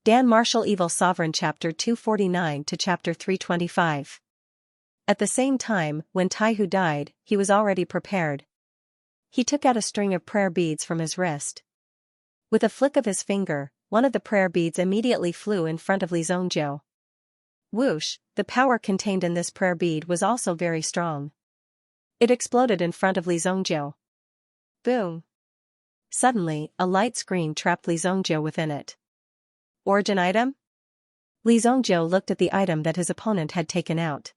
Dan Marshall Evil Sovereign Chapter 249 to Chapter 325. At the same time, when Taihu died, he was already prepared. He took out a string of prayer beads from his wrist. With a flick of his finger, one of the prayer beads immediately flew in front of Li Zhongjiu. Whoosh, the power contained in this prayer bead was also very strong. It exploded in front of Li Zhongjiu. Boom! Suddenly, a light screen trapped Li Zhongjiu within it. Origin item? Li Zhongjiu looked at the item that his opponent had taken out.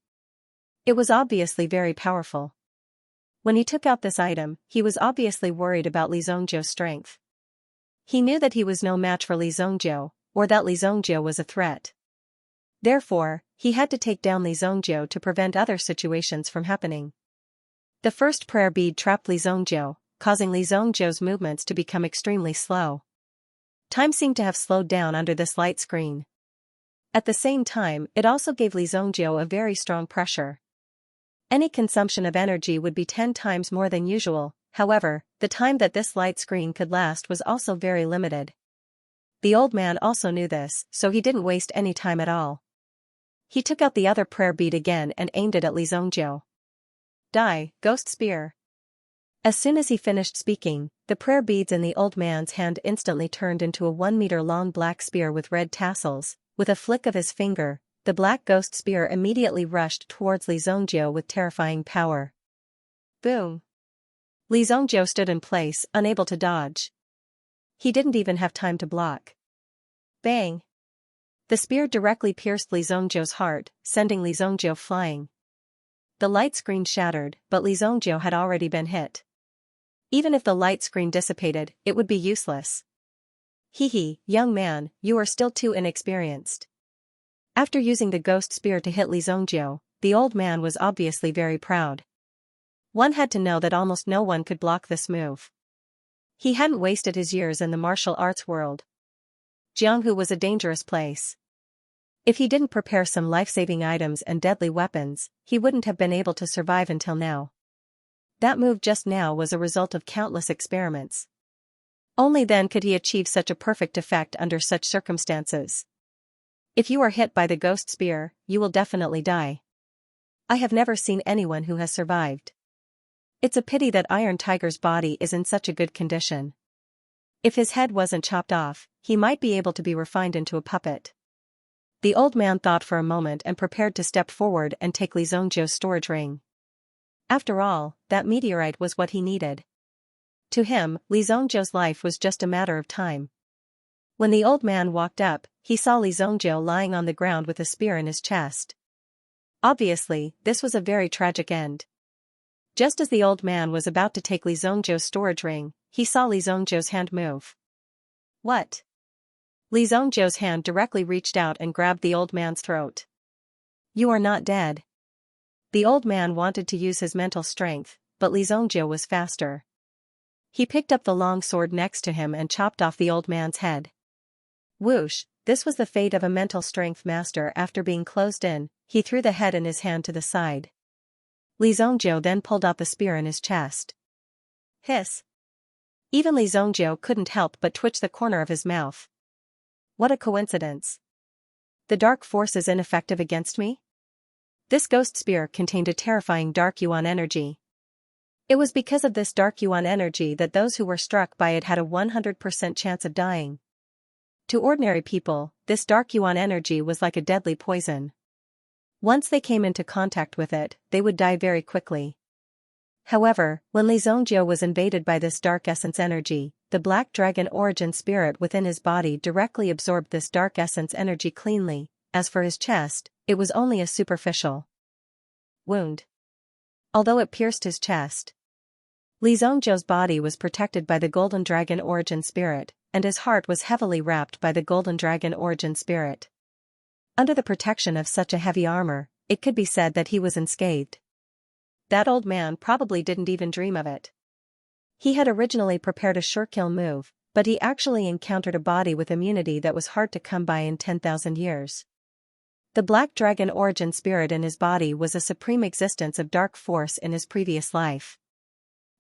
It was obviously very powerful. When he took out this item, he was obviously worried about Li Zhongjiu's strength. He knew that he was no match for Li Zhongjiu, or that Li Zhongjiu was a threat. Therefore, he had to take down Li Zhongjiu to prevent other situations from happening. The first prayer bead trapped Li Zhongjiu, causing Li Zhongjiu's movements to become extremely slow. Time seemed to have slowed down under this light screen. At the same time, it also gave Li Zhongjiu a very strong pressure. Any consumption of energy would be 10 times more than usual. However, the time that this light screen could last was also very limited. The old man also knew this, so he didn't waste any time at all. He took out the other prayer bead again and aimed it at Li Zhongjiu. Die, Ghost Spear. As soon as he finished speaking, the prayer beads in the old man's hand instantly turned into a 1-meter-long black spear with red tassels. With a flick of his finger, the black ghost spear immediately rushed towards Li Zhongjiu with terrifying power. Boom! Li Zhongjiu stood in place, unable to dodge. He didn't even have time to block. Bang! The spear directly pierced Li Zhongjiu's heart, sending Li Zhongjiu flying. The light screen shattered, but Li Zhongjiu had already been hit. Even if the light screen dissipated, it would be useless. Hee, young man, you are still too inexperienced. After using the ghost spear to hit Li Zhongjiu, the old man was obviously very proud. One had to know that almost no one could block this move. He hadn't wasted his years in the martial arts world. Jianghu was a dangerous place. If he didn't prepare some life-saving items and deadly weapons, he wouldn't have been able to survive until now. That move just now was a result of countless experiments. Only then could he achieve such a perfect effect under such circumstances. If you are hit by the ghost spear, you will definitely die. I have never seen anyone who has survived. It's a pity that Iron Tiger's body is in such a good condition. If his head wasn't chopped off, he might be able to be refined into a puppet. The old man thought for a moment and prepared to step forward and take Li Zhongjiu's storage ring. After all, that meteorite was what he needed. To him, Li Zhongjiu's life was just a matter of time. When the old man walked up, he saw Li Zhongjiu lying on the ground with a spear in his chest. Obviously, this was a very tragic end. Just as the old man was about to take Li Zhongjiu's storage ring, he saw Li Zhongjiu's hand move. What? Li Zhongjiu's hand directly reached out and grabbed the old man's throat. You are not dead. The old man wanted to use his mental strength, but Li Zhongjiu was faster. He picked up the long sword next to him and chopped off the old man's head. Whoosh, this was the fate of a mental strength master after being closed in. He threw the head in his hand to the side. Li Zhongjiu then pulled out the spear in his chest. Hiss. Even Li Zhongjiu couldn't help but twitch the corner of his mouth. What a coincidence. The dark force is ineffective against me? This ghost spear contained a terrifying dark yuan energy. It was because of this dark yuan energy that those who were struck by it had a 100% chance of dying. To ordinary people, this dark yuan energy was like a deadly poison. Once they came into contact with it, they would die very quickly. However, when Li Zhongjiu was invaded by this dark essence energy, the black dragon origin spirit within his body directly absorbed this dark essence energy cleanly. As for his chest, it was only a superficial wound. Although it pierced his chest, Li Zhongjiu's body was protected by the golden dragon origin spirit, and his heart was heavily wrapped by the golden dragon origin spirit. Under the protection of such a heavy armor, it could be said that he was unscathed. That old man probably didn't even dream of it. He had originally prepared a sure-kill move, but he actually encountered a body with immunity that was hard to come by in 10,000 years. The black dragon origin spirit in his body was a supreme existence of dark force in his previous life.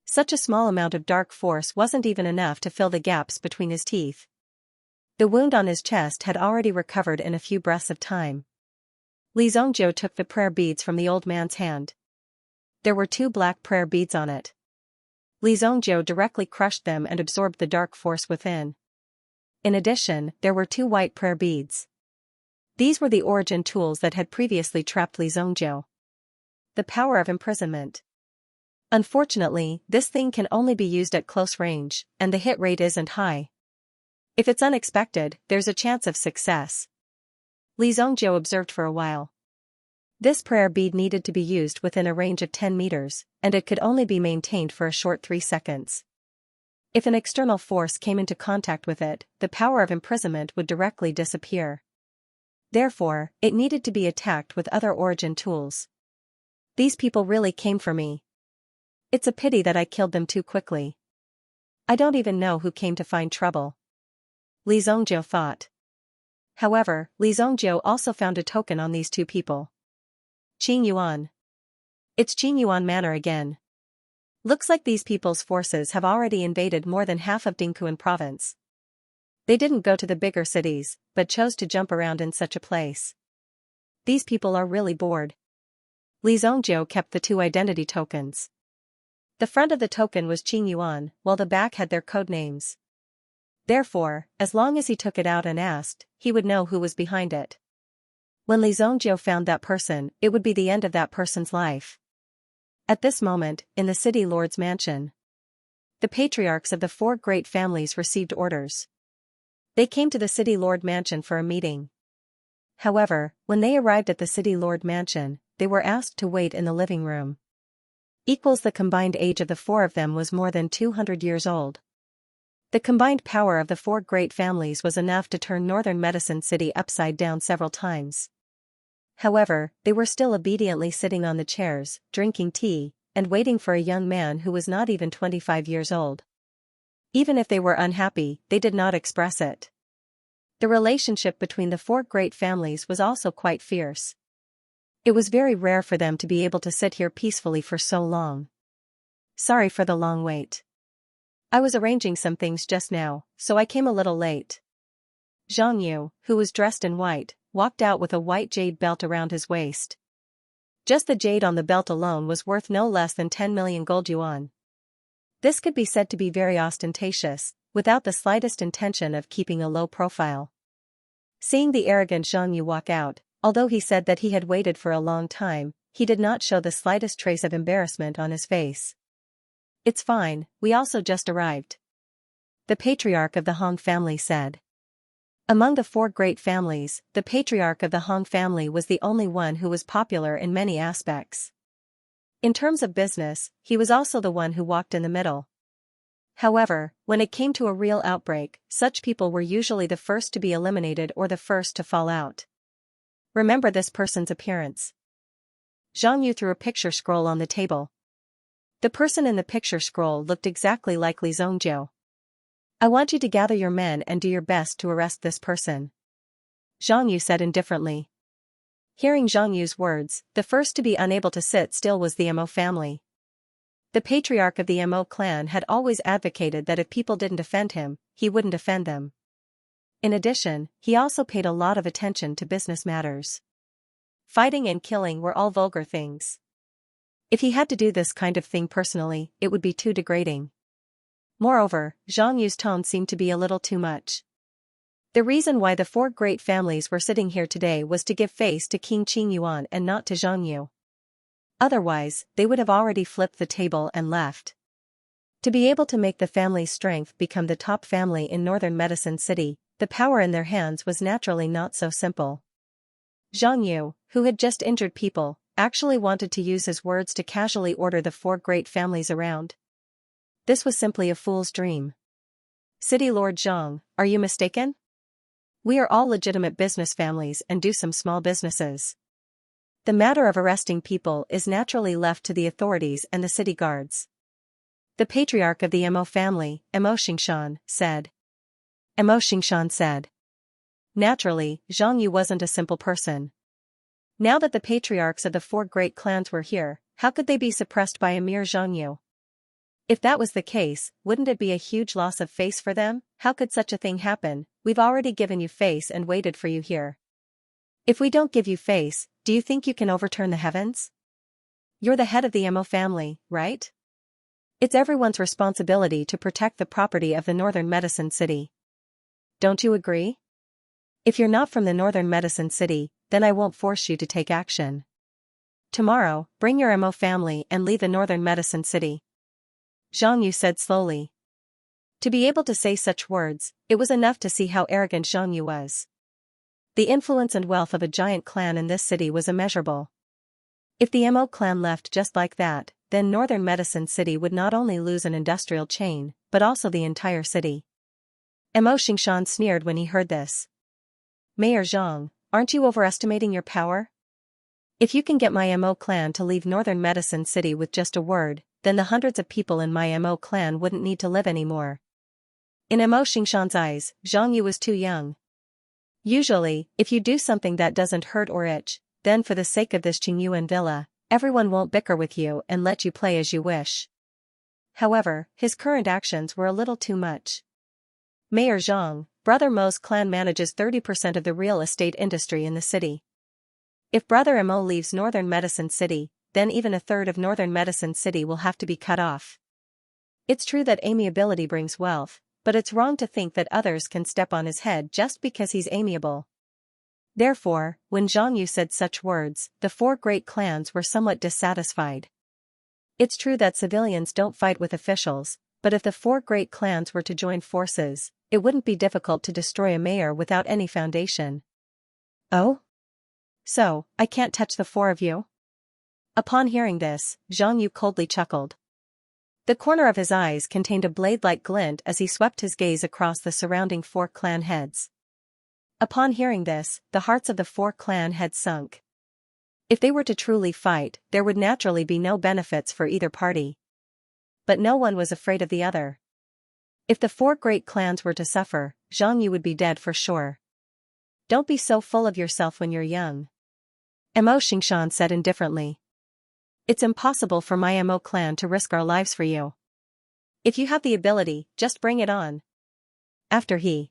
Such a small amount of dark force wasn't even enough to fill the gaps between his teeth. The wound on his chest had already recovered in a few breaths of time. Li Zongjiu took the prayer beads from the old man's hand. There were 2 black prayer beads on it. Li Zongjiu directly crushed them and absorbed the dark force within. In addition, there were 2 white prayer beads. These were the origin tools that had previously trapped Li Zongjiu. The power of imprisonment. Unfortunately, this thing can only be used at close range, and the hit rate isn't high. If it's unexpected, there's a chance of success. Li Zongjiu observed for a while. This prayer bead needed to be used within a range of 10 meters, and it could only be maintained for a short 3 seconds. If an external force came into contact with it, the power of imprisonment would directly disappear. Therefore, it needed to be attacked with other origin tools. These people really came for me. It's a pity that I killed them too quickly. I don't even know who came to find trouble. Li Zongjiu thought. However, Li Zongjiu also found a token on these 2 people. Qing Yuan. It's Qing Yuan Manor again. Looks like these people's forces have already invaded more than half of Dingquan province. They didn't go to the bigger cities, but chose to jump around in such a place. These people are really bored. Li Zongjiu kept the 2 identity tokens. The front of the token was Qing Yuan, while the back had their code names. Therefore, as long as he took it out and asked, he would know who was behind it. When Li Zongjiu found that person, it would be the end of that person's life. At this moment, in the city lord's mansion, the patriarchs of the 4 great families received orders. They came to the city lord mansion for a meeting. However, when they arrived at the city lord mansion, they were asked to wait in the living room. The combined age of the 4 of them was more than 200 years old. The combined power of the 4 great families was enough to turn northern Medicine City upside down several times. However, they were still obediently sitting on the chairs, drinking tea, and waiting for a young man who was not even 25 years old. Even if they were unhappy, they did not express it. The relationship between the 4 great families was also quite fierce. It was very rare for them to be able to sit here peacefully for so long. Sorry for the long wait. I was arranging some things just now, so I came a little late. Zhang Yu, who was dressed in white, walked out with a white jade belt around his waist. Just the jade on the belt alone was worth no less than 10 million gold yuan. This could be said to be very ostentatious, without the slightest intention of keeping a low profile. Seeing the arrogant Zhang Yu walk out, although he said that he had waited for a long time, he did not show the slightest trace of embarrassment on his face. It's fine, we also just arrived. The patriarch of the Hong family said. Among the 4 great families, the patriarch of the Hong family was the only one who was popular in many aspects. In terms of business, he was also the one who walked in the middle. However, when it came to a real outbreak, such people were usually the first to be eliminated or the first to fall out. Remember this person's appearance. Zhang Yu threw a picture scroll on the table. The person in the picture scroll looked exactly like Li Zongjiu. I want you to gather your men and do your best to arrest this person. Zhang Yu said indifferently. Hearing Zhang Yu's words, the first to be unable to sit still was the Mo family. The patriarch of the Mo clan had always advocated that if people didn't offend him, he wouldn't offend them. In addition, he also paid a lot of attention to business matters. Fighting and killing were all vulgar things. If he had to do this kind of thing personally, it would be too degrading. Moreover, Zhang Yu's tone seemed to be a little too much. The reason why the 4 great families were sitting here today was to give face to King Qing Yuan and not to Zhang Yu. Otherwise, they would have already flipped the table and left. To be able to make the family's strength become the top family in northern Medicine City, the power in their hands was naturally not so simple. Zhang Yu, who had just injured people, actually wanted to use his words to casually order the 4 great families around. This was simply a fool's dream. City Lord Zhang, are you mistaken? We are all legitimate business families and do some small businesses. The matter of arresting people is naturally left to the authorities and the city guards. The patriarch of the Mo family, Mo Xianxia, said. Mo Xianxia said. Naturally, Zhang Yu wasn't a simple person. Now that the patriarchs of the 4 great clans were here, how could they be suppressed by a mere Zhang Yu? If that was the case, wouldn't it be a huge loss of face for them? How could such a thing happen? We've already given you face and waited for you here. If we don't give you face, do you think you can overturn the heavens? You're the head of the Mo family, right? It's everyone's responsibility to protect the property of the Northern Medicine City. Don't you agree? If you're not from the Northern Medicine City, then I won't force you to take action. Tomorrow, bring your Mo family and leave the Northern Medicine City. Xianxia said slowly. To be able to say such words, it was enough to see how arrogant Xianxia was. The influence and wealth of a giant clan in this city was immeasurable. If the Mo clan left just like that, then Northern Medicine City would not only lose an industrial chain, but also the entire city. Mo Xianxia sneered when he heard this. Mayor Zhang, aren't you overestimating your power? If you can get my Mo clan to leave Northern Medicine City with just a word, then the hundreds of people in my Mo clan wouldn't need to live anymore. In Mo Xianxia's eyes, Xianxia was too young. Usually, if you do something that doesn't hurt or itch, then for the sake of this Qingyuan villa, everyone won't bicker with you and let you play as you wish. However, his current actions were a little too much. Mayor Zhang, Brother Mo's clan manages 30% of the real estate industry in the city. If Brother Mo leaves Northern Medicine City, then even a third of Northern Medicine City will have to be cut off. It's true that amiability brings wealth, but it's wrong to think that others can step on his head just because he's amiable. Therefore, when Xianxia said such words, the four great clans were somewhat dissatisfied. It's true that civilians don't fight with officials, but if the four great clans were to join forces, it wouldn't be difficult to destroy a mayor without any foundation. Oh? So, I can't touch the four of you? Upon hearing this, Xianxia coldly chuckled. The corner of his eyes contained a blade-like glint as he swept his gaze across the surrounding four clan heads. Upon hearing this, the hearts of the four clan heads sunk. If they were to truly fight, there would naturally be no benefits for either party. But no one was afraid of the other. If the four great clans were to suffer, Xianxia would be dead for sure. Don't be so full of yourself when you're young. Mo Xianxia said indifferently. It's impossible for my Mo clan to risk our lives for you. If you have the ability, just bring it on. After he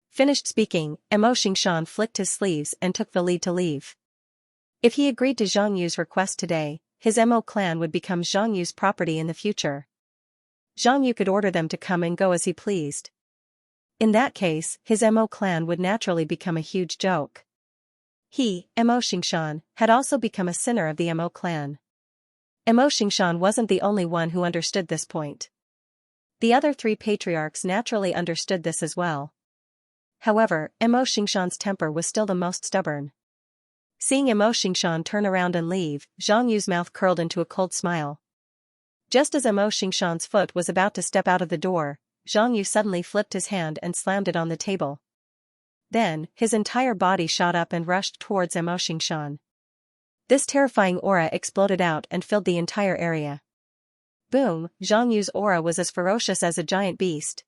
finished speaking, Mo Xianxia flicked his sleeves and took the lead to leave. If he agreed to Xiangxia's request today, his Mo clan would become Xiangxia's property in the future. Xiangxia could order them to come and go as he pleased. In that case, his Mo clan would naturally become a huge joke. He, Mo Xianxia, had also become a sinner of the Mo clan. Mo Xianxia wasn't the only one who understood this point. The other three patriarchs naturally understood this as well. However, Mo Xianxia's temper was still the most stubborn. Seeing Mo Xianxia turn around and leave, Xiangxia's mouth curled into a cold smile. Just as Mo Xianxia's foot was about to step out of the door, Xianxia suddenly flipped his hand and slammed it on the table. Then, his entire body shot up and rushed towards Mo Xianxia. This terrifying aura exploded out and filled the entire area. Boom, Xiangxia's aura was as ferocious as a giant beast.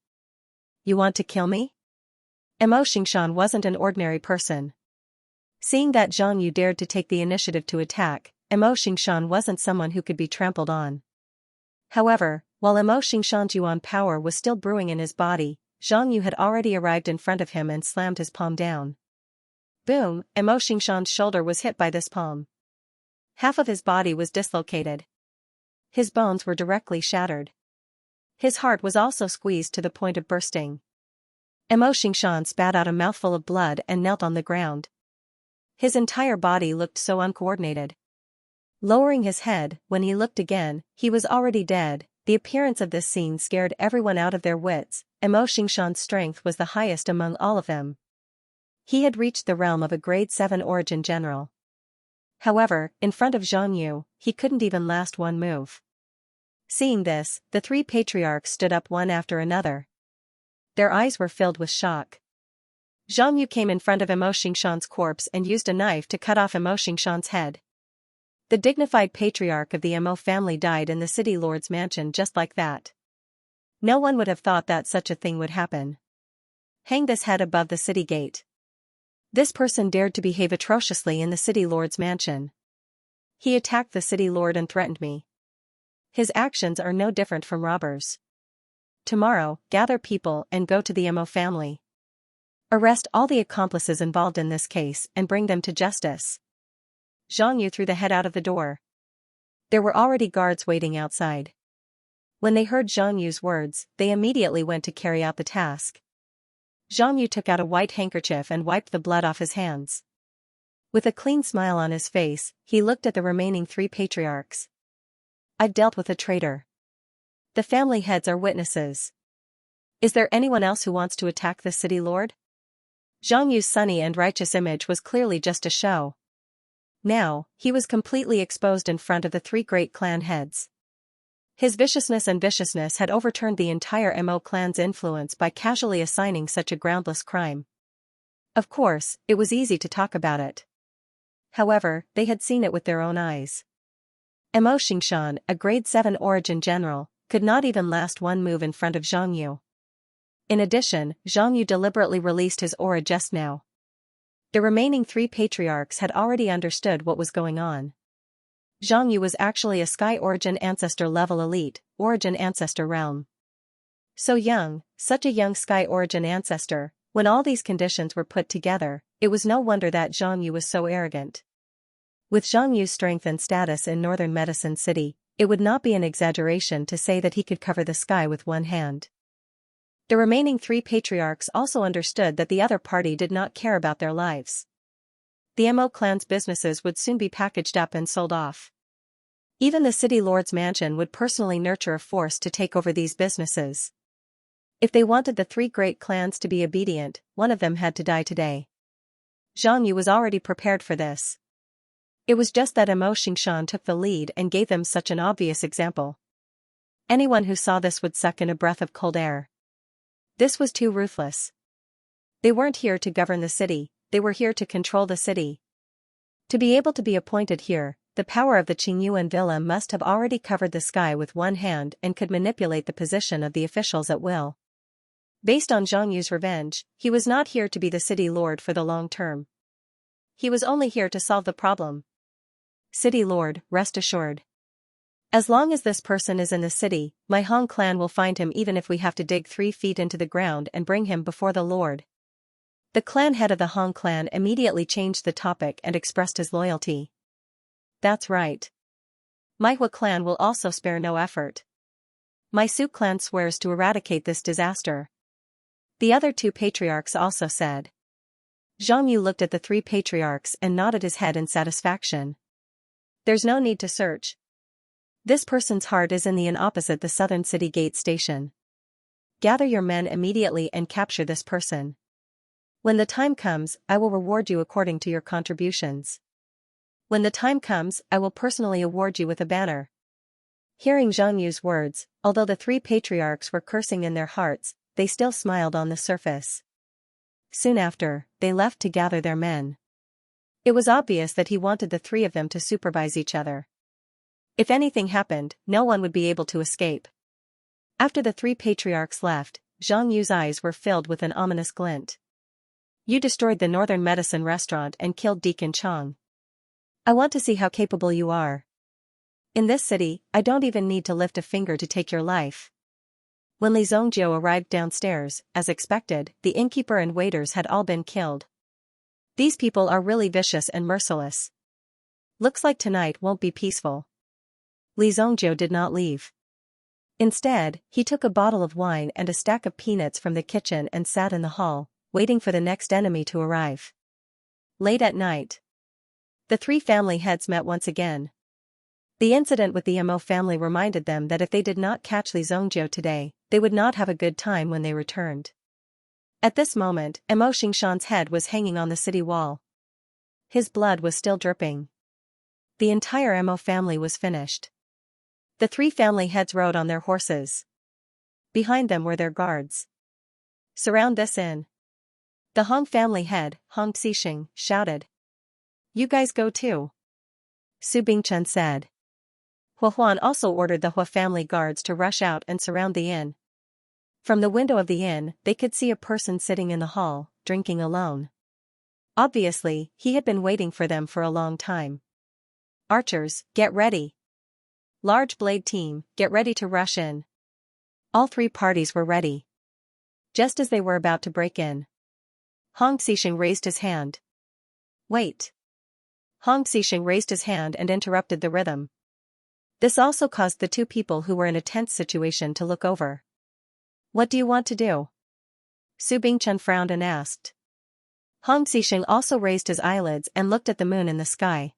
You want to kill me? Mo Xianxia wasn't an ordinary person. Seeing that Xianxia dared to take the initiative to attack, Mo Xianxia wasn't someone who could be trampled on. However, while Mo Xianxia's yuan power was still brewing in his body, Xianxia had already arrived in front of him and slammed his palm down. Boom, Mo Xianxia's shoulder was hit by this palm. Half of his body was dislocated. His bones were directly shattered. His heart was also squeezed to the point of bursting. Mo Xianxia spat out a mouthful of blood and knelt on the ground. His entire body looked so uncoordinated. Lowering his head, when he looked again, he was already dead. The appearance of this scene scared everyone out of their wits. Mo Xianxia's strength was the highest among all of them. He had reached the realm of a grade 7 origin general. However, in front of Xianxia, he couldn't even last one move. Seeing this, the three patriarchs stood up one after another. Their eyes were filled with shock. Xianxia came in front of Mo Xianxia's corpse and used a knife to cut off Mo Xianxia's head. The dignified patriarch of the Mo family died in the city lord's mansion just like that. No one would have thought that such a thing would happen. Hang this head above the city gate. This person dared to behave atrociously in the city lord's mansion. He attacked the city lord and threatened me. His actions are no different from robbers. Tomorrow, gather people and go to the Mo family. Arrest all the accomplices involved in this case and bring them to justice. Xianxia threw the head out of the door. There were already guards waiting outside. When they heard Xiangyu's words, they immediately went to carry out the task. Xiangyu took out a white handkerchief and wiped the blood off his hands. With a clean smile on his face, he looked at the remaining 3 patriarchs. I've dealt with a traitor. The family heads are witnesses. Is there anyone else who wants to attack the city lord? Xiangyu's sunny and righteous image was clearly just a show. Now, he was completely exposed in front of the 3 great clan heads. His viciousness had overturned the entire Mo clan's influence by casually assigning such a groundless crime. Of course, it was easy to talk about it. However, they had seen it with their own eyes. Mo Xianxia, a grade 7 origin general, could not even last one move in front of Xiangyu. In addition, Xiangyu deliberately released his aura just now. The remaining 3 patriarchs had already understood what was going on. Xiangyu was actually a Sky Origin Ancestor level elite, Origin Ancestor realm. So young, such a young Sky Origin Ancestor, when all these conditions were put together, it was no wonder that Xiangyu was so arrogant. With Xiangyu's strength and status in Northern Medicine City, it would not be an exaggeration to say that he could cover the sky with one hand. The remaining 3 patriarchs also understood that the other party did not care about their lives. The Mo clan's businesses would soon be packaged up and sold off. Even the city lord's mansion would personally nurture a force to take over these businesses. If they wanted the 3 great clans to be obedient, one of them had to die today. Xiangyu was already prepared for this. It was just that Mo Xianxia took the lead and gave them such an obvious example. Anyone who saw this would suck in a breath of cold air. This was too ruthless. They weren't here to govern the city, they were here to control the city. To be able to be appointed here, the power of the Qingyuan villa must have already covered the sky with one hand and could manipulate the position of the officials at will. Based on Xiangyu's revenge, he was not here to be the city lord for the long term. He was only here to solve the problem. City lord, rest assured. As long as this person is in the city, my Hong clan will find him even if we have to dig 3 feet into the ground and bring him before the Lord. The clan head of the Hong clan immediately changed the topic and expressed his loyalty. That's right. My Hua clan will also spare no effort. My Su clan swears to eradicate this disaster. The other 2 patriarchs also said. Xiangyu looked at the 3 patriarchs and nodded his head in satisfaction. There's no need to search. This person's heart is in the inn opposite the southern city gate station. Gather your men immediately and capture this person. When the time comes, I will reward you according to your contributions. When the time comes, I will personally award you with a banner. Hearing Xiangyu's words, although the 3 patriarchs were cursing in their hearts, they still smiled on the surface. Soon after, they left to gather their men. It was obvious that he wanted the 3 of them to supervise each other. If anything happened, no one would be able to escape. After the 3 patriarchs left, Xiangyu's eyes were filled with an ominous glint. You destroyed the Northern Medicine restaurant and killed Deacon Chong. I want to see how capable you are. In this city, I don't even need to lift a finger to take your life. When Li Zongjiu arrived downstairs, as expected, the innkeeper and waiters had all been killed. These people are really vicious and merciless. Looks like tonight won't be peaceful. Li Zongjiu did not leave. Instead, he took a bottle of wine and a stack of peanuts from the kitchen and sat in the hall, waiting for the next enemy to arrive. Late at night, the 3 family heads met once again. The incident with the Mo family reminded them that if they did not catch Li Zongjiu today, they would not have a good time when they returned. At this moment, Mo Xianxia's head was hanging on the city wall. His blood was still dripping. The entire Mo family was finished. The 3 family heads rode on their horses. Behind them were their guards. Surround this inn. The Hong family head, Hong Xixing, shouted. You guys go too. Su Bingchen said. Hua Huan also ordered the Hua family guards to rush out and surround the inn. From the window of the inn, they could see a person sitting in the hall, drinking alone. Obviously, he had been waiting for them for a long time. Archers, get ready. Large blade team, get ready to rush in. All three parties were ready. Just as they were about to break in, Hong Xixing raised his hand. Wait. Hong Xixing raised his hand and interrupted the rhythm. This also caused the two people who were in a tense situation to look over. What do you want to do? Su Bingchen frowned and asked. Hong Xixing also raised his eyelids and looked at the moon in the sky.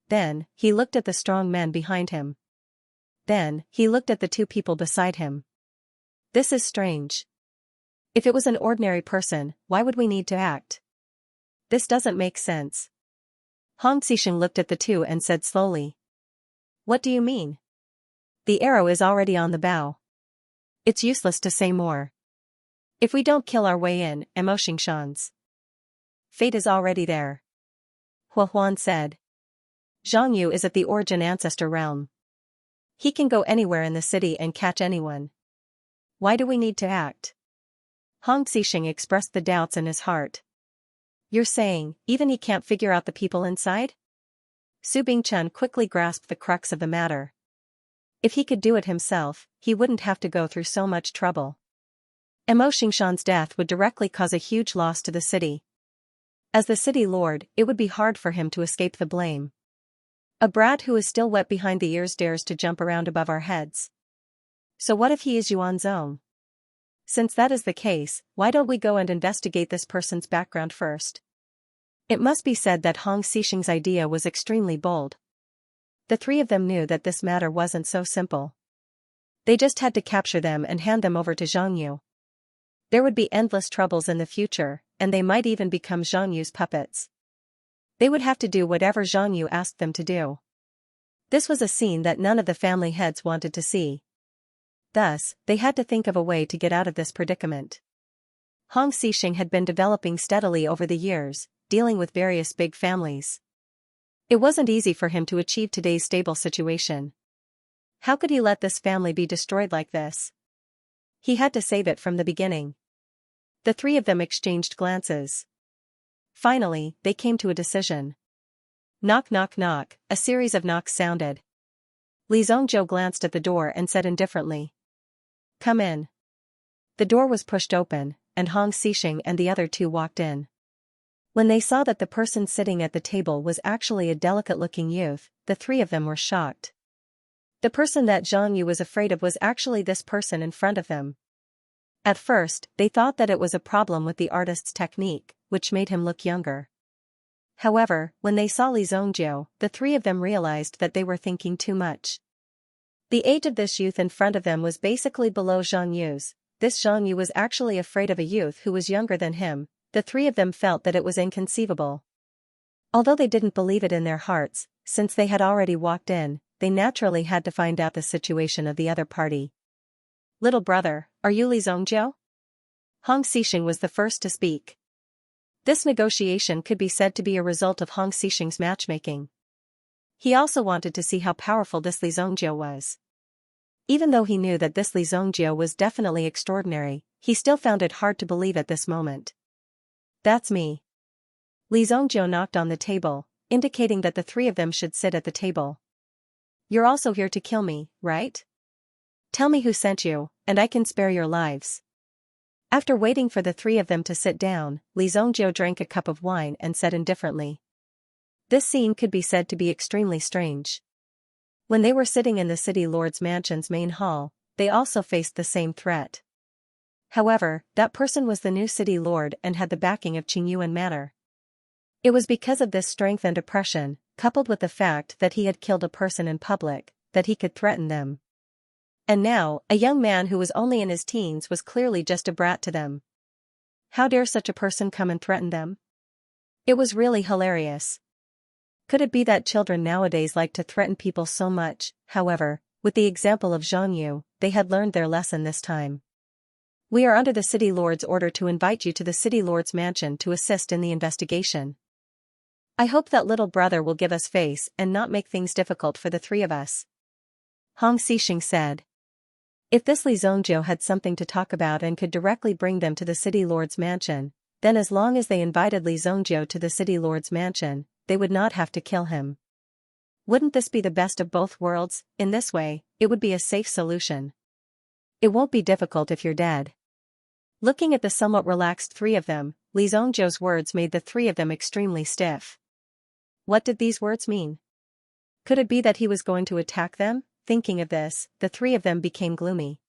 Then, he looked at the strong men behind him. Then, he looked at the two people beside him. This is strange. If it was an ordinary person, why would we need to act? This doesn't make sense. Hong Xixing looked at the two and said slowly. What do you mean? The arrow is already on the bow. It's useless to say more. If we don't kill our way in, Emotingshan's fate is already there. Hua Huan said. Zhang Yu is at the Origin Ancestor realm. He can go anywhere in the city and catch anyone. Why do we need to act? Hong Xixing expressed the doubts in his heart. You're saying, even he can't figure out the people inside? Su Bingchen quickly grasped the crux of the matter. If he could do it himself, he wouldn't have to go through so much trouble. Emotingshan's death would directly cause a huge loss to the city. As the city lord, it would be hard for him to escape the blame. A brat who is still wet behind the ears dares to jump around above our heads. So what if he is Yuan's own? Since that is the case, why don't we go and investigate this person's background first? It must be said that Hong Xixing's idea was extremely bold. The three of them knew that this matter wasn't so simple. They just had to capture them and hand them over to Zhang Yu. There would be endless troubles in the future, and they might even become Zhang Yu's puppets. They would have to do whatever Zhang Yu asked them to do. This was a scene that none of the family heads wanted to see. Thus, they had to think of a way to get out of this predicament. Hong Xixing had been developing steadily over the years, dealing with various big families. It wasn't easy for him to achieve today's stable situation. How could he let this family be destroyed like this? He had to save it from the beginning. The three of them exchanged glances. Finally, they came to a decision. Knock knock knock, a series of knocks sounded. Li Zhongzhou glanced at the door and said indifferently. Come in. The door was pushed open, and Hong Xixing and the other two walked in. When they saw that the person sitting at the table was actually a delicate-looking youth, the three of them were shocked. The person that Zhang Yu was afraid of was actually this person in front of them. At first, they thought that it was a problem with the artist's technique, which made him look younger. However, when they saw Li Zhongzhou, the three of them realized that they were thinking too much. The age of this youth in front of them was basically below Zhang Yu's. This Zhang Yu was actually afraid of a youth who was younger than him. The three of them felt that it was inconceivable. Although they didn't believe it in their hearts, since they had already walked in, they naturally had to find out the situation of the other party. Little brother, are you Li Zhongzhou? Hong Xixing was the first to speak. This negotiation could be said to be a result of Hong Xixing's matchmaking. He also wanted to see how powerful this Li Zhongzhou was. Even though he knew that this Li Zhongzhou was definitely extraordinary, he still found it hard to believe at this moment. That's me. Li Zhongzhou knocked on the table, indicating that the three of them should sit at the table. You're also here to kill me, right? Tell me who sent you, and I can spare your lives. After waiting for the three of them to sit down, Li Zhongzhou drank a cup of wine and said indifferently. This scene could be said to be extremely strange. When they were sitting in the city lord's mansion's main hall, they also faced the same threat. However, that person was the new city lord and had the backing of Qingyuan Manor. It was because of this strength and oppression, coupled with the fact that he had killed a person in public, that he could threaten them. And now, a young man who was only in his teens was clearly just a brat to them. How dare such a person come and threaten them? It was really hilarious. Could it be that children nowadays like to threaten people so much? However, with the example of Zhang Yu, they had learned their lesson this time. We are under the city lord's order to invite you to the city lord's mansion to assist in the investigation. I hope that little brother will give us face and not make things difficult for the three of us. Hong Xixing said. If this Li Zhongzhou had something to talk about and could directly bring them to the city lord's mansion, then as long as they invited Li Zhongzhou to the city lord's mansion, they would not have to kill him. Wouldn't this be the best of both worlds? In this way, it would be a safe solution. It won't be difficult if you're dead. Looking at the somewhat relaxed three of them, Li Zhongzhou's words made the three of them extremely stiff. What did these words mean? Could it be that he was going to attack them? Thinking of this, the three of them became gloomy.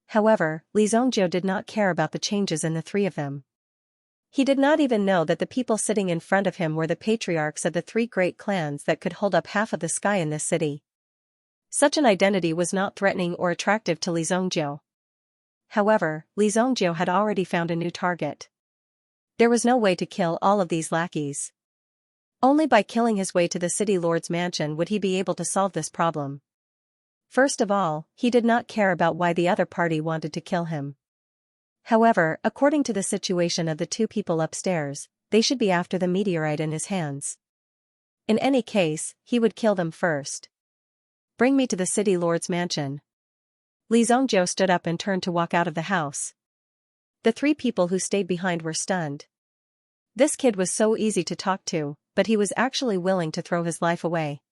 However, Li Zhongzhou did not care about the changes in the three of them. He did not even know that the people sitting in front of him were the patriarchs of the three great clans that could hold up half of the sky in this city. Such an identity was not threatening or attractive to Li Zhongzhou. However, Li Zhongzhou had already found a new target. There was no way to kill all of these lackeys. Only by killing his way to the city lord's mansion would he be able to solve this problem. First of all, he did not care about why the other party wanted to kill him. However, according to the situation of the two people upstairs, they should be after the meteorite in his hands. In any case, he would kill them first. Bring me to the city lord's mansion. Li Zhongzhou stood up and turned to walk out of the house. The three people who stayed behind were stunned. This kid was so easy to talk to, but he was actually willing to throw his life away.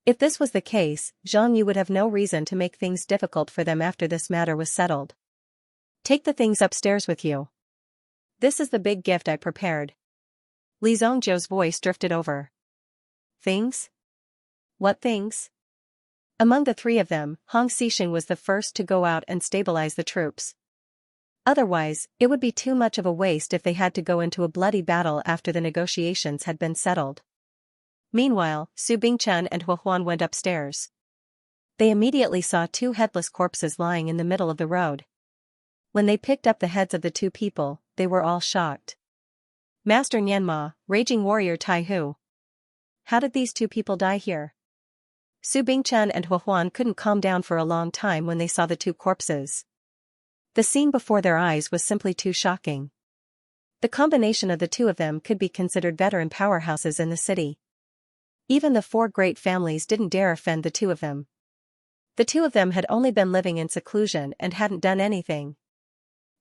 If this was the case, Zhang Yu would have no reason to make things difficult for them after this matter was settled. Take the things upstairs with you. This is the big gift I prepared. Li Zhongzhou's voice drifted over. Things? What things? Among the three of them, Hong Xixing was the first to go out and stabilize the troops. Otherwise, it would be too much of a waste if they had to go into a bloody battle after the negotiations had been settled. Meanwhile, Su Bingchen and Hua Huan went upstairs. They immediately saw two headless corpses lying in the middle of the road. When they picked up the heads of the two people, they were all shocked. Master Nianma, raging warrior Tai Hu. How did these two people die here? Su Bingchen and Hua Huan couldn't calm down for a long time when they saw the two corpses. The scene before their eyes was simply too shocking. The combination of the two of them could be considered veteran powerhouses in the city. Even the four great families didn't dare offend the two of them. The two of them had only been living in seclusion and hadn't done anything.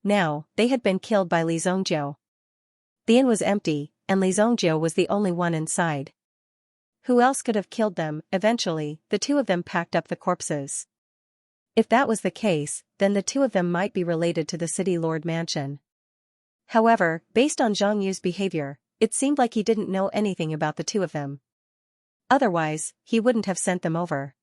Now, they had been killed by Li Zhongzhou. The inn was empty, and Li Zhongzhou was the only one inside. Who else could have killed them? Eventually, the two of them packed up the corpses. If that was the case, then the two of them might be related to the city lord mansion. However, based on Zhang Yu's behavior, it seemed like he didn't know anything about the two of them. Otherwise, he wouldn't have sent them over.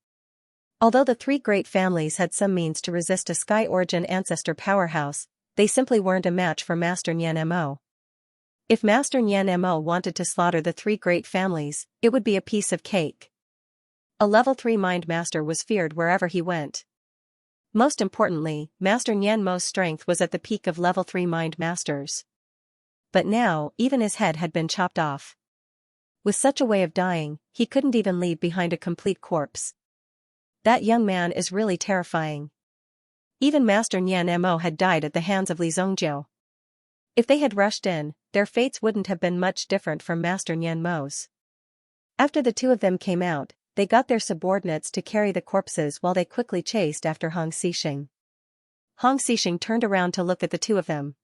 Although the three great families had some means to resist a Sky Origin ancestor powerhouse, they simply weren't a match for Master Nian Mo. If Master Nian Mo wanted to slaughter the three great families, it would be a piece of cake. A level 3 mind master was feared wherever he went. Most importantly, Master Nian Mo's strength was at the peak of level 3 mind masters. But now, even his head had been chopped off. With such a way of dying, he couldn't even leave behind a complete corpse. That young man is really terrifying. Even Master Nian Mo had died at the hands of Li Zhongzhou. If they had rushed in, their fates wouldn't have been much different from Master Nian Mo's. After the two of them came out, they got their subordinates to carry the corpses while they quickly chased after Hong Xixing. Hong Xixing turned around to look at the two of them.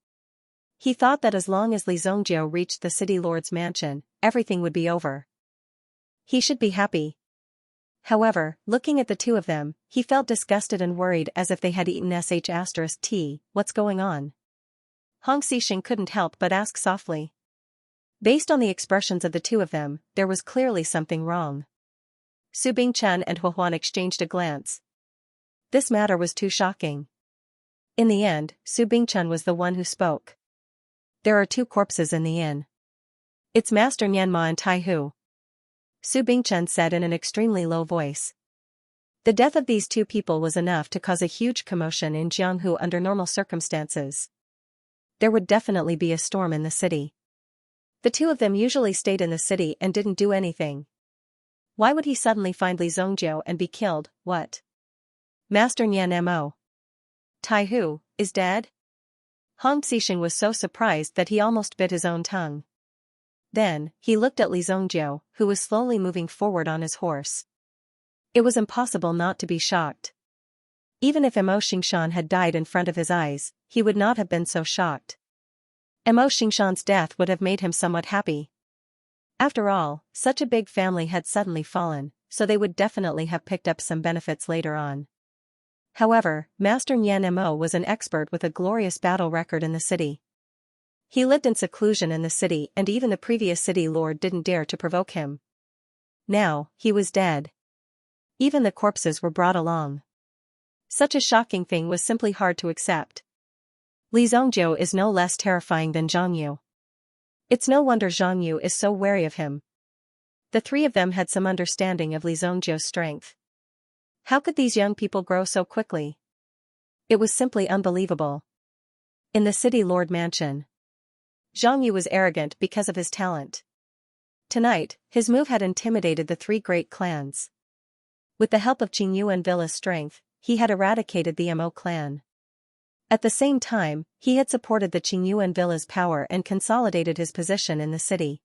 He thought that as long as Li Zhongzhou reached the city lord's mansion, everything would be over. He should be happy. However, looking at the two of them, he felt disgusted and worried as if they had eaten **T. What's going on? Hong Xixing couldn't help but ask softly. Based on the expressions of the two of them, there was clearly something wrong. Su Bingchen and Hua Huan exchanged a glance. This matter was too shocking. In the end, Su Bingchen was the one who spoke. There are two corpses in the inn. It's Master Nianma and Tai Hu. Su Bingchen said in an extremely low voice. The death of these two people was enough to cause a huge commotion in Jianghu under normal circumstances. There would definitely be a storm in the city. The two of them usually stayed in the city and didn't do anything. Why would he suddenly find Li Zhongzhou and be killed? What? Master Nian Mo. Tai Hu is dead? Hong Xixing was so surprised that he almost bit his own tongue. Then, he looked at Li Zhongzhou, who was slowly moving forward on his horse. It was impossible not to be shocked. Even if Mo Xingshan had died in front of his eyes, he would not have been so shocked. Mo Xingshan's death would have made him somewhat happy. After all, such a big family had suddenly fallen, so they would definitely have picked up some benefits later on. However, Master Nyan Mo was an expert with a glorious battle record in the city. He lived in seclusion in the city, and even the previous city lord didn't dare to provoke him. Now, he was dead. Even the corpses were brought along. Such a shocking thing was simply hard to accept. Li Zhongjiu is no less terrifying than Zhang Yu. It's no wonder Zhang Yu is so wary of him. The three of them had some understanding of Li Zhongjiu's strength. How could these young people grow so quickly? It was simply unbelievable. In the city lord mansion, Zhang Yu was arrogant because of his talent. Tonight, his move had intimidated the three great clans. With the help of Qingyuan Villa's strength, he had eradicated the Mo clan. At the same time, he had supported the Qingyuan Villa's power and consolidated his position in the city.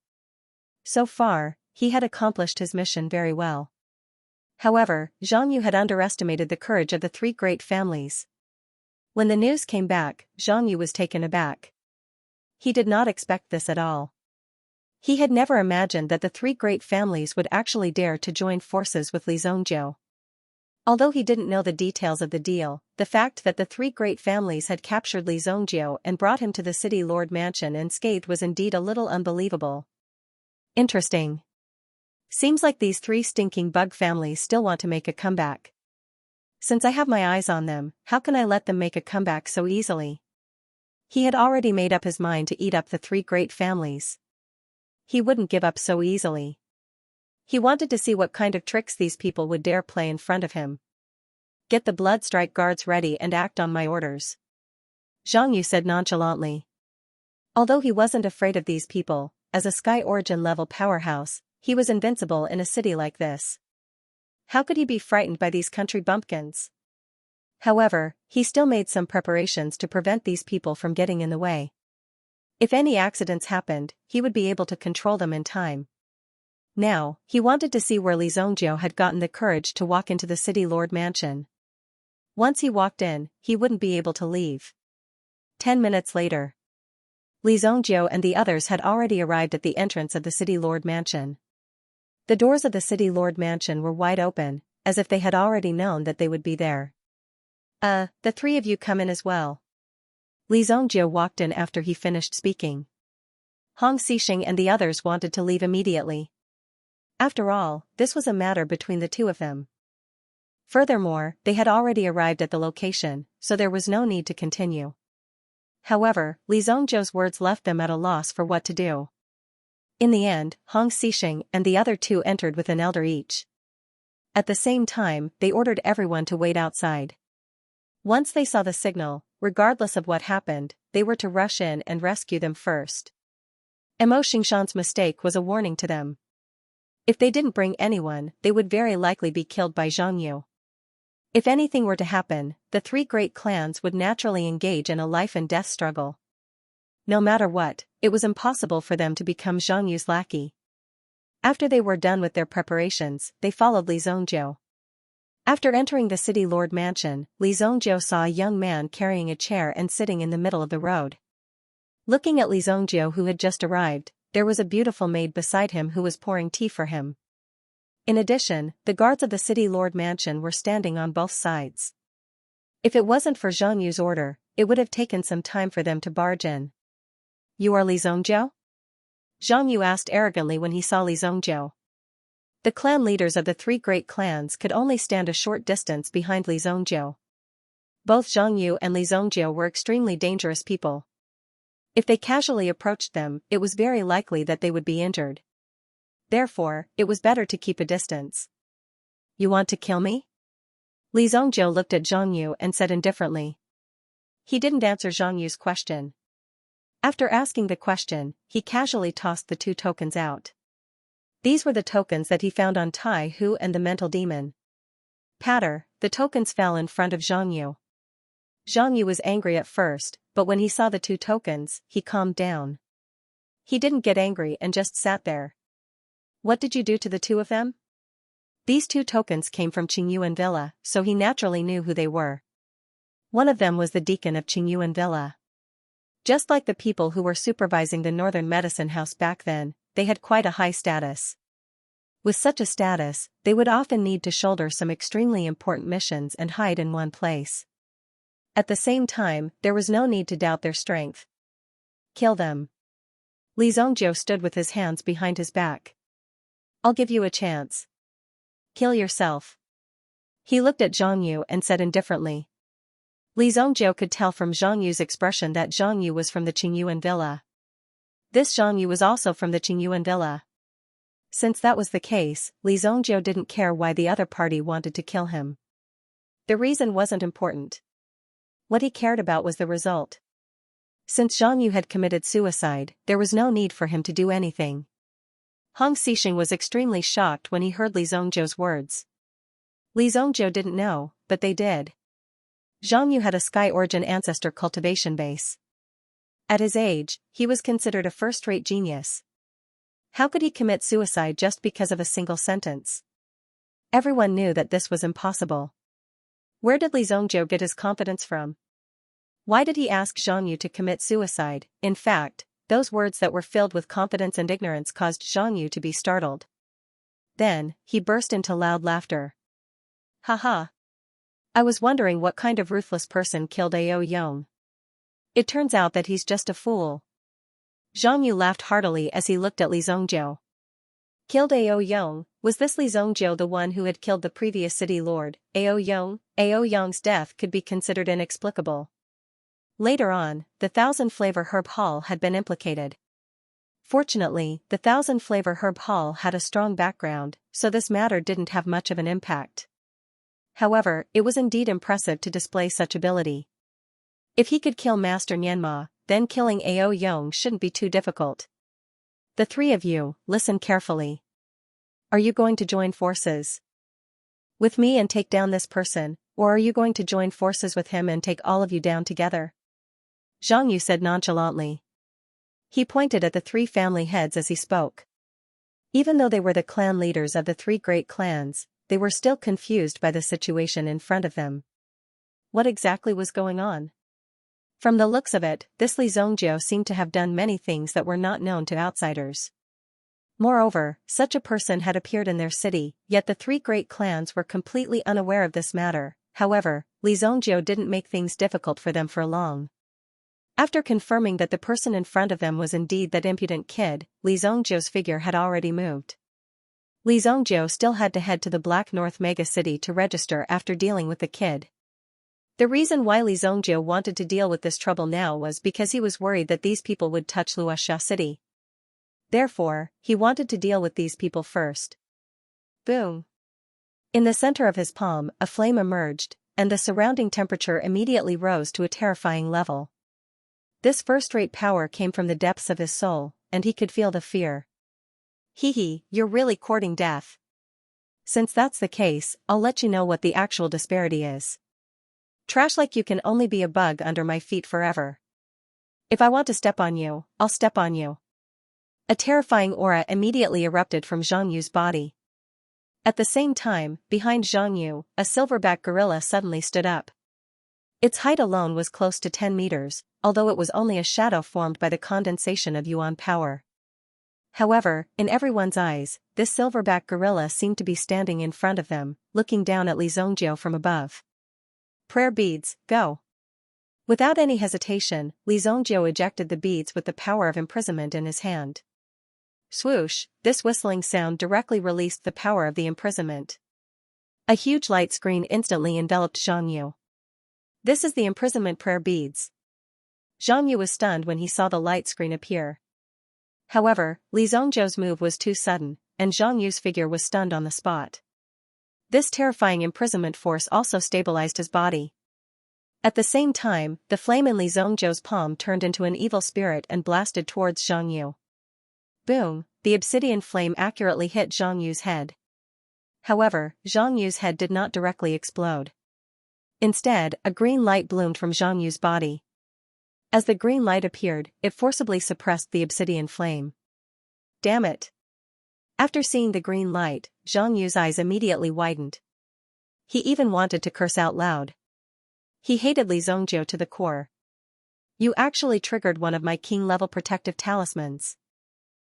So far, he had accomplished his mission very well. However, Zhang Yu had underestimated the courage of the three great families. When the news came back, Zhang Yu was taken aback. He did not expect this at all. He had never imagined that the three great families would actually dare to join forces with Li Zhongjiu. Although he didn't know the details of the deal, the fact that the three great families had captured Li Zhongjiu and brought him to the city lord mansion unscathed was indeed a little unbelievable. Interesting. Seems like these three stinking bug families still want to make a comeback. Since I have my eyes on them, how can I let them make a comeback so easily? He had already made up his mind to eat up the three great families. He wouldn't give up so easily. He wanted to see what kind of tricks these people would dare play in front of him. Get the Bloodstrike guards ready and act on my orders, Zhang Yu said nonchalantly. Although he wasn't afraid of these people, as a Sky Origin level powerhouse, he was invincible in a city like this. How could he be frightened by these country bumpkins? However, he still made some preparations to prevent these people from getting in the way. If any accidents happened, he would be able to control them in time. Now, he wanted to see where Li Zhongjiu had gotten the courage to walk into the city lord mansion. Once he walked in, he wouldn't be able to leave. 10 minutes later, Li Zhongjiu and the others had already arrived at the entrance of the city lord mansion. The doors of the city lord mansion were wide open, as if they had already known that they would be there. The three of you come in as well. Li Zhongjiu walked in after he finished speaking. Hong Xixing and the others wanted to leave immediately. After all, this was a matter between the two of them. Furthermore, they had already arrived at the location, so there was no need to continue. However, Li Zhongjiu's words left them at a loss for what to do. In the end, Hong Xixing and the other two entered with an elder each. At the same time, they ordered everyone to wait outside. Once they saw the signal, regardless of what happened, they were to rush in and rescue them first. Mo Xingshan's mistake was a warning to them. If they didn't bring anyone, they would very likely be killed by Zhang Yu. If anything were to happen, the three great clans would naturally engage in a life-and-death struggle. No matter what, it was impossible for them to become Zhang Yu's lackey. After they were done with their preparations, they followed Li Zhongjiu. After entering the city lord mansion, Li Zhongjiu saw a young man carrying a chair and sitting in the middle of the road. Looking at Li Zhongjiu, who had just arrived, there was a beautiful maid beside him who was pouring tea for him. In addition, the guards of the city lord mansion were standing on both sides. If it wasn't for Zhang Yu's order, it would have taken some time for them to barge in. You are Li Zhongjiu? Zhang Yu asked arrogantly when he saw Li Zhongjiu. The clan leaders of the three great clans could only stand a short distance behind Li Zhongjiu. Both Zhang Yu and Li Zhongjiu were extremely dangerous people. If they casually approached them, it was very likely that they would be injured. Therefore, it was better to keep a distance. You want to kill me? Li Zhongjiu looked at Zhang Yu and said indifferently. He didn't answer Zhang Yu's question. After asking the question, he casually tossed the two tokens out. These were the tokens that he found on Tai Hu and the mental demon. Patter, the tokens fell in front of Zhang Yu. Zhang Yu was angry at first, but when he saw the two tokens, he calmed down. He didn't get angry and just sat there. What did you do to the two of them? These two tokens came from Qingyuan Villa, so he naturally knew who they were. One of them was the deacon of Qingyuan Villa. Just like the people who were supervising the Northern Medicine House back then, they had quite a high status. With such a status, they would often need to shoulder some extremely important missions and hide in one place. At the same time, there was no need to doubt their strength. Kill them. Li Zhongjiu stood with his hands behind his back. I'll give you a chance. Kill yourself. He looked at Zhang Yu and said indifferently. Li Zhongjiu could tell from Zhang Yu's expression that Zhang Yu was from the Qingyuan villa. This Zhang Yu was also from the Qingyuan villa. Since that was the case, Li Zhongjiu didn't care why the other party wanted to kill him. The reason wasn't important. What he cared about was the result. Since Zhang Yu had committed suicide, there was no need for him to do anything. Hong Xixing was extremely shocked when he heard Li Zhongjiu's words. Li Zhongjiu didn't know, but they did. Zhang Yu had a Sky Origin ancestor cultivation base. At his age, he was considered a first-rate genius. How could he commit suicide just because of a single sentence? Everyone knew that this was impossible. Where did Li Zhongjiu get his confidence from? Why did he ask Zhang Yu to commit suicide? In fact, those words that were filled with confidence and ignorance caused Zhang Yu to be startled. Then, he burst into loud laughter. Haha. I was wondering what kind of ruthless person killed Ao Yong. It turns out that he's just a fool. Zhang Yu laughed heartily as he looked at Li Zhongjiu. Killed Ao Yong, was this Li Zhongjiu the one who had killed the previous city lord, Ao Yong? Ao Yong's death could be considered inexplicable. Later on, the Thousand-Flavor Herb Hall had been implicated. Fortunately, the Thousand-Flavor Herb Hall had a strong background, so this matter didn't have much of an impact. However, it was indeed impressive to display such ability. If he could kill Master Nianma, then killing Ao Yong shouldn't be too difficult. The three of you, listen carefully. Are you going to join forces with me and take down this person, or are you going to join forces with him and take all of you down together? Zhang Yu said nonchalantly. He pointed at the three family heads as he spoke. Even though they were the clan leaders of the three great clans, they were still confused by the situation in front of them. What exactly was going on? From the looks of it, this Li Zhongjiu seemed to have done many things that were not known to outsiders. Moreover, such a person had appeared in their city, yet the three great clans were completely unaware of this matter. However, Li Zhongjiu didn't make things difficult for them for long. After confirming that the person in front of them was indeed that impudent kid, Li Zhongjiu's figure had already moved. Li Zhongjiu still had to head to the Black North Mega City to register after dealing with the kid. The reason why Li Zhongjiu wanted to deal with this trouble now was because he was worried that these people would touch Luoxia City. Therefore, he wanted to deal with these people first. Boom! In the center of his palm, a flame emerged, and the surrounding temperature immediately rose to a terrifying level. This first-rate power came from the depths of his soul, and he could feel the fear. Hee, you're really courting death. Since that's the case, I'll let you know what the actual disparity is. Trash like you can only be a bug under my feet forever. If I want to step on you, I'll step on you. A terrifying aura immediately erupted from Zhang Yu's body. At the same time, behind Zhang Yu, a silverback gorilla suddenly stood up. Its height alone was close to 10 meters, although it was only a shadow formed by the condensation of yuan power. However, in everyone's eyes, this silverback gorilla seemed to be standing in front of them, looking down at Li Zhongjiu from above. Prayer beads, go! Without any hesitation, Li Zhongjiu ejected the beads with the power of imprisonment in his hand. Swoosh, this whistling sound directly released the power of the imprisonment. A huge light screen instantly enveloped Zhang Yu. This is the imprisonment prayer beads. Zhang Yu was stunned when he saw the light screen appear. However, Li Zhongjiu's move was too sudden, and Zhang Yu's figure was stunned on the spot. This terrifying imprisonment force also stabilized his body. At the same time, the flame in Li Zhongjiu's palm turned into an evil spirit and blasted towards Zhang Yu. Boom, the obsidian flame accurately hit Zhang Yu's head. However, Zhang Yu's head did not directly explode. Instead, a green light bloomed from Zhang Yu's body. As the green light appeared, it forcibly suppressed the obsidian flame. Damn it! After seeing the green light, Zhang Yu's eyes immediately widened. He even wanted to curse out loud. He hated Li Zhongjiu to the core. You actually triggered one of my king-level protective talismans.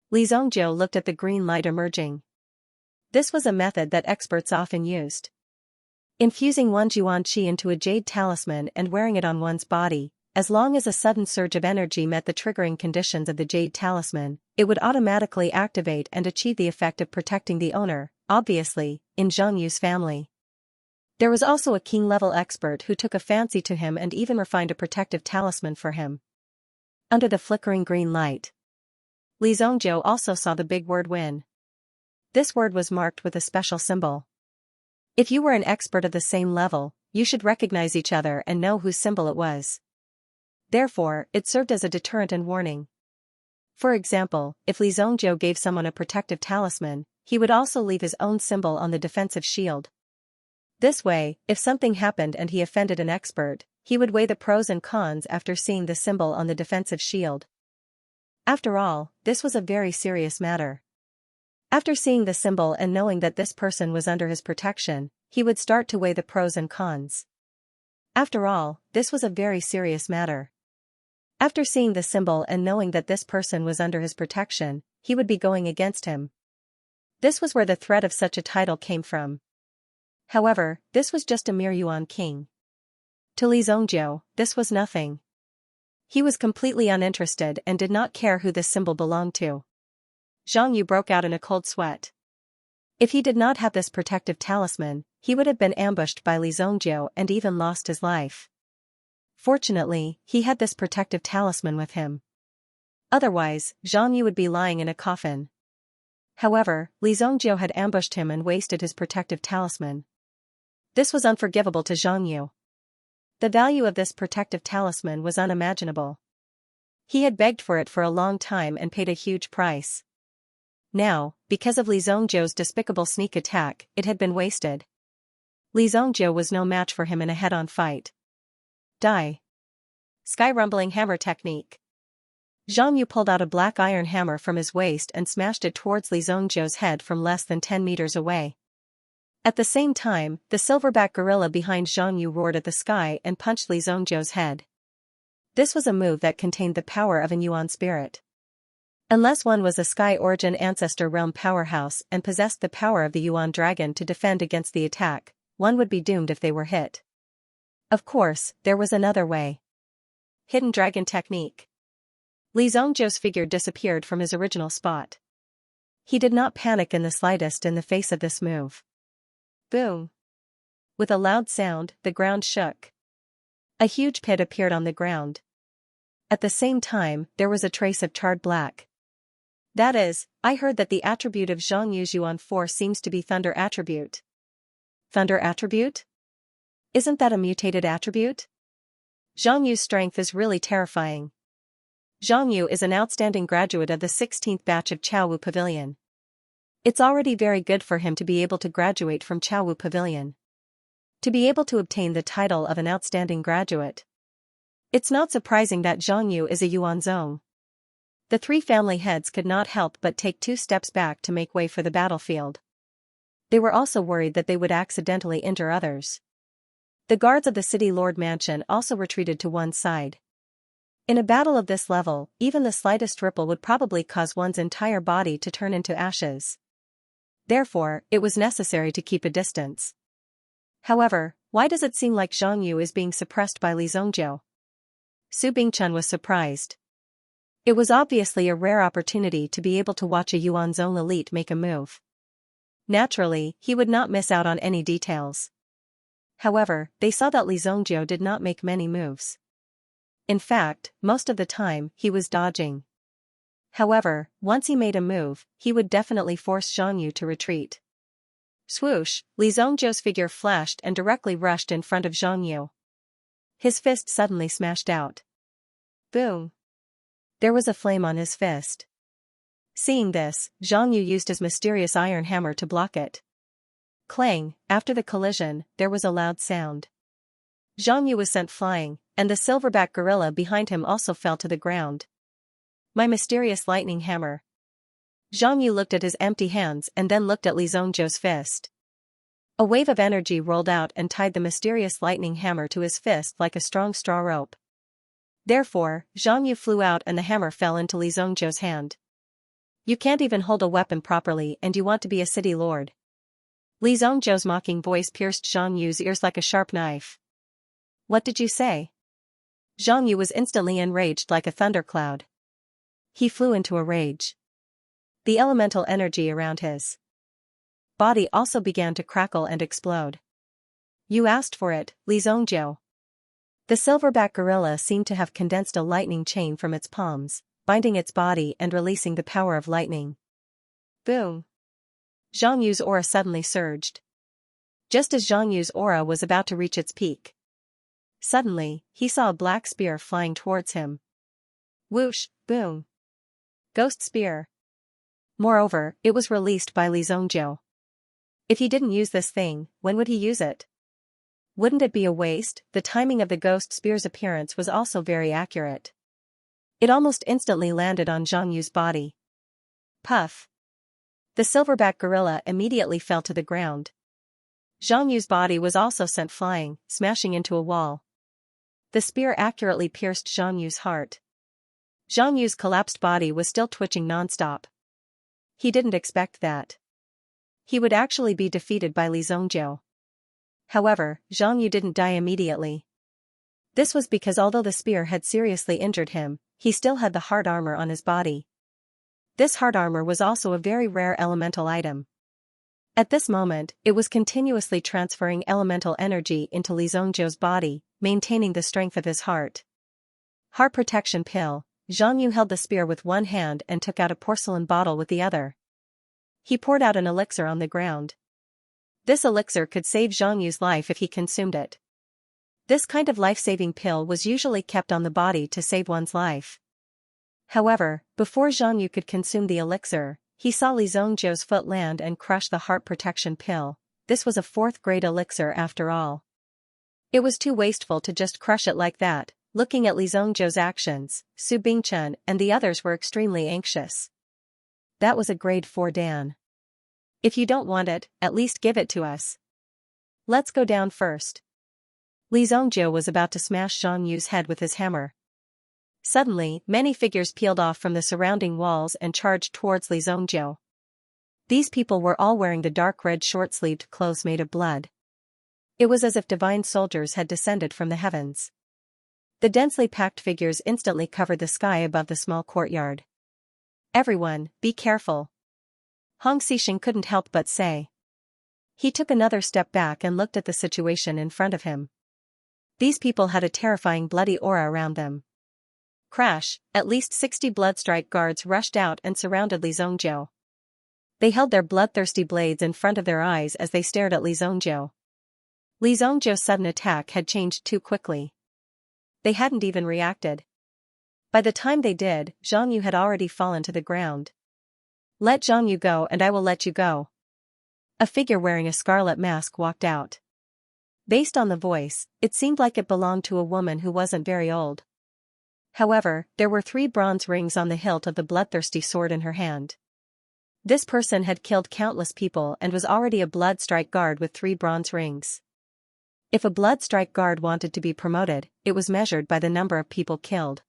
Li Zhongjiu looked at the green light emerging. This was a method that experts often used. Infusing one's yuan qi into a jade talisman and wearing it on one's body, as long as a sudden surge of energy met the triggering conditions of the jade talisman, it would automatically activate and achieve the effect of protecting the owner, obviously, in Zhang Yu's family. There was also a king-level expert who took a fancy to him and even refined a protective talisman for him. Under the flickering green light, Li Zhongjiu also saw the big word win. This word was marked with a special symbol. If you were an expert of the same level, you should recognize each other and know whose symbol it was. Therefore, it served as a deterrent and warning. For example, if Li Zhongjiu gave someone a protective talisman, he would also leave his own symbol on the defensive shield. This way, if something happened and he offended an expert, he would weigh the pros and cons after seeing the symbol on the defensive shield. After all, this was a very serious matter. After seeing the symbol and knowing that this person was under his protection, he would start to weigh the pros and cons. After all, this was a very serious matter. After seeing the symbol and knowing that this person was under his protection, he would be going against him. This was where the threat of such a title came from. However, this was just a mere yuan king. To Li Zhongjiu, this was nothing. He was completely uninterested and did not care who this symbol belonged to. Zhang Yu broke out in a cold sweat. If he did not have this protective talisman, he would have been ambushed by Li Zhongjiu and even lost his life. Fortunately, he had this protective talisman with him. Otherwise, Zhang Yu would be lying in a coffin. However, Li Zhongjiu had ambushed him and wasted his protective talisman. This was unforgivable to Zhang Yu. The value of this protective talisman was unimaginable. He had begged for it for a long time and paid a huge price. Now, because of Li Zhongjiu's despicable sneak attack, it had been wasted. Li Zhongjiu was no match for him in a head-on fight. Die. Sky rumbling hammer technique. Zhang Yu pulled out a black iron hammer from his waist and smashed it towards Li Zhongjiu's head from less than 10 meters away. At the same time, the silverback gorilla behind Zhang Yu roared at the sky and punched Li Zhongjiu's head. This was a move that contained the power of an yuan spirit. Unless one was a Sky Origin Ancestor Realm powerhouse and possessed the power of the Yuan Dragon to defend against the attack, one would be doomed if they were hit. Of course, there was another way. Hidden Dragon Technique. Li Zhongjiu's figure disappeared from his original spot. He did not panic in the slightest in the face of this move. Boom! With a loud sound, the ground shook. A huge pit appeared on the ground. At the same time, there was a trace of charred black. That is, I heard that the attribute of Zhang Yu's Yuan force seems to be Thunder attribute. Thunder attribute? Isn't that a mutated attribute? Zhang Yu's strength is really terrifying. Zhang Yu is an outstanding graduate of the 16th batch of Chaowu Pavilion. It's already very good for him to be able to graduate from Chaowu Pavilion. To be able to obtain the title of an outstanding graduate. It's not surprising that Zhang Yu is a Yuan Zong. The three family heads could not help but take 2 steps back to make way for the battlefield. They were also worried that they would accidentally injure others. The guards of the City Lord Mansion also retreated to one side. In a battle of this level, even the slightest ripple would probably cause one's entire body to turn into ashes. Therefore, it was necessary to keep a distance. However, why does it seem like Zhang Yu is being suppressed by Li Zhongjiu? Su Bingchun was surprised. It was obviously a rare opportunity to be able to watch a Yuan Zong elite make a move. Naturally, he would not miss out on any details. However, they saw that Li Zhongjiu did not make many moves. In fact, most of the time, he was dodging. However, once he made a move, he would definitely force Zhang Yu to retreat. Swoosh, Li Zhongjiu's figure flashed and directly rushed in front of Zhang Yu. His fist suddenly smashed out. Boom! There was a flame on his fist. Seeing this, Zhang Yu used his mysterious iron hammer to block it. Clang, after the collision, there was a loud sound. Zhang Yu was sent flying, and the silverback gorilla behind him also fell to the ground. My mysterious lightning hammer. Zhang Yu looked at his empty hands and then looked at Li Zhongjiu's fist. A wave of energy rolled out and tied the mysterious lightning hammer to his fist like a strong straw rope. Therefore, Zhang Yu flew out and the hammer fell into Li Zhongjiu's hand. You can't even hold a weapon properly and you want to be a city lord. Li Zhongzhou's mocking voice pierced Zhang Yu's ears like a sharp knife. What did you say? Zhang Yu was instantly enraged like a thundercloud. He flew into a rage. The elemental energy around his body also began to crackle and explode. You asked for it, Li Zhongzhou. The silverback gorilla seemed to have condensed a lightning chain from its palms, binding its body and releasing the power of lightning. Boom! Zhang Yu's aura suddenly surged. Just as Zhang Yu's aura was about to reach its peak, suddenly, he saw a black spear flying towards him. Whoosh, boom. Ghost spear. Moreover, it was released by Li Zhongzhou. If he didn't use this thing, when would he use it? Wouldn't it be a waste? The timing of the ghost spear's appearance was also very accurate. It almost instantly landed on Zhang Yu's body. Puff. The silverback gorilla immediately fell to the ground. Zhang Yu's body was also sent flying, smashing into a wall. The spear accurately pierced Zhang Yu's heart. Zhang Yu's collapsed body was still twitching non-stop. He didn't expect that he would actually be defeated by Li Zhongzhou. However, Zhang Yu didn't die immediately. This was because although the spear had seriously injured him, he still had the heart armor on his body. This heart armor was also a very rare elemental item. At this moment, it was continuously transferring elemental energy into Li Zhongzhou's body, maintaining the strength of his heart. Heart protection pill. Zhang Yu held the spear with one hand and took out a porcelain bottle with the other. He poured out an elixir on the ground. This elixir could save Zhang Yu's life if he consumed it. This kind of life-saving pill was usually kept on the body to save one's life. However, before Zhang Yu could consume the elixir, he saw Li Zhongzhou's foot land and crush the heart protection pill. This was a 4th-grade elixir after all. It was too wasteful to just crush it like that. Looking at Li Zhongzhou's actions, Su Bingchen and the others were extremely anxious. That was a grade 4 Dan. If you don't want it, at least give it to us. Let's go down first. Li Zhongzhou was about to smash Zhang Yu's head with his hammer. Suddenly, many figures peeled off from the surrounding walls and charged towards Li Zhongzhou. These people were all wearing the dark red short-sleeved clothes made of blood. It was as if divine soldiers had descended from the heavens. The densely packed figures instantly covered the sky above the small courtyard. Everyone, be careful. Hong Xixing couldn't help but say. He took another step back and looked at the situation in front of him. These people had a terrifying bloody aura around them. Crash, at least 60 Bloodstrike guards rushed out and surrounded Li Zhongzhou. They held their bloodthirsty blades in front of their eyes as they stared at Li Zhongzhou. Li Zhongzhou's sudden attack had changed too quickly. They hadn't even reacted. By the time they did, Zhang Yu had already fallen to the ground. Let Zhang Yu go and I will let you go. A figure wearing a scarlet mask walked out. Based on the voice, it seemed like it belonged to a woman who wasn't very old. However, there were 3 bronze rings on the hilt of the bloodthirsty sword in her hand. This person had killed countless people and was already a Bloodstrike guard with 3 bronze rings. If a Bloodstrike guard wanted to be promoted, it was measured by the number of people killed.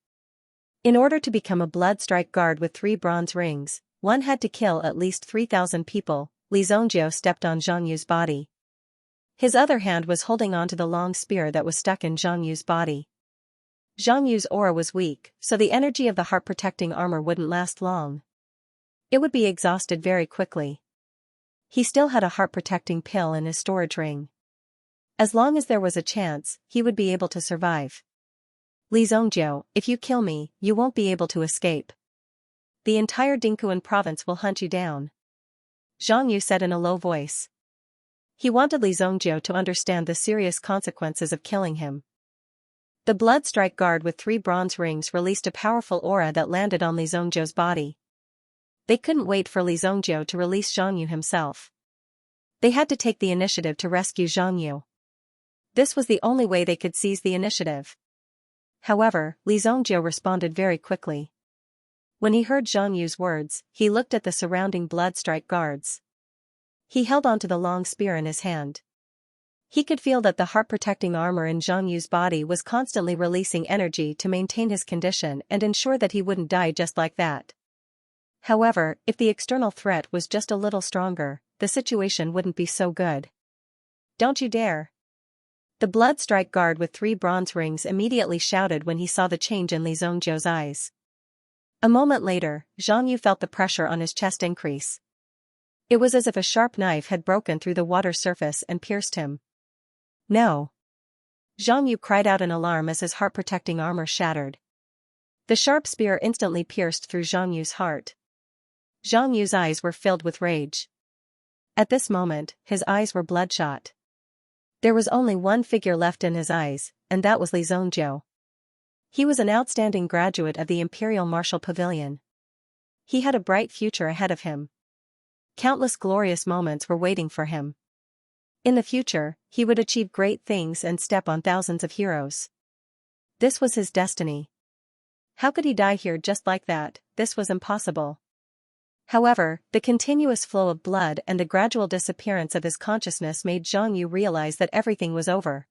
In order to become a Bloodstrike guard with 3 bronze rings, one had to kill at least 3,000 people. Li Zhongzhou stepped on Zhang Yu's body. His other hand was holding onto the long spear that was stuck in Zhang Yu's body. Zhang Yu's aura was weak, so the energy of the heart-protecting armor wouldn't last long. It would be exhausted very quickly. He still had a heart-protecting pill in his storage ring. As long as there was a chance, he would be able to survive. Li Zhongzhou, if you kill me, you won't be able to escape. The entire Dingquan province will hunt you down. Zhang Yu said in a low voice. He wanted Li Zhongzhou to understand the serious consequences of killing him. The Bloodstrike guard with 3 bronze rings released a powerful aura that landed on Li Zhongzhou's body. They couldn't wait for Li Zhongzhou to release Zhang Yu himself. They had to take the initiative to rescue Zhang Yu. This was the only way they could seize the initiative. However, Li Zhongzhou responded very quickly. When he heard Zhang Yu's words, he looked at the surrounding Bloodstrike guards. He held onto the long spear in his hand. He could feel that the heart-protecting armor in Zhang Yu's body was constantly releasing energy to maintain his condition and ensure that he wouldn't die just like that. However, if the external threat was just a little stronger, the situation wouldn't be so good. Don't you dare. The blood strike guard with 3 bronze rings immediately shouted when he saw the change in Li Zhongzhou's eyes. A moment later, Xianxia felt the pressure on his chest increase. It was as if a sharp knife had broken through the water surface and pierced him. No. Xianxia cried out in alarm as his heart-protecting armor shattered. The sharp spear instantly pierced through Xiangxia's heart. Xiangxia's eyes were filled with rage. At this moment, his eyes were bloodshot. There was only one figure left in his eyes, and that was Li Zhongzhou. He was an outstanding graduate of the Imperial Martial Pavilion. He had a bright future ahead of him. Countless glorious moments were waiting for him. In the future, he would achieve great things and step on thousands of heroes. This was his destiny. How could he die here just like that? This was impossible. However, the continuous flow of blood and the gradual disappearance of his consciousness made Xianxia realize that everything was over.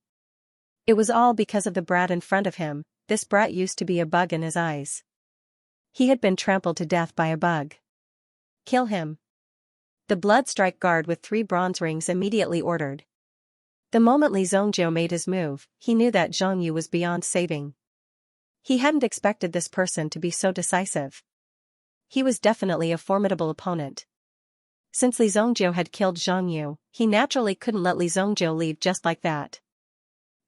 It was all because of the brat in front of him. This brat used to be a bug in his eyes. He had been trampled to death by a bug. Kill him. The blood strike guard with 3 bronze rings immediately ordered. The moment Li Zhongzhou made his move, he knew that Xianxia was beyond saving. He hadn't expected this person to be so decisive. He was definitely a formidable opponent. Since Li Zhongzhou had killed Xianxia, he naturally couldn't let Li Zhongzhou leave just like that.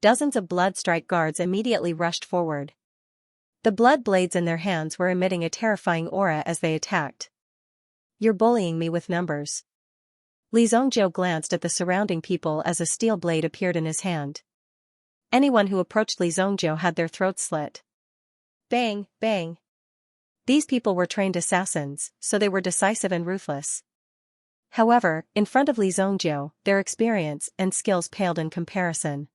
Dozens of blood strike guards immediately rushed forward. The blood blades in their hands were emitting a terrifying aura as they attacked. You're bullying me with numbers. Li Zhongzhou glanced at the surrounding people as a steel blade appeared in his hand. Anyone who approached Li Zhongzhou had their throats slit. Bang, bang. These people were trained assassins, so they were decisive and ruthless. However, in front of Li Zhongzhou, their experience and skills paled in comparison.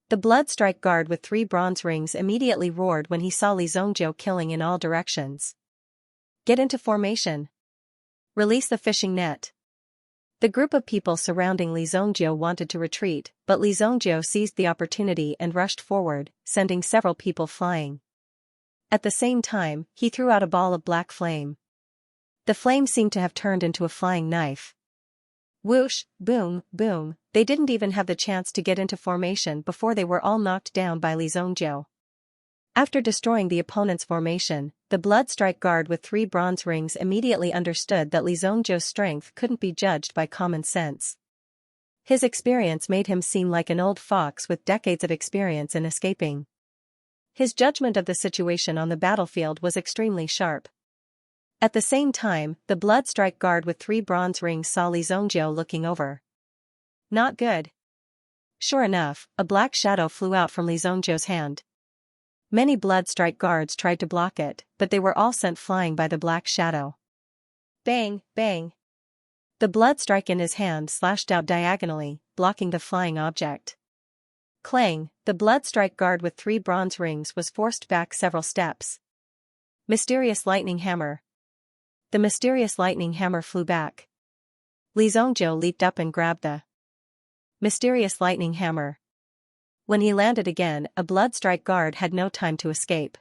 The blood strike guard with 3 bronze rings immediately roared when he saw Li Zhongzhou killing in all directions. Get into formation. Release the fishing net. The group of people surrounding Li Zhongzhou wanted to retreat, but Li Zhongzhou seized the opportunity and rushed forward, sending several people flying. At the same time, he threw out a ball of black flame. The flame seemed to have turned into a flying knife. Whoosh, boom, boom, they didn't even have the chance to get into formation before they were all knocked down by Li Zhongzhou. After destroying the opponent's formation, the blood strike guard with 3 bronze rings immediately understood that Li Zhongzhou's strength couldn't be judged by common sense. His experience made him seem like an old fox with decades of experience in escaping. His judgment of the situation on the battlefield was extremely sharp. At the same time, the blood strike guard with 3 bronze rings saw Li Zhongzhou looking over. Not good. Sure enough, a black shadow flew out from Li Zhongzhou's hand. Many blood strike guards tried to block it, but they were all sent flying by the black shadow. Bang, bang. The blood strike in his hand slashed out diagonally, blocking the flying object. Clang, the blood strike guard with 3 bronze rings was forced back several steps. Mysterious lightning hammer. The mysterious lightning hammer flew back. Li Zhongzhou leaped up and grabbed the mysterious lightning hammer. When he landed again, a blood strike guard had no time to escape.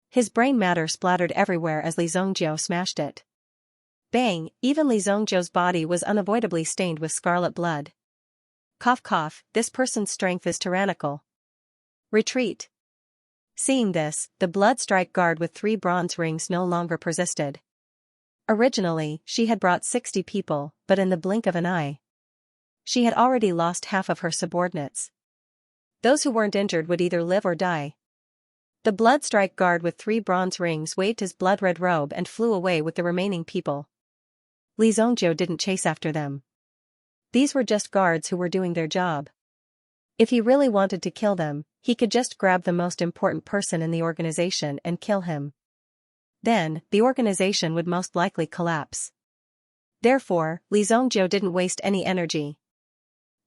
His brain matter splattered everywhere as Li Zhongzhou smashed it. Bang, even Li Zhongzhou's body was unavoidably stained with scarlet blood. Cough cough, this person's strength is tyrannical. Retreat. Seeing this, the blood strike guard with 3 bronze rings no longer persisted. Originally, she had brought 60 people, but in the blink of an eye, she had already lost half of her subordinates. Those who weren't injured would either live or die. The blood strike guard with 3 bronze rings waved his blood-red robe and flew away with the remaining people. Li Zhongzhou didn't chase after them. These were just guards who were doing their job. If he really wanted to kill them, he could just grab the most important person in the organization and kill him. Then, the organization would most likely collapse. Therefore, Li Zhongzhou didn't waste any energy.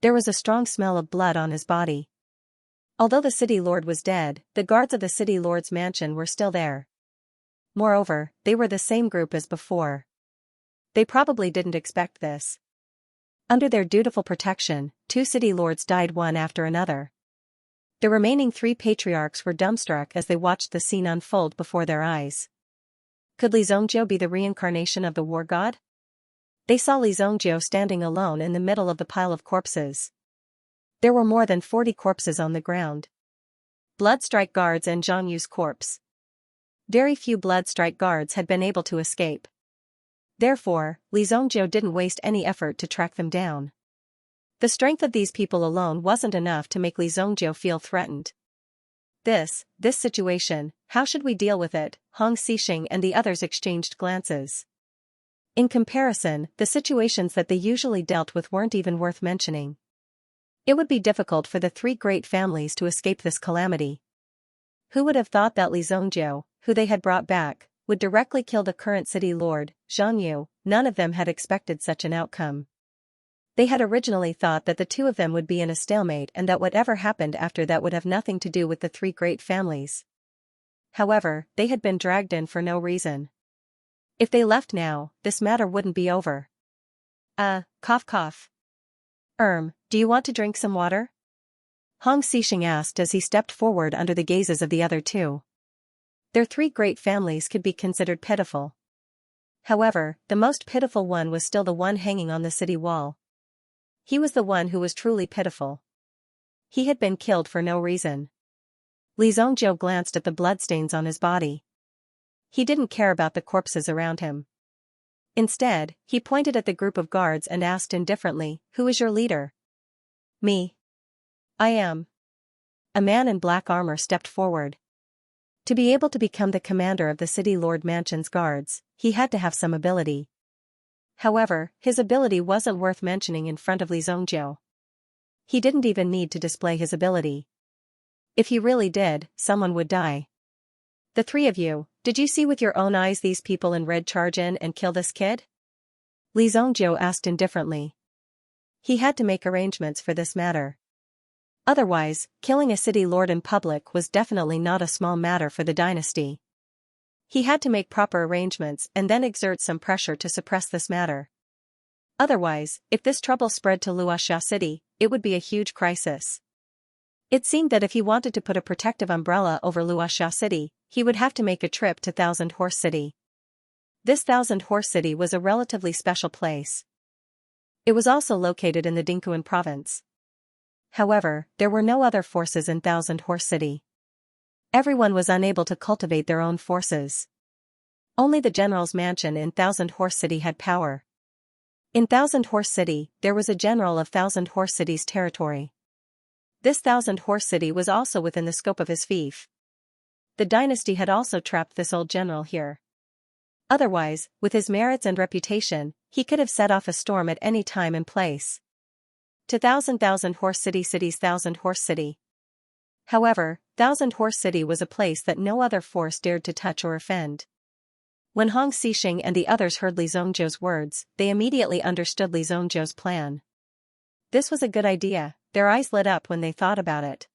There was a strong smell of blood on his body. Although the city lord was dead, the guards of the city lord's mansion were still there. Moreover, they were the same group as before. They probably didn't expect this. Under their dutiful protection, 2 city lords died one after another. The remaining 3 patriarchs were dumbstruck as they watched the scene unfold before their eyes. Could Li Zhongzhou be the reincarnation of the war god? They saw Li Zongjiu standing alone in the middle of the pile of corpses. There were more than 40 corpses on the ground. Bloodstrike guards and Zhang Yu's corpse. Very few Bloodstrike guards had been able to escape. Therefore, Li Zongjiu didn't waste any effort to track them down. The strength of these people alone wasn't enough to make Li Zongjiu feel threatened. This situation, how should we deal with it? Hong Xixing and the others exchanged glances. In comparison, the situations that they usually dealt with weren't even worth mentioning. It would be difficult for the three great families to escape this calamity. Who would have thought that Li Zongjiu, who they had brought back, would directly kill the current city lord, Zhang Yu? None of them had expected such an outcome. They had originally thought that the two of them would be in a stalemate and that whatever happened after that would have nothing to do with the three great families. However, they had been dragged in for no reason. If they left now, this matter wouldn't be over. Cough cough. Do you want to drink some water? Hong Xixing asked as he stepped forward under the gazes of the other two. Their three great families could be considered pitiful. However, the most pitiful one was still the one hanging on the city wall. He was the one who was truly pitiful. He had been killed for no reason. Li Zongjiu glanced at the bloodstains on his body. He didn't care about the corpses around him. Instead, he pointed at the group of guards and asked indifferently, "Who is your leader?" "Me. I am." A man in black armor stepped forward. To be able to become the commander of the city lord mansion's guards, he had to have some ability. However, his ability wasn't worth mentioning in front of Li Zongjiu. He didn't even need to display his ability. If he really did, someone would die. "The three of you, did you see with your own eyes these people in red charge in and kill this kid?" Li Zongjiu asked indifferently. He had to make arrangements for this matter. Otherwise, killing a city lord in public was definitely not a small matter for the dynasty. He had to make proper arrangements and then exert some pressure to suppress this matter. Otherwise, if this trouble spread to Luoxia City, it would be a huge crisis. It seemed that if he wanted to put a protective umbrella over Luoxia City, he would have to make a trip to Thousand Horse City. This Thousand Horse City was a relatively special place. It was also located in the Dingquan province. However, there were no other forces in Thousand Horse City. Everyone was unable to cultivate their own forces. Only the general's mansion in Thousand Horse City had power. In Thousand Horse City, there was a general of Thousand Horse City's territory. This Thousand Horse City was also within the scope of his fief. The dynasty had also trapped this old general here. Otherwise, with his merits and reputation, he could have set off a storm at any time and place. To Thousand Horse City's Thousand Horse City. However, Thousand Horse City was a place that no other force dared to touch or offend. When Hong Xixing and the others heard Li Zongjiu's words, they immediately understood Li Zongjiu's plan. This was a good idea, their eyes lit up when they thought about it.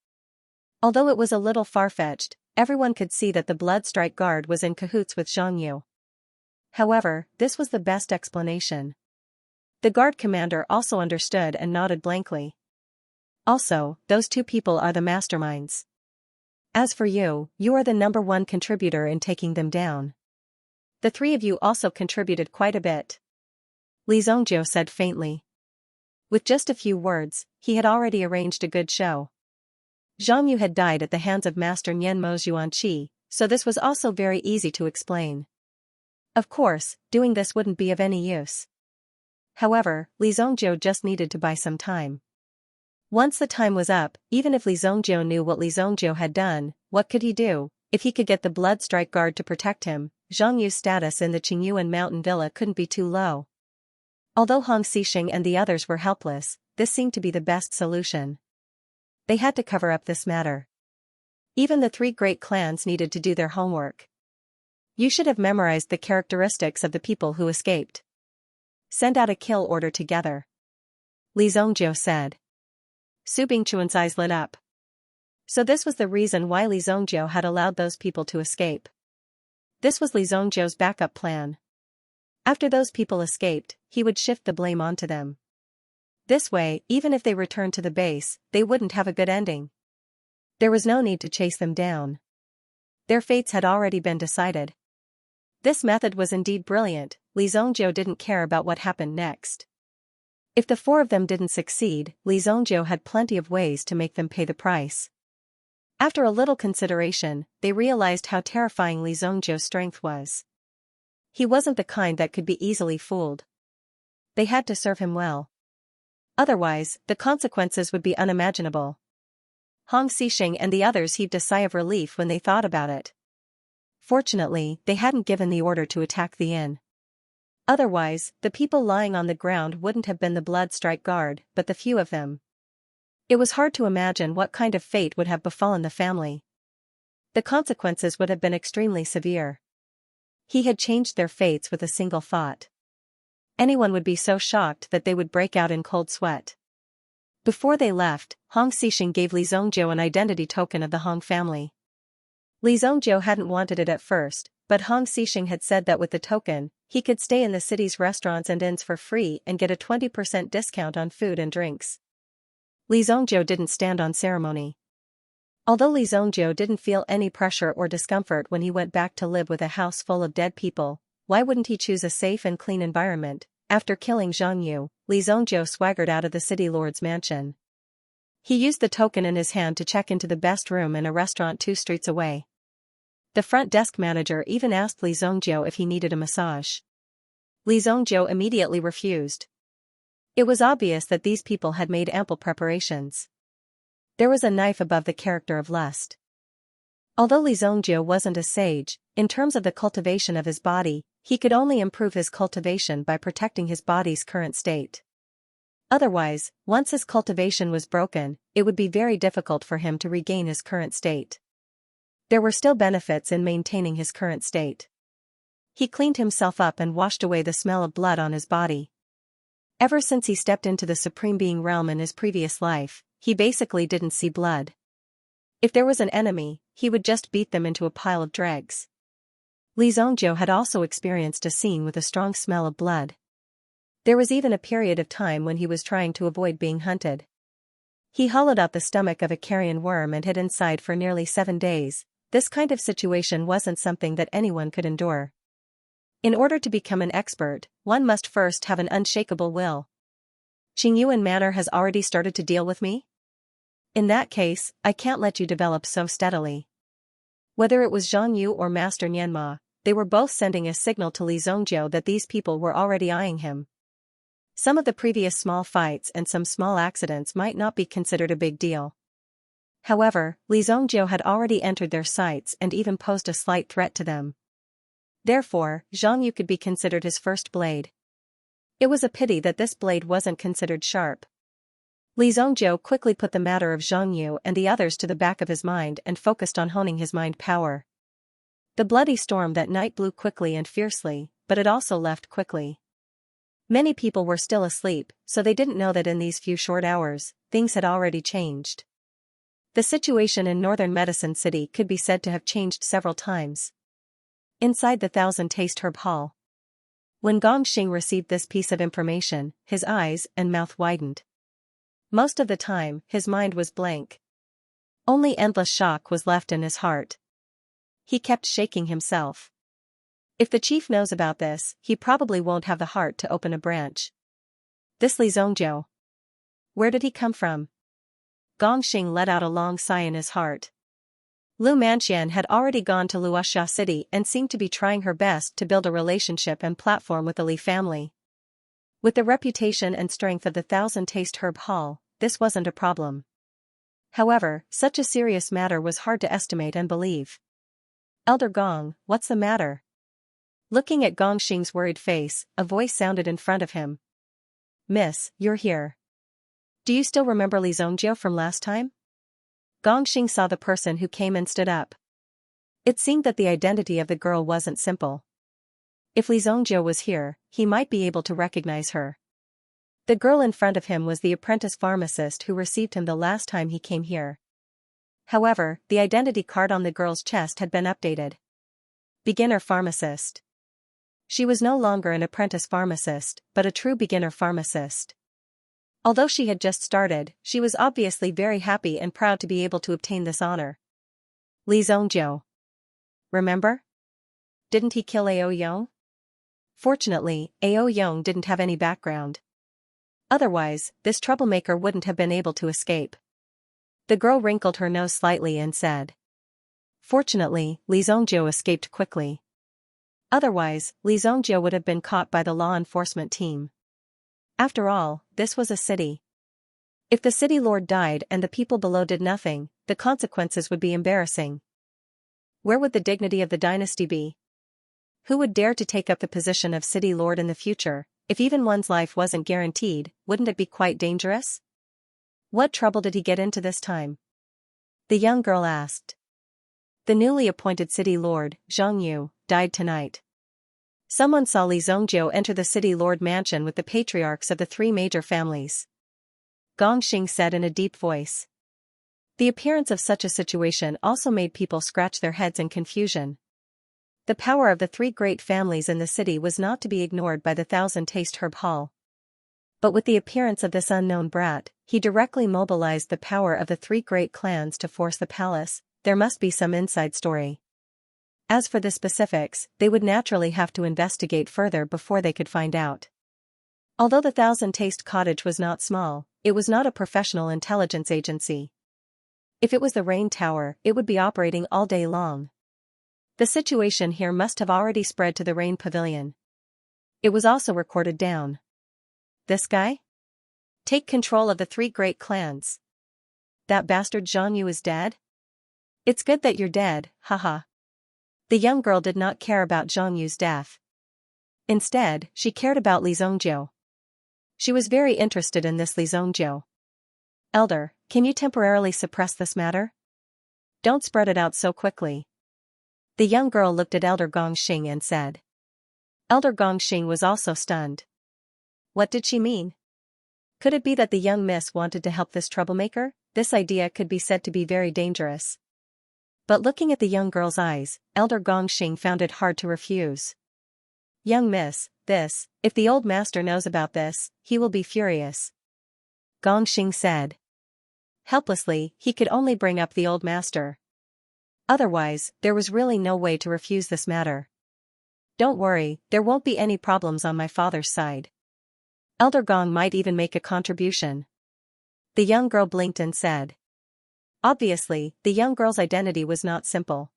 Although it was a little far-fetched, everyone could see that the Bloodstrike Guard was in cahoots with Zhang Yu. However, this was the best explanation. The guard commander also understood and nodded blankly. Also, those two people are the masterminds. As for you, you are the #1 contributor in taking them down. The three of you also contributed quite a bit. Li Zongjiu said faintly. With just a few words, he had already arranged a good show. Zhang Yu had died at the hands of Master Nian Mo's Yuanqi, so this was also very easy to explain. Of course, doing this wouldn't be of any use. However, Li Zongjiu just needed to buy some time. Once the time was up, even if Li Zongjiu knew what Li Zongjiu had done, what could he do? If he could get the Bloodstrike Guard to protect him, Zhang Yu's status in the Qingyuan mountain villa couldn't be too low. Although Hong Xixing and the others were helpless, this seemed to be the best solution. They had to cover up this matter. Even the three great clans needed to do their homework. You should have memorized the characteristics of the people who escaped. Send out a kill order together. Li Zongjiu said. Su Bingquan's eyes lit up. So this was the reason why Li Zongjiu had allowed those people to escape. This was Li Zongjiu's backup plan. After those people escaped, he would shift the blame onto them. This way, even if they returned to the base, they wouldn't have a good ending. There was no need to chase them down. Their fates had already been decided. This method was indeed brilliant, Li Zongjiu didn't care about what happened next. If the four of them didn't succeed, Li Zongjiu had plenty of ways to make them pay the price. After a little consideration, they realized how terrifying Li Zongjiu's strength was. He wasn't the kind that could be easily fooled. They had to serve him well. Otherwise, the consequences would be unimaginable. Hong Xixing and the others heaved a sigh of relief when they thought about it. Fortunately, they hadn't given the order to attack the inn. Otherwise, the people lying on the ground wouldn't have been the Blood Strike Guard, but the few of them. It was hard to imagine what kind of fate would have befallen the family. The consequences would have been extremely severe. He had changed their fates with a single thought. Anyone would be so shocked that they would break out in cold sweat. Before they left, Hong Xixing gave Li Zongjiu an identity token of the Hong family. Li Zongjiu hadn't wanted it at first, but Hong Xixing had said that with the token, he could stay in the city's restaurants and inns for free and get a 20% discount on food and drinks. Li Zongjiu didn't stand on ceremony. Although Li Zongjiu didn't feel any pressure or discomfort when he went back to live with a house full of dead people, why wouldn't he choose a safe and clean environment? After killing Zhang Yu, Li Zongjiu swaggered out of the city lord's mansion. He used the token in his hand to check into the best room in a restaurant 2 streets away. The front desk manager even asked Li Zongjiu if he needed a massage. Li Zongjiu immediately refused. It was obvious that these people had made ample preparations. There was a knife above the character of lust. Although Li Zongjiu wasn't a sage, in terms of the cultivation of his body, he could only improve his cultivation by protecting his body's current state. Otherwise, once his cultivation was broken, it would be very difficult for him to regain his current state. There were still benefits in maintaining his current state. He cleaned himself up and washed away the smell of blood on his body. Ever since he stepped into the Supreme Being realm in his previous life, he basically didn't see blood. If there was an enemy, he would just beat them into a pile of dregs. Li Zongjiu had also experienced a scene with a strong smell of blood. There was even a period of time when he was trying to avoid being hunted. He hollowed out the stomach of a carrion worm and hid inside for nearly 7 days. This kind of situation wasn't something that anyone could endure. In order to become an expert, one must first have an unshakable will. Qingyuan Manor has already started to deal with me? In that case, I can't let you develop so steadily. Whether it was Zhang Yu or Master Nianma, they were both sending a signal to Li Zongjiu that these people were already eyeing him. Some of the previous small fights and some small accidents might not be considered a big deal. However, Li Zongjiu had already entered their sights and even posed a slight threat to them. Therefore, Zhang Yu could be considered his first blade. It was a pity that this blade wasn't considered sharp. Li Zongjiu quickly put the matter of Zhang Yu and the others to the back of his mind and focused on honing his mind power. The bloody storm that night blew quickly and fiercely, but it also left quickly. Many people were still asleep, so they didn't know that in these few short hours, things had already changed. The situation in northern Medicine City could be said to have changed several times. Inside the Thousand Taste Herb Hall. When Gong Xing received this piece of information, his eyes and mouth widened. Most of the time, his mind was blank. Only endless shock was left in his heart. He kept shaking himself. If the chief knows about this, he probably won't have the heart to open a branch. This Li Zongjiu. Where did he come from? Gong Xing let out a long sigh in his heart. Lu Manxian had already gone to Luoxia City and seemed to be trying her best to build a relationship and platform with the Li family. With the reputation and strength of the Thousand Taste Herb Hall, this wasn't a problem. However, such a serious matter was hard to estimate and believe. Elder Gong, what's the matter? Looking at Gong Xing's worried face, a voice sounded in front of him. Miss, you're here. Do you still remember Li Zongjiu from last time? Gong Xing saw the person who came and stood up. It seemed that the identity of the girl wasn't simple. If Li Zongjiu was here, he might be able to recognize her. The girl in front of him was the apprentice pharmacist who received him the last time he came here. However, the identity card on the girl's chest had been updated. Beginner pharmacist. She was no longer an apprentice pharmacist, but a true beginner pharmacist. Although she had just started, she was obviously very happy and proud to be able to obtain this honor. Li Zongjiu. Remember? Didn't he kill Ao Yong? Fortunately, Ao Yong didn't have any background. Otherwise, this troublemaker wouldn't have been able to escape. The girl wrinkled her nose slightly and said. Fortunately, Li Zhongjiu escaped quickly. Otherwise, Li Zhongjiu would have been caught by the law enforcement team. After all, this was a city. If the city lord died and the people below did nothing, the consequences would be embarrassing. Where would the dignity of the dynasty be? Who would dare to take up the position of city lord in the future? If even one's life wasn't guaranteed, wouldn't it be quite dangerous? What trouble did he get into this time? The young girl asked. The newly appointed city lord, Zhang Yu, died tonight. Someone saw Li Zhongjiu enter the city lord mansion with the patriarchs of the three major families. Gong Xing said in a deep voice. The appearance of such a situation also made people scratch their heads in confusion. The power of the three great families in the city was not to be ignored by the Thousand-Taste Herb Hall. But with the appearance of this unknown brat, he directly mobilized the power of the three great clans to force the palace. There must be some inside story. As for the specifics, they would naturally have to investigate further before they could find out. Although the Thousand-Taste Cottage was not small, it was not a professional intelligence agency. If it was the Rain Tower, it would be operating all day long. The situation here must have already spread to the Rain Pavilion. It was also recorded down. This guy? Take control of the three great clans. That bastard Zhang Yu is dead? It's good that you're dead, haha. The young girl did not care about Zhang Yu's death. Instead, she cared about Li Zhongjiu. She was very interested in this Li Zhongjiu. Elder, can you temporarily suppress this matter? Don't spread it out so quickly. The young girl looked at Elder Gong Xing and said. Elder Gong Xing was also stunned. What did she mean? Could it be that the young miss wanted to help this troublemaker? This idea could be said to be very dangerous. But looking at the young girl's eyes, Elder Gong Xing found it hard to refuse. Young miss, if the old master knows about this, he will be furious. Gong Xing said. Helplessly, he could only bring up the old master. Otherwise, there was really no way to refuse this matter. Don't worry, there won't be any problems on my father's side. Elder Gong might even make a contribution. The young girl blinked and said. Obviously, the young girl's identity was not simple.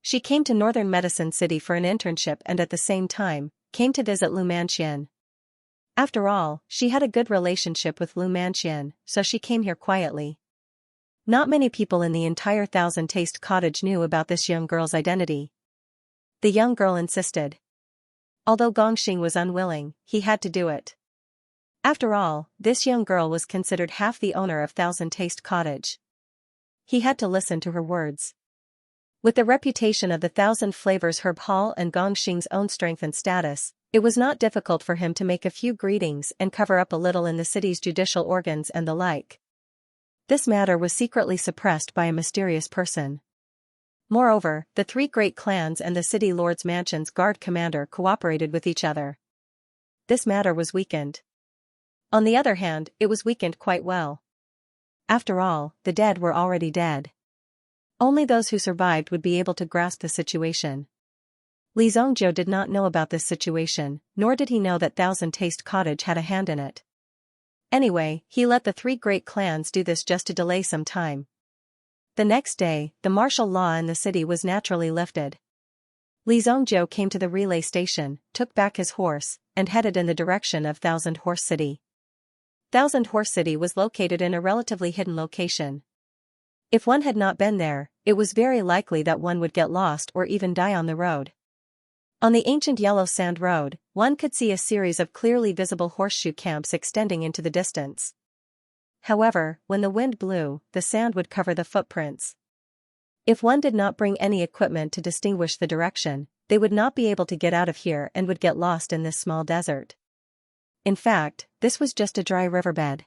She came to Northern Medicine City for an internship and at the same time, came to visit Lu Manxian. After all, she had a good relationship with Lu Manxian, so she came here quietly. Not many people in the entire Thousand-Taste Cottage knew about this young girl's identity. The young girl insisted. Although Gong Xing was unwilling, he had to do it. After all, this young girl was considered half the owner of Thousand-Taste Cottage. He had to listen to her words. With the reputation of the Thousand Flavors Herb Hall and Gong Xing's own strength and status, it was not difficult for him to make a few greetings and cover up a little in the city's judicial organs and the like. This matter was secretly suppressed by a mysterious person. Moreover, the three great clans and the city lord's mansion's guard commander cooperated with each other. This matter was weakened. On the other hand, it was weakened quite well. After all, the dead were already dead. Only those who survived would be able to grasp the situation. Li Zhongjiu did not know about this situation, nor did he know that Thousand-Taste Cottage had a hand in it. Anyway, he let the three great clans do this just to delay some time. The next day, the martial law in the city was naturally lifted. Li Zhongjiu came to the relay station, took back his horse, and headed in the direction of Thousand Horse City. Thousand Horse City was located in a relatively hidden location. If one had not been there, it was very likely that one would get lost or even die on the road. On the ancient yellow sand road, one could see a series of clearly visible horseshoe camps extending into the distance. However, when the wind blew, the sand would cover the footprints. If one did not bring any equipment to distinguish the direction, they would not be able to get out of here and would get lost in this small desert. In fact, this was just a dry riverbed.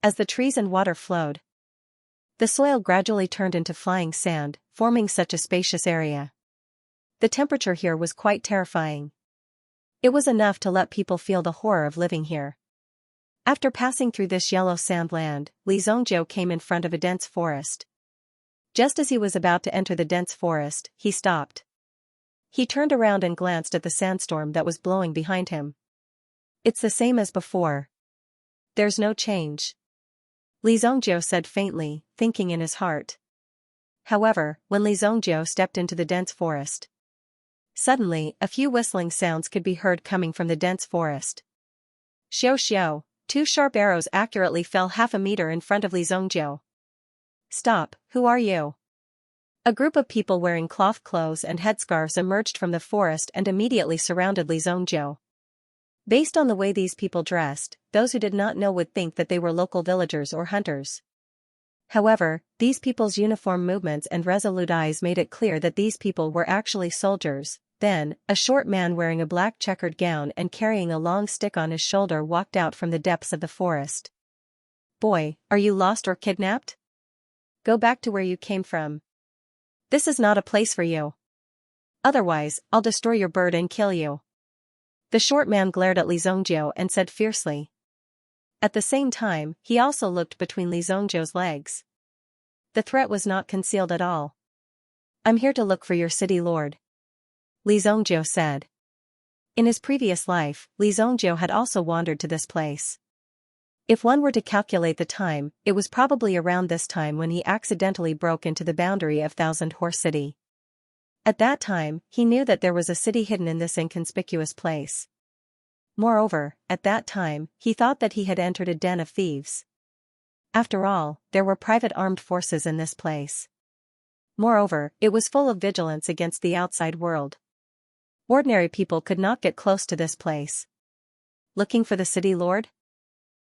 As the trees and water flowed, the soil gradually turned into flying sand, forming such a spacious area. The temperature here was quite terrifying. It was enough to let people feel the horror of living here. After passing through this yellow sand land, Li Zhongjiu came in front of a dense forest. Just as he was about to enter the dense forest, he stopped. He turned around and glanced at the sandstorm that was blowing behind him. It's the same as before. There's no change. Li Zhongjiu said faintly, thinking in his heart. However, when Li Zhongjiu stepped into the dense forest, suddenly, a few whistling sounds could be heard coming from the dense forest. Xiao xiao, 2 sharp arrows accurately fell half a meter in front of Li Zhongjiu. Stop, who are you? A group of people wearing cloth clothes and headscarves emerged from the forest and immediately surrounded Li Zhongjiu. Based on the way these people dressed, those who did not know would think that they were local villagers or hunters. However, these people's uniform movements and resolute eyes made it clear that these people were actually soldiers. Then, a short man wearing a black checkered gown and carrying a long stick on his shoulder walked out from the depths of the forest. Boy, are you lost or kidnapped? Go back to where you came from. This is not a place for you. Otherwise, I'll destroy your bird and kill you. The short man glared at Li Zhongjiu and said fiercely. At the same time, he also looked between Li Zhongjiu's legs. The threat was not concealed at all. I'm here to look for your city lord, Li Zhongjiu said. In his previous life, Li Zhongjiu had also wandered to this place. If one were to calculate the time, it was probably around this time when he accidentally broke into the boundary of Thousand Horse City. At that time, he knew that there was a city hidden in this inconspicuous place. Moreover, at that time, he thought that he had entered a den of thieves. After all, there were private armed forces in this place. Moreover, it was full of vigilance against the outside world. Ordinary people could not get close to this place. Looking for the city lord?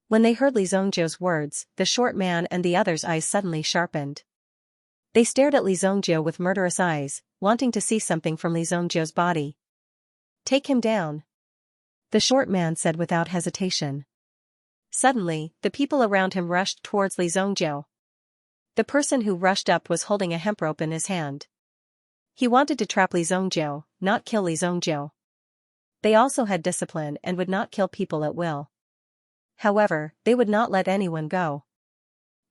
When they heard Li Zhongjiu's words, the short man and the others' eyes suddenly sharpened. They stared at Li Zhongjiu with murderous eyes, wanting to see something from Li Zhongjiu's body. Take him down, the short man said without hesitation. Suddenly, the people around him rushed towards Li Zhongjiu. The person who rushed up was holding a hemp rope in his hand. He wanted to trap Li Zhongjiu, not kill Li Zhongjiu. They also had discipline and would not kill people at will. However, they would not let anyone go.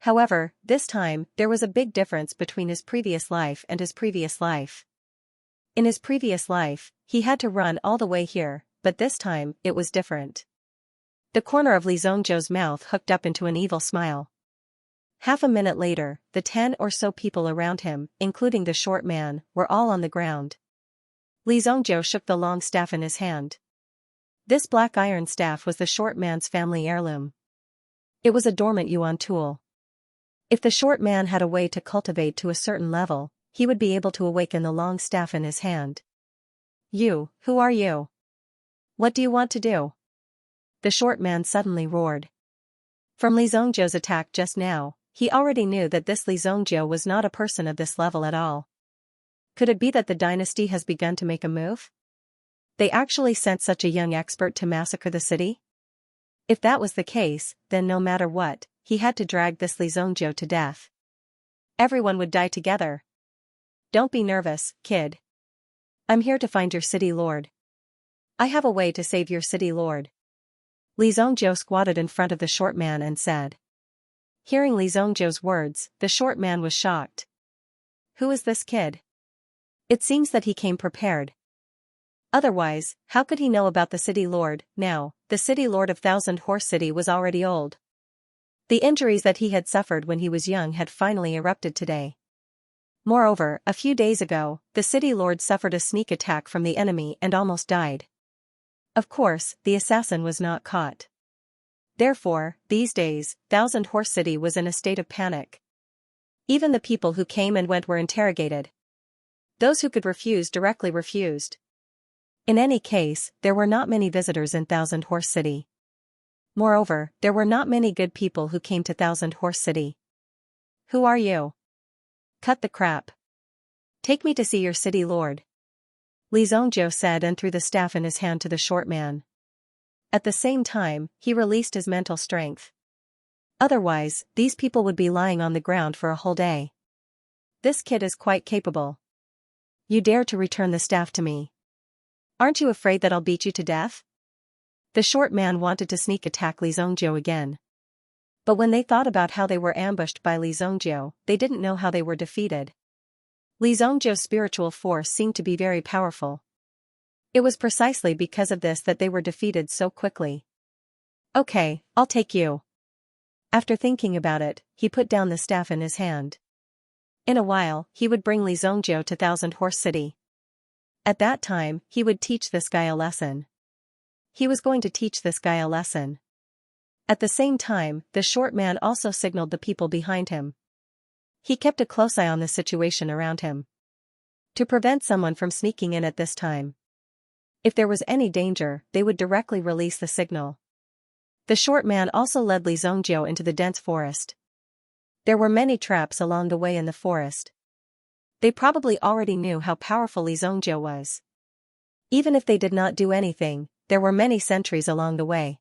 However, this time, there was a big difference between his previous life and his previous life. In his previous life, he had to run all the way here, but this time, it was different. The corner of Li Zhongjiu's mouth hooked up into an evil smile. Half a minute later, the 10 or so people around him, including the short man, were all on the ground. Li Zhongjiu shook the long staff in his hand. This black iron staff was the short man's family heirloom. It was a dormant yuan tool. If the short man had a way to cultivate to a certain level, he would be able to awaken the long staff in his hand. You, who are you? What do you want to do? The short man suddenly roared. From Li Zhongjiu's attack just now, he already knew that this Li Zhongjiu was not a person of this level at all. Could it be that the dynasty has begun to make a move? They actually sent such a young expert to massacre the city? If that was the case, then no matter what, he had to drag this Li Zhongjiu to death. Everyone would die together. Don't be nervous, kid. I'm here to find your city lord. I have a way to save your city lord. Li Zhongjiu squatted in front of the short man and said. Hearing Li Zhongjiu's words, the short man was shocked. Who is this kid? It seems that he came prepared. Otherwise, how could he know about the city lord? Now, the city lord of Thousand Horse City was already old. The injuries that he had suffered when he was young had finally erupted today. Moreover, a few days ago, the city lord suffered a sneak attack from the enemy and almost died. Of course, the assassin was not caught. Therefore, these days, Thousand Horse City was in a state of panic. Even the people who came and went were interrogated. Those who could refuse directly refused. In any case, there were not many visitors in Thousand Horse City. Moreover, there were not many good people who came to Thousand Horse City. Who are you? Cut the crap. Take me to see your city lord, Li Zhongjiu said and threw the staff in his hand to the short man. At the same time, he released his mental strength. Otherwise, these people would be lying on the ground for a whole day. This kid is quite capable. You dare to return the staff to me. Aren't you afraid that I'll beat you to death? The short man wanted to sneak attack Li Zhongjiu again. But when they thought about how they were ambushed by Li Zhongjiu, they didn't know how they were defeated. Li Zhongjiu's spiritual force seemed to be very powerful. It was precisely because of this that they were defeated so quickly. Okay, I'll take you. After thinking about it, he put down the staff in his hand. In a while, he would bring Li Zongjiu to Thousand Horse City. At that time, he would teach this guy a lesson. He was going to teach this guy a lesson. At the same time, the short man also signaled the people behind him. He kept a close eye on the situation around him, to prevent someone from sneaking in at this time. If there was any danger, they would directly release the signal. The short man also led Li Zongjiu into the dense forest. There were many traps along the way in the forest. They probably already knew how powerful Li Zongjiu was. Even if they did not do anything, there were many sentries along the way.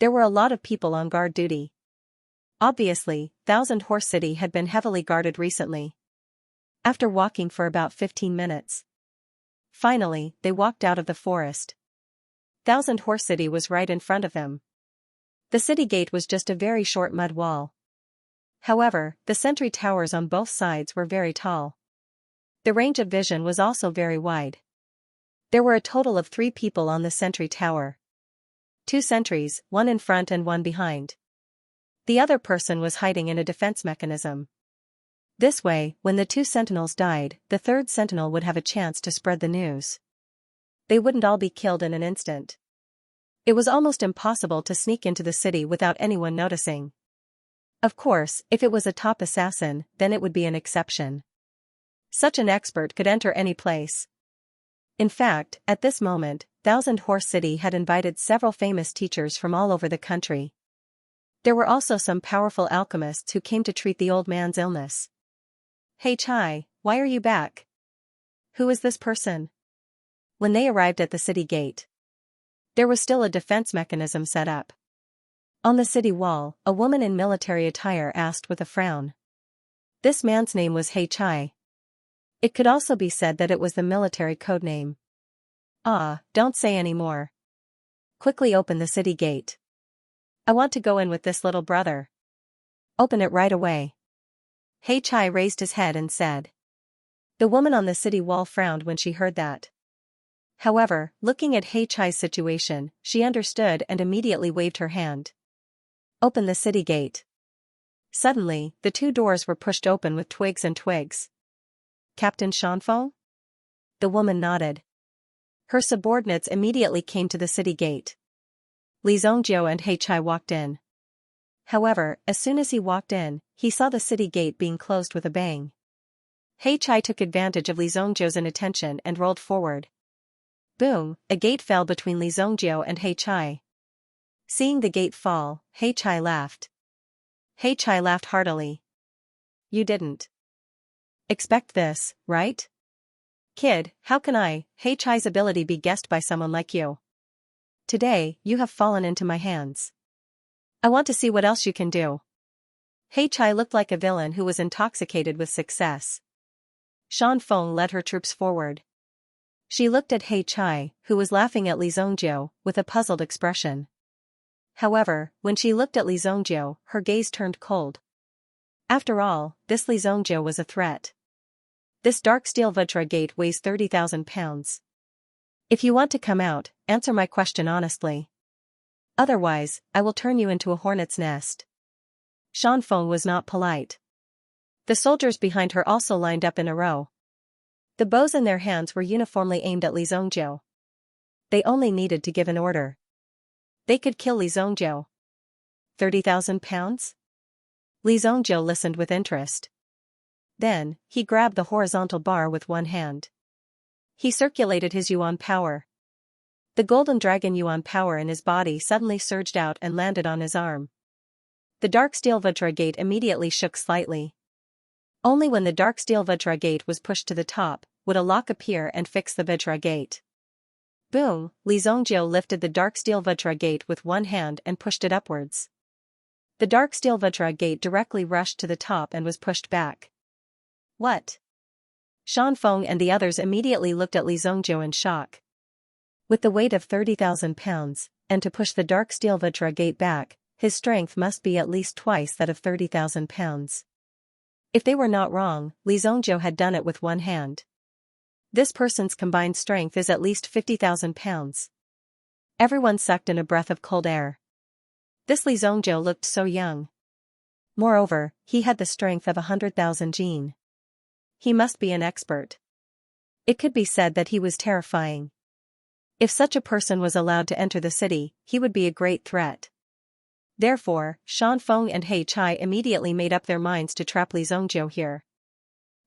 There were a lot of people on guard duty. Obviously, Thousand Horse City had been heavily guarded recently. After walking for about 15 minutes, finally, they walked out of the forest. Thousand Horse City was right in front of them. The city gate was just a very short mud wall. However, the sentry towers on both sides were very tall. The range of vision was also very wide. There were a total of 3 people on the sentry tower. 2 sentries, one in front and one behind. The other person was hiding in a defense mechanism. This way, when the 2 sentinels died, the 3rd sentinel would have a chance to spread the news. They wouldn't all be killed in an instant. It was almost impossible to sneak into the city without anyone noticing. Of course, if it was a top assassin, then it would be an exception. Such an expert could enter any place. In fact, at this moment, Thousand Horse City had invited several famous teachers from all over the country. There were also some powerful alchemists who came to treat the old man's illness. Hey Chai, why are you back? Who is this person? When they arrived at the city gate, there was still a defense mechanism set up. On the city wall, a woman in military attire asked with a frown. This man's name was Hey Chai. It could also be said that it was the military code name. Ah, don't say any more. Quickly open the city gate. I want to go in with this little brother. Open it right away. Hey Chai raised his head and said. The woman on the city wall frowned when she heard that. However, looking at Hey Chai's situation, she understood and immediately waved her hand. Open the city gate. Suddenly, the 2 doors were pushed open with twigs and twigs. Captain Xianxia? The woman nodded. Her subordinates immediately came to the city gate. Li Zongjiu and He Chai walked in. However, as soon as he walked in, he saw the city gate being closed with a bang. He Chai took advantage of Li Zongjiu's inattention and rolled forward. Boom, a gate fell between Li Zongjiu and He Chai. Seeing the gate fall, He Chai laughed. He Chai laughed heartily. You didn't expect this, right? Kid, how can He Chai's ability be guessed by someone like you? Today, you have fallen into my hands. I want to see what else you can do. He Chai looked like a villain who was intoxicated with success. Shan Feng led her troops forward. She looked at He Chai, who was laughing at Li Zongjiu, with a puzzled expression. However, when she looked at Li Zongjiu, her gaze turned cold. After all, this Li Zongjiu was a threat. This dark steel Vajra gate weighs 30,000 pounds. If you want to come out, answer my question honestly. Otherwise, I will turn you into a hornet's nest. Shan Feng was not polite. The soldiers behind her also lined up in a row. The bows in their hands were uniformly aimed at Li Zongjiu. They only needed to give an order. They could kill Li Zongjiu. 30,000 pounds? Li Zongjiu listened with interest. Then, he grabbed the horizontal bar with one hand. He circulated his yuan power. The golden dragon yuan power in his body suddenly surged out and landed on his arm. The dark steel Vajra gate immediately shook slightly. Only when the dark steel Vajra gate was pushed to the top, would a lock appear and fix the Vajra gate. Boom, Li Zongjiu lifted the dark steel Vajra gate with one hand and pushed it upwards. The dark steel Vajra gate directly rushed to the top and was pushed back. What? Shan Feng and the others immediately looked at Li Zongjiu in shock. With the weight of 30,000 pounds, and to push the dark steel Vajra gate back, his strength must be at least twice that of 30,000 pounds. If they were not wrong, Li Zongjiu had done it with one hand. This person's combined strength is at least 50,000 pounds. Everyone sucked in a breath of cold air. This Li Zhongjiu looked so young. Moreover, he had the strength of 100,000 jin. He must be an expert. It could be said that he was terrifying. If such a person was allowed to enter the city, he would be a great threat. Therefore, Shan Feng and He Chai immediately made up their minds to trap Li Zhongjiu here.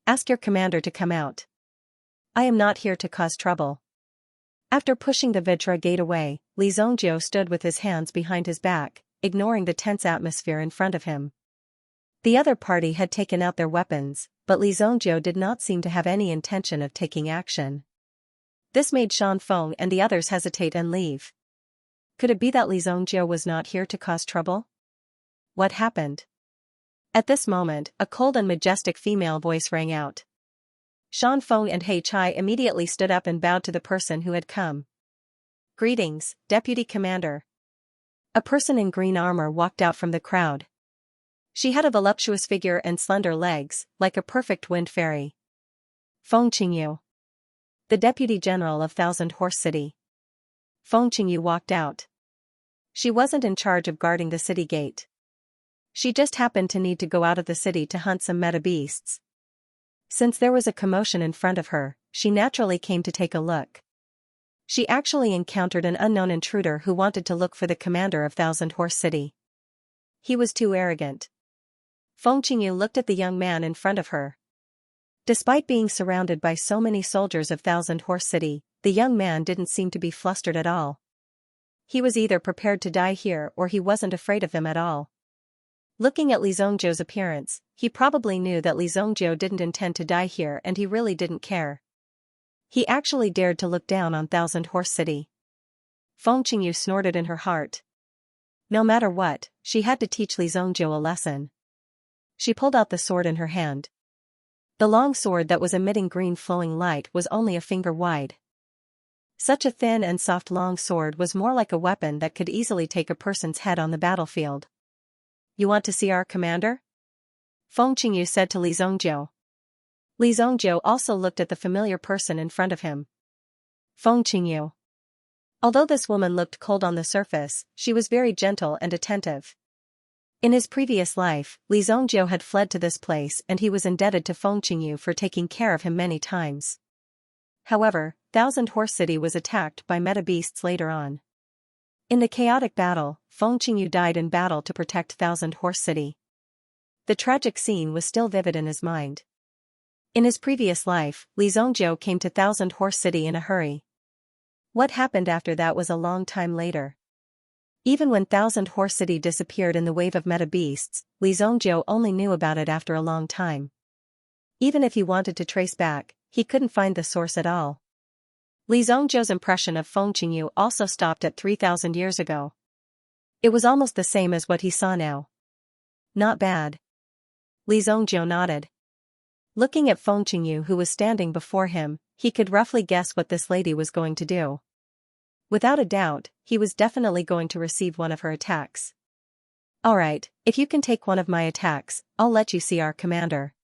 Ask your commander to come out. I am not here to cause trouble. After pushing the Vitra gate away, Li Zhongjiu stood with his hands behind his back, ignoring the tense atmosphere in front of him. The other party had taken out their weapons, but Li Zhongjiu did not seem to have any intention of taking action. This made Shan Feng and the others hesitate and leave. Could it be that Li Zhongjiu was not here to cause trouble? What happened? At this moment, a cold and majestic female voice rang out. Shan Feng and He Chai immediately stood up and bowed to the person who had come. Greetings, Deputy Commander. A person in green armor walked out from the crowd. She had a voluptuous figure and slender legs, like a perfect wind fairy. Feng Qingyu, the Deputy General of Thousand Horse City. Feng Qingyu walked out. She wasn't in charge of guarding the city gate. She just happened to need to go out of the city to hunt some meta beasts. Since there was a commotion in front of her, she naturally came to take a look. She actually encountered an unknown intruder who wanted to look for the commander of Thousand Horse City. He was too arrogant. Feng Qingyu looked at the young man in front of her. Despite being surrounded by so many soldiers of Thousand Horse City, the young man didn't seem to be flustered at all. He was either prepared to die here or he wasn't afraid of them at all. Looking at Li Zhongjiu's appearance, he probably knew that Li Zhongjiu didn't intend to die here and he really didn't care. He actually dared to look down on Thousand Horse City. Feng Qingyu snorted in her heart. No matter what, she had to teach Li Zhongjiu a lesson. She pulled out the sword in her hand. The long sword that was emitting green flowing light was only a finger wide. Such a thin and soft long sword was more like a weapon that could easily take a person's head on the battlefield. You want to see our commander? Feng Qingyu said to Li Zhongjiu. Li Zhongjiu also looked at the familiar person in front of him. Feng Qingyu. Although this woman looked cold on the surface, she was very gentle and attentive. In his previous life, Li Zhongjiu had fled to this place and he was indebted to Feng Qingyu for taking care of him many times. However, Thousand Horse City was attacked by meta beasts later on. In the chaotic battle, Feng Qingyu died in battle to protect Thousand Horse City. The tragic scene was still vivid in his mind. In his previous life, Li Zhongjiu came to Thousand Horse City in a hurry. What happened after that was a long time later. Even when Thousand Horse City disappeared in the wave of meta beasts, Li Zhongjiu only knew about it after a long time. Even if he wanted to trace back, he couldn't find the source at all. Li Zhongjiu's impression of Feng Qingyu also stopped at 3,000 years ago. It was almost the same as what he saw now. Not bad. Li Zhongjiu nodded. Looking at Feng Qingyu who was standing before him, he could roughly guess what this lady was going to do. Without a doubt, he was definitely going to receive one of her attacks. Alright, if you can take one of my attacks, I'll let you see our commander.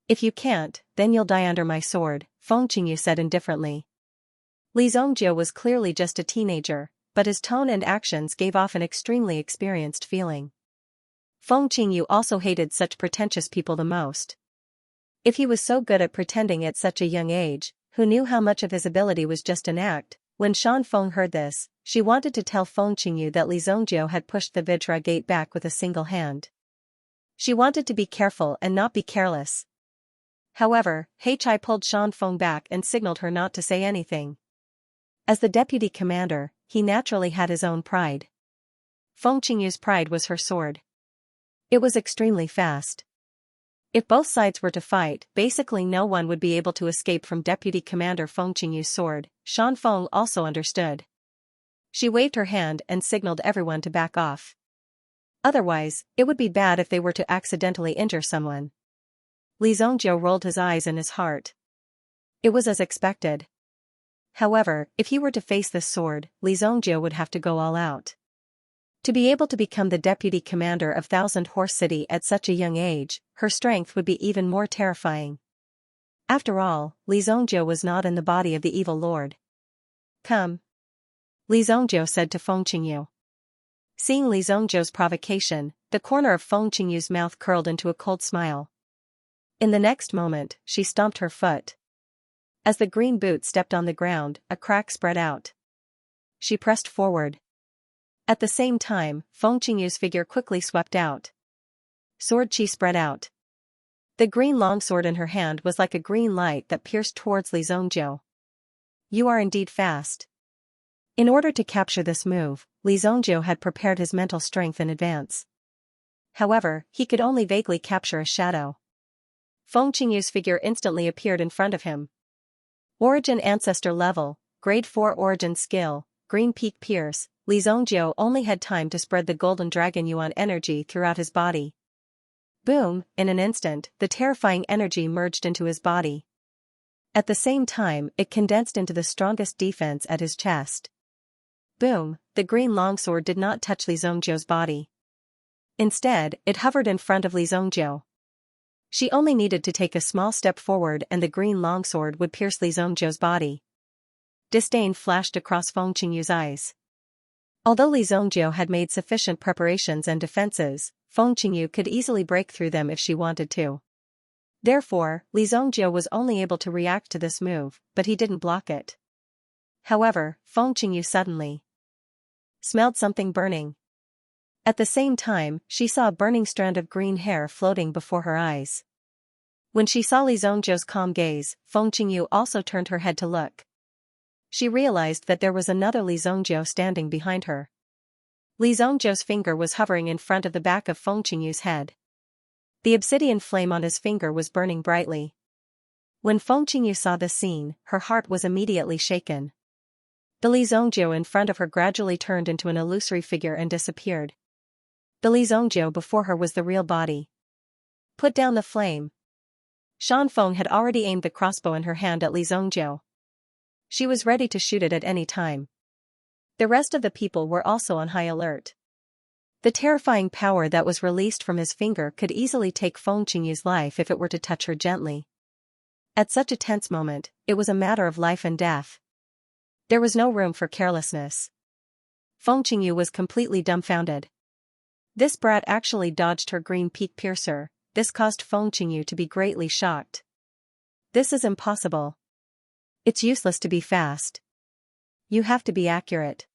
If you can't, then you'll die under my sword, Feng Qingyu said indifferently. Li Zhongjiu was clearly just a teenager, but his tone and actions gave off an extremely experienced feeling. Feng Qingyu also hated such pretentious people the most. If he was so good at pretending at such a young age, who knew how much of his ability was just an act? When Shan Feng heard this, she wanted to tell Feng Qingyu that Li Zhongjiu had pushed the Vitra gate back with a single hand. She wanted to be careful and not be careless. However, He Chai pulled Shan Feng back and signaled her not to say anything. As the deputy commander, he naturally had his own pride. Feng Qingyu's pride was her sword. It was extremely fast. If both sides were to fight, basically no one would be able to escape from Deputy Commander Feng Qingyu's sword. Shan Feng also understood. She waved her hand and signaled everyone to back off. Otherwise, it would be bad if they were to accidentally injure someone. Li Zhongjiu rolled his eyes in his heart. It was as expected. However, if he were to face this sword, Li Zhongjiu would have to go all out. To be able to become the deputy commander of Thousand Horse City at such a young age, her strength would be even more terrifying. After all, Li Zhongjiu was not in the body of the evil lord. Come. Li Zhongjiu said to Feng Qingyu. Seeing Li Zhongjiu's provocation, the corner of Feng Qingyu's mouth curled into a cold smile. In the next moment, she stomped her foot. As the green boot stepped on the ground, a crack spread out. She pressed forward. At the same time, Feng Qingyu's figure quickly swept out. Sword chi spread out. The green longsword in her hand was like a green light that pierced towards Li Zhongjiu. You are indeed fast. In order to capture this move, Li Zhongjiu had prepared his mental strength in advance. However, he could only vaguely capture a shadow. Feng Qingyu's figure instantly appeared in front of him. Origin Ancestor Level, Grade 4 Origin Skill, Green Peak Pierce. Li Zhongjiu only had time to spread the Golden Dragon Yuan energy throughout his body. Boom, in an instant, the terrifying energy merged into his body. At the same time, it condensed into the strongest defense at his chest. Boom, the green longsword did not touch Li Zhongjiu's body. Instead, it hovered in front of Li Zhongjiu. She only needed to take a small step forward and the green longsword would pierce Li Zhongjiu's body. Disdain flashed across Feng Qingyu's eyes. Although Li Zhongjiu had made sufficient preparations and defenses, Feng Qingyu could easily break through them if she wanted to. Therefore, Li Zhongjiu was only able to react to this move, but he didn't block it. However, Feng Qingyu suddenly smelled something burning. At the same time, she saw a burning strand of green hair floating before her eyes. When she saw Li Zhongjiu's calm gaze, Feng Qingyu also turned her head to look. She realized that there was another Li Zhongjiu standing behind her. Li Zhongjiu's finger was hovering in front of the back of Feng Qingyu's head. The obsidian flame on his finger was burning brightly. When Feng Qingyu saw this scene, her heart was immediately shaken. The Li Zhongjiu in front of her gradually turned into an illusory figure and disappeared. The Li Zhongjiu before her was the real body. Put down the flame. Shan Feng had already aimed the crossbow in her hand at Li Zhongjiu. She was ready to shoot it at any time. The rest of the people were also on high alert. The terrifying power that was released from his finger could easily take Feng Qingyu's life if it were to touch her gently. At such a tense moment, it was a matter of life and death. There was no room for carelessness. Feng Qingyu was completely dumbfounded. This brat actually dodged her green peak piercer. This caused Feng Qingyu to be greatly shocked. This is impossible. It's useless to be fast. You have to be accurate.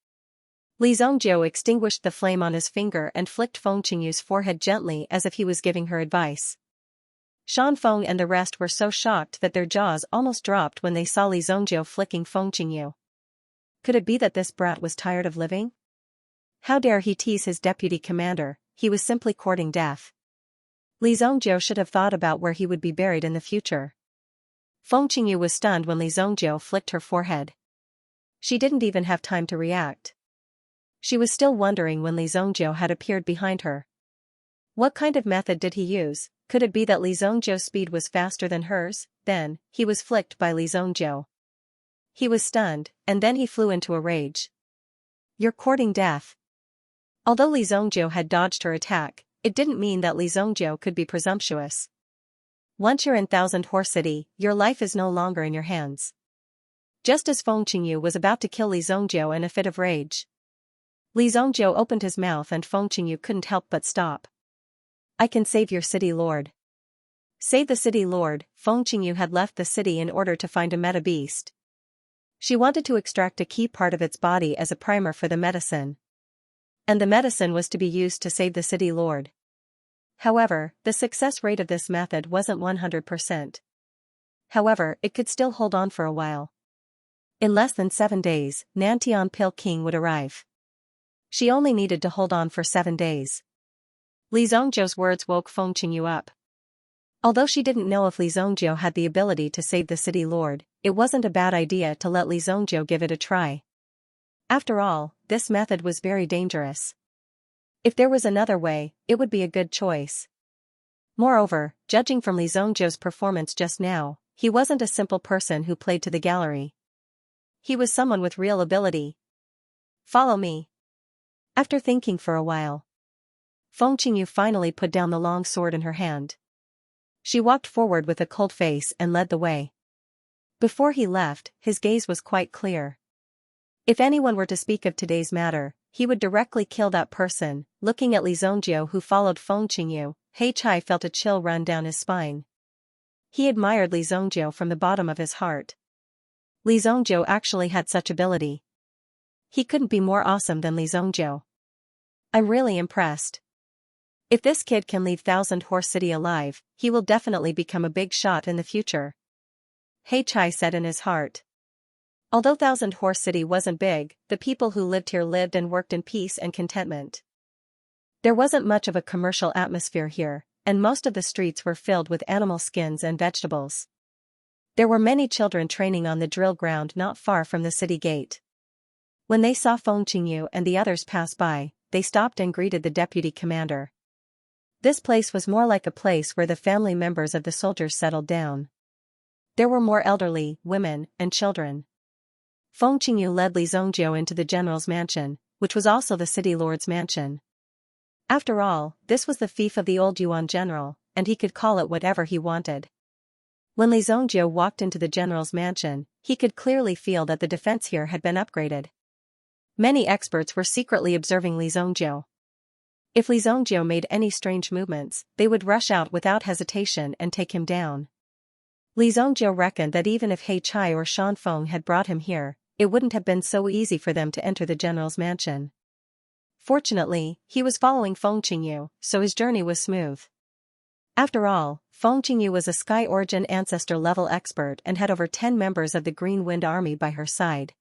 Li Zhongjiu extinguished the flame on his finger and flicked Feng Qingyu's forehead gently as if he was giving her advice. Shan Feng and the rest were so shocked that their jaws almost dropped when they saw Li Zhongjiu flicking Feng Qingyu. Could it be that this brat was tired of living? How dare he tease his deputy commander? He was simply courting death. Li Zhongjiu should have thought about where he would be buried in the future. Feng Qingyu was stunned when Li Zhongjiu flicked her forehead. She didn't even have time to react. She was still wondering when Li Zhongjiu had appeared behind her. What kind of method did he use? Could it be that Li Zhongjiu's speed was faster than hers? Then, he was flicked by Li Zhongjiu. He was stunned, and then he flew into a rage. You're courting death. Although Li Zhongjiu had dodged her attack, it didn't mean that Li Zhongjiu could be presumptuous. Once you're in Thousand Horse City, your life is no longer in your hands. Just as Feng Qingyu was about to kill Li Zhongjiu in a fit of rage, Li Zhongjiu opened his mouth and Feng Qingyu couldn't help but stop. I can save your city lord. Save the city lord. Feng Qingyu had left the city in order to find a meta beast. She wanted to extract a key part of its body as a primer for the medicine. And the medicine was to be used to save the city lord. However, the success rate of this method wasn't 100%. However, it could still hold on for a while. In less than 7 days, Nantian Pil King would arrive. She only needed to hold on for 7 days. Li Zhongjiu's words woke Feng Qingyu up. Although she didn't know if Li Zhongjiu had the ability to save the city lord, it wasn't a bad idea to let Li Zhongjiu give it a try. After all, this method was very dangerous. If there was another way, it would be a good choice. Moreover, judging from Li Zhongjiu's performance just now, he wasn't a simple person who played to the gallery. He was someone with real ability. Follow me. After thinking for a while, Feng Qingyu finally put down the long sword in her hand. She walked forward with a cold face and led the way. Before he left, his gaze was quite clear. If anyone were to speak of today's matter, he would directly kill that person. Looking at Li Zongjiu, who followed Feng Qingyu, He Chai felt a chill run down his spine. He admired Li Zongjiu from the bottom of his heart. Li Zongjiu actually had such ability. He couldn't be more awesome than Li Zongjiu. I'm really impressed. If this kid can leave Thousand Horse City alive, he will definitely become a big shot in the future. He Chai said in his heart. Although Thousand Horse City wasn't big, the people who lived here lived and worked in peace and contentment. There wasn't much of a commercial atmosphere here, and most of the streets were filled with animal skins and vegetables. There were many children training on the drill ground not far from the city gate. When they saw Feng Qingyu and the others pass by, they stopped and greeted the deputy commander. This place was more like a place where the family members of the soldiers settled down. There were more elderly, women, and children. Feng Qingyu led Li Zongjiu into the general's mansion, which was also the city lord's mansion. After all, this was the fief of the old Yuan general, and he could call it whatever he wanted. When Li Zongjiu walked into the general's mansion, he could clearly feel that the defense here had been upgraded. Many experts were secretly observing Li Zongjiu. If Li Zongjiu made any strange movements, they would rush out without hesitation and take him down. Li Zongjiu reckoned that even if He Chai or Shan Feng had brought him here, it wouldn't have been so easy for them to enter the general's mansion. Fortunately, he was following Feng Qingyu, so his journey was smooth. After all, Feng Qingyu was a Sky Origin Ancestor-level expert and had over 10 members of the Green Wind Army by her side.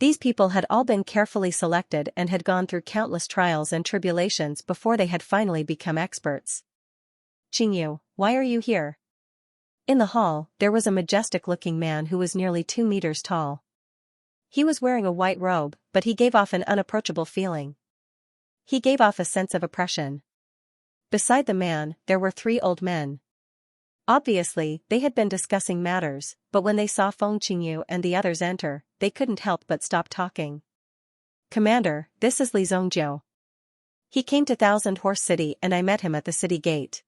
These people had all been carefully selected and had gone through countless trials and tribulations before they had finally become experts. Qingyu, why are you here? In the hall, there was a majestic-looking man who was nearly 2 meters tall. He was wearing a white robe, but he gave off an unapproachable feeling. He gave off a sense of oppression. Beside the man, there were 3 old men. Obviously, they had been discussing matters, but when they saw Feng Qingyu and the others enter, they couldn't help but stop talking. Commander, this is Li Zongjiu. He came to Thousand Horse City and I met him at the city gate.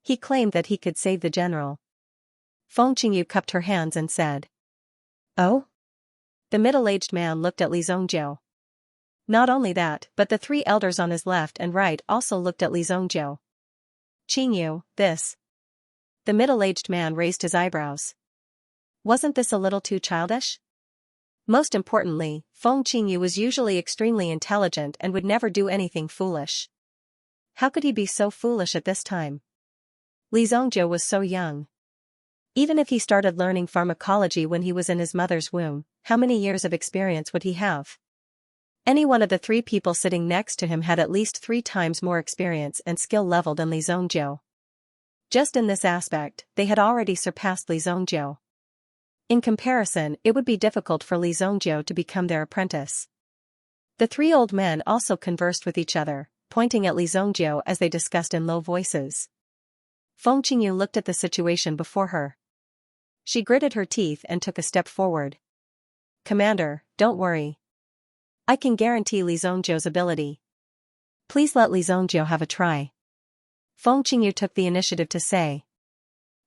He claimed that he could save the general. Feng Qingyu cupped her hands and said. Oh? The middle-aged man looked at Li Zongjiu. Not only that, but the 3 elders on his left and right also looked at Li Zongjiu. Qingyu, this. The middle-aged man raised his eyebrows. Wasn't this a little too childish? Most importantly, Feng Qingyu was usually extremely intelligent and would never do anything foolish. How could he be so foolish at this time? Li Zongjiu was so young. Even if he started learning pharmacology when he was in his mother's womb, how many years of experience would he have? Any one of the 3 people sitting next to him had at least 3 times more experience and skill level than Li Zongjiu. Just in this aspect, they had already surpassed Li Zongjiu. In comparison, it would be difficult for Li Zongjiu to become their apprentice. The 3 old men also conversed with each other, pointing at Li Zongjiu as they discussed in low voices. Feng Qingyu looked at the situation before her. She gritted her teeth and took a step forward. Commander, don't worry. I can guarantee Li Zongjiu's ability. Please let Li Zongjiu have a try. Feng Qingyu took the initiative to say.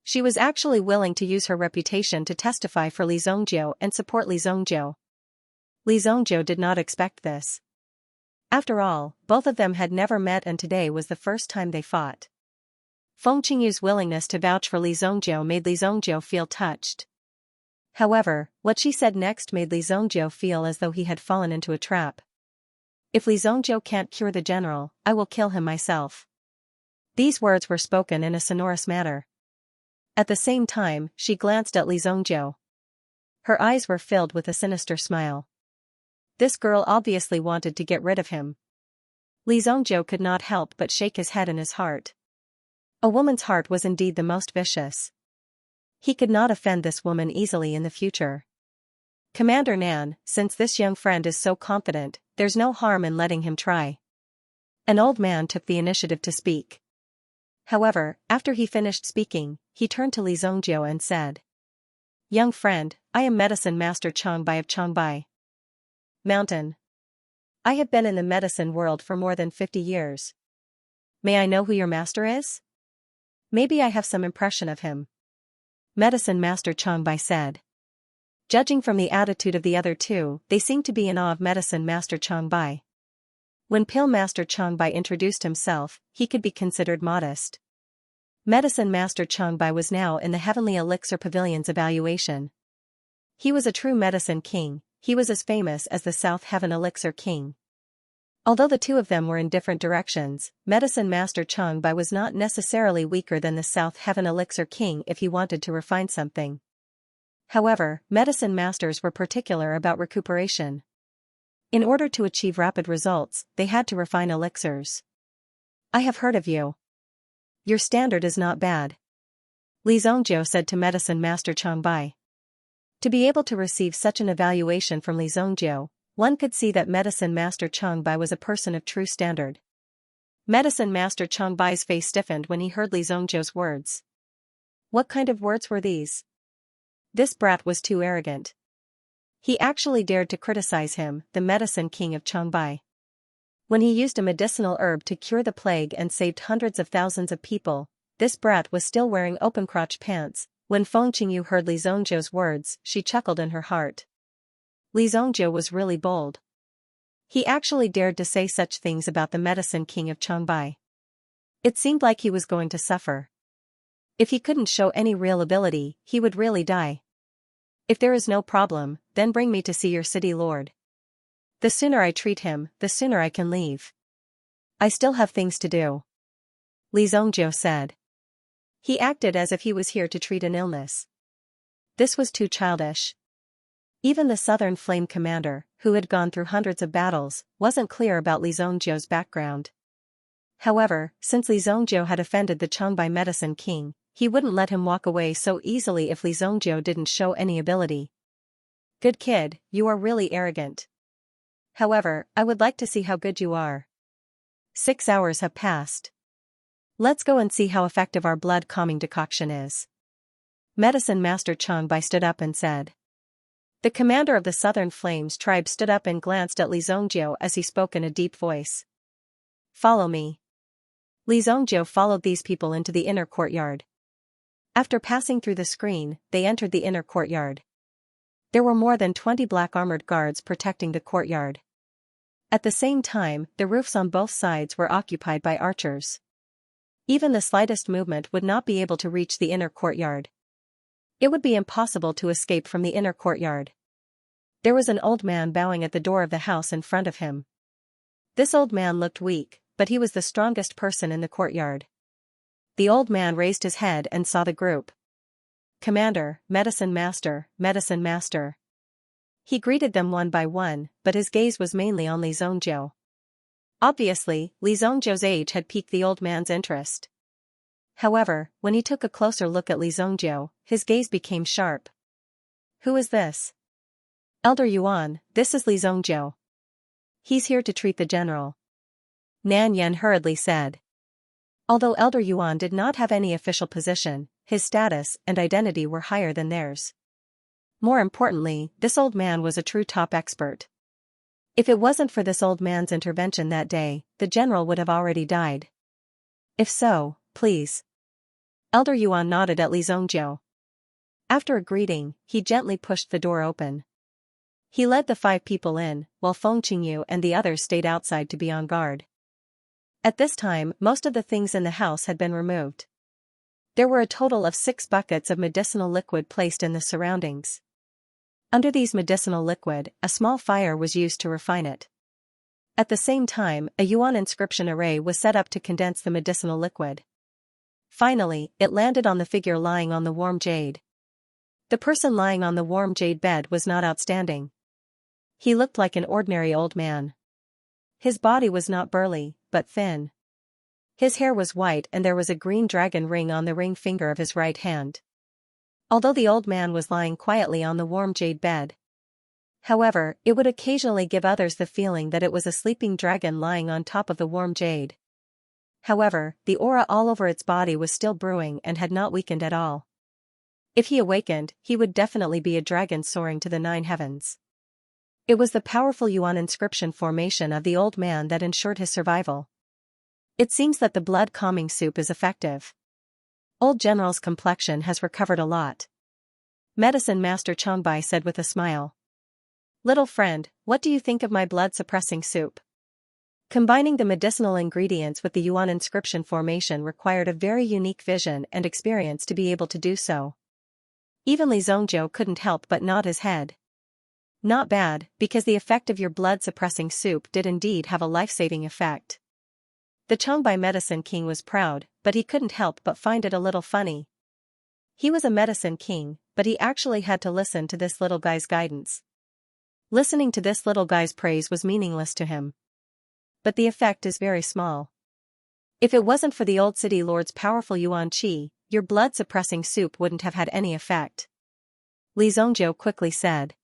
She was actually willing to use her reputation to testify for Li Zongjiu and support Li Zongjiu. Li Zongjiu did not expect this. After all, both of them had never met and today was the first time they fought. Feng Qingyu's willingness to vouch for Li Zongjiu made Li Zongjiu feel touched. However, what she said next made Li Zongjiu feel as though he had fallen into a trap. If Li Zongjiu can't cure the general, I will kill him myself. These words were spoken in a sonorous manner. At the same time, she glanced at Li Zongjiu. Her eyes were filled with a sinister smile. This girl obviously wanted to get rid of him. Li Zongjiu could not help but shake his head in his heart. A woman's heart was indeed the most vicious. He could not offend this woman easily in the future. Commander Nan, since this young friend is so confident, there's no harm in letting him try. An old man took the initiative to speak. However, after he finished speaking, he turned to Li Zongjiu and said. Young friend, I am Medicine Master Changbai of Changbai Mountain. I have been in the medicine world for more than 50 years. May I know who your master is? Maybe I have some impression of him. Medicine Master Changbai said. Judging from the attitude of the other two, they seemed to be in awe of Medicine Master Changbai. When Pill Master Changbai introduced himself, he could be considered modest. Medicine Master Changbai was now in the Heavenly Elixir Pavilion's evaluation. He was a true medicine king, he was as famous as the South Heaven Elixir King. Although the two of them were in different directions, Medicine Master Changbai was not necessarily weaker than the South Heaven Elixir King if he wanted to refine something. However, medicine masters were particular about recuperation. In order to achieve rapid results, they had to refine elixirs. I have heard of you. Your standard is not bad. Li Zhongjiu said to Medicine Master Changbai. To be able to receive such an evaluation from Li Zhongjiu, one could see that Medicine Master Changbai was a person of true standard. Medicine Master Changbai's face stiffened when he heard Li Zhongjiu's words. What kind of words were these? This brat was too arrogant. He actually dared to criticize him, the medicine king of Changbai. When he used a medicinal herb to cure the plague and saved hundreds of thousands of people, this brat was still wearing open-crotch pants. When Feng Qingyu heard Li Zhongjiu's words, she chuckled in her heart. Li Zhongjiu was really bold. He actually dared to say such things about the medicine king of Changbai. It seemed like he was going to suffer. If he couldn't show any real ability, he would really die. If there is no problem, then bring me to see your city lord. The sooner I treat him, the sooner I can leave. I still have things to do. Li Zhongjiu said. He acted as if he was here to treat an illness. This was too childish. Even the Southern Flame commander, who had gone through hundreds of battles, wasn't clear about Li Zhongjiu's background. However, since Li Zhongjiu had offended the Changbai medicine king, he wouldn't let him walk away so easily if Li Zhongjiu didn't show any ability. Good kid, you are really arrogant. However, I would like to see how good you are. 6 hours have passed. Let's go and see how effective our blood-calming decoction is. Medicine Master Changbai stood up and said. The commander of the Southern Flames tribe stood up and glanced at Li Zhongjiu as he spoke in a deep voice. Follow me. Li Zhongjiu followed these people into the inner courtyard. After passing through the screen, they entered the inner courtyard. There were more than 20 black armored guards protecting the courtyard. At the same time, the roofs on both sides were occupied by archers. Even the slightest movement would not be able to reach the inner courtyard. It would be impossible to escape from the inner courtyard. There was an old man bowing at the door of the house in front of him. This old man looked weak, but he was the strongest person in the courtyard. The old man raised his head and saw the group. Commander, Medicine Master, Medicine Master. He greeted them one by one, but his gaze was mainly on Li Zhongjiu. Obviously, Li Zhongjiu's age had piqued the old man's interest. However, when he took a closer look at Li Zhongjiu, his gaze became sharp. Who is this? Elder Yuan, this is Li Zhongjiu. He's here to treat the general. Nan Yan hurriedly said. Although Elder Yuan did not have any official position, his status and identity were higher than theirs. More importantly, this old man was a true top expert. If it wasn't for this old man's intervention that day, the general would have already died. If so, please. Elder Yuan nodded at Li Zhongjiu. After a greeting, he gently pushed the door open. He led the 5 people in, while Feng Qingyu and the others stayed outside to be on guard. At this time, most of the things in the house had been removed. There were a total of 6 buckets of medicinal liquid placed in the surroundings. Under these medicinal liquid, a small fire was used to refine it. At the same time, a Yuan inscription array was set up to condense the medicinal liquid. Finally, it landed on the figure lying on the warm jade. The person lying on the warm jade bed was not outstanding. He looked like an ordinary old man. His body was not burly, but thin. His hair was white and there was a green dragon ring on the ring finger of his right hand. Although the old man was lying quietly on the warm jade bed. However, it would occasionally give others the feeling that it was a sleeping dragon lying on top of the warm jade. However, the aura all over its body was still brewing and had not weakened at all. If he awakened, he would definitely be a dragon soaring to the 9 heavens. It was the powerful Yuan inscription formation of the old man that ensured his survival. It seems that the blood-calming soup is effective. Old General's complexion has recovered a lot. Medicine Master Changbai said with a smile. Little friend, what do you think of my blood-suppressing soup? Combining the medicinal ingredients with the Yuan inscription formation required a very unique vision and experience to be able to do so. Even Li Zhongjiu couldn't help but nod his head. Not bad, because the effect of your blood-suppressing soup did indeed have a life-saving effect. The Changbai Medicine King was proud, but he couldn't help but find it a little funny. He was a medicine king, but he actually had to listen to this little guy's guidance. Listening to this little guy's praise was meaningless to him. But the effect is very small. If it wasn't for the old city lord's powerful yuan qi, your blood-suppressing soup wouldn't have had any effect. Li Zhongjiu quickly said.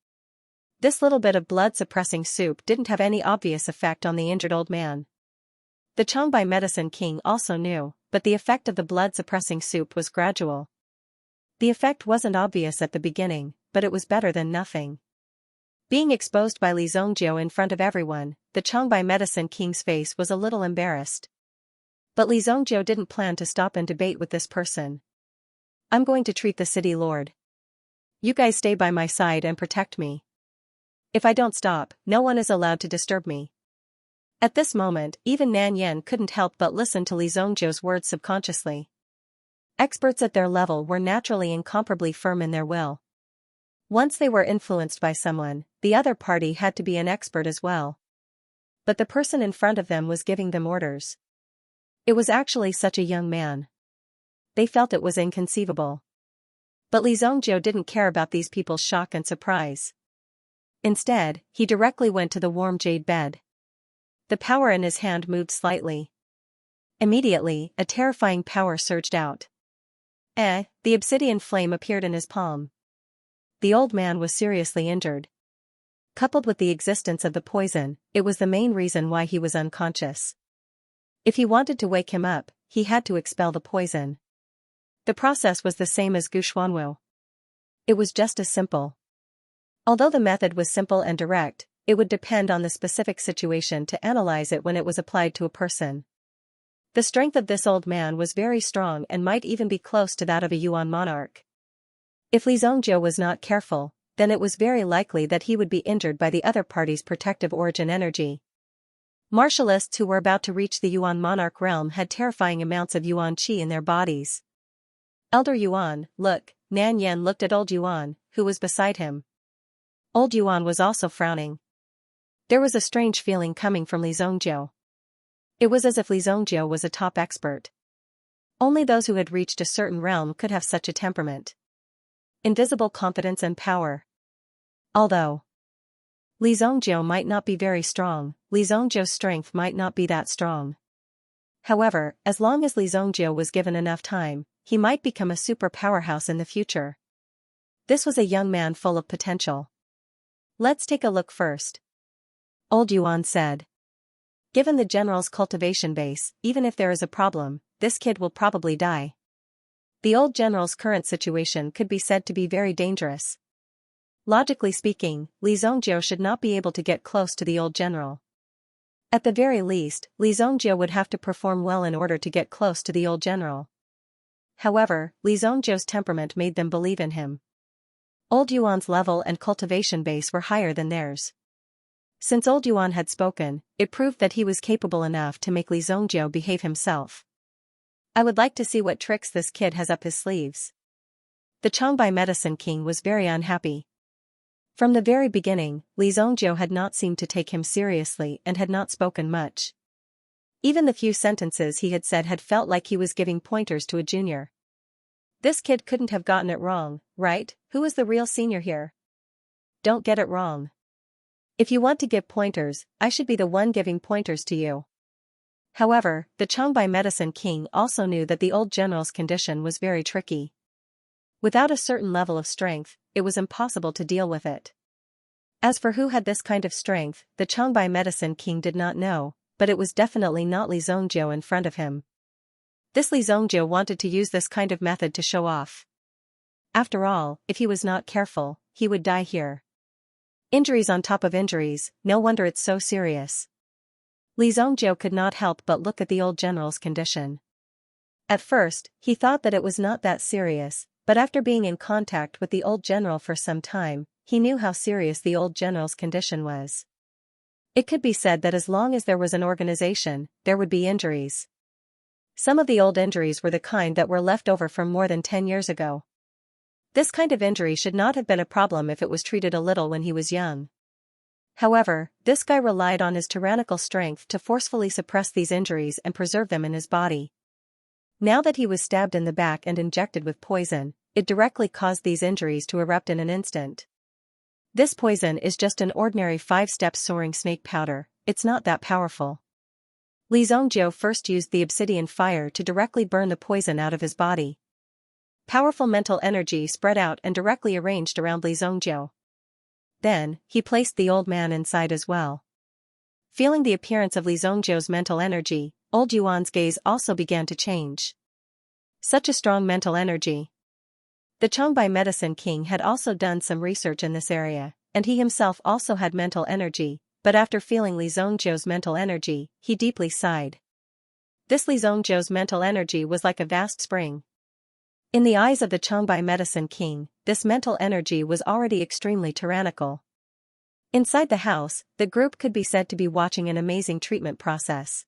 This little bit of blood-suppressing soup didn't have any obvious effect on the injured old man. The Changbai Medicine King also knew, but the effect of the blood-suppressing soup was gradual. The effect wasn't obvious at the beginning, but it was better than nothing. Being exposed by Li Zhongjiu in front of everyone, the Changbai Medicine King's face was a little embarrassed. But Li Zhongjiu didn't plan to stop and debate with this person. I'm going to treat the city lord. You guys stay by my side and protect me. If I don't stop, no one is allowed to disturb me. At this moment, even Nan Yen couldn't help but listen to Li Zhongjiu's words subconsciously. Experts at their level were naturally incomparably firm in their will. Once they were influenced by someone, the other party had to be an expert as well. But the person in front of them was giving them orders. It was actually such a young man. They felt it was inconceivable. But Li Zhongjiu didn't care about these people's shock and surprise. Instead, he directly went to the warm jade bed. The power in his hand moved slightly. Immediately, a terrifying power surged out. The obsidian flame appeared in his palm. The old man was seriously injured. Coupled with the existence of the poison, it was the main reason why he was unconscious. If he wanted to wake him up, he had to expel the poison. The process was the same as Guxuanwu. It was just as simple. Although the method was simple and direct, it would depend on the specific situation to analyze it when it was applied to a person. The strength of this old man was very strong and might even be close to that of a Yuan monarch. If Li Zhongjiu was not careful, then it was very likely that he would be injured by the other party's protective origin energy. Martialists who were about to reach the Yuan monarch realm had terrifying amounts of Yuan qi in their bodies. Elder Yuan, look, Nan Yen looked at Old Yuan, who was beside him. Old Yuan was also frowning. There was a strange feeling coming from Li Zhongjiu. It was as if Li Zhongjiu was a top expert. Only those who had reached a certain realm could have such a temperament. Invisible confidence and power. Although Li Zhongjiu might not be very strong, Li Zhongjiu's strength might not be that strong. However, as long as Li Zhongjiu was given enough time, he might become a super powerhouse in the future. This was a young man full of potential. Let's take a look first. Old Yuan said. Given the general's cultivation base, even if there is a problem, this kid will probably die. The old general's current situation could be said to be very dangerous. Logically speaking, Li Zhongjiu should not be able to get close to the old general. At the very least, Li Zhongjiu would have to perform well in order to get close to the old general. However, Li Zhongjiu's temperament made them believe in him. Old Yuan's level and cultivation base were higher than theirs. Since Old Yuan had spoken, it proved that he was capable enough to make Li Zhongjiu behave himself. I would like to see what tricks this kid has up his sleeves. The Changbai Medicine King was very unhappy. From the very beginning, Li Zhongjiu had not seemed to take him seriously and had not spoken much. Even the few sentences he had said had felt like he was giving pointers to a junior. This kid couldn't have gotten it wrong, right? Who is the real senior here? Don't get it wrong. If you want to give pointers, I should be the one giving pointers to you. However, the Changbai Medicine King also knew that the old general's condition was very tricky. Without a certain level of strength, it was impossible to deal with it. As for who had this kind of strength, the Changbai Medicine King did not know, but it was definitely not Li Zhongjiu in front of him. This Li Zhongjiu wanted to use this kind of method to show off. After all, if he was not careful, he would die here. Injuries on top of injuries, no wonder it's so serious. Li Zhongjiu could not help but look at the old general's condition. At first, he thought that it was not that serious, but after being in contact with the old general for some time, he knew how serious the old general's condition was. It could be said that as long as there was an organization, there would be injuries. Some of the old injuries were the kind that were left over from more than 10 years ago. This kind of injury should not have been a problem if it was treated a little when he was young. However, this guy relied on his tyrannical strength to forcefully suppress these injuries and preserve them in his body. Now that he was stabbed in the back and injected with poison, it directly caused these injuries to erupt in an instant. This poison is just an ordinary 5-step soaring snake powder, it's not that powerful. Li Zongjiu first used the obsidian fire to directly burn the poison out of his body. Powerful mental energy spread out and directly arranged around Li Zongjiu. Then, he placed the old man inside as well. Feeling the appearance of Li Zongjiu's mental energy, old Yuan's gaze also began to change. Such a strong mental energy. The Chongbai medicine king had also done some research in this area, and he himself also had mental energy, but after feeling Li Zongjiu's mental energy, he deeply sighed. This Li Zongjiu's mental energy was like a vast spring. In the eyes of the Chongbai medicine king, this mental energy was already extremely tyrannical. Inside the house, the group could be said to be watching an amazing treatment process.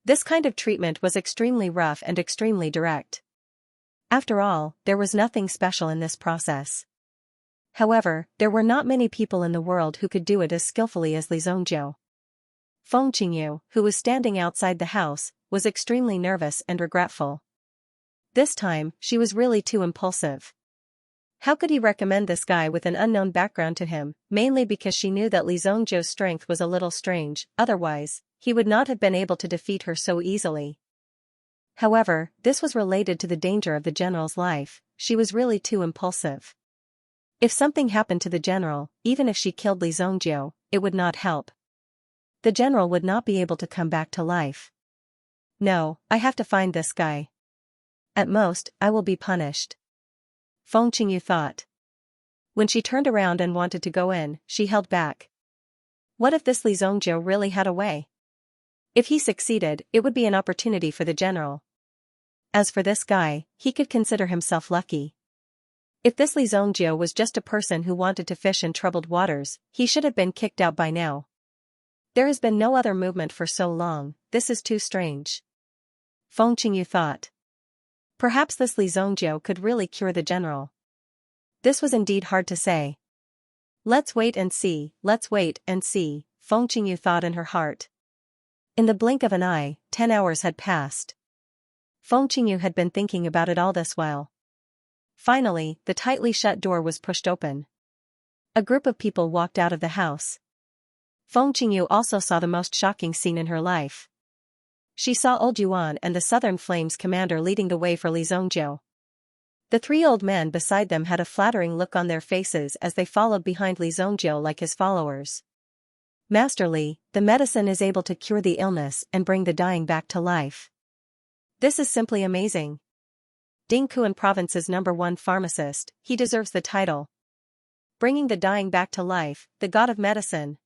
This kind of treatment was extremely rough and extremely direct. After all, there was nothing special in this process. However, there were not many people in the world who could do it as skillfully as Li Zongjiu. Feng Qingyu, who was standing outside the house, was extremely nervous and regretful. This time, she was really too impulsive. How could he recommend this guy with an unknown background to him, mainly because she knew that Li Zongjiu's strength was a little strange, otherwise, he would not have been able to defeat her so easily. However, this was related to the danger of the general's life, she was really too impulsive. If something happened to the general, even if she killed Li Zongjiu, it would not help. The general would not be able to come back to life. No, I have to find this guy. At most, I will be punished. Feng Qingyu thought. When she turned around and wanted to go in, she held back. What if this Li Zongjiu really had a way? If he succeeded, it would be an opportunity for the general. As for this guy, he could consider himself lucky. If this Li Zongjiu was just a person who wanted to fish in troubled waters, he should have been kicked out by now. There has been no other movement for so long, this is too strange. Feng Qingyu thought. Perhaps this Li Zongjiu could really cure the general. This was indeed hard to say. Let's wait and see, Feng Qingyu thought in her heart. In the blink of an eye, 10 hours had passed. Feng Qingyu had been thinking about it all this while. Finally, the tightly shut door was pushed open. A group of people walked out of the house. Feng Qingyu also saw the most shocking scene in her life. She saw old Yuan and the Southern Flames commander leading the way for Li Zongjiu. The 3 old men beside them had a flattering look on their faces as they followed behind Li Zongjiu like his followers. Master Li, the medicine is able to cure the illness and bring the dying back to life. This is simply amazing. Dingquan Province's #1 pharmacist, he deserves the title. Bringing the dying back to life, the god of medicine.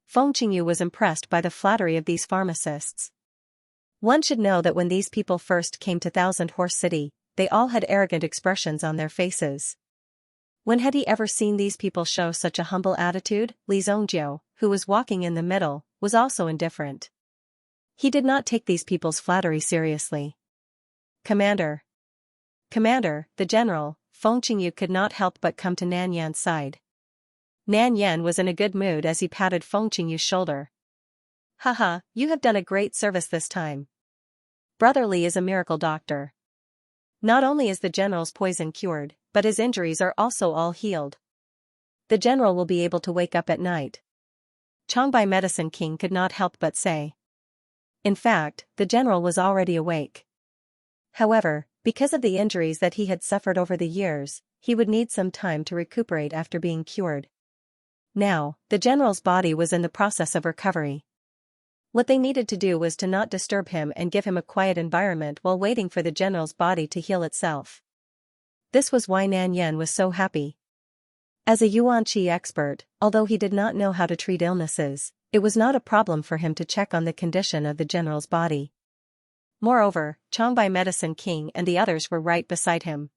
Feng Qingyu was impressed by the flattery of these pharmacists. One should know that when these people first came to Thousand Horse City, they all had arrogant expressions on their faces. When had he ever seen these people show such a humble attitude? Li Zongjiu, who was walking in the middle, was also indifferent. He did not take these people's flattery seriously. Commander, the general, Feng Qingyu could not help but come to Nan Yan's side. Nan Yan was in a good mood as he patted Feng Qingyu's shoulder. Haha, you have done a great service this time. Brother Li is a miracle doctor. Not only is the general's poison cured, but his injuries are also all healed. The general will be able to wake up at night. Chongbai Medicine King could not help but say. In fact, the general was already awake. However, because of the injuries that he had suffered over the years, he would need some time to recuperate after being cured. Now, the general's body was in the process of recovery. What they needed to do was to not disturb him and give him a quiet environment while waiting for the general's body to heal itself. This was why Nan Yan was so happy. As a Yuan Qi expert, although he did not know how to treat illnesses, it was not a problem for him to check on the condition of the general's body. Moreover, Changbai Medicine King and the others were right beside him.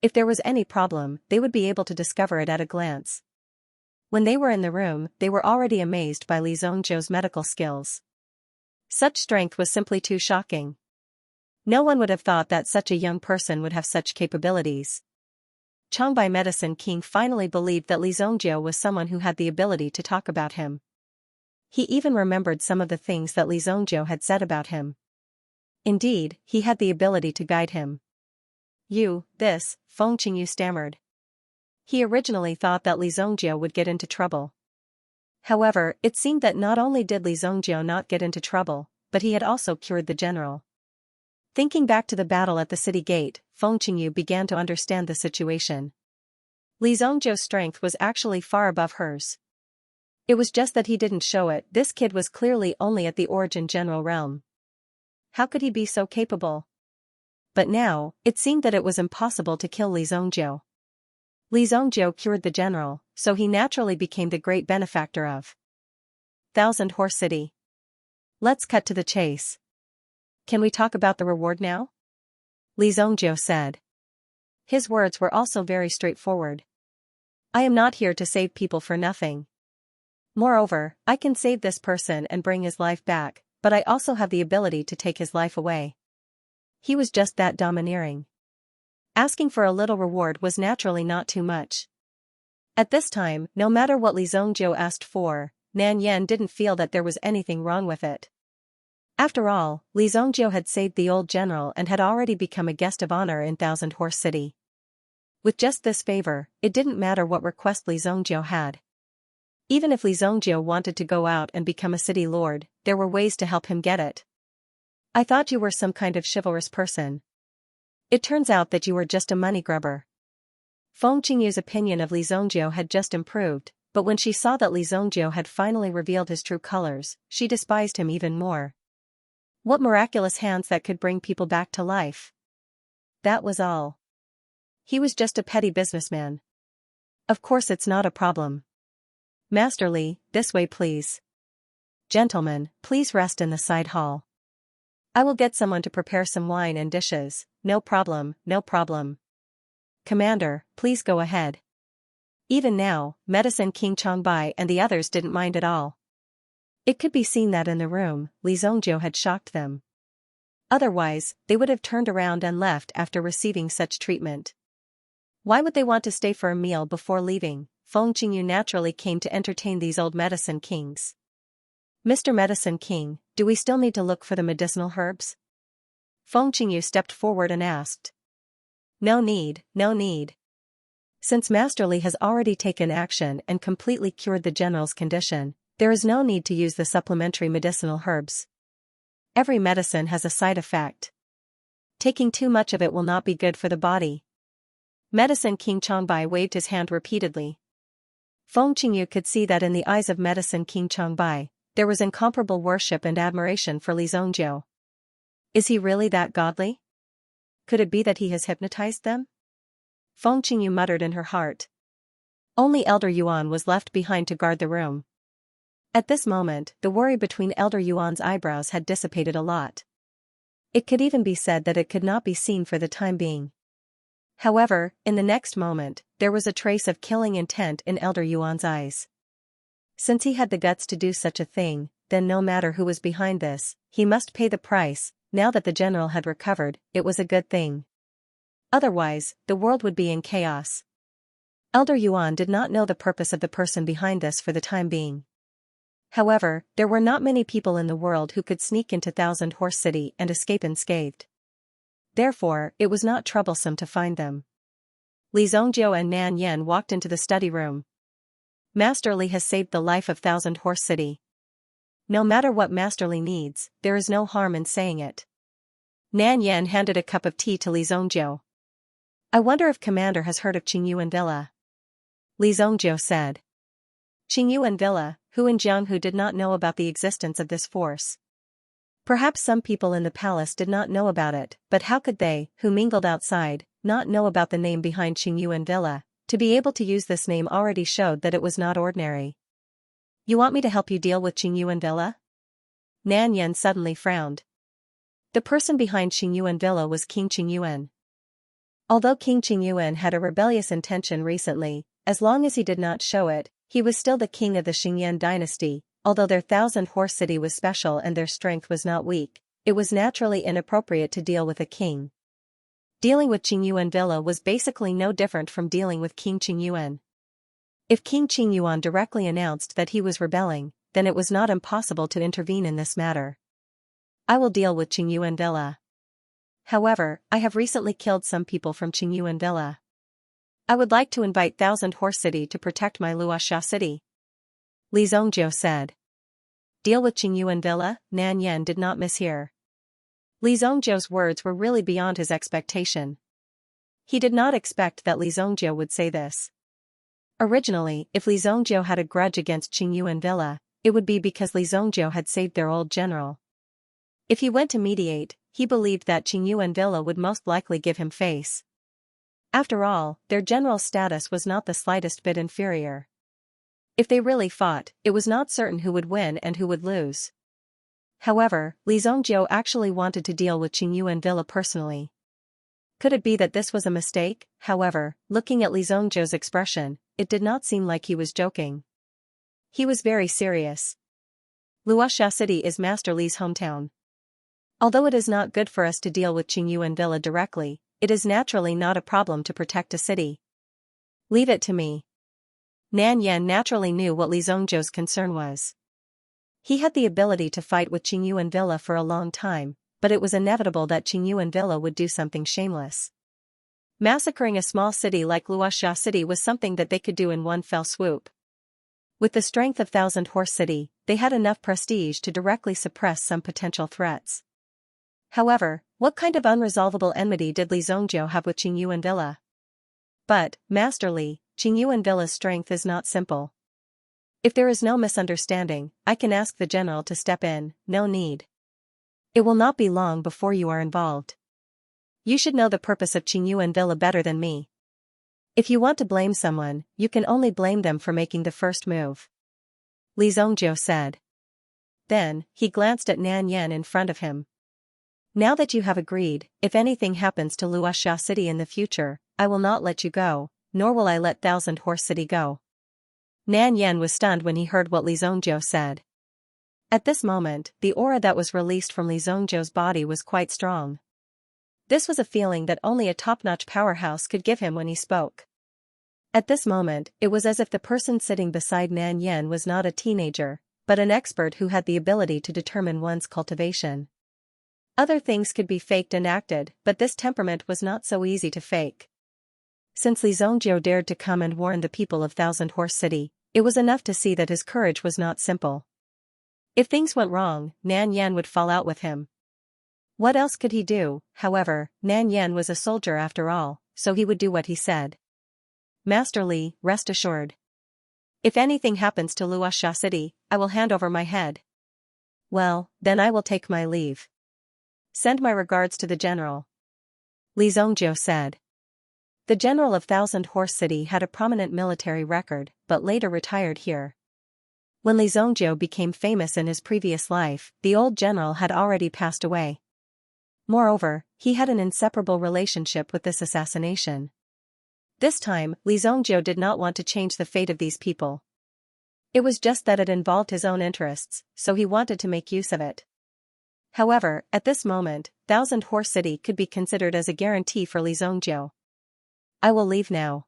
If there was any problem, they would be able to discover it at a glance. When they were in the room, they were already amazed by Li Zhongzhou's medical skills. Such strength was simply too shocking. No one would have thought that such a young person would have such capabilities. Changbai Medicine King finally believed that Li Zhongzhou was someone who had the ability to talk about him. He even remembered some of the things that Li Zhongzhou had said about him. Indeed, he had the ability to guide him. Feng Qingyu stammered. He originally thought that Li Zhongzhou would get into trouble. However, it seemed that not only did Li Zhongzhou not get into trouble, but he had also cured the general. Thinking back to the battle at the city gate, Feng Qingyu began to understand the situation. Li Zhongzhou's strength was actually far above hers. It was just that he didn't show it. This kid was clearly only at the origin general realm. How could he be so capable? But now, it seemed that it was impossible to kill Li Zhongzhou. Li Zhongzhou cured the general, so he naturally became the great benefactor of Thousand Horse City. Let's cut to the chase. Can we talk about the reward now? Li Zhongzhou said. His words were also very straightforward. I am not here to save people for nothing. Moreover, I can save this person and bring his life back, but I also have the ability to take his life away. He was just that domineering. Asking for a little reward was naturally not too much. At this time, no matter what Li Zhongzhou asked for, Nan Yan didn't feel that there was anything wrong with it. After all, Li Zhongzhou had saved the old general and had already become a guest of honor in Thousand Horse City. With just this favor, it didn't matter what request Li Zhongzhou had. Even if Li Zhongzhou wanted to go out and become a city lord, there were ways to help him get it. I thought you were some kind of chivalrous person. It turns out that you were just a money grubber. Feng Qingyu's opinion of Li Zhongzhou had just improved, but when she saw that Li Zhongzhou had finally revealed his true colors, she despised him even more. What miraculous hands that could bring people back to life. That was all. He was just a petty businessman. Of course it's not a problem. Master Li, this way please. Gentlemen, please rest in the side hall. I will get someone to prepare some wine and dishes. No problem, no problem. Commander, please go ahead. Even now, Medicine King Changbai and the others didn't mind at all. It could be seen that in the room, Li Zhongzhou had shocked them. Otherwise, they would have turned around and left after receiving such treatment. Why would they want to stay for a meal before leaving? Feng Qingyu naturally came to entertain these old medicine kings. Mr. Medicine King, do we still need to look for the medicinal herbs? Feng Qingyu stepped forward and asked. No need, no need. Since Master Li has already taken action and completely cured the general's condition, there is no need to use the supplementary medicinal herbs. Every medicine has a side effect. Taking too much of it will not be good for the body. Medicine King Changbai waved his hand repeatedly. Feng Qingyu could see that in the eyes of Medicine King Changbai, there was incomparable worship and admiration for Li Zhongzhou. Is he really that godly? Could it be that he has hypnotized them? Feng Qingyu muttered in her heart. Only Elder Yuan was left behind to guard the room. At this moment, the worry between Elder Yuan's eyebrows had dissipated a lot. It could even be said that it could not be seen for the time being. However, in the next moment, there was a trace of killing intent in Elder Yuan's eyes. Since he had the guts to do such a thing, then no matter who was behind this, he must pay the price. Now that the general had recovered, it was a good thing. Otherwise, the world would be in chaos. Elder Yuan did not know the purpose of the person behind this for the time being. However, there were not many people in the world who could sneak into Thousand Horse City and escape unscathed. Therefore, it was not troublesome to find them. Li Zhongzhou and Nan Yan walked into the study room. Master Li has saved the life of Thousand Horse City. No matter what Master Li needs, there is no harm in saying it. Nan Yan handed a cup of tea to Li Zhongzhou. I wonder if Commander has heard of Qingyuan Villa. Li Zhongzhou said. Qingyuan Villa, who in Jianghu did not know about the existence of this force. Perhaps some people in the palace did not know about it, but how could they, who mingled outside, not know about the name behind Qingyuan Villa? To be able to use this name already showed that it was not ordinary. You want me to help you deal with Qingyuan Villa? Nan Yan suddenly frowned. The person behind Qingyuan Villa was King Qingyuan. Although King Qingyuan had a rebellious intention recently, as long as he did not show it, he was still the king of the Xingyan dynasty. Although their thousand-horse city was special and their strength was not weak, it was naturally inappropriate to deal with a king. Dealing with Qingyuan Villa was basically no different from dealing with King Qingyuan. If King Qingyuan directly announced that he was rebelling, then it was not impossible to intervene in this matter. I will deal with Qingyuan Villa. However, I have recently killed some people from Qingyuan Villa. I would like to invite Thousand Horse City to protect my Luoxia city. Li Zongjiu said. Deal with Qingyuan Villa? Nan Yan did not mishear. Li Zongjiu's words were really beyond his expectation. He did not expect that Li Zongjiu would say this. Originally, if Li Zongjiu had a grudge against Qingyuan Villa, it would be because Li Zongjiu had saved their old general. If he went to mediate, he believed that Qingyuan Villa would most likely give him face. After all, their general's status was not the slightest bit inferior. If they really fought, it was not certain who would win and who would lose. However, Li Zongjiu actually wanted to deal with Qingyuan Villa personally. Could it be that this was a mistake? However, looking at Li Zongjiu's expression, it did not seem like he was joking. He was very serious. Luoxia City is Master Li's hometown. Although it is not good for us to deal with Qingyuan Villa directly, it is naturally not a problem to protect a city. Leave it to me. Nan Yan naturally knew what Li Zongjiu's concern was. He had the ability to fight with Qingyuan Villa for a long time, but it was inevitable that Qingyuan Villa would do something shameless. Massacring a small city like Luoxia City was something that they could do in one fell swoop. With the strength of Thousand Horse City, they had enough prestige to directly suppress some potential threats. However, what kind of unresolvable enmity did Li Zongjiu have with Qingyuan Villa? But, Master Li, Qingyuan Villa's strength is not simple. If there is no misunderstanding, I can ask the general to step in. No need. It will not be long before you are involved. You should know the purpose of Qingyuan Villa better than me. If you want to blame someone, you can only blame them for making the first move. Li Zongjiu said. Then, he glanced at Nan Yan in front of him. Now that you have agreed, if anything happens to Luoxia City in the future, I will not let you go, nor will I let Thousand Horse City go. Nan Yan was stunned when he heard what Li Zongjiu said. At this moment, the aura that was released from Li Zongjiu's body was quite strong. This was a feeling that only a top-notch powerhouse could give him when he spoke. At this moment, it was as if the person sitting beside Nan Yan was not a teenager, but an expert who had the ability to determine one's cultivation. Other things could be faked and acted, but this temperament was not so easy to fake. Since Li Zongjiu dared to come and warn the people of Thousand Horse City, it was enough to see that his courage was not simple. If things went wrong, Nan Yan would fall out with him. What else could he do? However, Nan Yan was a soldier after all, so he would do what he said. Master Li, rest assured. If anything happens to Luoxia City, I will hand over my head. Well, then I will take my leave. Send my regards to the general. Li Zongjiu said. The general of Thousand Horse City had a prominent military record, but later retired here. When Li Zongjiu became famous in his previous life, the old general had already passed away. Moreover, he had an inseparable relationship with this assassination. This time, Li Zongjiu did not want to change the fate of these people. It was just that it involved his own interests, so he wanted to make use of it. However, at this moment, Thousand Horse City could be considered as a guarantee for Li Zongjiu. I will leave now.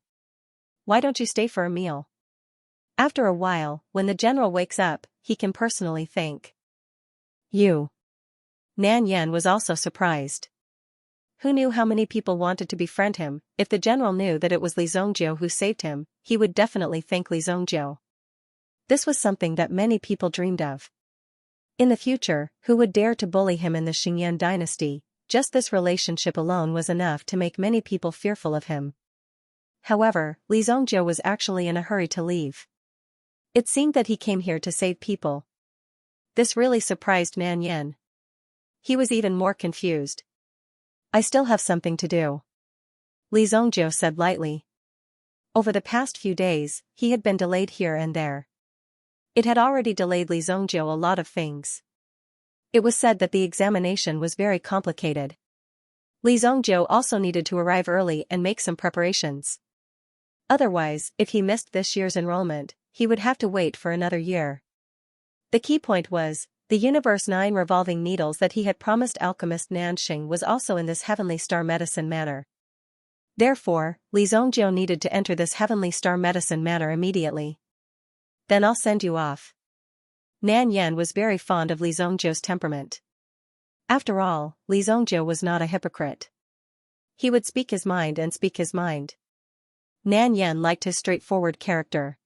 Why don't you stay for a meal? After a while, when the general wakes up, he can personally thank you. Nan Yan was also surprised. Who knew how many people wanted to befriend him? If the general knew that it was Li Zongjiu who saved him, he would definitely thank Li Zongjiu. This was something that many people dreamed of. In the future, who would dare to bully him in the Xingyan dynasty? Just this relationship alone was enough to make many people fearful of him. However, Li Zongjiu was actually in a hurry to leave. It seemed that he came here to save people. This really surprised Nan Yan. He was even more confused. I still have something to do. Li Zongjiu said lightly. Over the past few days, he had been delayed here and there. It had already delayed Li Zongjiu a lot of things. It was said that the examination was very complicated. Li Zhongjiu also needed to arrive early and make some preparations. Otherwise, if he missed this year's enrollment, he would have to wait for another year. The key point was, the universe 9 revolving needles that he had promised alchemist Nanxing was also in this heavenly star medicine manor. Therefore, Li Zhongjiu needed to enter this heavenly star medicine manor immediately. Then I'll send you off. Nan Yan was very fond of Li Zhongjiu's temperament. After all, Li Zhongjiu was not a hypocrite. He would speak his mind and speak his mind. Nan Yan liked his straightforward character.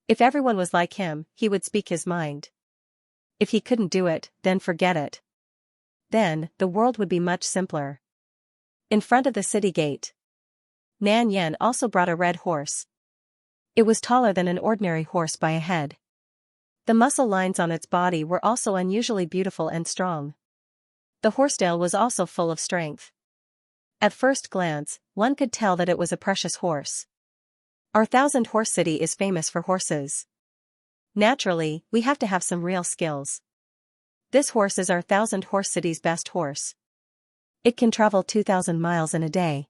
If everyone was like him, he would speak his mind. If he couldn't do it, then forget it. Then, the world would be much simpler. In front of the city gate, Nan Yan also brought a red horse. It was taller than an ordinary horse by a head. The muscle lines on its body were also unusually beautiful and strong. The horsetail was also full of strength. At first glance, one could tell that it was a precious horse. Our 1,000-horse city is famous for horses. Naturally, we have to have some real skills. This horse is our 1,000-horse city's best horse. It can travel 2,000 miles in a day.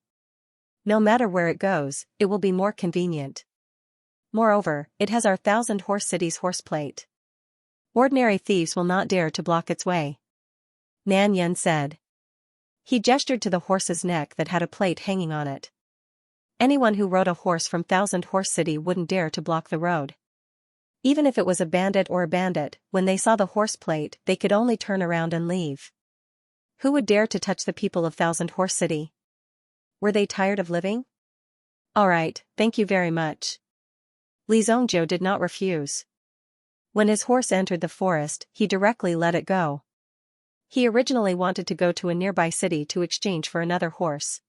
No matter where it goes, it will be more convenient. Moreover, it has our 1,000-horse city's horseplate. Ordinary thieves will not dare to block its way. Nan Yan said. He gestured to the horse's neck that had a plate hanging on it. Anyone who rode a horse from 1,000-horse city wouldn't dare to block the road. Even if it was a bandit, when they saw the horse plate, they could only turn around and leave. Who would dare to touch the people of 1,000-horse city? Were they tired of living? All right, thank you very much. Li Zhongjiu did not refuse. When his horse entered the forest, he directly let it go. He originally wanted to go to a nearby city to exchange for another horse.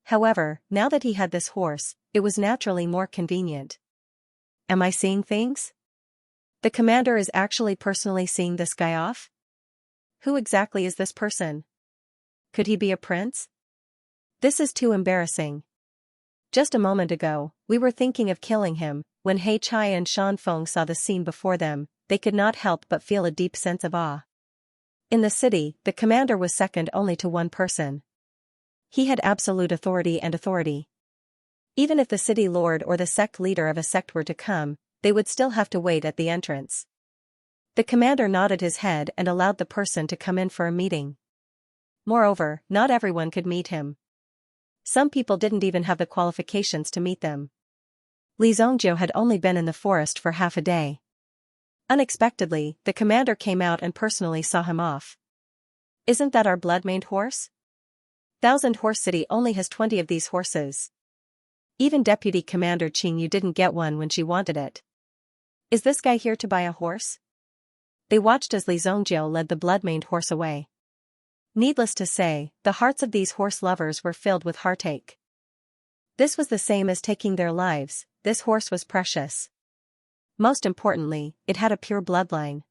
However, now that he had this horse, it was naturally more convenient. Am I seeing things? The commander is actually personally seeing this guy off? Who exactly is this person? Could he be a prince? This is too embarrassing. Just a moment ago, we were thinking of killing him. When He Chai and Shan Feng saw the scene before them, they could not help but feel a deep sense of awe. In the city, the commander was second only to one person. He had absolute authority. Even if the city lord or the sect leader of a sect were to come, they would still have to wait at the entrance. The commander nodded his head and allowed the person to come in for a meeting. Moreover, not everyone could meet him. Some people didn't even have the qualifications to meet them. Li Zhongjiu had only been in the forest for half a day. Unexpectedly, the commander came out and personally saw him off. Isn't that our blood-maned horse? 1,000-horse city only has 20 of these horses. Even Deputy Commander Qing Yu didn't get one when she wanted it. Is this guy here to buy a horse? They watched as Li Zhongjiu led the blood-maned horse away. Needless to say, the hearts of these horse lovers were filled with heartache. This was the same as taking their lives. This horse was precious. Most importantly, it had a pure bloodline.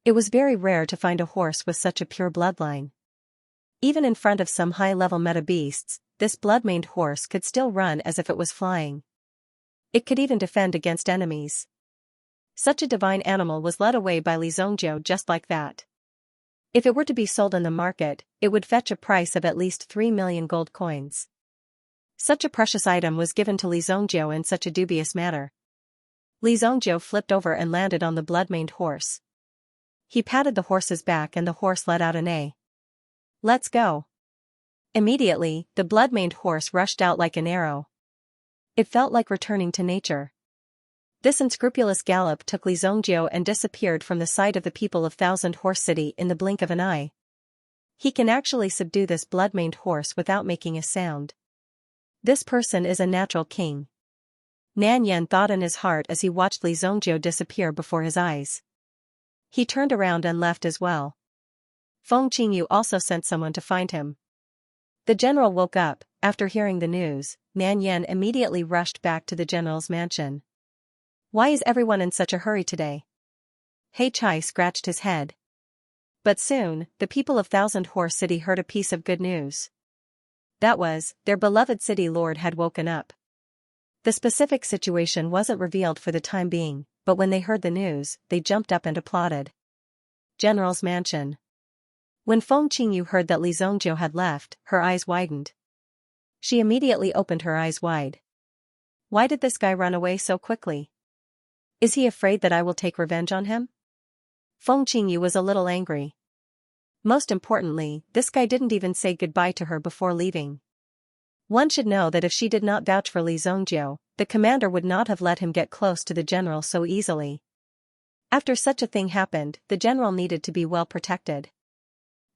It was very rare to find a horse with such a pure bloodline. Even in front of some high-level meta beasts, this blood-maned horse could still run as if it was flying. It could even defend against enemies. Such a divine animal was led away by Li Zhongjiu just like that. If it were to be sold in the market, it would fetch a price of at least 3 million gold coins. Such a precious item was given to Li Zhongjiu in such a dubious manner. Li Zhongjiu flipped over and landed on the blood-maned horse. He patted the horse's back and the horse let out an neigh. Let's go. Immediately, the blood-maned horse rushed out like an arrow. It felt like returning to nature. This unscrupulous gallop took Li Zhongjiu and disappeared from the sight of the people of 1,000-horse city in the blink of an eye. He can actually subdue this blood-maned horse without making a sound. This person is a natural king. Nan Yan thought in his heart as he watched Li Zhongjiu disappear before his eyes. He turned around and left as well. Feng Qingyu also sent someone to find him. The general woke up. After hearing the news, Nan Yan immediately rushed back to the general's mansion. Why is everyone in such a hurry today? He Chai scratched his head. But soon, the people of 1,000-horse city heard a piece of good news. That was, their beloved city lord had woken up. The specific situation wasn't revealed for the time being, but when they heard the news, they jumped up and applauded. General's mansion. When Feng Qingyu heard that Li Zongjiu had left, her eyes widened. She immediately opened her eyes wide. Why did this guy run away so quickly? Is he afraid that I will take revenge on him? Feng Qingyu was a little angry. Most importantly, this guy didn't even say goodbye to her before leaving. One should know that if she did not vouch for Li Zongjiu, the commander would not have let him get close to the general so easily. After such a thing happened, the general needed to be well protected.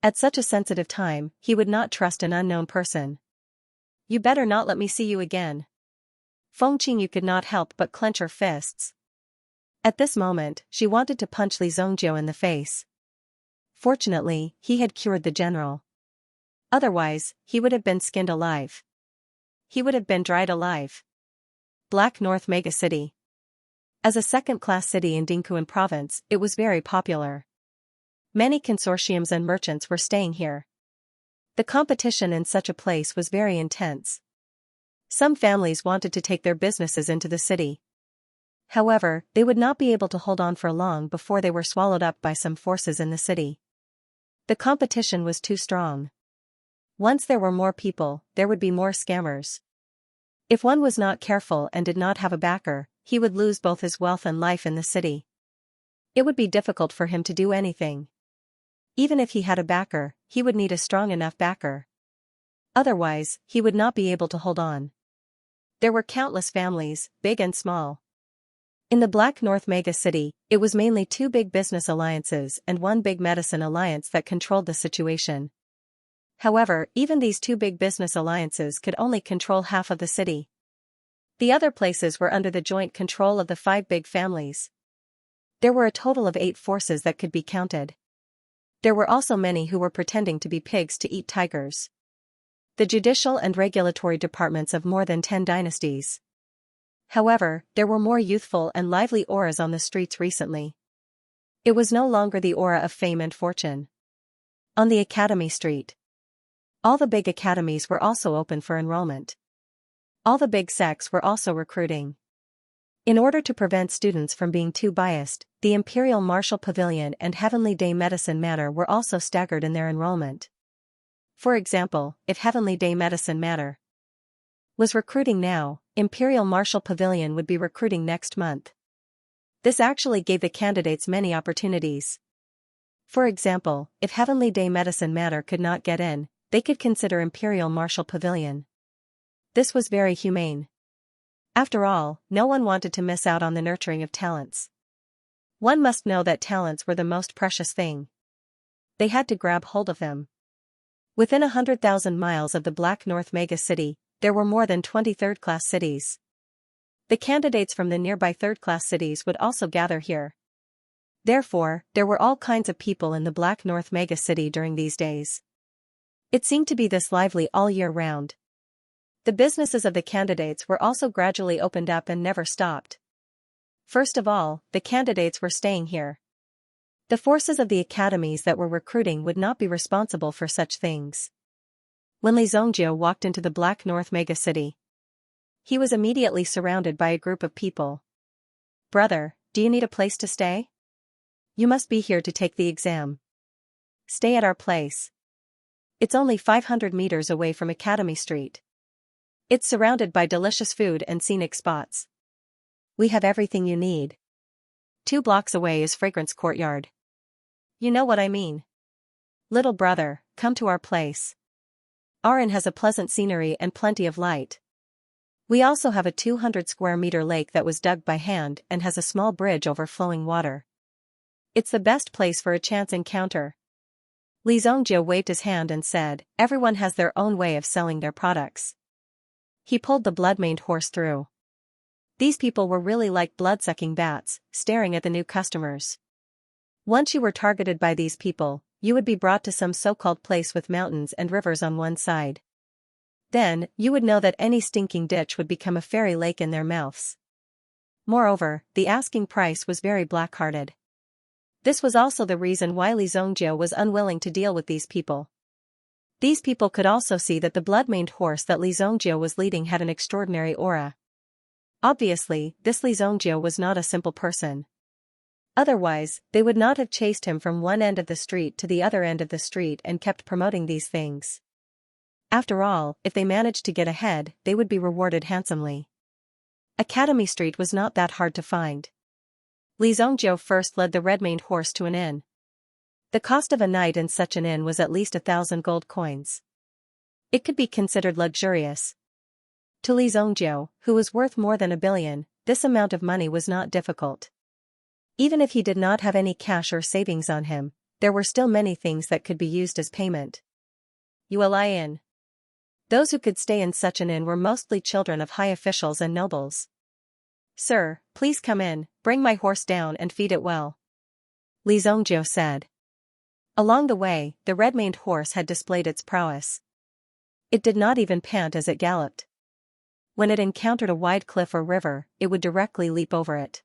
At such a sensitive time, he would not trust an unknown person. You better not let me see you again. Feng Qingyu could not help but clench her fists. At this moment, she wanted to punch Li Zongjiu in the face. Fortunately, he had cured the general. Otherwise, he would have been skinned alive. He would have been dried alive. Black North Megacity. As a second-class city in Dingquan province, it was very popular. Many consortiums and merchants were staying here. The competition in such a place was very intense. Some families wanted to take their businesses into the city. However, they would not be able to hold on for long before they were swallowed up by some forces in the city. The competition was too strong. Once there were more people, there would be more scammers. If one was not careful and did not have a backer, he would lose both his wealth and life in the city. It would be difficult for him to do anything. Even if he had a backer, he would need a strong enough backer. Otherwise, he would not be able to hold on. There were countless families, big and small. In the Black North Mega City, it was mainly two big business alliances and one big medicine alliance that controlled the situation. However, even these two big business alliances could only control half of the city. The other places were under the joint control of the five big families. There were a total of 8 forces that could be counted. There were also many who were pretending to be pigs to eat tigers. The judicial and regulatory departments of more than 10 dynasties. However, there were more youthful and lively auras on the streets recently. It was no longer the aura of fame and fortune. On the Academy Street. All the big academies were also open for enrollment. All the big sects were also recruiting. In order to prevent students from being too biased, the Imperial Martial Pavilion and Heavenly Day Medicine Matter were also staggered in their enrollment. For example, if Heavenly Day Medicine Matter was recruiting now, Imperial Martial Pavilion would be recruiting next month. This actually gave the candidates many opportunities. For example, if Heavenly Day Medicine Matter could not get in, they could consider Imperial Martial Pavilion. This was very humane. After all, no one wanted to miss out on the nurturing of talents. One must know that talents were the most precious thing. They had to grab hold of them. Within 100,000 miles of the Black North Mega City, there were more than 20 third-class cities. The candidates from the nearby third-class cities would also gather here. Therefore, there were all kinds of people in the Black North Mega City during these days. It seemed to be this lively all year round. The businesses of the candidates were also gradually opened up and never stopped. First of all, the candidates were staying here. The forces of the academies that were recruiting would not be responsible for such things. When Li Zongjiu walked into the Black North Mega City, he was immediately surrounded by a group of people. Brother, do you need a place to stay? You must be here to take the exam. Stay at our place. It's only 500 meters away from Academy Street. It's surrounded by delicious food and scenic spots. We have everything you need. 2 blocks away is Fragrance Courtyard. You know what I mean. Little brother, come to our place. Arin has a pleasant scenery and plenty of light. We also have a 200 square meter lake that was dug by hand and has a small bridge over flowing water. It's the best place for a chance encounter. Li Zongjiu waved his hand and said, everyone has their own way of selling their products. He pulled the blood-maned horse through. These people were really like blood-sucking bats, staring at the new customers. Once you were targeted by these people, you would be brought to some so-called place with mountains and rivers on one side. Then, you would know that any stinking ditch would become a fairy lake in their mouths. Moreover, the asking price was very black-hearted. This was also the reason why Li Zongjiu was unwilling to deal with these people. These people could also see that the blood-maned horse that Li Zongjiu was leading had an extraordinary aura. Obviously, this Li Zongjiu was not a simple person. Otherwise, they would not have chased him from one end of the street to the other end of the street and kept promoting these things. After all, if they managed to get ahead, they would be rewarded handsomely. Academy Street was not that hard to find. Li Zhongjiu first led the red-maned horse to an inn. The cost of a night in such an inn was at least 1,000 gold coins. It could be considered luxurious. To Li Zhongjiu, who was worth more than 1 billion, this amount of money was not difficult. Even if he did not have any cash or savings on him, there were still many things that could be used as payment. Yueli Inn. Those who could stay in such an inn were mostly children of high officials and nobles. "Sir, please come in, bring my horse down and feed it well," Li Zhongjiu said. Along the way, the red-maned horse had displayed its prowess. It did not even pant as it galloped. When it encountered a wide cliff or river, it would directly leap over it.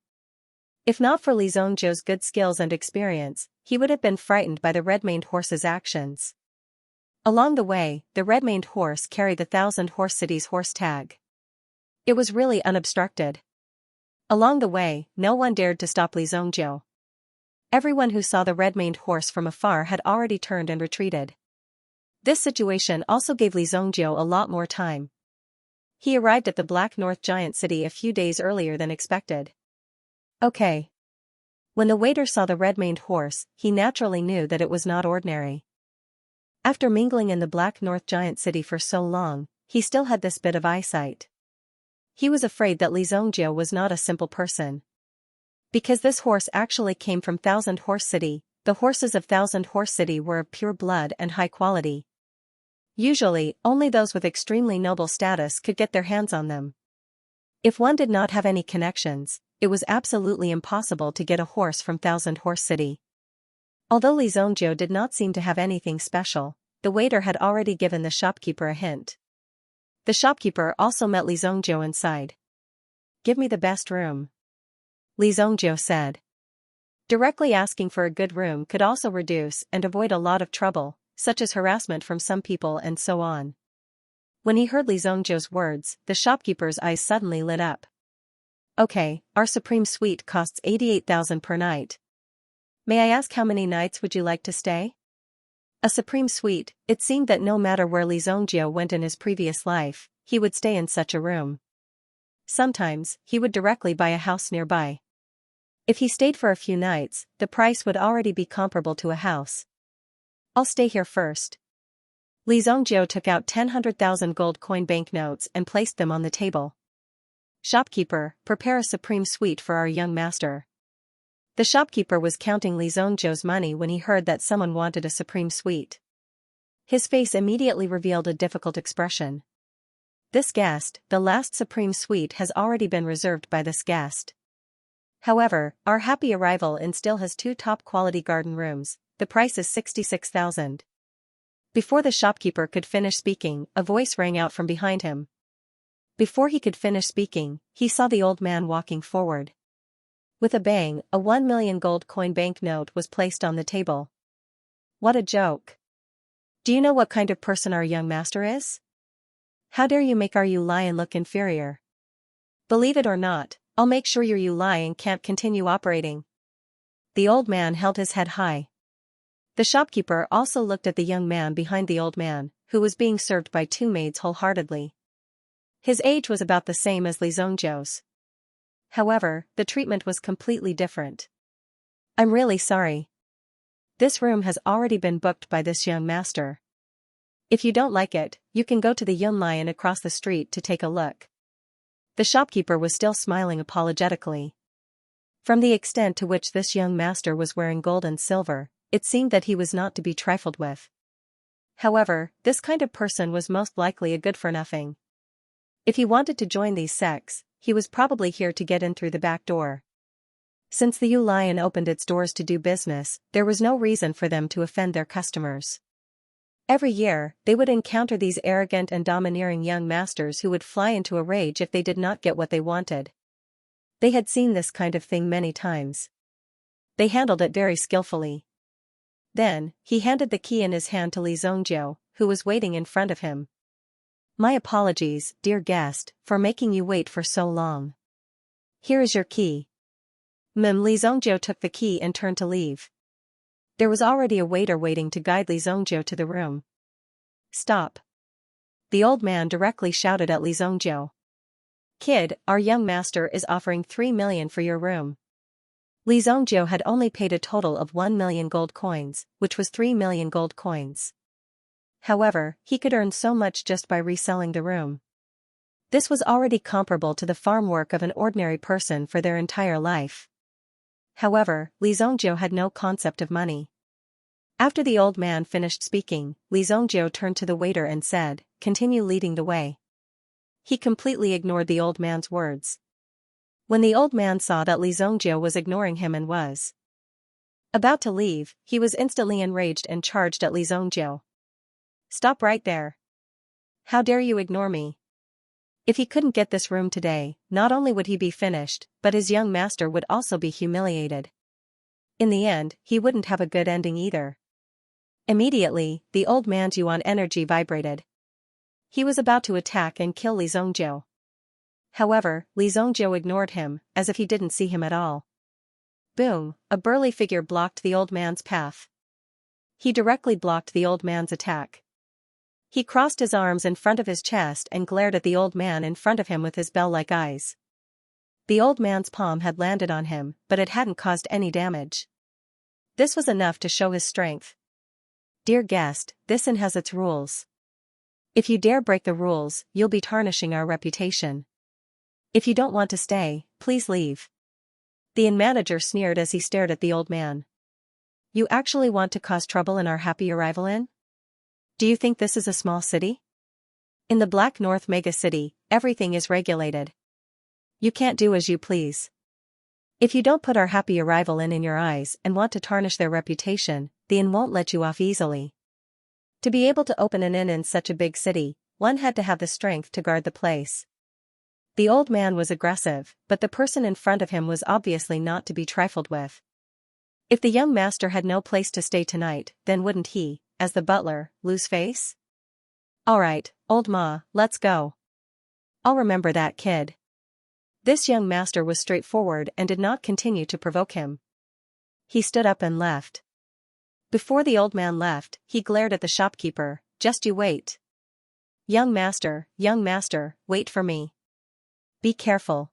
If not for Li Zhongjiu's good skills and experience, he would have been frightened by the red-maned horse's actions. Along the way, the red-maned horse carried the 1,000 Horse City's horse tag. It was really unobstructed. Along the way, no one dared to stop Li Zhongjiu. Everyone who saw the red-maned horse from afar had already turned and retreated. This situation also gave Li Zhongjiu a lot more time. He arrived at the Black North giant city a few days earlier than expected. Okay. When the waiter saw the red-maned horse, he naturally knew that it was not ordinary. After mingling in the Black North giant city for so long, he still had this bit of eyesight. He was afraid that Li Zhongjiu was not a simple person. Because this horse actually came from 1,000 Horse City, the horses of 1,000 Horse City were of pure blood and high quality. Usually, only those with extremely noble status could get their hands on them. If one did not have any connections, it was absolutely impossible to get a horse from 1,000 Horse City. Although Li Zhongjiu did not seem to have anything special, the waiter had already given the shopkeeper a hint. The shopkeeper also met Li Zhongjiu inside. "Give me the best room," Li Zhongjiu said. Directly asking for a good room could also reduce and avoid a lot of trouble, such as harassment from some people and so on. When he heard Li Zhongjiu's words, the shopkeeper's eyes suddenly lit up. "Okay, our supreme suite costs 88,000 per night. May I ask how many nights would you like to stay?" A supreme suite, it seemed that no matter where Li Zhongjiu went in his previous life, he would stay in such a room. Sometimes, he would directly buy a house nearby. If he stayed for a few nights, the price would already be comparable to a house. "I'll stay here first." Li Zhongjiu took out 100,000 gold coin banknotes and placed them on the table. "Shopkeeper, prepare a supreme suite for our young master." The shopkeeper was counting Li Zhongjiu's money when he heard that someone wanted a supreme suite. His face immediately revealed a difficult expression. This guest, the last supreme suite has already been reserved by this guest. However, our happy arrival in still has 2 top-quality garden rooms. The price is 66,000. Before the shopkeeper could finish speaking, a voice rang out from behind him. Before he could finish speaking, he saw the old man walking forward. With a bang, a 1 million gold coin banknote was placed on the table. What a joke. Do you know what kind of person our young master is? How dare you make our Yu Lion look inferior? Believe it or not, I'll make sure your Yu Lion can't continue operating. The old man held his head high. The shopkeeper also looked at the young man behind the old man, who was being served by 2 maids wholeheartedly. His age was about the same as Li Zhongjiu's. However, the treatment was completely different. "I'm really sorry. This room has already been booked by this young master. If you don't like it, you can go to the Yun Lion across the street to take a look." The shopkeeper was still smiling apologetically. From the extent to which this young master was wearing gold and silver, it seemed that he was not to be trifled with. However, this kind of person was most likely a good-for-nothing. If he wanted to join these sects, he was probably here to get in through the back door. Since the Yu Lion opened its doors to do business, there was no reason for them to offend their customers. Every year, they would encounter these arrogant and domineering young masters who would fly into a rage if they did not get what they wanted. They had seen this kind of thing many times. They handled it very skillfully. Then, he handed the key in his hand to Li Zhongjiu, who was waiting in front of him. "My apologies, dear guest, for making you wait for so long. Here is your key. Li Zhongjiu took the key and turned to leave. There was already a waiter waiting to guide Li Zhongjiu to the room. Stop. The old man directly shouted at Li Zhongjiu. Kid, our young master is offering 3 million for your room. Li Zhongjiu had only paid a total of 1 million gold coins, which was 3 million gold coins. However, he could earn so much just by reselling the room. This was already comparable to the farm work of an ordinary person for their entire life. However, Li Zhongjiu had no concept of money. After the old man finished speaking, Li Zhongjiu turned to the waiter and said, "Continue leading the way." He completely ignored the old man's words. When the old man saw that Li Zhongjiu was ignoring him and was about to leave, he was instantly enraged and charged at Li Zhongjiu. "Stop right there. How dare you ignore me?" If he couldn't get this room today, not only would he be finished, but his young master would also be humiliated. In the end, he wouldn't have a good ending either. Immediately, the old man's yuan energy vibrated. He was about to attack and kill Li Zhongjiu. However, Li Zhongjiu ignored him, as if he didn't see him at all. Boom, a burly figure blocked the old man's path. He directly blocked the old man's attack. He crossed his arms in front of his chest and glared at the old man in front of him with his bell-like eyes. The old man's palm had landed on him, but it hadn't caused any damage. This was enough to show his strength. Dear guest, this inn has its rules. If you dare break the rules, you'll be tarnishing our reputation. If you don't want to stay, please leave. The inn manager sneered as he stared at the old man. You actually want to cause trouble in our happy arrival inn? Do you think this is a small city? In the Black North mega city, everything is regulated. You can't do as you please. If you don't put our happy arrival inn in your eyes and want to tarnish their reputation, the inn won't let you off easily. To be able to open an inn in such a big city, one had to have the strength to guard the place. The old man was aggressive, but the person in front of him was obviously not to be trifled with. If the young master had no place to stay tonight, then wouldn't he, as the butler, lose face? Alright, old ma, let's go. I'll remember that kid. This young master was straightforward and did not continue to provoke him. He stood up and left. Before the old man left, he glared at the shopkeeper. Just you wait. Young master, wait for me. Be careful.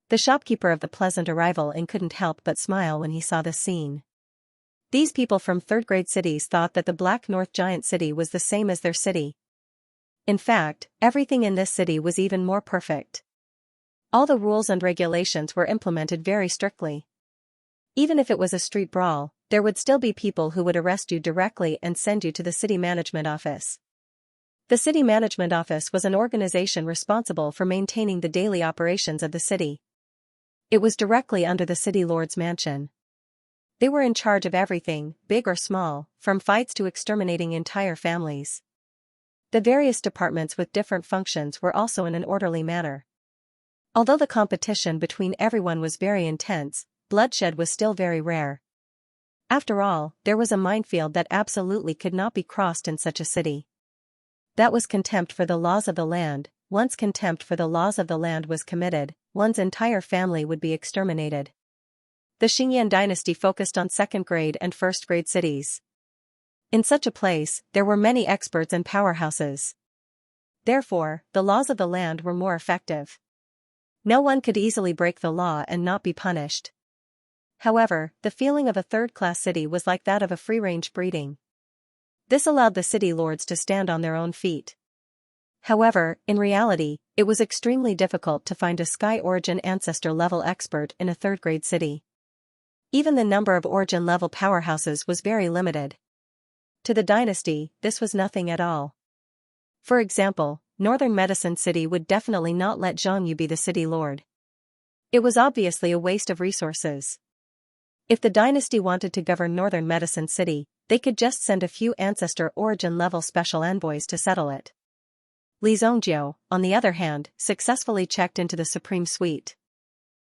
The shopkeeper of the pleasant arrival inn couldn't help but smile when he saw this scene. These people from third-grade cities thought that the Black North giant city was the same as their city. In fact, everything in this city was even more perfect. All the rules and regulations were implemented very strictly. Even if it was a street brawl, there would still be people who would arrest you directly and send you to the city management office. The city management office was an organization responsible for maintaining the daily operations of the city. It was directly under the city lord's mansion. They were in charge of everything, big or small, from fights to exterminating entire families. The various departments with different functions were also in an orderly manner. Although the competition between everyone was very intense, bloodshed was still very rare. After all, there was a minefield that absolutely could not be crossed in such a city. That was contempt for the laws of the land. Once contempt for the laws of the land was committed, one's entire family would be exterminated. The Xianxia dynasty focused on second-grade and first-grade cities. In such a place, there were many experts and powerhouses. Therefore, the laws of the land were more effective. No one could easily break the law and not be punished. However, the feeling of a third-class city was like that of a free-range breeding. This allowed the city lords to stand on their own feet. However, in reality, it was extremely difficult to find a Sky Origin Ancestor level expert in a third-grade city. Even the number of Origin level powerhouses was very limited. To the dynasty, this was nothing at all. For example, Northern Medicine City would definitely not let Zhang Yu be the city lord. It was obviously a waste of resources. If the dynasty wanted to govern Northern Medicine City, they could just send a few Ancestor Origin level special envoys to settle it. Li Zhongjiu, on the other hand, successfully checked into the Supreme Suite.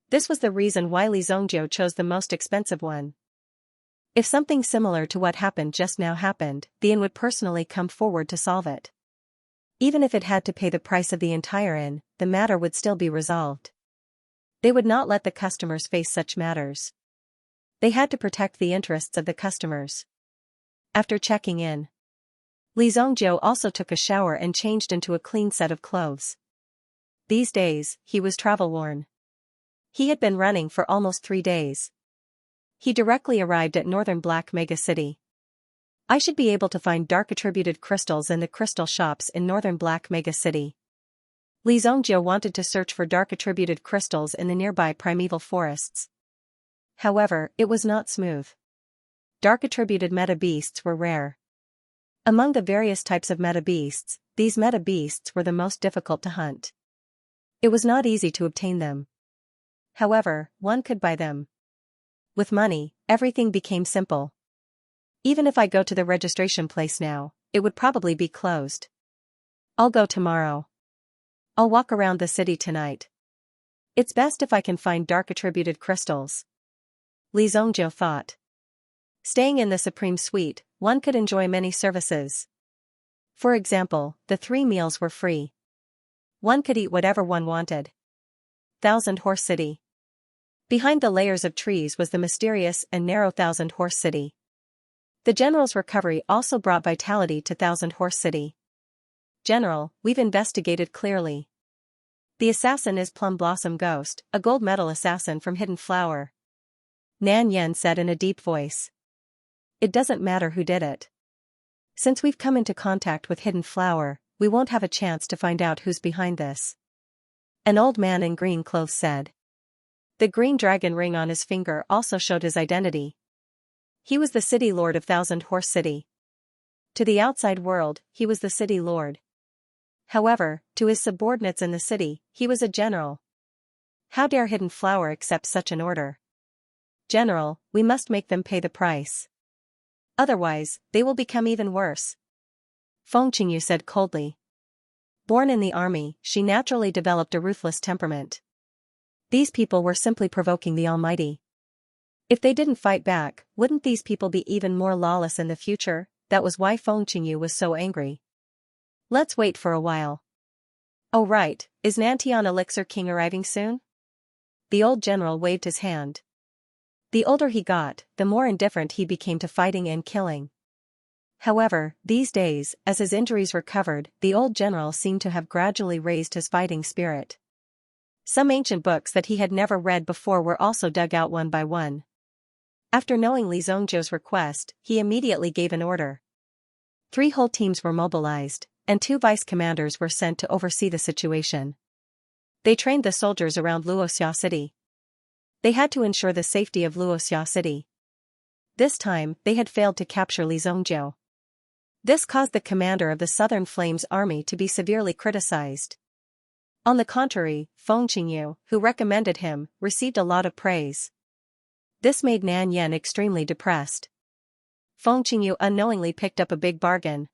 This was the reason why Li Zhongjiu chose the most expensive one. If something similar to what happened just now happened, the inn would personally come forward to solve it. Even if it had to pay the price of the entire inn, the matter would still be resolved. They would not let the customers face such matters. They had to protect the interests of the customers. After checking in, Li Zhongjiu also took a shower and changed into a clean set of clothes. These days, he was travel-worn. He had been running for almost 3 days. He directly arrived at northern Black Mega City. I should be able to find dark-attributed crystals in the crystal shops in northern Black Mega City. Li Zhongjiu wanted to search for dark-attributed crystals in the nearby primeval forests. However, it was not smooth. Dark-attributed meta-beasts were rare. Among the various types of meta-beasts, these meta-beasts were the most difficult to hunt. It was not easy to obtain them. However, one could buy them. With money, everything became simple. Even if I go to the registration place now, it would probably be closed. I'll go tomorrow. I'll walk around the city tonight. It's best if I can find dark-attributed crystals. Li Zhongjiu thought. Staying in the Supreme Suite, one could enjoy many services. For example, the 3 meals were free. One could eat whatever one wanted. Thousand Horse City. Behind the layers of trees was the mysterious and narrow Thousand Horse City. The general's recovery also brought vitality to Thousand Horse City. General, we've investigated clearly. The assassin is Plum Blossom Ghost, a gold medal assassin from Hidden Flower. Nan Yen said in a deep voice. It doesn't matter who did it. Since we've come into contact with Hidden Flower, we won't have a chance to find out who's behind this. An old man in green clothes said. The green dragon ring on his finger also showed his identity. He was the city lord of Thousand Horse City. To the outside world, he was the city lord. However, to his subordinates in the city, he was a general. How dare Hidden Flower accept such an order? General, we must make them pay the price. Otherwise, they will become even worse. Feng Qingyu said coldly. Born in the army, she naturally developed a ruthless temperament. These people were simply provoking the Almighty. If they didn't fight back, wouldn't these people be even more lawless in the future? That was why Feng Qingyu was so angry. Let's wait for a while. Oh right, is Nantian Elixir King arriving soon? The old general waved his hand. The older he got, the more indifferent he became to fighting and killing. However, these days, as his injuries recovered, the old general seemed to have gradually raised his fighting spirit. Some ancient books that he had never read before were also dug out one by one. After knowing Li Zhongjiu's request, he immediately gave an order. 3 whole teams were mobilized, and 2 vice commanders were sent to oversee the situation. They trained the soldiers around Luoxia City. They had to ensure the safety of Luoxia City. This time, they had failed to capture Li Zhongjiu. This caused the commander of the Southern Flames Army to be severely criticized. On the contrary, Feng Qingyu, who recommended him, received a lot of praise. This made Nan Yen extremely depressed. Feng Qingyu unknowingly picked up a big bargain.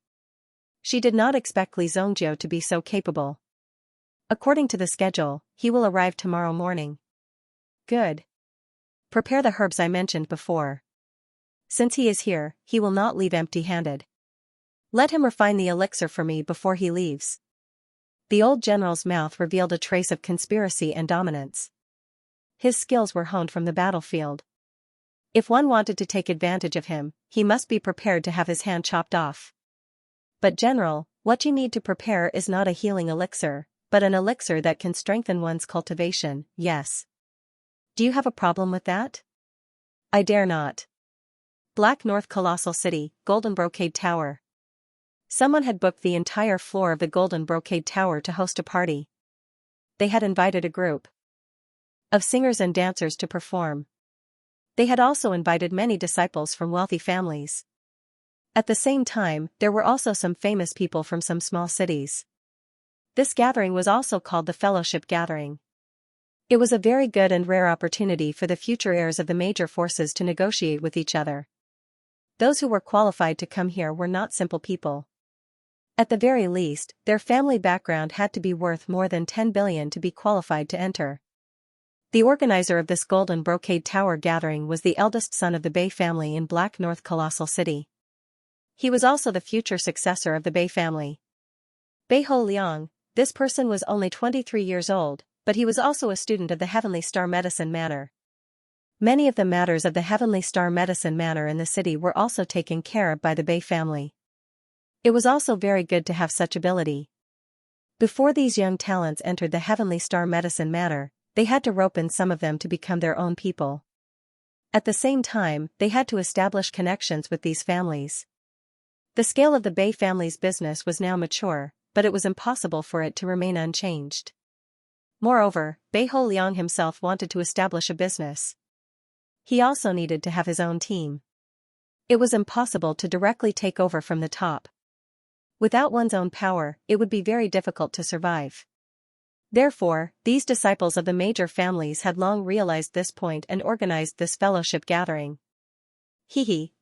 She did not expect Li Zhongjiu to be so capable. According to the schedule, he will arrive tomorrow morning. Good. Prepare the herbs I mentioned before. Since he is here, he will not leave empty-handed. Let him refine the elixir for me before he leaves. The old general's mouth revealed a trace of conspiracy and dominance. His skills were honed from the battlefield. If one wanted to take advantage of him, he must be prepared to have his hand chopped off. But General, what you need to prepare is not a healing elixir, but an elixir that can strengthen one's cultivation, yes. Do you have a problem with that? I dare not. Black North Colossal City, Golden Brocade Tower. Someone had booked the entire floor of the Golden Brocade Tower to host a party. They had invited a group of singers and dancers to perform. They had also invited many disciples from wealthy families. At the same time, there were also some famous people from some small cities. This gathering was also called the Fellowship Gathering. It was a very good and rare opportunity for the future heirs of the major forces to negotiate with each other. Those who were qualified to come here were not simple people. At the very least, their family background had to be worth more than 10 billion to be qualified to enter. The organizer of this Golden Brocade Tower gathering was the eldest son of the Bei family in Black North Colossal City. He was also the future successor of the Bei family. Bei Ho Liang, this person was only 23 years old, but he was also a student of the Heavenly Star Medicine Manor. Many of the matters of the Heavenly Star Medicine Manor in the city were also taken care of by the Bei family. It was also very good to have such ability. Before these young talents entered the Heavenly Star Medicine Manor, they had to rope in some of them to become their own people. At the same time, they had to establish connections with these families. The scale of the Bei family's business was now mature, but it was impossible for it to remain unchanged. Moreover, Bei Ho Liang himself wanted to establish a business. He also needed to have his own team. It was impossible to directly take over from the top. Without one's own power, it would be very difficult to survive. Therefore, these disciples of the major families had long realized this point and organized this fellowship gathering.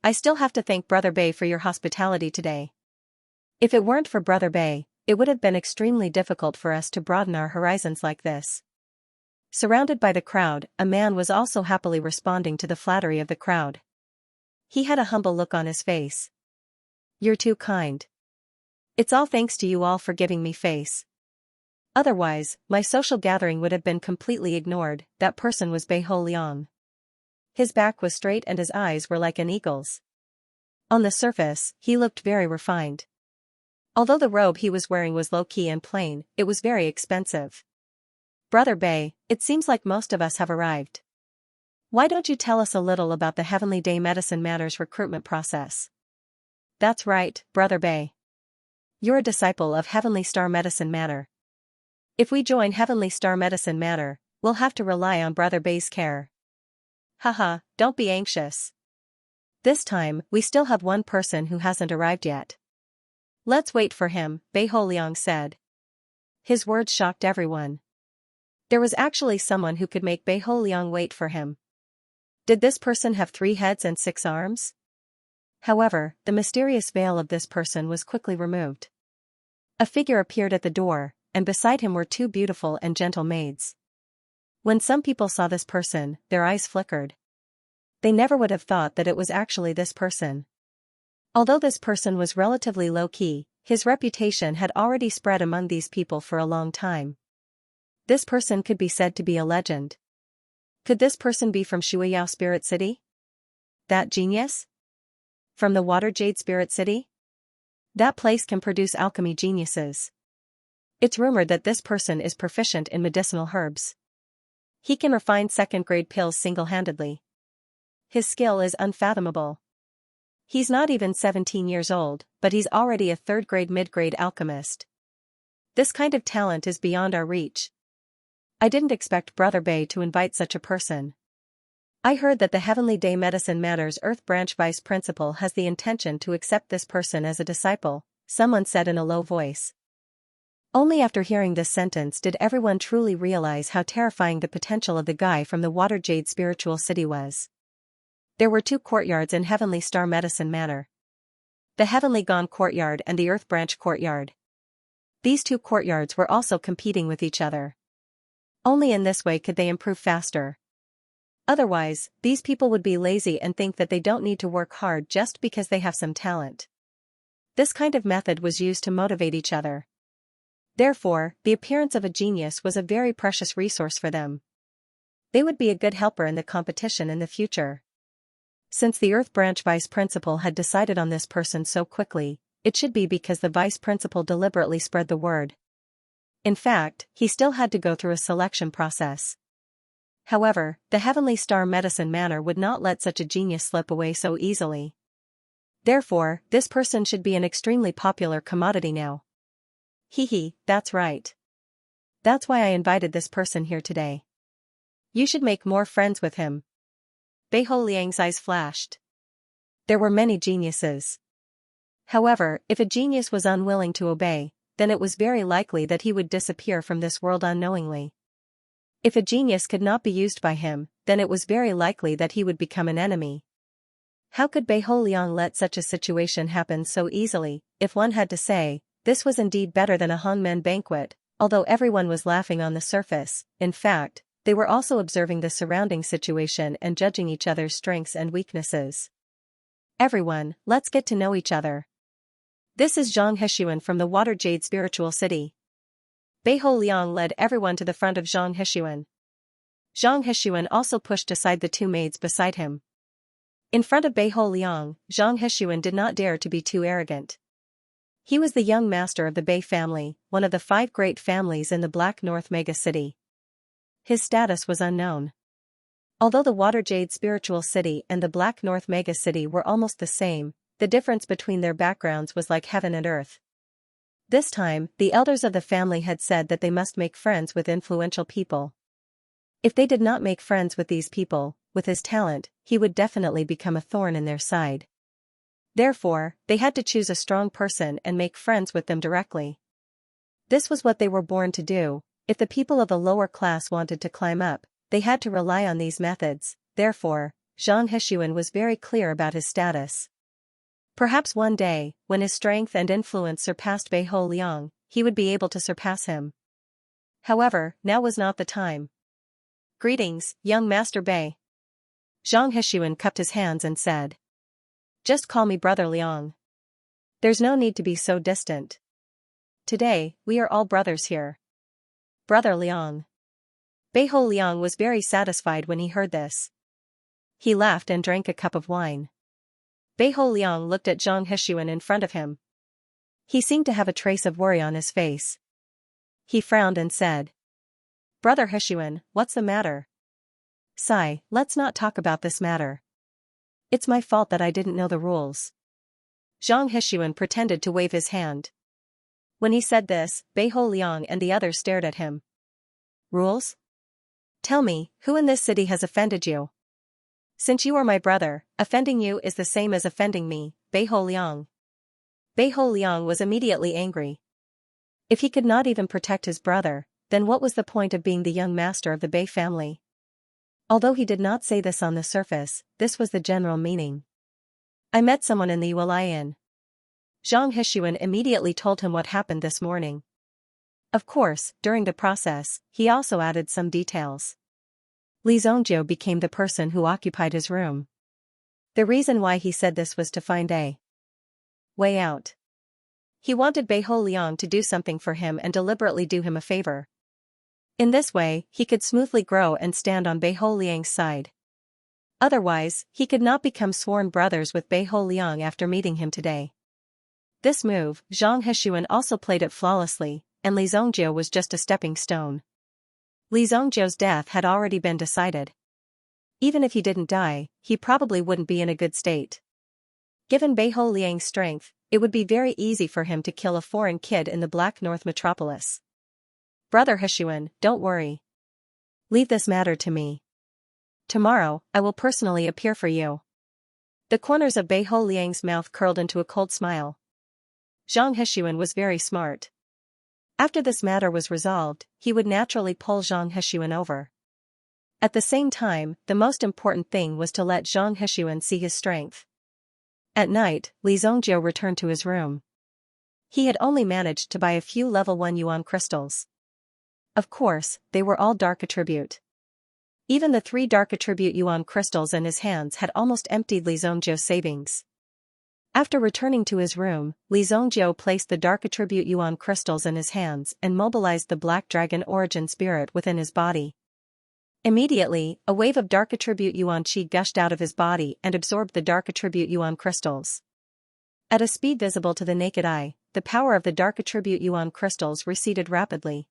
I still have to thank Brother Bei for your hospitality today. If it weren't for Brother Bei, it would have been extremely difficult for us to broaden our horizons like this. Surrounded by the crowd, a man was also happily responding to the flattery of the crowd. He had a humble look on his face. You're too kind. It's all thanks to you all for giving me face. Otherwise, my social gathering would have been completely ignored. That person was Bei Ho Liang. His back was straight and his eyes were like an eagle's. On the surface, he looked very refined. Although the robe he was wearing was low-key and plain, it was very expensive. Brother Bei, it seems like most of us have arrived. Why don't you tell us a little about the Heavenly Day Medicine Manor's recruitment process? That's right, Brother Bei. You're a disciple of Heavenly Star Medicine Manor. If we join Heavenly Star Medicine Manor, we'll have to rely on Brother Bei's care. Haha, don't be anxious. This time, we still have one person who hasn't arrived yet. Let's wait for him, Bei Ho Liang said. His words shocked everyone. There was actually someone who could make Bei Ho Liang wait for him. Did this person have 3 heads and 6 arms? However, the mysterious veil of this person was quickly removed. A figure appeared at the door, and beside him were 2 beautiful and gentle maids. When some people saw this person, their eyes flickered. They never would have thought that it was actually this person. Although this person was relatively low-key, his reputation had already spread among these people for a long time. This person could be said to be a legend. Could this person be from Shuiyao Spirit City? That genius? From the Water Jade Spirit City? That place can produce alchemy geniuses. It's rumored that this person is proficient in medicinal herbs. He can refine second-grade pills single-handedly. His skill is unfathomable. He's not even 17 years old, but he's already a 3rd-grade mid-grade alchemist. This kind of talent is beyond our reach. I didn't expect Brother Bei to invite such a person. I heard that the Heavenly Day Medicine Manor's Earth Branch Vice Principal has the intention to accept this person as a disciple, someone said in a low voice. Only after hearing this sentence did everyone truly realize how terrifying the potential of the guy from the Water Jade Spiritual City was. There were 2 courtyards in Heavenly Star Medicine Manor. The Heavenly Gone Courtyard and the Earth Branch Courtyard. These 2 courtyards were also competing with each other. Only in this way could they improve faster. Otherwise, these people would be lazy and think that they don't need to work hard just because they have some talent. This kind of method was used to motivate each other. Therefore, the appearance of a genius was a very precious resource for them. They would be a good helper in the competition in the future. Since the Earth Branch Vice Principal had decided on this person so quickly, it should be because the Vice Principal deliberately spread the word. In fact, he still had to go through a selection process. However, the Heavenly Star Medicine Manor would not let such a genius slip away so easily. Therefore, this person should be an extremely popular commodity now. That's right. That's why I invited this person here today. You should make more friends with him. Bei Ho Liang's eyes flashed. There were many geniuses. However, if a genius was unwilling to obey, then it was very likely that he would disappear from this world unknowingly. If a genius could not be used by him, then it was very likely that he would become an enemy. How could Bei Ho Liang let such a situation happen so easily? If one had to say, this was indeed better than a hangmen banquet, although everyone was laughing on the surface. In fact, they were also observing the surrounding situation and judging each other's strengths and weaknesses. Everyone, let's get to know each other. This is Zhang Heshuan from the Water Jade Spiritual City. Beiho Liang led everyone to the front of Zhang Hexuan. Zhang Hexuan also pushed aside the two maids beside him. In front of Beiho Liang, Zhang Hexuan did not dare to be too arrogant. He was the young master of the Bei family, one of the 5 great families in the Black North megacity. His status was unknown. Although the Water Jade Spiritual City and the Black North megacity were almost the same, the difference between their backgrounds was like heaven and earth. This time, the elders of the family had said that they must make friends with influential people. If they did not make friends with these people, with his talent, he would definitely become a thorn in their side. Therefore, they had to choose a strong person and make friends with them directly. This was what they were born to do. If the people of the lower class wanted to climb up, they had to rely on these methods. Therefore, Zhang Hexuan was very clear about his status. Perhaps one day, when his strength and influence surpassed Beiho Liang, he would be able to surpass him. However, now was not the time. "Greetings, young Master Bei." Zhang Hexuan cupped his hands and said. "Just call me Brother Liang. There's no need to be so distant. Today, we are all brothers here." Brother Liang. Beiho Liang was very satisfied when he heard this. He laughed and drank a cup of wine. Beiho Liang looked at Zhang Hexuan in front of him. He seemed to have a trace of worry on his face. He frowned and said. "Brother Hexuan, what's the matter?" "Sigh, let's not talk about this matter. It's my fault that I didn't know the rules." Zhang Hexuan pretended to wave his hand. When he said this, Beiho Liang and the others stared at him. "Rules? Tell me, who in this city has offended you?" "Since you are my brother, offending you is the same as offending me, Beiho Liang." Beiho Liang was immediately angry. If he could not even protect his brother, then what was the point of being the young master of the Bei family? Although he did not say this on the surface, this was the general meaning. "I met someone in the Yuelai Inn." Zhang Hexuan immediately told him what happened this morning. Of course, during the process, he also added some details. Li Zhongjiu became the person who occupied his room. The reason why he said this was to find a way out. He wanted Beiho Liang to do something for him and deliberately do him a favor. In this way, he could smoothly grow and stand on Beiho Liang's side. Otherwise, he could not become sworn brothers with Beiho Liang after meeting him today. This move, Zhang Hexuan also played it flawlessly, and Li Zhongjiu was just a stepping stone. Li Zhongjiu's death had already been decided. Even if he didn't die, he probably wouldn't be in a good state. Given Beiho Liang's strength, it would be very easy for him to kill a foreign kid in the Black North metropolis. "Brother Hexuan, don't worry. Leave this matter to me. Tomorrow, I will personally appear for you." The corners of Beiho Liang's mouth curled into a cold smile. Zhang Hexuan was very smart. After this matter was resolved, he would naturally pull Zhang Hexuan over. At the same time, the most important thing was to let Zhang Hexuan see his strength. At night, Li Zhongjiu returned to his room. He had only managed to buy a few level 1 yuan crystals. Of course, they were all dark attribute. Even the 3 dark attribute yuan crystals in his hands had almost emptied Li Zhongjiu's savings. After returning to his room, Li Zhongjiu placed the dark attribute yuan crystals in his hands and mobilized the black dragon origin spirit within his body. Immediately, a wave of dark attribute yuan qi gushed out of his body and absorbed the dark attribute yuan crystals. At a speed visible to the naked eye, the power of the dark attribute yuan crystals receded rapidly.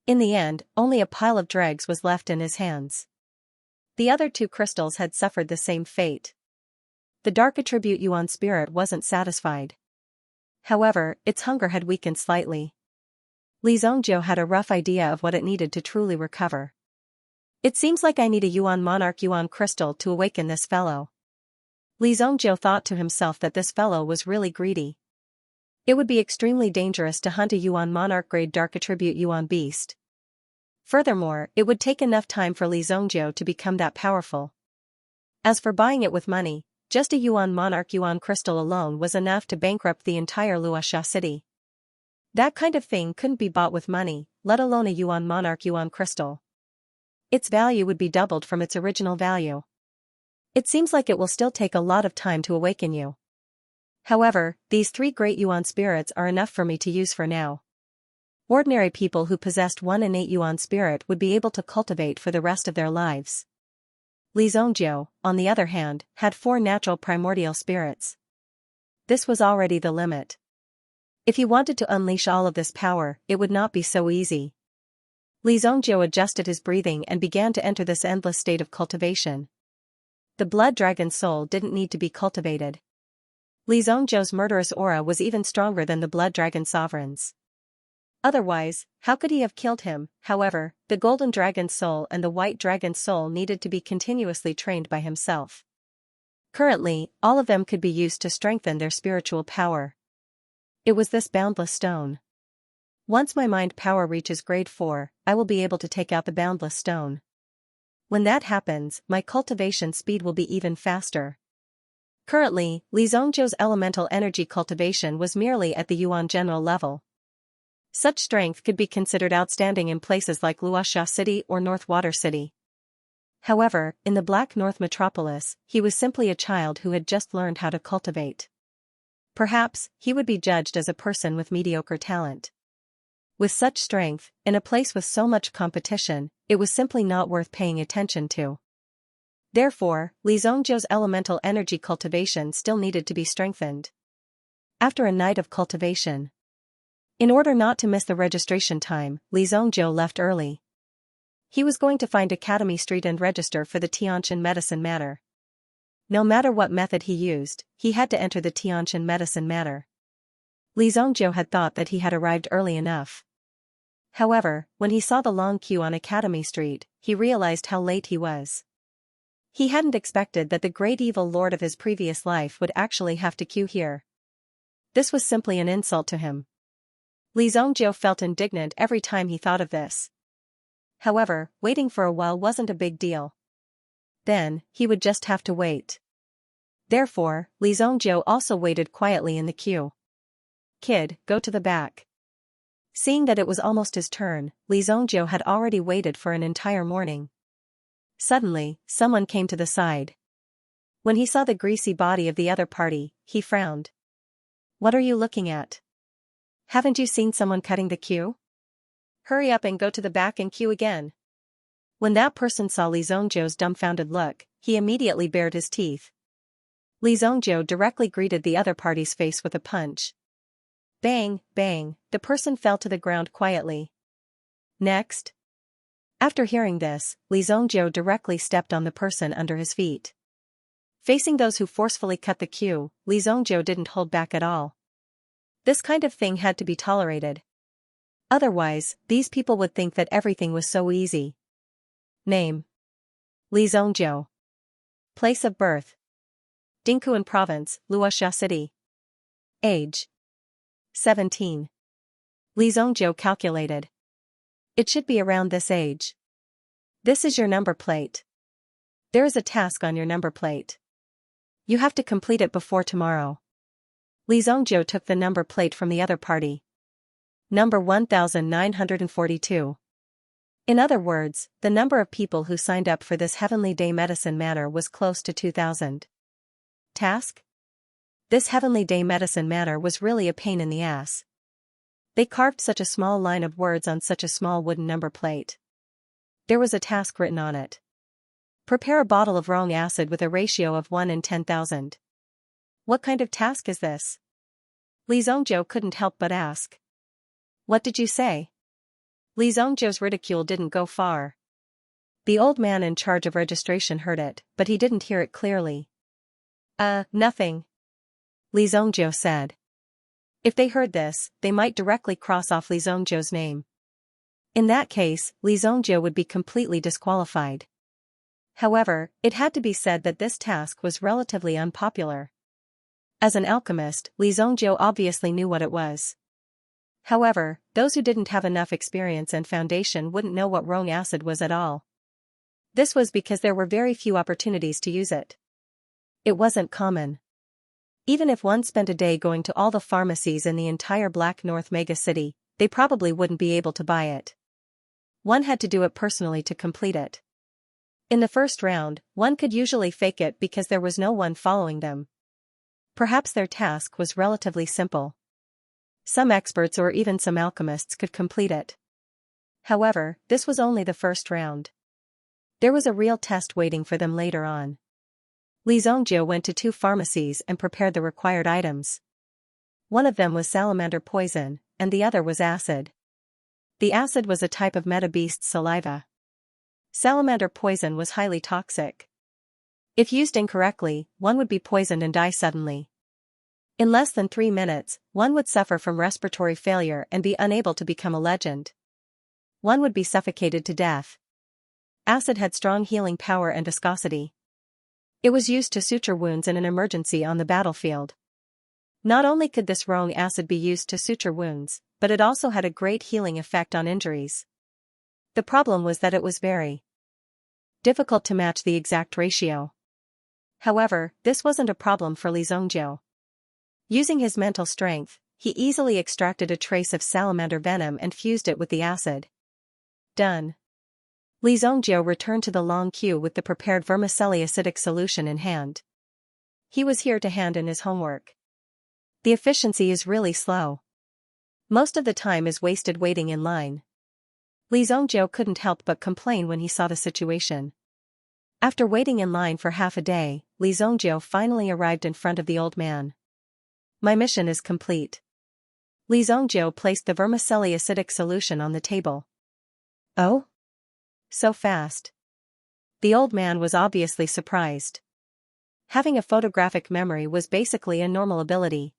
In the end, only a pile of dregs was left in his hands. The other 2 crystals had suffered the same fate. The dark attribute yuan spirit wasn't satisfied. However, its hunger had weakened slightly. Li Zhongjiu had a rough idea of what it needed to truly recover. "It seems like I need a yuan monarch yuan crystal to awaken this fellow." Li Zhongjiu thought to himself that this fellow was really greedy. It would be extremely dangerous to hunt a yuan monarch grade dark attribute yuan beast. Furthermore, it would take enough time for Li Zhongjiu to become that powerful. As for buying it with money, just a yuan monarch yuan crystal alone was enough to bankrupt the entire Luoxia city. That kind of thing couldn't be bought with money, let alone a yuan monarch yuan crystal. Its value would be doubled from its original value. It seems like it will still take a lot of time to awaken you. However, these 3 great yuan spirits are enough for me to use for now. Ordinary people who possessed one innate yuan spirit would be able to cultivate for the rest of their lives. Li Zhongjiu, on the other hand, had 4 natural primordial spirits. This was already the limit. If he wanted to unleash all of this power, it would not be so easy. Li Zhongjiu adjusted his breathing and began to enter this endless state of cultivation. The blood dragon soul didn't need to be cultivated. Li Zhongjiu's murderous aura was even stronger than the blood dragon sovereign's. Otherwise, how could he have killed him? However, the golden dragon soul and the white dragon soul needed to be continuously trained by himself. Currently, all of them could be used to strengthen their spiritual power. It was this boundless stone. Once my mind power reaches grade 4, I will be able to take out the boundless stone. When that happens, my cultivation speed will be even faster. Currently, Li Zhongjiu's elemental energy cultivation was merely at the Yuan general level. Such strength could be considered outstanding in places like Luoxia City or North Water City. However, in the Black North metropolis, he was simply a child who had just learned how to cultivate. Perhaps, he would be judged as a person with mediocre talent. With such strength, in a place with so much competition, it was simply not worth paying attention to. Therefore, Li Zhongjiu's elemental energy cultivation still needed to be strengthened. After a night of cultivation, in order not to miss the registration time, Li Zhongjiu left early. He was going to find Academy Street and register for the Tianqian Medicine Matter. No matter what method he used, he had to enter the Tianqian Medicine Matter. Li Zhongjiu had thought that he had arrived early enough. However, when he saw the long queue on Academy Street, he realized how late he was. He hadn't expected that the great evil lord of his previous life would actually have to queue here. This was simply an insult to him. Li Zhongjiu felt indignant every time he thought of this. However, waiting for a while wasn't a big deal. Then, he would just have to wait. Therefore, Li Zhongjiu also waited quietly in the queue. "Kid, go to the back." Seeing that it was almost his turn, Li Zhongjiu had already waited for an entire morning. Suddenly, someone came to the side. When he saw the greasy body of the other party, he frowned. "What are you looking at? Haven't you seen someone cutting the queue? Hurry up and go to the back and queue again." When that person saw Li Zhongjiu's dumbfounded look, he immediately bared his teeth. Li Zhongjiu directly greeted the other party's face with a punch. Bang, bang, the person fell to the ground quietly. Next. After hearing this, Li Zhongjiu directly stepped on the person under his feet. Facing those who forcefully cut the queue, Li Zhongjiu didn't hold back at all. This kind of thing had to be tolerated. Otherwise, these people would think that everything was so easy. Name: Li Zhongjiu. Place of birth: Dingquan Province, Luoxia City. Age: 17. Li Zhongjiu calculated. It should be around this age. This is your number plate. There is a task on your number plate. You have to complete it before tomorrow. Li Zhongjiu took the number plate from the other party. Number 1942. In other words, the number of people who signed up for this Heavenly Day Medicine Matter was close to 2,000. Task? This Heavenly Day Medicine Matter was really a pain in the ass. They carved such a small line of words on such a small wooden number plate. There was a task written on it. Prepare a bottle of wrong acid with a ratio of 1 in 10,000. What kind of task is this? Li Zhongjiu couldn't help but ask. What did you say? Li Zhongjiu's ridicule didn't go far. The old man in charge of registration heard it, but he didn't hear it clearly. Nothing. Li Zhongjiu said. If they heard this, they might directly cross off Li Zhongjiu's name. In that case, Li Zhongjiu would be completely disqualified. However, it had to be said that this task was relatively unpopular. As an alchemist, Li Zhongjiu obviously knew what it was. However, those who didn't have enough experience and foundation wouldn't know what wrong acid was at all. This was because there were very few opportunities to use it. It wasn't common. Even if one spent a day going to all the pharmacies in the entire Black North megacity, they probably wouldn't be able to buy it. One had to do it personally to complete it. In the first round, one could usually fake it because there was no one following them. Perhaps their task was relatively simple. Some experts or even some alchemists could complete it. However, this was only the first round. There was a real test waiting for them later on. Li Zongjie went to 2 pharmacies and prepared the required items. One of them was salamander poison, and the other was acid. The acid was a type of metabeast's saliva. Salamander poison was highly toxic. If used incorrectly, one would be poisoned and die suddenly. In less than 3 minutes, one would suffer from respiratory failure and be unable to become a legend. One would be suffocated to death. Acid had strong healing power and viscosity. It was used to suture wounds in an emergency on the battlefield. Not only could this wrong acid be used to suture wounds, but it also had a great healing effect on injuries. The problem was that it was very difficult to match the exact ratio. However, this wasn't a problem for Li Zongjie. Using his mental strength, he easily extracted a trace of salamander venom and fused it with the acid. Done. Li Zongjie returned to the long queue with the prepared vermicelli acidic solution in hand. He was here to hand in his homework. The efficiency is really slow. Most of the time is wasted waiting in line. Li Zongjie couldn't help but complain when he saw the situation. After waiting in line for half a day, Li Zongjie finally arrived in front of the old man. My mission is complete. Li Zongjie placed the vermicelli acidic solution on the table. Oh? So fast. The old man was obviously surprised. Having a photographic memory was basically a normal ability.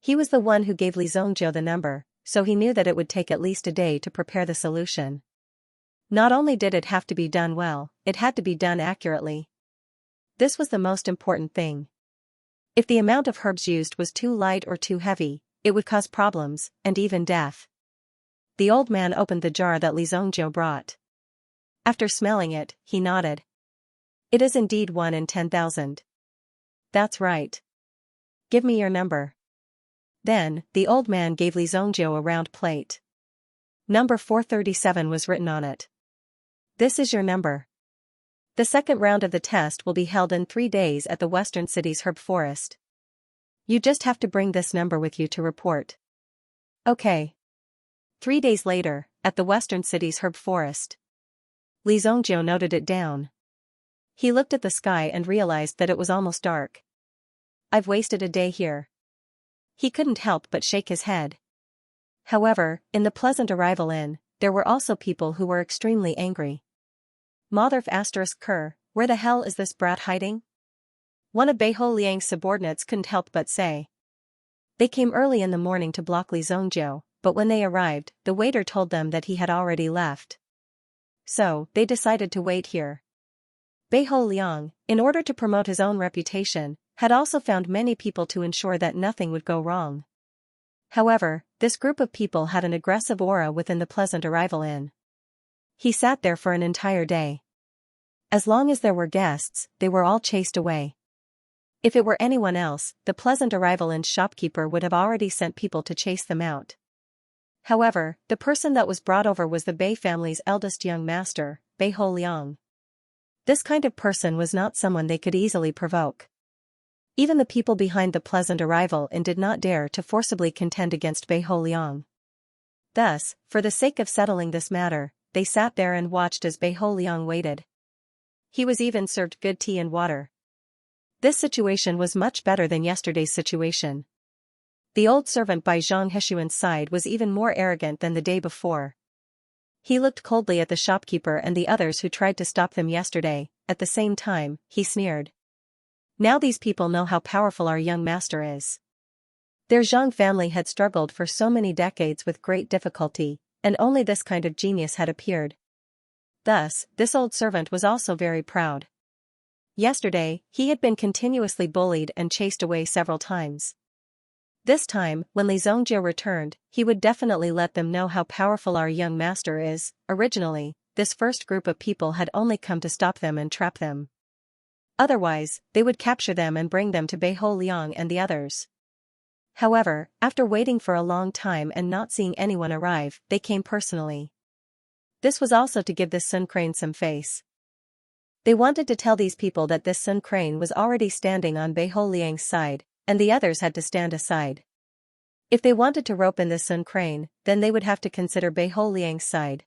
He was the one who gave Li Zongjie the number, so he knew that it would take at least a day to prepare the solution. Not only did it have to be done well, it had to be done accurately. This was the most important thing. If the amount of herbs used was too light or too heavy, it would cause problems, and even death. The old man opened the jar that Li Zongjie brought. After smelling it, he nodded. It is indeed 1 in 10,000. That's right. Give me your number. Then, the old man gave Li Zongjie a round plate. Number 437 was written on it. This is your number. The second round of the test will be held in 3 days at the Western City's herb forest. You just have to bring this number with you to report. Okay. 3 days later, at the Western City's herb forest. Li Zongjie noted it down. He looked at the sky and realized that it was almost dark. I've wasted a day here. He couldn't help but shake his head. However, in the Pleasant Arrival Inn, there were also people who were extremely angry. Motherf *Ker, where the hell is this brat hiding? One of Beiho Liang's subordinates couldn't help but say. They came early in the morning to block Li Zongjie, but when they arrived, the waiter told them that he had already left. So, they decided to wait here. Beiho Liang, in order to promote his own reputation, had also found many people to ensure that nothing would go wrong. However, this group of people had an aggressive aura within the Pleasant Arrival Inn. He sat there for an entire day. As long as there were guests, they were all chased away. If it were anyone else, the Pleasant Arrival Inn's shopkeeper would have already sent people to chase them out. However, the person that was brought over was the Bei family's eldest young master, Beiho Liang. This kind of person was not someone they could easily provoke. Even the people behind the Pleasant Arrival Inn did not dare to forcibly contend against Beiho Liang. Thus, for the sake of settling this matter, they sat there and watched as Beiho Liang waited. He was even served good tea and water. This situation was much better than yesterday's situation. The old servant by Zhang Heshuan's side was even more arrogant than the day before. He looked coldly at the shopkeeper and the others who tried to stop them yesterday. At the same time, he sneered. Now these people know how powerful our young master is. Their Zhang family had struggled for so many decades with great difficulty, and only this kind of genius had appeared. Thus, this old servant was also very proud. Yesterday, he had been continuously bullied and chased away several times. This time, when Li Zongjie returned, he would definitely let them know how powerful our young master is. Originally, this first group of people had only come to stop them and trap them. Otherwise, they would capture them and bring them to Beiho Liang and the others. However, after waiting for a long time and not seeing anyone arrive, they came personally. This was also to give this Sun Crane some face. They wanted to tell these people that this Sun Crane was already standing on Beiho Liang's side, and the others had to stand aside. If they wanted to rope in this Sun Crane, then they would have to consider Bei Ho Liang's side.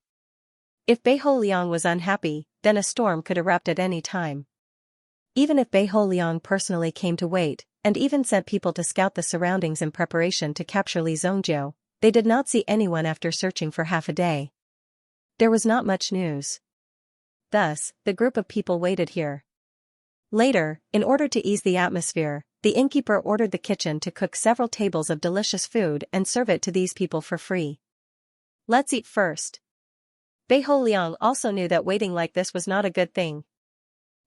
If Bei Ho Liang was unhappy, then a storm could erupt at any time. Even if Bei Ho Liang personally came to wait, and even sent people to scout the surroundings in preparation to capture Li Zongjiu, they did not see anyone after searching for half a day. There was not much news. Thus, the group of people waited here. Later, in order to ease the atmosphere, the innkeeper ordered the kitchen to cook several tables of delicious food and serve it to these people for free. Let's eat first. Bei Ho Liang also knew that waiting like this was not a good thing.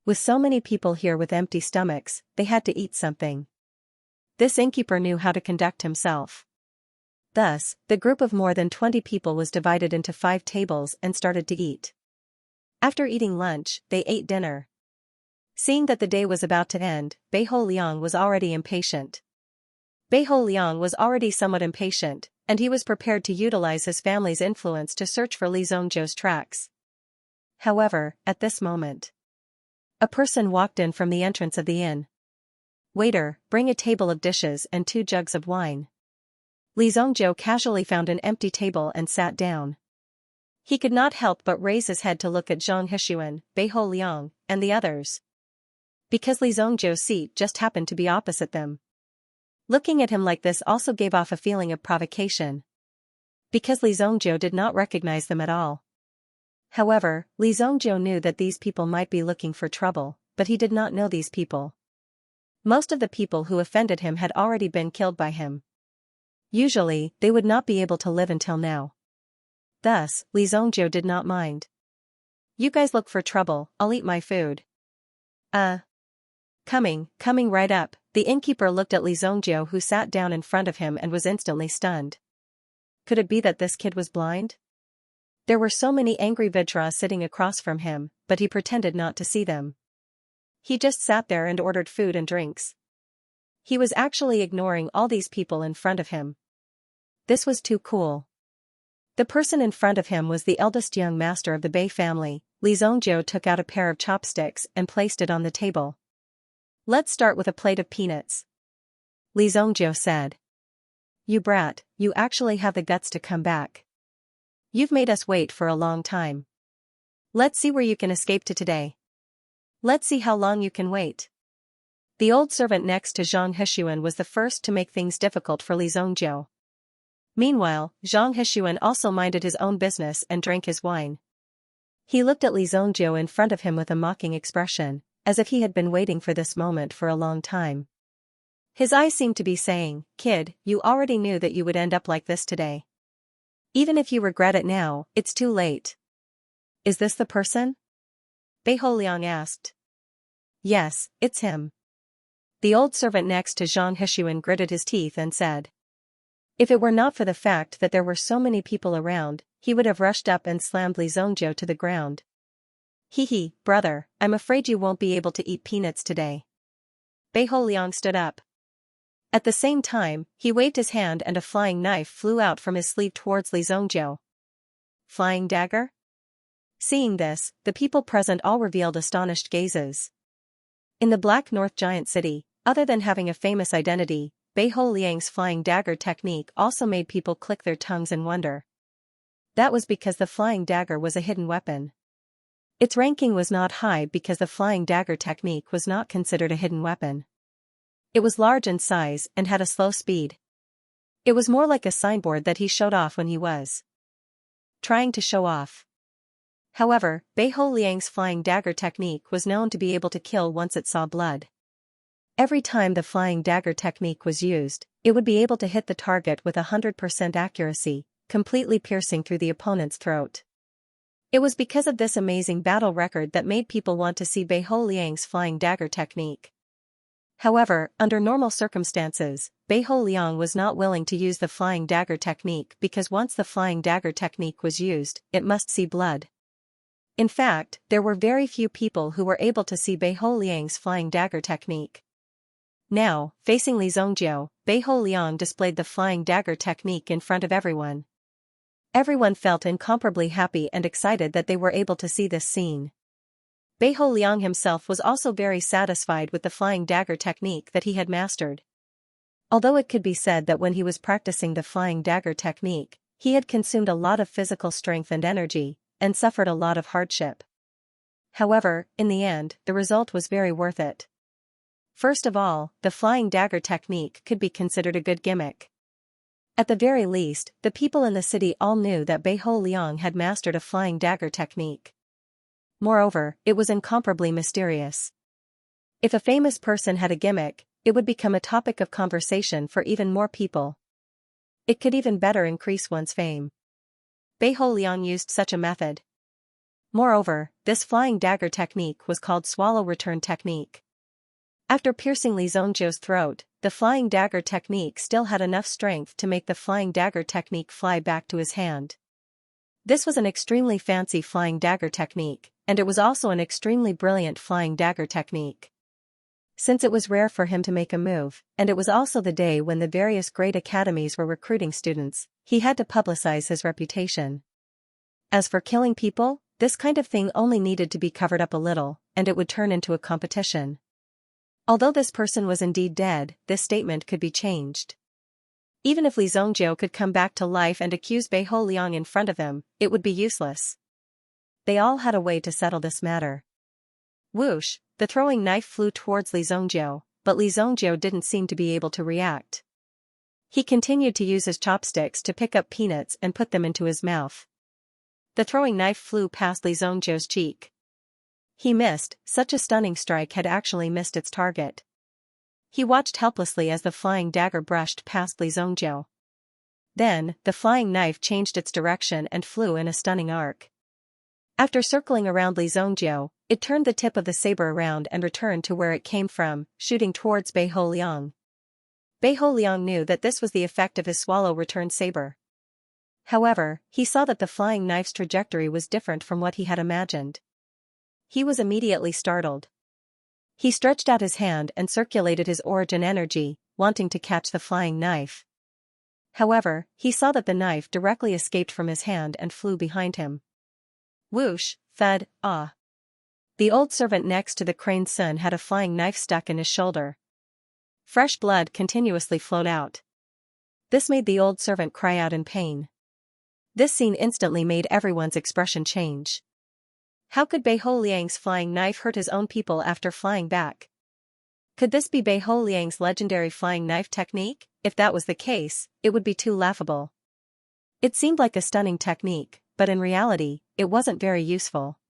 With so many people here with empty stomachs, they had to eat something. This innkeeper knew how to conduct himself. Thus, the group of more than 20 people was divided into 5 tables and started to eat. After eating lunch, they ate dinner. Seeing that the day was about to end, Bei Ho Liang was already impatient. Bei Ho Liang was already somewhat impatient, and he was prepared to utilize his family's influence to search for Li Zongjiu's tracks. However, at this moment, a person walked in from the entrance of the inn. "Waiter, bring a table of dishes and 2 jugs of wine." Li Zongjiu casually found an empty table and sat down. He could not help but raise his head to look at Zhang Hexuan, Bei Ho Liang, and the others. Because Li Zongjiu's seat just happened to be opposite them. Looking at him like this also gave off a feeling of provocation. Because Li Zongjiu did not recognize them at all. However, Li Zongjiu knew that these people might be looking for trouble, but he did not know these people. Most of the people who offended him had already been killed by him. Usually, they would not be able to live until now. Thus, Li Zongjiu did not mind. "You guys look for trouble, I'll eat my food." Coming right up, the innkeeper looked at Li Zongjiu, who sat down in front of him and was instantly stunned. Could it be that this kid was blind? There were so many angry Vidra sitting across from him, but he pretended not to see them. He just sat there and ordered food and drinks. He was actually ignoring all these people in front of him. This was too cool. The person in front of him was the eldest young master of the Bei family. Li Zongjiu took out a pair of chopsticks and placed it on the table. "Let's start with a plate of peanuts," Li Zongjiu said. "You brat, you actually have the guts to come back. You've made us wait for a long time. Let's see where you can escape to today. Let's see how long you can wait." The old servant next to Zhang Hexuan was the first to make things difficult for Li Zongjiu. Meanwhile, Zhang Hexuan also minded his own business and drank his wine. He looked at Li Zongjiu in front of him with a mocking expression, as if he had been waiting for this moment for a long time. His eyes seemed to be saying, "Kid, you already knew that you would end up like this today. Even if you regret it now, it's too late." "Is this the person?" Bei Ho Liang asked. "Yes, it's him." The old servant next to Zhang Hexuan gritted his teeth and said. If it were not for the fact that there were so many people around, he would have rushed up and slammed Li Zongjiu to the ground. "Hee, brother, I'm afraid you won't be able to eat peanuts today." Bei Ho Liang stood up. At the same time, he waved his hand and a flying knife flew out from his sleeve towards Li Zongjiu. Flying dagger? Seeing this, the people present all revealed astonished gazes. In the Black North Giant City, other than having a famous identity, Bei Ho Liang's flying dagger technique also made people click their tongues in wonder. That was because the flying dagger was a hidden weapon. Its ranking was not high because the flying dagger technique was not considered a hidden weapon. It was large in size and had a slow speed. It was more like a signboard that he showed off when he was trying to show off. However, Bei Ho Liang's flying dagger technique was known to be able to kill once it saw blood. Every time the flying dagger technique was used, it would be able to hit the target with 100% accuracy, completely piercing through the opponent's throat. It was because of this amazing battle record that made people want to see Bei Ho Liang's flying dagger technique. However, under normal circumstances, Bei Ho Liang was not willing to use the flying dagger technique because once the flying dagger technique was used, it must see blood. In fact, there were very few people who were able to see Bei Ho Liang's flying dagger technique. Now, facing Li Zongjiu, Bei Ho Liang displayed the flying dagger technique in front of everyone. Everyone felt incomparably happy and excited that they were able to see this scene. Bei Ho Liang himself was also very satisfied with the flying dagger technique that he had mastered. Although it could be said that when he was practicing the flying dagger technique, he had consumed a lot of physical strength and energy, and suffered a lot of hardship. However, in the end, the result was very worth it. First of all, the flying dagger technique could be considered a good gimmick. At the very least, the people in the city all knew that Beihou Liang had mastered a flying dagger technique. Moreover, it was incomparably mysterious. If a famous person had a gimmick, it would become a topic of conversation for even more people. It could even better increase one's fame. Beihou Liang used such a method. Moreover, this flying dagger technique was called swallow return technique. After piercing Li Zhongjiu's throat, the flying dagger technique still had enough strength to make the flying dagger technique fly back to his hand. This was an extremely fancy flying dagger technique, and it was also an extremely brilliant flying dagger technique. Since it was rare for him to make a move, and it was also the day when the various great academies were recruiting students, he had to publicize his reputation. As for killing people, this kind of thing only needed to be covered up a little, and it would turn into a competition. Although this person was indeed dead, this statement could be changed. Even if Li Zhongjiu could come back to life and accuse Beihou Liang in front of him, it would be useless. They all had a way to settle this matter. Whoosh, the throwing knife flew towards Li Zhongjiu, but Li Zhongjiu didn't seem to be able to react. He continued to use his chopsticks to pick up peanuts and put them into his mouth. The throwing knife flew past Li Zhongjiu's cheek. He missed. Such a stunning strike had actually missed its target. He watched helplessly as the flying dagger brushed past Li Zhongjiu. Then, the flying knife changed its direction and flew in a stunning arc. After circling around Li Zhongjiu, it turned the tip of the saber around and returned to where it came from, shooting towards Beihou Liang. Beihou Liang knew that this was the effect of his swallow return saber. However, he saw that the flying knife's trajectory was different from what he had imagined. He was immediately startled. He stretched out his hand and circulated his origin energy, wanting to catch the flying knife. However, he saw that the knife directly escaped from his hand and flew behind him. Whoosh, thud, ah. The old servant next to the crane's son had a flying knife stuck in his shoulder. Fresh blood continuously flowed out. This made the old servant cry out in pain. This scene instantly made everyone's expression change. How could Beihou Liang's flying knife hurt his own people after flying back? Could this be Beihou Liang's legendary flying knife technique? If that was the case, it would be too laughable. It seemed like a stunning technique, but in reality, it wasn't very useful.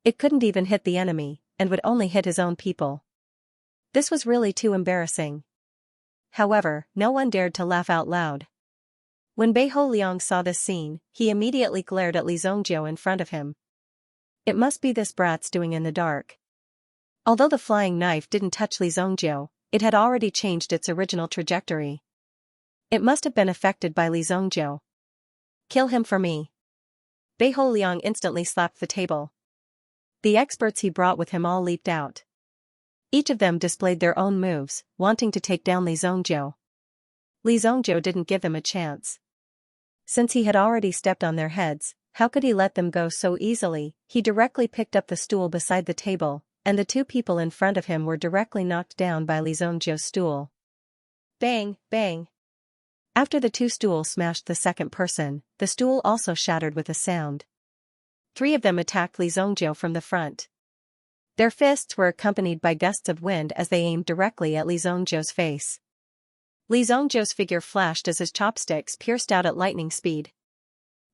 It couldn't even hit the enemy, and would only hit his own people. This was really too embarrassing. However, no one dared to laugh out loud. When Beihou Liang saw this scene, he immediately glared at Li Zhongjiu in front of him. It must be this brat's doing in the dark. Although the flying knife didn't touch Li Zhongjiu, it had already changed its original trajectory. It must have been affected by Li Zhongjiu. Kill him for me. Beihou Liang instantly slapped the table. The experts he brought with him all leaped out. Each of them displayed their own moves, wanting to take down Li Zhongjiu. Li Zhongjiu didn't give them a chance. Since he had already stepped on their heads, how could he let them go so easily? He directly picked up the stool beside the table, and the two people in front of him were directly knocked down by Li Zhongjiu's stool. Bang, bang. After the two stools smashed the second person, the stool also shattered with a sound. 3 of them attacked Li Zhongjiu from the front. Their fists were accompanied by gusts of wind as they aimed directly at Li Zhongjiu's face. Li Zhongjiu's figure flashed as his chopsticks pierced out at lightning speed.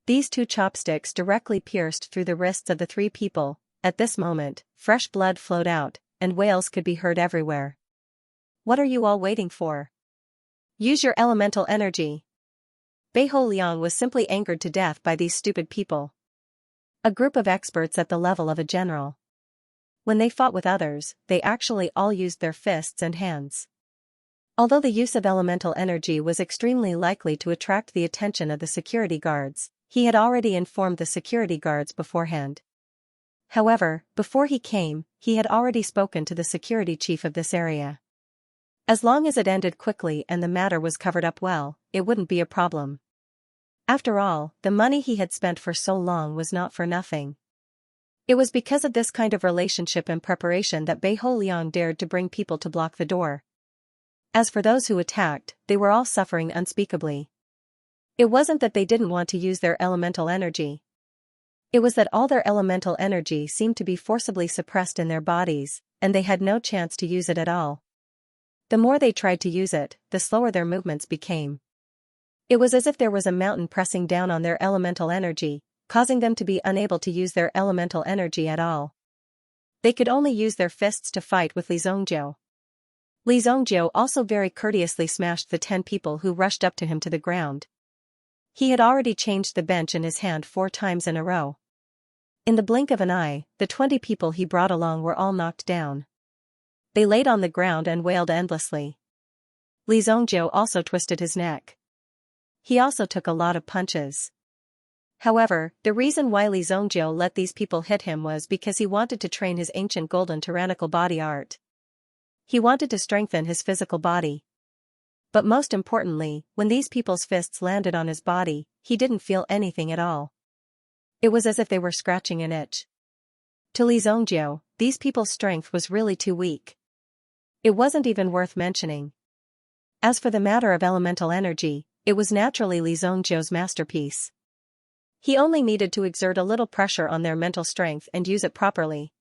These 2 chopsticks directly pierced through the wrists of the 3 people. At this moment, fresh blood flowed out, and wails could be heard everywhere. What are you all waiting for? Use your elemental energy. Beihou Liang was simply angered to death by these stupid people. A group of experts at the level of a general. When they fought with others, they actually all used their fists and hands. Although the use of elemental energy was extremely likely to attract the attention of the security guards, he had already informed the security guards beforehand. However, before he came, he had already spoken to the security chief of this area. As long as it ended quickly and the matter was covered up well, it wouldn't be a problem. After all, the money he had spent for so long was not for nothing. It was because of this kind of relationship and preparation that Beihou Liang dared to bring people to block the door. As for those who attacked, they were all suffering unspeakably. It wasn't that they didn't want to use their elemental energy. It was that all their elemental energy seemed to be forcibly suppressed in their bodies, and they had no chance to use it at all. The more they tried to use it, the slower their movements became. It was as if there was a mountain pressing down on their elemental energy, causing them to be unable to use their elemental energy at all. They could only use their fists to fight with Li Zongjiu. Li Zongjiu also very courteously smashed the 10 people who rushed up to him to the ground. He had already changed the bench in his hand 4 times in a row. In the blink of an eye, the 20 people he brought along were all knocked down. They laid on the ground and wailed endlessly. Li Zongjiu also twisted his neck. He also took a lot of punches. However, the reason why Li Zongjiu let these people hit him was because he wanted to train his ancient golden tyrannical body art. He wanted to strengthen his physical body. But most importantly, when these people's fists landed on his body, he didn't feel anything at all. It was as if they were scratching an itch. To Li Zongjiu, these people's strength was really too weak. It wasn't even worth mentioning. As for the matter of elemental energy, it was naturally Li Zongjiu's masterpiece. He only needed to exert a little pressure on their mental strength and use it properly.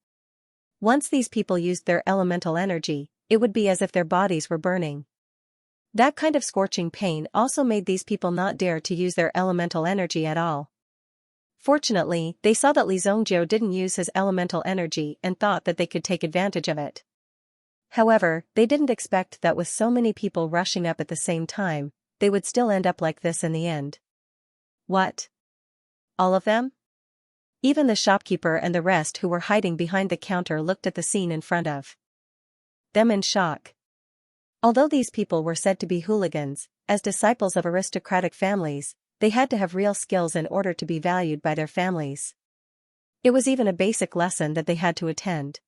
Once these people used their elemental energy, it would be as if their bodies were burning. That kind of scorching pain also made these people not dare to use their elemental energy at all. Fortunately, they saw that Li Zongjiu didn't use his elemental energy and thought that they could take advantage of it. However, they didn't expect that with so many people rushing up at the same time, they would still end up like this in the end. What? All of them? Even the shopkeeper and the rest who were hiding behind the counter looked at the scene in front of them in shock. Although these people were said to be hooligans, as disciples of aristocratic families, they had to have real skills in order to be valued by their families. It was even a basic lesson that they had to attend.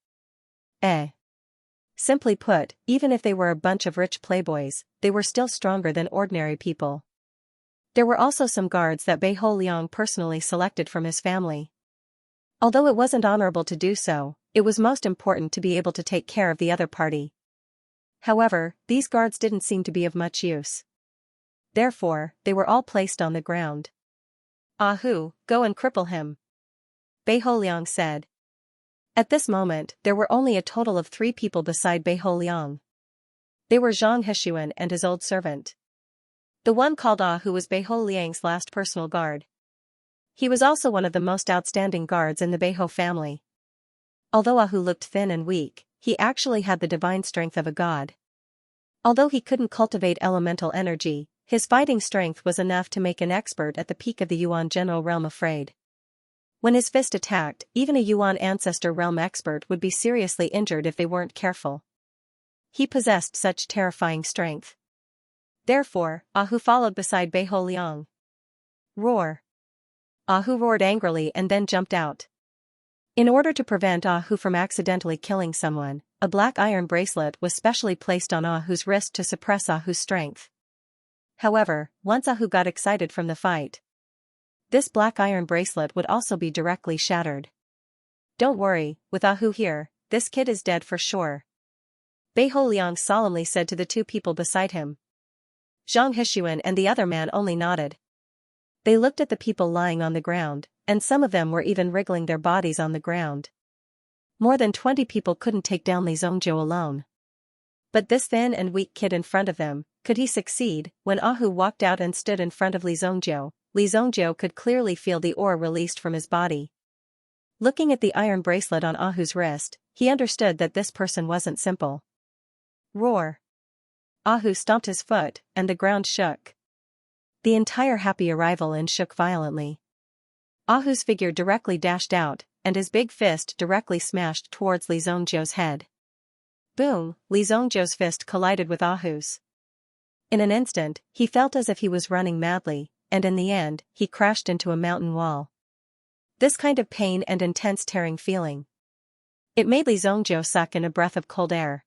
Simply put, even if they were a bunch of rich playboys, they were still stronger than ordinary people. There were also some guards that Bei Ho Liang personally selected from his family. Although it wasn't honorable to do so, it was most important to be able to take care of the other party. However, these guards didn't seem to be of much use. Therefore, they were all placed on the ground. "Ahu, go and cripple him," Bei Ho Liang said. At this moment, there were only a total of 3 people beside Bei Ho Liang. They were Zhang Hexuan and his old servant. The one called Ahu was Bei Ho Liang's last personal guard. He was also one of the most outstanding guards in the Bei Ho family. Although Ahu looked thin and weak, he actually had the divine strength of a god. Although he couldn't cultivate elemental energy, his fighting strength was enough to make an expert at the peak of the Yuan general realm afraid. When his fist attacked, even a Yuan ancestor realm expert would be seriously injured if they weren't careful. He possessed such terrifying strength. Therefore, Ahu followed beside Bei Ho Liang. Roar! Ahu roared angrily and then jumped out. In order to prevent Ahu from accidentally killing someone, a black iron bracelet was specially placed on Ahu's wrist to suppress Ahu's strength. However, once Ahu got excited from the fight, this black iron bracelet would also be directly shattered. "Don't worry, with Ahu here, this kid is dead for sure," Bei Ho Liang solemnly said to the 2 people beside him. Zhang Hexuan and the other man only nodded. They looked at the people lying on the ground, and some of them were even wriggling their bodies on the ground. More than 20 people couldn't take down Li Zongjiu alone. But this thin and weak kid in front of them, could he succeed? When Ahu walked out and stood in front of Li Zongjiu could clearly feel the aura released from his body. Looking at the iron bracelet on Ahu's wrist, he understood that this person wasn't simple. Roar! Ahu stomped his foot, and the ground shook. The entire happy arrival in shook violently. Ahu's figure directly dashed out, and his big fist directly smashed towards Li Zongjiu's head. Boom! Li Zongjiu's fist collided with Ahu's. In an instant, he felt as if he was running madly, and in the end, he crashed into a mountain wall. This kind of pain and intense tearing feeling, it made Li Zongjiu suck in a breath of cold air.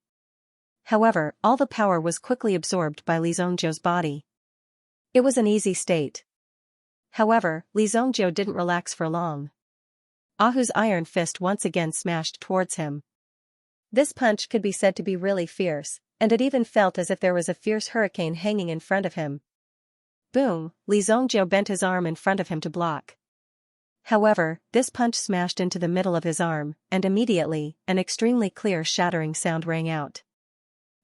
However, all the power was quickly absorbed by Li Zongjiu's body. It was an easy state. However, Li Zongjiu didn't relax for long. Ahu's iron fist once again smashed towards him. This punch could be said to be really fierce, and it even felt as if there was a fierce hurricane hanging in front of him. Boom, Li Zongjiu bent his arm in front of him to block. However, this punch smashed into the middle of his arm, and immediately, an extremely clear shattering sound rang out.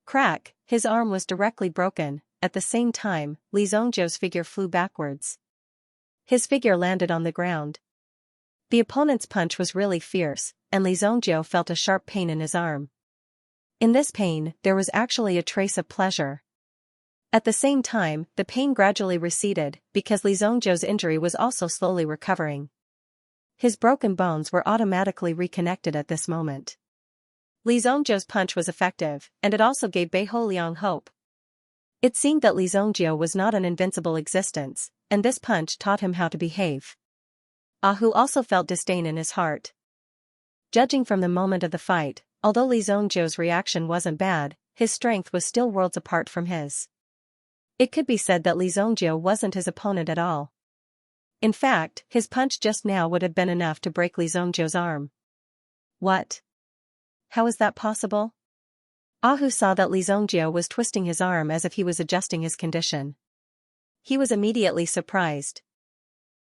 Crack, his arm was directly broken. At the same time, Li Zongjiu's figure flew backwards. His figure landed on the ground. The opponent's punch was really fierce, and Li Zongjiu felt a sharp pain in his arm. In this pain, there was actually a trace of pleasure. At the same time, the pain gradually receded, because Li Zongjiu's injury was also slowly recovering. His broken bones were automatically reconnected at this moment. Li Zongjiu's punch was effective, and it also gave Bei Holiang hope. It seemed that Li Zongjiu was not an invincible existence, and this punch taught him how to behave. Hu also felt disdain in his heart. Judging from the moment of the fight, although Li Zongjiu's reaction wasn't bad, his strength was still worlds apart from his. It could be said that Li Zongjiu wasn't his opponent at all. In fact, his punch just now would have been enough to break Li Zongjiu's arm. What? How is that possible? Hu saw that Li Zongjiu was twisting his arm as if he was adjusting his condition. He was immediately surprised.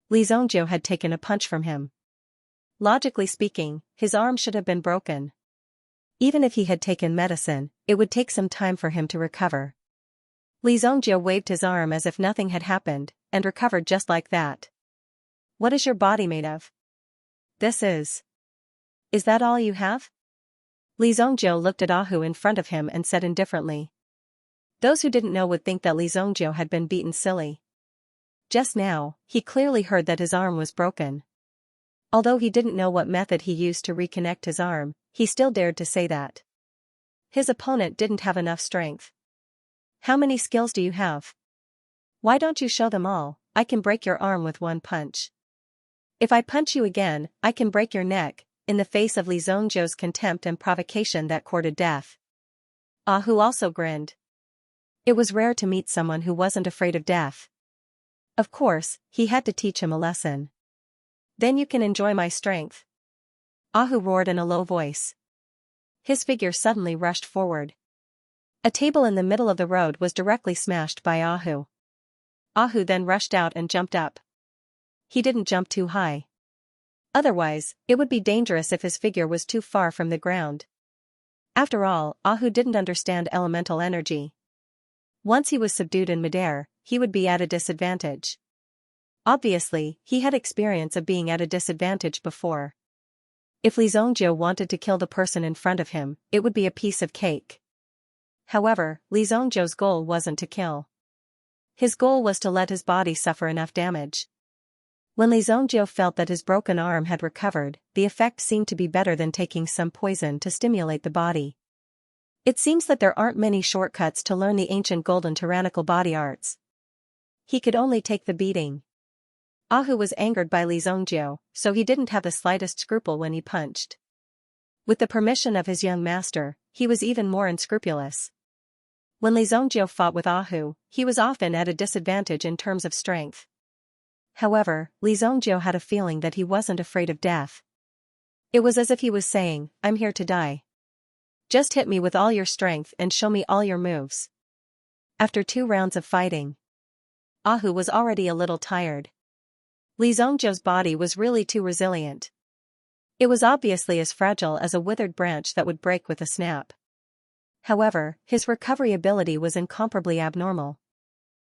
Li Zongjiu had taken a punch from him. Logically speaking, his arm should have been broken. Even if he had taken medicine, it would take some time for him to recover. Li Zongjiu waved his arm as if nothing had happened, and recovered just like that. What is your body made of? This is. Is that all you have? Li Zongjiu looked at Hu in front of him and said indifferently. Those who didn't know would think that Li Zongjiu had been beaten silly. Just now, he clearly heard that his arm was broken. Although he didn't know what method he used to reconnect his arm, he still dared to say that. His opponent didn't have enough strength. How many skills do you have? Why don't you show them all? I can break your arm with one punch. If I punch you again, I can break your neck. In the face of Li Zongjiu's contempt and provocation that courted death. Hu also grinned. It was rare to meet someone who wasn't afraid of death. Of course, he had to teach him a lesson. Then you can enjoy my strength. Hu roared in a low voice. His figure suddenly rushed forward. A table in the middle of the road was directly smashed by Hu. Hu then rushed out and jumped up. He didn't jump too high. Otherwise, it would be dangerous if his figure was too far from the ground. After all, Hu didn't understand elemental energy. Once he was subdued in midair, he would be at a disadvantage. Obviously, he had experience of being at a disadvantage before. If Li Zongjiu wanted to kill the person in front of him, it would be a piece of cake. However, Li Zongjiu's goal wasn't to kill. His goal was to let his body suffer enough damage. When Li Zongjiu felt that his broken arm had recovered, the effect seemed to be better than taking some poison to stimulate the body. It seems that there aren't many shortcuts to learn the ancient golden tyrannical body arts. He could only take the beating. Hu was angered by Li Zongjiu, so he didn't have the slightest scruple when he punched. With the permission of his young master, he was even more unscrupulous. When Li Zongjiu fought with Hu, he was often at a disadvantage in terms of strength. However, Li Zongjiu had a feeling that he wasn't afraid of death. It was as if he was saying, I'm here to die. Just hit me with all your strength and show me all your moves. After 2 rounds of fighting, Hu was already a little tired. Li Zongjiu's body was really too resilient. It was obviously as fragile as a withered branch that would break with a snap. However, his recovery ability was incomparably abnormal.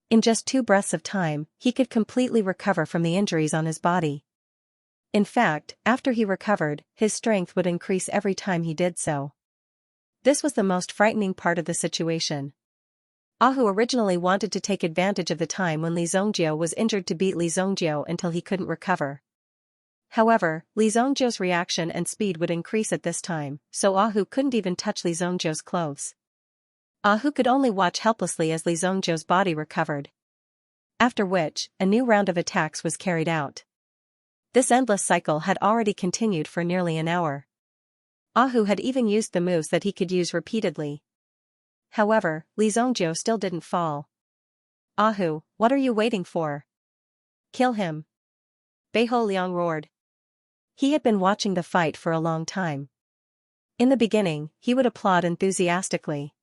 In just 2 breaths of time, he could completely recover from the injuries on his body. In fact, after he recovered, his strength would increase every time he did so. This was the most frightening part of the situation. Hu originally wanted to take advantage of the time when Li Zongjiu was injured to beat Li Zongjiu until he couldn't recover. However, Li Zongjiu's reaction and speed would increase at this time, so Hu couldn't even touch Li Zongjiu's clothes. Hu could only watch helplessly as Li Zongjiu's body recovered. After which, a new round of attacks was carried out. This endless cycle had already continued for nearly an hour. Hu had even used the moves that he could use repeatedly. However, Li Zongjiu still didn't fall. Hu, what are you waiting for? Kill him. Bei Holiang roared. He had been watching the fight for a long time. In the beginning, he would applaud enthusiastically.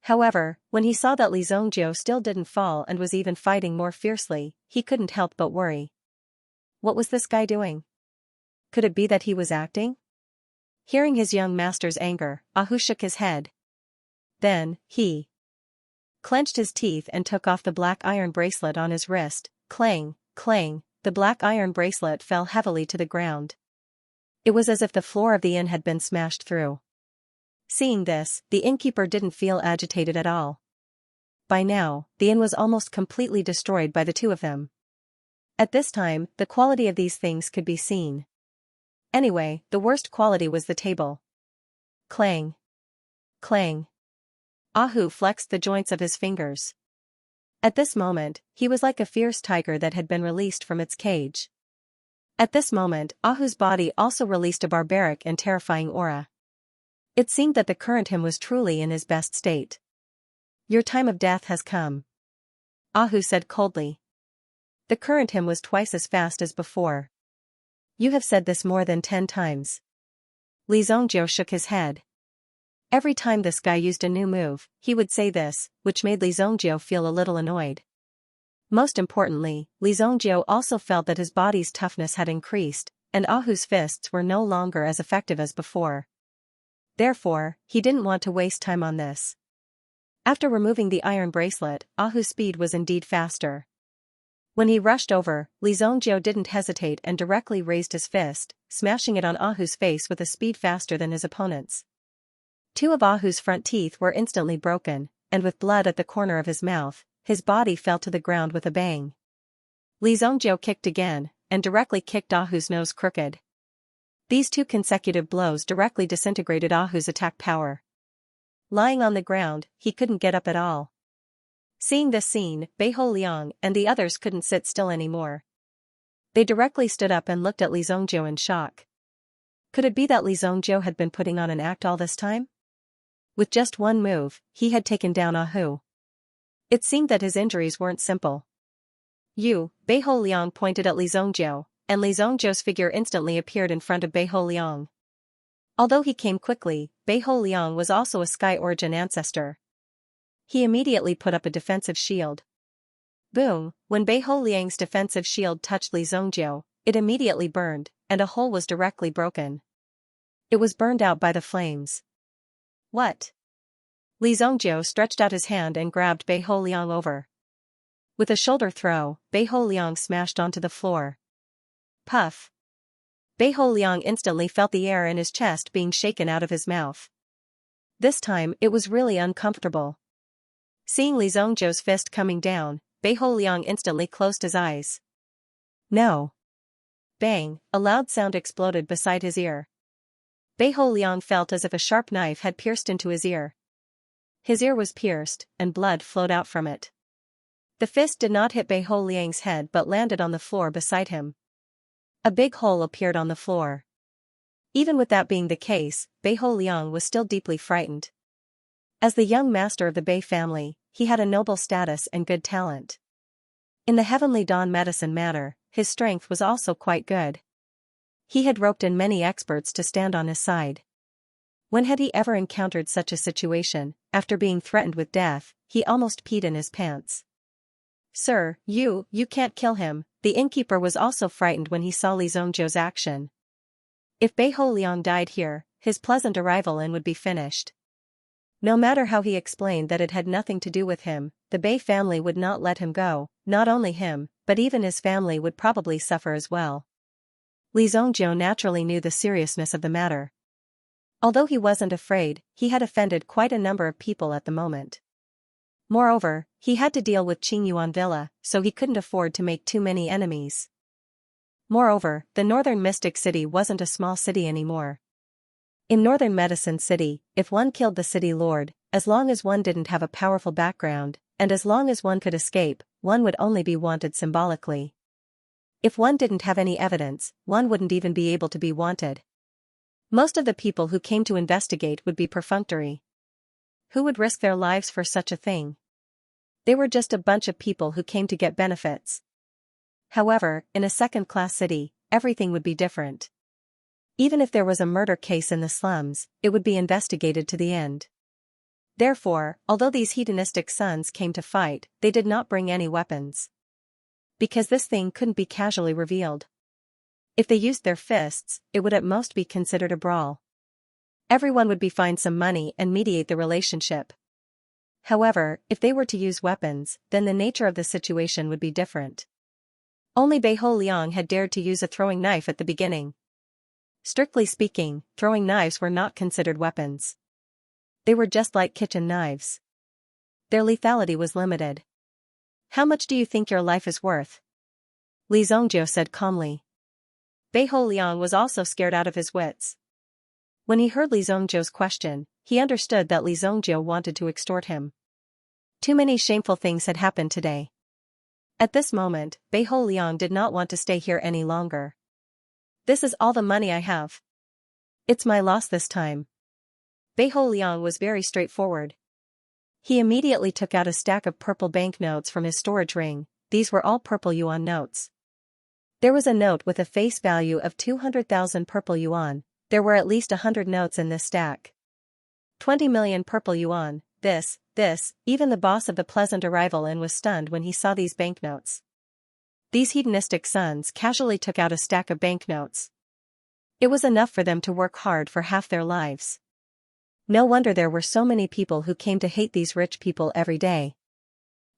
However, when he saw that Li Zongjiu still didn't fall and was even fighting more fiercely, he couldn't help but worry. What was this guy doing? Could it be that he was acting? Hearing his young master's anger, Ahu shook his head. Then, he clenched his teeth and took off the black iron bracelet on his wrist. Clang, clang, the black iron bracelet fell heavily to the ground. It was as if the floor of the inn had been smashed through. Seeing this, the innkeeper didn't feel agitated at all. By now, the inn was almost completely destroyed by the two of them. At this time, the quality of these things could be seen. Anyway, the worst quality was the table. Clang. Clang. Ahu flexed the joints of his fingers. At this moment, he was like a fierce tiger that had been released from its cage. At this moment, Ahu's body also released a barbaric and terrifying aura. It seemed that the current him was truly in his best state. Your time of death has come. Ahu said coldly. The current him was twice as fast as before. You have said this more than 10 times. Li Zongjiu shook his head. Every time this guy used a new move, he would say this, which made Li Zongjiu feel a little annoyed. Most importantly, Li Zongjiu also felt that his body's toughness had increased, and Ahu's fists were no longer as effective as before. Therefore, he didn't want to waste time on this. After removing the iron bracelet, Ahu's speed was indeed faster. When he rushed over, Li Zongjiu didn't hesitate and directly raised his fist, smashing it on Ahu's face with a speed faster than his opponent's. 2 of Ahu's front teeth were instantly broken, and with blood at the corner of his mouth, his body fell to the ground with a bang. Li Zongjiu kicked again, and directly kicked Ahu's nose crooked. These 2 consecutive blows directly disintegrated Ahu's attack power. Lying on the ground, he couldn't get up at all. Seeing this scene, Beiho Liang and the others couldn't sit still anymore. They directly stood up and looked at Li Zongjiu in shock. Could it be that Li Zongjiu had been putting on an act all this time? With just one move, he had taken down Ahu. It seemed that his injuries weren't simple. Beiho Liang pointed at Li Zongjiu, and Li Zongjiu's figure instantly appeared in front of Beiho Liang. Although he came quickly, Beiho Liang was also a Sky Origin ancestor. He immediately put up a defensive shield. Boom! When Beiho Liang's defensive shield touched Li Zongjiu, it immediately burned, and a hole was directly broken. It was burned out by the flames. What? Li Zongjiu stretched out his hand and grabbed Beiho Liang over. With a shoulder throw, Beiho Liang smashed onto the floor. Puff! Beiho Liang instantly felt the air in his chest being shaken out of his mouth. This time, it was really uncomfortable. Seeing Li Zongjiu's fist coming down, Beiho Liang instantly closed his eyes. No! Bang! A loud sound exploded beside his ear. Beiho Liang felt as if a sharp knife had pierced into his ear. His ear was pierced, and blood flowed out from it. The fist did not hit Beiho Liang's head but landed on the floor beside him. A big hole appeared on the floor. Even with that being the case, Beiho Liang was still deeply frightened. As the young master of the Bei family, he had a noble status and good talent. In the Heavenly Dawn medicine matter, his strength was also quite good. He had roped in many experts to stand on his side. When had he ever encountered such a situation? After being threatened with death, he almost peed in his pants. Sir, you can't kill him. The innkeeper was also frightened when he saw Li Zongjiu's action. If Beiho Liang died here, his pleasant arrival in would be finished. No matter how he explained that it had nothing to do with him, the Bei family would not let him go. Not only him, but even his family would probably suffer as well. Li Zongjiu naturally knew the seriousness of the matter. Although he wasn't afraid, he had offended quite a number of people at the moment. Moreover, he had to deal with Qingyuan Villa, so he couldn't afford to make too many enemies. Moreover, the Northern Mystic City wasn't a small city anymore. In Northern Medicine City, if one killed the city lord, as long as one didn't have a powerful background, and as long as one could escape, one would only be wanted symbolically. If one didn't have any evidence, one wouldn't even be able to be wanted. Most of the people who came to investigate would be perfunctory. Who would risk their lives for such a thing? They were just a bunch of people who came to get benefits. However, in a second-class city, everything would be different. Even if there was a murder case in the slums, it would be investigated to the end. Therefore, although these hedonistic sons came to fight, they did not bring any weapons. Because this thing couldn't be casually revealed. If they used their fists, it would at most be considered a brawl. Everyone would be fined some money and mediate the relationship. However, if they were to use weapons, then the nature of the situation would be different. Only Beihou Liang had dared to use a throwing knife at the beginning. Strictly speaking, throwing knives were not considered weapons. They were just like kitchen knives. Their lethality was limited. "How much do you think your life is worth?" Li Zhongjiu said calmly. Beihou Liang was also scared out of his wits. When he heard Li Zhongjiu's question, he understood that Li Zhongjiu wanted to extort him. Too many shameful things had happened today. At this moment, Beihou Liang did not want to stay here any longer. "This is all the money I have. It's my loss this time." Beihou Liang was very straightforward. He immediately took out a stack of purple banknotes from his storage ring. These were all purple yuan notes. There was a note with a face value of 200,000 purple yuan. There were at least 100 notes in this stack. 20 million purple yuan, this, even the boss of the Pleasant Arrival Inn was stunned when he saw these banknotes. These hedonistic sons casually took out a stack of banknotes. It was enough for them to work hard for half their lives. No wonder there were so many people who came to hate these rich people every day.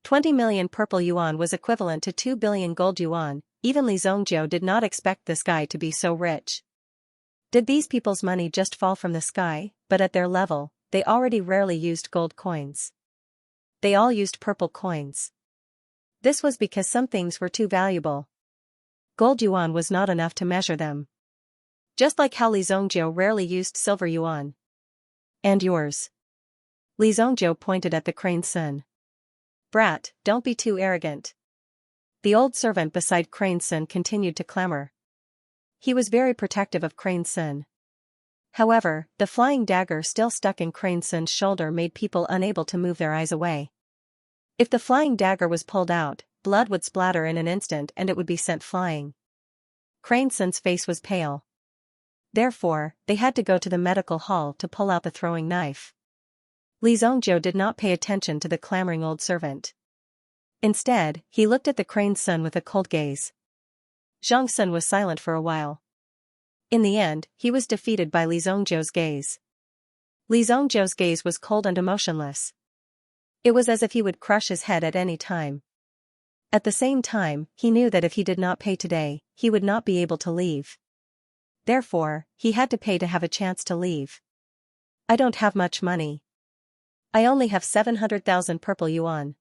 20 million purple yuan was equivalent to 2 billion gold yuan. Even Li Zhongjiu did not expect this guy to be so rich. Did these people's money just fall from the sky? But at their level, they already rarely used gold coins. They all used purple coins. This was because some things were too valuable. Gold yuan was not enough to measure them. Just like how Li Zhongjiu rarely used silver yuan. "And yours?" Li Zhongjiu pointed at the crane's son. "Brat, don't be too arrogant." The old servant beside Crane's son continued to clamor. He was very protective of Crane's son. However, the flying dagger still stuck in Crane's son's shoulder made people unable to move their eyes away. If the flying dagger was pulled out, blood would splatter in an instant and it would be sent flying. Crane's son's face was pale. Therefore, they had to go to the medical hall to pull out the throwing knife. Li Zhongjiu did not pay attention to the clamoring old servant. Instead, he looked at the crane's son with a cold gaze. Zhang Sun was silent for a while. In the end, he was defeated by Li Zhongjiu's gaze. Li Zhongjiu's gaze was cold and emotionless. It was as if he would crush his head at any time. At the same time, he knew that if he did not pay today, he would not be able to leave. Therefore, he had to pay to have a chance to leave. "I don't have much money. I only have 700,000 purple yuan."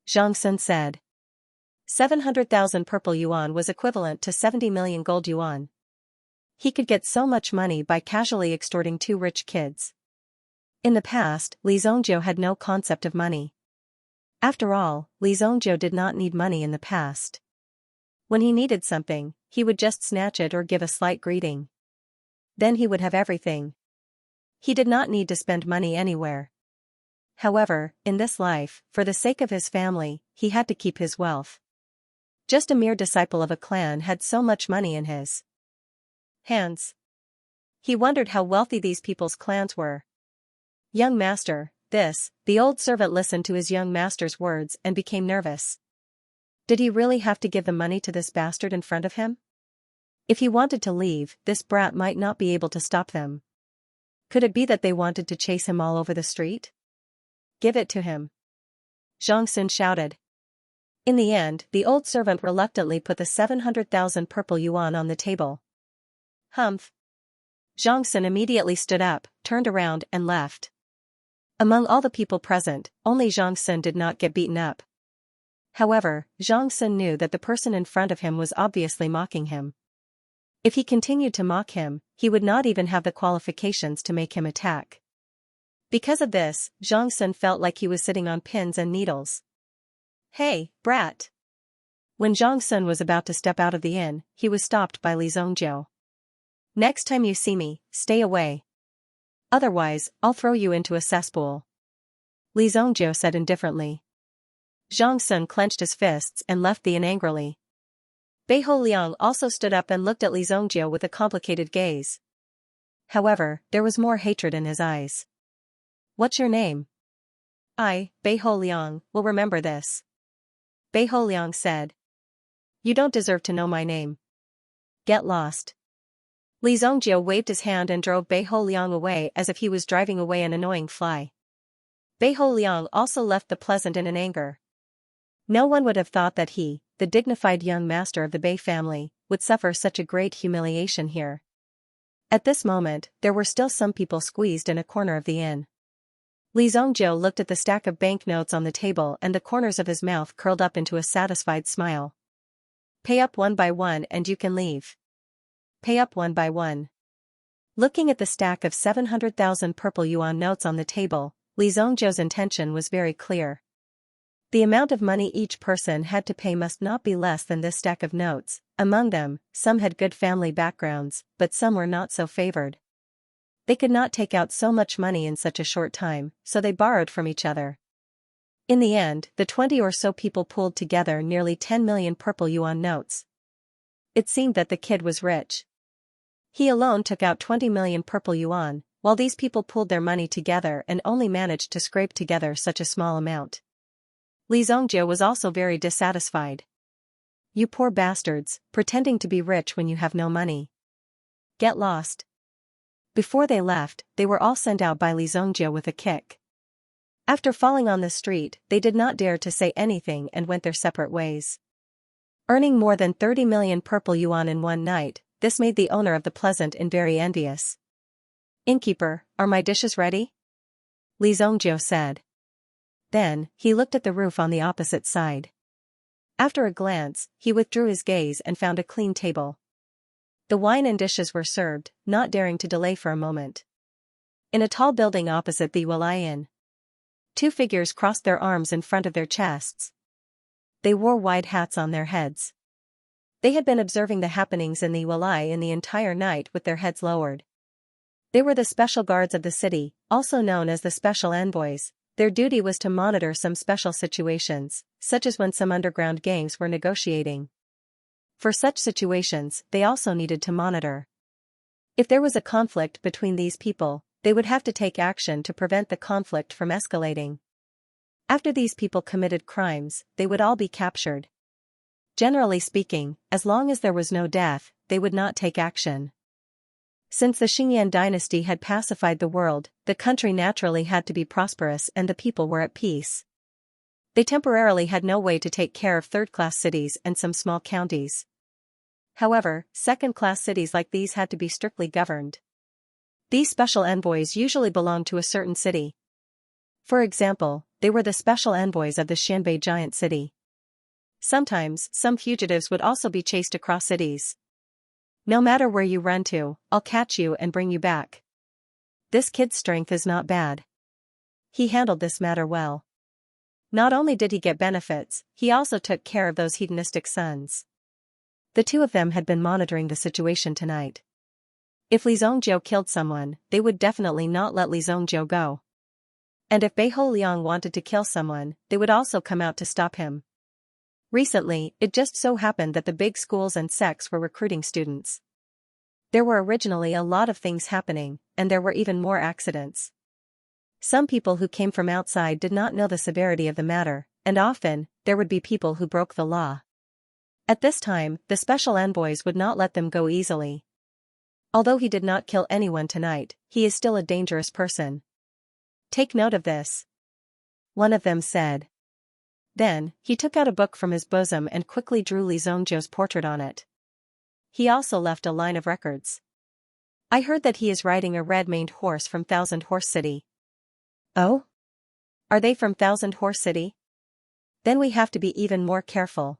Zhang Sun said. 700,000 purple yuan was equivalent to 70 million gold yuan. He could get so much money by casually extorting two rich kids. In the past, Li Zhongjiu had no concept of money. After all, Li Zhongjiu did not need money in the past. When he needed something, he would just snatch it or give a slight greeting. Then he would have everything. He did not need to spend money anywhere. However, in this life, for the sake of his family, he had to keep his wealth. Just a mere disciple of a clan had so much money in his hands. He wondered how wealthy these people's clans were. "Young master, the old servant listened to his young master's words and became nervous. Did he really have to give the money to this bastard in front of him? If he wanted to leave, this brat might not be able to stop them. Could it be that they wanted to chase him all over the street? "Give it to him," Zhang Sun shouted. In the end, the old servant reluctantly put the 700,000 purple yuan on the table. "Humph." Zhang Sun immediately stood up, turned around and left. Among all the people present, only Zhang Sun did not get beaten up. However, Zhang Sun knew that the person in front of him was obviously mocking him. If he continued to mock him, he would not even have the qualifications to make him attack. Because of this, Zhang Sun felt like he was sitting on pins and needles. "Hey, brat." When Zhang Sun was about to step out of the inn, he was stopped by Li Zhongjiu. "Next time you see me, stay away. Otherwise, I'll throw you into a cesspool," Li Zhongjiu said indifferently. Zhang Sun clenched his fists and left the inn angrily. Beihou Liang also stood up and looked at Li Zhongjiu with a complicated gaze. However, there was more hatred in his eyes. What's your name? I, Bei Ho Liang, will remember this. Bei Ho Liang said. You don't deserve to know my name. Get lost. Li Zongjie waved his hand and drove Bei Ho Liang away as if he was driving away an annoying fly. Bei Ho Liang also left the pleasant in an anger. No one would have thought that he, the dignified young master of the Bei family, would suffer such a great humiliation here. At this moment, there were still some people squeezed in a corner of the inn. Li Zongjie looked at the stack of banknotes on the table and the corners of his mouth curled up into a satisfied smile. Pay up one by one and you can leave. Pay up one by one. Looking at the stack of 700,000 purple yuan notes on the table, Li Zongjie's intention was very clear. The amount of money each person had to pay must not be less than this stack of notes. Among them, some had good family backgrounds, but some were not so favored. They could not take out so much money in such a short time, so they borrowed from each other. In the end, the 20 or so people pooled together nearly 10 million purple yuan notes. It seemed that the kid was rich. He alone took out 20 million purple yuan, while these people pooled their money together and only managed to scrape together such a small amount. Li Zongjie was also very dissatisfied. You poor bastards, pretending to be rich when you have no money. Get lost. Before they left, they were all sent out by Li Zongjie with a kick. After falling on the street, they did not dare to say anything and went their separate ways. Earning more than 30 million purple yuan in one night, this made the owner of the Pleasant Inn very envious. Innkeeper, are my dishes ready? Li Zongjie said. Then, he looked at the roof on the opposite side. After a glance, he withdrew his gaze and found a clean table. The wine and dishes were served, not daring to delay for a moment. In a tall building opposite the Wali Inn, two figures crossed their arms in front of their chests. They wore wide hats on their heads. They had been observing the happenings in the Wali Inn the entire night with their heads lowered. They were the special guards of the city, also known as the special envoys. Their duty was to monitor some special situations, such as when some underground gangs were negotiating. For such situations, they also needed to monitor. If there was a conflict between these people, they would have to take action to prevent the conflict from escalating. After these people committed crimes, they would all be captured. Generally speaking, as long as there was no death, they would not take action. Since the Xingyan dynasty had pacified the world, the country naturally had to be prosperous and the people were at peace. They temporarily had no way to take care of third-class cities and some small counties. However, second-class cities like these had to be strictly governed. These special envoys usually belonged to a certain city. For example, they were the special envoys of the Xianbei giant city. Sometimes, some fugitives would also be chased across cities. No matter where you run to, I'll catch you and bring you back. This kid's strength is not bad. He handled this matter well. Not only did he get benefits, he also took care of those hedonistic sons. The two of them had been monitoring the situation tonight. If Li Zongjie killed someone, they would definitely not let Li Zongjie go. And if Bei Ho Liang wanted to kill someone, they would also come out to stop him. Recently, it just so happened that the big schools and sects were recruiting students. There were originally a lot of things happening, and there were even more accidents. Some people who came from outside did not know the severity of the matter, and often, there would be people who broke the law. At this time, the special envoys would not let them go easily. Although he did not kill anyone tonight, he is still a dangerous person. Take note of this. One of them said. Then, he took out a book from his bosom and quickly drew Li Zongjie's portrait on it. He also left a line of records. I heard that he is riding a red-maned horse from Thousand Horse City. Oh? Are they from Thousand Horse City? Then we have to be even more careful.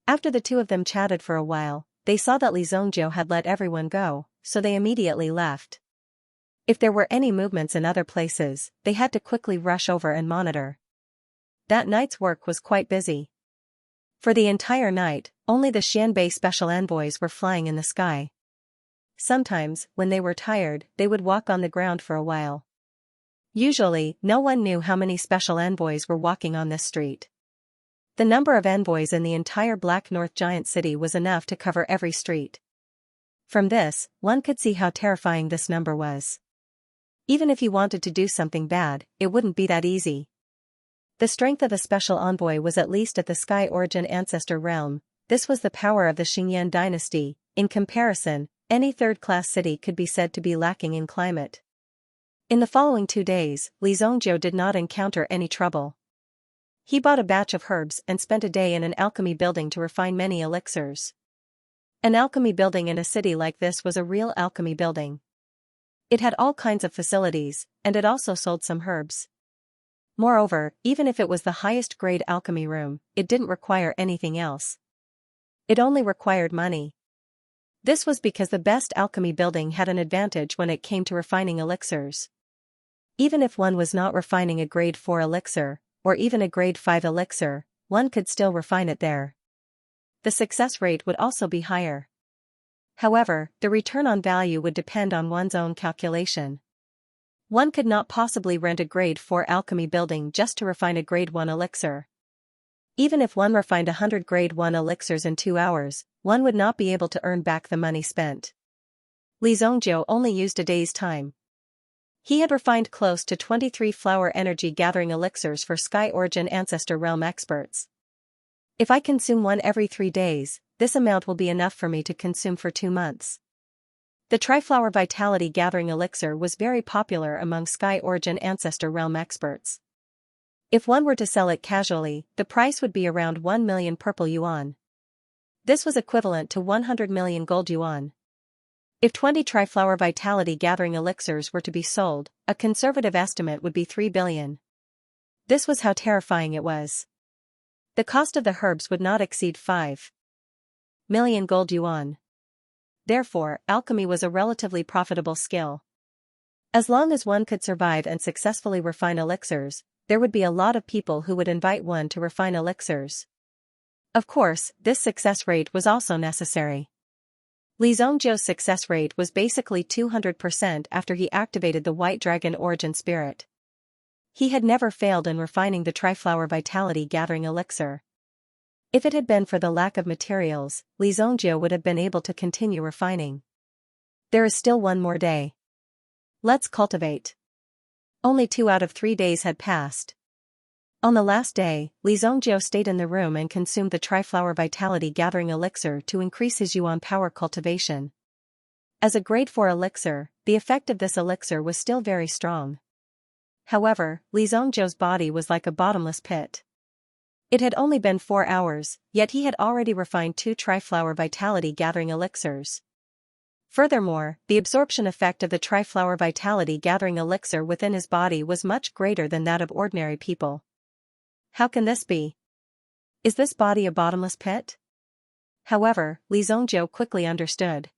After the two of them chatted for a while, they saw that Li Zongjie had let everyone go, so they immediately left. If there were any movements in other places, they had to quickly rush over and monitor. That night's work was quite busy. For the entire night, only the Xianbei special envoys were flying in the sky. Sometimes, when they were tired, they would walk on the ground for a while. Usually, no one knew how many special envoys were walking on this street. The number of envoys in the entire Black North giant city was enough to cover every street. From this, one could see how terrifying this number was. Even if he wanted to do something bad, it wouldn't be that easy. The strength of a special envoy was at least at the Sky Origin Ancestor realm. This was the power of the Xingyan dynasty. In comparison, any third-class city could be said to be lacking in climate. In the following 2 days, Li Zongjiu did not encounter any trouble. He bought a batch of herbs and spent a day in an alchemy building to refine many elixirs. An alchemy building in a city like this was a real alchemy building. It had all kinds of facilities, and it also sold some herbs. Moreover, even if it was the highest grade alchemy room, it didn't require anything else. It only required money. This was because the best alchemy building had an advantage when it came to refining elixirs. Even if one was not refining a grade 4 elixir, or even a grade 5 elixir, one could still refine it there. The success rate would also be higher. However, the return on value would depend on one's own calculation. One could not possibly rent a grade 4 alchemy building just to refine a grade 1 elixir. Even if one refined 100 grade 1 elixirs in 2 hours, one would not be able to earn back the money spent. Li Zongjiu only used a day's time. He had refined close to 23 flower energy gathering elixirs for Sky Origin Ancestor Realm experts. If I consume one every 3 days, this amount will be enough for me to consume for 2 months. The Triflower Vitality Gathering Elixir was very popular among Sky Origin Ancestor Realm experts. If one were to sell it casually, the price would be around 1 million purple yuan. This was equivalent to 100 million gold yuan. If 20 Triflower Vitality Gathering Elixirs were to be sold, a conservative estimate would be 3 billion. This was how terrifying it was. The cost of the herbs would not exceed 5 million gold yuan. Therefore, alchemy was a relatively profitable skill. As long as one could survive and successfully refine elixirs, there would be a lot of people who would invite one to refine elixirs. Of course, this success rate was also necessary. Li Zongjiu's success rate was basically 200% after he activated the White Dragon Origin Spirit. He had never failed in refining the Triflower Vitality Gathering Elixir. If it had been for the lack of materials, Li Zongjiu would have been able to continue refining. There is still 1 more day. Let's cultivate. Only 2 out of 3 days had passed. On the last day, Li Zongjiu stayed in the room and consumed the Triflower Vitality Gathering Elixir to increase his yuan power cultivation. As a grade 4 elixir, the effect of this elixir was still very strong. However, Li Zongjiu's body was like a bottomless pit. It had only been 4 hours, yet he had already refined 2 Triflower Vitality Gathering Elixirs. Furthermore, the absorption effect of the Triflower Vitality Gathering Elixir within his body was much greater than that of ordinary people. How can this be? Is this body a bottomless pit? However, Li Zongjiu quickly understood.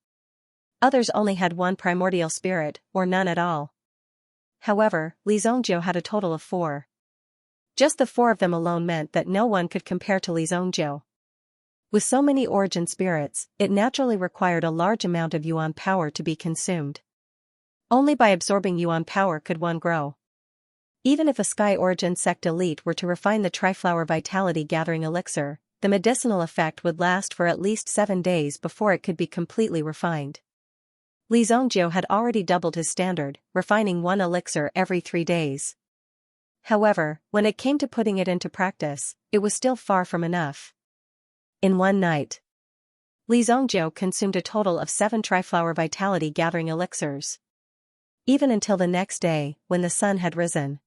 Others only had 1 primordial spirit, or none at all. However, Li Zongjiu had a total of 4. Just the 4 of them alone meant that no one could compare to Li Zongjiu. With so many origin spirits, it naturally required a large amount of yuan power to be consumed. Only by absorbing yuan power could one grow. Even if a Sky Origin sect elite were to refine the Triflower Vitality Gathering Elixir, the medicinal effect would last for at least 7 days before it could be completely refined. Li Zongjiu had already doubled his standard, refining 1 elixir every 3 days. However, when it came to putting it into practice, it was still far from enough. In 1 night, Li Zongjiu consumed a total of 7 Triflower Vitality Gathering Elixirs. Even until the next day, when the sun had risen,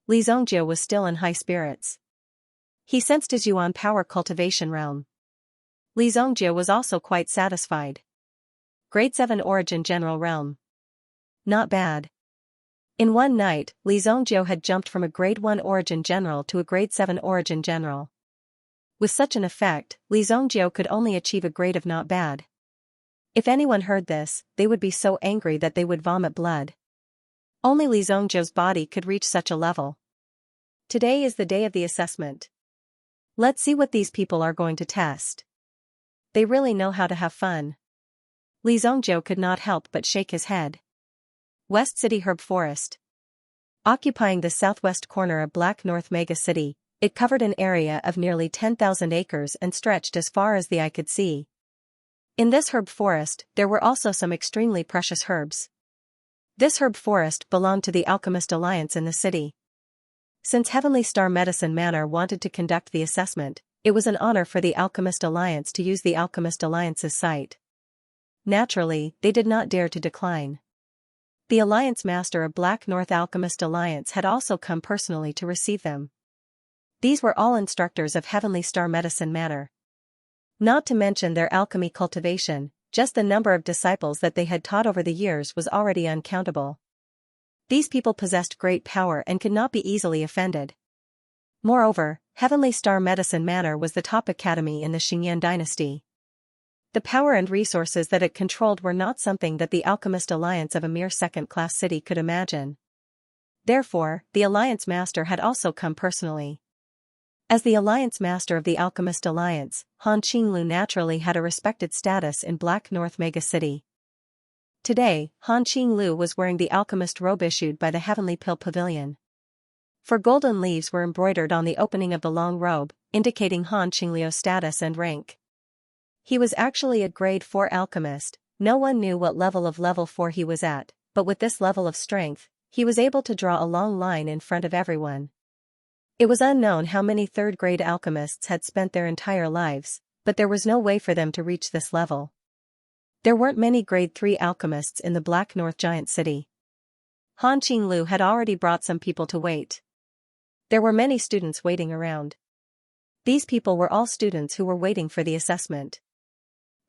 Li Zongjiu was still in high spirits. He sensed his yuan power cultivation realm. Li Zongjiu was also quite satisfied. Grade 7 Origin General Realm. Not bad. In 1 night, Li Zongjiu had jumped from a Grade 1 Origin General to a Grade 7 Origin General. With such an effect, Li Zongjiu could only achieve a grade of not bad. If anyone heard this, they would be so angry that they would vomit blood. Only Li Zongjiu's body could reach such a level. Today is the day of the assessment. Let's see what these people are going to test. They really know how to have fun. Li Zongjiu could not help but shake his head. West City Herb Forest. Occupying the southwest corner of Black North Mega City, it covered an area of nearly 10,000 acres and stretched as far as the eye could see. In this herb forest, there were also some extremely precious herbs. This herb forest belonged to the Alchemist Alliance in the city. Since Heavenly Star Medicine Manor wanted to conduct the assessment, it was an honor for the Alchemist Alliance to use the Alchemist Alliance's site. Naturally, they did not dare to decline. The Alliance Master of Black North Alchemist Alliance had also come personally to receive them. These were all instructors of Heavenly Star Medicine Manor. Not to mention their alchemy cultivation, just the number of disciples that they had taught over the years was already uncountable. These people possessed great power and could not be easily offended. Moreover, Heavenly Star Medicine Manor was the top academy in the Xianxia dynasty. The power and resources that it controlled were not something that the Alchemist Alliance of a mere second-class city could imagine. Therefore, the Alliance Master had also come personally. As the Alliance Master of the Alchemist Alliance, Han Qinglu naturally had a respected status in Black North Mega City. Today, Han Qinglu was wearing the alchemist robe issued by the Heavenly Pill Pavilion. For golden leaves were embroidered on the opening of the long robe, indicating Han Qinglu's status and rank. He was actually a grade 4 alchemist. No one knew what level of level 4 he was at, but with this level of strength, he was able to draw a long line in front of everyone. It was unknown how many third-grade alchemists had spent their entire lives, but there was no way for them to reach this level. There weren't many grade 3 alchemists in the Black North giant city. Han Qinglu had already brought some people to wait. There were many students waiting around. These people were all students who were waiting for the assessment.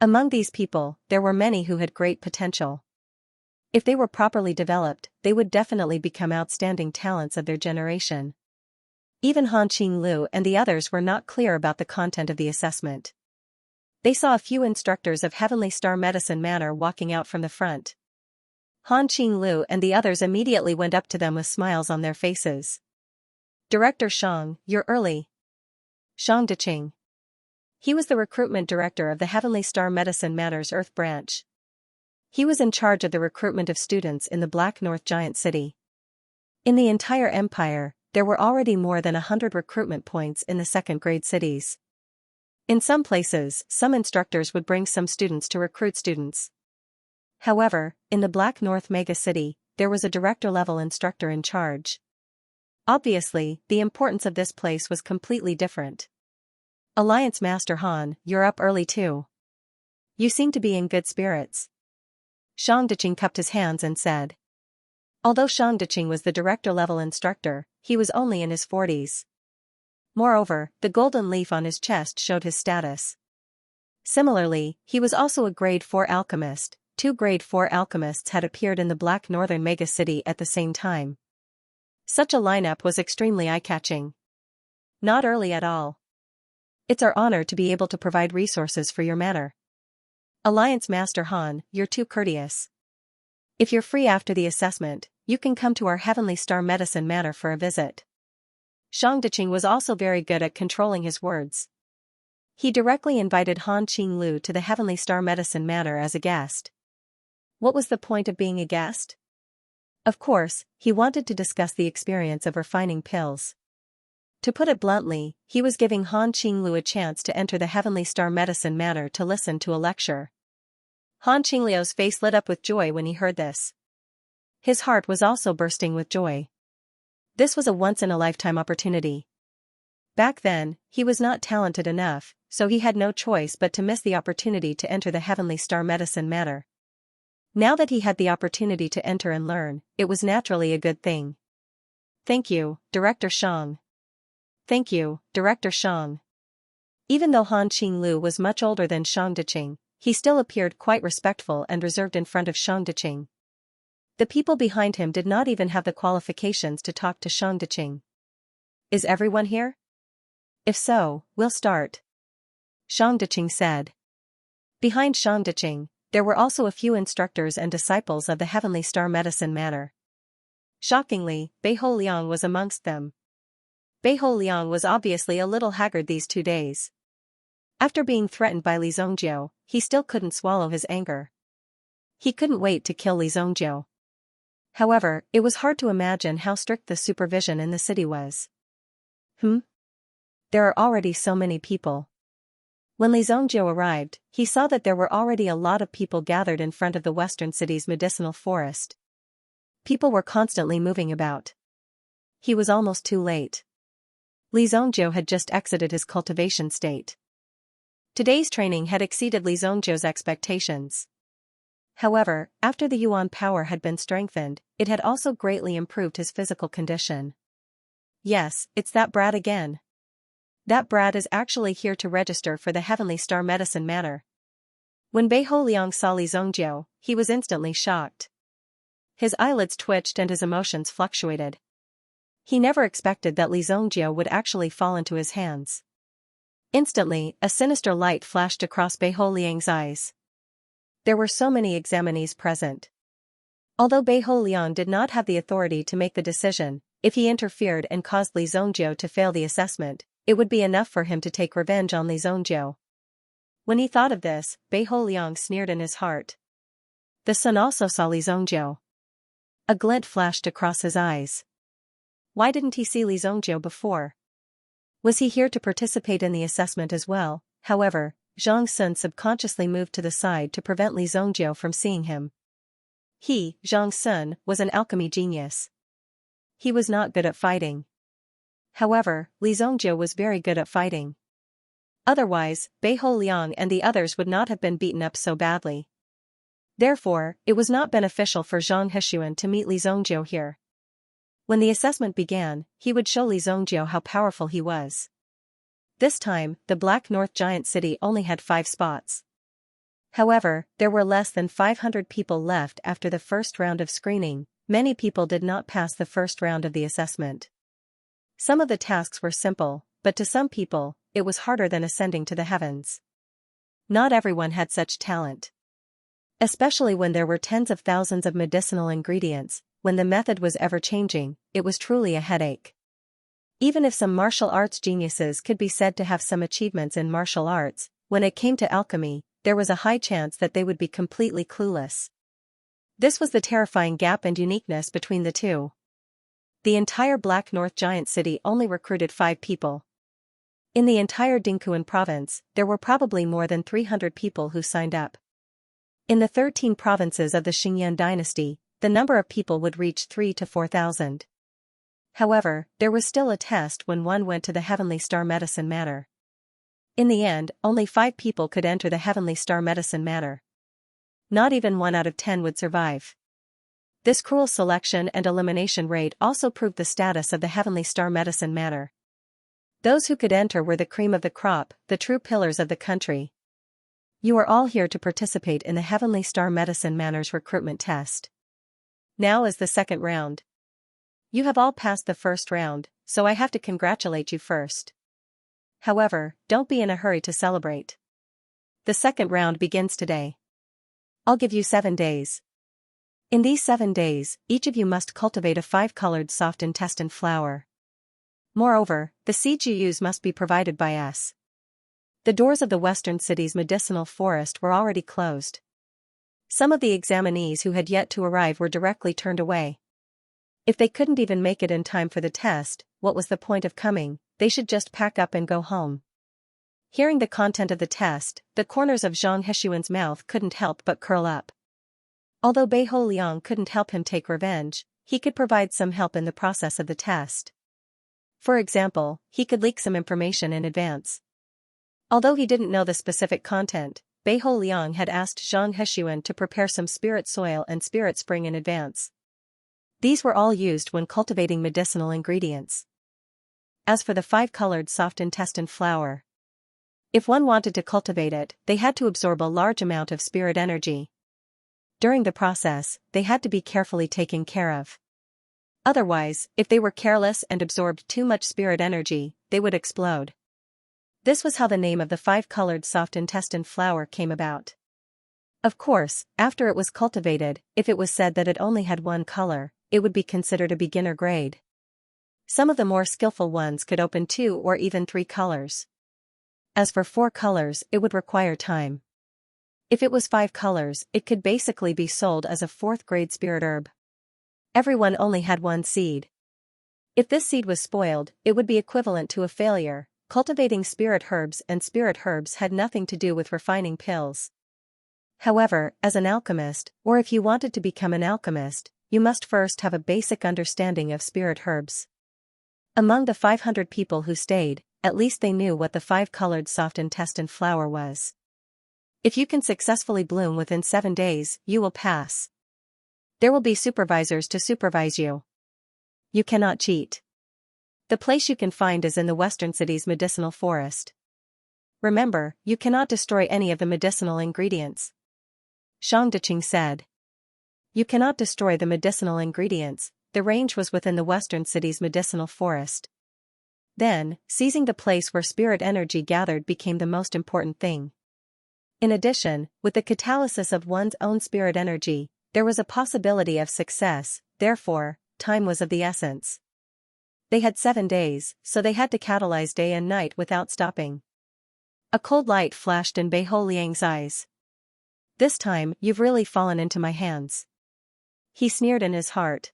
Among these people, there were many who had great potential. If they were properly developed, they would definitely become outstanding talents of their generation. Even Han Qinglu and the others were not clear about the content of the assessment. They saw a few instructors of Heavenly Star Medicine Manor walking out from the front. Han Qinglu and the others immediately went up to them with smiles on their faces. "Director Shang, you're early." Shang Deqing. He was the recruitment director of the Heavenly Star Medicine Manor's Earth branch. He was in charge of the recruitment of students in the Black North giant city. In the entire empire, there were already more than 100 recruitment points in the second-grade cities. In some places, some instructors would bring some students to recruit students. However, in the Black North mega city, there was a director-level instructor in charge. Obviously, the importance of this place was completely different. "Alliance Master Han, you're up early too. You seem to be in good spirits." Shang Deqing cupped his hands and said. Although Shang Deqing was the director-level instructor, he was only in his 40s. Moreover, the golden leaf on his chest showed his status. Similarly, he was also a grade 4 alchemist. 2 grade 4 alchemists had appeared in the Black Northern mega city at the same time. Such a lineup was extremely eye-catching. Not early at all. It's our honor to be able to provide resources for your manor. Alliance Master Han, you're too courteous. If you're free after the assessment, you can come to our Heavenly Star Medicine Manor for a visit. Shang Deqing was also very good at controlling his words. He directly invited Han Qinglu to the Heavenly Star Medicine Manor as a guest. What was the point of being a guest? Of course, he wanted to discuss the experience of refining pills. To put it bluntly, he was giving Han Qinglu a chance to enter the Heavenly Star Medicine Manor to listen to a lecture. Han Qinglu's face lit up with joy when he heard this. His heart was also bursting with joy. This was a once-in-a-lifetime opportunity. Back then, he was not talented enough, so he had no choice but to miss the opportunity to enter the Heavenly Star Medicine Manor. Now that he had the opportunity to enter and learn, it was naturally a good thing. "Thank you, Director Shang." "Thank you, Director Shang." Even though Han Qinglu was much older than Shang Deqing, he still appeared quite respectful and reserved in front of Shang Deqing. The people behind him did not even have the qualifications to talk to Shang Deqing. "Is everyone here? If so, we'll start," Shang Deqing said. Behind Shang Deqing, there were also a few instructors and disciples of the Heavenly Star Medicine Manor. Shockingly, Beihou Liang was amongst them. Beihou Liang was obviously a little haggard these 2 days. After being threatened by Li Zongjiu, he still couldn't swallow his anger. He couldn't wait to kill Li Zongjiu. However, it was hard to imagine how strict the supervision in the city was. There are already so many people. When Li Zongjiu arrived, he saw that there were already a lot of people gathered in front of the western city's medicinal forest. People were constantly moving about. He was almost too late. Li Zongjiu had just exited his cultivation state. Today's training had exceeded Li Zongjiu's expectations. However, after the Yuan power had been strengthened, it had also greatly improved his physical condition. Yes, it's that brat again. That brat is actually here to register for the Heavenly Star Medicine Manor. When Beiho Liang saw Li Zongjiu, he was instantly shocked. His eyelids twitched and his emotions fluctuated. He never expected that Li Zongjiu would actually fall into his hands. Instantly, a sinister light flashed across Beiho Liang's eyes. There were so many examinees present. Although Beiho Liang did not have the authority to make the decision, if he interfered and caused Li Zongjiu to fail the assessment, it would be enough for him to take revenge on Li Zongjiu. When he thought of this, Beiho Liang sneered in his heart. The sun also saw Li Zongjiu. A glint flashed across his eyes. Why didn't he see Li Zongjiu before? Was he here to participate in the assessment as well? However, Zhang Sun subconsciously moved to the side to prevent Li Zongjiu from seeing him. He, Zhang Sun, was an alchemy genius. He was not good at fighting. However, Li Zongjiu was very good at fighting. Otherwise, Beiho Liang and the others would not have been beaten up so badly. Therefore, it was not beneficial for Zhang Hexuan to meet Li Zongjiu here. When the assessment began, he would show Li Zongjiu how powerful he was. This time, the Black North Giant City only had 5 spots. However, there were less than 500 people left after the first round of screening. Many people did not pass the first round of the assessment. Some of the tasks were simple, but to some people, it was harder than ascending to the heavens. Not everyone had such talent. Especially when there were tens of thousands of medicinal ingredients, when the method was ever-changing, it was truly a headache. Even if some martial arts geniuses could be said to have some achievements in martial arts, when it came to alchemy, there was a high chance that they would be completely clueless. This was the terrifying gap and uniqueness between the two. The entire Black North Giant City only recruited 5 people. In the entire Dingquan province, there were probably more than 300 people who signed up. In the 13 provinces of the Xingyan dynasty, the number of people would reach 3,000 to 4,000. However, there was still a test when one went to the Heavenly Star Medicine Manor. In the end, only 5 people could enter the Heavenly Star Medicine Manor. Not even 1 out of 10 would survive. This cruel selection and elimination rate also proved the status of the Heavenly Star Medicine Manor. Those who could enter were the cream of the crop, the true pillars of the country. You are all here to participate in the Heavenly Star Medicine Manor's recruitment test. Now is the second round. You have all passed the first round, so I have to congratulate you first. However, don't be in a hurry to celebrate. The second round begins today. I'll give you 7 days. In these 7 days, each of you must cultivate a 5-colored soft intestine flower. Moreover, the seeds you use must be provided by us. The doors of the western city's medicinal forest were already closed. Some of the examinees who had yet to arrive were directly turned away. If they couldn't even make it in time for the test, what was the point of coming? They should just pack up and go home. Hearing the content of the test, the corners of Zhang Hexuan's mouth couldn't help but curl up. Although Beiho Liang couldn't help him take revenge, he could provide some help in the process of the test. For example, he could leak some information in advance. Although he didn't know the specific content, Beiho Liang had asked Zhang Hexuan to prepare some spirit soil and spirit spring in advance. These were all used when cultivating medicinal ingredients. As for the 5-colored soft intestine flower, if one wanted to cultivate it, they had to absorb a large amount of spirit energy. During the process, they had to be carefully taken care of. Otherwise, if they were careless and absorbed too much spirit energy, they would explode. This was how the name of the 5-colored soft intestine flower came about. Of course, after it was cultivated, if it was said that it only had 1 color, it would be considered a beginner grade. Some of the more skillful ones could open 2 or even 3 colors. As for 4 colors, it would require time. If it was 5 colors, it could basically be sold as a 4th-grade spirit herb. Everyone only had 1 seed. If this seed was spoiled, it would be equivalent to a failure. Cultivating spirit herbs had nothing to do with refining pills. However, as an alchemist, or if you wanted to become an alchemist, you must first have a basic understanding of spirit herbs. Among the 500 people who stayed, at least they knew what the 5-colored soft intestine flower was. If you can successfully bloom within 7 days, you will pass. There will be supervisors to supervise you. You cannot cheat. The place you can find is in the western city's medicinal forest. Remember, you cannot destroy any of the medicinal ingredients. Xianxia said. You cannot destroy the medicinal ingredients. The range was within the western city's medicinal forest. Then, seizing the place where spirit energy gathered became the most important thing. In addition, with the catalysis of one's own spirit energy, there was a possibility of success, therefore, time was of the essence. They had 7 days, so they had to catalyze day and night without stopping. A cold light flashed in Beihou Liang's eyes. This time, you've really fallen into my hands. He sneered in his heart.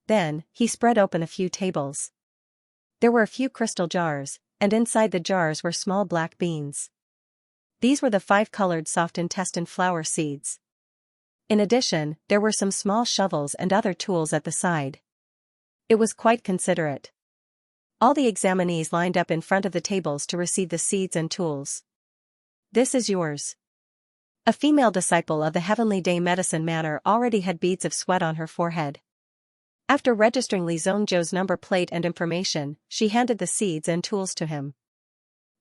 Then, he spread open a few tables. There were a few crystal jars, and inside the jars were small black beans. These were the 5-colored soft intestine flower seeds. In addition, there were some small shovels and other tools at the side. It was quite considerate. All the examinees lined up in front of the tables to receive the seeds and tools. This is yours. A female disciple of the Heavenly Day Medicine Manor already had beads of sweat on her forehead. After registering Li Zhongzhou's number plate and information, she handed the seeds and tools to him.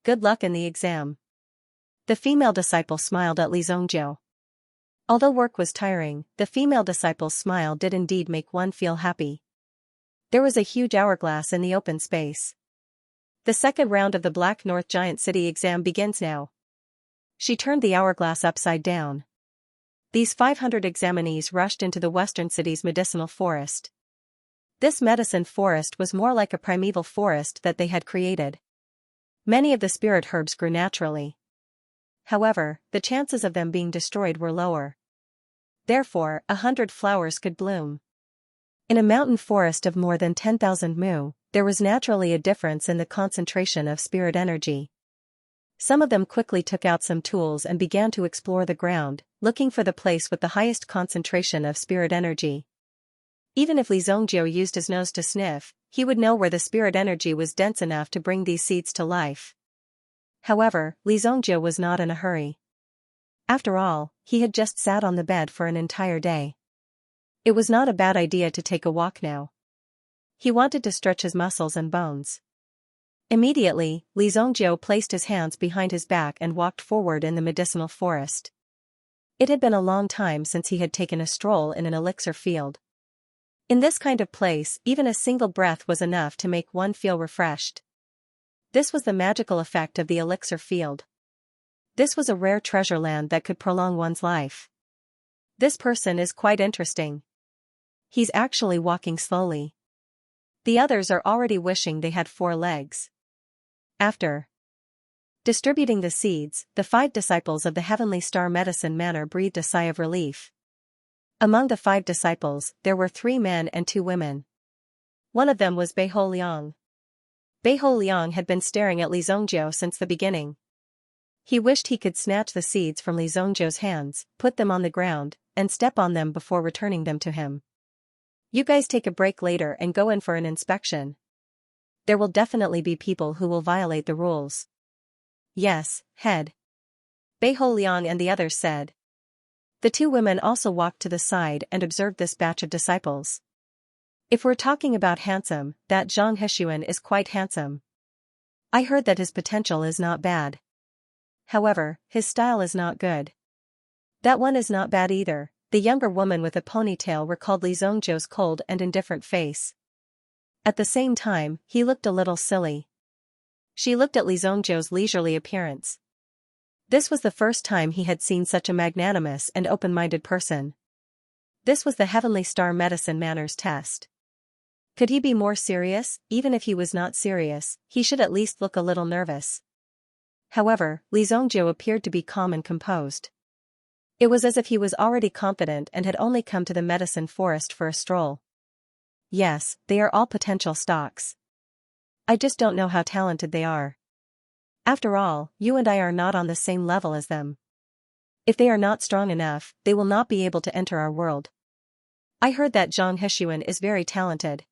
Good luck in the exam. The female disciple smiled at Li Zhongzhou. Although work was tiring, the female disciple's smile did indeed make one feel happy. There was a huge hourglass in the open space. The second round of the Black North Giant City exam begins now. She turned the hourglass upside down. These 500 examinees rushed into the western city's medicinal forest. This medicine forest was more like a primeval forest that they had created. Many of the spirit herbs grew naturally. However, the chances of them being destroyed were lower. Therefore, 100 flowers could bloom. In a mountain forest of more than 10,000 mu, there was naturally a difference in the concentration of spirit energy. Some of them quickly took out some tools and began to explore the ground, looking for the place with the highest concentration of spirit energy. Even if Li Zhongzhou used his nose to sniff, he would know where the spirit energy was dense enough to bring these seeds to life. However, Li Zhongzhou was not in a hurry. After all, he had just sat on the bed for an entire day. It was not a bad idea to take a walk now. He wanted to stretch his muscles and bones. Immediately, Li Zhongzhou placed his hands behind his back and walked forward in the medicinal forest. It had been a long time since he had taken a stroll in an elixir field. In this kind of place, even a single breath was enough to make one feel refreshed. This was the magical effect of the elixir field. This was a rare treasure land that could prolong one's life. This person is quite interesting. He's actually walking slowly. The others are already wishing they had 4 legs. After distributing the seeds, the 5 disciples of the Heavenly Star Medicine Manor breathed a sigh of relief. Among the 5 disciples, there were 3 men and 2 women. One of them was Beihou Liang. Beihou Liang had been staring at Li Zhongzhou since the beginning. He wished he could snatch the seeds from Li Zhongzhou's hands, put them on the ground, and step on them before returning them to him. You guys take a break later and go in for an inspection. There will definitely be people who will violate the rules. Yes, head. Beihou Liang and the others said. The 2 women also walked to the side and observed this batch of disciples. If we're talking about handsome, that Zhang Heshuan is quite handsome. I heard that his potential is not bad. However, his style is not good. That one is not bad either. The younger woman with a ponytail recalled Li Zhongzhou's cold and indifferent face. At the same time, he looked a little silly. She looked at Li Zhongzhou's leisurely appearance. This was the first time he had seen such a magnanimous and open-minded person. This was the Heavenly Star Medicine Manor's test. Could he be more serious? Even if he was not serious, he should at least look a little nervous. However, Li Zhongzhou appeared to be calm and composed. It was as if he was already confident and had only come to the medicine forest for a stroll. Yes, they are all potential stocks. I just don't know how talented they are. After all, you and I are not on the same level as them. If they are not strong enough, they will not be able to enter our world. I heard that Zhang Hexuan is very talented.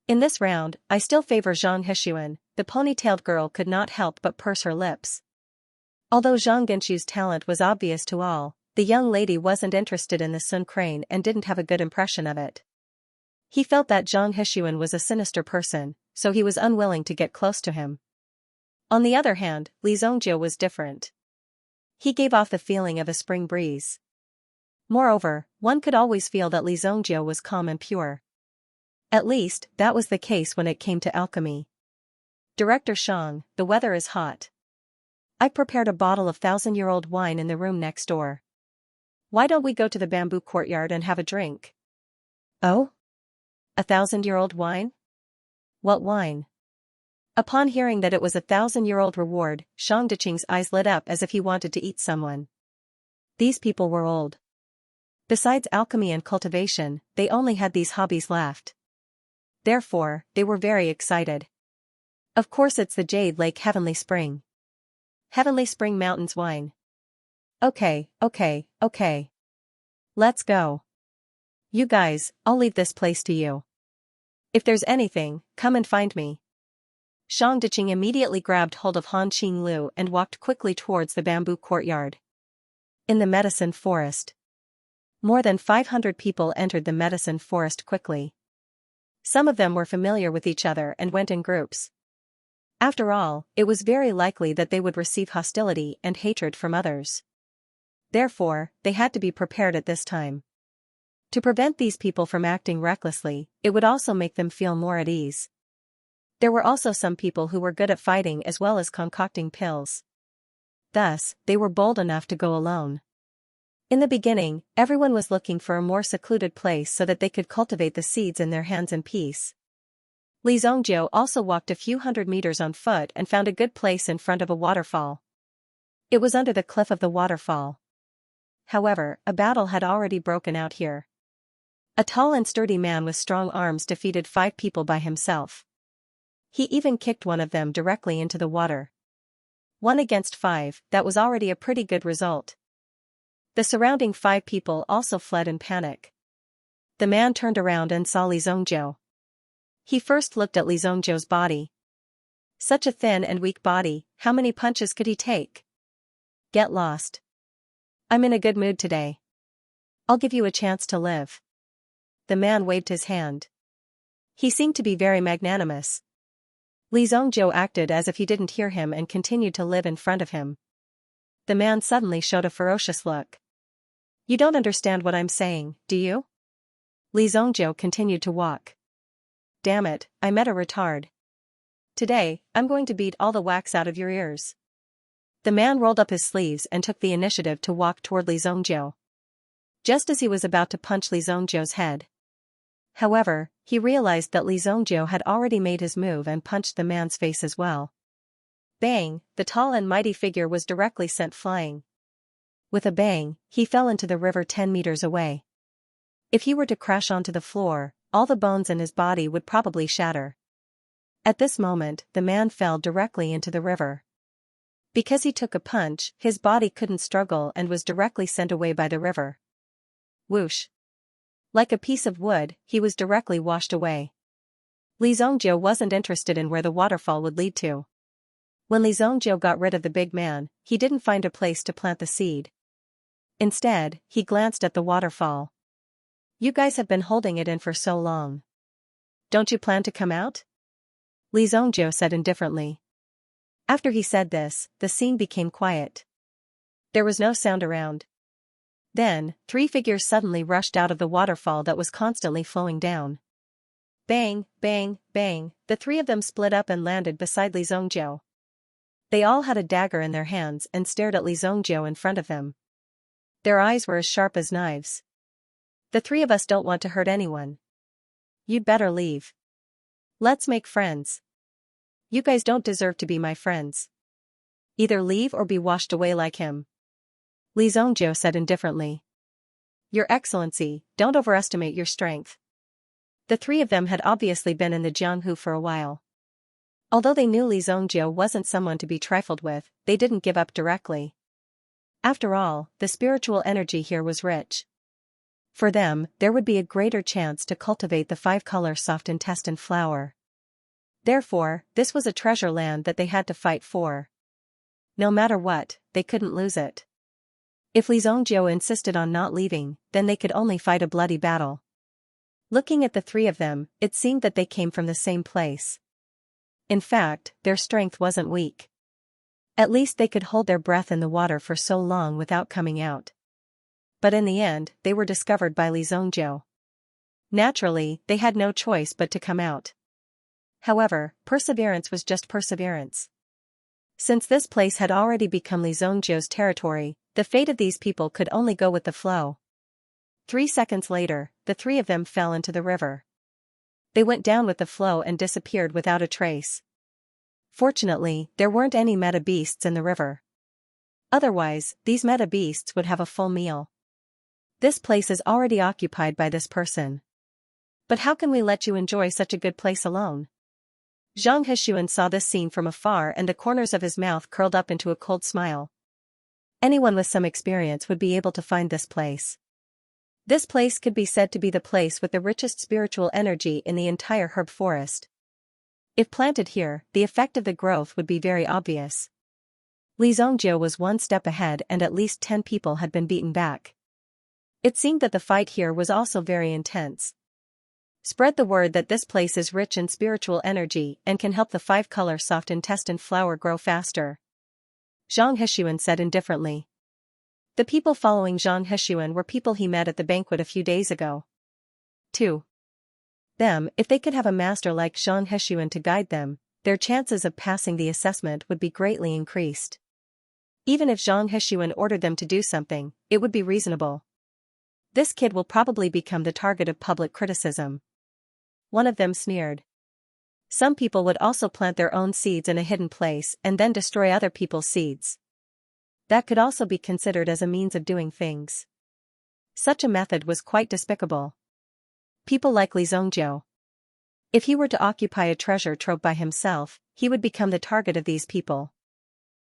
In this round, I still favor Zhang Hexuan. The ponytailed girl could not help but purse her lips. Although Zhang Genchu's talent was obvious to all, the young lady wasn't interested in the Sun Crane and didn't have a good impression of it. He felt that Zhang Hexuan was a sinister person, so he was unwilling to get close to him. On the other hand, Li Zhongjiu was different. He gave off the feeling of a spring breeze. Moreover, one could always feel that Li Zhongjiu was calm and pure. At least, that was the case when it came to alchemy. Director Shang, the weather is hot. I prepared a bottle of 1,000-year-old wine in the room next door. Why don't we go to the bamboo courtyard and have a drink? Oh? 1,000-year-old wine? What wine? Upon hearing that it was 1,000-year-old reward, Shang Diqing's eyes lit up as if he wanted to eat someone. These people were old. Besides alchemy and cultivation, they only had these hobbies left. Therefore, they were very excited. Of course it's the Jade Lake Heavenly Spring. Heavenly Spring Mountains wine. Okay. Let's go. You guys, I'll leave this place to you. If there's anything, come and find me. Shang Diqing immediately grabbed hold of Han Qinglu and walked quickly towards the bamboo courtyard. In the medicine forest. More than 500 people entered the medicine forest quickly. Some of them were familiar with each other and went in groups. After all, it was very likely that they would receive hostility and hatred from others. Therefore, they had to be prepared at this time. To prevent these people from acting recklessly, it would also make them feel more at ease. There were also some people who were good at fighting as well as concocting pills. Thus, they were bold enough to go alone. In the beginning, everyone was looking for a more secluded place so that they could cultivate the seeds in their hands in peace. Li Zhongjiu also walked a few hundred meters on foot and found a good place in front of a waterfall. It was under the cliff of the waterfall. However, a battle had already broken out here. A tall and sturdy man with strong arms defeated 5 people by himself. He even kicked one of them directly into the water. 1 against 5, that was already a pretty good result. The surrounding 5 people also fled in panic. The man turned around and saw Li Zhongjiu. He first looked at Li Zhongjiu's body. Such a thin and weak body, how many punches could he take? Get lost. I'm in a good mood today. I'll give you a chance to live. The man waved his hand. He seemed to be very magnanimous. Li Zhongjiu acted as if he didn't hear him and continued to live in front of him. The man suddenly showed a ferocious look. You don't understand what I'm saying, do you? Li Zhongjiu continued to walk. Damn it, I met a retard. Today, I'm going to beat all the wax out of your ears. The man rolled up his sleeves and took the initiative to walk toward Li Zhongjiu. Just as he was about to punch Li Zhongjiu's head. However, he realized that Li Zhongjiu had already made his move and punched the man's face as well. Bang, the tall and mighty figure was directly sent flying. With a bang, he fell into the river 10 meters away. If he were to crash onto the floor, all the bones in his body would probably shatter. At this moment, the man fell directly into the river. Because he took a punch, his body couldn't struggle and was directly sent away by the river. Whoosh. Like a piece of wood, he was directly washed away. Li Zhongjiu wasn't interested in where the waterfall would lead to. When Li Zhongjiu got rid of the big man, he didn't find a place to plant the seed. Instead, he glanced at the waterfall. You guys have been holding it in for so long. Don't you plan to come out? Li Zhongjiu said indifferently. After he said this, the scene became quiet. There was no sound around. Then, 3 figures suddenly rushed out of the waterfall that was constantly flowing down. Bang, bang, bang, the 3 of them split up and landed beside Li Zhongjiu. They all had a dagger in their hands and stared at Li Zhongjiu in front of them. Their eyes were as sharp as knives. The 3 of us don't want to hurt anyone. You'd better leave. Let's make friends. You guys don't deserve to be my friends. Either leave or be washed away like him. Li Zhongjiu said indifferently. Your Excellency, don't overestimate your strength. The 3 of them had obviously been in the Jianghu for a while. Although they knew Li Zhongjiu wasn't someone to be trifled with, they didn't give up directly. After all, the spiritual energy here was rich. For them, there would be a greater chance to cultivate the 5-color soft intestine flower. Therefore, this was a treasure land that they had to fight for. No matter what, they couldn't lose it. If Li Zhongjiu insisted on not leaving, then they could only fight a bloody battle. Looking at the three of them, it seemed that they came from the same place. In fact, their strength wasn't weak. At least they could hold their breath in the water for so long without coming out. But in the end, they were discovered by Li Zhongjiu. Naturally, they had no choice but to come out. However, perseverance was just perseverance. Since this place had already become Li Zhongjiu's territory, the fate of these people could only go with the flow. 3 seconds later, the three of them fell into the river. They went down with the flow and disappeared without a trace. Fortunately, there weren't any meta beasts in the river. Otherwise, these meta beasts would have a full meal. This place is already occupied by this person. But how can we let you enjoy such a good place alone? Zhang Hexuan saw this scene from afar and the corners of his mouth curled up into a cold smile. Anyone with some experience would be able to find this place. This place could be said to be the place with the richest spiritual energy in the entire herb forest. If planted here, the effect of the growth would be very obvious. Li Zhongjiu was one step ahead and at least 10 people had been beaten back. It seemed that the fight here was also very intense. Spread the word that this place is rich in spiritual energy and can help the 5-color soft intestine flower grow faster. Zhang Hexuan said indifferently. The people following Zhang Hexuan were people he met at the banquet a few days ago. 2. Them, if they could have a master like Zhang Hexuan to guide them, their chances of passing the assessment would be greatly increased. Even if Zhang Hexuan ordered them to do something, it would be reasonable. This kid will probably become the target of public criticism. One of them sneered. Some people would also plant their own seeds in a hidden place and then destroy other people's seeds. That could also be considered as a means of doing things. Such a method was quite despicable. People like Li Zhongjiu. If he were to occupy a treasure trove by himself, he would become the target of these people.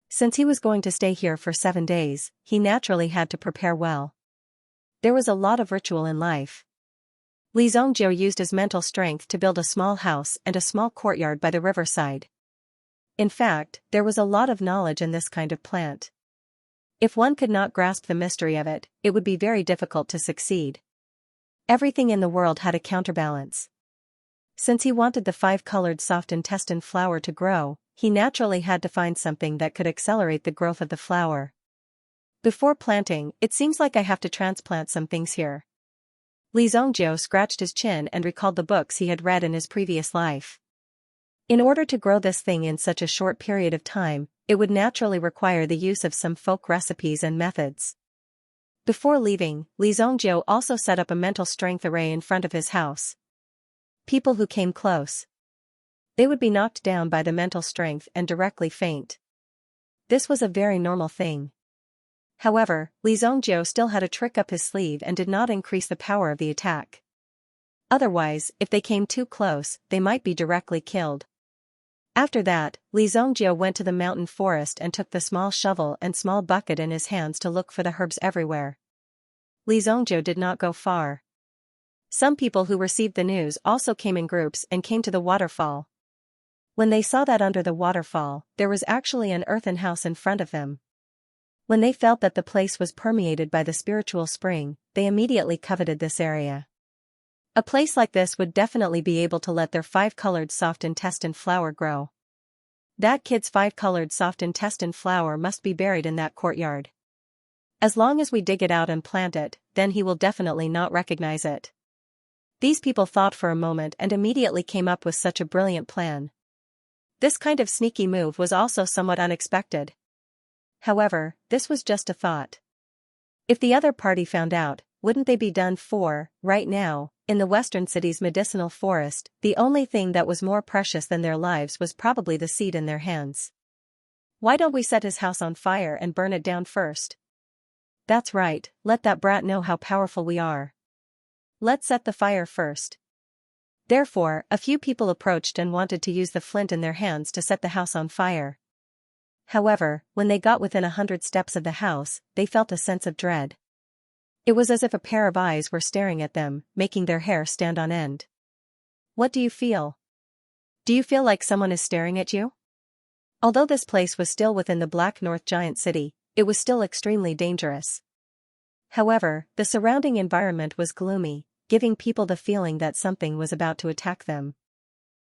Since he was going to stay here for 7 days, he naturally had to prepare well. There was a lot of ritual in life. Li Zhongjiu used his mental strength to build a small house and a small courtyard by the riverside. In fact, there was a lot of knowledge in this kind of plant. If one could not grasp the mystery of it, it would be very difficult to succeed. Everything in the world had a counterbalance. Since he wanted the 5-colored soft intestine flower to grow, he naturally had to find something that could accelerate the growth of the flower. Before planting, it seems like I have to transplant some things here. Li Zhongjiu scratched his chin and recalled the books he had read in his previous life. In order to grow this thing in such a short period of time, it would naturally require the use of some folk recipes and methods. Before leaving, Li Zhongjiu also set up a mental strength array in front of his house. People who came close, they would be knocked down by the mental strength and directly faint. This was a very normal thing. However, Li Zhongjiu still had a trick up his sleeve and did not increase the power of the attack. Otherwise, if they came too close, they might be directly killed. After that, Li Zhongjiu went to the mountain forest and took the small shovel and small bucket in his hands to look for the herbs everywhere. Li Zhongjiu did not go far. Some people who received the news also came in groups and came to the waterfall. When they saw that under the waterfall, there was actually an earthen house in front of them. When they felt that the place was permeated by the spiritual spring, they immediately coveted this area. A place like this would definitely be able to let their 5-colored soft intestine flower grow. That kid's 5-colored soft intestine flower must be buried in that courtyard. As long as we dig it out and plant it, then he will definitely not recognize it. These people thought for a moment and immediately came up with such a brilliant plan. This kind of sneaky move was also somewhat unexpected. However, this was just a thought. If the other party found out, wouldn't they be done for? Right now, in the western city's medicinal forest, the only thing that was more precious than their lives was probably the seed in their hands. Why don't we set his house on fire and burn it down first? That's right, let that brat know how powerful we are. Let's set the fire first. Therefore, a few people approached and wanted to use the flint in their hands to set the house on fire. However, when they got within 100 steps of the house, they felt a sense of dread. It was as if a pair of eyes were staring at them, making their hair stand on end. What do you feel? Do you feel like someone is staring at you? Although this place was still within the Black North Giant City, it was still extremely dangerous. However, the surrounding environment was gloomy, giving people the feeling that something was about to attack them.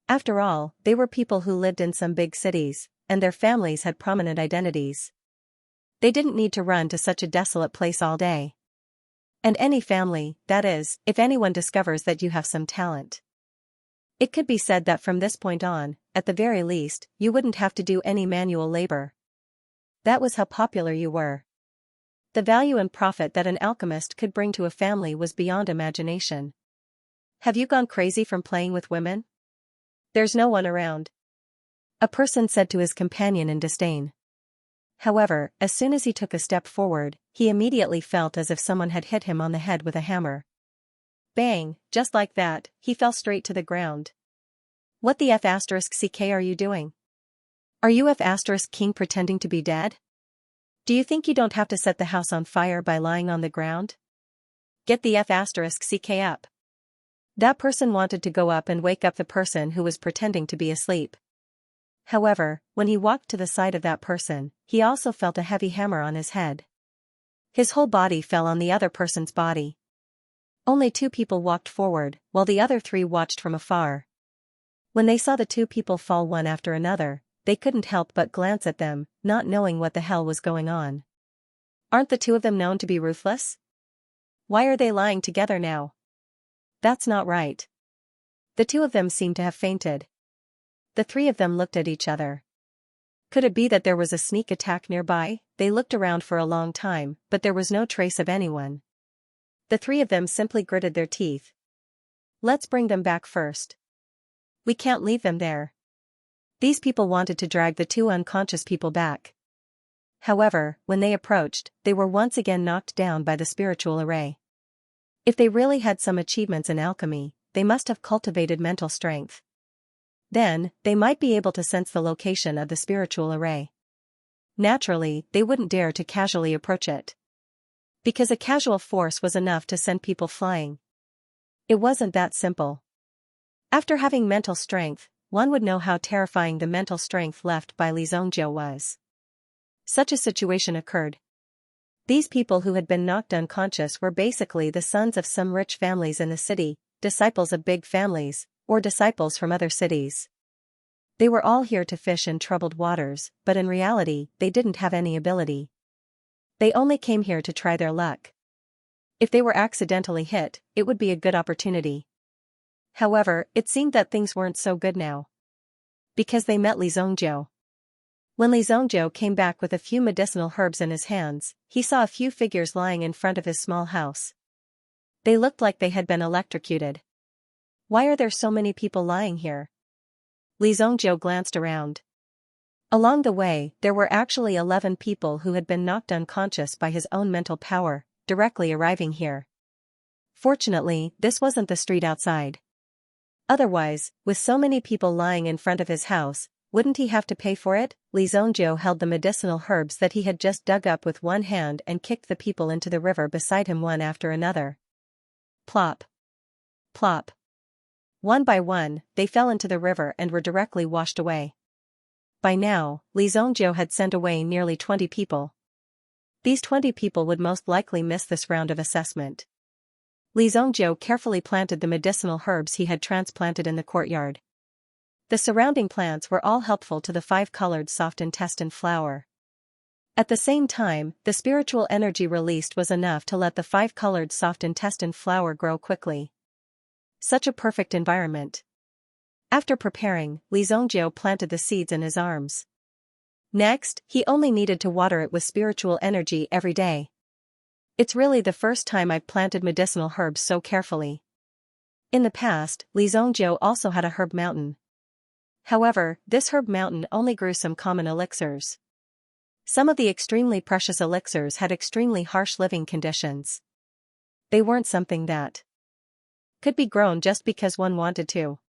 After all, they were people who lived in some big cities, and their families had prominent identities. They didn't need to run to such a desolate place all day. And any family, that is, if anyone discovers that you have some talent. It could be said that from this point on, at the very least, you wouldn't have to do any manual labor. That was how popular you were. The value and profit that an alchemist could bring to a family was beyond imagination. Have you gone crazy from playing with women? There's no one around. A person said to his companion in disdain. However, as soon as he took a step forward, he immediately felt as if someone had hit him on the head with a hammer. Bang, just like that, he fell straight to the ground. What the F***ck are you doing? Are you F***king pretending to be dead? Do you think you don't have to set the house on fire by lying on the ground? Get the F***ck up. That person wanted to go up and wake up the person who was pretending to be asleep. However, when he walked to the side of that person, he also felt a heavy hammer on his head. His whole body fell on the other person's body. Only 2 people walked forward, while the other 3 watched from afar. When they saw the 2 people fall one after another, they couldn't help but glance at them, not knowing what the hell was going on. Aren't the 2 of them known to be ruthless? Why are they lying together now? That's not right. The 2 of them seemed to have fainted. The 3 of them looked at each other. Could it be that there was a sneak attack nearby? They looked around for a long time, but there was no trace of anyone. The 3 of them simply gritted their teeth. Let's bring them back first. We can't leave them there. These people wanted to drag the 2 unconscious people back. However, when they approached, they were once again knocked down by the spiritual array. If they really had some achievements in alchemy, they must have cultivated mental strength. Then, they might be able to sense the location of the spiritual array. Naturally, they wouldn't dare to casually approach it. Because a casual force was enough to send people flying. It wasn't that simple. After having mental strength, one would know how terrifying the mental strength left by Xianxia was. Such a situation occurred. These people who had been knocked unconscious were basically the sons of some rich families in the city, disciples of big families, or disciples from other cities. They were all here to fish in troubled waters, but in reality, they didn't have any ability. They only came here to try their luck. If they were accidentally hit, it would be a good opportunity. However, it seemed that things weren't so good now. Because they met Xianxia. When Xianxia came back with a few medicinal herbs in his hands, he saw a few figures lying in front of his small house. They looked like they had been electrocuted. Why are there so many people lying here? Xianxia glanced around. Along the way, there were actually 11 people who had been knocked unconscious by his own mental power, directly arriving here. Fortunately, this wasn't the street outside. Otherwise, with so many people lying in front of his house, wouldn't he have to pay for it? Xianxia held the medicinal herbs that he had just dug up with one hand and kicked the people into the river beside him one after another. Plop. Plop. One by one, they fell into the river and were directly washed away. By now, Xianxia had sent away nearly 20 people. These 20 people would most likely miss this round of assessment. Xianxia carefully planted the medicinal herbs he had transplanted in the courtyard. The surrounding plants were all helpful to the 5-colored soft intestine flower. At the same time, the spiritual energy released was enough to let the 5-colored soft intestine flower grow quickly. Such a perfect environment. After preparing, Xianxia planted the seeds in his arms. Next, he only needed to water it with spiritual energy every day. It's really the first time I've planted medicinal herbs so carefully. In the past, Xianxia also had a herb mountain. However, this herb mountain only grew some common elixirs. Some of the extremely precious elixirs had extremely harsh living conditions. They weren't something that could be grown just because one wanted to.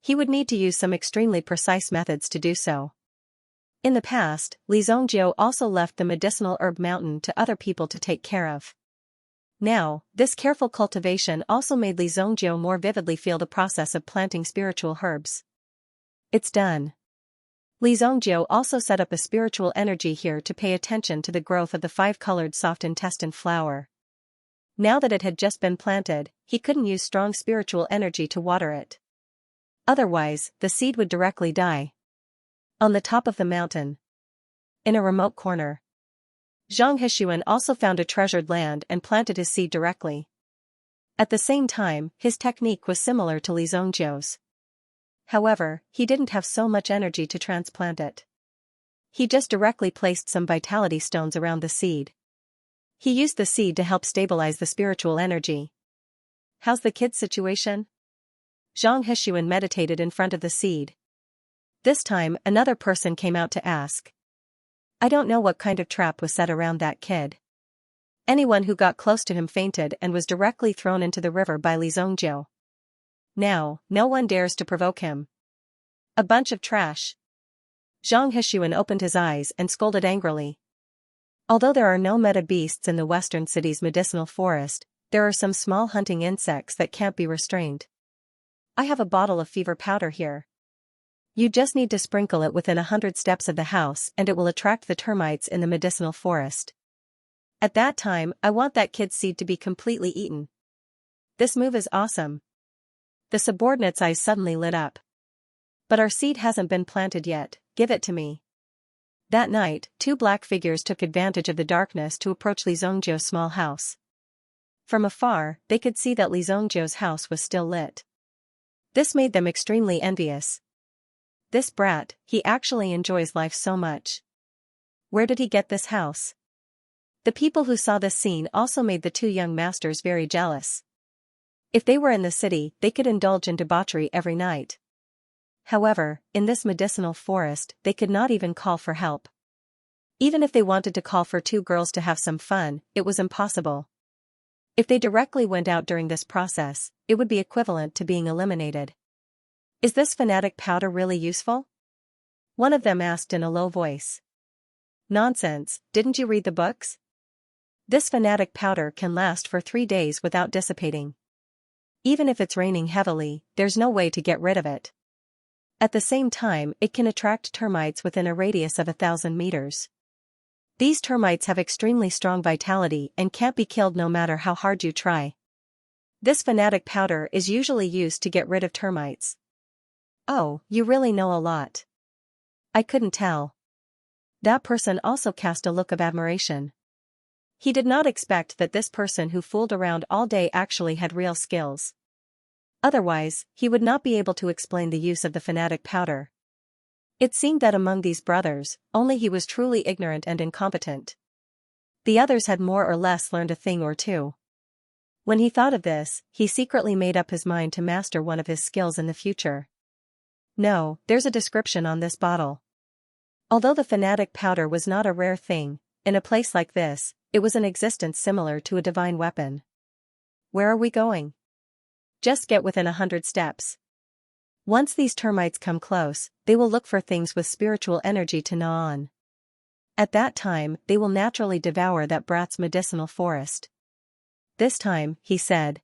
He would need to use some extremely precise methods to do so. In the past, Xianxia also left the medicinal herb mountain to other people to take care of. Now, this careful cultivation also made Li Zhongjiu more vividly feel the process of planting spiritual herbs. It's done. Li Zhongjiu also set up a spiritual energy here to pay attention to the growth of the five-colored soft intestine flower. Now that it had just been planted, he couldn't use strong spiritual energy to water it. Otherwise, the seed would directly die. On the top of the mountain, in a remote corner, Zhang Hexuan also found a treasured land and planted his seed directly. At the same time, his technique was similar to Li Zhongjiu's. However, he didn't have so much energy to transplant it. He just directly placed some vitality stones around the seed. He used the seed to help stabilize the spiritual energy. How's the kid's situation? Zhang Hexuan meditated in front of the seed. This time, another person came out to ask. I don't know what kind of trap was set around that kid. Anyone who got close to him fainted and was directly thrown into the river by Li Zhongjiu. Now, no one dares to provoke him. A bunch of trash. Zhang Hexuan opened his eyes and scolded angrily. Although there are no meta beasts in the western city's medicinal forest, there are some small hunting insects that can't be restrained. I have a bottle of fever powder here. You just need to sprinkle it within 100 steps of the house and it will attract the termites in the medicinal forest. At that time, I want that kid's seed to be completely eaten. This move is awesome. The subordinate's eyes suddenly lit up. But our seed hasn't been planted yet, give it to me. That night, two black figures took advantage of the darkness to approach Li Zhongjiu's small house. From afar, they could see that Li Zhongjiu's house was still lit. This made them extremely envious. This brat, he actually enjoys life so much. Where did he get this house? The people who saw this scene also made the two young masters very jealous. If they were in the city, they could indulge in debauchery every night. However, in this medicinal forest, they could not even call for help. Even if they wanted to call for two girls to have some fun, it was impossible. If they directly went out during this process, it would be equivalent to being eliminated. Is this fanatic powder really useful? One of them asked in a low voice. Nonsense, didn't you read the books? This fanatic powder can last for 3 days without dissipating. Even if it's raining heavily, there's no way to get rid of it. At the same time, it can attract termites within a radius of 1,000 meters. These termites have extremely strong vitality and can't be killed no matter how hard you try. This fanatic powder is usually used to get rid of termites. Oh, you really know a lot. I couldn't tell. That person also cast a look of admiration. He did not expect that this person who fooled around all day actually had real skills. Otherwise, he would not be able to explain the use of the fanatic powder. It seemed that among these brothers, only he was truly ignorant and incompetent. The others had more or less learned a thing or two. When he thought of this, he secretly made up his mind to master one of his skills in the future. No, there's a description on this bottle. Although the fanatic powder was not a rare thing, in a place like this, it was in existence similar to a divine weapon. Where are we going? Just get within 100 steps. Once these termites come close, they will look for things with spiritual energy to gnaw on. At that time, they will naturally devour that brat's medicinal forest. This time, he said.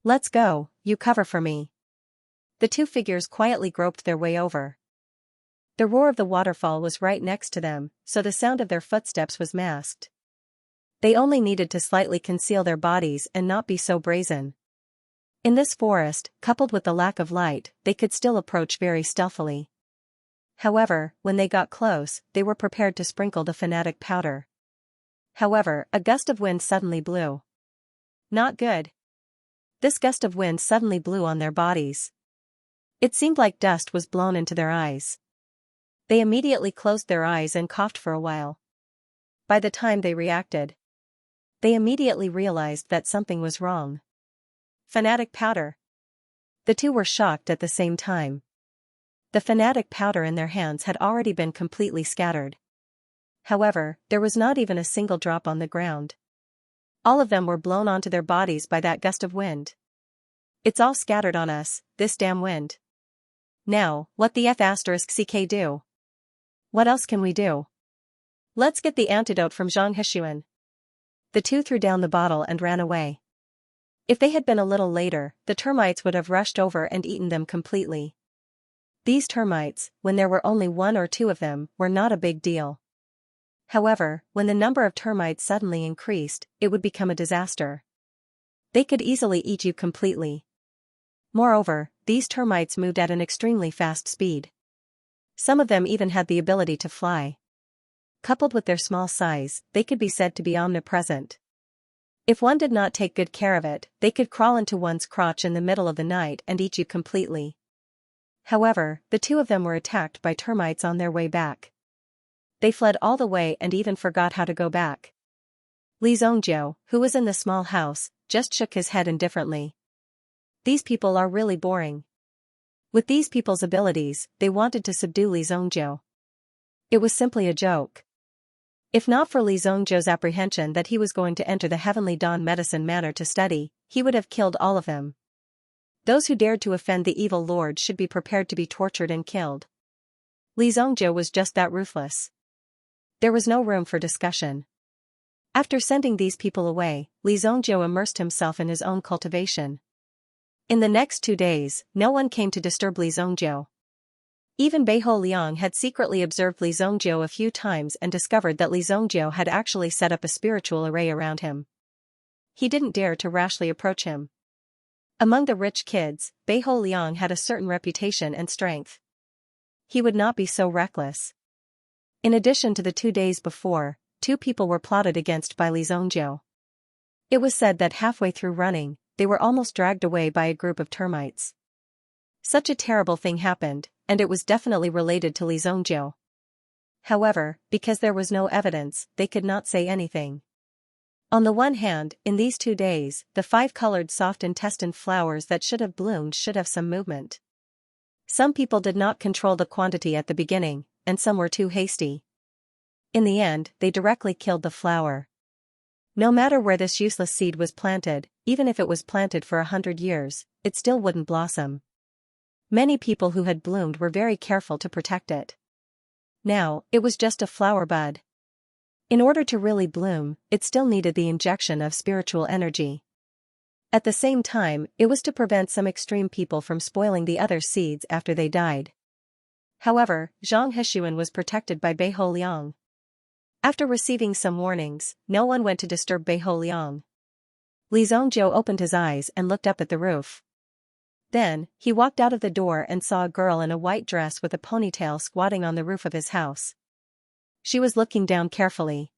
Let's go, you cover for me. The two figures quietly groped their way over. The roar of the waterfall was right next to them, so the sound of their footsteps was masked. They only needed to slightly conceal their bodies and not be so brazen. In this forest, coupled with the lack of light, they could still approach very stealthily. However, when they got close, they were prepared to sprinkle the fanatic powder. However, a gust of wind suddenly blew. Not good. This gust of wind suddenly blew on their bodies. It seemed like dust was blown into their eyes. They immediately closed their eyes and coughed for a while. By the time they reacted, they immediately realized that something was wrong. Fanatic powder. The two were shocked at the same time. The fanatic powder in their hands had already been completely scattered. However, there was not even a single drop on the ground. All of them were blown onto their bodies by that gust of wind. It's all scattered on us, this damn wind. Now, what the **CK do? What else can we do? Let's get the antidote from Zhang Hexuan. The two threw down the bottle and ran away. If they had been a little later, the termites would have rushed over and eaten them completely. These termites, when there were only one or two of them, were not a big deal. However, when the number of termites suddenly increased, it would become a disaster. They could easily eat you completely. Moreover, these termites moved at an extremely fast speed. Some of them even had the ability to fly. Coupled with their small size, they could be said to be omnipresent. If one did not take good care of it, they could crawl into one's crotch in the middle of the night and eat you completely. However, the two of them were attacked by termites on their way back. They fled all the way and even forgot how to go back. Li Zhongjiu, who was in the small house, just shook his head indifferently. These people are really boring. With these people's abilities, they wanted to subdue Li Zhongjiu. It was simply a joke. If not for Li Zhongjiu's apprehension that he was going to enter the Heavenly Dawn Medicine Manor to study, he would have killed all of them. Those who dared to offend the evil lord should be prepared to be tortured and killed. Li Zhongjiu was just that ruthless. There was no room for discussion. After sending these people away, Li Zhongjiu immersed himself in his own cultivation. In the next 2 days, no one came to disturb Li Zhongjiu. Even Beiho Liang had secretly observed Li Zhongjiu a few times and discovered that Li Zhongjiu had actually set up a spiritual array around him. He didn't dare to rashly approach him. Among the rich kids, Beiho Liang had a certain reputation and strength. He would not be so reckless. In addition to the 2 days before, 2 people were plotted against by Li Zhongjiu. It was said that halfway through running, they were almost dragged away by a group of termites. Such a terrible thing happened, and it was definitely related to Li Zhongjiu. However, because there was no evidence, they could not say anything. On the one hand, in these 2 days, the 5-colored soft intestine flowers that should have bloomed should have some movement. Some people did not control the quantity at the beginning, and some were too hasty. In the end, they directly killed the flower. No matter where this useless seed was planted, even if it was planted for 100 years, it still wouldn't blossom. Many people who had bloomed were very careful to protect it. Now, it was just a flower bud. In order to really bloom, it still needed the injection of spiritual energy. At the same time, it was to prevent some extreme people from spoiling the other seeds after they died. However, Zhang Heshuan was protected by Beiho Liang. After receiving some warnings, no one went to disturb Beiho Liang. Li Zhongjiu opened his eyes and looked up at the roof. Then, he walked out of the door and saw a girl in a white dress with a ponytail squatting on the roof of his house. She was looking down carefully.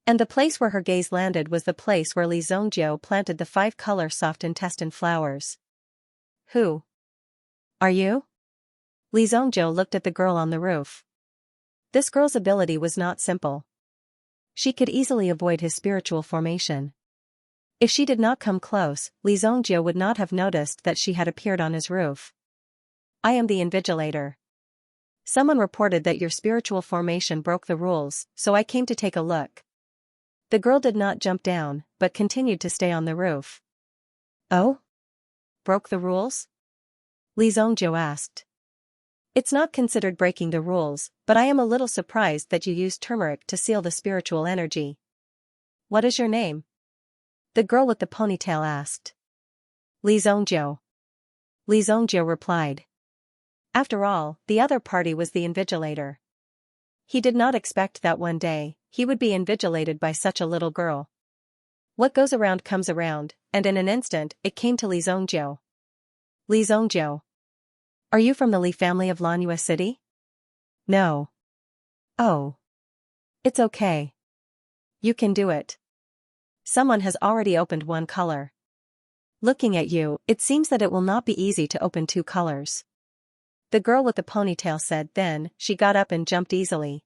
And the place where her gaze landed was the place where Li Zhongjiu planted the 5-color soft intestine flowers. Who are you? Li Zhongjiu looked at the girl on the roof. This girl's ability was not simple. She could easily avoid his spiritual formation. If she did not come close, Li Zhongjiu would not have noticed that she had appeared on his roof. I am the Invigilator. Someone reported that your spiritual formation broke the rules, so I came to take a look. The girl did not jump down, but continued to stay on the roof. Oh? Broke the rules? Li Zhongjiu asked. It's not considered breaking the rules, but I am a little surprised that you used turmeric to seal the spiritual energy. What is your name? The girl with the ponytail asked. Li Zhongjiu. Li Zhongjiu replied. After all, the other party was the Invigilator. He did not expect that one day, he would be invigilated by such a little girl. What goes around comes around, and in an instant, it came to Li Zhongjiu. Li Zhongjiu. Are you from the Li family of Lanyue City? No. Oh. It's okay. You can do it. Someone has already opened 1 color. Looking at you, it seems that it will not be easy to open 2 colors. The girl with the ponytail said. Then, she got up and jumped easily.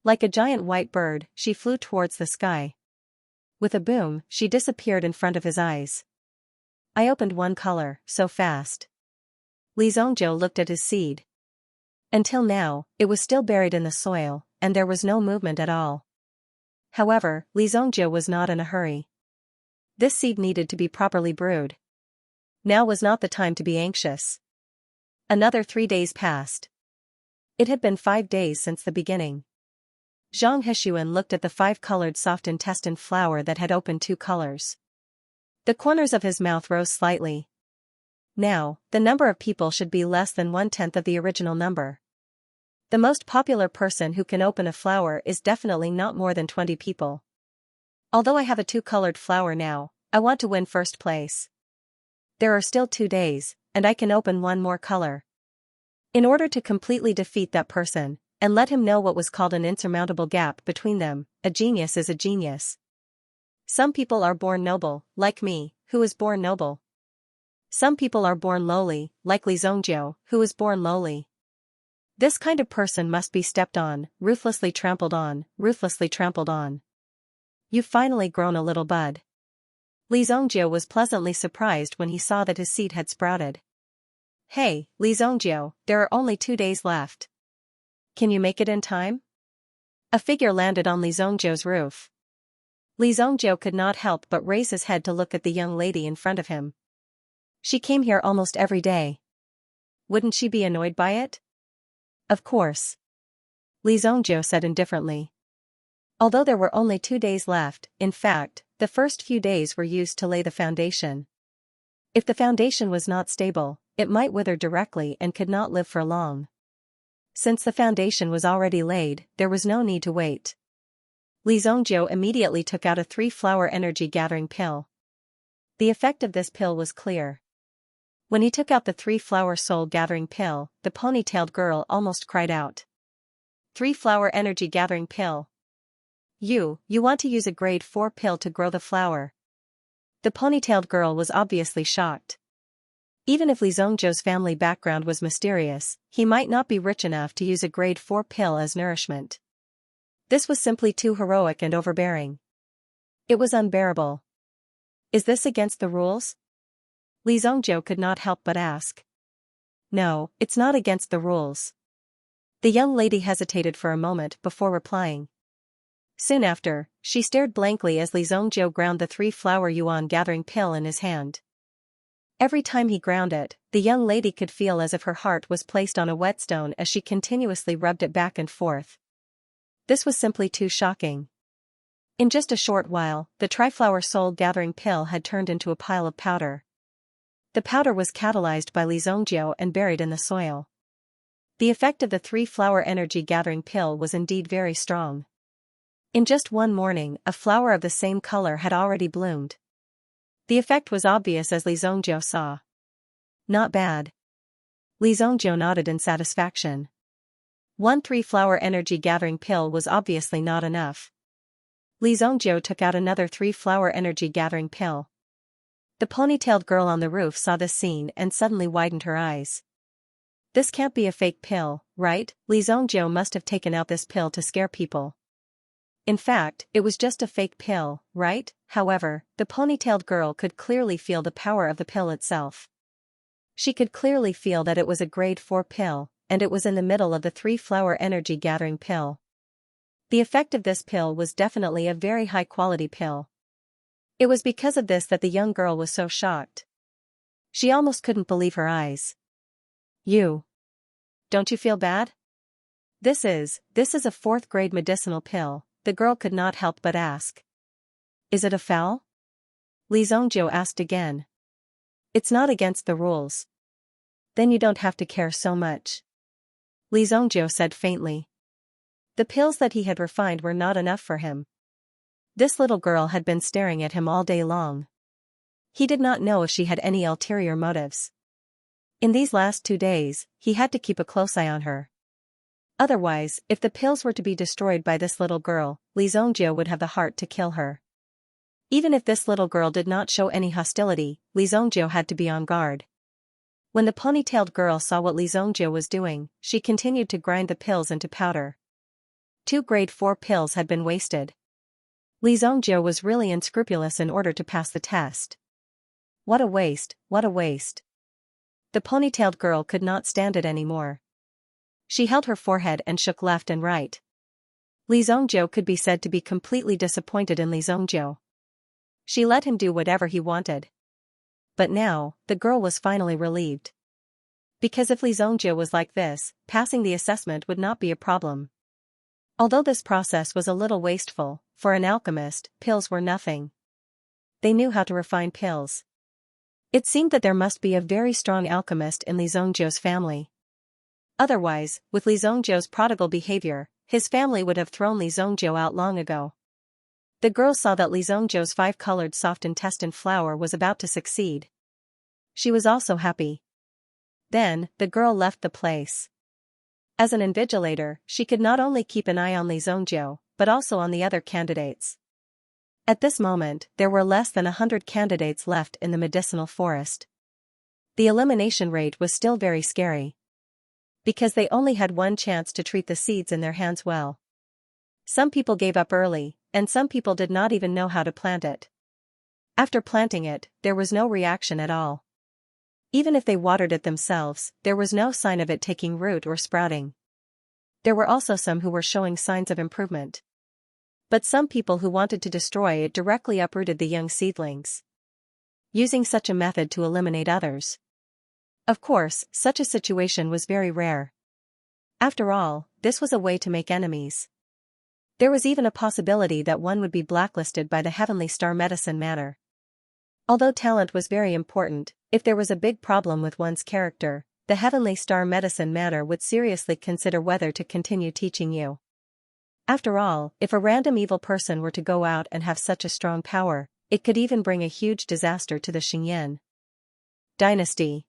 Like a giant white bird, she flew towards the sky. With a boom, she disappeared in front of his eyes. I opened 1 color, so fast. Li Zhongjiu looked at his seed. Until now, it was still buried in the soil, and there was no movement at all. However, Li Zhongjiu was not in a hurry. This seed needed to be properly brewed. Now was not the time to be anxious. Another 3 days passed. It had been 5 days since the beginning. Zhang Heshuan looked at the 5-colored soft intestine flower that had opened 2 colors. The corners of his mouth rose slightly. Now, the number of people should be less than 1/10 of the original number. The most popular person who can open a flower is definitely not more than 20 people. Although I have a 2-colored flower now, I want to win first place. There are still 2 days, and I can open 1 more color. In order to completely defeat that person, and let him know what was called an insurmountable gap between them, a genius is a genius. Some people are born noble, like me, who was born noble. Some people are born lowly, like Li Zongjiu, who was born lowly. This kind of person must be stepped on, ruthlessly trampled on, ruthlessly trampled on. You've finally grown a little bud. Li Zongjiu was pleasantly surprised when he saw that his seed had sprouted. Hey, Li Zongjiu, there are only 2 days left. Can you make it in time? A figure landed on Li Zongjiu's roof. Li Zongjiu could not help but raise his head to look at the young lady in front of him. She came here almost every day. Wouldn't she be annoyed by it? Of course. Li Zongjiu said indifferently. Although there were only 2 days left, in fact, the first few days were used to lay the foundation. If the foundation was not stable, it might wither directly and could not live for long. Since the foundation was already laid, there was no need to wait. Li Zongjiu immediately took out a 3-flower energy-gathering pill. The effect of this pill was clear. When he took out the 3-flower soul-gathering pill, the ponytailed girl almost cried out. 3-flower energy-gathering pill. You want to use a grade 4 pill to grow the flower. The ponytailed girl was obviously shocked. Even if Li Zongjiu's family background was mysterious, he might not be rich enough to use a grade 4 pill as nourishment. This was simply too heroic and overbearing. It was unbearable. Is this against the rules? Li Zongjiu could not help but ask. No, it's not against the rules. The young lady hesitated for a moment before replying. Soon after, she stared blankly as Li Zongjiu ground the 3-flower yuan gathering pill in his hand. Every time he ground it, the young lady could feel as if her heart was placed on a whetstone as she continuously rubbed it back and forth. This was simply too shocking. In just a short while, the tri-flower soul-gathering pill had turned into a pile of powder. The powder was catalyzed by Li Zongjiu and buried in the soil. The effect of the 3-flower energy-gathering pill was indeed very strong. In just one morning, a flower of the same color had already bloomed. The effect was obvious as Li Zongjiu saw. Not bad. Li Zongjiu nodded in satisfaction. 1 3-flower energy-gathering pill was obviously not enough. Li Zongjiu took out another 3-flower energy-gathering pill. The ponytailed girl on the roof saw this scene and suddenly widened her eyes. This can't be a fake pill, right? Li Zongjiu must have taken out this pill to scare people. In fact, it was just a fake pill, right? However, the ponytailed girl could clearly feel the power of the pill itself. She could clearly feel that it was a grade 4 pill, and it was in the middle of the 3-flower energy-gathering pill. The effect of this pill was definitely a very high-quality pill. It was because of this that the young girl was so shocked. She almost couldn't believe her eyes. Don't you feel bad? This is a 4th-grade medicinal pill, the girl could not help but ask. Is it a foul? Li Zongjiu asked again. It's not against the rules. Then you don't have to care so much. Li Zongjiu said faintly. The pills that he had refined were not enough for him. This little girl had been staring at him all day long. He did not know if she had any ulterior motives. In these last 2 days, he had to keep a close eye on her. Otherwise, if the pills were to be destroyed by this little girl, Li Zongjiu would have the heart to kill her. Even if this little girl did not show any hostility, Li Zongjiu had to be on guard. When the ponytailed girl saw what Li Zongjiu was doing, she continued to grind the pills into powder. 2 grade 4 pills had been wasted. Li Zongjiu was really unscrupulous in order to pass the test. What a waste, what a waste. The ponytailed girl could not stand it anymore. She held her forehead and shook left and right. Li Zongjiu could be said to be completely disappointed in Li Zongjiu. She let him do whatever he wanted. But now, the girl was finally relieved. Because if Li Zongjiu was like this, passing the assessment would not be a problem. Although this process was a little wasteful, for an alchemist, pills were nothing. They knew how to refine pills. It seemed that there must be a very strong alchemist in Li Zhongjiu's family. Otherwise, with Li Zhongjiu's prodigal behavior, his family would have thrown Li Zhongjiu out long ago. The girl saw that Li Zhongjiu's 5-colored soft intestine flower was about to succeed. She was also happy. Then, the girl left the place. As an invigilator, she could not only keep an eye on Li Zhongjiu, but also on the other candidates. At this moment, there were less than 100 candidates left in the medicinal forest. The elimination rate was still very scary. Because they only had one chance to treat the seeds in their hands well. Some people gave up early, and some people did not even know how to plant it. After planting it, there was no reaction at all. Even if they watered it themselves, there was no sign of it taking root or sprouting. There were also some who were showing signs of improvement. But some people who wanted to destroy it directly uprooted the young seedlings, using such a method to eliminate others. Of course, such a situation was very rare. After all, this was a way to make enemies. There was even a possibility that one would be blacklisted by the Heavenly Star Medicine Matter. Although talent was very important, if there was a big problem with one's character, the Heavenly Star Medicine Matter would seriously consider whether to continue teaching you. After all, if a random evil person were to go out and have such a strong power, it could even bring a huge disaster to the Xingyan dynasty.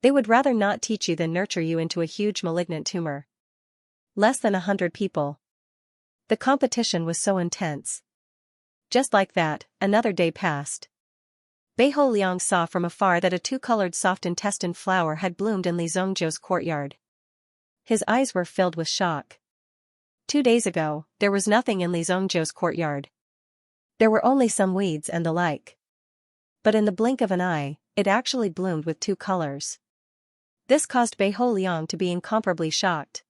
They would rather not teach you than nurture you into a huge malignant tumor. Less than 100 people. The competition was so intense. Just like that, another day passed. Beiho Liang saw from afar that a 2-colored soft intestine flower had bloomed in Li Zhongjiu's courtyard. His eyes were filled with shock. 2 days ago, there was nothing in Li Zhongjiu's courtyard. There were only some weeds and the like. But in the blink of an eye, it actually bloomed with 2 colors. This caused Beiho Liang to be incomparably shocked.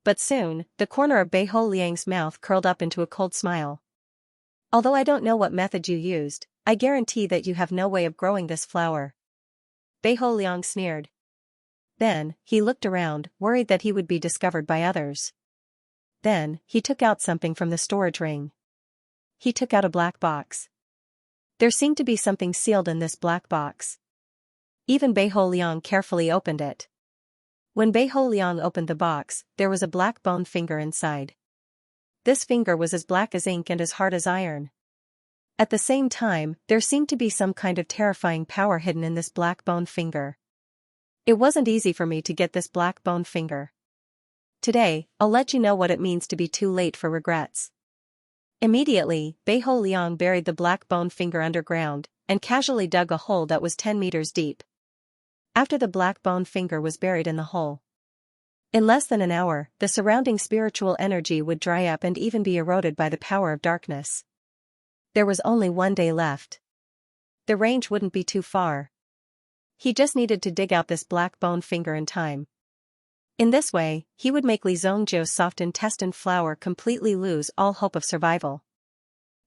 But soon, the corner of Beiho Liang's mouth curled up into a cold smile. Although I don't know what method you used, I guarantee that you have no way of growing this flower. Beiho Liang sneered. Then, he looked around, worried that he would be discovered by others. Then, he took out something from the storage ring. He took out a black box. There seemed to be something sealed in this black box. Even Beiho Liang carefully opened it. When Beiho Liang opened the box, there was a black bone finger inside. This finger was as black as ink and as hard as iron. At the same time, there seemed to be some kind of terrifying power hidden in this black bone finger. It wasn't easy for me to get this black bone finger. Today, I'll let you know what it means to be too late for regrets. Immediately, Beiho Liang buried the black bone finger underground, and casually dug a hole that was 10 meters deep. After the black bone finger was buried in the hole, in less than an hour, the surrounding spiritual energy would dry up and even be eroded by the power of darkness. There was only 1 day left. The range wouldn't be too far. He just needed to dig out this black bone finger in time. In this way, he would make Li Zhongjiu's soft intestine flower completely lose all hope of survival.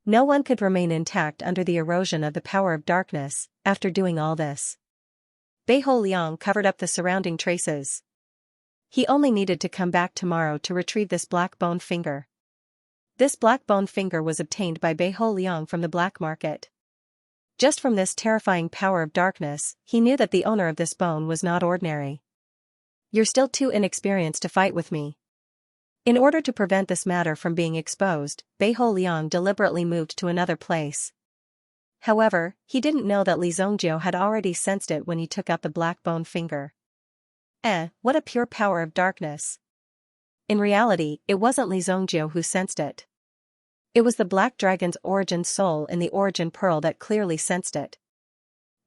No one could remain intact under the erosion of the power of darkness, after doing all this. Beiho Liang covered up the surrounding traces. He only needed to come back tomorrow to retrieve this black bone finger. This black bone finger was obtained by Beiho Liang from the black market. Just from this terrifying power of darkness, he knew that the owner of this bone was not ordinary. You're still too inexperienced to fight with me. In order to prevent this matter from being exposed, Beiho Liang deliberately moved to another place. However, he didn't know that Li Zhongjiu had already sensed it when he took out the black bone finger. What a pure power of darkness. In reality, it wasn't Li Zhongjiu who sensed it. It was the black dragon's origin soul in the origin pearl that clearly sensed it.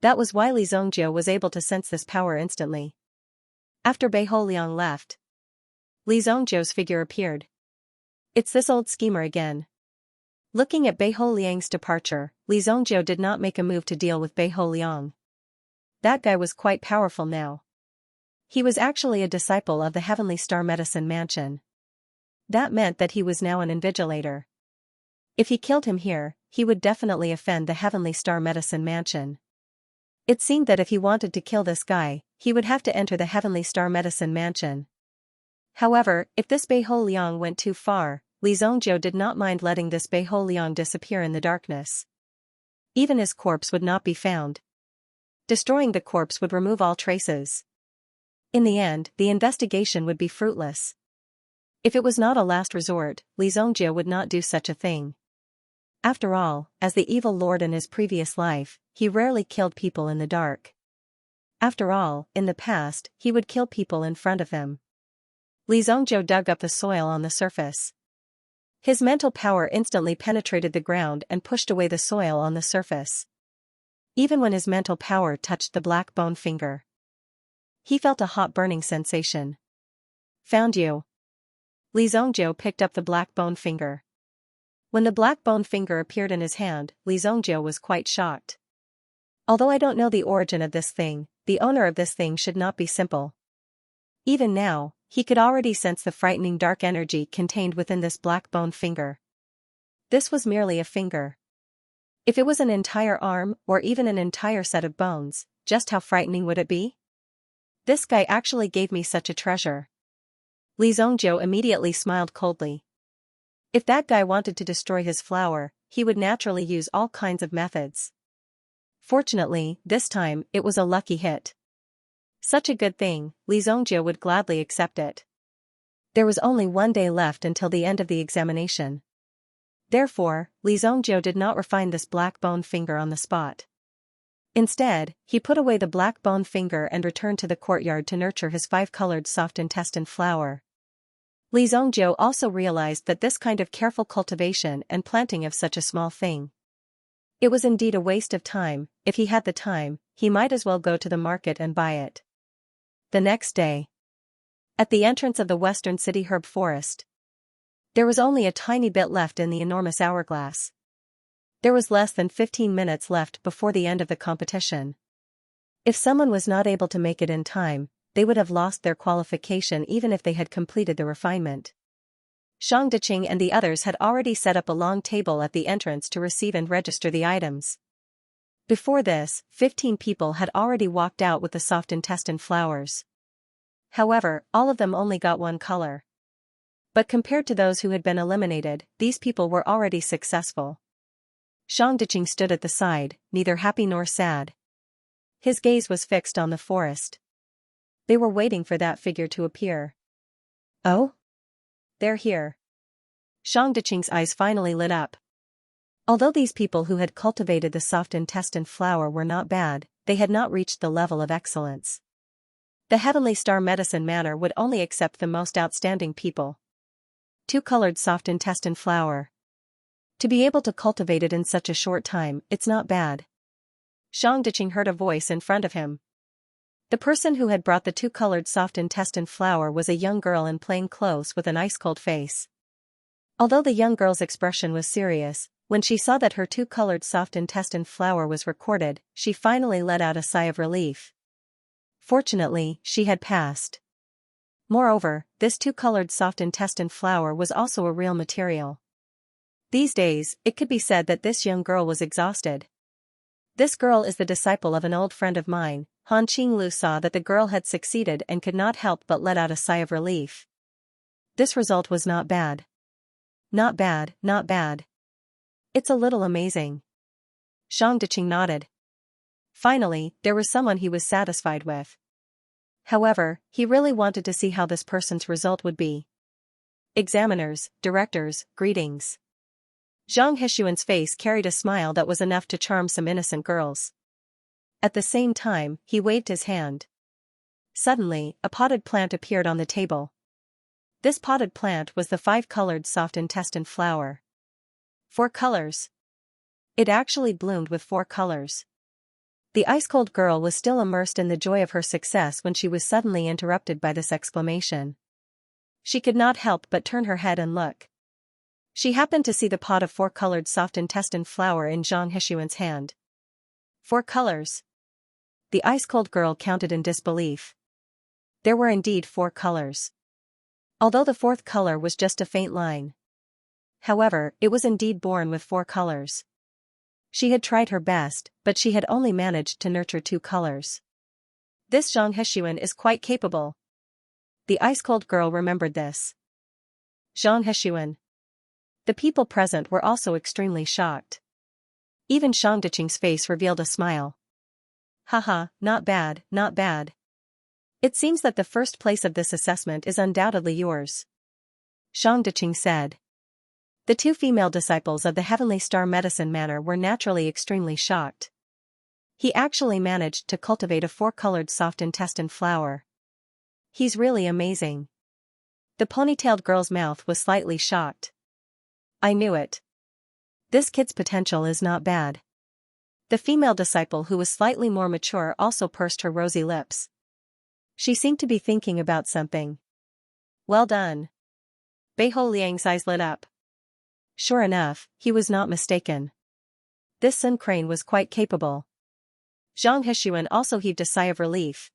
That was why Li Zhongjiu was able to sense this power instantly. After Beiho Liang left, Li Zhongjiu's figure appeared. It's this old schemer again. Looking at Beiho Liang's departure, Li Zhongjiu did not make a move to deal with Beiho Liang. That guy was quite powerful now. He was actually a disciple of the Heavenly Star Medicine Mansion. That meant that he was now an invigilator. If he killed him here, he would definitely offend the Heavenly Star Medicine Mansion. It seemed that if he wanted to kill this guy, he would have to enter the Heavenly Star Medicine Mansion. However, if this Beihou Liang went too far, Li Zhongjiu did not mind letting this Beihou Liang disappear in the darkness. Even his corpse would not be found. Destroying the corpse would remove all traces. In the end, the investigation would be fruitless. If it was not a last resort, Li Zhongjiu would not do such a thing. After all, as the evil lord in his previous life, he rarely killed people in the dark. After all, in the past, he would kill people in front of them. Li Zhongjiu dug up the soil on the surface. His mental power instantly penetrated the ground and pushed away the soil on the surface. Even when his mental power touched the black bone finger, he felt a hot burning sensation. Found you. Li Zhongjiu picked up the black bone finger. When the black bone finger appeared in his hand, Li Zhongjiu was quite shocked. Although I don't know the origin of this thing, the owner of this thing should not be simple. Even now, he could already sense the frightening dark energy contained within this black bone finger. This was merely a finger. If it was an entire arm, or even an entire set of bones, just how frightening would it be? This guy actually gave me such a treasure. Li Zhongjiu immediately smiled coldly. If that guy wanted to destroy his flower, he would naturally use all kinds of methods. Fortunately, this time, it was a lucky hit. Such a good thing, Li Zhongjiu would gladly accept it. There was only 1 day left until the end of the examination. Therefore, Li Zhongjiu did not refine this black bone finger on the spot. Instead, he put away the black bone finger and returned to the courtyard to nurture his 5-colored soft intestine flower. Li Zhongjiu also realized that this kind of careful cultivation and planting of such a small thing, it was indeed a waste of time. If he had the time, he might as well go to the market and buy it. The next day, at the entrance of the Western City Herb Forest, there was only a tiny bit left in the enormous hourglass. There was less than 15 minutes left before the end of the competition. If someone was not able to make it in time, they would have lost their qualification even if they had completed the refinement. Zhang Deqing and the others had already set up a long table at the entrance to receive and register the items. Before this, 15 people had already walked out with the soft intestine flowers. However, all of them only got 1 color. But compared to those who had been eliminated, these people were already successful. Zhang Deqing stood at the side, neither happy nor sad. His gaze was fixed on the forest. They were waiting for that figure to appear. Oh? They're here. Zhang Deqing's eyes finally lit up. Although these people who had cultivated the soft intestine flower were not bad, they had not reached the level of excellence. The Heavenly Star Medicine Manor would only accept the most outstanding people. 2-colored soft intestine flower. To be able to cultivate it in such a short time, it's not bad. Zhang Deqing heard a voice in front of him. The person who had brought the 2-colored soft intestine flower was a young girl in plain clothes with an ice-cold face. Although the young girl's expression was serious, when she saw that her 2-colored soft intestine flower was recorded, she finally let out a sigh of relief. Fortunately, she had passed. Moreover, this 2-colored soft intestine flower was also a real material. These days, it could be said that this young girl was exhausted. This girl is the disciple of an old friend of mine. Han Qinglu saw that the girl had succeeded and could not help but let out a sigh of relief. This result was not bad. Not bad, not bad. It's a little amazing. Zhang Deqing nodded. Finally, there was someone he was satisfied with. However, he really wanted to see how this person's result would be. Examiners, directors, greetings. Zhang Hexuan's face carried a smile that was enough to charm some innocent girls. At the same time, he waved his hand. Suddenly, a potted plant appeared on the table. This potted plant was the 5-colored soft intestine flower. 4 colors. It actually bloomed with 4 colors. The ice-cold girl was still immersed in the joy of her success when she was suddenly interrupted by this exclamation. She could not help but turn her head and look. She happened to see the pot of 4-colored soft intestine flower in Zhang Hexuan's hand. 4 colors. The ice-cold girl counted in disbelief. There were indeed 4 colors. Although the 4th color was just a faint line. However, it was indeed born with 4 colors. She had tried her best, but she had only managed to nurture 2 colors. This Zhang Hexuan is quite capable. the ice-cold girl remembered this. Zhang Hexuan. The people present were also extremely shocked. Even Shang Diqing's face revealed a smile. Haha, not bad, not bad. It seems that the first place of this assessment is undoubtedly yours. Shang Diqing said. The two female disciples of the Heavenly Star Medicine Manor were naturally extremely shocked. He actually managed to cultivate a four-colored soft intestine flower. He's really amazing. The ponytailed girl's mouth was slightly shocked. I knew it. This kid's potential is not bad. The female disciple who was slightly more mature also pursed her rosy lips. She seemed to be thinking about something. Well done. Beiho Liang's eyes lit up. Sure enough, he was not mistaken. This Sun Crane was quite capable. Zhang Hexuan also heaved a sigh of relief.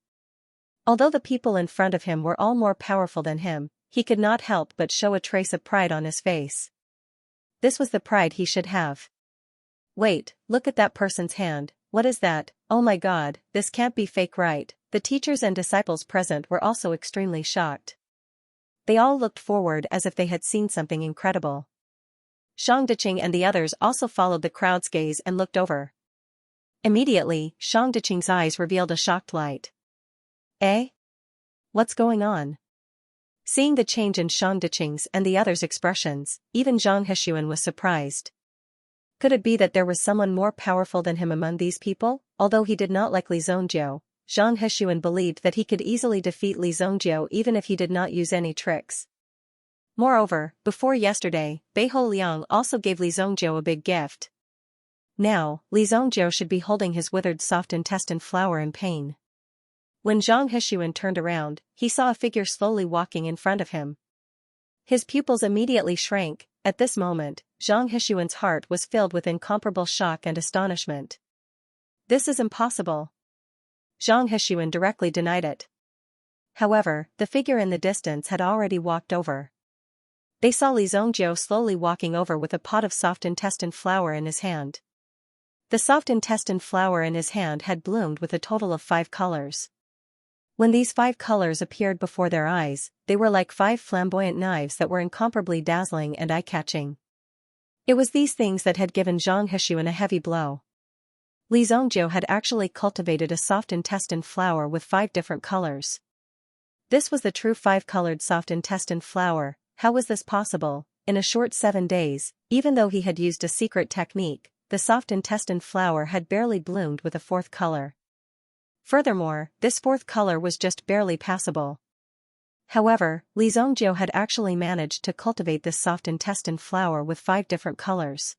Although the people in front of him were all more powerful than him, he could not help but show a trace of pride on his face. This was the pride he should have. Wait, look at that person's hand, what is that? Oh my god, this can't be fake, right? The teachers and disciples present were also extremely shocked. They all looked forward as if they had seen something incredible. Shang Diqing and the others also followed the crowd's gaze and looked over. Immediately, Shang Diqing's eyes revealed a shocked light. Eh? What's going on? Seeing the change in Shang Diqing's and the others' expressions, even Zhang Hexuan was surprised. Could it be that there was someone more powerful than him among these people? Although he did not like Li Zongjiu, Zhang Hexuan believed that he could easily defeat Li Zongjiu even if he did not use any tricks. Moreover, before yesterday, Beiho Liang also gave Li Zongjiu a big gift. Now, Li Zongjiu should be holding his withered soft intestine flower in pain. When Zhang Hexuan turned around, he saw a figure slowly walking in front of him. His pupils immediately shrank. At this moment, Zhang Hexuan's heart was filled with incomparable shock and astonishment. This is impossible. Zhang Hexuan directly denied it. However, the figure in the distance had already walked over. They saw Li Zongjiu slowly walking over with a pot of soft intestine flower in his hand. The soft intestine flower in his hand had bloomed with a total of 5 colors. When these 5 colors appeared before their eyes, they were like 5 flamboyant knives that were incomparably dazzling and eye-catching. It was these things that had given Zhang Hexuan a heavy blow. Li Zongjiu had actually cultivated a soft intestine flower with 5 different colors. This was the true 5-colored soft intestine flower. How was this possible? In a short 7 days, even though he had used a secret technique, the soft intestine flower had barely bloomed with a 4th color. Furthermore, this 4th color was just barely passable. However, Li Zongjiu had actually managed to cultivate this soft intestine flower with 5 different colors.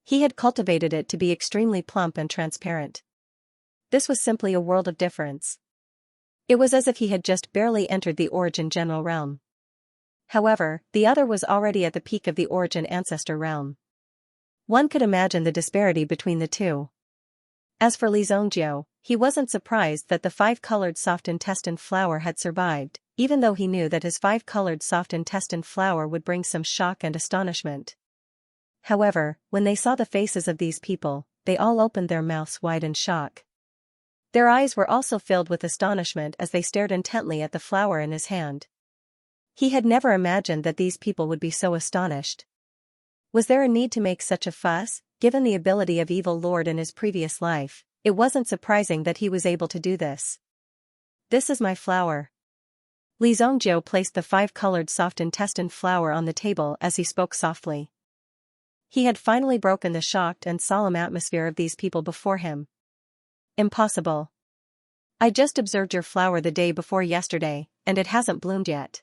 He had cultivated it to be extremely plump and transparent. This was simply a world of difference. It was as if he had just barely entered the origin general realm. However, the other was already at the peak of the origin ancestor realm. One could imagine the disparity between the two. As for Li Zongjiu, he wasn't surprised that the 5-colored soft intestine flower had survived, even though he knew that his 5-colored soft intestine flower would bring some shock and astonishment. However, when they saw the faces of these people, they all opened their mouths wide in shock. Their eyes were also filled with astonishment as they stared intently at the flower in his hand. He had never imagined that these people would be so astonished. Was there a need to make such a fuss? Given the ability of Evil Lord in his previous life, it wasn't surprising that he was able to do this. This is my flower. Li Zongjiu placed the 5-colored soft intestine flower on the table as he spoke softly. He had finally broken the shocked and solemn atmosphere of these people before him. Impossible. I just observed your flower the day before yesterday, and it hasn't bloomed yet.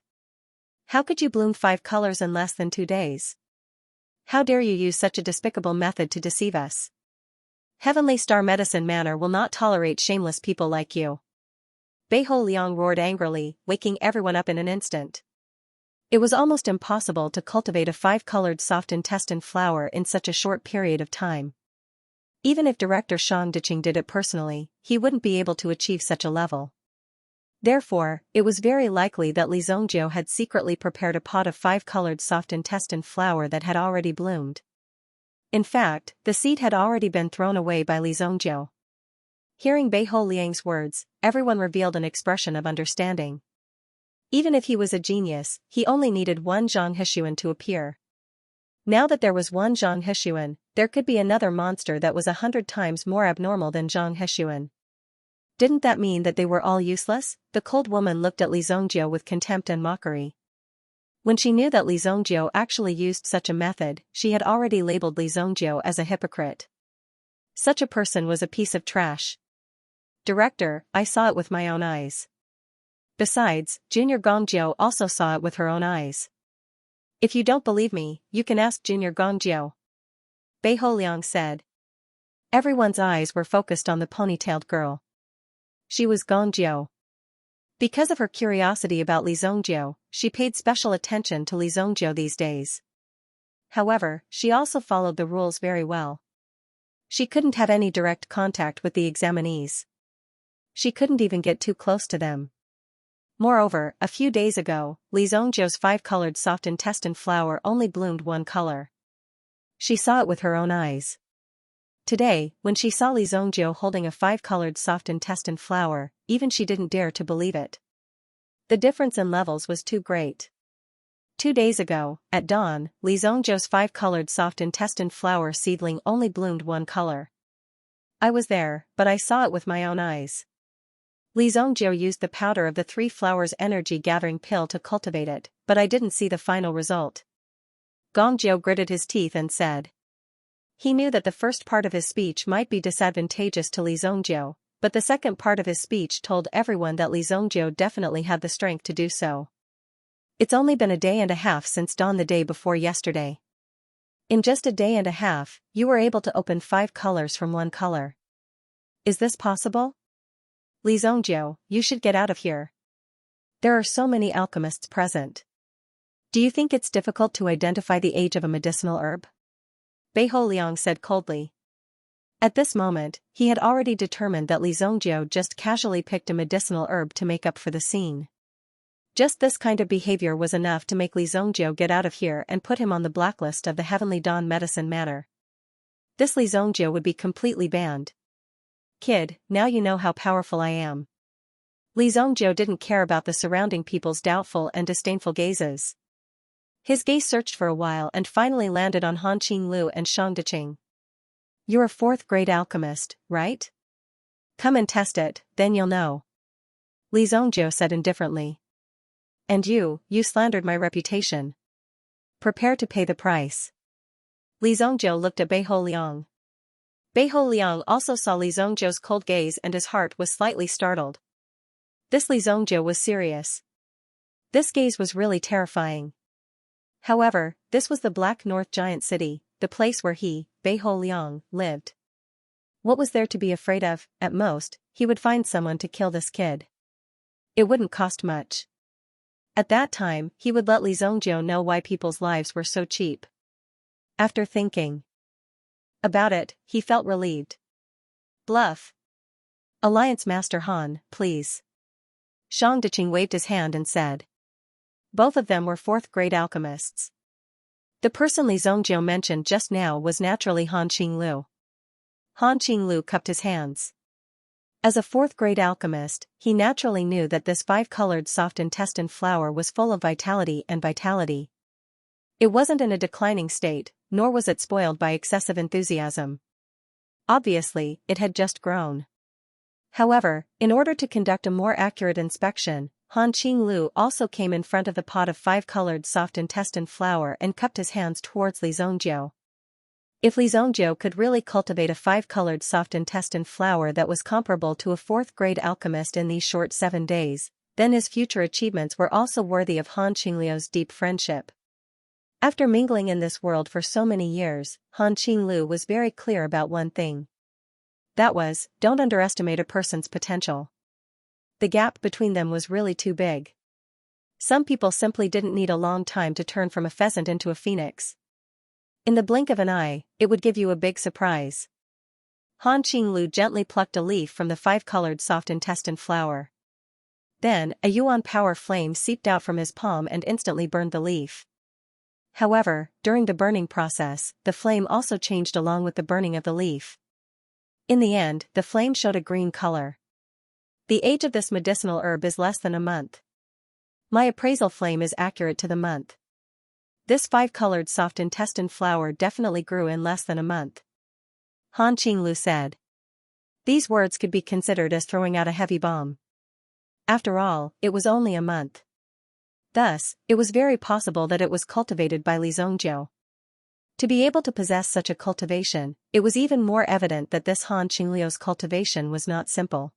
How could you bloom 5 colors in less than 2 days? How dare you use such a despicable method to deceive us? Heavenly Star Medicine Manor will not tolerate shameless people like you. Beiho Liang roared angrily, waking everyone up in an instant. It was almost impossible to cultivate a 5-colored soft intestine flower in such a short period of time. Even if Director Shang Diqing did it personally, he wouldn't be able to achieve such a level. Therefore, it was very likely that Li Zongjiu had secretly prepared a pot of 5-colored soft intestine flower that had already bloomed. In fact, the seed had already been thrown away by Li Zongjiu. Hearing Beiho Liang's words, everyone revealed an expression of understanding. Even if he was a genius, he only needed one Zhang Heshuan to appear. Now that there was one Zhang Heshuan, there could be another monster that was 100 times more abnormal than Zhang Heshuan. Didn't that mean that they were all useless? The cold woman looked at Li Zongjiu with contempt and mockery. When she knew that Li Zongjiu actually used such a method, she had already labeled Li Zongjiu as a hypocrite. Such a person was a piece of trash. Director, I saw it with my own eyes. Besides, Junior Gongjiu also saw it with her own eyes. If you don't believe me, you can ask Junior Gongjiu. Bei Holiang said. Everyone's eyes were focused on the ponytailed girl. She was Gongjiu. Because of her curiosity about Li Zongjiu, she paid special attention to Li Zongjiu these days. However, she also followed the rules very well. She couldn't have any direct contact with the examinees. She couldn't even get too close to them. Moreover, a few days ago, Li Zongjiu's 5-colored soft intestine flower only bloomed one color. She saw it with her own eyes. Today, when she saw Li Zongjiu holding a 5-colored soft intestine flower, even she didn't dare to believe it. The difference in levels was too great. 2 days ago, at dawn, Li Zongjiu's 5-colored soft intestine flower seedling only bloomed one color. I was there, but I saw it with my own eyes. Li Zongjiu used the powder of the 3 flowers energy-gathering pill to cultivate it, but I didn't see the final result. Gongjiu gritted his teeth and said. He knew that the first part of his speech might be disadvantageous to Li Zongjiu, but the second part of his speech told everyone that Li Zongjiu definitely had the strength to do so. It's only been a day and a half since dawn the day before yesterday. In just a day and a half, you were able to open 5 colors from one color. Is this possible? Li Zongjiu, you should get out of here. There are so many alchemists present. Do you think it's difficult to identify the age of a medicinal herb? Bei Holiang said coldly. At this moment, he had already determined that Li Zongjiu just casually picked a medicinal herb to make up for the scene. Just this kind of behavior was enough to make Li Zongjiu get out of here and put him on the blacklist of the Heavenly Dawn medicine matter. This Li Zongjiu would be completely banned. Kid, now you know how powerful I am. Li Zongjiu didn't care about the surrounding people's doubtful and disdainful gazes. His gaze searched for a while and finally landed on Han Qinglu and Shang Diqing. You're a 4th-grade alchemist, right? Come and test it, then you'll know. Li Zongjiu said indifferently. And you slandered my reputation. Prepare to pay the price. Li Zongjiu looked at Bei Holiang. Bei Holiang also saw Li Zongjiu's cold gaze and his heart was slightly startled. This Li Zongjiu was serious. This gaze was really terrifying. However, this was the Black North Giant City, the place where he, Bei Holiang, lived. What was there to be afraid of? At most, he would find someone to kill this kid. It wouldn't cost much. At that time, he would let Li Zongjiu know why people's lives were so cheap. After thinking about it, he felt relieved. Bluff. Alliance Master Han, please. Shang Diqing waved his hand and said. Both of them were 4th-grade alchemists. The person Li Zongjiu mentioned just now was naturally Han Qinglu. Han Qinglu cupped his hands. As a 4th-grade alchemist, he naturally knew that this 5-colored soft intestine flower was full of vitality and vitality. It wasn't in a declining state, nor was it spoiled by excessive enthusiasm. Obviously, it had just grown. However, in order to conduct a more accurate inspection, Han Qinglu also came in front of the pot of 5-colored soft intestine flower and cupped his hands towards Li Zongjiu. If Li Zongjiu could really cultivate a 5-colored soft intestine flower that was comparable to a 4th-grade alchemist in these short 7 days, then his future achievements were also worthy of Han Qinglu's deep friendship. After mingling in this world for so many years, Han Qinglu was very clear about one thing. That was, don't underestimate a person's potential. The gap between them was really too big. Some people simply didn't need a long time to turn from a pheasant into a phoenix. In the blink of an eye, it would give you a big surprise. Han Qinglu gently plucked a leaf from the 5-colored soft intestine flower. Then, a yuan power flame seeped out from his palm and instantly burned the leaf. However, during the burning process, the flame also changed along with the burning of the leaf. In the end, the flame showed a green color. The age of this medicinal herb is less than a month. My appraisal flame is accurate to the month. This 5-colored soft intestine flower definitely grew in less than a month. Han Qinglu said. These words could be considered as throwing out a heavy bomb. After all, it was only a month. Thus, it was very possible that it was cultivated by Li Zongjiu. To be able to possess such a cultivation, it was even more evident that this Han Qingliu's cultivation was not simple.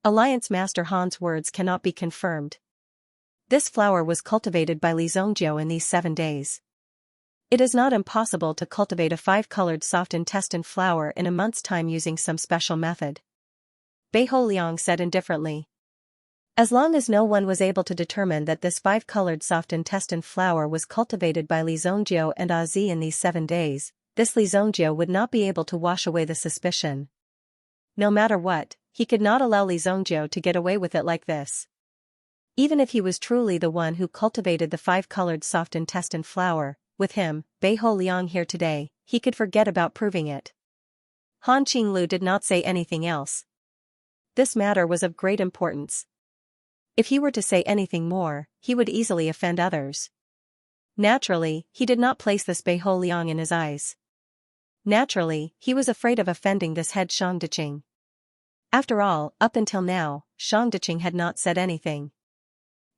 Alliance Master Han's words cannot be confirmed. This flower was cultivated by Li Zongjiu in these 7 days. It is not impossible to cultivate a 5-colored soft intestine flower in a month's time using some special method. Bei Holiang said indifferently. As long as no one was able to determine that this 5-colored soft intestine flower was cultivated by Li Zongjiu and Azi in these 7 days, this Li Zongjiu would not be able to wash away the suspicion. No matter what, he could not allow Li Zongjiu to get away with it like this. Even if he was truly the one who cultivated the 5-colored soft intestine flower, with him, Bei Holiang here today, he could forget about proving it. Han Qinglu did not say anything else. This matter was of great importance. If he were to say anything more, he would easily offend others. Naturally, he did not place this Bei Holiang in his eyes. Naturally, he was afraid of offending this head Shang Diqing. After all, up until now, Shang Diqing had not said anything.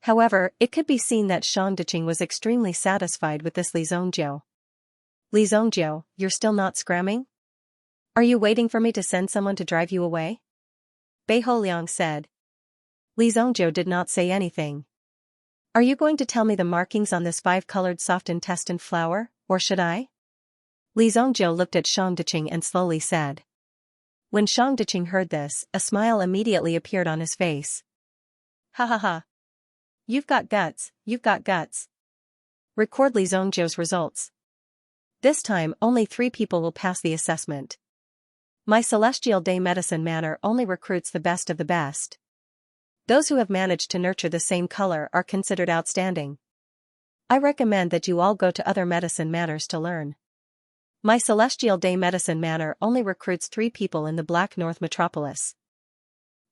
However, it could be seen that Shang Diqing was extremely satisfied with this Li Zongjiu. Li Zongjiu, you're still not scramming? Are you waiting for me to send someone to drive you away? Bei Holiang said. Li Zongjiu did not say anything. Are you going to tell me the markings on this 5-colored soft intestine flower, or should I? Li Zongjiu looked at Shang Diqing and slowly said. When Shang Diqing heard this, a smile immediately appeared on his face. Ha ha ha. You've got guts, you've got guts. Record Li Zongjiu's results. This time only 3 people will pass the assessment. My Celestial Day Medicine Manor only recruits the best of the best. Those who have managed to nurture the same color are considered outstanding. I recommend that you all go to other medicine manors to learn. My Celestial Day Medicine Manor only recruits 3 people in the Black North Metropolis.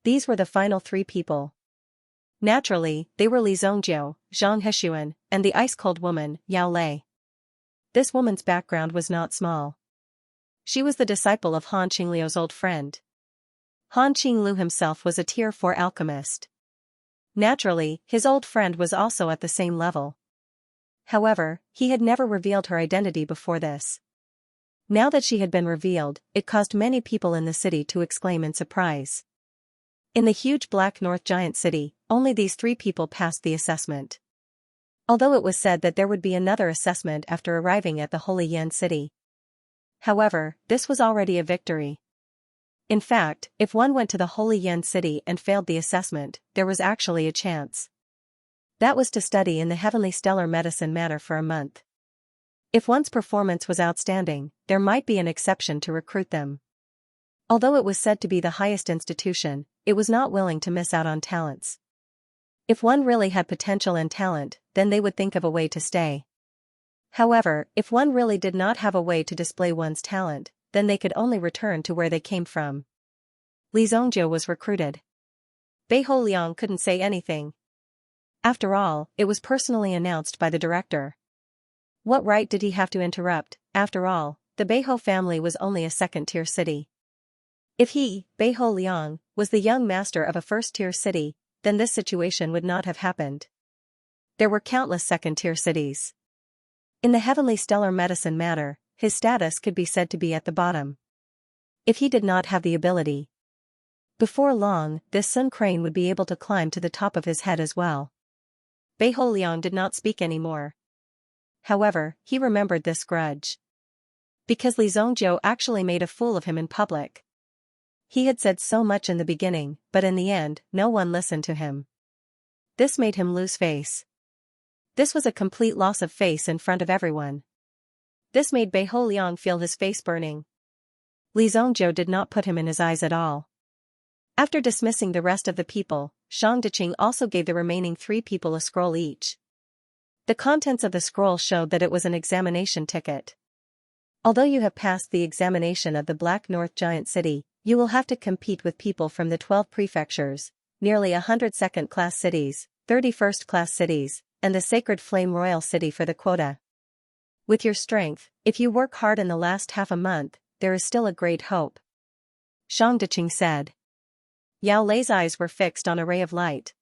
These were the final 3 people. Naturally, they were Li Zongjiu, Zhang Hexuan, and the ice-cold woman, Yao Lei. This woman's background was not small. She was the disciple of Han Qingliu's old friend. Han Qinglu himself was a Tier 4 alchemist. Naturally, his old friend was also at the same level. However, he had never revealed her identity before this. Now that she had been revealed, it caused many people in the city to exclaim in surprise. In the huge Black North giant city, only these 3 people passed the assessment. Although it was said that there would be another assessment after arriving at the Holy Yan city. However, this was already a victory. In fact, if one went to the Holy Yan city and failed the assessment, there was actually a chance. That was to study in the Heavenly Stellar Medicine Manor for a month. If one's performance was outstanding, there might be an exception to recruit them. Although it was said to be the highest institution, it was not willing to miss out on talents. If one really had potential and talent, then they would think of a way to stay. However, if one really did not have a way to display one's talent, then they could only return to where they came from. Li Zongjiu was recruited. Bei Holiang couldn't say anything. After all, it was personally announced by the director. What right did he have to interrupt? After all, the Beiho family was only a 2nd-tier city. If he, Bei Holiang, was the young master of a 1st-tier city, then this situation would not have happened. There were countless 2nd-tier cities. In the Heavenly Stellar Medicine Manor, his status could be said to be at the bottom. If he did not have the ability. Before long, this Sun Crane would be able to climb to the top of his head as well. Bei Holiang did not speak anymore. However, he remembered this grudge. Because Li Zongjiu actually made a fool of him in public. He had said so much in the beginning, but in the end, no one listened to him. This made him lose face. This was a complete loss of face in front of everyone. This made Bei Holiang feel his face burning. Li Zongjiu did not put him in his eyes at all. After dismissing the rest of the people, Shang Diqing also gave the remaining 3 people a scroll each. The contents of the scroll showed that it was an examination ticket. Although you have passed the examination of the Black North Giant City, you will have to compete with people from the 12 prefectures, nearly 100 second-class cities, 30 first-class cities, and the sacred flame royal city for the quota. With your strength, if you work hard in the last half a month, there is still a great hope. Shang Diqing said. Yao Lei's eyes were fixed on a ray of light.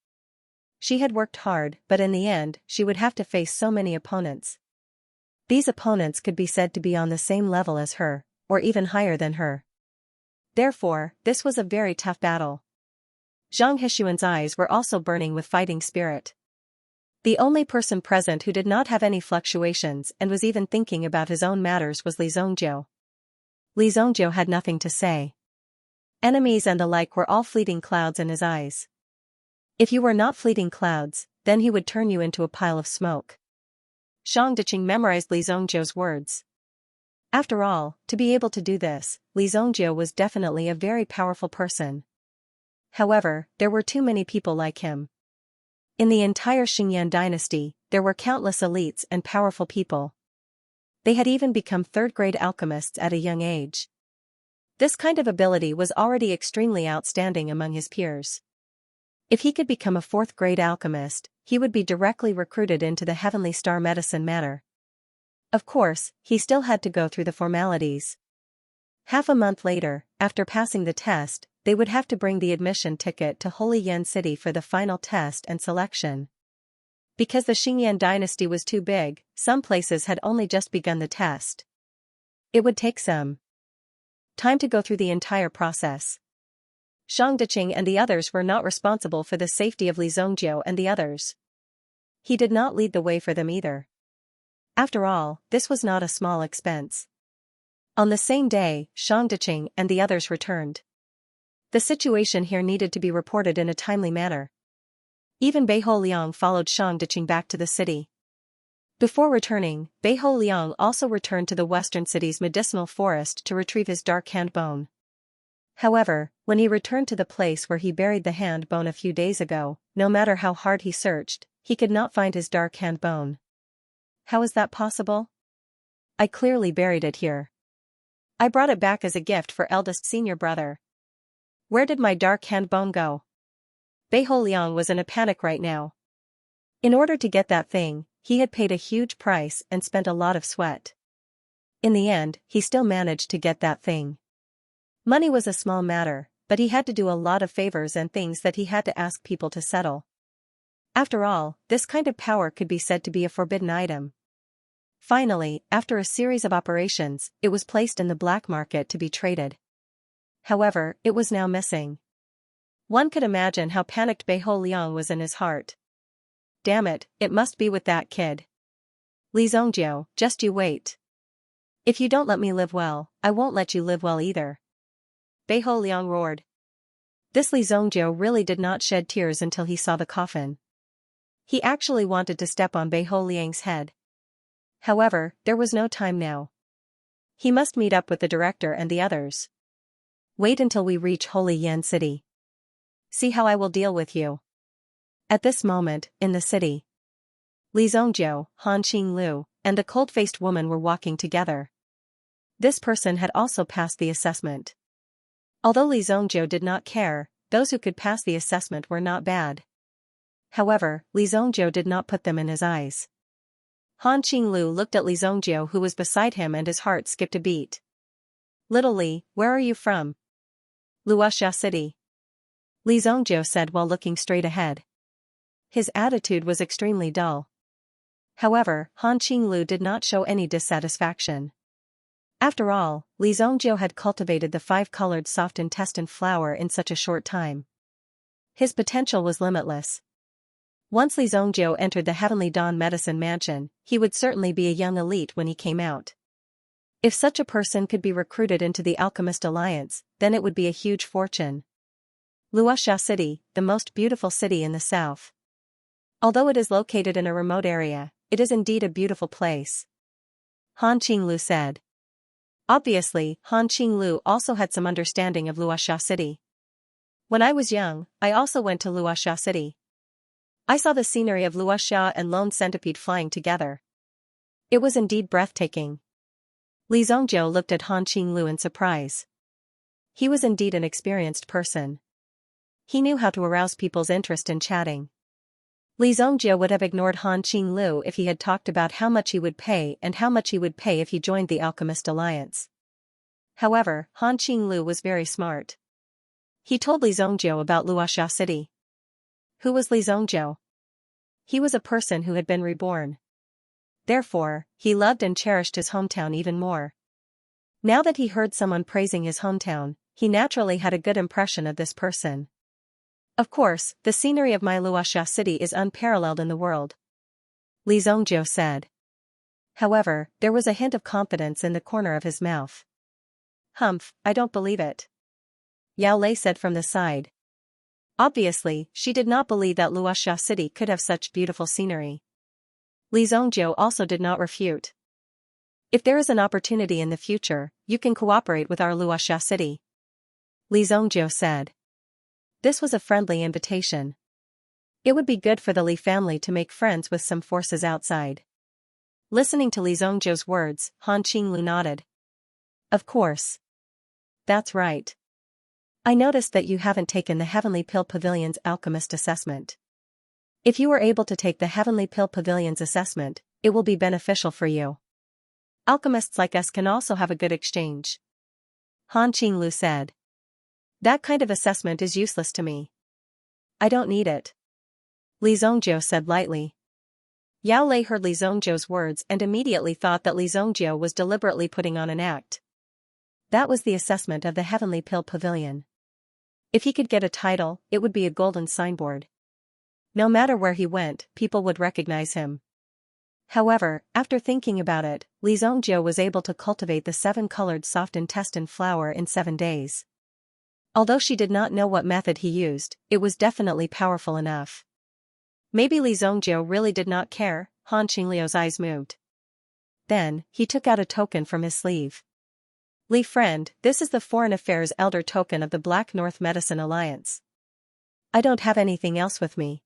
She had worked hard, but in the end, she would have to face so many opponents. These opponents could be said to be on the same level as her, or even higher than her. Therefore, this was a very tough battle. Zhang Hexuan's eyes were also burning with fighting spirit. The only person present who did not have any fluctuations and was even thinking about his own matters was Li Zongjiu. Li Zongjiu had nothing to say. Enemies and the like were all fleeting clouds in his eyes. If you were not fleeting clouds, then he would turn you into a pile of smoke. Shang Diqing memorized Li Zongjiu's words. After all, to be able to do this, Li Zongjiu was definitely a very powerful person. However, there were too many people like him. In the entire Xingyan dynasty, there were countless elites and powerful people. They had even become third-grade alchemists at a young age. This kind of ability was already extremely outstanding among his peers. If he could become a fourth-grade alchemist, he would be directly recruited into the Heavenly Star Medicine Manor. Of course, he still had to go through the formalities. Half a month later, after passing the test, they would have to bring the admission ticket to Holy Yan City for the final test and selection. Because the Xingyan dynasty was too big, some places had only just begun the test. It would take some time to go through the entire process. Shang Diqing and the others were not responsible for the safety of Li Zongjiu and the others. He did not lead the way for them either. After all, this was not a small expense. On the same day, Shang Diqing and the others returned. The situation here needed to be reported in a timely manner. Even Beiho Liang followed Shang Diqing back to the city. Before returning, Beiho Liang also returned to the western city's medicinal forest to retrieve his dark hand bone. However, when he returned to the place where he buried the hand bone a few days ago, no matter how hard he searched, he could not find his dark hand bone. How is that possible? I clearly buried it here. I brought it back as a gift for eldest senior brother. Where did my dark hand bone go? Beiho Liang was in a panic right now. In order to get that thing, he had paid a huge price and spent a lot of sweat. In the end, he still managed to get that thing. Money was a small matter, but he had to do a lot of favors and things that he had to ask people to settle. After all, this kind of power could be said to be a forbidden item. Finally, after a series of operations, it was placed in the black market to be traded. However, it was now missing. One could imagine how panicked Beiho Liang was in his heart. Damn it, it must be with that kid. Li Zongjiu, just you wait. If you don't let me live well, I won't let you live well either. Beiho Liang roared. This Li Zongjiu really did not shed tears until he saw the coffin. He actually wanted to step on Beiho Liang's head. However, there was no time now. He must meet up with the director and the others. Wait until we reach Holy Yan City. See how I will deal with you. At this moment, in the city, Li Zongjiu, Han Qinglu, and the cold-faced woman were walking together. This person had also passed the assessment. Although Li Zongjiu did not care, those who could pass the assessment were not bad. However, Li Zongjiu did not put them in his eyes. Han Qinglu looked at Li Zongjiu, who was beside him, and his heart skipped a beat. Little Li, where are you from? Luoxia City. Li Zongjiu said while looking straight ahead. His attitude was extremely dull. However, Han Qinglu did not show any dissatisfaction. After all, Li Zongjiu had cultivated the 5-colored soft intestine flower in such a short time. His potential was limitless. Once Li Zongjiu entered the Heavenly Dawn Medicine Mansion, he would certainly be a young elite when he came out. If such a person could be recruited into the Alchemist Alliance, then it would be a huge fortune. Luoxia City, the most beautiful city in the south. Although it is located in a remote area, it is indeed a beautiful place. Han Qinglu said. Obviously, Han Qinglu also had some understanding of Luoxia City. When I was young, I also went to Luoxia City. I saw the scenery of Luoxia and Lone Centipede flying together. It was indeed breathtaking. Li Zongjiu looked at Han Qinglu in surprise. He was indeed an experienced person. He knew how to arouse people's interest in chatting. Li Zongjie would have ignored Han Qinglu if he had talked about how much he would pay and how much he would pay if he joined the Alchemist Alliance. However, Han Qinglu was very smart. He told Li Zongjie about Luoxia City. Who was Li Zongjie? He was a person who had been reborn. Therefore, he loved and cherished his hometown even more. Now that he heard someone praising his hometown, he naturally had a good impression of this person. Of course, the scenery of my Luoxia City is unparalleled in the world, Li Zongjie said. However, there was a hint of confidence in the corner of his mouth. Humph, I don't believe it, Yao Lei said from the side. Obviously, she did not believe that Luoxia City could have such beautiful scenery. Li Zongjie also did not refute. If there is an opportunity in the future, you can cooperate with our Luoxia City, Li Zongjie said. This was a friendly invitation. It would be good for the Li family to make friends with some forces outside. Listening to Li Zongjie's words, Han Qinglu nodded. Of course. That's right. I noticed that you haven't taken the Heavenly Pill Pavilion's Alchemist assessment. If you were able to take the Heavenly Pill Pavilion's assessment, it will be beneficial for you. Alchemists like us can also have a good exchange, Han Qinglu said. That kind of assessment is useless to me. I don't need it, Li Zongjie said lightly. Yao Lei heard Li Zongjie's words and immediately thought that Li Zongjie was deliberately putting on an act. That was the assessment of the Heavenly Pill Pavilion. If he could get a title, it would be a golden signboard. No matter where he went, people would recognize him. However, after thinking about it, Li Zongjie was able to cultivate the 7-colored soft intestine flower in 7 days. Although she did not know what method he used, it was definitely powerful enough. Maybe Li Zongjie really did not care. Han Qinglu's eyes moved. Then, he took out a token from his sleeve. Li friend, this is the Foreign Affairs Elder token of the Black North Medicine Alliance. I don't have anything else with me.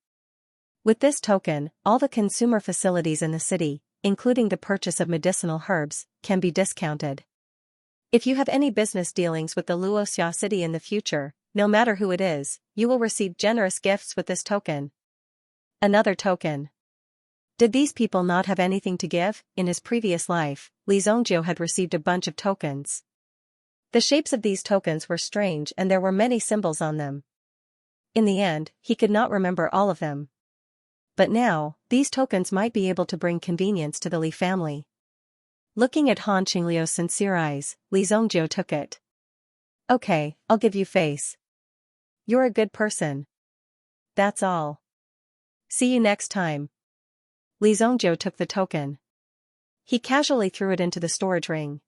With this token, all the consumer facilities in the city, including the purchase of medicinal herbs, can be discounted. If you have any business dealings with the Luoxia City in the future, no matter who it is, you will receive generous gifts with this token. Another token. Did these people not have anything to give? In his previous life, Li Zongjie had received a bunch of tokens. The shapes of these tokens were strange and there were many symbols on them. In the end, he could not remember all of them. But now, these tokens might be able to bring convenience to the Li family. Looking at Han Qinglu's sincere eyes, Li Zongjie took it. Okay, I'll give you face. You're a good person. That's all. See you next time. Li Zongjie took the token. He casually threw it into the storage ring.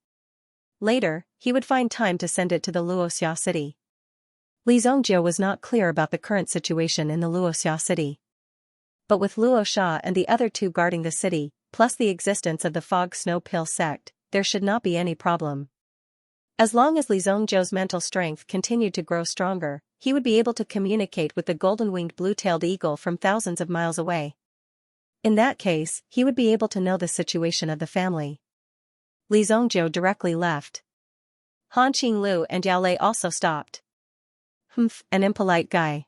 Later, he would find time to send it to the Luoxia City. Li Zongjie was not clear about the current situation in the Luoxia City. But with Luo Sha and the other 2 guarding the city, plus the existence of the Fog Snow Pill sect, there should not be any problem. As long as Li Zongjie's mental strength continued to grow stronger, he would be able to communicate with the golden-winged blue-tailed eagle from thousands of miles away. In that case, he would be able to know the situation of the family. Li Zongjie directly left. Han Qinglu and Yao Lei also stopped. Humph, an impolite guy.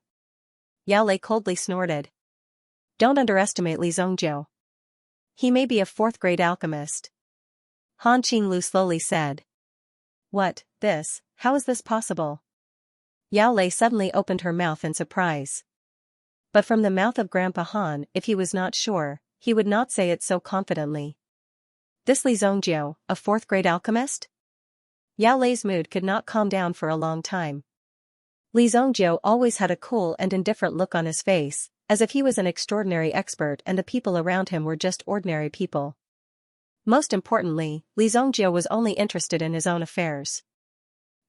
Yao Lei coldly snorted. Don't underestimate Li Zongjie. He may be a 4th-grade alchemist. Han Qinglu slowly said. What, this, how is this possible? Yao Lei suddenly opened her mouth in surprise. But from the mouth of Grandpa Han, if he was not sure, he would not say it so confidently. This Li Zongjie, a 4th-grade alchemist? Yao Lei's mood could not calm down for a long time. Li Zongjie always had a cool and indifferent look on his face, as if he was an extraordinary expert and the people around him were just ordinary people. Most importantly, Li Zongjie was only interested in his own affairs.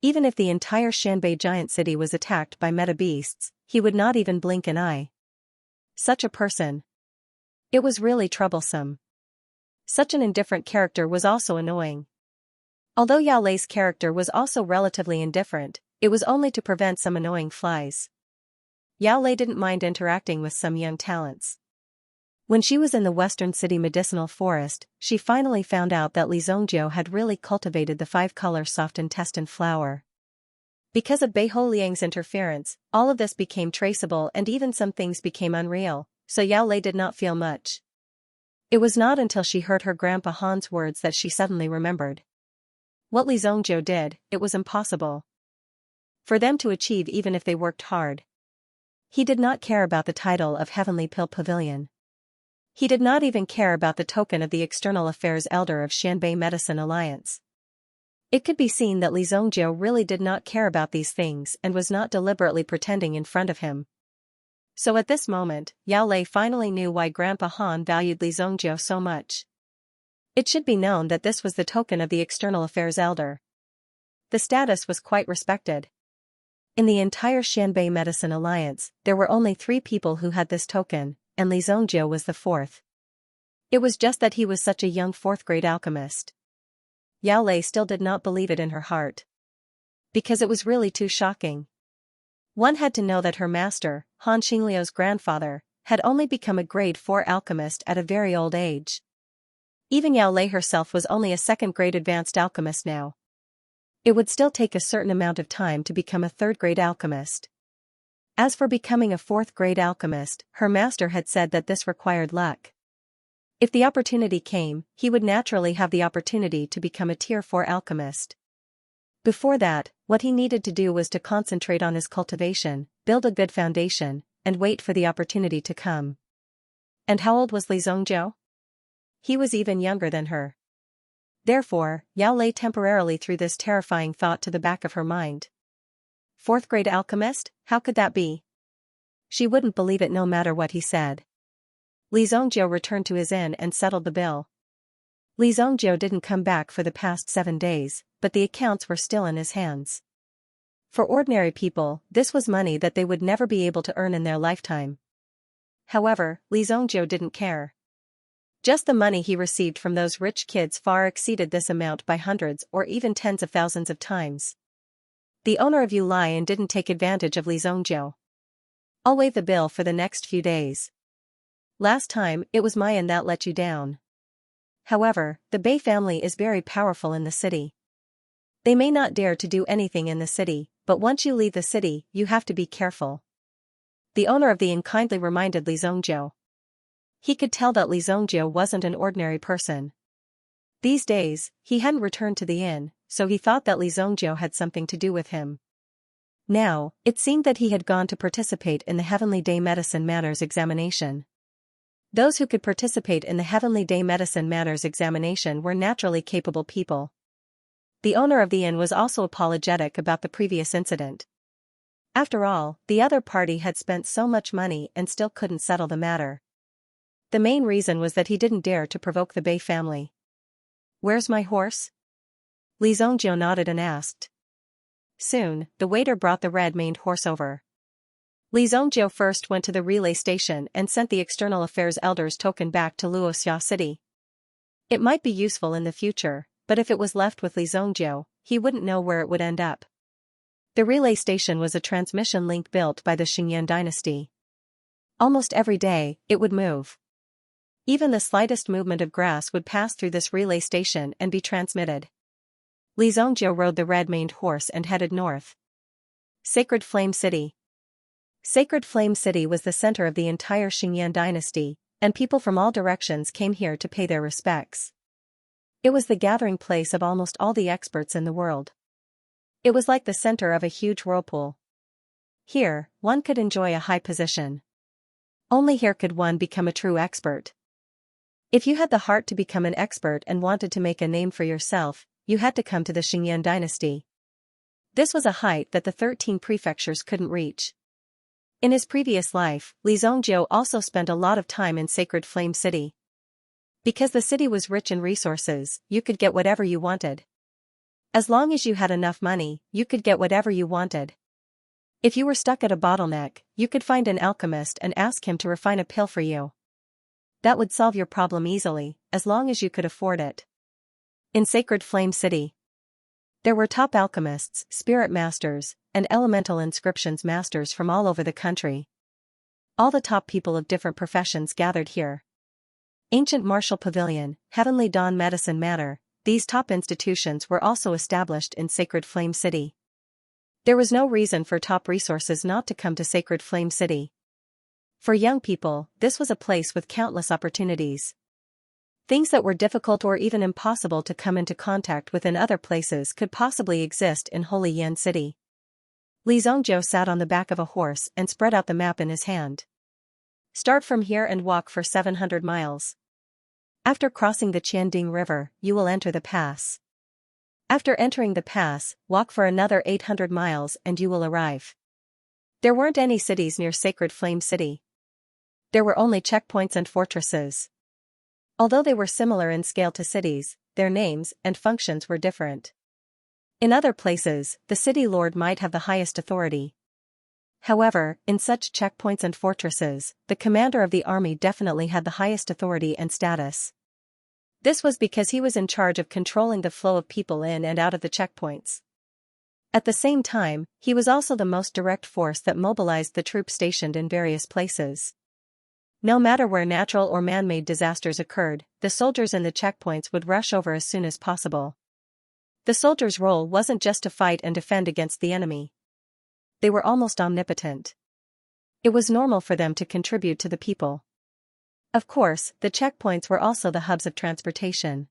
Even if the entire Shanbei giant city was attacked by meta-beasts, he would not even blink an eye. Such a person. It was really troublesome. Such an indifferent character was also annoying. Although Yao Lei's character was also relatively indifferent, it was only to prevent some annoying flies. Yao Lei didn't mind interacting with some young talents. When she was in the Western City Medicinal Forest, she finally found out that Li Zongjie had really cultivated the 5-color soft intestine flower. Because of Beihou Liang's interference, all of this became traceable and even some things became unreal, so Yao Lei did not feel much. It was not until she heard her Grandpa Han's words that she suddenly remembered. What Li Zongjiu did, it was impossible for them to achieve even if they worked hard. He did not care about the title of Heavenly Pill Pavilion. He did not even care about the token of the External Affairs Elder of Xianbei Medicine Alliance. It could be seen that Li Zongjiu really did not care about these things and was not deliberately pretending in front of him. So at this moment, Yao Lei finally knew why Grandpa Han valued Li Zongjiu so much. It should be known that this was the token of the External Affairs Elder. The status was quite respected. In the entire Xianbei Medicine Alliance, there were only 3 people who had this token, and Li Zongjiu was the 4th. It was just that he was such a young 4th-grade alchemist. Yao Lei still did not believe it in her heart. Because it was really too shocking. One had to know that her master, Han Xingliu's grandfather, had only become a grade 4 alchemist at a very old age. Even Yao Lei herself was only a 2nd-grade advanced alchemist now. It would still take a certain amount of time to become a 3rd-grade alchemist. As for becoming a 4th-grade alchemist, her master had said that this required luck. If the opportunity came, he would naturally have the opportunity to become a Tier 4 alchemist. Before that, what he needed to do was to concentrate on his cultivation, build a good foundation, and wait for the opportunity to come. And how old was Li Zongjiu? He was even younger than her. Therefore, Yao Lei temporarily threw this terrifying thought to the back of her mind. 4th-grade alchemist, how could that be? She wouldn't believe it no matter what he said. Li Zongjiu returned to his inn and settled the bill. Li Zongjiu didn't come back for the past 7 days, but the accounts were still in his hands. For ordinary people, this was money that they would never be able to earn in their lifetime. However, Li Zongjiu didn't care. Just the money he received from those rich kids far exceeded this amount by hundreds or even tens of thousands of times. The owner of Yulian didn't take advantage of Li Zongjiu. I'll waive the bill for the next few days. Last time, it was Mayan that let you down. However, the Bei family is very powerful in the city. They may not dare to do anything in the city, but once you leave the city, you have to be careful. The owner of the inn kindly reminded Li Zongjiu. He could tell that Li Zongjiu wasn't an ordinary person. These days, he hadn't returned to the inn, so he thought that Li Zongjiu had something to do with him. Now, it seemed that he had gone to participate in the Heavenly Day Medicine Matters examination. Those who could participate in the Heavenly Day Medicine Matters examination were naturally capable people. The owner of the inn was also apologetic about the previous incident. After all, the other party had spent so much money and still couldn't settle the matter. The main reason was that he didn't dare to provoke the Bei family. "Where's my horse?" Li Zongjiu nodded and asked. Soon, the waiter brought the red-maned horse over. Li Zongjiu first went to the relay station and sent the External Affairs Elder's token back to Luoxia City. It might be useful in the future, but if it was left with Li Zongjiu, he wouldn't know where it would end up. The relay station was a transmission link built by the Xingyan dynasty. Almost every day, it would move. Even the slightest movement of grass would pass through this relay station and be transmitted. Li Zongjiu rode the red-maned horse and headed north. Sacred Flame City. Sacred Flame City was the center of the entire Xingyan dynasty, and people from all directions came here to pay their respects. It was the gathering place of almost all the experts in the world. It was like the center of a huge whirlpool. Here, one could enjoy a high position. Only here could one become a true expert. If you had the heart to become an expert and wanted to make a name for yourself, you had to come to the Xingyan dynasty. This was a height that the 13 prefectures couldn't reach. In his previous life, Li Zongjiu also spent a lot of time in Sacred Flame City. Because the city was rich in resources, you could get whatever you wanted. As long as you had enough money, you could get whatever you wanted. If you were stuck at a bottleneck, you could find an alchemist and ask him to refine a pill for you. That would solve your problem easily, as long as you could afford it. In Sacred Flame City, there were top alchemists, spirit masters, and elemental inscriptions masters from all over the country. All the top people of different professions gathered here. Ancient Martial Pavilion, Heavenly Dawn Medicine Matter, these top institutions were also established in Sacred Flame City. There was no reason for top resources not to come to Sacred Flame City. For young people, this was a place with countless opportunities. Things that were difficult or even impossible to come into contact with in other places could possibly exist in Holy Yan City. Li Zhongjiu sat on the back of a horse and spread out the map in his hand. Start from here and walk for 700 miles. After crossing the Qianding River, you will enter the pass. After entering the pass, walk for another 800 miles and you will arrive. There weren't any cities near Sacred Flame City. There were only checkpoints and fortresses. Although they were similar in scale to cities, their names and functions were different. In other places, the city lord might have the highest authority. However, in such checkpoints and fortresses, the commander of the army definitely had the highest authority and status. This was because he was in charge of controlling the flow of people in and out of the checkpoints. At the same time, he was also the most direct force that mobilized the troops stationed in various places. No matter where natural or man-made disasters occurred, the soldiers in the checkpoints would rush over as soon as possible. The soldiers' role wasn't just to fight and defend against the enemy. They were almost omnipotent. It was normal for them to contribute to the people. Of course, the checkpoints were also the hubs of transportation.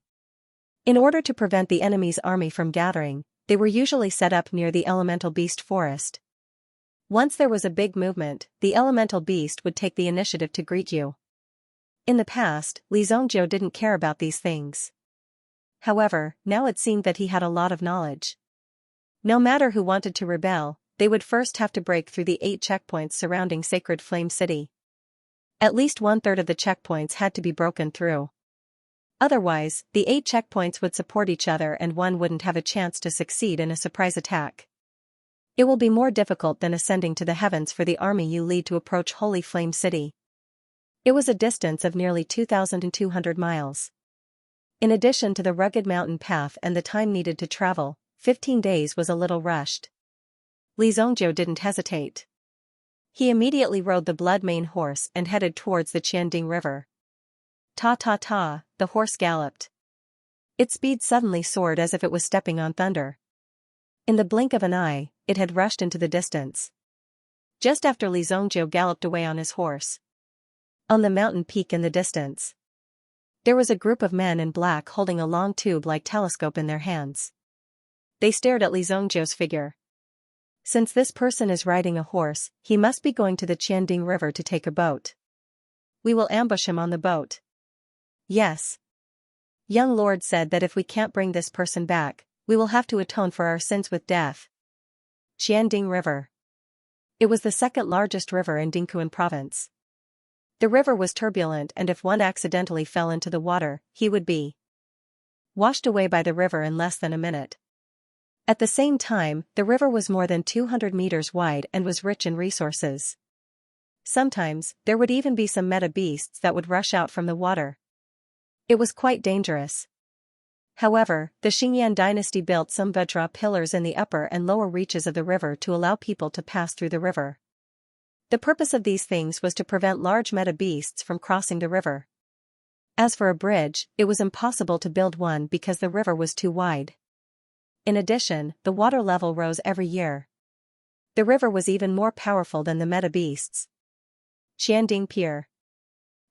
In order to prevent the enemy's army from gathering, they were usually set up near the elemental beast forest. Once there was a big movement, the elemental beast would take the initiative to greet you. In the past, Li Zhongjiu didn't care about these things. However, now it seemed that he had a lot of knowledge. No matter who wanted to rebel, they would first have to break through the 8 checkpoints surrounding Sacred Flame City. At least 1/3 of the checkpoints had to be broken through. Otherwise, the 8 checkpoints would support each other and one wouldn't have a chance to succeed in a surprise attack. It will be more difficult than ascending to the heavens for the army you lead to approach Holy Flame City. It was a distance of nearly 2,200 miles. In addition to the rugged mountain path and the time needed to travel, 15 days was a little rushed. Li Zhongjiu didn't hesitate. He immediately rode the blood mane horse and headed towards the Qianding River. Ta-ta-ta, the horse galloped. Its speed suddenly soared as if it was stepping on thunder. In the blink of an eye, it had rushed into the distance. Just after Li Zhongjiu galloped away on his horse. On the mountain peak in the distance, there was a group of men in black holding a long tube-like telescope in their hands. They stared at Li Zhongjiu's figure. Since this person is riding a horse, he must be going to the Qianding River to take a boat. We will ambush him on the boat. Yes. Young Lord said that if we can't bring this person back, we will have to atone for our sins with death. Qianding River. It was the second largest river in Dingquan province. The river was turbulent and if one accidentally fell into the water, he would be washed away by the river in less than a minute. At the same time, the river was more than 200 meters wide and was rich in resources. Sometimes, there would even be some meta beasts that would rush out from the water. It was quite dangerous. However, the Xingyan dynasty built some Vajra pillars in the upper and lower reaches of the river to allow people to pass through the river. The purpose of these things was to prevent large meta beasts from crossing the river. As for a bridge, it was impossible to build one because the river was too wide. In addition, the water level rose every year. The river was even more powerful than the meta beasts. Qianding Pier.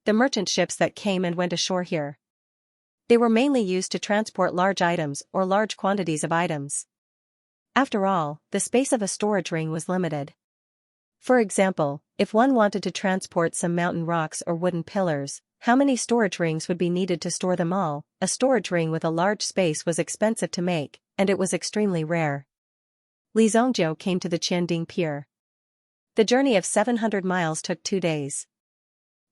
The merchant ships that came and went ashore here. They were mainly used to transport large items or large quantities of items. After all, the space of a storage ring was limited. For example, if one wanted to transport some mountain rocks or wooden pillars, how many storage rings would be needed to store them all? A storage ring with a large space was expensive to make, and it was extremely rare. Li Zhongjiu came to the Qianding Pier. The journey of 700 miles took 2 days.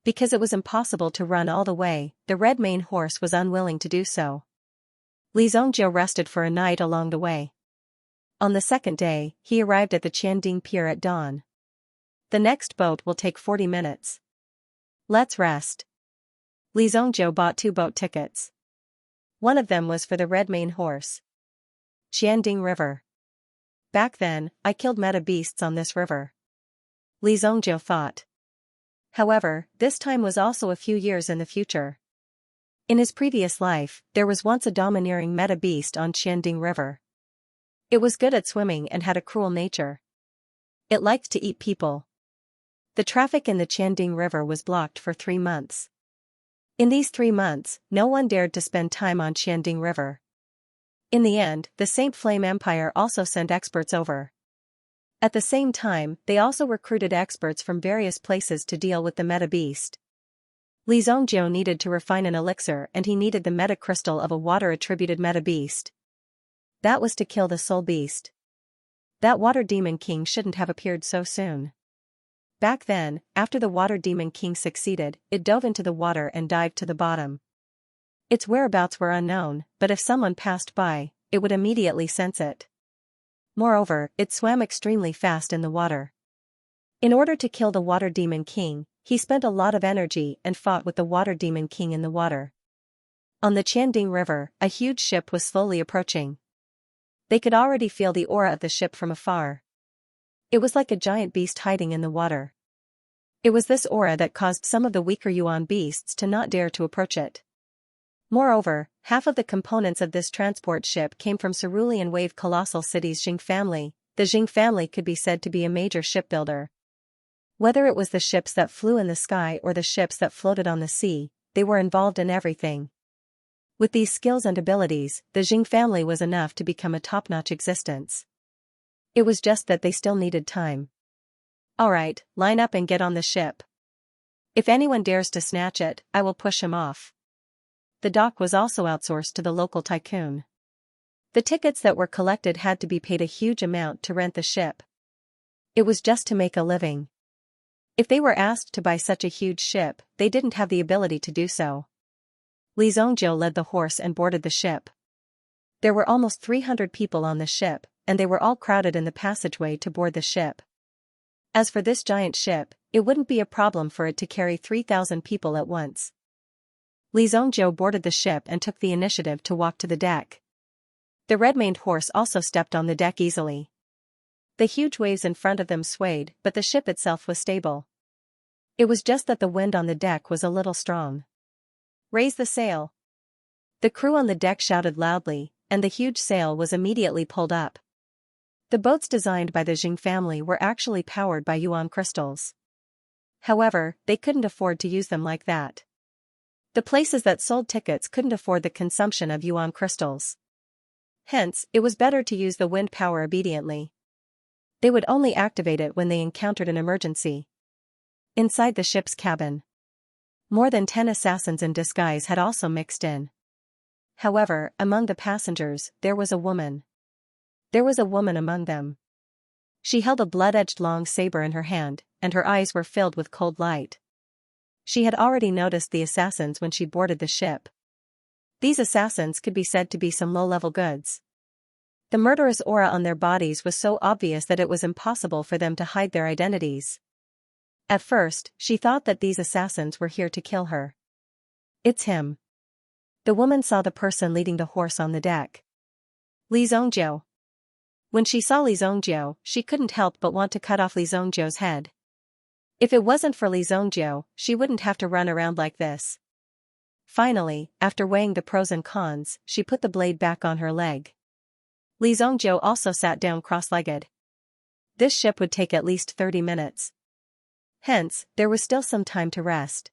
Because it was impossible to run all the way, the red mane horse was unwilling to do so. Li Zhongjiu rested for a night along the way. On the second day, he arrived at the Qianding Pier at dawn. The next boat will take 40 minutes. Let's rest. Li Zhongjiu bought 2 boat tickets. One of them was for the red mane horse. Qianding River. Back then, I killed meta beasts on this river. Li Zhongjiu thought. However, this time was also a few years in the future. In his previous life, there was once a domineering meta beast on Qianding River. It was good at swimming and had a cruel nature. It liked to eat people. The traffic in the Qianding River was blocked for 3 months. In these 3 months, no one dared to spend time on Qianding River. In the end, the Saint Flame Empire also sent experts over. At the same time, they also recruited experts from various places to deal with the meta beast. Li Zongjiu needed to refine an elixir and he needed the meta crystal of a water-attributed meta beast. That was to kill the soul beast. That water demon king shouldn't have appeared so soon. Back then, after the water demon king succeeded, it dove into the water and dived to the bottom. Its whereabouts were unknown, but if someone passed by, it would immediately sense it. Moreover, it swam extremely fast in the water. In order to kill the water demon king, he spent a lot of energy and fought with the water demon king in the water. On the Qianding River, a huge ship was slowly approaching. They could already feel the aura of the ship from afar. It was like a giant beast hiding in the water. It was this aura that caused some of the weaker Yuan beasts to not dare to approach it. Moreover, half of the components of this transport ship came from cerulean wave colossal city's Jing family. The Jing family could be said to be a major shipbuilder. Whether it was the ships that flew in the sky or the ships that floated on the sea, they were involved in everything. With these skills and abilities, the Jing family was enough to become a top-notch existence. It was just that they still needed time. Alright, line up and get on the ship. If anyone dares to snatch it, I will push him off. The dock was also outsourced to the local tycoon. The tickets that were collected had to be paid a huge amount to rent the ship. It was just to make a living. If they were asked to buy such a huge ship, they didn't have the ability to do so. Li Zongjiu led the horse and boarded the ship. There were almost 300 people on the ship, and they were all crowded in the passageway to board the ship. As for this giant ship, it wouldn't be a problem for it to carry 3,000 people at once. Li Zongjiu boarded the ship and took the initiative to walk to the deck. The red-maned horse also stepped on the deck easily. The huge waves in front of them swayed, but the ship itself was stable. It was just that the wind on the deck was a little strong. Raise the sail. The crew on the deck shouted loudly, and the huge sail was immediately pulled up. The boats designed by the Jing family were actually powered by yuan crystals. However, they couldn't afford to use them like that. The places that sold tickets couldn't afford the consumption of yuan crystals. Hence, it was better to use the wind power obediently. They would only activate it when they encountered an emergency. Inside the ship's cabin, more than 10 assassins in disguise had also mixed in. However, among the passengers, there was a woman. There was a woman among them. She held a blood-edged long saber in her hand, and her eyes were filled with cold light. She had already noticed the assassins when she boarded the ship. These assassins could be said to be some low-level goods. The murderous aura on their bodies was so obvious that it was impossible for them to hide their identities. At first, she thought that these assassins were here to kill her. It's him. The woman saw the person leading the horse on the deck. Li Zongjiu. When she saw Li Zongjiu, she couldn't help but want to cut off Li Zongjiu's head. If it wasn't for Li Zongjiu, she wouldn't have to run around like this. Finally, after weighing the pros and cons, she put the blade back on her leg. Li Zongjiu also sat down cross-legged. This ship would take at least 30 minutes. Hence, there was still some time to rest.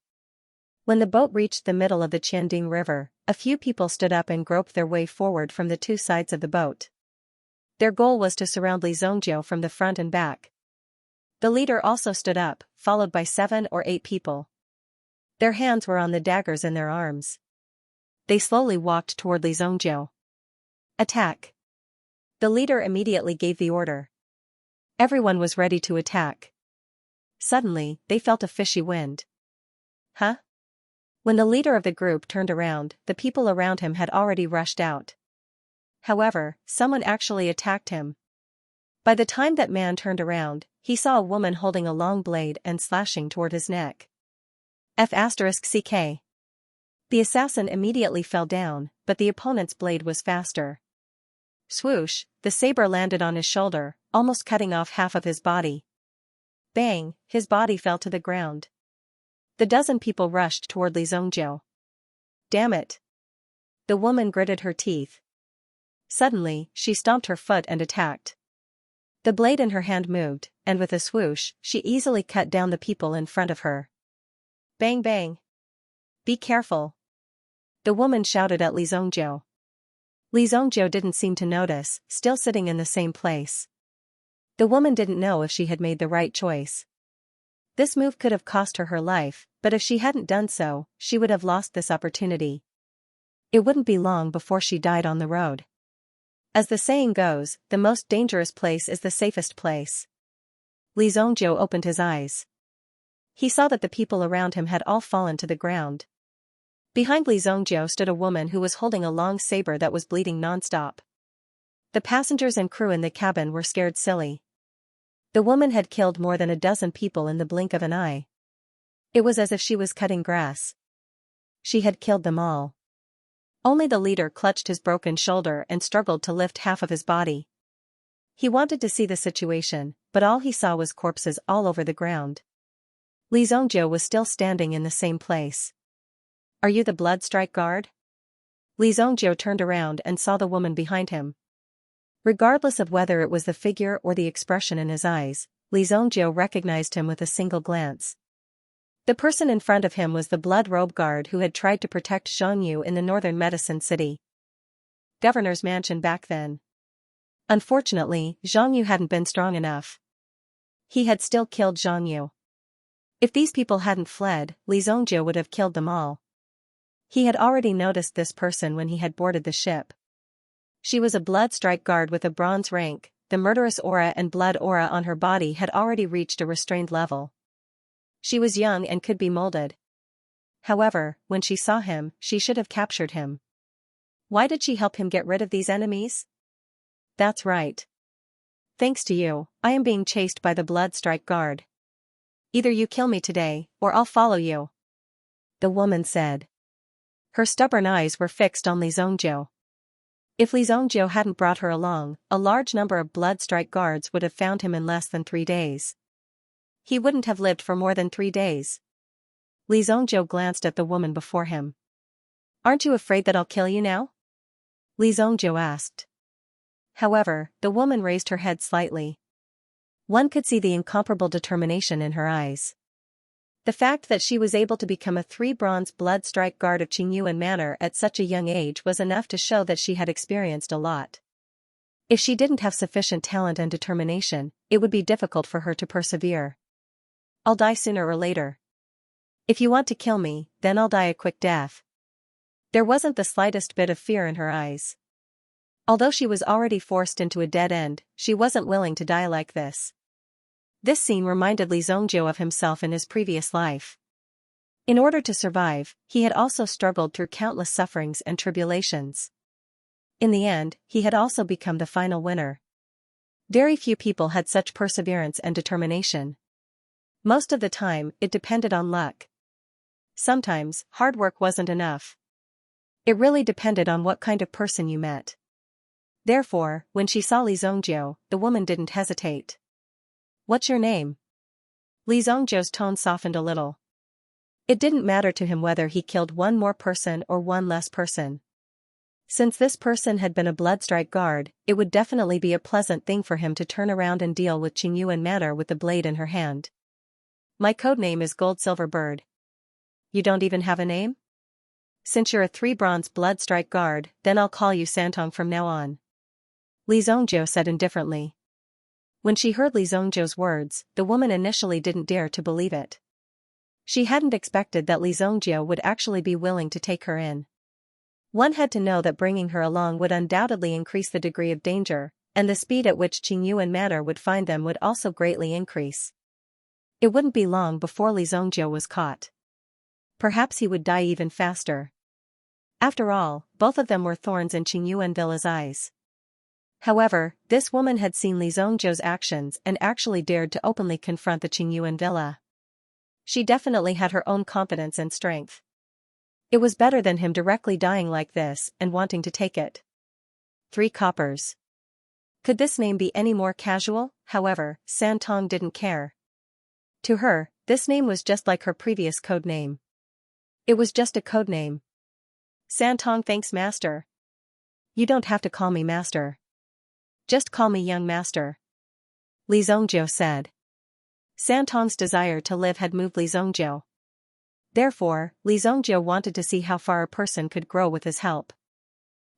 When the boat reached the middle of the Qianding River, a few people stood up and groped their way forward from the two sides of the boat. Their goal was to surround Li Zongjiu from the front and back. The leader also stood up, followed by 7 or 8 people. Their hands were on the daggers in their arms. They slowly walked toward Li Zongjiu. Attack! The leader immediately gave the order. Everyone was ready to attack. Suddenly, they felt a fishy wind. Huh? When the leader of the group turned around, the people around him had already rushed out. However, someone actually attacked him. By the time that man turned around, he saw a woman holding a long blade and slashing toward his neck. F***CK. The assassin immediately fell down, but the opponent's blade was faster. Swoosh, the saber landed on his shoulder, almost cutting off half of his body. Bang, his body fell to the ground. The dozen people rushed toward Li Zongjiu. Damn it! The woman gritted her teeth. Suddenly, she stomped her foot and attacked. The blade in her hand moved, and with a swoosh, she easily cut down the people in front of her. Bang bang! Be careful! The woman shouted at Li Zongjiu. Li Zongjiu didn't seem to notice, still sitting in the same place. The woman didn't know if she had made the right choice. This move could have cost her her life, but if she hadn't done so, she would have lost this opportunity. It wouldn't be long before she died on the road. As the saying goes, the most dangerous place is the safest place. Li Zongjiu opened his eyes. He saw that the people around him had all fallen to the ground. Behind Li Zongjiu stood a woman who was holding a long saber that was bleeding non-stop. The passengers and crew in the cabin were scared silly. The woman had killed more than a dozen people in the blink of an eye. It was as if she was cutting grass. She had killed them all. Only the leader clutched his broken shoulder and struggled to lift half of his body. He wanted to see the situation, but all he saw was corpses all over the ground. Li Zongjiu was still standing in the same place. Are you the blood strike guard? Li Zongjiu turned around and saw the woman behind him. Regardless of whether it was the figure or the expression in his eyes, Li Zongjiu recognized him with a single glance. The person in front of him was the blood robe guard who had tried to protect Xianxia in the northern medicine city. Governor's mansion back then. Unfortunately, Xianxia hadn't been strong enough. He had still killed Xianxia. If these people hadn't fled, Li Zongjiu would have killed them all. He had already noticed this person when he had boarded the ship. She was a blood strike guard with a bronze rank. The murderous aura and blood aura on her body had already reached a restrained level. She was young and could be molded. However, when she saw him, she should have captured him. Why did she help him get rid of these enemies? That's right. Thanks to you, I am being chased by the blood strike guard. Either you kill me today, or I'll follow you. The woman said. Her stubborn eyes were fixed on Li Zongjiu. If Li Zongjiu hadn't brought her along, a large number of blood strike guards would have found him in less than 3 days. He wouldn't have lived for more than 3 days. Li Zongjiu glanced at the woman before him. Aren't you afraid that I'll kill you now? Li Zongjiu asked. However, the woman raised her head slightly. One could see the incomparable determination in her eyes. The fact that she was able to become a 3-bronze blood strike guard of Qingyuan Manor at such a young age was enough to show that she had experienced a lot. If she didn't have sufficient talent and determination, it would be difficult for her to persevere. I'll die sooner or later. If you want to kill me, then I'll die a quick death. There wasn't the slightest bit of fear in her eyes. Although she was already forced into a dead end, she wasn't willing to die like this. This scene reminded Li Zongjiu of himself in his previous life. In order to survive, he had also struggled through countless sufferings and tribulations. In the end, he had also become the final winner. Very few people had such perseverance and determination. Most of the time, it depended on luck. Sometimes, hard work wasn't enough. It really depended on what kind of person you met. Therefore, when she saw Li Zongjiu, the woman didn't hesitate. What's your name? Li Zongjiu's tone softened a little. It didn't matter to him whether he killed one more person or one less person. Since this person had been a bloodstrike guard, it would definitely be a pleasant thing for him to turn around and deal with Qingyuan Manor with the blade in her hand. My codename is Gold Silver Bird. You don't even have a name? Since you're a 3-bronze bloodstrike guard, then I'll call you Santong from now on. Li Zongjiu said indifferently. When she heard Li Zongjiu's words, the woman initially didn't dare to believe it. She hadn't expected that Li Zongjiu would actually be willing to take her in. One had to know that bringing her along would undoubtedly increase the degree of danger, and the speed at which Qingyuan Manor would find them would also greatly increase. It wouldn't be long before Li Zongjiu was caught. Perhaps he would die even faster. After all, both of them were thorns in Qingyuan Villa's eyes. However, this woman had seen Li Zongjiu's actions and actually dared to openly confront the Qingyuan Villa. She definitely had her own confidence and strength. It was better than him directly dying like this and wanting to take it. 3 coppers. Could this name be any more casual? However, Santong didn't care. To her, this name was just like her previous code name. It was just a code name. Santong, thanks, master. You don't have to call me master. Just call me young master. Li Zongjiu said. Santong's desire to live had moved Li Zongjiu. Therefore, Li Zongjiu wanted to see how far a person could grow with his help.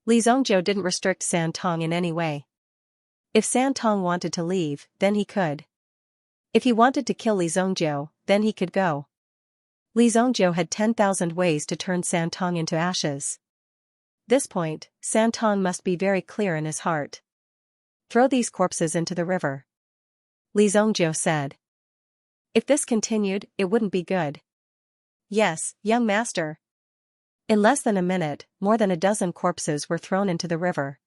Li Zongjiu didn't restrict Santong in any way. If Santong wanted to leave, then he could. If he wanted to kill Li Zongjiu, then he could go. Li Zongjiu had 10,000 ways to turn Santong into ashes. This point, Santong must be very clear in his heart. Throw these corpses into the river. Li Zongjiu said. If this continued, it wouldn't be good. Yes, young master. In less than a minute, more than a dozen corpses were thrown into the river.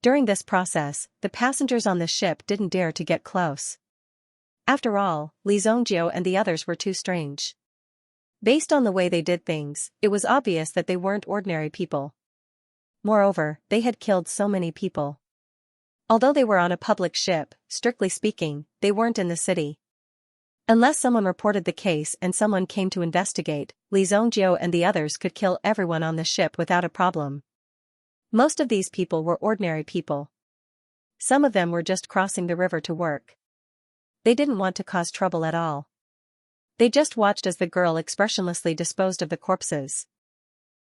During this process, the passengers on the ship didn't dare to get close. After all, Li Zongjiu and the others were too strange. Based on the way they did things, it was obvious that they weren't ordinary people. Moreover, they had killed so many people. Although they were on a public ship, strictly speaking, they weren't in the city. Unless someone reported the case and someone came to investigate, Li Zongjiu and the others could kill everyone on the ship without a problem. Most of these people were ordinary people. Some of them were just crossing the river to work. They didn't want to cause trouble at all. They just watched as the girl expressionlessly disposed of the corpses.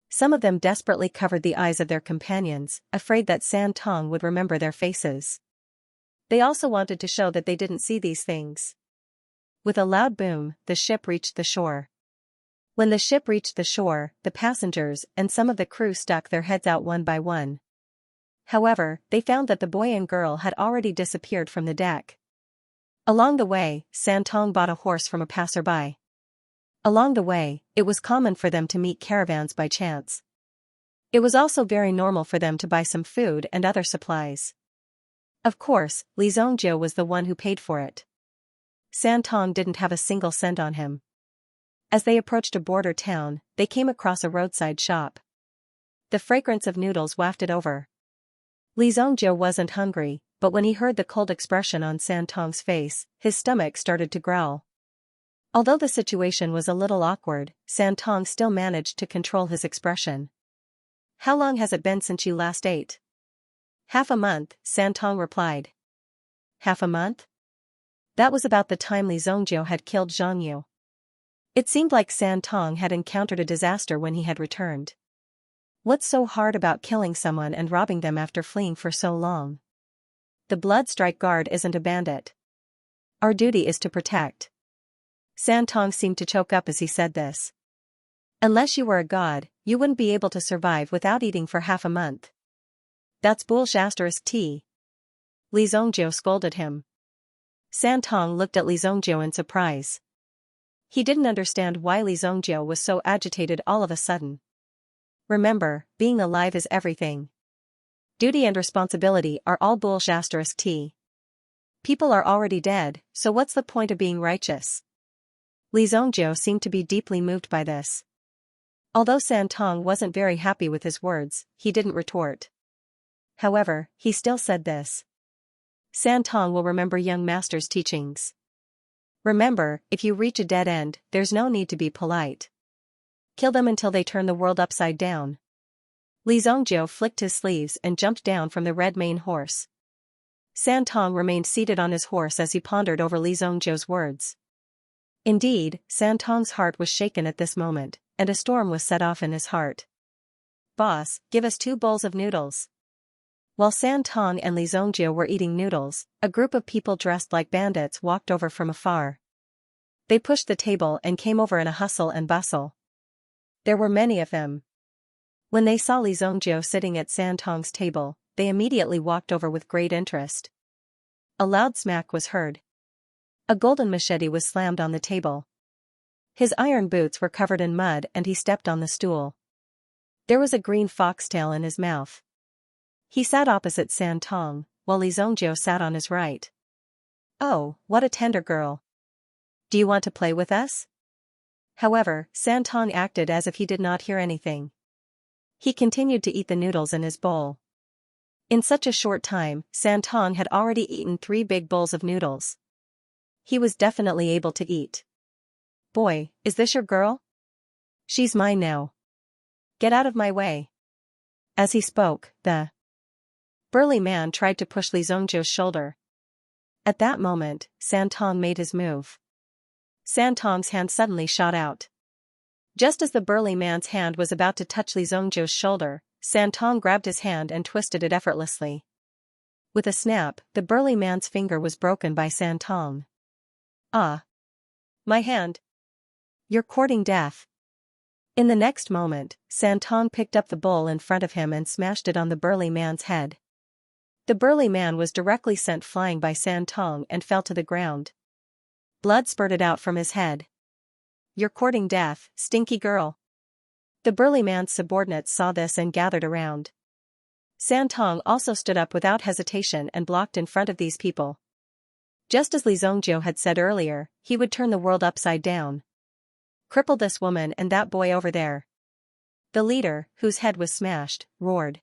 Some of them desperately covered the eyes of their companions, afraid that Santong would remember their faces. They also wanted to show that they didn't see these things. With a loud boom, the ship reached the shore. When the ship reached the shore, the passengers and some of the crew stuck their heads out one by one. However, they found that the boy and girl had already disappeared from the deck. Along the way, Santong bought a horse from a passerby. Along the way, it was common for them to meet caravans by chance. It was also very normal for them to buy some food and other supplies. Of course, Li Zongjiu was the one who paid for it. Santong didn't have a single cent on him. As they approached a border town, they came across a roadside shop. The fragrance of noodles wafted over. Li Zongjiu wasn't hungry, but when he heard the cold expression on Santong's face, his stomach started to growl. Although the situation was a little awkward, Santong still managed to control his expression. How long has it been since you last ate? Half a month, Santong replied. Half a month? That was about the time Li Zongjiu had killed Zhang Yu. It seemed like Santong had encountered a disaster when he had returned. What's so hard about killing someone and robbing them after fleeing for so long? The Blood Strike Guard isn't a bandit. Our duty is to protect. Santong seemed to choke up as he said this. Unless you were a god, you wouldn't be able to survive without eating for half a month. That's bullshit. Li Zongjiu scolded him. Santong looked at Li Zongjiu in surprise. He didn't understand why Li Zongjiu was so agitated all of a sudden. Remember, being alive is everything. Duty and responsibility are all bullshit. People are already dead, so what's the point of being righteous? Li Zongjiu seemed to be deeply moved by this. Although Santong wasn't very happy with his words, he didn't retort. However, he still said this. Santong will remember young master's teachings. Remember, if you reach a dead end, there's no need to be polite. Kill them until they turn the world upside down. Li Zongjiu flicked his sleeves and jumped down from the red mane horse. Santong remained seated on his horse as he pondered over Li Zongjiu's words. Indeed, Santong's heart was shaken at this moment, and a storm was set off in his heart. Boss, give us 2 bowls of noodles. While Santong and Li Zongjiu were eating noodles, a group of people dressed like bandits walked over from afar. They pushed the table and came over in a hustle and bustle. There were many of them. When they saw Li Zongjiu sitting at Santong's table, they immediately walked over with great interest. A loud smack was heard. A golden machete was slammed on the table. His iron boots were covered in mud and he stepped on the stool. There was a green foxtail in his mouth. He sat opposite Santong, while Li Zongjiu sat on his right. Oh, what a tender girl. Do you want to play with us? However, Santong acted as if he did not hear anything. He continued to eat the noodles in his bowl. In such a short time, Santong had already eaten 3 big bowls of noodles. He was definitely able to eat. Boy, is this your girl? She's mine now. Get out of my way. As he spoke, the burly man tried to push Li Zongjiu's shoulder. At that moment, Santong made his move. Santong's hand suddenly shot out. Just as the burly man's hand was about to touch Li Zongjiu's shoulder, Santong grabbed his hand and twisted it effortlessly. With a snap, the burly man's finger was broken by Santong. Ah! My hand! You're courting death. In the next moment, Santong picked up the bowl in front of him and smashed it on the burly man's head. The burly man was directly sent flying by Santong and fell to the ground. Blood spurted out from his head. You're courting death, stinky girl. The burly man's subordinates saw this and gathered around. Santong also stood up without hesitation and blocked in front of these people. Just as Li Zongjiu had said earlier, he would turn the world upside down. Cripple this woman and that boy over there. The leader, whose head was smashed, roared.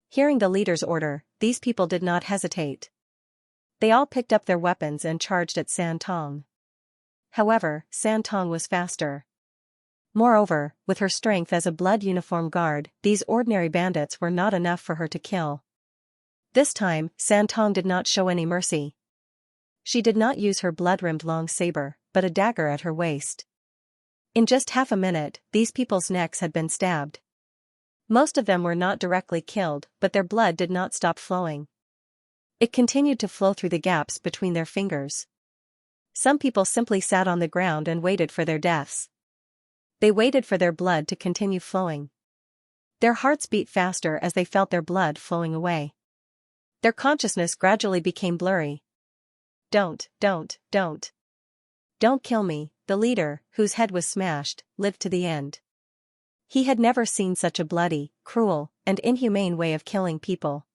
Hearing the leader's order, these people did not hesitate. They all picked up their weapons and charged at Santong. However, Santong was faster. Moreover, with her strength as a blood uniform guard, these ordinary bandits were not enough for her to kill. This time, Santong did not show any mercy. She did not use her blood-rimmed long saber, but a dagger at her waist. In just half a minute, these people's necks had been stabbed. Most of them were not directly killed, but their blood did not stop flowing. It continued to flow through the gaps between their fingers. Some people simply sat on the ground and waited for their deaths. They waited for their blood to continue flowing. Their hearts beat faster as they felt their blood flowing away. Their consciousness gradually became blurry. Don't kill me, the leader, whose head was smashed, lived to the end. He had never seen such a bloody, cruel, and inhumane way of killing people.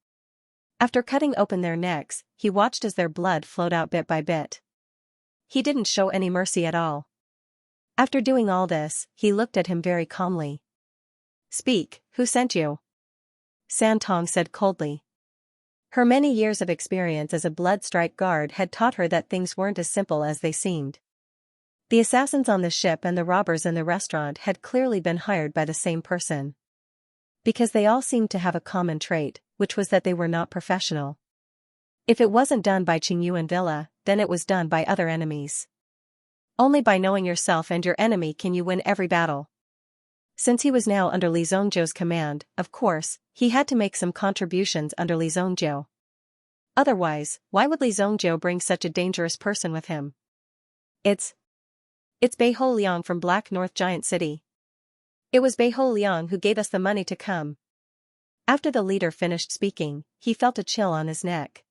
After cutting open their necks, he watched as their blood flowed out bit by bit. He didn't show any mercy at all. After doing all this, he looked at him very calmly. Speak, who sent you? Santong said coldly. Her many years of experience as a blood-strike guard had taught her that things weren't as simple as they seemed. The assassins on the ship and the robbers in the restaurant had clearly been hired by the same person. Because they all seemed to have a common trait, which was that they were not professional. If it wasn't done by Qingyu and Villa, then it was done by other enemies. Only by knowing yourself and your enemy can you win every battle. Since he was now under Li Zongjiu's command, of course, he had to make some contributions under Li Zongjiu. Otherwise, why would Li Zongjiu bring such a dangerous person with him? It's Beiho Liang from Black North Giant City. It was Beiho Liang who gave us the money to come. After the leader finished speaking, he felt a chill on his neck.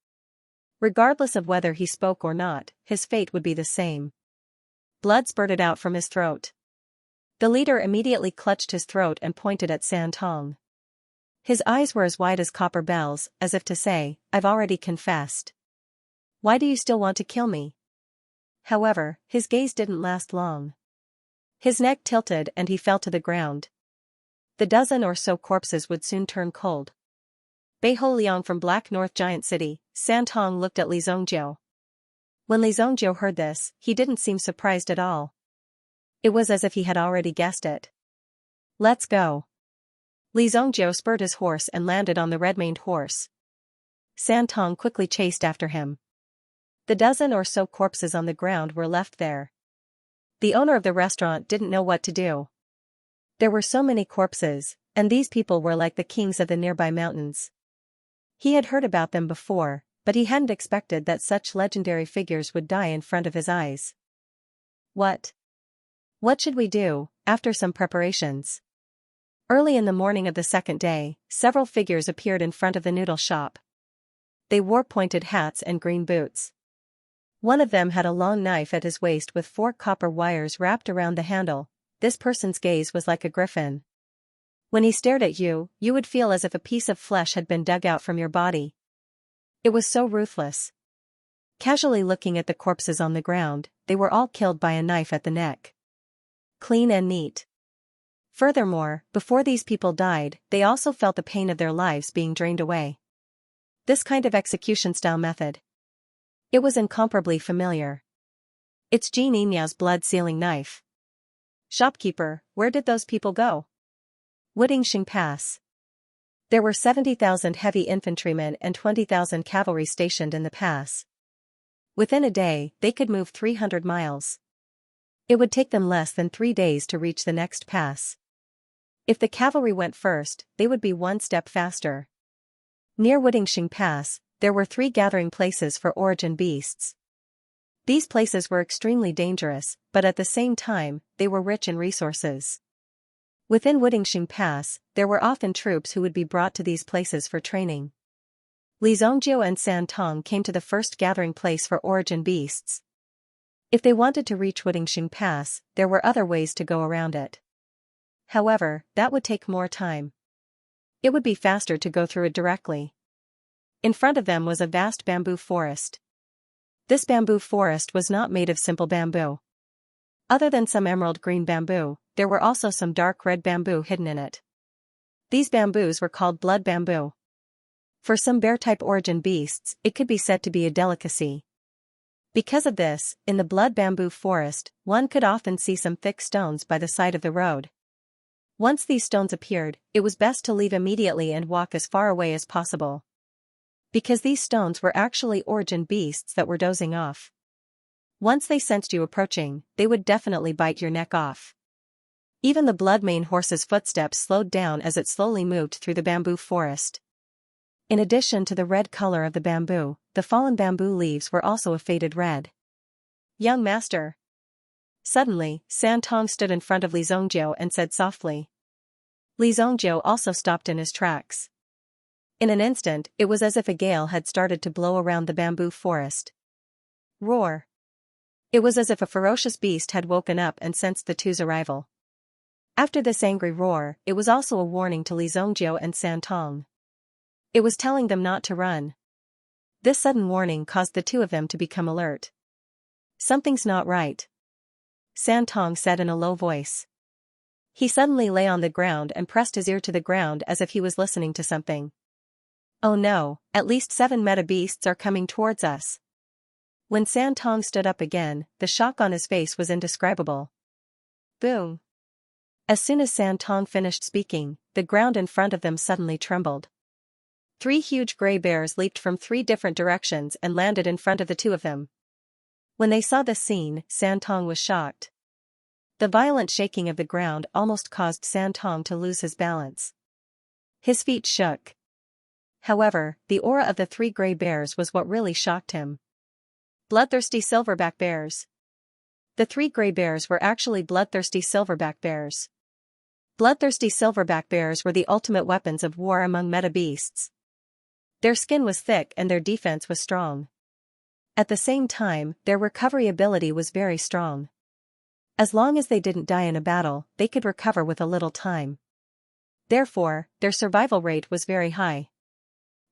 Regardless of whether he spoke or not, his fate would be the same. Blood spurted out from his throat. The leader immediately clutched his throat and pointed at Santong. His eyes were as wide as copper bells, as if to say, I've already confessed. Why do you still want to kill me? However, his gaze didn't last long. His neck tilted and he fell to the ground. The dozen or so corpses would soon turn cold. Beiho Liang from Black North Giant City, Santong looked at Li Zongjiu. When Li Zongjiu heard this, he didn't seem surprised at all. It was as if he had already guessed it. Let's go. Li Zongjiu spurred his horse and landed on the red-maned horse. Santong quickly chased after him. The dozen or so corpses on the ground were left there. The owner of the restaurant didn't know what to do. There were so many corpses, and these people were like the kings of the nearby mountains. He had heard about them before, but he hadn't expected that such legendary figures would die in front of his eyes. What should we do? After some preparations. Early in the morning of the second day, several figures appeared in front of the noodle shop. They wore pointed hats and green boots. One of them had a long knife at his waist with 4 copper wires wrapped around the handle. This person's gaze was like a griffin. When he stared at you, you would feel as if a piece of flesh had been dug out from your body. It was so ruthless. Casually looking at the corpses on the ground, they were all killed by a knife at the neck. Clean and neat. Furthermore, before these people died, they also felt the pain of their lives being drained away. This kind of execution-style method. It was incomparably familiar. It's Ji Niniao's blood-sealing knife. Shopkeeper, where did those people go? Wudingxing Pass. There were 70,000 heavy infantrymen and 20,000 cavalry stationed in the pass. Within a day, they could move 300 miles. It would take them less than 3 days to reach the next pass. If the cavalry went first, they would be one step faster. Near Wudingxing Pass, there were 3 gathering places for origin beasts. These places were extremely dangerous, but at the same time, they were rich in resources. Within Wudingxing Pass, there were often troops who would be brought to these places for training. Li Zongjiu and San Tong came to the first gathering place for origin beasts. If they wanted to reach Wudingxing Pass, there were other ways to go around it. However, that would take more time. It would be faster to go through it directly. In front of them was a vast bamboo forest. This bamboo forest was not made of simple bamboo. Other than some emerald green bamboo, there were also some dark red bamboo hidden in it. These bamboos were called blood bamboo. For some bear-type origin beasts, it could be said to be a delicacy. Because of this, in the blood bamboo forest, one could often see some thick stones by the side of the road. Once these stones appeared, it was best to leave immediately and walk as far away as possible. Because these stones were actually origin beasts that were dozing off. Once they sensed you approaching, they would definitely bite your neck off. Even the blood-mane horse's footsteps slowed down as it slowly moved through the bamboo forest. In addition to the red color of the bamboo, the fallen bamboo leaves were also a faded red. Young master. Suddenly, San Tong stood in front of Li Zongjiu and said softly. Li Zongjiu also stopped in his tracks. In an instant, it was as if a gale had started to blow around the bamboo forest. Roar. It was as if a ferocious beast had woken up and sensed the two's arrival. After this angry roar, it was also a warning to Li Zongjiu and San Tong. It was telling them not to run. This sudden warning caused the two of them to become alert. Something's not right, San Tong said in a low voice. He suddenly lay on the ground and pressed his ear to the ground as if he was listening to something. Oh no, at least 7 meta beasts are coming towards us. When San Tong stood up again, the shock on his face was indescribable. Boom. As soon as San Tong finished speaking, the ground in front of them suddenly trembled. 3 huge gray bears leaped from 3 different directions and landed in front of the two of them. When they saw this scene, San Tong was shocked. The violent shaking of the ground almost caused San Tong to lose his balance. His feet shook. However, the aura of the 3 gray bears was what really shocked him. Bloodthirsty silverback bears. The 3 gray bears were actually bloodthirsty silverback bears. Bloodthirsty silverback bears were the ultimate weapons of war among meta beasts. Their skin was thick and their defense was strong. At the same time, their recovery ability was very strong. As long as they didn't die in a battle, they could recover with a little time. Therefore, their survival rate was very high.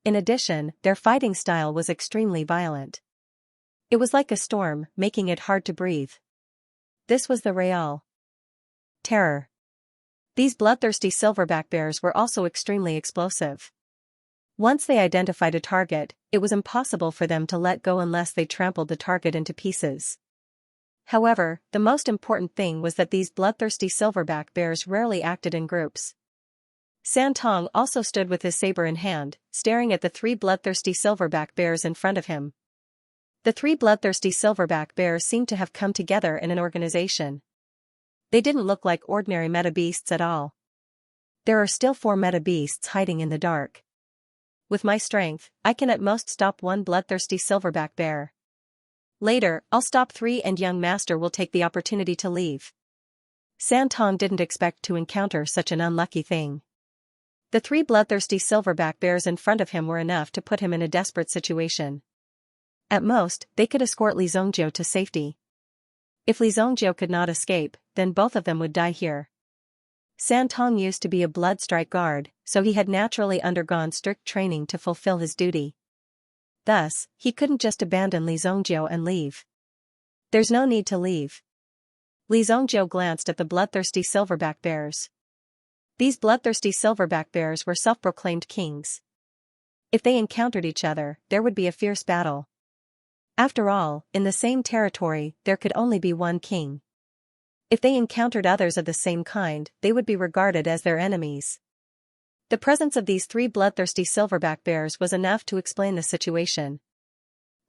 In addition, their fighting style was extremely violent. It was like a storm, making it hard to breathe. This was the real terror. These bloodthirsty silverback bears were also extremely explosive. Once they identified a target, it was impossible for them to let go unless they trampled the target into pieces. However, the most important thing was that these bloodthirsty silverback bears rarely acted in groups. San Tong also stood with his saber in hand, staring at the 3 bloodthirsty silverback bears in front of him. The 3 bloodthirsty silverback bears seemed to have come together in an organization. They didn't look like ordinary meta beasts at all. There are still 4 meta beasts hiding in the dark. With my strength, I can at most stop 1 bloodthirsty silverback bear. Later, I'll stop 3 and young master will take the opportunity to leave. San Tong didn't expect to encounter such an unlucky thing. The 3 bloodthirsty silverback bears in front of him were enough to put him in a desperate situation. At most, they could escort Li Zongjiu to safety. If Li Zongjiu could not escape, then both of them would die here. San Tong used to be a blood strike guard, so he had naturally undergone strict training to fulfill his duty. Thus, he couldn't just abandon Li Zongjiu and leave. There's no need to leave. Li Zongjiu glanced at the bloodthirsty silverback bears. These bloodthirsty silverback bears were self-proclaimed kings. If they encountered each other, there would be a fierce battle. After all, in the same territory, there could only be one king. If they encountered others of the same kind, they would be regarded as their enemies. The presence of these 3 bloodthirsty silverback bears was enough to explain the situation.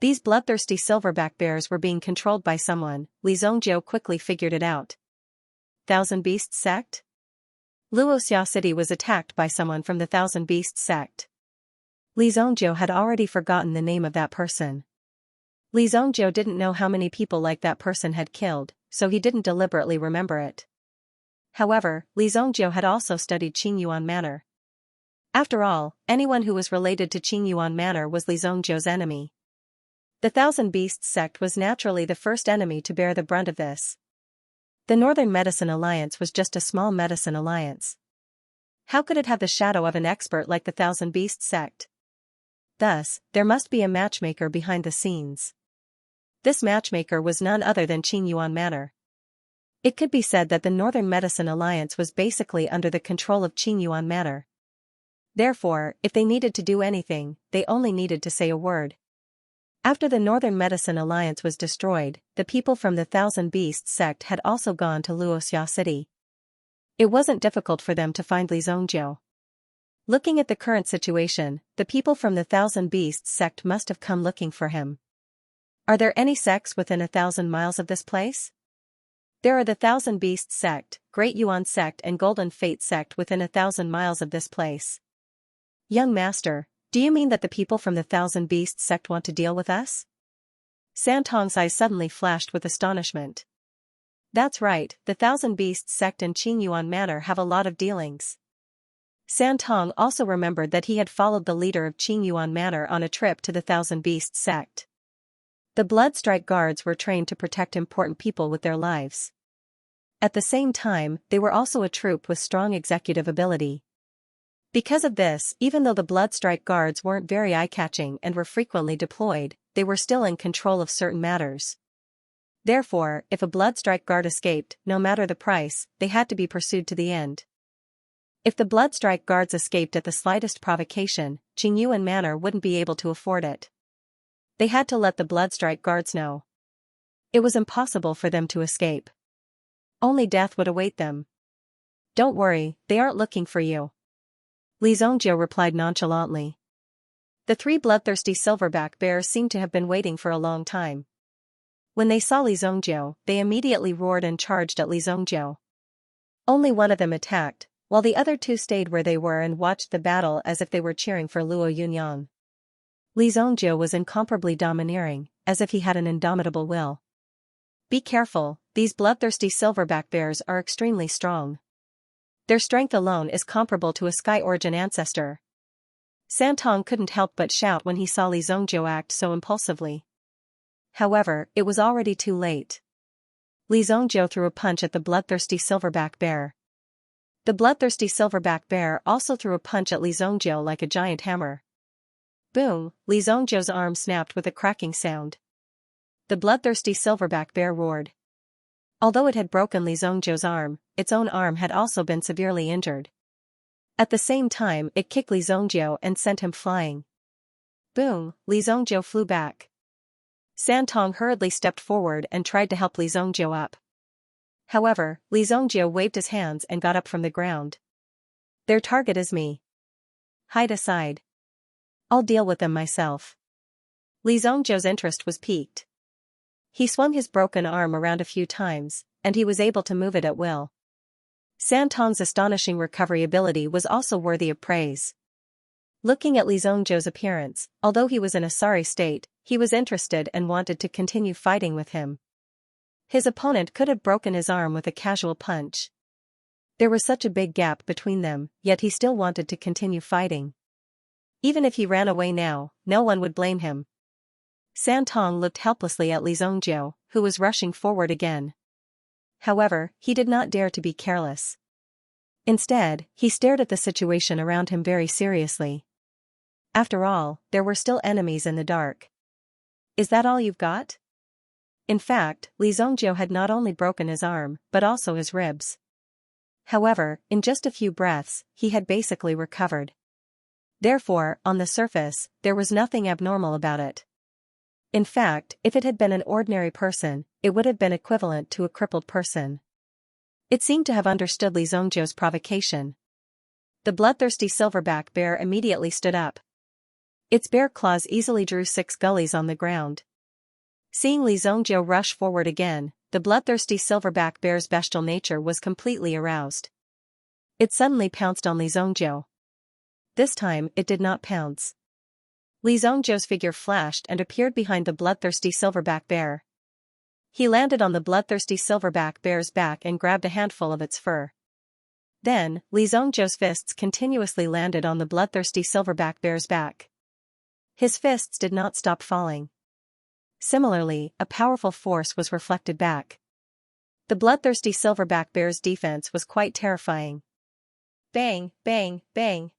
These bloodthirsty silverback bears were being controlled by someone. Li Zhongjiu quickly figured it out. Thousand Beasts Sect? Luoxia City was attacked by someone from the Thousand Beasts Sect. Li Zhongjiu had already forgotten the name of that person. Li Zhongjiu didn't know how many people like that person had killed, so he didn't deliberately remember it. However, Li Zhongjiu had also studied Qingyuan Manor. After all, anyone who was related to Qingyuan Manor was Li Zhongjiu's enemy. The Thousand Beasts sect was naturally the first enemy to bear the brunt of this. The Northern Medicine Alliance was just a small medicine alliance. How could it have the shadow of an expert like the Thousand Beasts sect? Thus, there must be a matchmaker behind the scenes. This matchmaker was none other than Qingyuan Manor. It could be said that the Northern Medicine Alliance was basically under the control of Qingyuan Manor. Therefore, if they needed to do anything, they only needed to say a word. After the Northern Medicine Alliance was destroyed, the people from the Thousand Beasts sect had also gone to Luoxia City. It wasn't difficult for them to find Li Zhongjiu. Looking at the current situation, the people from the Thousand Beasts sect must have come looking for him. Are there any sects within 1,000 miles of this place? There are the Thousand Beasts sect, Great Yuan sect and Golden Fate sect within 1,000 miles of this place. Young master, do you mean that the people from the Thousand Beasts sect want to deal with us? Santong's eyes suddenly flashed with astonishment. That's right, the Thousand Beasts sect and Qingyuan Manor have a lot of dealings. Santong also remembered that he had followed the leader of Qingyuan Manor on a trip to the Thousand Beasts sect. The Bloodstrike Guards were trained to protect important people with their lives. At the same time, they were also a troop with strong executive ability. Because of this, even though the Bloodstrike Guards weren't very eye-catching and were frequently deployed, they were still in control of certain matters. Therefore, if a Bloodstrike Guard escaped, no matter the price, they had to be pursued to the end. If the Bloodstrike Guards escaped at the slightest provocation, Qingyuan Manor wouldn't be able to afford it. They had to let the Bloodstrike Guards know. It was impossible for them to escape. Only death would await them. Don't worry, they aren't looking for you. Li Zhongjiu replied nonchalantly. The three bloodthirsty silverback bears seemed to have been waiting for a long time. When they saw Li Zhongjiu, they immediately roared and charged at Li Zhongjiu. Only one of them attacked, while the other two stayed where they were and watched the battle as if they were cheering for Luo Yunyang. Li Zhongjiu was incomparably domineering, as if he had an indomitable will. Be careful, these bloodthirsty silverback bears are extremely strong. Their strength alone is comparable to a Sky Origin ancestor. Santong couldn't help but shout when he saw Li Zhongjiu act so impulsively. However, it was already too late. Li Zhongjiu threw a punch at the bloodthirsty silverback bear. The bloodthirsty silverback bear also threw a punch at Li Zhongjiu like a giant hammer. Boom! Li Zhongjiu's arm snapped with a cracking sound. The bloodthirsty silverback bear roared. Although it had broken Li Zhongjiu's arm, its own arm had also been severely injured. At the same time, it kicked Li Zhongjiu and sent him flying. Boom! Li Zhongjiu flew back. Santong hurriedly stepped forward and tried to help Li Zhongjiu up. However, Li Zhongjiu waved his hands and got up from the ground. Their target is me. Hide aside. I'll deal with them myself. Li Zhongjiu's interest was piqued. He swung his broken arm around a few times, and he was able to move it at will. Santong's astonishing recovery ability was also worthy of praise. Looking at Li Zhongjiu's appearance, although he was in a sorry state, he was interested and wanted to continue fighting with him. His opponent could have broken his arm with a casual punch. There was such a big gap between them, yet he still wanted to continue fighting. Even if he ran away now, no one would blame him. Santong looked helplessly at Li Zhongjiu, who was rushing forward again. However, he did not dare to be careless. Instead, he stared at the situation around him very seriously. After all, there were still enemies in the dark. Is that all you've got? In fact, Li Zhongjiu had not only broken his arm, but also his ribs. However, in just a few breaths, he had basically recovered. Therefore, on the surface, there was nothing abnormal about it. In fact, if it had been an ordinary person, it would have been equivalent to a crippled person. It seemed to have understood Li Zhongjiu's provocation. The bloodthirsty silverback bear immediately stood up. Its bare claws easily drew 6 gullies on the ground. Seeing Li Zhongjiu rush forward again, the bloodthirsty silverback bear's bestial nature was completely aroused. It suddenly pounced on Li Zhongjiu. This time, it did not pounce. Li Zhongjiu's figure flashed and appeared behind the bloodthirsty silverback bear. He landed on the bloodthirsty silverback bear's back and grabbed a handful of its fur. Then, Li Zhongjiu's fists continuously landed on the bloodthirsty silverback bear's back. His fists did not stop falling. Similarly, a powerful force was reflected back. The bloodthirsty silverback bear's defense was quite terrifying. Bang, bang, bang.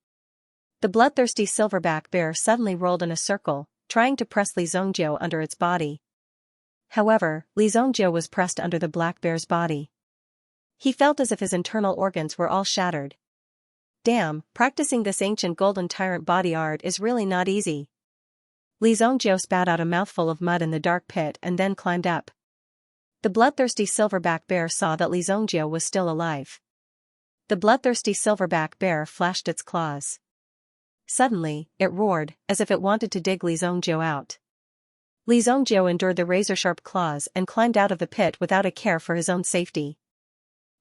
The bloodthirsty silverback bear suddenly rolled in a circle, trying to press Li Zhongjiu under its body. However, Li Zhongjiu was pressed under the black bear's body. He felt as if his internal organs were all shattered. Damn, practicing this ancient golden tyrant body art is really not easy. Li Zhongjiu spat out a mouthful of mud in the dark pit and then climbed up. The bloodthirsty silverback bear saw that Li Zhongjiu was still alive. The bloodthirsty silverback bear flashed its claws. Suddenly, it roared, as if it wanted to dig Li Zhongjiu out. Li Zhongjiu endured the razor-sharp claws and climbed out of the pit without a care for his own safety.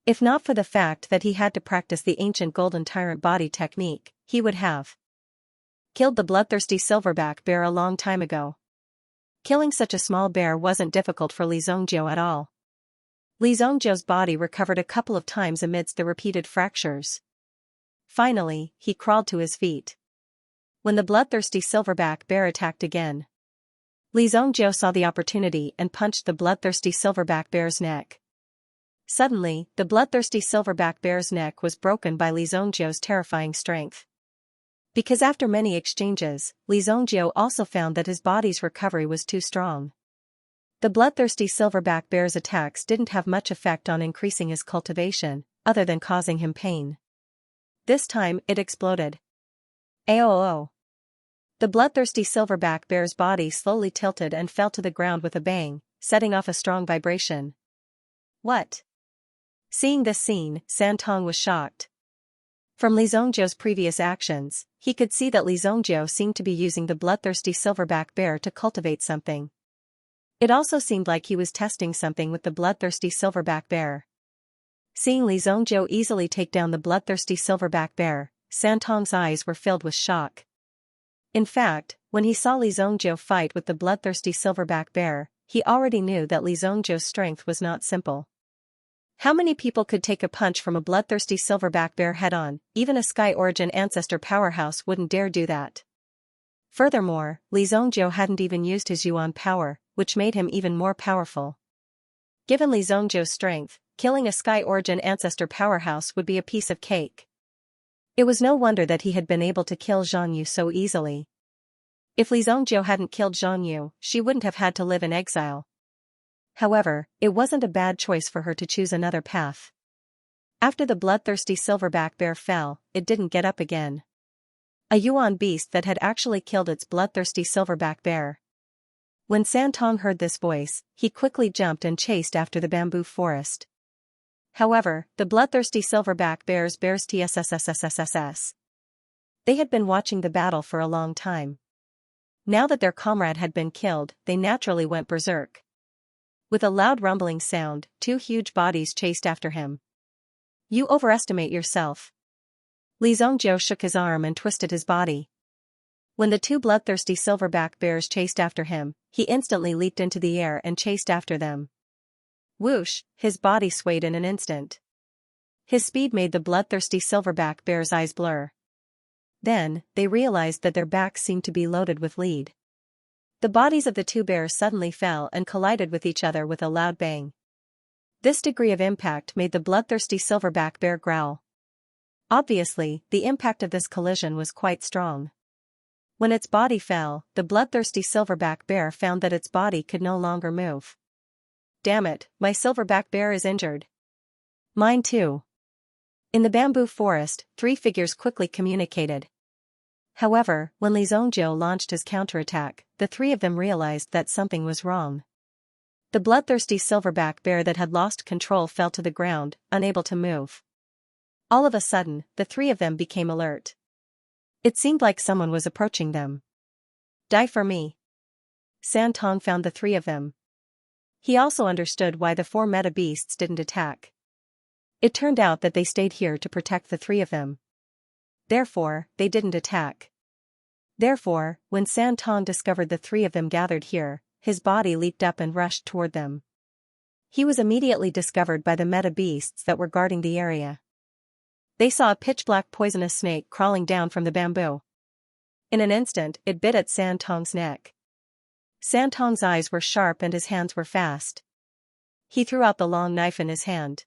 If not for the fact that he had to practice the ancient golden tyrant body technique, he would have killed the bloodthirsty silverback bear a long time ago. Killing such a small bear wasn't difficult for Li Zhongjiu at all. Li Zhongjiu's body recovered a couple of times amidst the repeated fractures. Finally, he crawled to his feet. When the bloodthirsty silverback bear attacked again, Li Zhongjiu saw the opportunity and punched the bloodthirsty silverback bear's neck. Suddenly, the bloodthirsty silverback bear's neck was broken by Li Zhongjiu's terrifying strength. Because after many exchanges, Li Zhongjiu also found that his body's recovery was too strong. The bloodthirsty silverback bear's attacks didn't have much effect on increasing his cultivation, other than causing him pain. This time, it exploded. Aoo! The bloodthirsty silverback bear's body slowly tilted and fell to the ground with a bang, setting off a strong vibration. What? Seeing this scene, Santong was shocked. From Li Zhongjiu's previous actions, he could see that Li Zhongjiu seemed to be using the bloodthirsty silverback bear to cultivate something. It also seemed like he was testing something with the bloodthirsty silverback bear. Seeing Li Zhongjiu easily take down the bloodthirsty silverback bear, Santong's eyes were filled with shock. In fact, when he saw Li Zhongjiu fight with the bloodthirsty silverback bear, he already knew that Li Zhongjiu's strength was not simple. How many people could take a punch from a bloodthirsty silverback bear head-on? Even a Sky Origin ancestor powerhouse wouldn't dare do that. Furthermore, Li Zhongjiu hadn't even used his Yuan power, which made him even more powerful. Given Li Zhongjiu's strength, killing a Sky Origin ancestor powerhouse would be a piece of cake. It was no wonder that he had been able to kill Xianxia so easily. If Li Zhongjiu hadn't killed Xianxia, she wouldn't have had to live in exile. However, it wasn't a bad choice for her to choose another path. After the bloodthirsty silverback bear fell, it didn't get up again. A Yuan beast that had actually killed its bloodthirsty silverback bear. When Santong heard this voice, he quickly jumped and chased after the bamboo forest. However, the bloodthirsty silverback bears TSSSSSSS. They had been watching the battle for a long time. Now that their comrade had been killed, they naturally went berserk. With a loud rumbling sound, 2 huge bodies chased after him. You overestimate yourself. Li Zhongjiu shook his arm and twisted his body. When the 2 bloodthirsty silverback bears chased after him, he instantly leaped into the air and chased after them. Whoosh, his body swayed in an instant. His speed made the bloodthirsty silverback bears' eyes blur. Then, they realized that their backs seemed to be loaded with lead. The bodies of the 2 bears suddenly fell and collided with each other with a loud bang. This degree of impact made the bloodthirsty silverback bear growl. Obviously, the impact of this collision was quite strong. When its body fell, the bloodthirsty silverback bear found that its body could no longer move. Damn it, my silverback bear is injured. Mine too. In the bamboo forest, 3 figures quickly communicated. However, when Li Zhongjiu launched his counterattack, the 3 of them realized that something was wrong. The bloodthirsty silverback bear that had lost control fell to the ground, unable to move. All of a sudden, the 3 of them became alert. It seemed like someone was approaching them. Die for me. Santong found the three of them. He also understood why the four meta beasts didn't attack. It turned out that they stayed here to protect the three of them. Therefore, they didn't attack. Therefore, when Santong discovered the three of them gathered here, his body leaped up and rushed toward them. He was immediately discovered by the meta beasts that were guarding the area. They saw a pitch-black poisonous snake crawling down from the bamboo. In an instant, it bit at Santong's neck. Santong's eyes were sharp and his hands were fast. He threw out the long knife in his hand.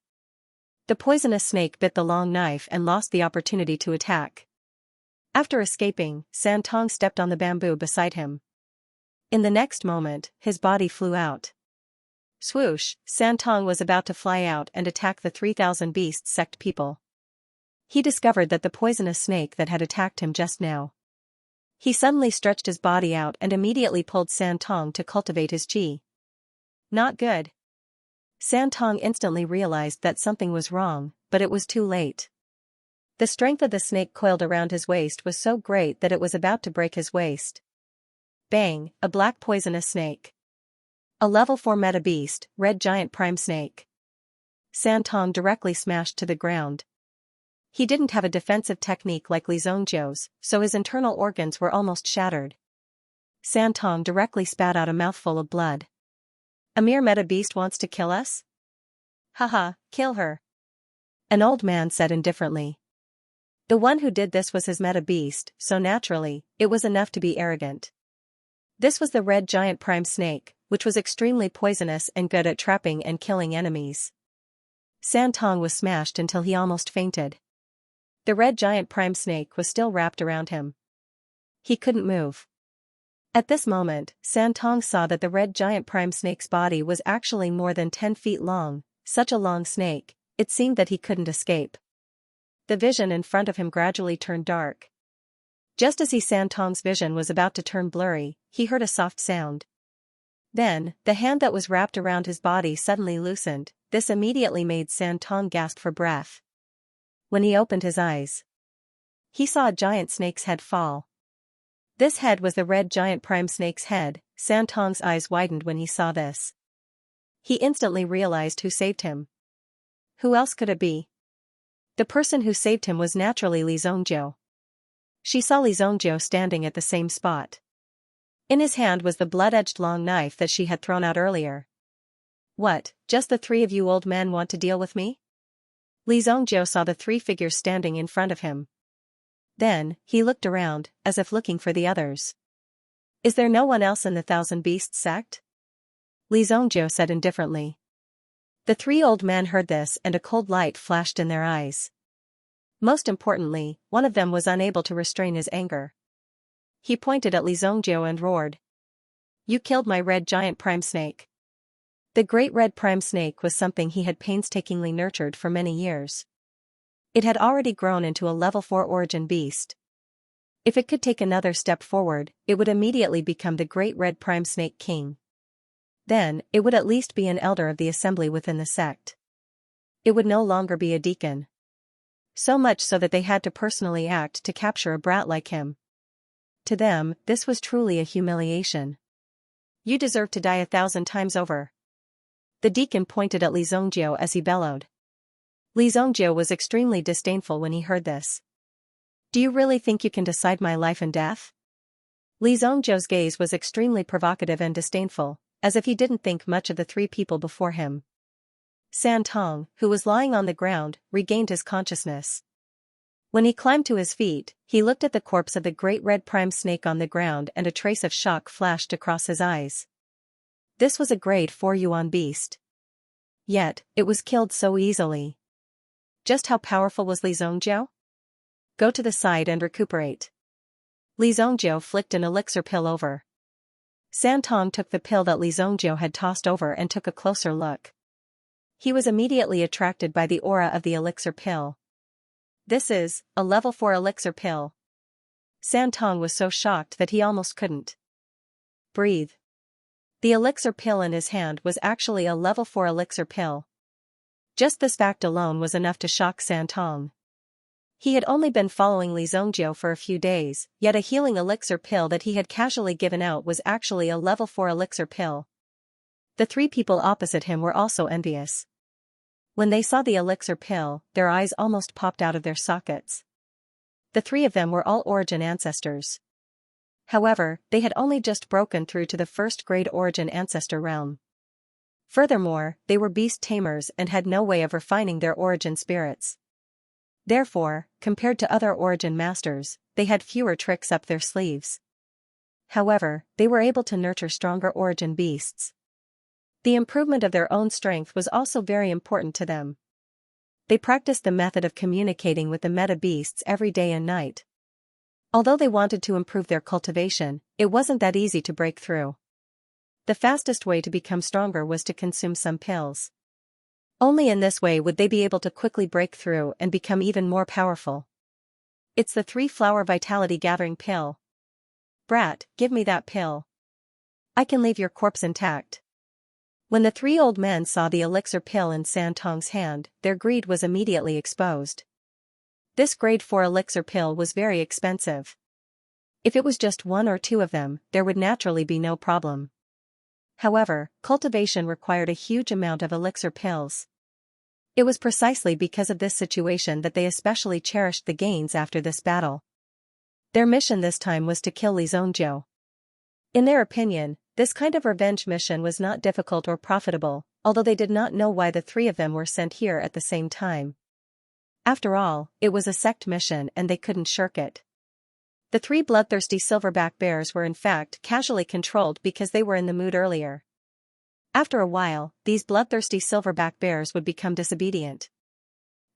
The poisonous snake bit the long knife and lost the opportunity to attack. After escaping, Santong stepped on the bamboo beside him. In the next moment, his body flew out. Swoosh, Santong was about to fly out and attack the 3,000 beast sect people. He discovered that the poisonous snake that had attacked him just now. He suddenly stretched his body out and immediately pulled Santong to cultivate his qi. Not good. Santong instantly realized that something was wrong, but it was too late. The strength of the snake coiled around his waist was so great that it was about to break his waist. Bang, a black poisonous snake. A level 4 meta beast, red giant prime snake. Santong directly smashed to the ground. He didn't have a defensive technique like Li Zhongjiu's, so his internal organs were almost shattered. Santong directly spat out a mouthful of blood. A mere meta beast wants to kill us? Haha, kill her. An old man said indifferently. The one who did this was his meta beast, so naturally, it was enough to be arrogant. This was the red giant prime snake, which was extremely poisonous and good at trapping and killing enemies. Santong was smashed until he almost fainted. The red giant prime snake was still wrapped around him. He couldn't move. At this moment, Santong saw that the red giant prime snake's body was actually more than 10 feet long, such a long snake, it seemed that he couldn't escape. The vision in front of him gradually turned dark. Just as Santong's vision was about to turn blurry, he heard a soft sound. Then, the hand that was wrapped around his body suddenly loosened. This immediately made Santong gasp for breath. When he opened his eyes, he saw a giant snake's head fall. This head was the red giant prime snake's head. Santong's eyes widened when he saw this. He instantly realized who saved him. Who else could it be? The person who saved him was naturally Li Zhongjiu. She saw Li Zhongjiu standing at the same spot. In his hand was the blood-edged long knife that she had thrown out earlier. What, just the three of you old men want to deal with me? Li Zhongjiu saw the three figures standing in front of him. Then, he looked around, as if looking for the others. Is there no one else in the Thousand Beasts sect? Li Zhongjiu said indifferently. The three old men heard this and a cold light flashed in their eyes. Most importantly, one of them was unable to restrain his anger. He pointed at Li Zhongjiu and roared. You killed my red giant prime snake. The great red prime snake was something he had painstakingly nurtured for many years. It had already grown into a level 4 origin beast. If it could take another step forward, it would immediately become the great red prime snake king. Then, it would at least be an elder of the assembly within the sect. It would no longer be a deacon. So much so that they had to personally act to capture a brat like him. To them, this was truly a humiliation. You deserve to die 1,000 times over. The deacon pointed at Li Zhongjiu as he bellowed. Li Zhongjiu was extremely disdainful when he heard this. Do you really think you can decide my life and death? Li Zhongjiu's gaze was extremely provocative and disdainful, as if he didn't think much of the three people before him. Santong, who was lying on the ground, regained his consciousness. When he climbed to his feet, he looked at the corpse of the great red prime snake on the ground and a trace of shock flashed across his eyes. This was a grade 4 yuan beast. Yet, it was killed so easily. Just how powerful was Li Zhongjiu? Go to the side and recuperate. Li Zhongjiu flicked an elixir pill over. Santong took the pill that Li Zhongjiu had tossed over and took a closer look. He was immediately attracted by the aura of the elixir pill. This is a level 4 elixir pill. Santong was so shocked that he almost couldn't breathe. The elixir pill in his hand was actually a level 4 elixir pill. Just this fact alone was enough to shock Santong. He had only been following Li Zhongjiu for a few days, yet a healing elixir pill that he had casually given out was actually a level 4 elixir pill. The three people opposite him were also envious. When they saw the elixir pill, their eyes almost popped out of their sockets. The three of them were all origin ancestors. However, they had only just broken through to the first-grade origin ancestor realm. Furthermore, they were beast tamers and had no way of refining their origin spirits. Therefore, compared to other origin masters, they had fewer tricks up their sleeves. However, they were able to nurture stronger origin beasts. The improvement of their own strength was also very important to them. They practiced the method of communicating with the meta beasts every day and night. Although they wanted to improve their cultivation, it wasn't that easy to break through. The fastest way to become stronger was to consume some pills. Only in this way would they be able to quickly break through and become even more powerful. It's the 3-flower vitality gathering pill. Brat, give me that pill. I can leave your corpse intact. When the 3 old men saw the elixir pill in San Tong's hand, their greed was immediately exposed. This grade 4 elixir pill was very expensive. If it was just 1 or 2 of them, there would naturally be no problem. However, cultivation required a huge amount of elixir pills. It was precisely because of this situation that they especially cherished the gains after this battle. Their mission this time was to kill Li Zhongjiu. In their opinion, this kind of revenge mission was not difficult or profitable, although they did not know why the 3 of them were sent here at the same time. After all, it was a sect mission and they couldn't shirk it. The 3 bloodthirsty silverback bears were in fact casually controlled because they were in the mood earlier. After a while, these bloodthirsty silverback bears would become disobedient.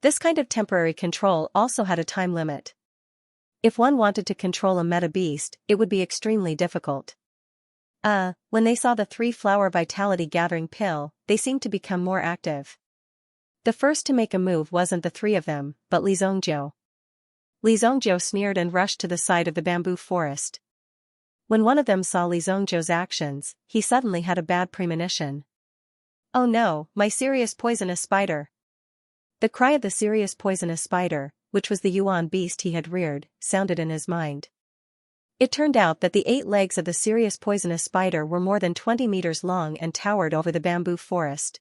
This kind of temporary control also had a time limit. If one wanted to control a meta beast, it would be extremely difficult. When they saw the 3-flower vitality gathering pill, they seemed to become more active. The first to make a move wasn't the 3 of them, but Li Zhongjiu. Li Zhongjiu sneered and rushed to the side of the bamboo forest. When one of them saw Li Zhongjiu's actions, he suddenly had a bad premonition. Oh no, my serious poisonous spider! The cry of the serious poisonous spider, which was the Yuan beast he had reared, sounded in his mind. It turned out that the 8 legs of the serious poisonous spider were more than 20 meters long and towered over the bamboo forest.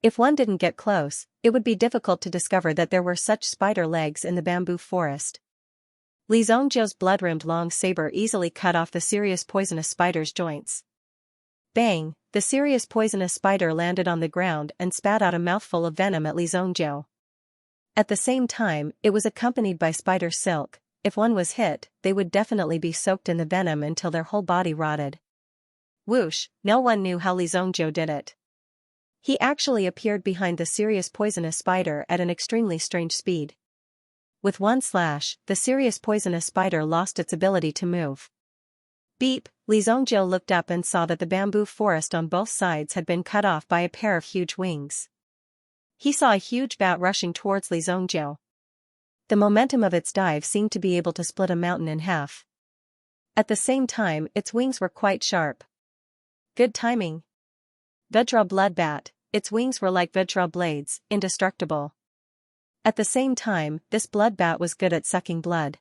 If one didn't get close, it would be difficult to discover that there were such spider legs in the bamboo forest. Li Zhongjiu's blood-rimmed long saber easily cut off the serious poisonous spider's joints. Bang! The serious poisonous spider landed on the ground and spat out a mouthful of venom at Li Zhongjiu. At the same time, it was accompanied by spider silk. If one was hit, they would definitely be soaked in the venom until their whole body rotted. Whoosh! No one knew how Li Zhongjiu did it. He actually appeared behind the serious poisonous spider at an extremely strange speed. With one slash, the serious poisonous spider lost its ability to move. Beep! Li Zhongjiu looked up and saw that the bamboo forest on both sides had been cut off by a pair of huge wings. He saw a huge bat rushing towards Li Zhongjiu. The momentum of its dive seemed to be able to split a mountain in half. At the same time, its wings were quite sharp. Good timing. Vajra blood bat, its wings were like Vajra blades, indestructible. At the same time, this blood bat was good at sucking blood.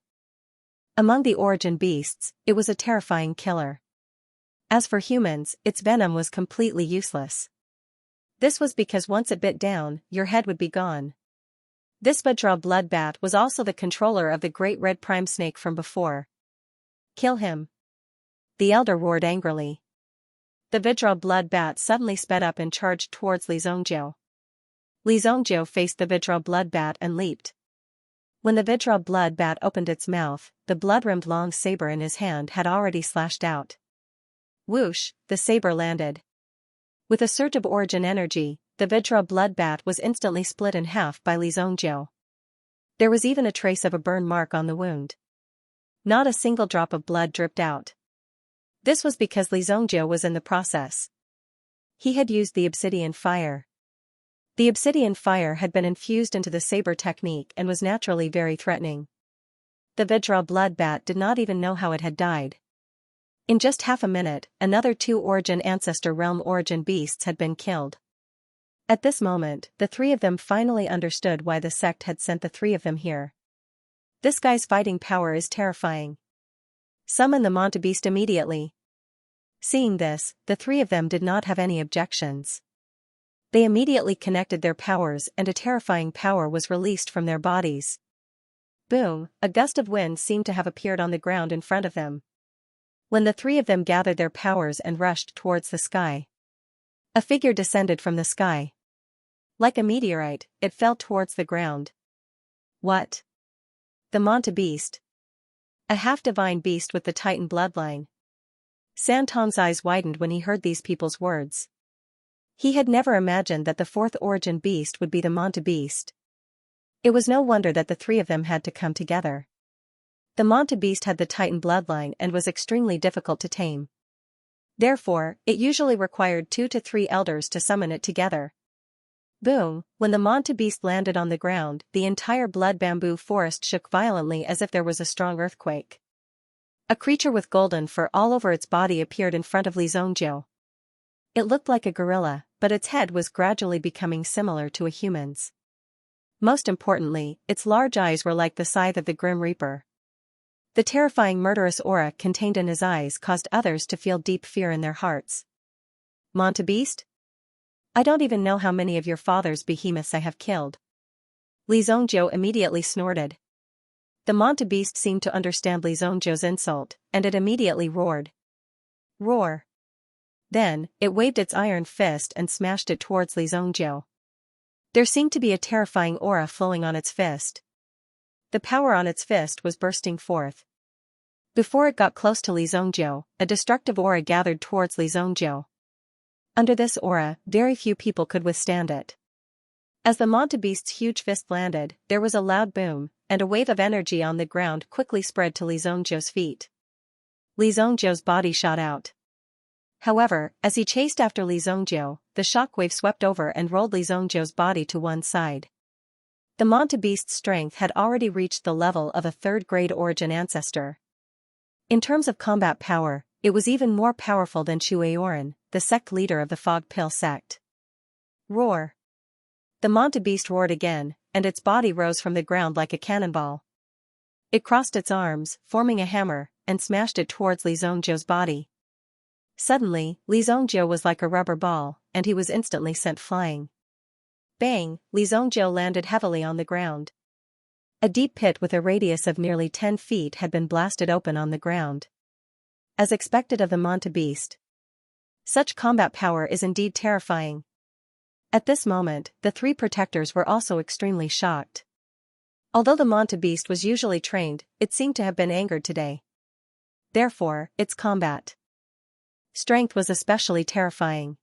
Among the origin beasts, it was a terrifying killer. As for humans, its venom was completely useless. This was because once it bit down, your head would be gone. This Vajra blood bat was also the controller of the great red prime snake from before. Kill him! The elder roared angrily. The Vajra blood bat suddenly sped up and charged towards Li Zhongjiu. Li Zhongjiu faced the Vajra blood bat and leaped. When the Vajra blood bat opened its mouth, the blood-rimmed long saber in his hand had already slashed out. Whoosh! The saber landed. With a surge of origin energy, the Vajra blood bat was instantly split in half by Li Zhongjiu. There was even a trace of a burn mark on the wound. Not a single drop of blood dripped out. This was because Li Zhongjiu was in the process. He had used the obsidian fire. The obsidian fire had been infused into the saber technique and was naturally very threatening. The Vajra blood bat did not even know how it had died. In just half a minute, another 2 origin ancestor realm origin beasts had been killed. At this moment, the 3 of them finally understood why the sect had sent the 3 of them here. This guy's fighting power is terrifying. Summon the Manta Beast immediately. Seeing this, the three of them did not have any objections. They immediately connected their powers and a terrifying power was released from their bodies. Boom, a gust of wind seemed to have appeared on the ground in front of them. When the three of them gathered their powers and rushed towards the sky, a figure descended from the sky. Like a meteorite, it fell towards the ground. What? The Manta Beast. A half-divine beast with the Titan bloodline. Santong's eyes widened when he heard these people's words. He had never imagined that the fourth origin beast would be the Manta Beast. It was no wonder that the three of them had to come together. The Manta Beast had the Titan bloodline and was extremely difficult to tame. Therefore, it usually required 2 to 3 elders to summon it together. Boom, when the Manta Beast landed on the ground, the entire blood bamboo forest shook violently as if there was a strong earthquake. A creature with golden fur all over its body appeared in front of Li Zongjiu. It looked like a gorilla, but its head was gradually becoming similar to a human's. Most importantly, its large eyes were like the scythe of the Grim Reaper. The terrifying murderous aura contained in his eyes caused others to feel deep fear in their hearts. Manta Beast? I don't even know how many of your father's behemoths I have killed. Li Zongjiu immediately snorted. The Manta Beast seemed to understand Li Zongjiu's insult, and it immediately roared. Roar. Then, it waved its iron fist and smashed it towards Li Zongjiu. There seemed to be a terrifying aura flowing on its fist. The power on its fist was bursting forth. Before it got close to Li Zongjiu, a destructive aura gathered towards Li Zongjiu. Under this aura, very few people could withstand it. As the Manta Beast's huge fist landed, there was a loud boom, and a wave of energy on the ground quickly spread to Li Zongjiu's feet. Li Zongjiu's body shot out. However, as he chased after Li Zongjiu, the shockwave swept over and rolled Li Zongjiu's body to one side. The Manta Beast's strength had already reached the level of a third-grade origin ancestor. In terms of combat power, it was even more powerful than Shuaoran, the sect leader of the Fog Pill sect. Roar. The Manta Beast roared again, and its body rose from the ground like a cannonball. It crossed its arms, forming a hammer, and smashed it towards Li Zongjiu's body. Suddenly, Li Zongjiu was like a rubber ball, and he was instantly sent flying. Bang, Li Zongjiu landed heavily on the ground. A deep pit with a radius of nearly 10 feet had been blasted open on the ground. As expected of the Manta Beast. Such combat power is indeed terrifying. At this moment, the three protectors were also extremely shocked. Although the Manta Beast was usually trained, it seemed to have been angered today. Therefore, its combat strength was especially terrifying.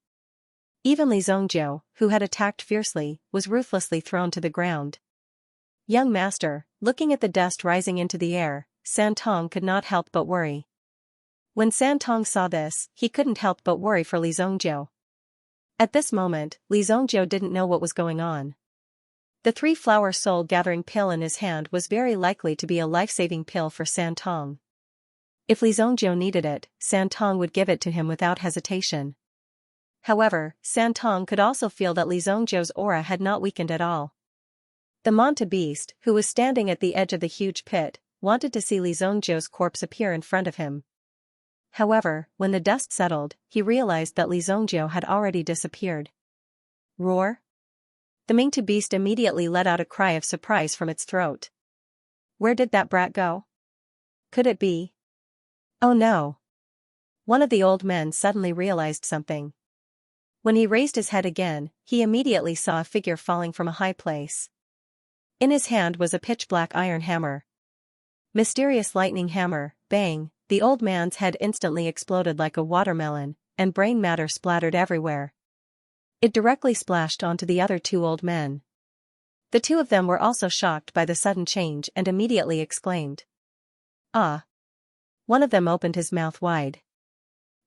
Even Li Zongjiu, who had attacked fiercely, was ruthlessly thrown to the ground. Young master, looking at the dust rising into the air, Santong could not help but worry. When Santong saw this, he couldn't help but worry for Li Zongjiu. At this moment, Li Zongjiu didn't know what was going on. The 3-flower soul-gathering pill in his hand was very likely to be a life-saving pill for Santong. If Li Zongjiu needed it, Santong would give it to him without hesitation. However, Santong could also feel that Li Zongjiu's aura had not weakened at all. The Manta Beast, who was standing at the edge of the huge pit, wanted to see Li Zongjiu's corpse appear in front of him. However, when the dust settled, he realized that Li Zongjiu had already disappeared. Roar? The Manta Beast immediately let out a cry of surprise from its throat. Where did that brat go? Could it be? Oh no! One of the old men suddenly realized something. When he raised his head again, he immediately saw a figure falling from a high place. In his hand was a pitch-black iron hammer. Mysterious lightning hammer, bang, the old man's head instantly exploded like a watermelon, and brain matter splattered everywhere. It directly splashed onto the other 2 old men. The 2 of them were also shocked by the sudden change and immediately exclaimed. Ah! One of them opened his mouth wide.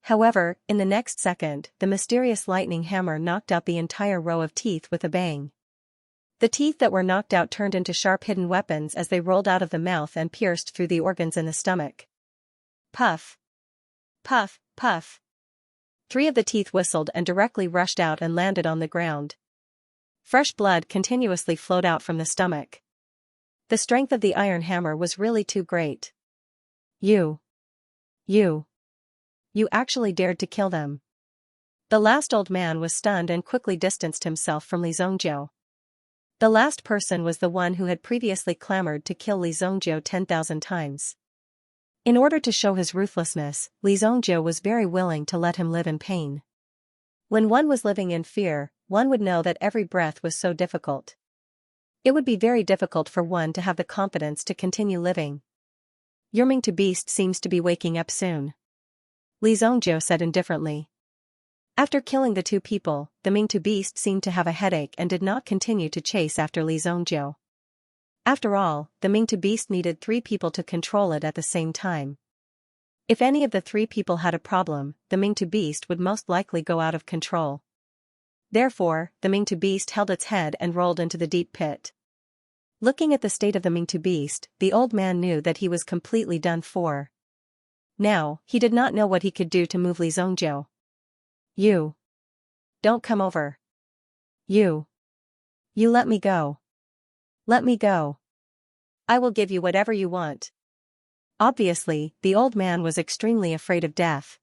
However, in the next second, the mysterious lightning hammer knocked out the entire row of teeth with a bang. The teeth that were knocked out turned into sharp hidden weapons as they rolled out of the mouth and pierced through the organs in the stomach. Puff! Puff, puff! 3 of the teeth whistled and directly rushed out and landed on the ground. Fresh blood continuously flowed out from the stomach. The strength of the iron hammer was really too great. You actually dared to kill them. The last old man was stunned and quickly distanced himself from Li Zongjiu. The last person was the one who had previously clamored to kill Li Zongjiu 10,000 times. In order to show his ruthlessness, Li Zongjiu was very willing to let him live in pain. When one was living in fear, one would know that every breath was so difficult. It would be very difficult for one to have the confidence to continue living. Your Mingtu beast seems to be waking up soon, Li Zongjiu said indifferently. After killing the two people, the Mingtu beast seemed to have a headache and did not continue to chase after Li Zongjiu. After all, the Mingtu beast needed 3 people to control it at the same time. If any of the 3 people had a problem, the Mingtu beast would most likely go out of control. Therefore, the Mingtu beast held its head and rolled into the deep pit. Looking at the state of the Mingtu beast, the old man knew that he was completely done for. Now, he did not know what he could do to move Li Zongjiu. You. Don't come over. You let me go. Let me go. I will give you whatever you want. Obviously, the old man was extremely afraid of death.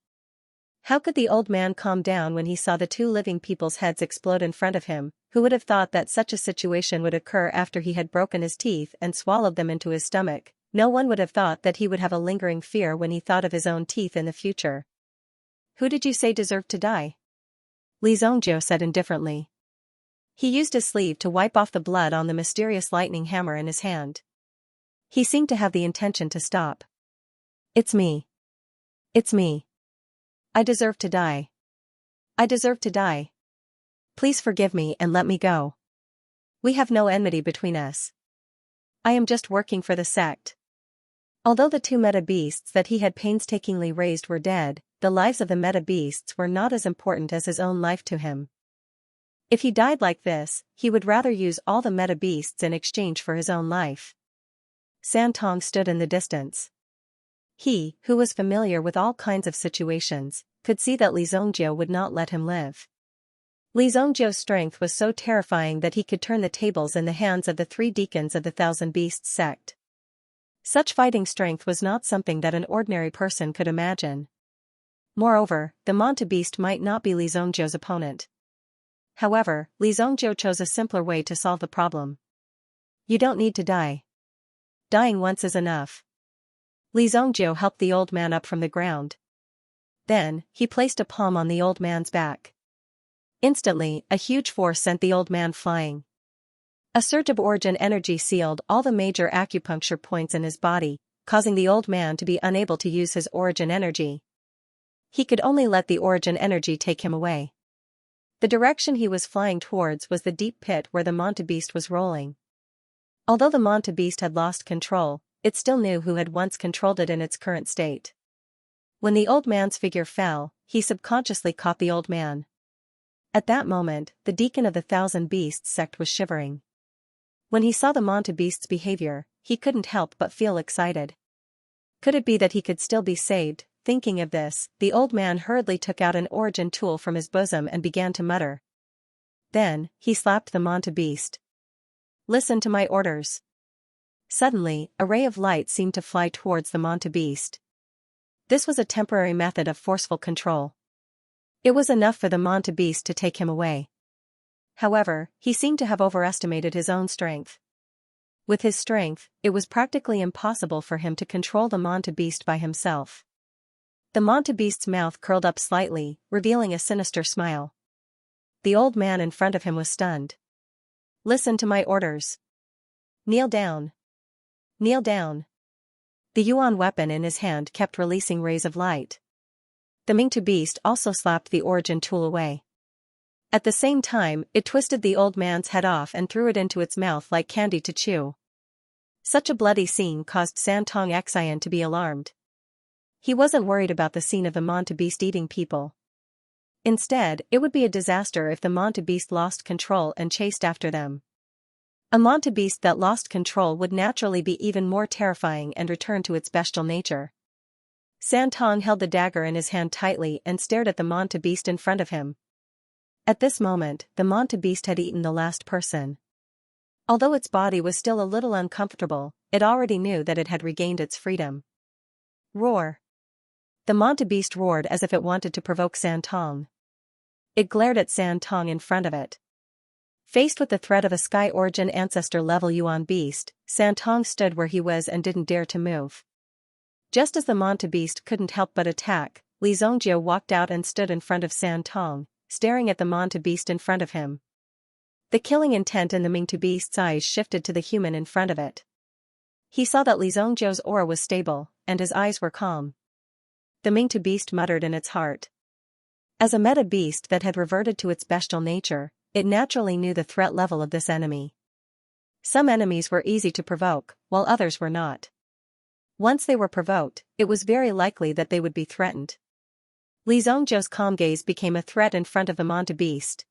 How could the old man calm down when he saw the 2 living people's heads explode in front of him? Who would have thought that such a situation would occur after he had broken his teeth and swallowed them into his stomach? No one would have thought that he would have a lingering fear when he thought of his own teeth in the future. Who did you say deserved to die? Li Zongjiu said indifferently. He used his sleeve to wipe off the blood on the mysterious lightning hammer in his hand. He seemed to have the intention to stop. It's me. It's me. I deserve to die. I deserve to die. Please forgive me and let me go. We have no enmity between us. I am just working for the sect. Although the 2 meta beasts that he had painstakingly raised were dead, the lives of the meta beasts were not as important as his own life to him. If he died like this, he would rather use all the meta beasts in exchange for his own life. Santong stood in the distance. He, who was familiar with all kinds of situations, could see that Li Zongjiu would not let him live. Li Zongjiu's strength was so terrifying that he could turn the tables in the hands of the 3 deacons of the Thousand Beasts sect. Such fighting strength was not something that an ordinary person could imagine. Moreover, the Manta beast might not be Li Zongjiu's opponent. However, Li Zongjiu chose a simpler way to solve the problem. You don't need to die. Dying once is enough. Li Zongjiu helped the old man up from the ground. Then, he placed a palm on the old man's back. Instantly, a huge force sent the old man flying. A surge of origin energy sealed all the major acupuncture points in his body, causing the old man to be unable to use his origin energy. He could only let the origin energy take him away. The direction he was flying towards was the deep pit where the Manta beast was rolling. Although the Manta beast had lost control, it still knew who had once controlled it in its current state. When the old man's figure fell, he subconsciously caught the old man. At that moment, the deacon of the Thousand Beasts sect was shivering. When he saw the Manta beast's behavior, he couldn't help but feel excited. Could it be that he could still be saved? Thinking of this, the old man hurriedly took out an origin tool from his bosom and began to mutter. Then, he slapped the Manta beast. Listen to my orders. Suddenly, a ray of light seemed to fly towards the Manta beast. This was a temporary method of forceful control. It was enough for the Manta beast to take him away. However, he seemed to have overestimated his own strength. With his strength, it was practically impossible for him to control the Manta beast by himself. The Manta beast's mouth curled up slightly, revealing a sinister smile. The old man in front of him was stunned. Listen to my orders. Kneel down. Kneel down. The Yuan weapon in his hand kept releasing rays of light. The Mingtu beast also slapped the origin tool away. At the same time, it twisted the old man's head off and threw it into its mouth like candy to chew. Such a bloody scene caused Santong Xian to be alarmed. He wasn't worried about the scene of the Manta beast eating people. Instead, it would be a disaster if the Manta beast lost control and chased after them. A Manta beast that lost control would naturally be even more terrifying and return to its bestial nature. Santong held the dagger in his hand tightly and stared at the Manta beast in front of him. At this moment, the Manta beast had eaten the last person. Although its body was still a little uncomfortable, it already knew that it had regained its freedom. Roar! The manta beast roared as if it wanted to provoke Santong. It glared at Santong in front of it. Faced with the threat of a Sky Origin Ancestor-level Yuan beast, Santong stood where he was and didn't dare to move. Just as the manta beast couldn't help but attack, Li Zhongjiu walked out and stood in front of Santong, staring at the manta beast in front of him. The killing intent in the manta beast's eyes shifted to the human in front of it. He saw that Li Zhongjiu's aura was stable, and his eyes were calm. The manta beast muttered in its heart. As a meta beast that had reverted to its bestial nature, it naturally knew the threat level of this enemy. Some enemies were easy to provoke, while others were not. Once they were provoked, it was very likely that they would be threatened. Li Zhongjiu's calm gaze became a threat in front of the manta beast.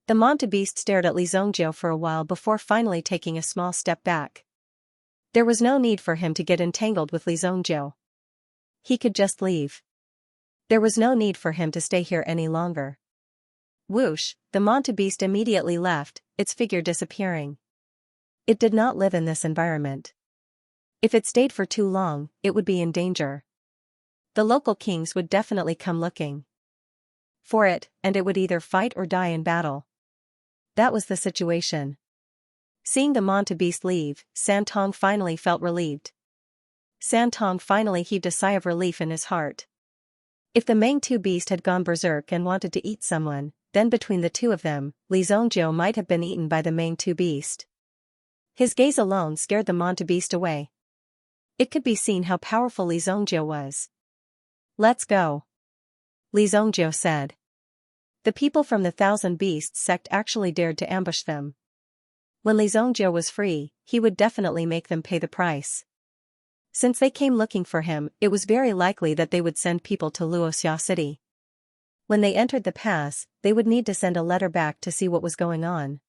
The manta beast stared at Li Zhongjiu for a while before finally taking a small step back. There was no need for him to get entangled with Li Zhongjiu. He could just leave. There was no need for him to stay here any longer. Whoosh, the manta beast immediately left, its figure disappearing. It did not live in this environment. If it stayed for too long, it would be in danger. The local kings would definitely come looking for it, and it would either fight or die in battle. That was the situation. Seeing the manta beast leave, Santong finally felt relieved. Santong finally heaved a sigh of relief in his heart. If the Mangtu beast had gone berserk and wanted to eat someone, then between the two of them, Li Zhongjiu might have been eaten by the Mangtu beast. His gaze alone scared the manta beast away. It could be seen how powerful Li Zhongjiu was. "Let's go," Li Zhongjiu said. The people from the Thousand Beasts sect actually dared to ambush them. When Li Zhongjiu was free, he would definitely make them pay the price. Since they came looking for him, it was very likely that they would send people to Luoxia City. When they entered the pass, they would need to send a letter back to see what was going on.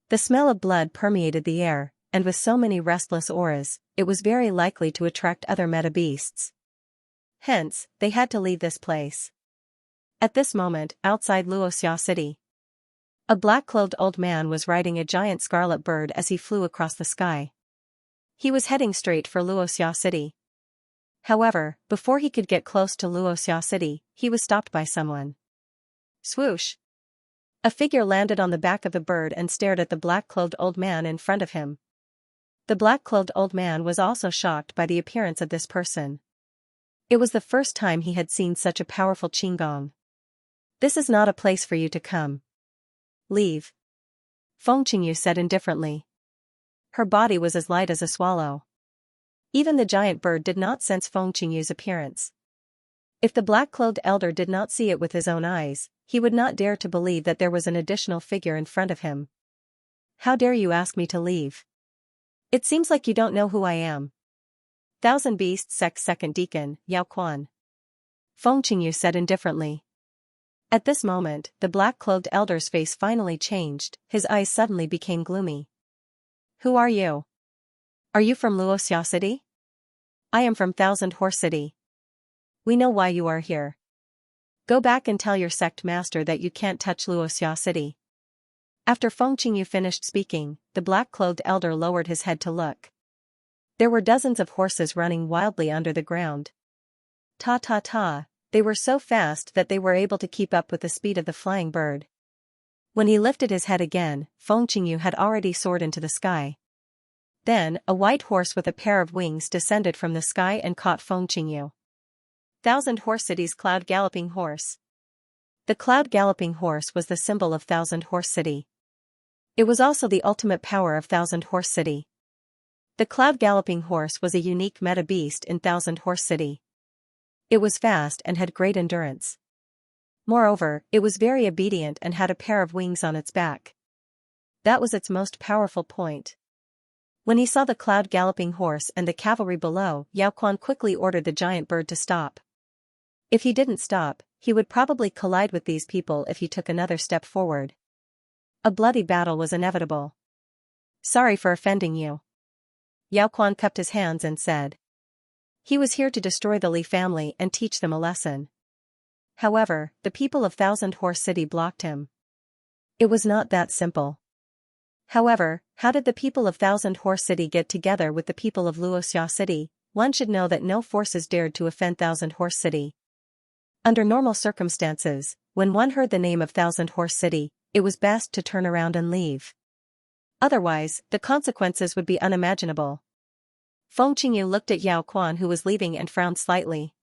The smell of blood permeated the air, and with so many restless auras, it was very likely to attract other meta beasts. Hence, they had to leave this place. At this moment, outside Luoxia City, a black-clothed old man was riding a giant scarlet bird as he flew across the sky. He was heading straight for Luoxia City. However, before he could get close to Luoxia City, he was stopped by someone. Swoosh! A figure landed on the back of the bird and stared at the black-clothed old man in front of him. The black-clothed old man was also shocked by the appearance of this person. It was the first time he had seen such a powerful qinggong. "This is not a place for you to come. Leave," Feng Qingyu said indifferently. Her body was as light as a swallow. Even the giant bird did not sense Feng Qingyu's appearance. If the black-clothed elder did not see it with his own eyes, he would not dare to believe that there was an additional figure in front of him. "How dare you ask me to leave? It seems like you don't know who I am." Thousand Beasts Sect's second deacon, Yao Quan, Feng Qingyu said indifferently. At this moment, the black-clothed elder's face finally changed, his eyes suddenly became gloomy. "Who are you? Are you from Luoxia City?" "I am from Thousand Horse City." "We know why you are here. Go back and tell your sect master that you can't touch Luoxia City." After Feng Qingyu finished speaking, the black-clothed elder lowered his head to look. There were dozens of horses running wildly under the ground. Ta-ta-ta, they were so fast that they were able to keep up with the speed of the flying bird. When he lifted his head again, Feng Qingyu had already soared into the sky. Then, a white horse with a pair of wings descended from the sky and caught Feng Qingyu. Thousand Horse City's Cloud Galloping Horse. The Cloud Galloping Horse was the symbol of Thousand Horse City. It was also the ultimate power of Thousand Horse City. The Cloud Galloping Horse was a unique meta beast in Thousand Horse City. It was fast and had great endurance. Moreover, it was very obedient and had a pair of wings on its back. That was its most powerful point. When he saw the Cloud Galloping Horse and the cavalry below, Yao Quan quickly ordered the giant bird to stop. If he didn't stop, he would probably collide with these people if he took another step forward. A bloody battle was inevitable. "Sorry for offending you." Yao Quan cupped his hands and said. He was here to destroy the Li family and teach them a lesson. However, the people of Thousand Horse City blocked him. It was not that simple. However, how did the people of Thousand Horse City get together with the people of Luoxia City? One should know that no forces dared to offend Thousand Horse City. Under normal circumstances, when one heard the name of Thousand Horse City, it was best to turn around and leave. Otherwise, the consequences would be unimaginable. Feng Qingyu looked at Yao Quan, who was leaving, and frowned slightly.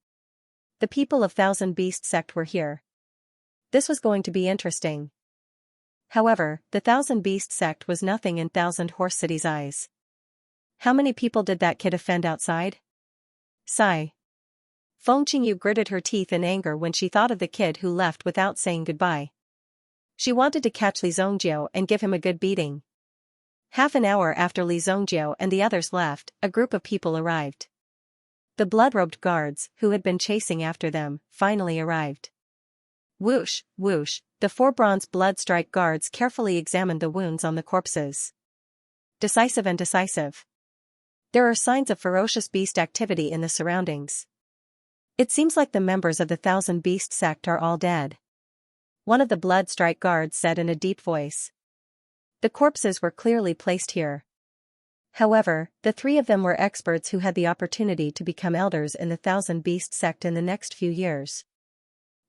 The people of Thousand Beast sect were here. This was going to be interesting. However, the Thousand Beast sect was nothing in Thousand Horse City's eyes. How many people did that kid offend outside? Sigh. Feng Qingyu gritted her teeth in anger when she thought of the kid who left without saying goodbye. She wanted to catch Li Zongjiu and give him a good beating. Half an hour after Li Zongjiu and the others left, a group of people arrived. The blood-robed guards, who had been chasing after them, finally arrived. Whoosh, whoosh, the 4 bronze blood strike guards carefully examined the wounds on the corpses. Decisive and decisive. There are signs of ferocious beast activity in the surroundings. It seems like the members of the Thousand Beast sect are all dead. One of the blood strike guards said in a deep voice. The corpses were clearly placed here. However, the 3 of them were experts who had the opportunity to become elders in the Thousand Beast sect in the next few years.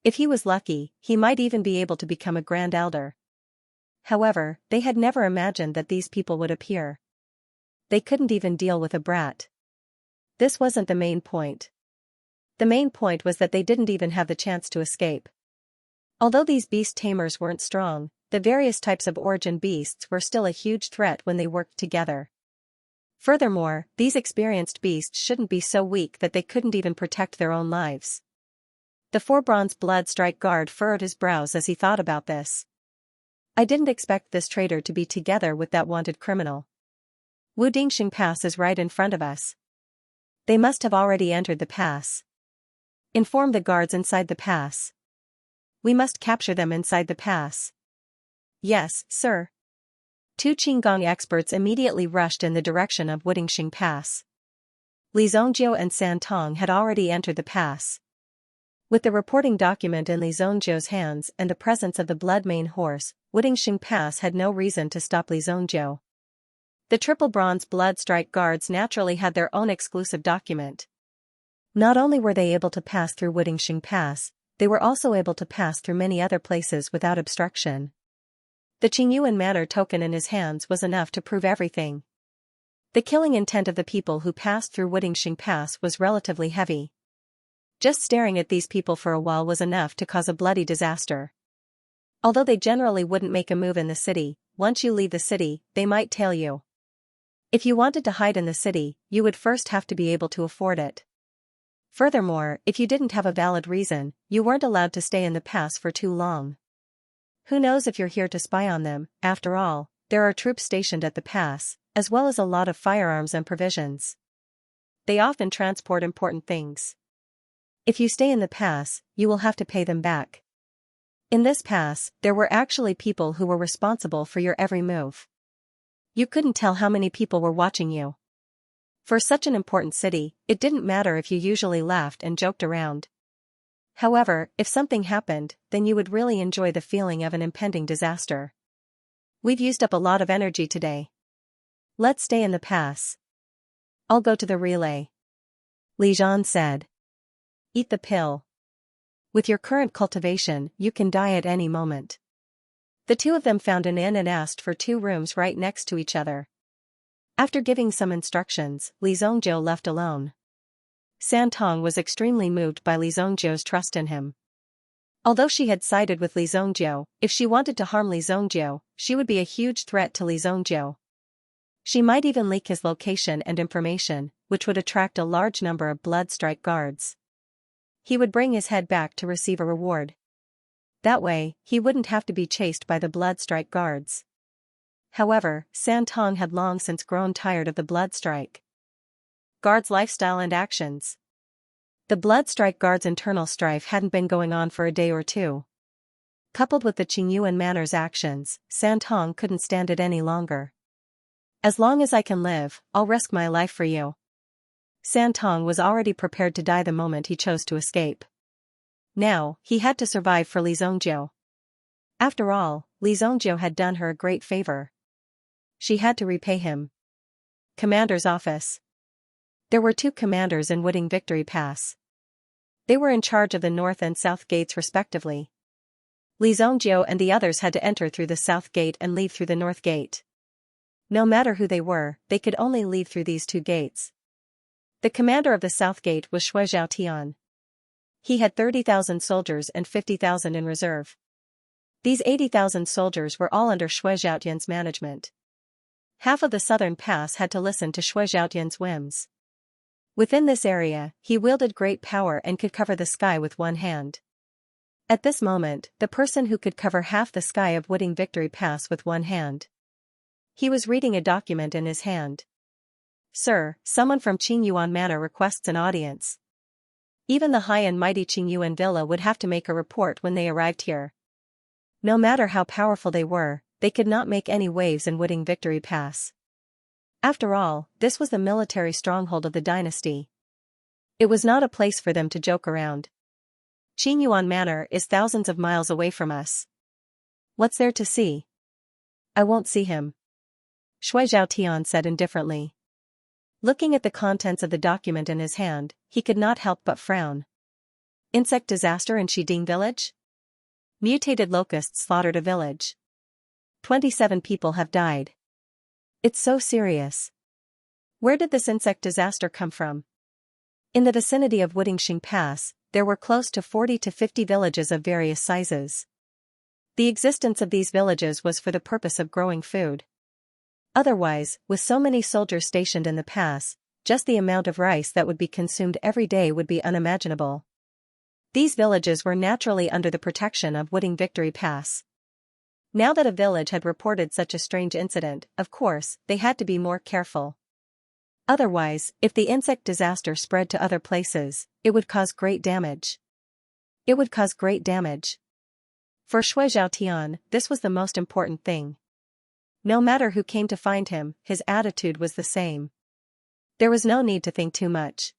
If he was lucky, he might even be able to become a grand elder. However, they had never imagined that these people would appear. They couldn't even deal with a brat. This wasn't the main point. The main point was that they didn't even have the chance to escape. Although these beast tamers weren't strong, the various types of origin beasts were still a huge threat when they worked together. Furthermore, these experienced beasts shouldn't be so weak that they couldn't even protect their own lives. The 4 bronze blood strike guard furrowed his brows as he thought about this. I didn't expect this traitor to be together with that wanted criminal. Wu Dingxing Pass is right in front of us. They must have already entered the pass. Inform the guards inside the pass. We must capture them inside the pass. Yes, sir. 2 Qinggong experts immediately rushed in the direction of Wudingxing Pass. Li Zongjiu and San Tong had already entered the pass. With the reporting document in Li Zongjiu's hands and the presence of the Blood Mane horse, Wudingxing Pass had no reason to stop Li Zongjiu. The triple bronze blood strike guards naturally had their own exclusive document. Not only were they able to pass through Wudingxing Pass, they were also able to pass through many other places without obstruction. The Qingyuan Manor token in his hands was enough to prove everything. The killing intent of the people who passed through Wudingxing Pass was relatively heavy. Just staring at these people for a while was enough to cause a bloody disaster. Although they generally wouldn't make a move in the city, once you leave the city, they might tail you. If you wanted to hide in the city, you would first have to be able to afford it. Furthermore, if you didn't have a valid reason, you weren't allowed to stay in the pass for too long. Who knows if you're here to spy on them? After all, there are troops stationed at the pass, as well as a lot of firearms and provisions. They often transport important things. If you stay in the pass, you will have to pay them back. In this pass, there were actually people who were responsible for your every move. You couldn't tell how many people were watching you. For such an important city, it didn't matter if you usually laughed and joked around. However, if something happened, then you would really enjoy the feeling of an impending disaster. We've used up a lot of energy today. Let's stay in the pass. I'll go to the relay. Li Zhan said. Eat the pill. With your current cultivation, you can die at any moment. The 2 of them found an inn and asked for 2 rooms right next to each other. After giving some instructions, Li Zongjiu left alone. San Tong was extremely moved by Li Zongjiu's trust in him. Although she had sided with Li Zongjiu, if she wanted to harm Li Zongjiu, she would be a huge threat to Li Zongjiu. She might even leak his location and information, which would attract a large number of blood strike guards. He would bring his head back to receive a reward. That way, he wouldn't have to be chased by the blood strike guards. However, San Tong had long since grown tired of the blood strike guards' lifestyle and actions. The blood strike guards' internal strife hadn't been going on for a day or 2. Coupled with the Qingyuan Manor's actions, San Tong couldn't stand it any longer. As long as I can live, I'll risk my life for you. San Tong was already prepared to die the moment he chose to escape. Now, he had to survive for Li Zongjiu. After all, Li Zongjiu had done her a great favor. she had to repay him. Commander's office. There were 2 commanders in Wooding Victory Pass. They were in charge of the north and south gates respectively. Li Zhongjiu and the others had to enter through the south gate and leave through the north gate. No matter who they were, they could only leave through these 2 gates. The commander of the south gate was Shui Zhaotian. He had 30,000 soldiers and 50,000 in reserve. These 80,000 soldiers were all under Shui Zhaotian's management. Half of the southern pass had to listen to Shui Zhaotian's whims. Within this area, he wielded great power and could cover the sky with one hand. At this moment, the person who could cover half the sky of Wooding Victory Pass with one hand. He was reading a document in his hand. Sir, someone from Qingyuan Manor requests an audience. Even the high and mighty Qingyuan Villa would have to make a report when they arrived here. No matter how powerful they were, they could not make any waves in Wooding Victory Pass. After all, this was the military stronghold of the dynasty. It was not a place for them to joke around. Qingyuan Manor is thousands of miles away from us. What's there to see? I won't see him. Shui Zhaotian said indifferently. Looking at the contents of the document in his hand, he could not help but frown. Insect disaster in Shiding village? Mutated locusts slaughtered a village. 27 people have died. It's so serious. Where did this insect disaster come from? In the vicinity of Wudingxing Pass, there were close to 40 to 50 villages of various sizes. The existence of these villages was for the purpose of growing food. Otherwise, with so many soldiers stationed in the pass, just the amount of rice that would be consumed every day would be unimaginable. These villages were naturally under the protection of Wooding Victory Pass. Now that a village had reported such a strange incident, of course, they had to be more careful. Otherwise, if the insect disaster spread to other places, it would cause great damage. It would cause great damage. For Shui Zhaotian, this was the most important thing. No matter who came to find him, his attitude was the same. There was no need to think too much.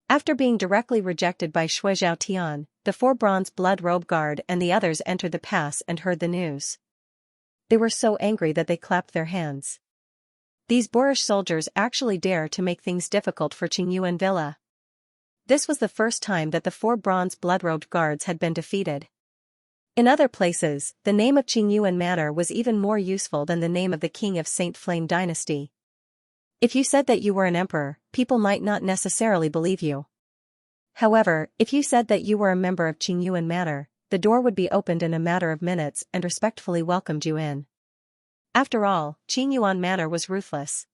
After being directly rejected by Shui Zhaotian, the 4 bronze blood robe guard and the others entered the pass and heard the news. They were so angry that they clapped their hands. These boorish soldiers actually dare to make things difficult for Qingyuan Villa. This was the first time that the 4 bronze blood-robed guards had been defeated. In other places, the name of Qingyuan Manor was even more useful than the name of the king of Saint Flame dynasty. If you said that you were an emperor, people might not necessarily believe you. However, if you said that you were a member of Qingyuan Manor, the door would be opened in a matter of minutes and respectfully welcomed you in. After all, Qingyuan Manor was ruthless.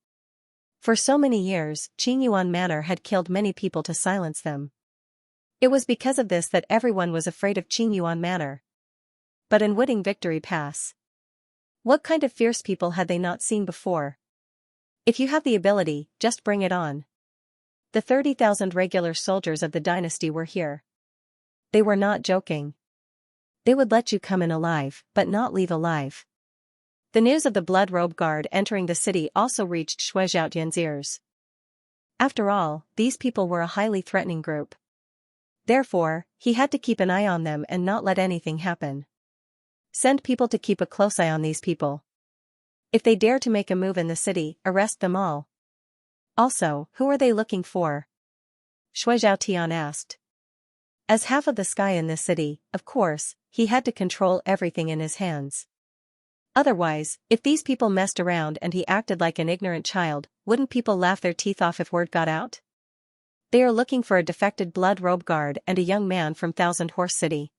For so many years, Qingyuan Manor had killed many people to silence them. It was because of this that everyone was afraid of Qingyuan Manor. But in Wooding Victory Pass, what kind of fierce people had they not seen before? If you have the ability, just bring it on. The 30,000 regular soldiers of the dynasty were here. They were not joking. They would let you come in alive, but not leave alive. The news of the Blood Robe Guard entering the city also reached Shui Zhaotian's ears. After all, these people were a highly threatening group. Therefore, he had to keep an eye on them and not let anything happen. Send people to keep a close eye on these people. If they dare to make a move in the city, arrest them all. Also, who are they looking for? Shui Zhaotian asked. As half of the sky in this city, of course, he had to control everything in his hands. Otherwise, if these people messed around and he acted like an ignorant child, wouldn't people laugh their teeth off if word got out? They are looking for a defected Blood Robe Guard and a young man from Thousand Horse City.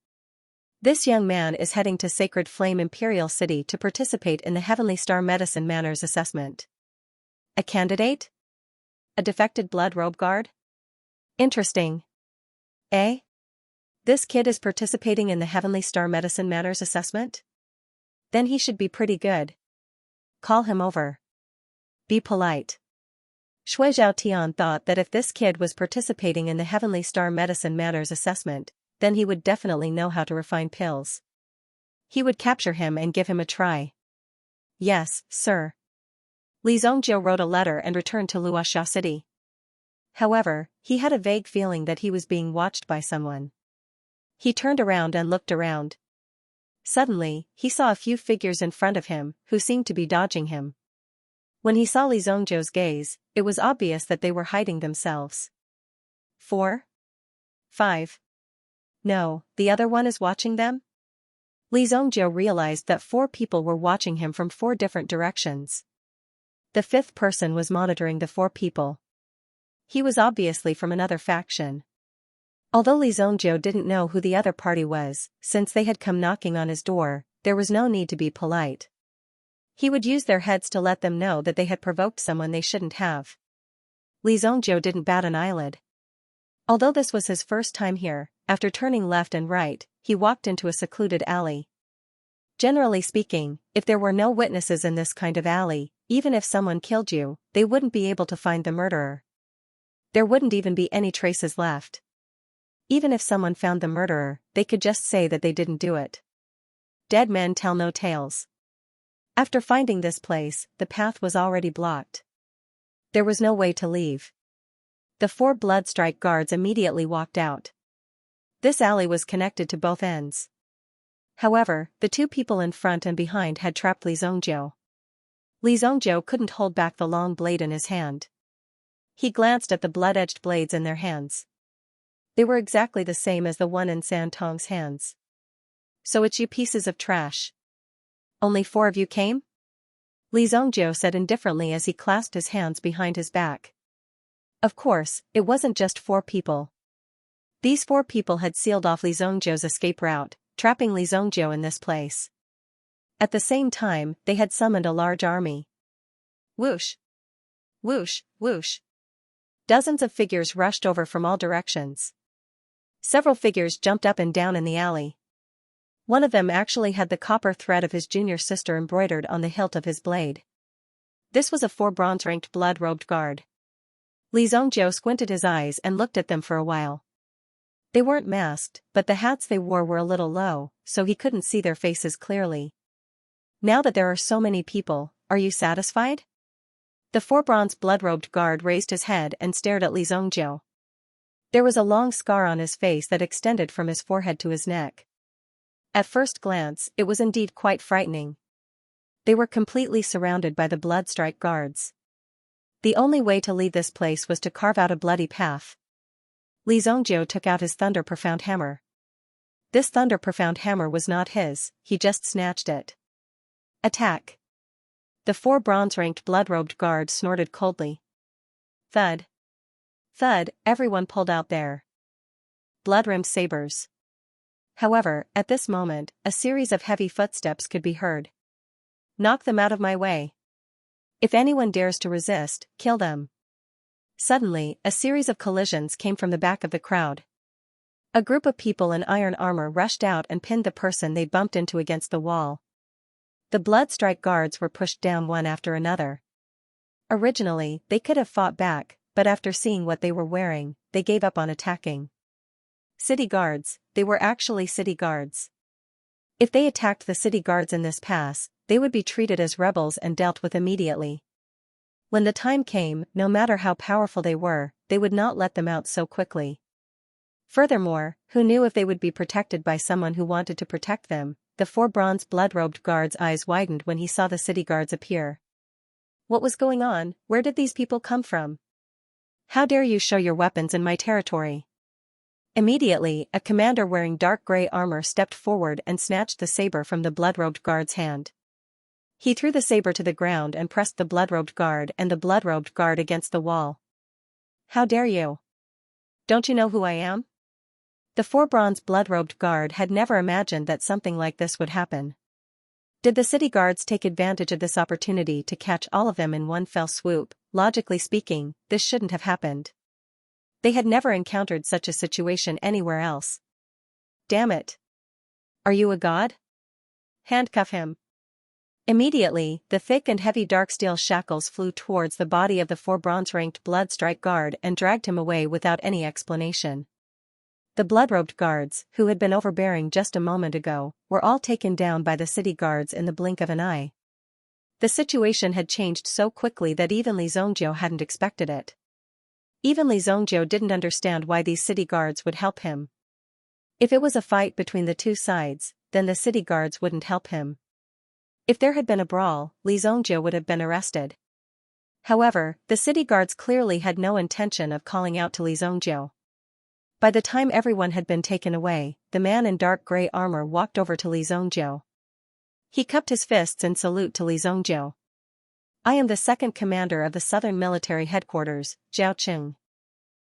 This young man is heading to Sacred Flame Imperial City to participate in the Heavenly Star Medicine Manners assessment. A candidate? A defected Blood Robe Guard? Interesting. Eh? This kid is participating in the Heavenly Star Medicine Manners assessment? Then he should be pretty good. Call him over. Be polite. Shui Zhaotian thought that if this kid was participating in the Heavenly Star Medicine Manners assessment, then he would definitely know how to refine pills. He would capture him and give him a try. Yes, sir. Li Zhongjiu wrote a letter and returned to Luoxia City. However, he had a vague feeling that he was being watched by someone. He turned around and looked around. Suddenly, he saw a few figures in front of him, who seemed to be dodging him. When he saw Li Zhongzhou's gaze, it was obvious that they were hiding themselves. 4? 5. No, the other one is watching them? Li Zhongzhou realized that 4 people were watching him from 4 different directions. The 5th person was monitoring the 4 people. He was obviously from another faction. Although Li Zhongzhou didn't know who the other party was, since they had come knocking on his door, there was no need to be polite. He would use their heads to let them know that they had provoked someone they shouldn't have. Li Zhongzhou didn't bat an eyelid. Although this was his first time here, after turning left and right, he walked into a secluded alley. Generally speaking, if there were no witnesses in this kind of alley, even if someone killed you, they wouldn't be able to find the murderer. There wouldn't even be any traces left. Even if someone found the murderer, they could just say that they didn't do it. Dead men tell no tales. After finding this place, the path was already blocked. There was no way to leave. The 4 Bloodstrike guards immediately walked out. This alley was connected to both ends. However, the 2 people in front and behind had trapped Li Zhongzhou. Li Zhongzhou couldn't hold back the long blade in his hand. He glanced at the blood-edged blades in their hands. They were exactly the same as the one in San Tong's hands. So it's you pieces of trash. Only 4 of you came? Li Zhongzhou said indifferently as he clasped his hands behind his back. Of course, it wasn't just 4 people. These 4 people had sealed off Li Zhongzhou's escape route, trapping Li Zhongzhou in this place. At the same time, they had summoned a large army. Whoosh! Whoosh, whoosh! Dozens of figures rushed over from all directions. Several figures jumped up and down in the alley. One of them actually had the copper thread of his junior sister embroidered on the hilt of his blade. This was a 4 bronze-ranked blood-robed guard. Li Zhongzhou squinted his eyes and looked at them for a while. They weren't masked, but the hats they wore were a little low, so he couldn't see their faces clearly. Now that there are so many people, are you satisfied? The 4 bronze blood-robed guard raised his head and stared at Li Zhongzhou. There was a long scar on his face that extended from his forehead to his neck. At first glance, it was indeed quite frightening. They were completely surrounded by the Bloodstrike guards. The only way to leave this place was to carve out a bloody path. Li Zhongzhou took out his Thunder Profound Hammer. This Thunder Profound Hammer was not his, he just snatched it. Attack! The 4 bronze-ranked blood-robed guards snorted coldly. Thud. Thud, everyone pulled out their blood-rimmed sabers. However, at this moment, a series of heavy footsteps could be heard. Knock them out of my way. If anyone dares to resist, kill them. Suddenly, a series of collisions came from the back of the crowd. A group of people in iron armor rushed out and pinned the person they bumped into against the wall. The Bloodstrike guards were pushed down one after another. Originally, they could have fought back, but after seeing what they were wearing, they gave up on attacking. City guards, they were actually city guards. If they attacked the city guards in this pass, they would be treated as rebels and dealt with immediately. When the time came, no matter how powerful they were, they would not let them out so quickly. Furthermore, who knew if they would be protected by someone who wanted to protect them? The 4 bronze blood-robed guards' eyes widened when he saw the city guards appear. What was going on? Where did these people come from? How dare you show your weapons in my territory? Immediately, a commander wearing dark gray armor stepped forward and snatched the saber from the blood-robed guard's hand. He threw the saber to the ground and pressed the blood-robed guard and the blood-robed guard against the wall. How dare you? Don't you know who I am? The 4 bronze blood-robed guard had never imagined that something like this would happen. Did the city guards take advantage of this opportunity to catch all of them in one fell swoop? Logically speaking, this shouldn't have happened. They had never encountered such a situation anywhere else. Damn it! Are you a god? Handcuff him. Immediately, the thick and heavy dark steel shackles flew towards the body of the 4 bronze-ranked Bloodstrike guard and dragged him away without any explanation. The blood-robed guards, who had been overbearing just a moment ago, were all taken down by the city guards in the blink of an eye. The situation had changed so quickly that even Li Zhongzhou hadn't expected it. Even Li Zhongzhou didn't understand why these city guards would help him. If it was a fight between the 2 sides, then the city guards wouldn't help him. If there had been a brawl, Li Zhongzhou would have been arrested. However, the city guards clearly had no intention of calling out to Li Zongjiu. By the time everyone had been taken away, the man in dark gray armor walked over to Li Zongjiu. He cupped his fists in salute to Li Zongjiu. "I am the second commander of the Southern Military Headquarters, Zhao Qing.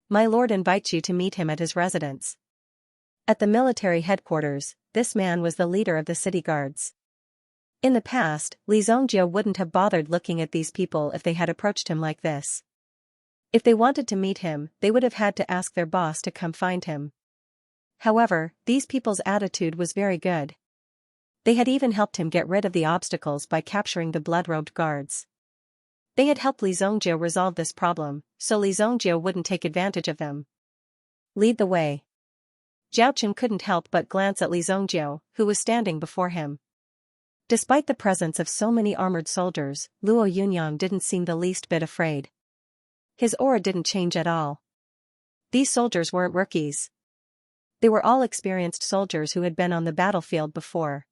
My lord invites you to meet him at his residence." At the military headquarters, this man was the leader of the city guards. In the past, Li Zongjiu wouldn't have bothered looking at these people if they had approached him like this. If they wanted to meet him, they would have had to ask their boss to come find him. However, these people's attitude was very good. They had even helped him get rid of the obstacles by capturing the blood-robed guards. They had helped Li Zongjiu resolve this problem, so Li Zongjiu wouldn't take advantage of them. "Lead the way." Zhao Qing couldn't help but glance at Li Zongjiu, who was standing before him. Despite the presence of so many armored soldiers, Luo Yunyang didn't seem the least bit afraid. His aura didn't change at all. These soldiers weren't rookies. They were all experienced soldiers who had been on the battlefield before.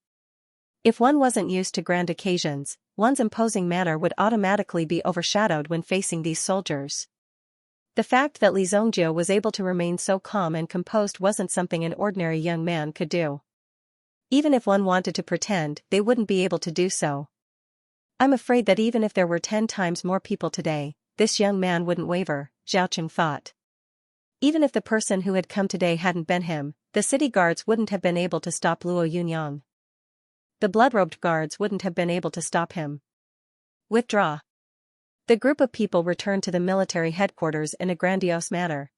If one wasn't used to grand occasions, one's imposing manner would automatically be overshadowed when facing these soldiers. The fact that Li Zongjiu was able to remain so calm and composed wasn't something an ordinary young man could do. Even if one wanted to pretend, they wouldn't be able to do so. "I'm afraid that even if there were 10 times more people today, this young man wouldn't waver," Zhao Qing thought. Even if the person who had come today hadn't been him, the city guards wouldn't have been able to stop Luo Yunyang. The blood-robed guards wouldn't have been able to stop him. "Withdraw." The group of people returned to the military headquarters in a grandiose manner.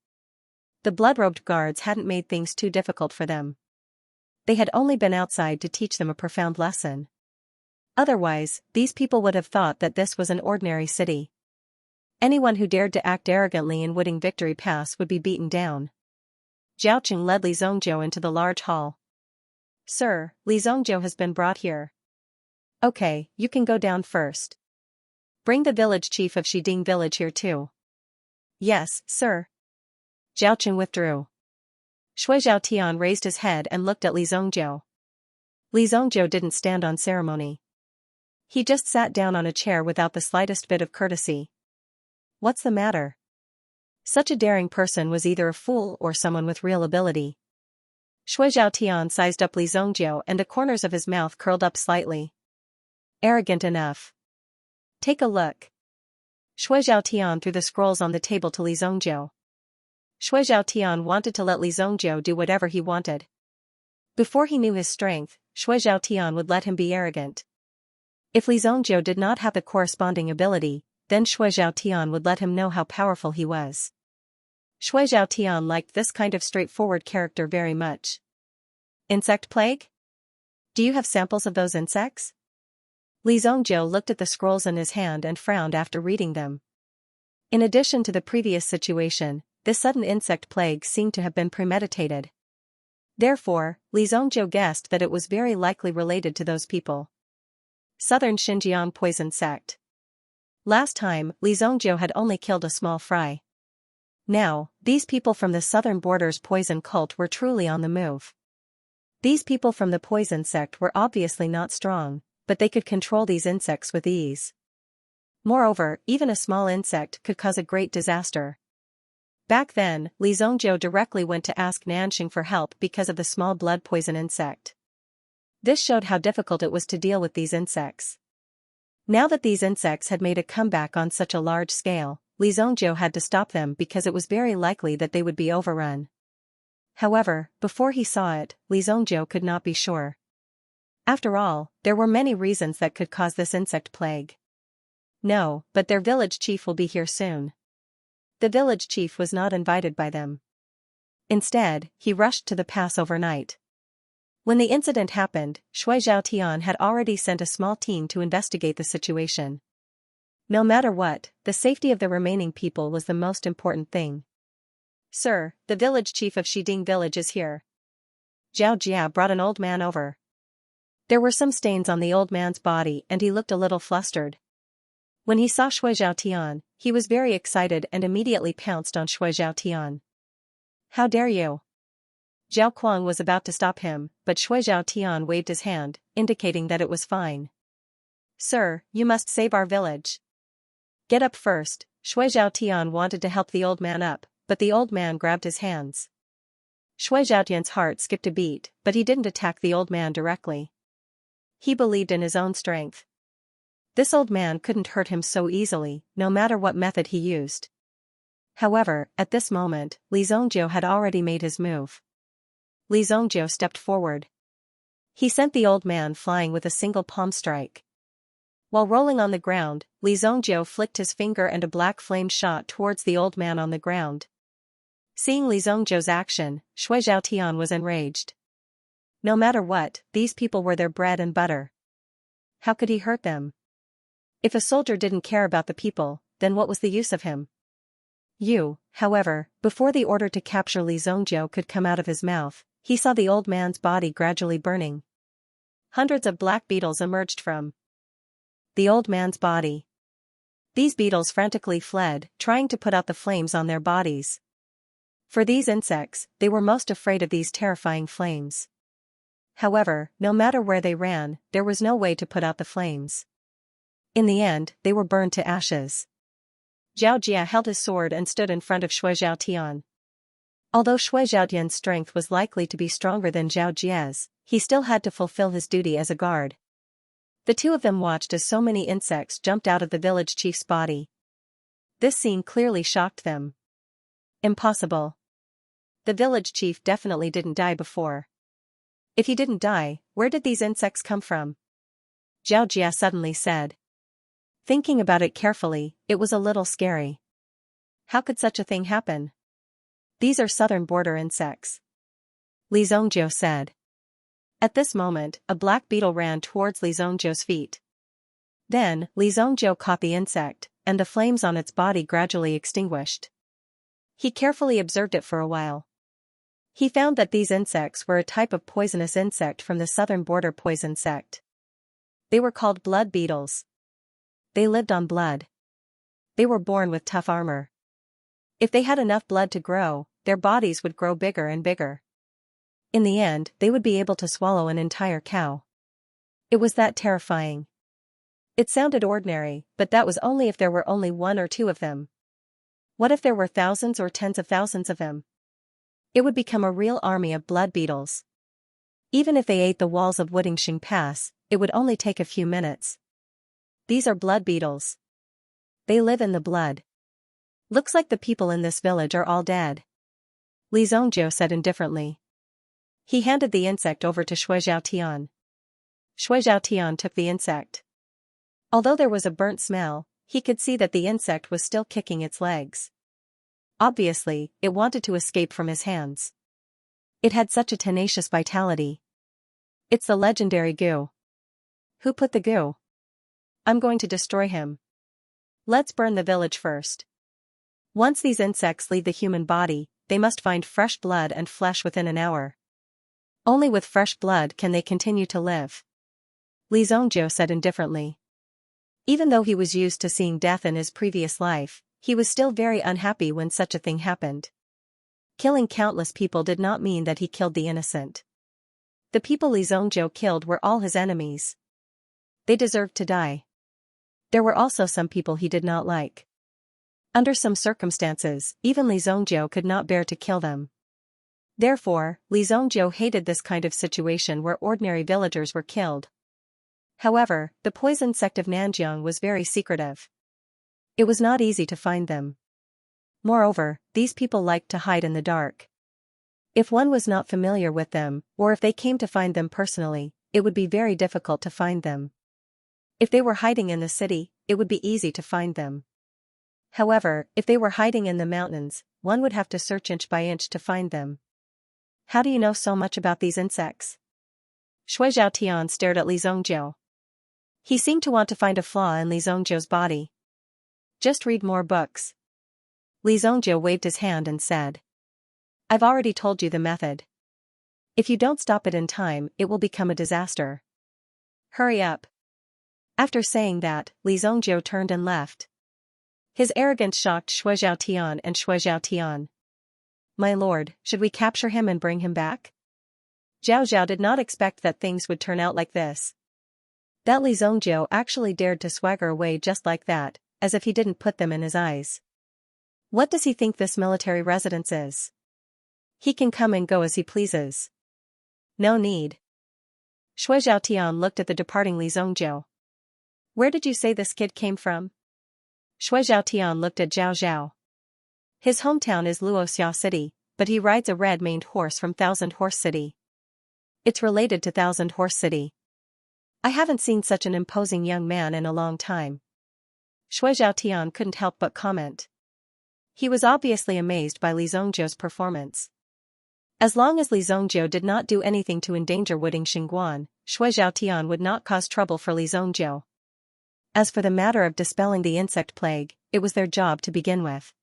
The blood-robed guards hadn't made things too difficult for them. They had only been outside to teach them a profound lesson. Otherwise, these people would have thought that this was an ordinary city. Anyone who dared to act arrogantly in Wooding Victory Pass would be beaten down. Zhao Qing led Li Zongjiu into the large hall. "Sir, Li Zongjiu has been brought here." "Okay, you can go down first. Bring the village chief of Shiding village here too." "Yes, sir." Zhao Qing withdrew. Shui Zhaotian raised his head and looked at Li Zongjiu. Li Zongjiu didn't stand on ceremony. He just sat down on a chair without the slightest bit of courtesy. What's the matter? Such a daring person was either a fool or someone with real ability. Shui Zhaotian sized up Li Zongjiu and the corners of his mouth curled up slightly. Arrogant enough. Take a look. Shui Zhaotian threw the scrolls on the table to Li Zongjiu. Shui Zhaotian wanted to let Li Zongjiu do whatever he wanted. Before he knew his strength, Shui Zhaotian would let him be arrogant. If Li Zongjiu did not have the corresponding ability, then Shui Zhaotian would let him know how powerful he was. Shui Zhaotian liked this kind of straightforward character very much. "Insect plague? Do you have samples of those insects?" Li Zongjiu looked at the scrolls in his hand and frowned after reading them. In addition to the previous situation, this sudden insect plague seemed to have been premeditated. Therefore, Li Zongjiu guessed that it was very likely related to those people. Southern Xinjiang poison sect. Last time, Li Zongjiu had only killed a small fry. Now, these people from the southern borders poison cult were truly on the move. These people from the poison sect were obviously not strong, but they could control these insects with ease. Moreover, even a small insect could cause a great disaster. Back then, Li Zongjiu directly went to ask Nanxing for help because of the small blood poison insect. This showed how difficult it was to deal with these insects. Now that these insects had made a comeback on such a large scale, Li Zongjiu had to stop them because it was very likely that they would be overrun. However, before he saw it, Li Zongjiu could not be sure. After all, there were many reasons that could cause this insect plague. No, but their village chief will be here soon. The village chief was not invited by them. Instead, he rushed to the pass overnight. When the incident happened, Shui Zhaotian had already sent a small team to investigate the situation. No matter what, the safety of the remaining people was the most important thing. "Sir, the village chief of Shiding village is here." Zhao Jia brought an old man over. There were some stains on the old man's body and he looked a little flustered. When he saw Shui Zhaotian, he was very excited and immediately pounced on Shui Zhaotian. "How dare you?" Zhao Kuang was about to stop him, but Shui Zhaotian waved his hand, indicating that it was fine. "Sir, you must save our village." Get up first. Shui Zhaotian wanted to help the old man up, but the old man grabbed his hands. Shui Zhaotian's heart skipped a beat, but he didn't attack the old man directly. He believed in his own strength. This old man couldn't hurt him so easily, no matter what method he used. However, at this moment, Li Zongjiu had already made his move. Li Zongjiu stepped forward. He sent the old man flying with a single palm strike. While rolling on the ground, Li Zongjiu flicked his finger and a black flame shot towards the old man on the ground. Seeing Li Zongjiu's action, Shui Zhaotian was enraged. No matter what, these people were their bread and butter. How could he hurt them? If a soldier didn't care about the people, then what was the use of him? However, before the order to capture Li Zongjiu could come out of his mouth, he saw the old man's body gradually burning. Hundreds of black beetles emerged from the old man's body. These beetles frantically fled, trying to put out the flames on their bodies. For these insects, they were most afraid of these terrifying flames. However, no matter where they ran, there was no way to put out the flames. In the end, they were burned to ashes. Zhao Jia held his sword and stood in front of Shui Zhaotian. Although Shui Zhaotian's strength was likely to be stronger than Zhao Jia's, he still had to fulfill his duty as a guard. The two of them watched as so many insects jumped out of the village chief's body. This scene clearly shocked them. Impossible. The village chief definitely didn't die before. If he didn't die, where did these insects come from? Zhao Jia suddenly said. Thinking about it carefully, it was a little scary. How could such a thing happen? These are southern border insects. Li Zongjiu said. At this moment, a black beetle ran towards Li Zongjiu's feet. Then, Li Zongjiu caught the insect, and the flames on its body gradually extinguished. He carefully observed it for a while. He found that these insects were a type of poisonous insect from the southern border poison sect. They were called blood beetles. They lived on blood. They were born with tough armor. If they had enough blood to grow, their bodies would grow bigger and bigger. In the end, they would be able to swallow an entire cow. It was that terrifying. It sounded ordinary, but that was only if there were only one or two of them. What if there were thousands or tens of thousands of them? It would become a real army of blood beetles. Even if they ate the walls of Wudingxing Pass, it would only take a few minutes. These are blood beetles. They live in the blood. Looks like the people in this village are all dead. Li Zongjiu said indifferently. He handed the insect over to Shui Zhaotian. Shui Zhaotian took the insect. Although there was a burnt smell, he could see that the insect was still kicking its legs. Obviously, it wanted to escape from his hands. It had such a tenacious vitality. It's the legendary goo. Who put the goo? I'm going to destroy him. Let's burn the village first. Once these insects leave the human body, they must find fresh blood and flesh within an hour. Only with fresh blood can they continue to live. Li Zongjiu said indifferently. Even though he was used to seeing death in his previous life, he was still very unhappy when such a thing happened. Killing countless people did not mean that he killed the innocent. The people Li Zongjiu killed were all his enemies. They deserved to die. There were also some people he did not like. Under some circumstances, even Li Zongjiu could not bear to kill them. Therefore, Li Zongjiu hated this kind of situation where ordinary villagers were killed. However, the poison sect of Nanjiang was very secretive. It was not easy to find them. Moreover, these people liked to hide in the dark. If one was not familiar with them, or if they came to find them personally, it would be very difficult to find them. If they were hiding in the city, it would be easy to find them. However, if they were hiding in the mountains, one would have to search inch by inch to find them. How do you know so much about these insects? Shui Zhaotian stared at Li Zongjiu. He seemed to want to find a flaw in Li Zongjiu's body. Just read more books. Li Zongjiu waved his hand and said. I've already told you the method. If you don't stop it in time, it will become a disaster. Hurry up. After saying that, Li Zongjiu turned and left. His arrogance shocked Shui Zhaotian and Shui Zhaotian. My lord, should we capture him and bring him back? Zhao Zhao did not expect that things would turn out like this. That Li Zongjiu actually dared to swagger away just like that, as if he didn't put them in his eyes. What does he think this military residence is? He can come and go as he pleases. No need. Shui Zhaotian looked at the departing Li Zongjiu. Where did you say this kid came from? Shui Zhaotian looked at Zhao Zhao. His hometown is Luoxia City, but he rides a red-maned horse from Thousand Horse City. It's related to Thousand Horse City. I haven't seen such an imposing young man in a long time. Shui Zhaotian couldn't help but comment. He was obviously amazed by Li Zongjiu's performance. As long as Li Zongjiu did not do anything to endanger Wuding Xingguan, Shui Zhaotian would not cause trouble for Li Zongjiu. As for the matter of dispelling the insect plague, it was their job to begin with.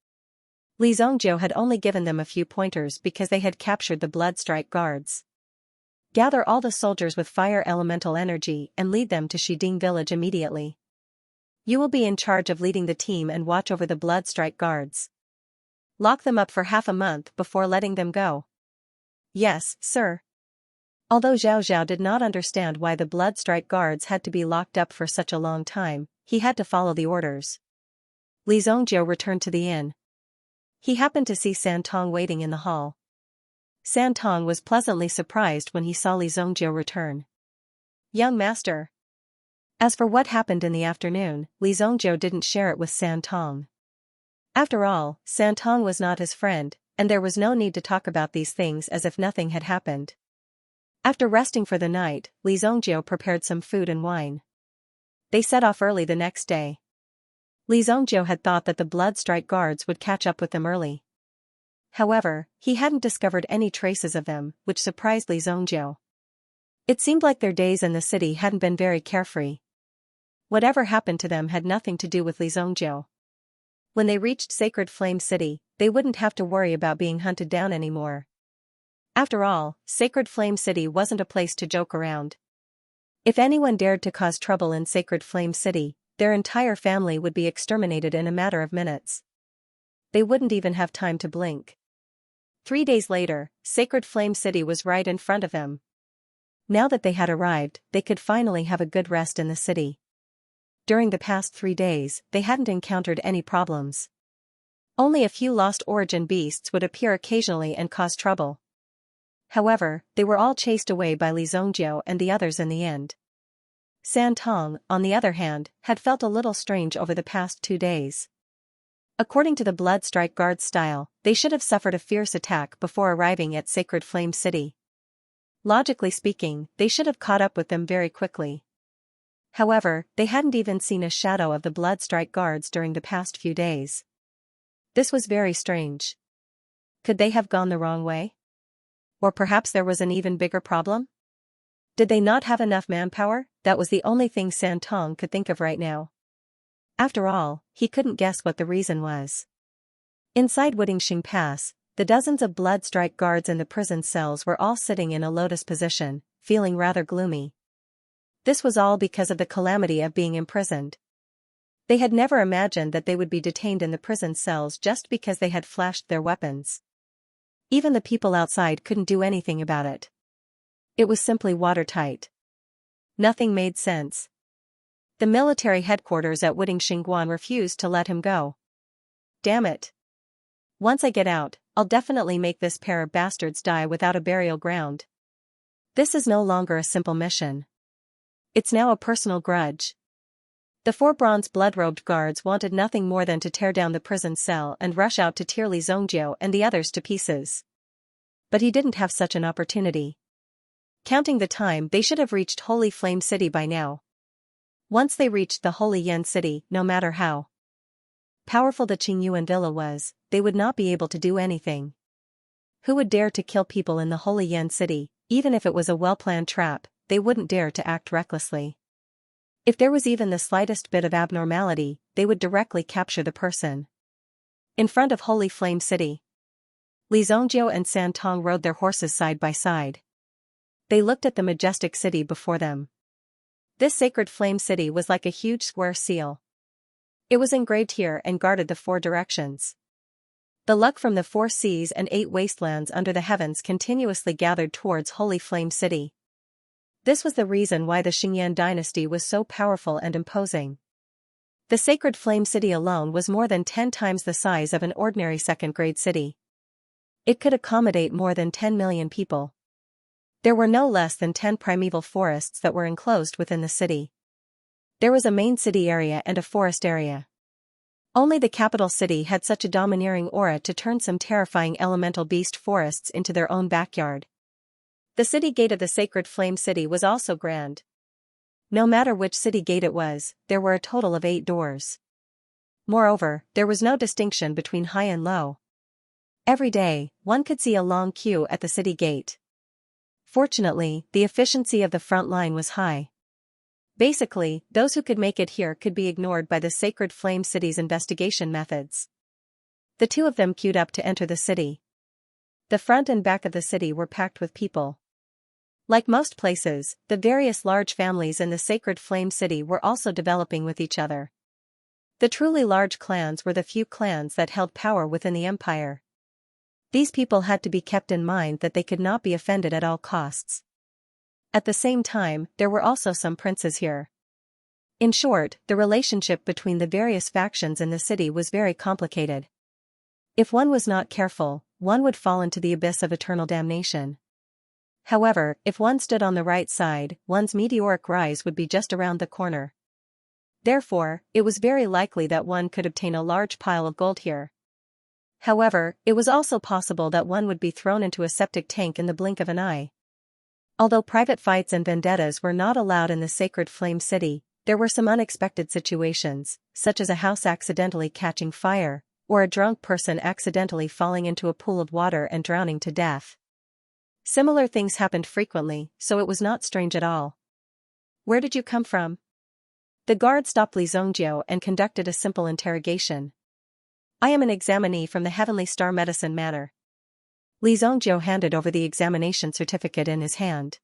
Li Zongjiu had only given them a few pointers because they had captured the Bloodstrike guards. Gather all the soldiers with fire elemental energy and lead them to Shiding village immediately. You will be in charge of leading the team and watch over the Bloodstrike guards. Lock them up for half a month before letting them go. Yes, sir. Although Zhao Zhao did not understand why the Bloodstrike guards had to be locked up for such a long time, he had to follow the orders. Li Zongjiu returned to the inn. He happened to see Santong waiting in the hall. Santong was pleasantly surprised when he saw Li Zongjiu return. Young master. As for what happened in the afternoon, Li Zongjiu didn't share it with Santong. After all, Santong was not his friend, and there was no need to talk about these things as if nothing had happened. After resting for the night, Li Zongjiu prepared some food and wine. They set off early the next day. Li Zongjiu had thought that the Bloodstrike guards would catch up with them early. However, he hadn't discovered any traces of them, which surprised Li Zongjiu. It seemed like their days in the city hadn't been very carefree. Whatever happened to them had nothing to do with Li Zongjiu. When they reached Sacred Flame City, they wouldn't have to worry about being hunted down anymore. After all, Sacred Flame City wasn't a place to joke around. If anyone dared to cause trouble in Sacred Flame City, their entire family would be exterminated in a matter of minutes. They wouldn't even have time to blink. 3 days later, Sacred Flame City was right in front of them. Now that they had arrived, they could finally have a good rest in the city. During the past 3 days, they hadn't encountered any problems. Only a few lost origin beasts would appear occasionally and cause trouble. However, they were all chased away by Li Zongjiu and the others in the end. Santong, on the other hand, had felt a little strange over the past 2 days. According to the Bloodstrike Guard's style, they should have suffered a fierce attack before arriving at Sacred Flame City. Logically speaking, they should have caught up with them very quickly. However, they hadn't even seen a shadow of the Bloodstrike Guards during the past few days. This was very strange. Could they have gone the wrong way? Or perhaps there was an even bigger problem? Did they not have enough manpower? That was the only thing Santong could think of right now. After all, he couldn't guess what the reason was. Inside Wudingxing Pass, the dozens of Bloodstrike guards in the prison cells were all sitting in a lotus position, feeling rather gloomy. This was all because of the calamity of being imprisoned. They had never imagined that they would be detained in the prison cells just because they had flashed their weapons. Even the people outside couldn't do anything about it. It was simply watertight. Nothing made sense. The military headquarters at Wuding refused to let him go. Damn it. Once I get out, I'll definitely make this pair of bastards die without a burial ground. This is no longer a simple mission. It's now a personal grudge. The 4 bronze blood-robed guards wanted nothing more than to tear down the prison cell and rush out to tear Li Zongjiu and the others to pieces. But he didn't have such an opportunity. Counting the time, they should have reached Holy Flame City by now. Once they reached the Holy Yen City, no matter how powerful the Qingyuan Villa was, they would not be able to do anything. Who would dare to kill people in the Holy Yen City? Even if it was a well-planned trap, they wouldn't dare to act recklessly. If there was even the slightest bit of abnormality, they would directly capture the person. In front of Holy Flame City, Li Zongjiu and Santong rode their horses side by side. They looked at the majestic city before them. This Sacred Flame City was like a huge square seal. It was engraved here and guarded the 4 directions. The luck from the 4 seas and 8 wastelands under the heavens continuously gathered towards Holy Flame City. This was the reason why the Xingyan dynasty was so powerful and imposing. The Sacred Flame City alone was more than 10 times the size of an ordinary second-grade city. It could accommodate more than 10 million people. There were no less than 10 primeval forests that were enclosed within the city. There was a main city area and a forest area. Only the capital city had such a domineering aura to turn some terrifying elemental beast forests into their own backyard. The city gate of the Sacred Flame City was also grand. No matter which city gate it was, there were a total of 8 doors. Moreover, there was no distinction between high and low. Every day, one could see a long queue at the city gate. Fortunately, the efficiency of the front line was high. Basically, those who could make it here could be ignored by the Sacred Flame City's investigation methods. The two of them queued up to enter the city. The front and back of the city were packed with people. Like most places, the various large families in the Sacred Flame City were also developing with each other. The truly large clans were the few clans that held power within the empire. These people had to be kept in mind that they could not be offended at all costs. At the same time, there were also some princes here. In short, the relationship between the various factions in the city was very complicated. If one was not careful, one would fall into the abyss of eternal damnation. However, if one stood on the right side, one's meteoric rise would be just around the corner. Therefore, it was very likely that one could obtain a large pile of gold here. However, it was also possible that one would be thrown into a septic tank in the blink of an eye. Although private fights and vendettas were not allowed in the Sacred Flame City, there were some unexpected situations, such as a house accidentally catching fire, or a drunk person accidentally falling into a pool of water and drowning to death. Similar things happened frequently, so it was not strange at all. "Where did you come from?" The guard stopped Li Zongjiu and conducted a simple interrogation. "I am an examinee from the Heavenly Star Medicine Manor." Li Zongjiu handed over the examination certificate in his hand.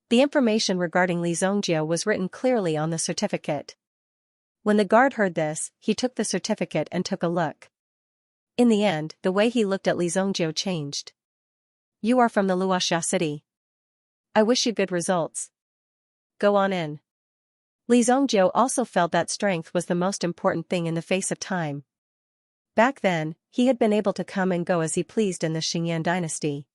The information regarding Li Zongjiu was written clearly on the certificate. When the guard heard this, he took the certificate and took a look. In the end, the way he looked at Li Zongjiu changed. "You are from the Luoxia city. I wish you good results. Go on in." Li Zongjiu also felt that strength was the most important thing in the face of time. Back then, he had been able to come and go as he pleased in the Xianxia dynasty.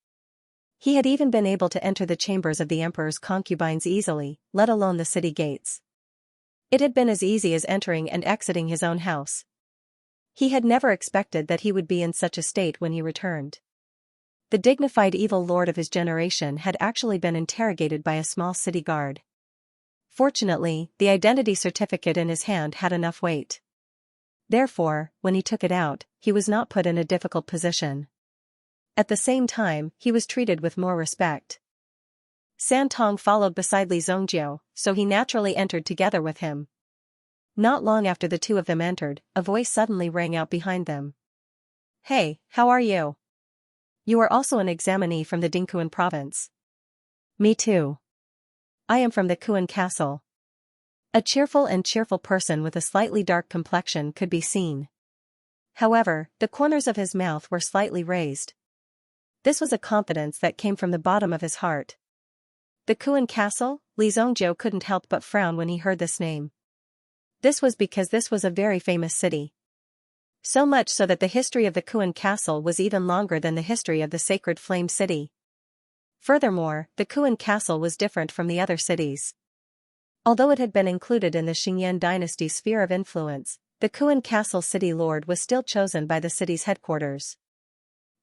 He had even been able to enter the chambers of the emperor's concubines easily, let alone the city gates. It had been as easy as entering and exiting his own house. He had never expected that he would be in such a state when he returned. The dignified evil lord of his generation had actually been interrogated by a small city guard. Fortunately, the identity certificate in his hand had enough weight. Therefore, when he took it out, he was not put in a difficult position. At the same time, he was treated with more respect. San Tong followed beside Li Zongjiu, so he naturally entered together with him. Not long after the two of them entered, a voice suddenly rang out behind them. "Hey, how are you? You are also an examinee from the Dingquan province." "Me too. I am from the Kuan castle." A cheerful person with a slightly dark complexion could be seen. However, the corners of his mouth were slightly raised. This was a confidence that came from the bottom of his heart. The Kuan castle? Li Zongjiu couldn't help but frown when he heard this name. This was because this was a very famous city. So much so that the history of the Kuan castle was even longer than the history of the Sacred Flame City. Furthermore, the Kuan castle was different from the other cities. Although it had been included in the Xianxia dynasty's sphere of influence, the Kuan castle city lord was still chosen by the city's headquarters.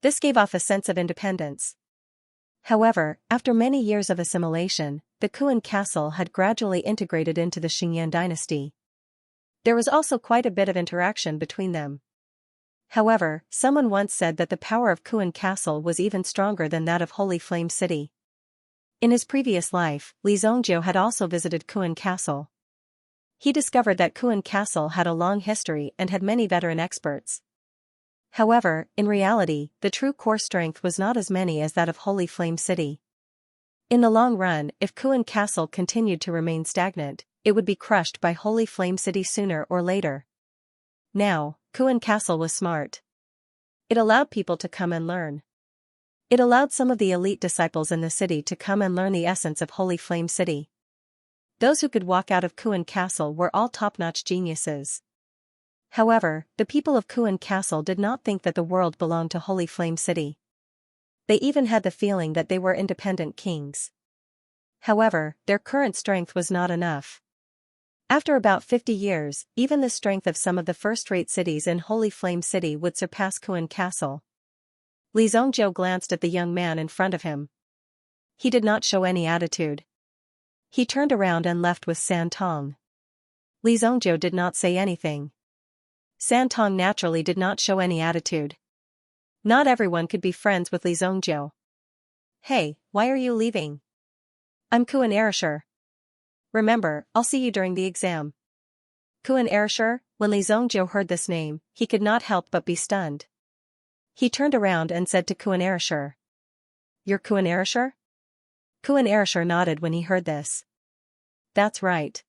This gave off a sense of independence. However, after many years of assimilation, the Kuan castle had gradually integrated into the Xianxia dynasty. There was also quite a bit of interaction between them. However, someone once said that the power of Kuan castle was even stronger than that of Holy Flame City. In his previous life, Li Zongjiu had also visited Kuan castle. He discovered that Kuan castle had a long history and had many veteran experts. However, in reality, the true core strength was not as many as that of Holy Flame City. In the long run, if Kuan castle continued to remain stagnant, it would be crushed by Holy Flame City sooner or later. Now, Kuan castle was smart. It allowed people to come and learn. It allowed some of the elite disciples in the city to come and learn the essence of Holy Flame City. Those who could walk out of Kuan Castle were all top-notch geniuses. However, the people of Kuan Castle did not think that the world belonged to Holy Flame City. They even had the feeling that they were independent kings. However, their current strength was not enough. After about 50 years, even the strength of some of the first-rate cities in Holy Flame City would surpass Kuan Castle. Li Zongjiu glanced at the young man in front of him. He did not show any attitude. He turned around and left with San Tong. Li Zongjiu did not say anything. San Tong naturally did not show any attitude. Not everyone could be friends with Li Zongjiu. Hey, why are you leaving? I'm Kuan Erasure. Remember, I'll see you during the exam. Kuan Erasure, when Li Zongjiu heard this name, he could not help but be stunned. He turned around and said to Kuan Erasure. You're Kuan Erasure? Kuan Erasure nodded when he heard this. That's right.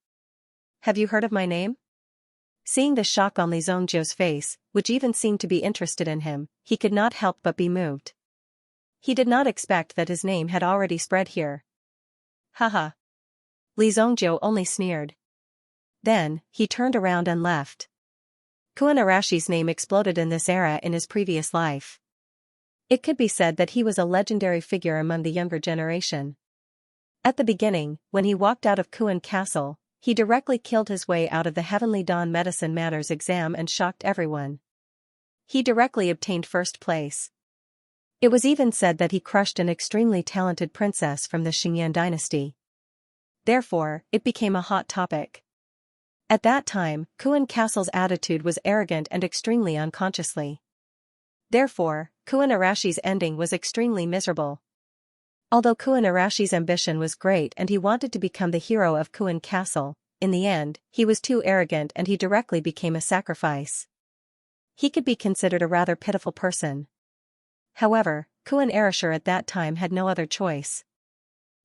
Have you heard of my name? Seeing the shock on Li Zongjiu's face, which even seemed to be interested in him, he could not help but be moved. He did not expect that his name had already spread here. Haha. Li Zongjiu only sneered. Then, he turned around and left. Kuan Arashi's name exploded in this era in his previous life. It could be said that he was a legendary figure among the younger generation. At the beginning, when he walked out of Kuan Castle, he directly killed his way out of the Heavenly Dawn Medicine Matters exam and shocked everyone. He directly obtained first place. It was even said that he crushed an extremely talented princess from the Xianxia dynasty. Therefore, it became a hot topic. At that time, Kuan Castle's attitude was arrogant and extremely unconsciously. Therefore, Kuan Arashi's ending was extremely miserable. Although Kuan Arashi's ambition was great and he wanted to become the hero of Kuan Castle, in the end, he was too arrogant and he directly became a sacrifice. He could be considered a rather pitiful person. However, Kuan Erasure at that time had no other choice.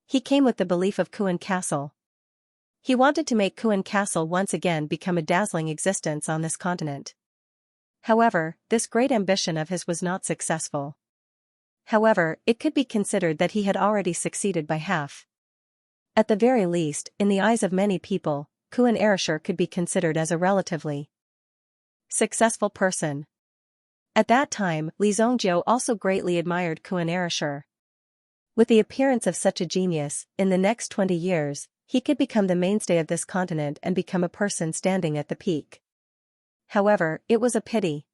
He came with the belief of Kuan Castle. He wanted to make Kuan Castle once again become a dazzling existence on this continent. However, this great ambition of his was not successful. However, it could be considered that he had already succeeded by half. At the very least, in the eyes of many people, Kuan Erasure could be considered as a relatively successful person. At that time, Li Zongjiu also greatly admired Kuan Erasure. With the appearance of such a genius, in the next 20 years, he could become the mainstay of this continent and become a person standing at the peak. However, it was a pity.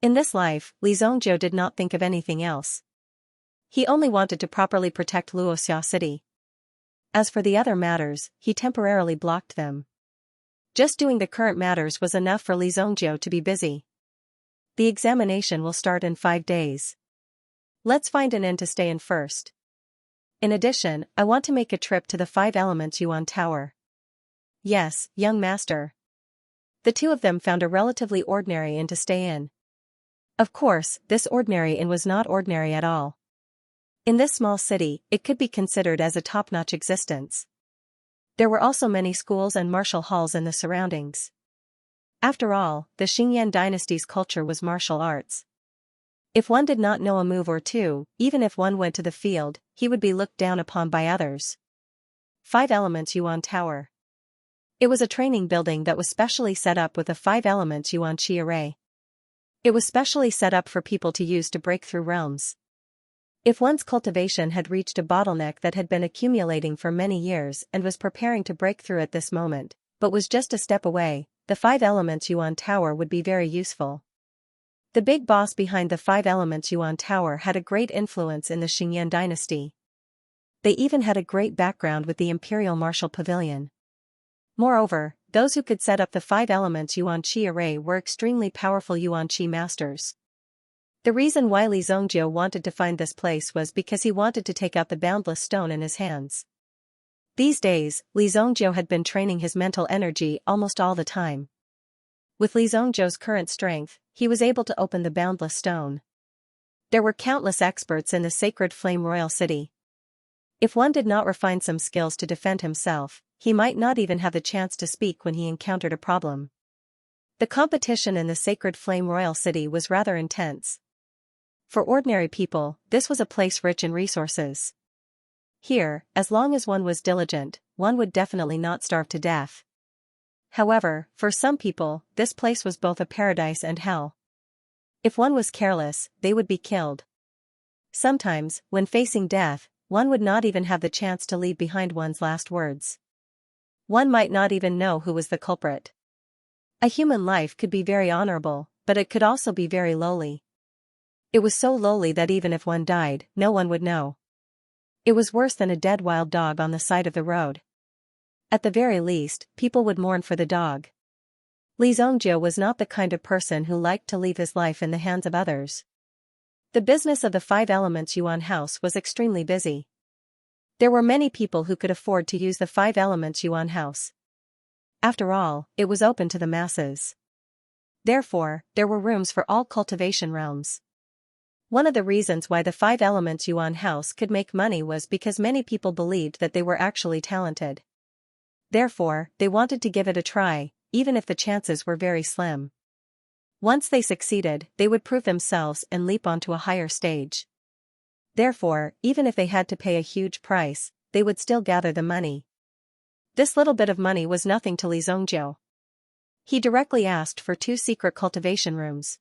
In this life, Li Zongjiu did not think of anything else. He only wanted to properly protect Luoxia City. As for the other matters, he temporarily blocked them. Just doing the current matters was enough for Li Zongjiu to be busy. The examination will start in 5 days. Let's find an inn to stay in first. In addition, I want to make a trip to the 5 Elements Yuan Tower. Yes, young master. The two of them found a relatively ordinary inn to stay in. Of course, this ordinary inn was not ordinary at all. In this small city, it could be considered as a top-notch existence. There were also many schools and martial halls in the surroundings. After all, the Xianxia dynasty's culture was martial arts. If one did not know a move or two, even if one went to the field, he would be looked down upon by others. 5 Elements Yuan Tower. It was a training building that was specially set up with a 5 Elements Yuan Qi array. It was specially set up for people to use to break through realms. If one's cultivation had reached a bottleneck that had been accumulating for many years and was preparing to break through at this moment, but was just a step away, the 5 Elements Yuan Tower would be very useful. The big boss behind the 5 Elements Yuan Tower had a great influence in the Xianxia dynasty. They even had a great background with the Imperial Martial Pavilion. Moreover, those who could set up the 5 Elements Yuan Qi array were extremely powerful Yuan Qi masters. The reason why Li Zongjiu wanted to find this place was because he wanted to take out the boundless stone in his hands. These days, Li Zongjiu had been training his mental energy almost all the time. With Li Zongjiu's current strength, he was able to open the boundless stone. There were countless experts in the Sacred Flame Royal City. If one did not refine some skills to defend himself, he might not even have the chance to speak when he encountered a problem. The competition in the Sacred Flame Royal City was rather intense. For ordinary people, this was a place rich in resources. Here, as long as one was diligent, one would definitely not starve to death. However, for some people, this place was both a paradise and hell. If one was careless, they would be killed. Sometimes, when facing death, one would not even have the chance to leave behind one's last words. One might not even know who was the culprit. A human life could be very honorable, but it could also be very lowly. It was so lowly that even if one died, no one would know. It was worse than a dead wild dog on the side of the road. At the very least, people would mourn for the dog. Li Zongjie was not the kind of person who liked to leave his life in the hands of others. The business of the Five Elements Yuan House was extremely busy. There were many people who could afford to use the Five Elements Yuan House. After all, it was open to the masses. Therefore, there were rooms for all cultivation realms. One of the reasons why the Five Elements Yuan House could make money was because many people believed that they were actually talented. Therefore, they wanted to give it a try, even if the chances were very slim. Once they succeeded, they would prove themselves and leap onto a higher stage. Therefore, even if they had to pay a huge price, they would still gather the money. This little bit of money was nothing to Li Zongjie. He directly asked for 2 secret cultivation rooms.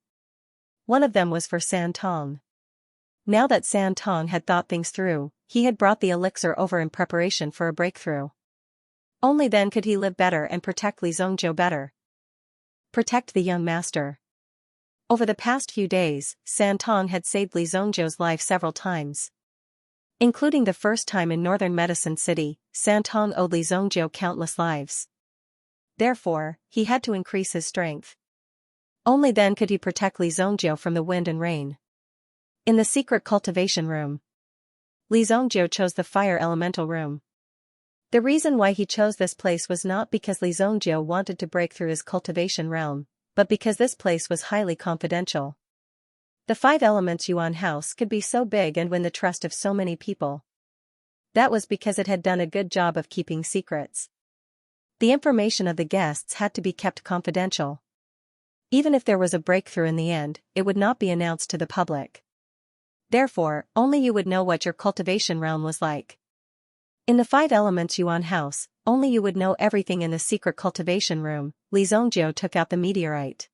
One of them was for San Tong. Now that San Tong had thought things through, he had brought the elixir over in preparation for a breakthrough. Only then could he live better and protect Li Zongjie better. Protect the young master. Over the past few days, San Tong had saved Li Zongjie's life several times. Including the first time in northern Medicine City, San Tong owed Li Zongjie countless lives. Therefore, he had to increase his strength. Only then could he protect Li Zongjie from the wind and rain. In the secret cultivation room, Li Zongjie chose the fire elemental room. The reason why he chose this place was not because Li Zongjie wanted to break through his cultivation realm, but because this place was highly confidential. The Five Elements Yuan House could be so big and win the trust of so many people. That was because it had done a good job of keeping secrets. The information of the guests had to be kept confidential. Even if there was a breakthrough in the end, it would not be announced to the public. Therefore, only you would know what your cultivation realm was like. In the Five Elements Yuan House, only you would know everything in the secret cultivation room. Li Zongjie took out the meteorite.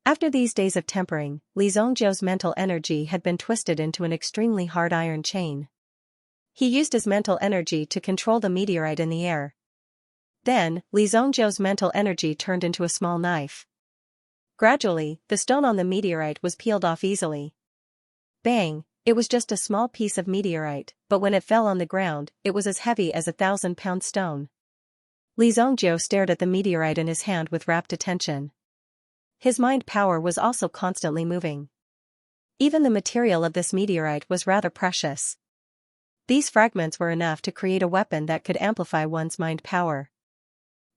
After these days of tempering, Li Zongjie's mental energy had been twisted into an extremely hard iron chain. He used his mental energy to control the meteorite in the air. Then, Li Zongjie's mental energy turned into a small knife. Gradually, the stone on the meteorite was peeled off easily. Bang! It was just a small piece of meteorite, but when it fell on the ground, it was as heavy as a 1,000-pound stone. Li Zongjie stared at the meteorite in his hand with rapt attention. His mind power was also constantly moving. Even the material of this meteorite was rather precious. These fragments were enough to create a weapon that could amplify one's mind power.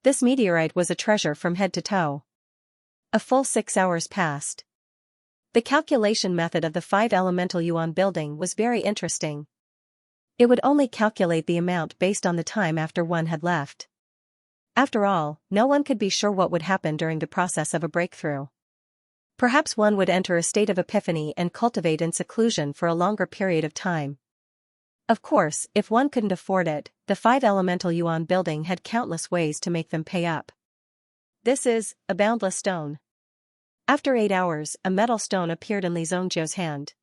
This meteorite was a treasure from head to toe. A full 6 hours passed. The calculation method of the Five Elemental Yuan building was very interesting. It would only calculate the amount based on the time after one had left. After all, no one could be sure what would happen during the process of a breakthrough. Perhaps one would enter a state of epiphany and cultivate in seclusion for a longer period of time. Of course, if one couldn't afford it, the Five Elemental Yuan building had countless ways to make them pay up. This is a boundless stone. After 8 hours, a metal stone appeared in Li Zongjie's hand.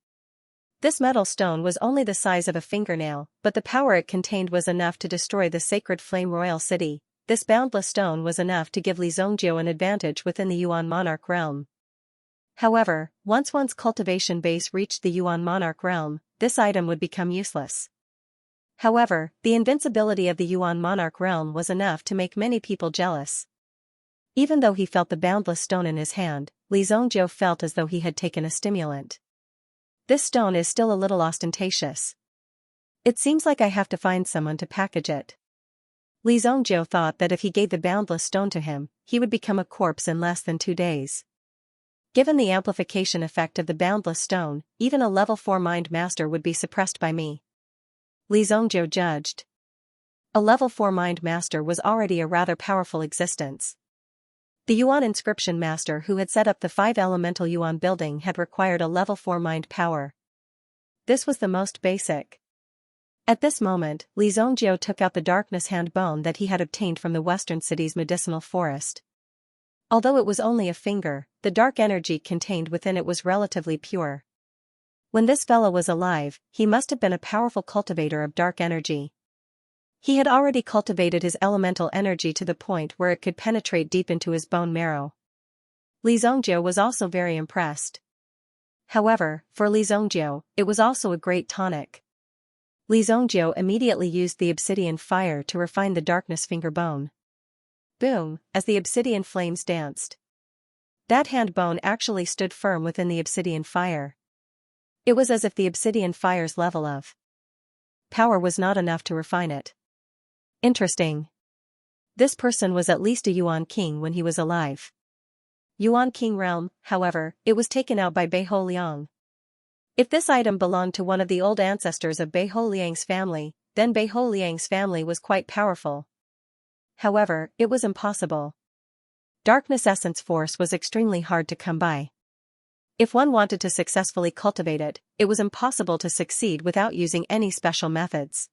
This metal stone was only the size of a fingernail, but the power it contained was enough to destroy the sacred flame royal city. This boundless stone was enough to give Li Zongjie an advantage within the Yuan monarch realm. However, once one's cultivation base reached the Yuan monarch realm, this item would become useless. However, the invincibility of the Yuan monarch realm was enough to make many people jealous. Even though he felt the boundless stone in his hand, Li Zongjie felt as though he had taken a stimulant. This stone is still a little ostentatious. It seems like I have to find someone to package it. Li Zongjie thought that if he gave the boundless stone to him, he would become a corpse in less than 2 days. Given the amplification effect of the boundless stone, even a level 4 mind master would be suppressed by me. Li Zongjie judged. A level 4 mind master was already a rather powerful existence. The Yuan inscription master who had set up the Five Elemental Yuan building had required a level 4 mind power. This was the most basic. At this moment, Li Zongjiu took out the darkness hand bone that he had obtained from the western city's medicinal forest. Although it was only a finger, the dark energy contained within it was relatively pure. When this fellow was alive, he must have been a powerful cultivator of dark energy. He had already cultivated his elemental energy to the point where it could penetrate deep into his bone marrow. Li Zongjiu was also very impressed. However, for Li Zongjiu, it was also a great tonic. Li Zongjiu immediately used the obsidian fire to refine the darkness finger bone. Boom, as the obsidian flames danced. That hand bone actually stood firm within the obsidian fire. It was as if the obsidian fire's level of power was not enough to refine it. Interesting. This person was at least a Yuan king when he was alive. Yuan king realm, however, it was taken out by Beiho Liang. If this item belonged to one of the old ancestors of Beiho Liang's family, then Beiho Liang's family was quite powerful. However, it was impossible. Darkness essence force was extremely hard to come by. If one wanted to successfully cultivate it, it was impossible to succeed without using any special methods.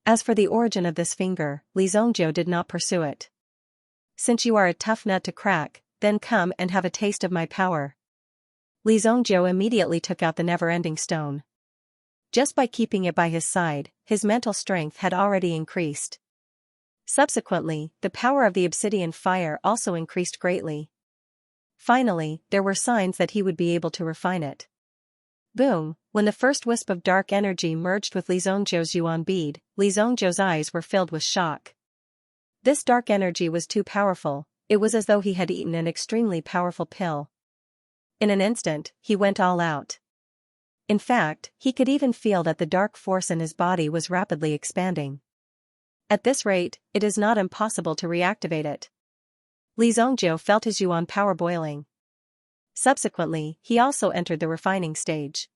As for the origin of this finger, Li Zongjiu did not pursue it. Since you are a tough nut to crack, then come and have a taste of my power. Li Zongjiu immediately took out the never-ending stone. Just by keeping it by his side, his mental strength had already increased. Subsequently, the power of the obsidian fire also increased greatly. Finally, there were signs that he would be able to refine it. Boom, when the first wisp of dark energy merged with Li Zongjiu's yuan bead, Li Zongjiu's eyes were filled with shock. This dark energy was too powerful, it was as though he had eaten an extremely powerful pill. In an instant, he went all out. In fact, he could even feel that the dark force in his body was rapidly expanding. At this rate, it is not impossible to reactivate it. Li Zongjiu felt his yuan power boiling. Subsequently, he also entered the refining stage.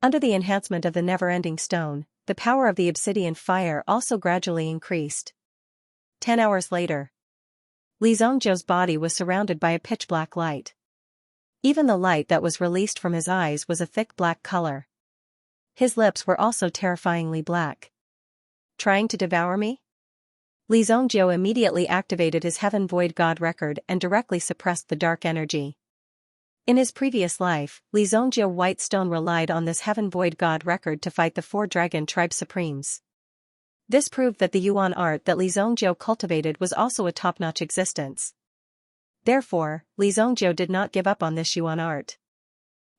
Under the enhancement of the never-ending stone, the power of the obsidian fire also gradually increased. 10 hours later, Li Zongjiu's body was surrounded by a pitch-black light. Even the light that was released from his eyes was a thick black color. His lips were also terrifyingly black. Trying to devour me? Li Zongjiu immediately activated his Heaven Void God record and directly suppressed the dark energy. In his previous life, Li Zongjiu White Stone relied on this Heaven Void God record to fight the 4 dragon tribe supremes. This proved that the Yuan art that Li Zongjiu cultivated was also a top-notch existence. Therefore, Li Zongjiu did not give up on this Yuan art.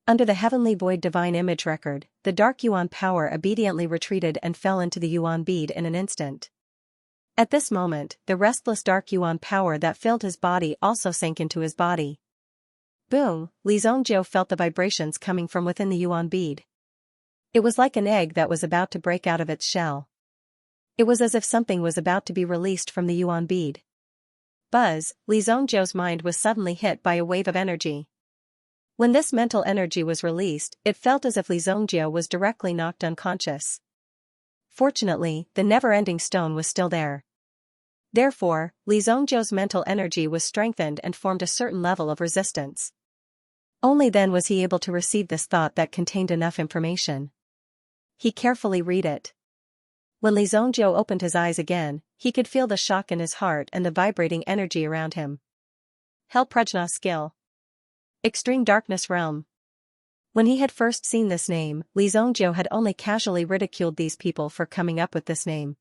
Under the Heavenly Void Divine Image record, the dark Yuan power obediently retreated and fell into the Yuan bead in an instant. At this moment, the restless dark Yuan power that filled his body also sank into his body. Boom, Li Zongjiu felt the vibrations coming from within the Yuan bead. It was like an egg that was about to break out of its shell. It was as if something was about to be released from the Yuan bead. Buzz, Li Zongjiu's mind was suddenly hit by a wave of energy. When this mental energy was released, it felt as if Li Zongjiu was directly knocked unconscious. Fortunately, the never-ending stone was still there. Therefore, Li Zongjiu's mental energy was strengthened and formed a certain level of resistance. Only then was he able to receive this thought that contained enough information. He carefully read it. When Li Zongjiu opened his eyes again, he could feel the shock in his heart and the vibrating energy around him. Hell Prajna skill. Extreme Darkness Realm. When he had first seen this name, Li Zongjiu had only casually ridiculed these people for coming up with this name.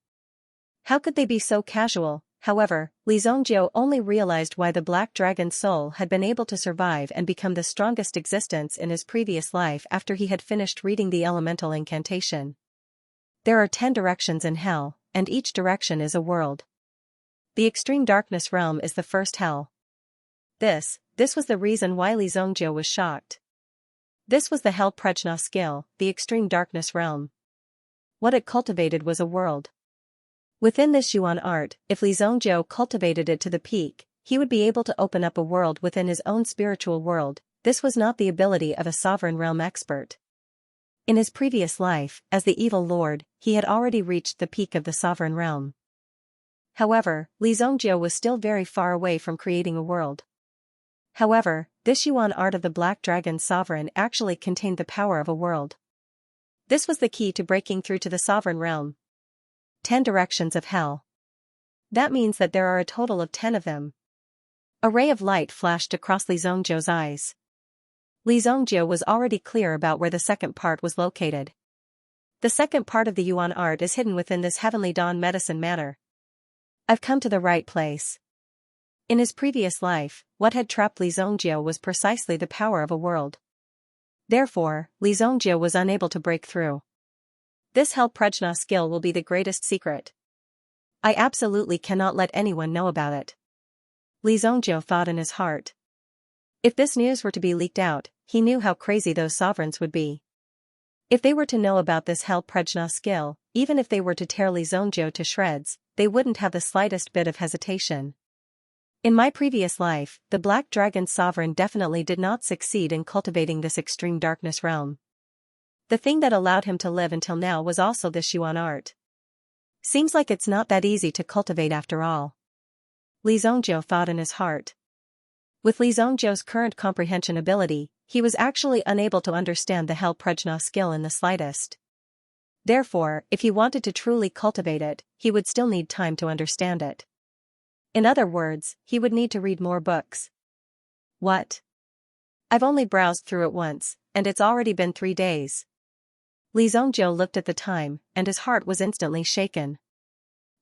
How could they be so casual? However, Li Zongjiu only realized why the Black Dragon soul had been able to survive and become the strongest existence in his previous life after he had finished reading the elemental incantation. There are 10 directions in hell, and each direction is a world. The Extreme Darkness Realm is the first hell. This was the reason why Li Zongjiu was shocked. This was the Hell Prajna skill, the Extreme Darkness Realm. What it cultivated was a world. Within this Yuan art, if Li Zongjiu cultivated it to the peak, he would be able to open up a world within his own spiritual world. This was not the ability of a sovereign realm expert. In his previous life, as the evil lord, he had already reached the peak of the sovereign realm. However, Li Zongjiu was still very far away from creating a world. However, this Yuan art of the Black Dragon Sovereign actually contained the power of a world. This was the key to breaking through to the sovereign realm. 10 directions of hell. That means that there are a total of 10 of them. A ray of light flashed across Li Zhongjiu's eyes. Li Zhongjiu was already clear about where the second part was located. The second part of the Yuan art is hidden within this Heavenly Dawn medicine manor. I've come to the right place. In his previous life, what had trapped Li Zhongjiu was precisely the power of a world. Therefore, Li Zhongjiu was unable to break through. This Hell Prajna skill will be the greatest secret. I absolutely cannot let anyone know about it. Li Zhongjiu thought in his heart. If this news were to be leaked out, he knew how crazy those sovereigns would be. If they were to know about this Hell Prajna skill, even if they were to tear Li Zhongjiu to shreds, they wouldn't have the slightest bit of hesitation. In my previous life, the Black Dragon Sovereign definitely did not succeed in cultivating this extreme darkness realm. The thing that allowed him to live until now was also this Yuan art. Seems like it's not that easy to cultivate after all. Li Zhongjiu thought in his heart. With Li Zhongjiu's current comprehension ability, he was actually unable to understand the Hell Prajna skill in the slightest. Therefore, if he wanted to truly cultivate it, he would still need time to understand it. In other words, he would need to read more books. What? I've only browsed through it once, and it's already been 3 days. Li Zhongjiu looked at the time, and his heart was instantly shaken.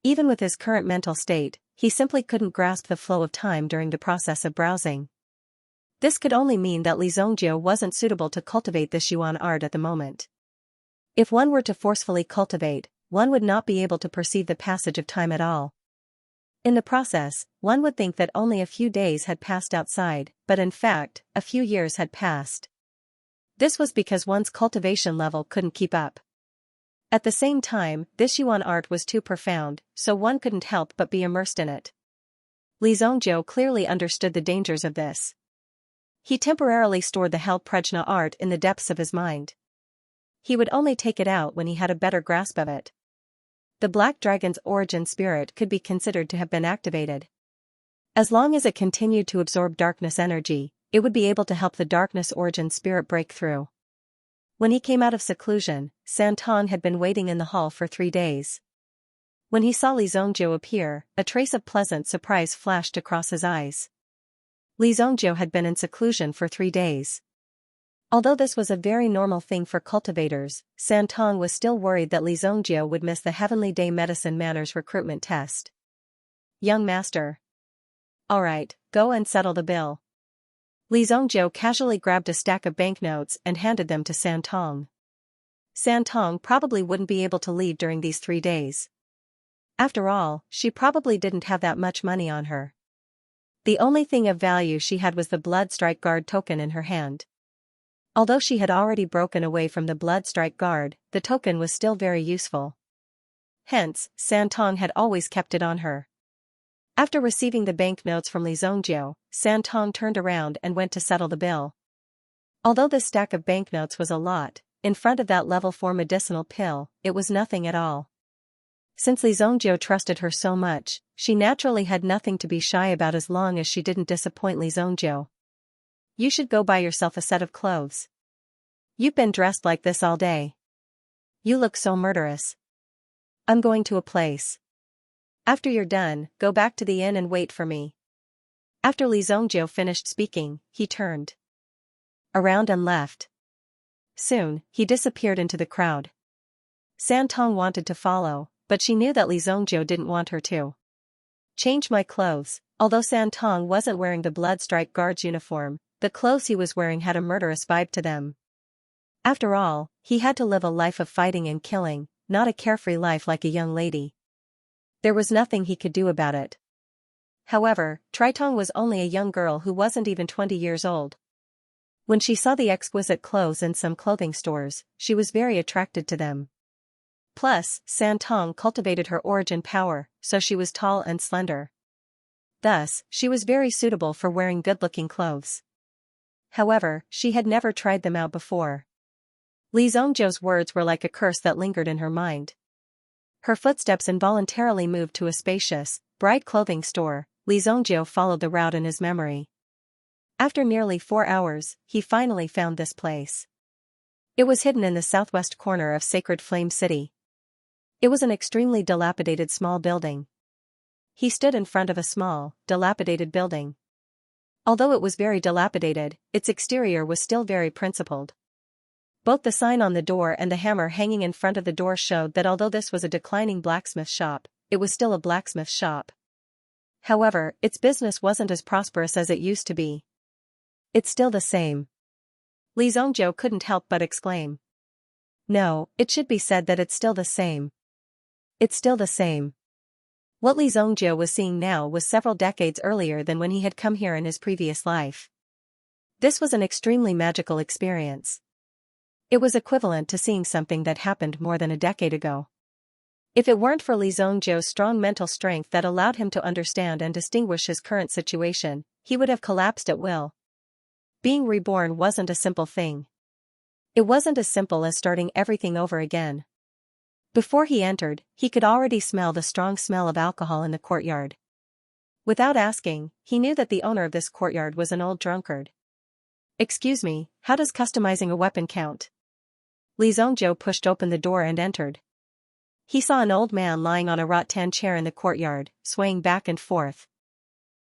Even with his current mental state, he simply couldn't grasp the flow of time during the process of browsing. This could only mean that Li Zhongjiu wasn't suitable to cultivate this Yuan art at the moment. If one were to forcefully cultivate, one would not be able to perceive the passage of time at all. In the process, one would think that only a few days had passed outside, but in fact, a few years had passed. This was because one's cultivation level couldn't keep up. At the same time, this Yuan art was too profound, so one couldn't help but be immersed in it. Li Zhongjiu clearly understood the dangers of this. He temporarily stored the Hell Prajna art in the depths of his mind. He would only take it out when he had a better grasp of it. The Black Dragon's origin spirit could be considered to have been activated. As long as it continued to absorb darkness energy, it would be able to help the darkness origin spirit break through. When he came out of seclusion, Santong had been waiting in the hall for 3 days. When he saw Li Zhongjiu appear, a trace of pleasant surprise flashed across his eyes. Li Zhongjiu had been in seclusion for 3 days. Although this was a very normal thing for cultivators, Santong was still worried that Li Zhongjiu would miss the Heavenly Day Medicine Manor's recruitment test. Young master. Alright, go and settle the bill. Li Zhongjiu casually grabbed a stack of banknotes and handed them to Santong. Santong probably wouldn't be able to leave during these 3 days. After all, she probably didn't have that much money on her. The only thing of value she had was the Blood Strike Guard token in her hand. Although she had already broken away from the Blood Strike Guard, the token was still very useful. Hence, Santong had always kept it on her. After receiving the banknotes from Li Zhongjiu, Santong turned around and went to settle the bill. Although the stack of banknotes was a lot, in front of that level 4 medicinal pill, it was nothing at all. Since Li Zhongjiu trusted her so much, she naturally had nothing to be shy about as long as she didn't disappoint Li Zhongjiu. You should go buy yourself a set of clothes. You've been dressed like this all day. You look so murderous. I'm going to a place. After you're done, go back to the inn and wait for me. After Li Zhongjiu finished speaking, he turned around and left. Soon, he disappeared into the crowd. Santong wanted to follow, but she knew that Li Zhongjiu didn't want her to. Change my clothes. Although Santong wasn't wearing the Blood Strike Guard's uniform, the clothes he was wearing had a murderous vibe to them. After all, he had to live a life of fighting and killing, not a carefree life like a young lady. There was nothing he could do about it. However, Tritong was only a young girl who wasn't even 20 years old. When she saw the exquisite clothes in some clothing stores, she was very attracted to them. Plus, Santong cultivated her origin power, so she was tall and slender. Thus, she was very suitable for wearing good-looking clothes. However, she had never tried them out before. Li Zhongjiu's words were like a curse that lingered in her mind. Her footsteps involuntarily moved to a spacious, bright clothing store. Li Zhongjiu followed the route in his memory. After nearly 4 hours, he finally found this place. It was hidden in the southwest corner of Sacred Flame City. It was an extremely dilapidated small building. He stood in front of a small, dilapidated building. Although it was very dilapidated, its exterior was still very principled. Both the sign on the door and the hammer hanging in front of the door showed that although this was a declining blacksmith shop, it was still a blacksmith shop. However, its business wasn't as prosperous as it used to be. It's still the same. Li Zhongjiu couldn't help but exclaim. No, it should be said that it's still the same. It's still the same. What Li Zhongjiu was seeing now was several decades earlier than when he had come here in his previous life. This was an extremely magical experience. It was equivalent to seeing something that happened more than a decade ago. If it weren't for Li Zhongjiu's strong mental strength that allowed him to understand and distinguish his current situation, he would have collapsed at will. Being reborn wasn't a simple thing. It wasn't as simple as starting everything over again. Before he entered, he could already smell the strong smell of alcohol in the courtyard. Without asking, he knew that the owner of this courtyard was an old drunkard. Excuse me, how does customizing a weapon count? Li Zhongjiu pushed open the door and entered. He saw an old man lying on a rattan chair in the courtyard, swaying back and forth.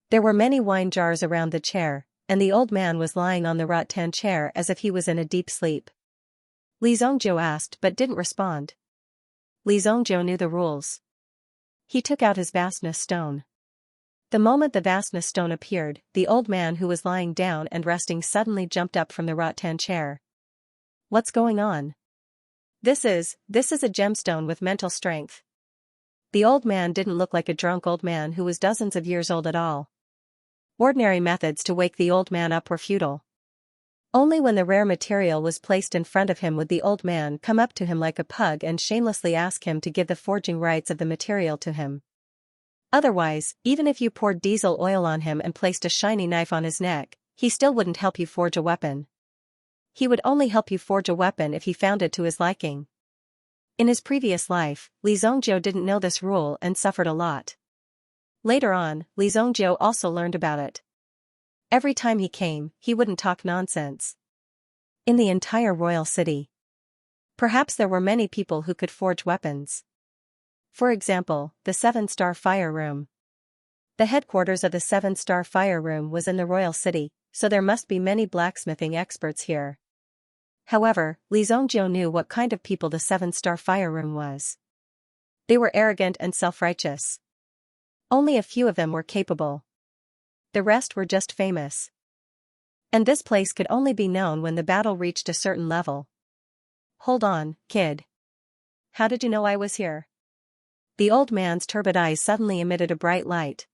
There were many wine jars around the chair, and the old man was lying on the rattan chair as if he was in a deep sleep. Li Zhongjiu asked but didn't respond. Li Zhongjiu knew the rules. He took out his vastness stone. The moment the vastness stone appeared, the old man who was lying down and resting suddenly jumped up from the rattan chair. What's going on? This is a gemstone with mental strength. The old man didn't look like a drunk old man who was dozens of years old at all. Ordinary methods to wake the old man up were futile. Only when the rare material was placed in front of him would the old man come up to him like a pug and shamelessly ask him to give the forging rights of the material to him. Otherwise, even if you poured diesel oil on him and placed a shiny knife on his neck, he still wouldn't help you forge a weapon. He would only help you forge a weapon if he found it to his liking. In his previous life, Li Zhongjiu didn't know this rule and suffered a lot. Later on, Li Zhongjiu also learned about it. Every time he came, he wouldn't talk nonsense. In the entire royal city, perhaps there were many people who could forge weapons. For example, the 7-star fire room. The headquarters of the 7-star fire room was in the royal city, so there must be many blacksmithing experts here. However, Li Zhongjiu knew what kind of people the 7-star fire room was. They were arrogant and self-righteous. Only a few of them were capable. The rest were just famous. And this place could only be known when the battle reached a certain level. Hold on, kid. How did you know I was here? The old man's turbid eyes suddenly emitted a bright light.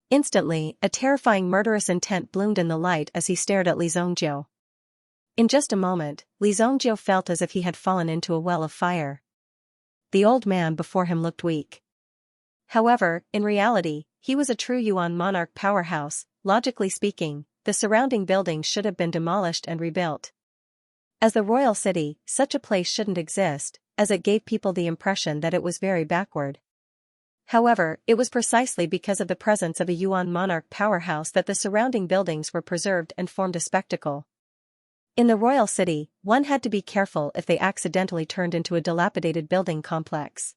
Instantly, a terrifying murderous intent bloomed in the light as he stared at Li Zhongjiu. In just a moment, Li Zhongjiu felt as if he had fallen into a well of fire. The old man before him looked weak. However, in reality, he was a true Yuan monarch powerhouse. Logically speaking, the surrounding buildings should have been demolished and rebuilt. As the royal city, such a place shouldn't exist, as it gave people the impression that it was very backward. However, it was precisely because of the presence of a Yuan monarch powerhouse that the surrounding buildings were preserved and formed a spectacle. In the royal city, one had to be careful if they accidentally turned into a dilapidated building complex.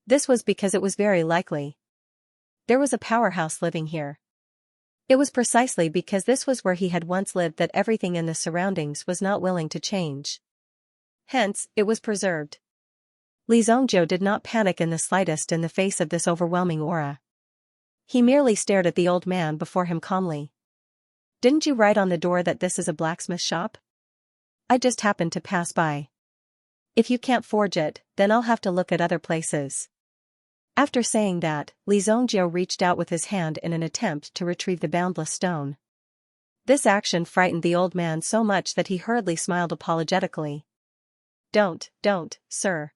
This was because it was very likely there was a powerhouse living here. It was precisely because this was where he had once lived that everything in the surroundings was not willing to change. Hence, it was preserved. Li Zhongjiu did not panic in the slightest in the face of this overwhelming aura. He merely stared at the old man before him calmly. Didn't you write on the door that this is a blacksmith shop? I just happened to pass by. If you can't forge it, then I'll have to look at other places. After saying that, Li Zhongjiu reached out with his hand in an attempt to retrieve the boundless stone. This action frightened the old man so much that he hurriedly smiled apologetically. Don't, sir.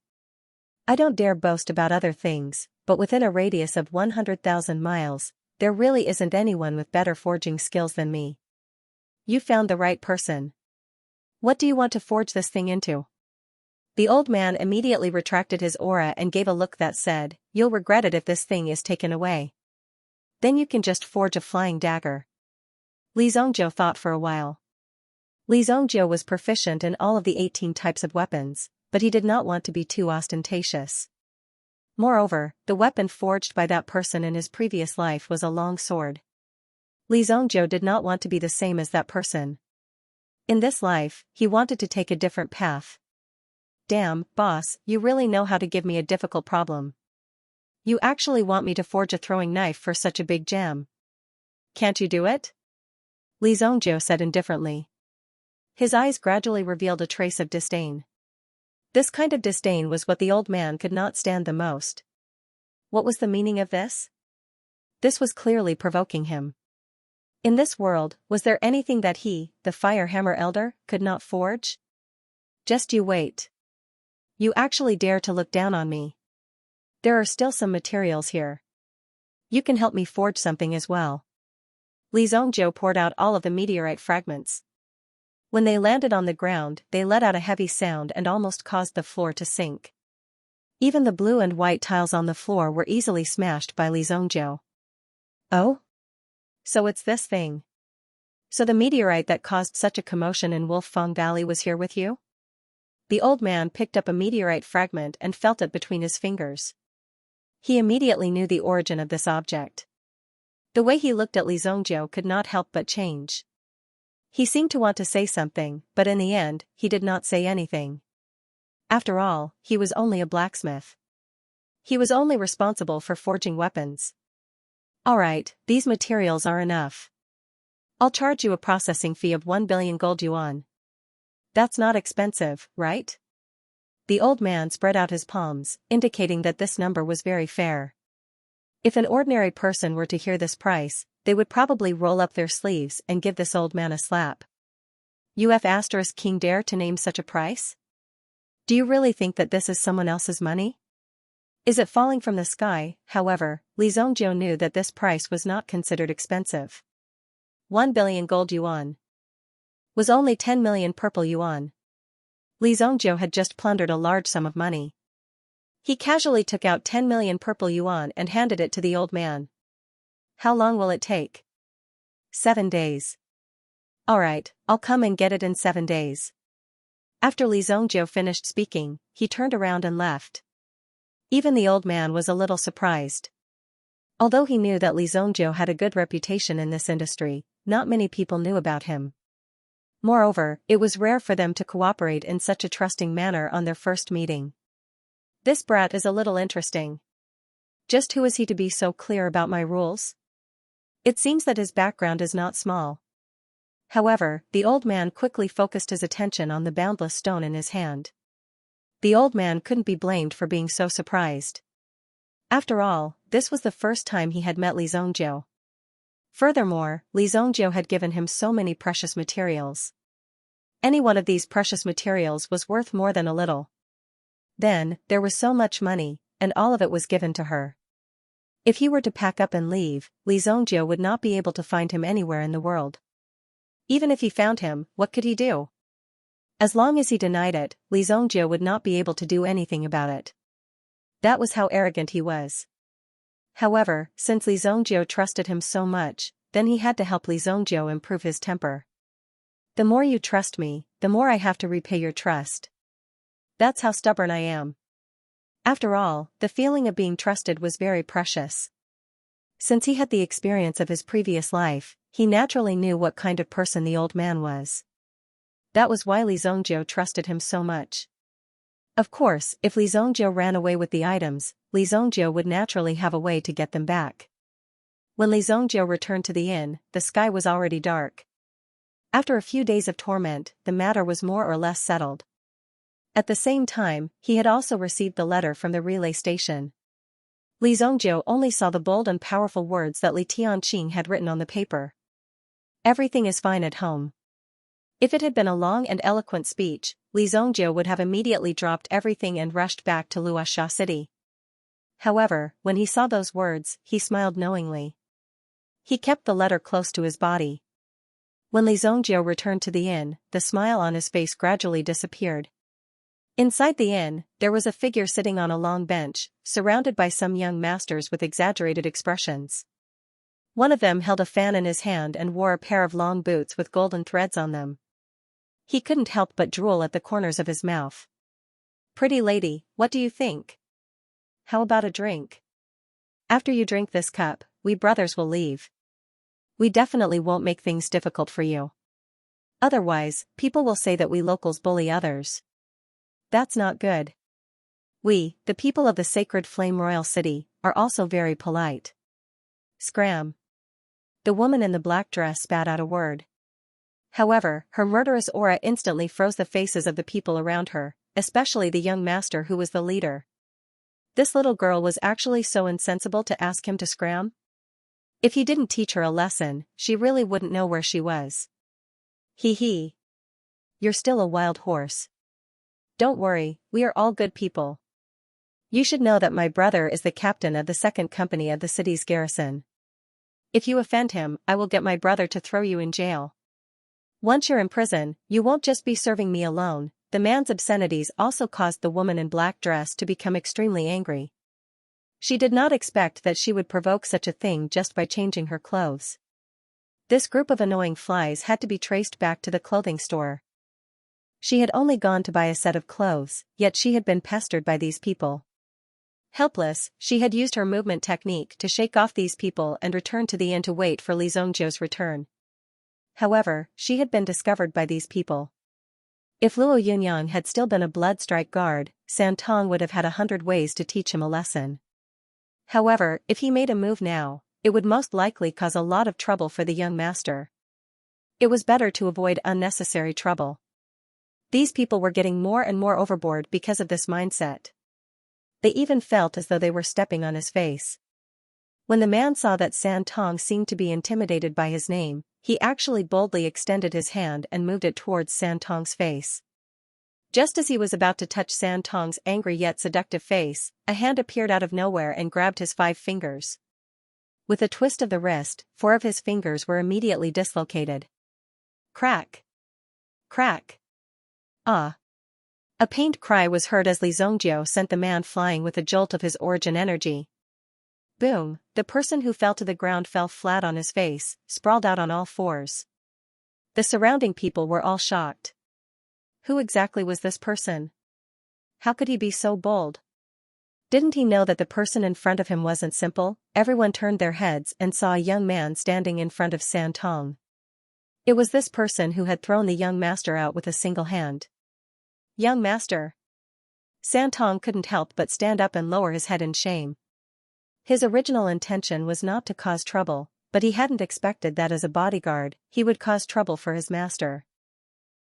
I don't dare boast about other things, but within a radius of 100,000 miles, there really isn't anyone with better forging skills than me. You found the right person. What do you want to forge this thing into? The old man immediately retracted his aura and gave a look that said, "You'll regret it if this thing is taken away. Then you can just forge a flying dagger." Li Zhongjiu thought for a while. Li Zhongjiu was proficient in all of the 18 types of weapons, but he did not want to be too ostentatious. Moreover, the weapon forged by that person in his previous life was a long sword. Li Zhongjiu did not want to be the same as that person. In this life, he wanted to take a different path. Damn, boss, you really know how to give me a difficult problem. You actually want me to forge a throwing knife for such a big jam. Can't you do it? Li Zhongjiu said indifferently. His eyes gradually revealed a trace of disdain. This kind of disdain was what the old man could not stand the most. What was the meaning of this? This was clearly provoking him. In this world, was there anything that he, the Firehammer Elder, could not forge? Just you wait. You actually dare to look down on me. There are still some materials here. You can help me forge something as well. Li Zhongjiu poured out all of the meteorite fragments. When they landed on the ground, they let out a heavy sound and almost caused the floor to sink. Even the blue and white tiles on the floor were easily smashed by Li Zhongjiu. Oh? So it's this thing. So the meteorite that caused such a commotion in Wolffang Valley was here with you? The old man picked up a meteorite fragment and felt it between his fingers. He immediately knew the origin of this object. The way he looked at Li Zhongjiu could not help but change. He seemed to want to say something, but in the end, he did not say anything. After all, he was only a blacksmith. He was only responsible for forging weapons. Alright, these materials are enough. I'll charge you a processing fee of 1 billion gold yuan. That's not expensive, right? The old man spread out his palms, indicating that this number was very fair. If an ordinary person were to hear this price, they would probably roll up their sleeves and give this old man a slap. UF** King dare to name such a price? Do you really think that this is someone else's money? Is it falling from the sky? However, Li Zhongjiu knew that this price was not considered expensive. 1 billion gold yuan was only 10 million purple yuan. Li Zhongjiu had just plundered a large sum of money. He casually took out 10 million purple yuan and handed it to the old man. How long will it take? 7 days. Alright, I'll come and get it in 7 days. After Li Zhongjiu finished speaking, he turned around and left. Even the old man was a little surprised. Although he knew that Li Zhongjiu had a good reputation in this industry, not many people knew about him. Moreover, it was rare for them to cooperate in such a trusting manner on their first meeting. This brat is a little interesting. Just who is he to be so clear about my rules? It seems that his background is not small. However, the old man quickly focused his attention on the boundless stone in his hand. The old man couldn't be blamed for being so surprised. After all, this was the first time he had met Li Zhongjiu. Furthermore, Li Zhongjiu had given him so many precious materials. Any one of these precious materials was worth more than a little. Then, there was so much money, and all of it was given to her. If he were to pack up and leave, Li Zhongjiu would not be able to find him anywhere in the world. Even if he found him, what could he do? As long as he denied it, Li Zhongjiu would not be able to do anything about it. That was how arrogant he was. However, since Li Zhongjiu trusted him so much, then he had to help Li Zhongjiu improve his temper. The more you trust me, the more I have to repay your trust. That's how stubborn I am. After all, the feeling of being trusted was very precious. Since he had the experience of his previous life, he naturally knew what kind of person the old man was. That was why Li Zhongjiu trusted him so much. Of course, if Li Zhongjiu ran away with the items, Li Zhongjiu would naturally have a way to get them back. When Li Zhongjiu returned to the inn, the sky was already dark. After a few days of torment, the matter was more or less settled. At the same time, he had also received the letter from the relay station. Li Zhongjiu only saw the bold and powerful words that Li Tianqing had written on the paper. Everything is fine at home. If it had been a long and eloquent speech, Li Zhongjiu would have immediately dropped everything and rushed back to Luoxia City. However, when he saw those words, he smiled knowingly. He kept the letter close to his body. When Li Zhongjiu returned to the inn, the smile on his face gradually disappeared. Inside the inn, there was a figure sitting on a long bench, surrounded by some young masters with exaggerated expressions. One of them held a fan in his hand and wore a pair of long boots with golden threads on them. He couldn't help but drool at the corners of his mouth. Pretty lady, what do you think? How about a drink? After you drink this cup, we brothers will leave. We definitely won't make things difficult for you. Otherwise, people will say that we locals bully others. That's not good. We, the people of the sacred Flame Royal City, are also very polite. Scram. The woman in the black dress spat out a word. However, her murderous aura instantly froze the faces of the people around her, especially the young master who was the leader. This little girl was actually so insensible to ask him to scram? If he didn't teach her a lesson, she really wouldn't know where she was. Hee hee. You're still a wild horse. Don't worry, we are all good people. You should know that my brother is the captain of the second company of the city's garrison. If you offend him, I will get my brother to throw you in jail. Once you're in prison, you won't just be serving me alone. The man's obscenities also caused the woman in black dress to become extremely angry. She did not expect that she would provoke such a thing just by changing her clothes. This group of annoying flies had to be traced back to the clothing store. She had only gone to buy a set of clothes, yet she had been pestered by these people. Helpless, she had used her movement technique to shake off these people and return to the inn to wait for Li Zhongzhou's return. However, she had been discovered by these people. If Luo Yunyang had still been a blood-strike guard, San Tong would have had 100 ways to teach him a lesson. However, if he made a move now, it would most likely cause a lot of trouble for the young master. It was better to avoid unnecessary trouble. These people were getting more and more overboard because of this mindset. They even felt as though they were stepping on his face. When the man saw that San Tong seemed to be intimidated by his name, he actually boldly extended his hand and moved it towards San Tong's face. Just as he was about to touch San Tong's angry yet seductive face, a hand appeared out of nowhere and grabbed his 5 fingers. With a twist of the wrist, 4 of his fingers were immediately dislocated. Crack! Crack! Ah! A pained cry was heard as Li Zhongzhou sent the man flying with a jolt of his origin energy. Boom! The person who fell to the ground fell flat on his face, sprawled out on all fours. The surrounding people were all shocked. Who exactly was this person? How could he be so bold? Didn't he know that the person in front of him wasn't simple? Everyone turned their heads and saw a young man standing in front of San Tong. It was this person who had thrown the young master out with a single hand. Young master. San Tong couldn't help but stand up and lower his head in shame. His original intention was not to cause trouble, but he hadn't expected that as a bodyguard, he would cause trouble for his master.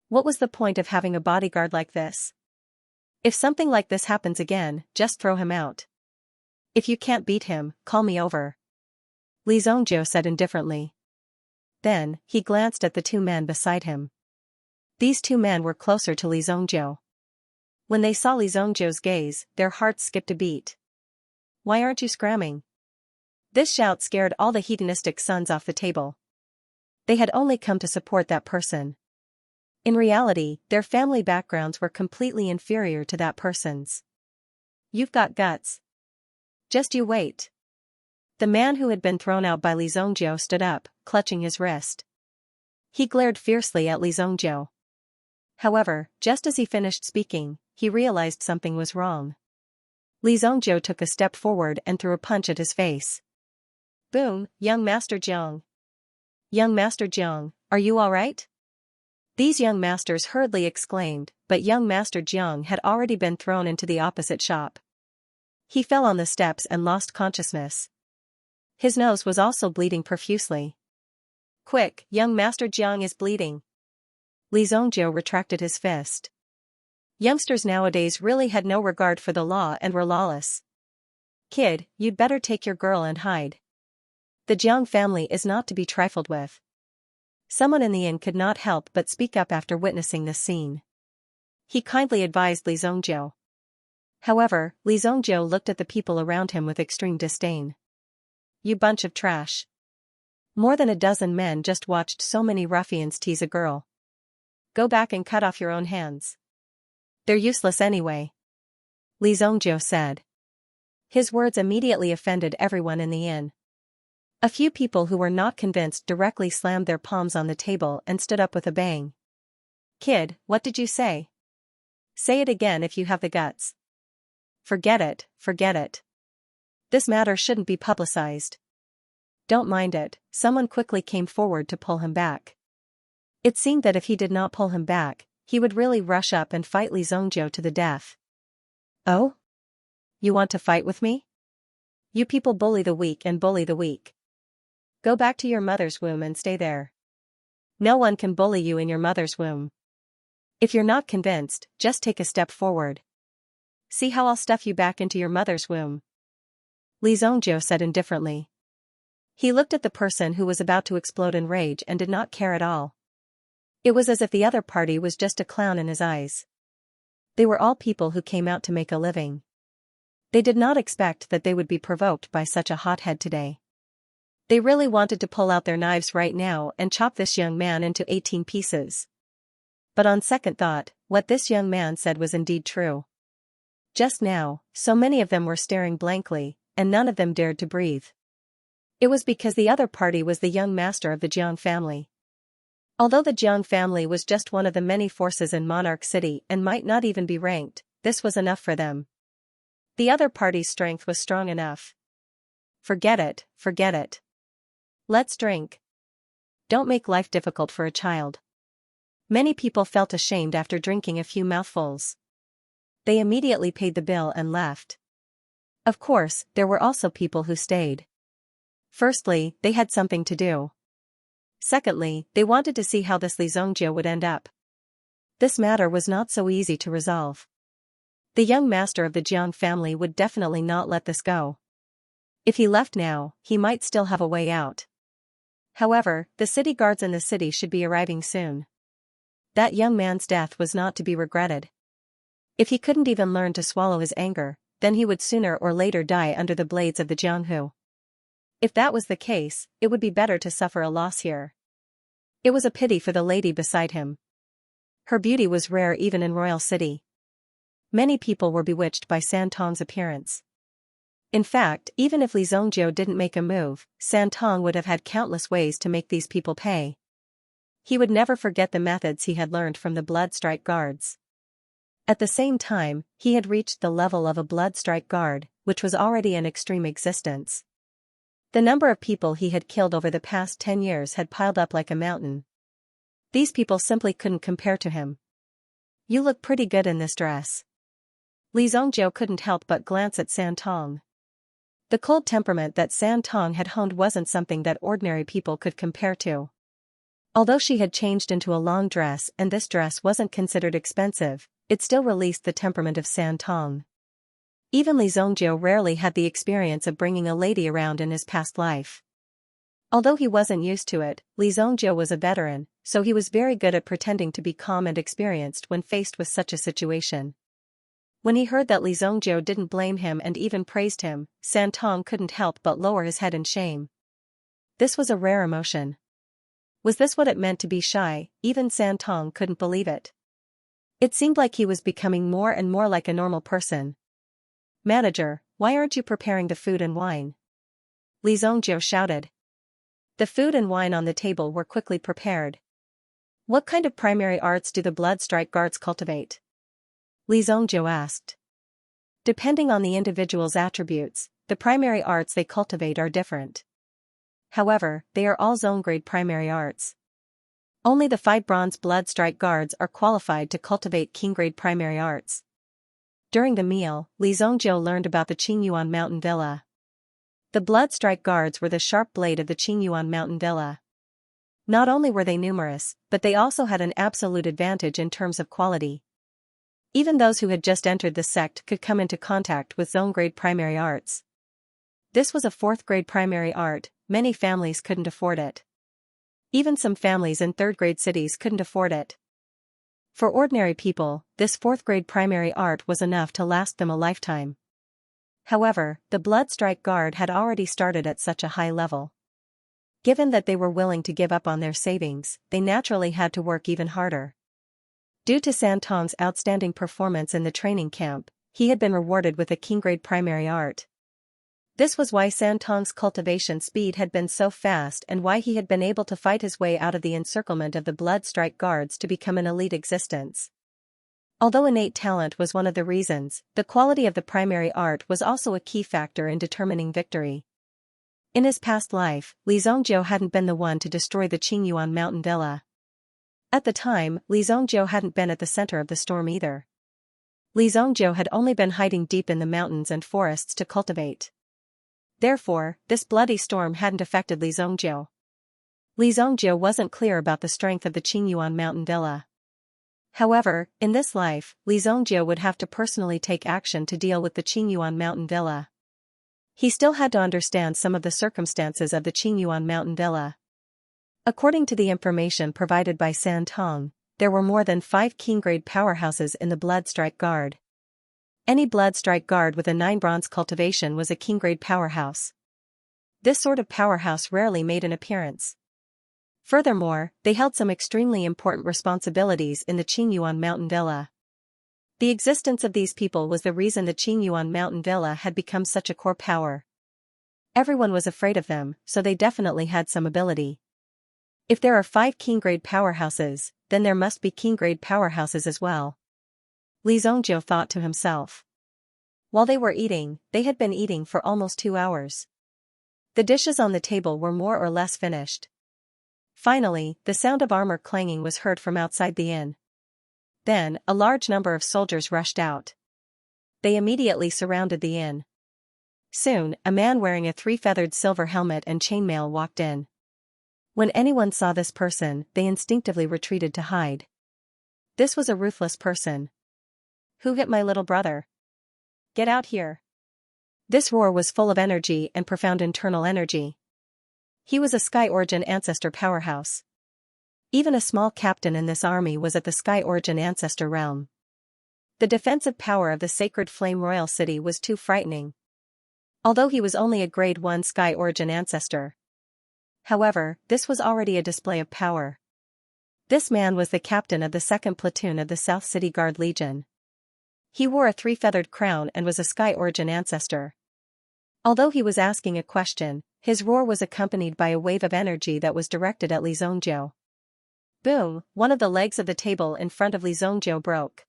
What was the point of having a bodyguard like this? If something like this happens again, just throw him out. If you can't beat him, call me over. Li Zhongzhou said indifferently. Then, he glanced at the 2 men beside him. These 2 men were closer to Li Zhongzhou. When they saw Li Zhongzhou's gaze, their hearts skipped a beat. Why aren't you scramming? This shout scared all the hedonistic sons off the table. They had only come to support that person. In reality, their family backgrounds were completely inferior to that person's. You've got guts. Just you wait. The man who had been thrown out by Li Zhongzhou stood up, clutching his wrist. He glared fiercely at Li Zhongzhou. However, just as he finished speaking, he realized something was wrong. Li Zhongzhou took a step forward and threw a punch at his face. Boom, young Master Jiang. Young Master Jiang, are you all right? These young masters hurriedly exclaimed, but young Master Jiang had already been thrown into the opposite shop. He fell on the steps and lost consciousness. His nose was also bleeding profusely. Quick, young Master Jiang is bleeding. Li Zhongzhou retracted his fist. Youngsters nowadays really had no regard for the law and were lawless. Kid, you'd better take your girl and hide. The Jiang family is not to be trifled with. Someone in the inn could not help but speak up after witnessing this scene. He kindly advised Li Zhongzhou. However, Li Zhongzhou looked at the people around him with extreme disdain. You bunch of trash. More than a dozen men just watched so many ruffians tease a girl. Go back and cut off your own hands. They're useless anyway. Li Zhongzhou said. His words immediately offended everyone in the inn. A few people who were not convinced directly slammed their palms on the table and stood up with a bang. Kid, what did you say? Say it again if you have the guts. Forget it, forget it. This matter shouldn't be publicized. Don't mind it, someone quickly came forward to pull him back. It seemed that if he did not pull him back, he would really rush up and fight Li Zhongjiu to the death. Oh? You want to fight with me? You people bully the weak and bully the weak. Go back to your mother's womb and stay there. No one can bully you in your mother's womb. If you're not convinced, just take a step forward. See how I'll stuff you back into your mother's womb. Li Zhongjiu said indifferently. He looked at the person who was about to explode in rage and did not care at all. It was as if the other party was just a clown in his eyes. They were all people who came out to make a living. They did not expect that they would be provoked by such a hothead today. They really wanted to pull out their knives right now and chop this young man into 18 pieces. But on second thought, what this young man said was indeed true. Just now, so many of them were staring blankly, and none of them dared to breathe. It was because the other party was the young master of the Jiang family. Although the Jiang family was just one of the many forces in Monarch City and might not even be ranked, this was enough for them. The other party's strength was strong enough. Forget it, forget it. Let's drink. Don't make life difficult for a child. Many people felt ashamed after drinking a few mouthfuls. They immediately paid the bill and left. Of course, there were also people who stayed. Firstly, they had something to do. Secondly, they wanted to see how this Li Zhongjiu would end up. This matter was not so easy to resolve. The young master of the Jiang family would definitely not let this go. If he left now, he might still have a way out. However, the city guards in the city should be arriving soon. That young man's death was not to be regretted. If he couldn't even learn to swallow his anger, then he would sooner or later die under the blades of the Jianghu. If that was the case, it would be better to suffer a loss here. It was a pity for the lady beside him. Her beauty was rare even in Royal City. Many people were bewitched by Santong's appearance. In fact, even if Li Zhongjiu didn't make a move, Santong would have had countless ways to make these people pay. He would never forget the methods he had learned from the Blood Strike guards. At the same time, he had reached the level of a Blood Strike guard, which was already an extreme existence. The number of people he had killed over the past 10 years had piled up like a mountain. These people simply couldn't compare to him. You look pretty good in this dress. Li Zhongjiu couldn't help but glance at Santong. The cold temperament that Santong had honed wasn't something that ordinary people could compare to. Although she had changed into a long dress and this dress wasn't considered expensive, it still released the temperament of Santong. Even Li Zhongjiu rarely had the experience of bringing a lady around in his past life. Although he wasn't used to it, Li Zhongjiu was a veteran, so he was very good at pretending to be calm and experienced when faced with such a situation. When he heard that Li Zhongjiu didn't blame him and even praised him, Santong couldn't help but lower his head in shame. This was a rare emotion. Was this what it meant to be shy? Even Santong couldn't believe it. It seemed like he was becoming more and more like a normal person. Manager, why aren't you preparing the food and wine? Li Zhongjiu shouted. The food and wine on the table were quickly prepared. What kind of primary arts do the Blood Strike guards cultivate? Li Zhongjiu asked. Depending on the individual's attributes, the primary arts they cultivate are different. However, they are all zone-grade primary arts. Only the 5 bronze Blood Strike guards are qualified to cultivate king-grade primary arts. During the meal, Li Zhongjiu learned about the Qingyuan Mountain Villa. The Blood Strike guards were the sharp blade of the Qingyuan Mountain Villa. Not only were they numerous, but they also had an absolute advantage in terms of quality. Even those who had just entered the sect could come into contact with zone-grade primary arts. This was a 4th-grade primary art, many families couldn't afford it. Even some families in 3rd-grade cities couldn't afford it. For ordinary people, this 4th-grade primary art was enough to last them a lifetime. However, the Blood Strike Guard had already started at such a high level. Given that they were willing to give up on their savings, they naturally had to work even harder. Due to Santong's outstanding performance in the training camp, he had been rewarded with a king-grade primary art. This was why Santong's cultivation speed had been so fast and why he had been able to fight his way out of the encirclement of the Blood Strike Guards to become an elite existence. Although innate talent was one of the reasons, the quality of the primary art was also a key factor in determining victory. In his past life, Li Zongjiu hadn't been the one to destroy the Qingyuan mountain villa. At the time, Li Zongjiu hadn't been at the center of the storm either. Li Zongjiu had only been hiding deep in the mountains and forests to cultivate. Therefore, this bloody storm hadn't affected Li Zongjiu. Li Zongjiu wasn't clear about the strength of the Qingyuan mountain villa. However, in this life, Li Zongjiu would have to personally take action to deal with the Qingyuan mountain villa. He still had to understand some of the circumstances of the Qingyuan mountain villa. According to the information provided by Santong, there were more than 5 king-grade powerhouses in the Blood Strike Guard. Any Blood Strike Guard with a 9 bronze cultivation was a king-grade powerhouse. This sort of powerhouse rarely made an appearance. Furthermore, they held some extremely important responsibilities in the Qingyuan mountain villa. The existence of these people was the reason the Qingyuan mountain villa had become such a core power. Everyone was afraid of them, so they definitely had some ability. If there are 5 king-grade powerhouses, then there must be king-grade powerhouses as well. Li Zongjiu thought to himself. While they were eating, they had been eating for almost 2 hours. The dishes on the table were more or less finished. Finally, the sound of armor clanging was heard from outside the inn. Then, a large number of soldiers rushed out. They immediately surrounded the inn. Soon, a man wearing a 3-feathered silver helmet and chainmail walked in. When anyone saw this person, they instinctively retreated to hide. This was a ruthless person. "Who hit my little brother? Get out here." This roar was full of energy and profound internal energy. He was a Sky Origin Ancestor powerhouse. Even a small captain in this army was at the Sky Origin Ancestor realm. The defensive power of the Sacred Flame Royal City was too frightening. Although he was only a Grade 1 Sky Origin Ancestor. However, this was already a display of power. This man was the captain of the 2nd platoon of the South City Guard Legion. He wore a 3-feathered crown and was a Sky Origin Ancestor. Although he was asking a question, his roar was accompanied by a wave of energy that was directed at Li Zongjiu. Boom, one of the legs of the table in front of Li Zongjiu broke.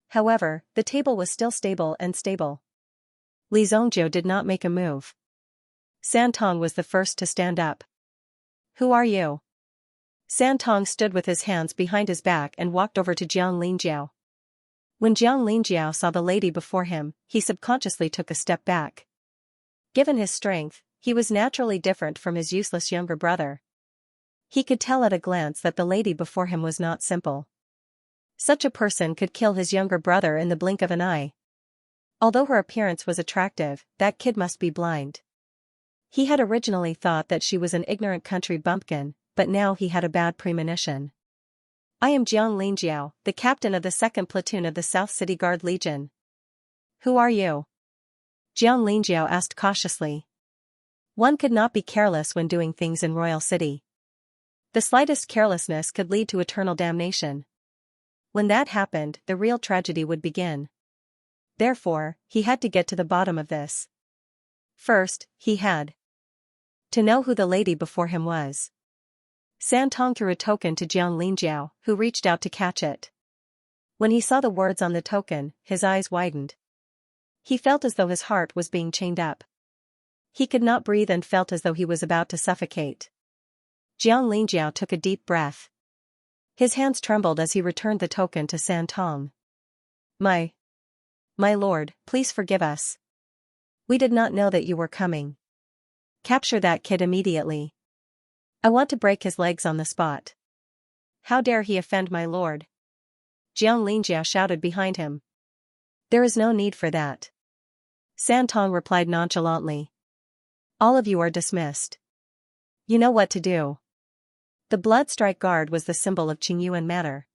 However, the table was still stable and stable. Li Zongjiu did not make a move. Santong was the first to stand up. "Who are you?" Santong stood with his hands behind his back and walked over to Jiang Lingjiao. When Jiang Lingjiao saw the lady before him, he subconsciously took a step back. Given his strength, he was naturally different from his useless younger brother. He could tell at a glance that the lady before him was not simple. Such a person could kill his younger brother in the blink of an eye. Although her appearance was attractive, that kid must be blind. He had originally thought that she was an ignorant country bumpkin, but now he had a bad premonition. "I am Jiang Lingjiao, the captain of the 2nd platoon of the South City Guard Legion." "Who are you?" Jiang Lingjiao asked cautiously. One could not be careless when doing things in Royal City. The slightest carelessness could lead to eternal damnation. When that happened, the real tragedy would begin. Therefore, he had to get to the bottom of this. First, he had to know who the lady before him was. Santong threw a token to Jiang Lingjiao, who reached out to catch it. When he saw the words on the token, his eyes widened. He felt as though his heart was being chained up. He could not breathe and felt as though he was about to suffocate. Jiang Lingjiao took a deep breath. His hands trembled as he returned the token to Santong. My lord, please forgive us. We did not know that you were coming. Capture that kid immediately. I want to break his legs on the spot." "How dare he offend my lord?" Jiang Lingjiao shouted behind him. "There is no need for that." Santong replied nonchalantly. "All of you are dismissed. You know what to do." The Blood Strike Guard was the symbol of Qingyuan Manor.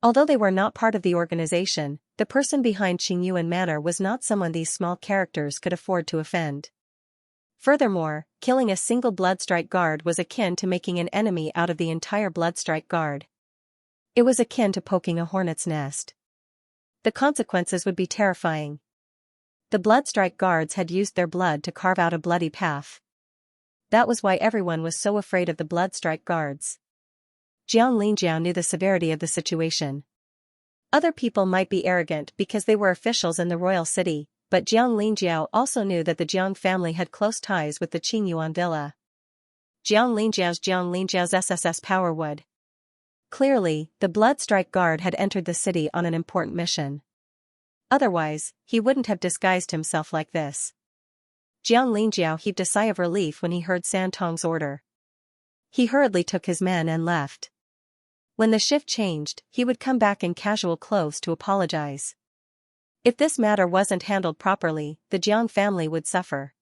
Although they were not part of the organization, the person behind Qingyuan Manor was not someone these small characters could afford to offend. Furthermore, killing a single Blood Strike Guard was akin to making an enemy out of the entire Blood Strike Guard. It was akin to poking a hornet's nest. The consequences would be terrifying. The Bloodstrike guards had used their blood to carve out a bloody path. That was why everyone was so afraid of the Bloodstrike guards. Jiang Lingjiao knew the severity of the situation. Other people might be arrogant because they were officials in the royal city, but Jiang Lingjiao also knew that the Jiang family had close ties with the Qingyuan villa. Jiang Lingjiao's SSS power would. Clearly, the Bloodstrike guard had entered the city on an important mission. Otherwise, he wouldn't have disguised himself like this. Jiang Lingjiao heaved a sigh of relief when he heard Santong's order. He hurriedly took his men and left. When the shift changed, he would come back in casual clothes to apologize. If this matter wasn't handled properly, the Jiang family would suffer.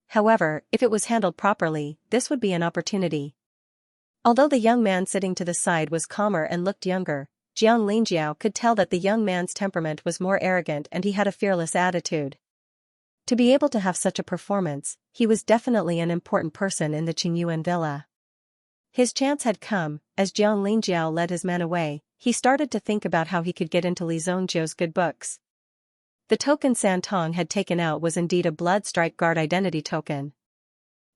However, if it was handled properly, this would be an opportunity. Although the young man sitting to the side was calmer and looked younger, Jiang Lingjiao could tell that the young man's temperament was more arrogant and he had a fearless attitude. To be able to have such a performance, he was definitely an important person in the Qingyuan villa. His chance had come. As Jiang Lingjiao led his men away, he started to think about how he could get into Li Zongjiu's good books. The token Santong had taken out was indeed a Bloodstrike guard identity token.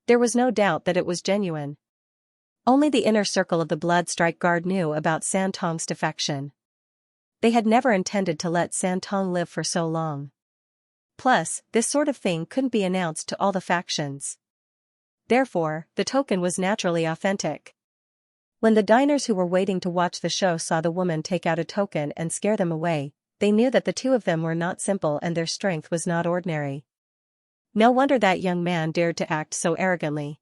There was no doubt that it was genuine. Only the inner circle of the Bloodstrike guard knew about Santong's defection. They had never intended to let Santong live for so long. Plus, this sort of thing couldn't be announced to all the factions. Therefore, the token was naturally authentic. When the diners who were waiting to watch the show saw the woman take out a token and scare them away, they knew that the two of them were not simple and their strength was not ordinary. No wonder that young man dared to act so arrogantly.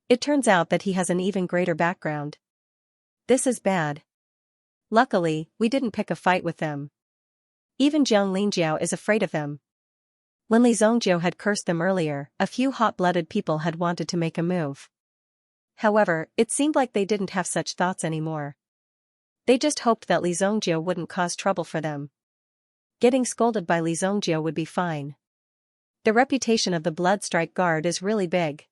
It turns out that he has an even greater background. This is bad. Luckily, we didn't pick a fight with them. Even Jiang Lingjiao is afraid of them. When Li Zongjiu had cursed them earlier, a few hot-blooded people had wanted to make a move. However, it seemed like they didn't have such thoughts anymore. They just hoped that Li Zongjiu wouldn't cause trouble for them. Getting scolded by Li Zongjiu would be fine. The reputation of the Bloodstrike guard is really big.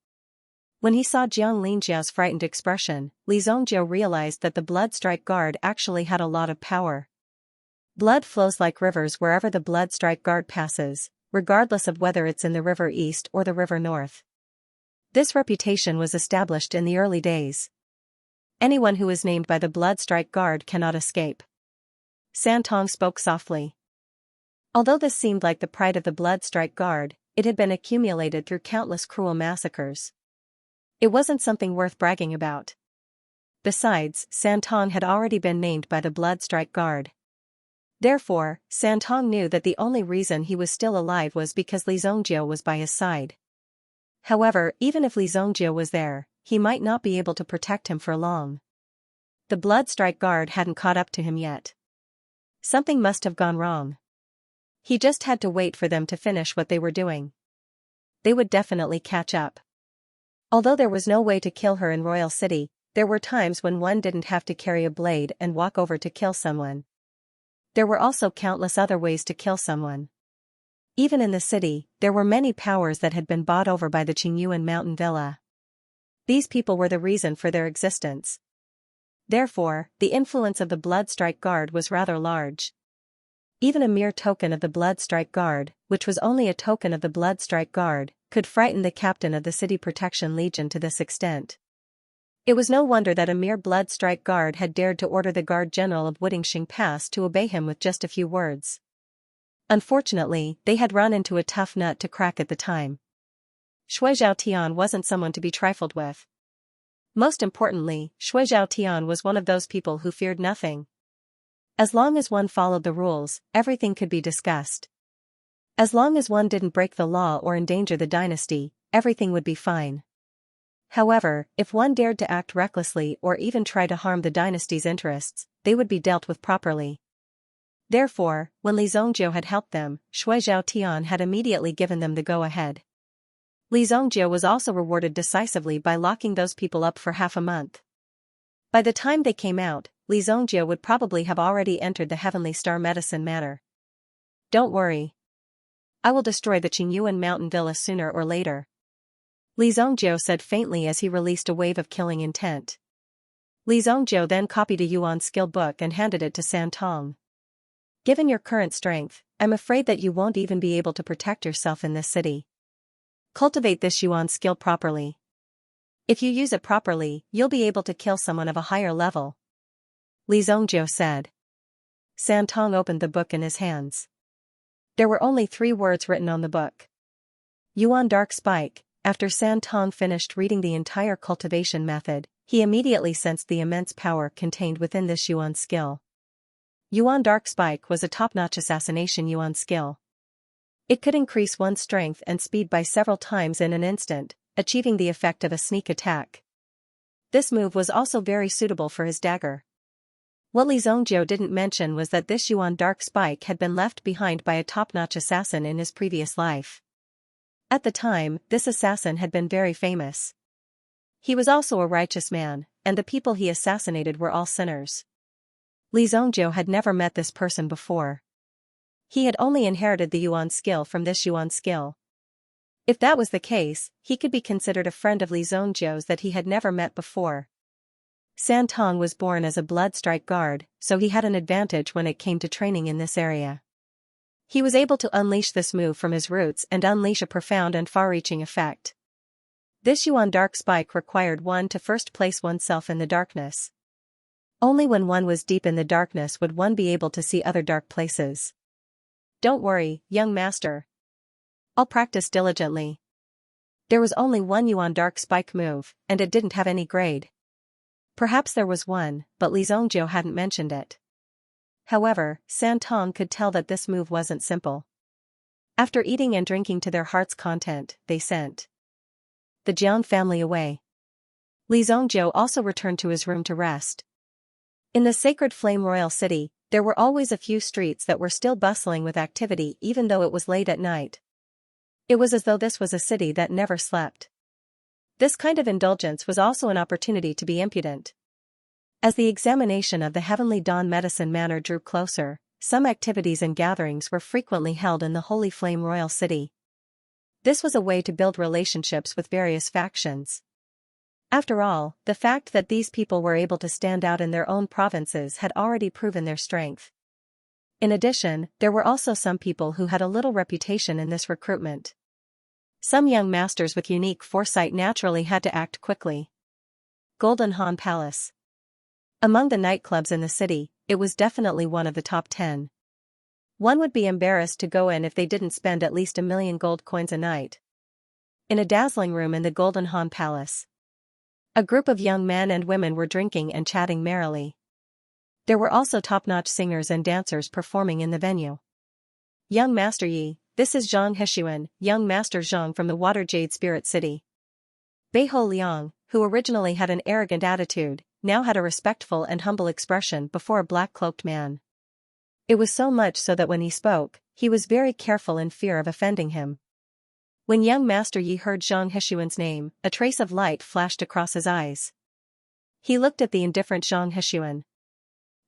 When he saw Jiang Lingjiao's frightened expression, Li Zongjiu realized that the Bloodstrike guard actually had a lot of power. Blood flows like rivers wherever the Bloodstrike guard passes, regardless of whether it's in the river east or the river north. This reputation was established in the early days. Anyone who is named by the Bloodstrike guard cannot escape. Santong spoke softly. Although this seemed like the pride of the Bloodstrike guard, it had been accumulated through countless cruel massacres. It wasn't something worth bragging about. Besides, Santong had already been named by the Bloodstrike guard. Therefore, Santong knew that the only reason he was still alive was because Li Zongjiu was by his side. However, even if Li Zongjiu was there, he might not be able to protect him for long. The Bloodstrike guard hadn't caught up to him yet. Something must have gone wrong. He just had to wait for them to finish what they were doing. They would definitely catch up. Although there was no way to kill her in Royal City, there were times when one didn't have to carry a blade and walk over to kill someone. There were also countless other ways to kill someone. Even in the city, there were many powers that had been bought over by the Qingyuan mountain villa. These people were the reason for their existence. Therefore, the influence of the Bloodstrike guard was rather large. Even a mere token of the Bloodstrike guard, which was only a token of the Bloodstrike guard, could frighten the captain of the City Protection Legion to this extent. It was no wonder that a mere Bloodstrike guard had dared to order the Guard General of Wudingxing Pass to obey him with just a few words. Unfortunately, they had run into a tough nut to crack at the time. Shui Zhaotian wasn't someone to be trifled with. Most importantly, Shui Zhaotian was one of those people who feared nothing. As long as one followed the rules, everything could be discussed. As long as one didn't break the law or endanger the dynasty, everything would be fine. However, if one dared to act recklessly or even try to harm the dynasty's interests, they would be dealt with properly. Therefore, when Li Zongjiu had helped them, Shui Zhaotian had immediately given them the go-ahead. Li Zongjiu was also rewarded decisively by locking those people up for half a month. By the time they came out, Li Zongjiu would probably have already entered the Heavenly Star Medicine Manor. Don't worry. I will destroy the Qingyuan mountain villa sooner or later. Li Zongjiu said faintly as he released a wave of killing intent. Li Zongjiu then copied a Yuan skill book and handed it to Santong. Given your current strength, I'm afraid that you won't even be able to protect yourself in this city. Cultivate this Yuan skill properly. If you use it properly, you'll be able to kill someone of a higher level. Li Zongjiu said. San Tong opened the book in his hands. There were only 3 words written on the book. Yuan Dark Spike. After San Tong finished reading the entire cultivation method, he immediately sensed the immense power contained within this Yuan skill. Yuan Dark Spike was a top-notch assassination Yuan skill. It could increase one's strength and speed by several times in an instant, achieving the effect of a sneak attack. This move was also very suitable for his dagger. What Li Zongjiu didn't mention was that this Yuan Dark Spike had been left behind by a top-notch assassin in his previous life. At the time, this assassin had been very famous. He was also a righteous man, and the people he assassinated were all sinners. Li Zongjiu had never met this person before. He had only inherited the Yuan skill from this Yuan skill. If that was the case, he could be considered a friend of Li Zongjiu's that he had never met before. San Tong was born as a blood strike guard, so he had an advantage when it came to training in this area. He was able to unleash this move from his roots and unleash a profound and far-reaching effect. This Yuan Dark Spike required one to first place oneself in the darkness. Only when one was deep in the darkness would one be able to see other dark places. Don't worry, young master. I'll practice diligently. There was only one Yuan Dark Spike move, and it didn't have any grade. Perhaps there was one, but Li Zongjiu hadn't mentioned it. However, San Tong could tell that this move wasn't simple. After eating and drinking to their heart's content, they sent the Jiang family away. Li Zongjiu also returned to his room to rest. In the sacred Flame Royal City, there were always a few streets that were still bustling with activity even though it was late at night. It was as though this was a city that never slept. This kind of indulgence was also an opportunity to be impudent. As the examination of the Heavenly Dawn Medicine Manor drew closer, some activities and gatherings were frequently held in the Holy Flame Royal City. This was a way to build relationships with various factions. After all, the fact that these people were able to stand out in their own provinces had already proven their strength. In addition, there were also some people who had a little reputation in this recruitment. Some young masters with unique foresight naturally had to act quickly. Golden Han Palace. Among the nightclubs in the city, it was definitely one of the top 10. One would be embarrassed to go in if they didn't spend at least 1 million gold coins a night. In a dazzling room in the Golden Han Palace, a group of young men and women were drinking and chatting merrily. There were also top-notch singers and dancers performing in the venue. Young Master Yi, this is Zhang Hexuan, young Master Zhang from the Water Jade Spirit City. Beiho Liang, who originally had an arrogant attitude, now had a respectful and humble expression before a black-cloaked man. It was so much so that when he spoke, he was very careful in fear of offending him. When young Master Yi heard Zhang Hexuan's name, a trace of light flashed across his eyes. He looked at the indifferent Zhang Hexuan.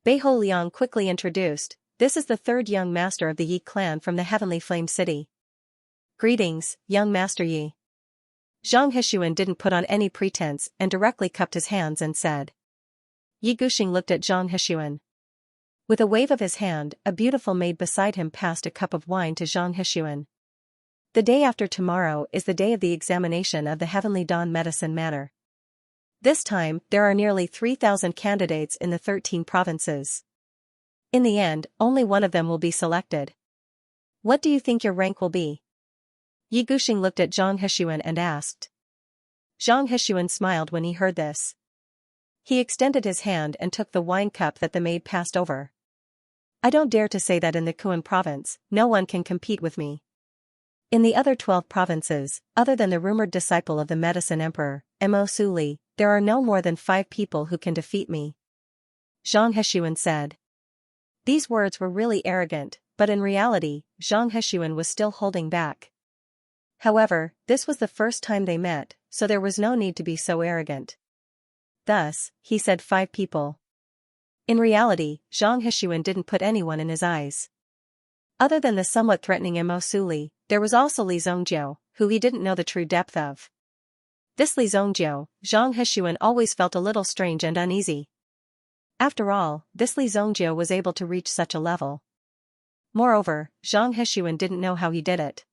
Beiho Liang quickly introduced, this is the 3rd young master of the Yi clan from the Heavenly Flame City. Greetings, young Master Yi. Zhang Hexuan didn't put on any pretense and directly cupped his hands and said. Yi Guxing looked at Zhang Hexuan. With a wave of his hand, a beautiful maid beside him passed a cup of wine to Zhang Hexuan. The day after tomorrow is the day of the examination of the Heavenly Dawn Medicine Manor. This time, there are nearly 3,000 candidates in the 13 provinces. In the end, only one of them will be selected. What do you think your rank will be? Yi Guxing looked at Zhang Hexuan and asked. Zhang Hexuan smiled when he heard this. He extended his hand and took the wine cup that the maid passed over. I don't dare to say that in the Kuan province, no one can compete with me. In the other 12 provinces, other than the rumored disciple of the Medicine Emperor, Mo Suli, there are no more than 5 people who can defeat me. Zhang Hexuan said. These words were really arrogant, but in reality, Zhang Hexuan was still holding back. However, this was the first time they met, so there was no need to be so arrogant. Thus, he said 5 people. In reality, Zhang Hexuan didn't put anyone in his eyes. Other than the somewhat threatening Mo Suli, there was also Li Zongjiu, who he didn't know the true depth of. This Li Zongjiu, Zhang Hexuan always felt a little strange and uneasy. After all, this Li Zongjiu was able to reach such a level. Moreover, Zhang Heshuan didn't know how he did it.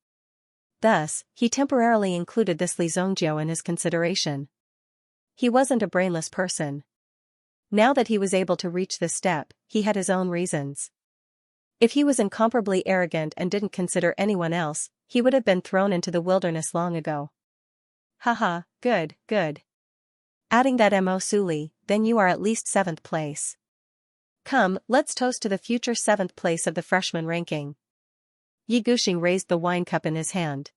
Thus, he temporarily included this Li Zongjiu in his consideration. He wasn't a brainless person. Now that he was able to reach this step, he had his own reasons. If he was incomparably arrogant and didn't consider anyone else, he would have been thrown into the wilderness long ago. Haha, good, good. Adding that mo Suli, then you are at least 7th place. Come, let's toast to the future 7th place of the freshman ranking. Yi Guxing raised the wine cup in his hand.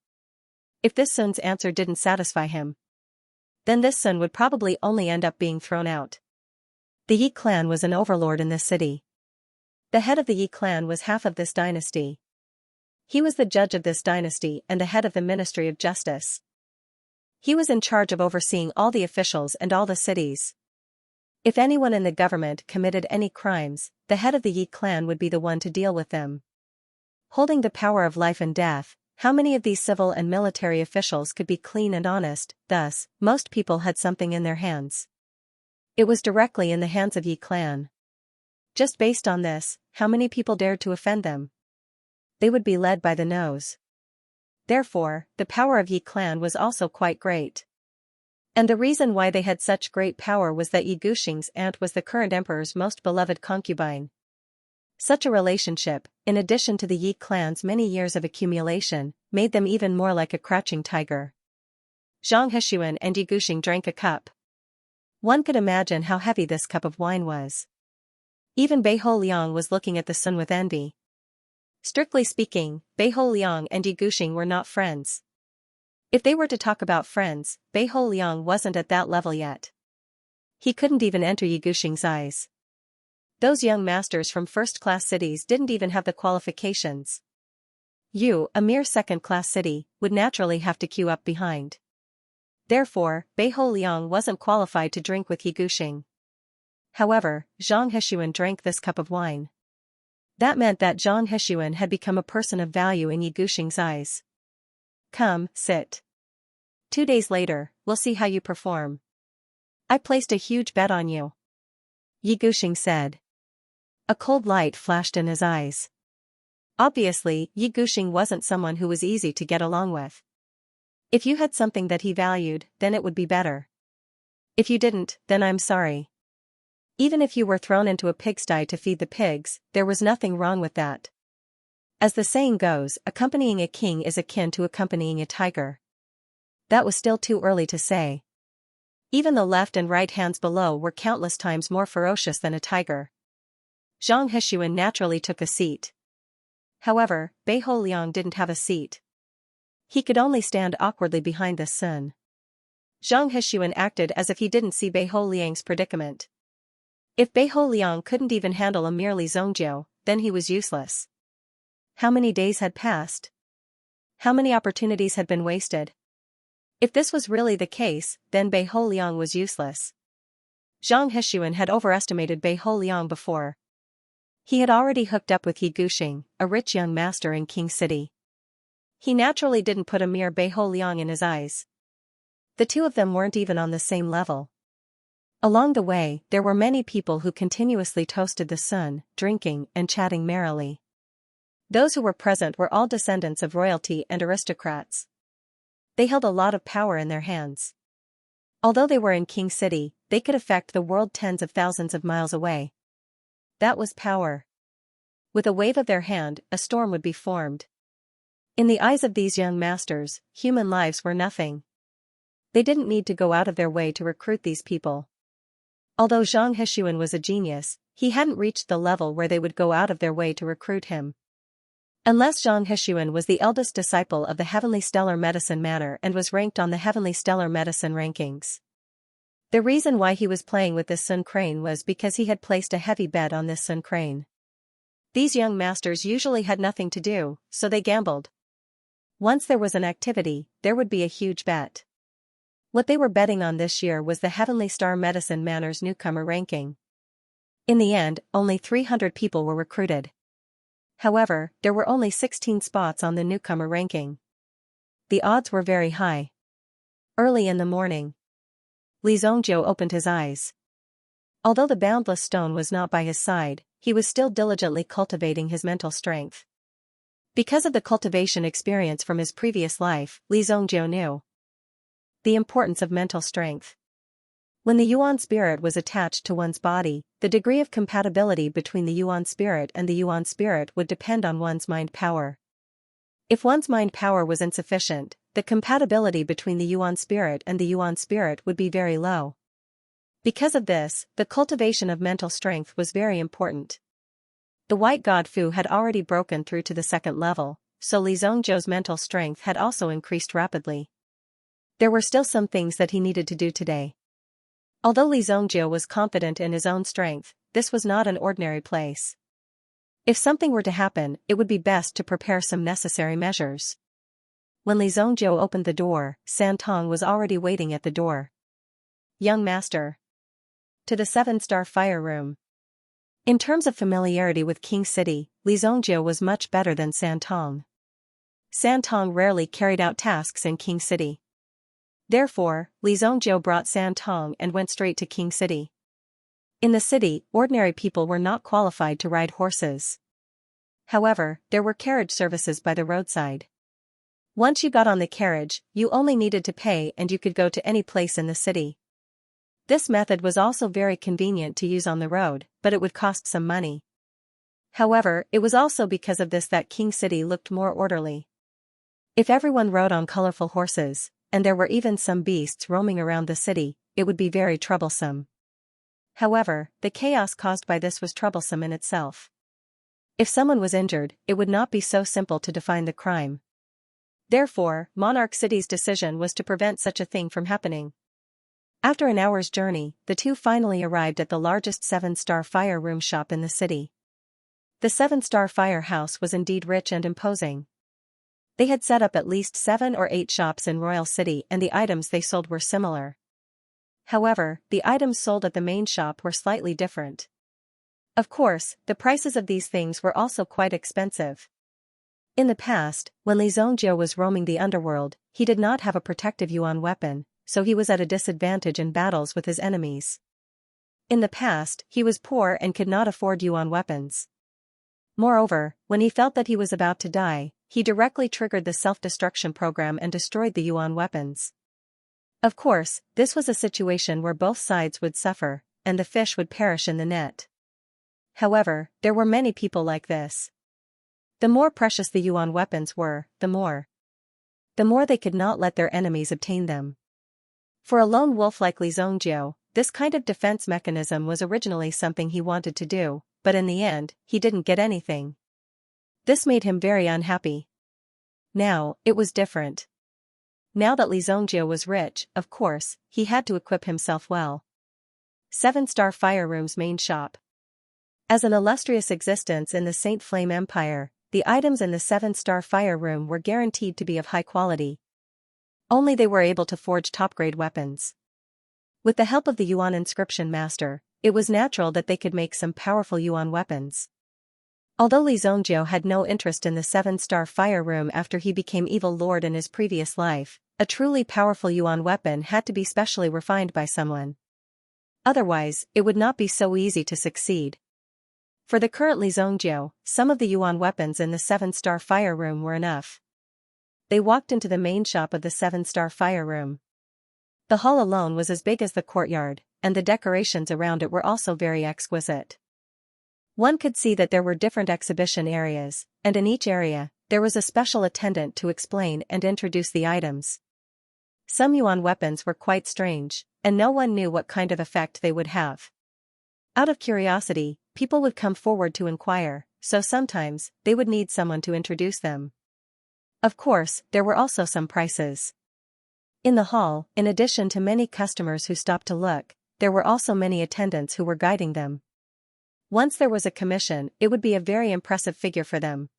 If this Sun's answer didn't satisfy him, then this Sun would probably only end up being thrown out. The Yi clan was an overlord in this city. The head of the Yi clan was half of this dynasty. He was the judge of this dynasty and the head of the Ministry of Justice. He was in charge of overseeing all the officials and all the cities. If anyone in the government committed any crimes, the head of the Yi clan would be the one to deal with them. Holding the power of life and death, how many of these civil and military officials could be clean and honest? Thus, most people had something in their hands. It was directly in the hands of Yi clan. Just based on this, how many people dared to offend them? They would be led by the nose. Therefore, the power of Yi clan was also quite great. And the reason why they had such great power was that Yi Guxing's aunt was the current emperor's most beloved concubine. Such a relationship, in addition to the Yi clan's many years of accumulation, made them even more like a crouching tiger. Zhang Heshuan and Yi Guxing drank a cup. One could imagine how heavy this cup of wine was. Even Beiho Liang was looking at the Sun with envy. Strictly speaking, Beiho Liang and Yi Guxing were not friends. If they were to talk about friends, Beiho Liang wasn't at that level yet. He couldn't even enter Yi Guxing's eyes. Those young masters from first-class cities didn't even have the qualifications. You, a mere second-class city, would naturally have to queue up behind. Therefore, Beiho Liang wasn't qualified to drink with Yi Guxing. However, Zhang Heshuan drank this cup of wine. That meant that Zhang Heshuan had become a person of value in Yi Guxing's eyes. Come, sit. 2 days later, we'll see how you perform. I placed a huge bet on you. Yi Guxing said. A cold light flashed in his eyes. Obviously, Yi Guxing wasn't someone who was easy to get along with. If you had something that he valued, then it would be better. If you didn't, then I'm sorry. Even if you were thrown into a pigsty to feed the pigs, there was nothing wrong with that. As the saying goes, accompanying a king is akin to accompanying a tiger. That was still too early to say. Even the left and right hands below were countless times more ferocious than a tiger. Zhang Heshuan naturally took a seat. However, Beiho Liang didn't have a seat. He could only stand awkwardly behind the Sun. Zhang Heshuan acted as if he didn't see Beiho Liang's predicament. If Beiho Liang couldn't even handle a mere Li Zongjiu, then he was useless. How many days had passed? How many opportunities had been wasted? If this was really the case, then Beiho Liang was useless. Zhang Heshuan had overestimated Beiho Liang before. He had already hooked up with Yi Guxing, a rich young master in King City. He naturally didn't put a mere Beiho Liang in his eyes. The two of them weren't even on the same level. Along the way, there were many people who continuously toasted the Sun, drinking and chatting merrily. Those who were present were all descendants of royalty and aristocrats. They held a lot of power in their hands. Although they were in King City, they could affect the world tens of thousands of miles away. That was power. With a wave of their hand, a storm would be formed. In the eyes of these young masters, human lives were nothing. They didn't need to go out of their way to recruit these people. Although Zhang Heshuan was a genius, he hadn't reached the level where they would go out of their way to recruit him. Unless Zhang Heshuan was the eldest disciple of the Heavenly Stellar Medicine Manor and was ranked on the Heavenly Stellar Medicine rankings. The reason why he was playing with this Sun Crane was because he had placed a heavy bet on this Sun Crane. These young masters usually had nothing to do, so they gambled. Once there was an activity, there would be a huge bet. What they were betting on this year was the Heavenly Star Medicine Manor's newcomer ranking. In the end, only 300 people were recruited. However, there were only 16 spots on the newcomer ranking. The odds were very high. Early in the morning, Li Zongjiu opened his eyes. Although the boundless stone was not by his side, he was still diligently cultivating his mental strength. Because of the cultivation experience from his previous life, Li Zongjiu knew the importance of mental strength. When the Yuan spirit was attached to one's body, the degree of compatibility between the Yuan spirit and the Yuan spirit would depend on one's mind power. If one's mind power was insufficient, the compatibility between the Yuan spirit and the Yuan spirit would be very low. Because of this, the cultivation of mental strength was very important. The white god Fu had already broken through to the second level, so Li Zongjiu's mental strength had also increased rapidly. There were still some things that he needed to do today. Although Li Zongjiu was confident in his own strength, this was not an ordinary place. If something were to happen, it would be best to prepare some necessary measures. When Li Zongjiu opened the door, Santong was already waiting at the door. Young master. To the 7-star fire room. In terms of familiarity with King City, Li Zongjiu was much better than Santong. Santong rarely carried out tasks in King City. Therefore, Li Zongjiu brought Santong and went straight to King City. In the city, ordinary people were not qualified to ride horses. However, there were carriage services by the roadside. Once you got on the carriage, you only needed to pay and you could go to any place in the city. This method was also very convenient to use on the road, but it would cost some money. However, it was also because of this that King City looked more orderly. If everyone rode on colorful horses, and there were even some beasts roaming around the city, it would be very troublesome. However, the chaos caused by this was troublesome in itself. If someone was injured, it would not be so simple to define the crime. Therefore, Monarch City's decision was to prevent such a thing from happening. After an hour's journey, the two finally arrived at the largest 7-star fire room shop in the city. The 7-star firehouse was indeed rich and imposing. They had set up at least 7 or 8 shops in Royal City and the items they sold were similar. However, the items sold at the main shop were slightly different. Of course, the prices of these things were also quite expensive. In the past, when Li Zongjiu was roaming the underworld, he did not have a protective Yuan weapon, so he was at a disadvantage in battles with his enemies. In the past, he was poor and could not afford Yuan weapons. Moreover, when he felt that he was about to die, he directly triggered the self-destruction program and destroyed the Yuan weapons. Of course, this was a situation where both sides would suffer, and the fish would perish in the net. However, there were many people like this. The more precious the Yuan weapons were, the more they could not let their enemies obtain them. For a lone wolf like Li Zongjiu, this kind of defense mechanism was originally something he wanted to do, but in the end, he didn't get anything. This made him very unhappy. Now, it was different. Now that Li Zongjiu was rich, of course, he had to equip himself well. 7-star fire room's main shop. As an illustrious existence in the Saint Flame Empire, the items in the 7-star fire room were guaranteed to be of high quality. Only they were able to forge top-grade weapons. With the help of the Yuan inscription master, it was natural that they could make some powerful Yuan weapons. Although Li Zongjiu had no interest in the 7-star fire room after he became evil lord in his previous life, a truly powerful Yuan weapon had to be specially refined by someone. Otherwise, it would not be so easy to succeed. For the current Li Zongjiu, some of the Yuan weapons in the 7-star fire room were enough. They walked into the main shop of the 7-star fire room. The hall alone was as big as the courtyard, and the decorations around it were also very exquisite. One could see that there were different exhibition areas, and in each area, there was a special attendant to explain and introduce the items. Some Yuan weapons were quite strange, and no one knew what kind of effect they would have. Out of curiosity, people would come forward to inquire, so sometimes, they would need someone to introduce them. Of course, there were also some prices. In the hall, in addition to many customers who stopped to look, there were also many attendants who were guiding them. Once there was a commission, it would be a very impressive figure for them.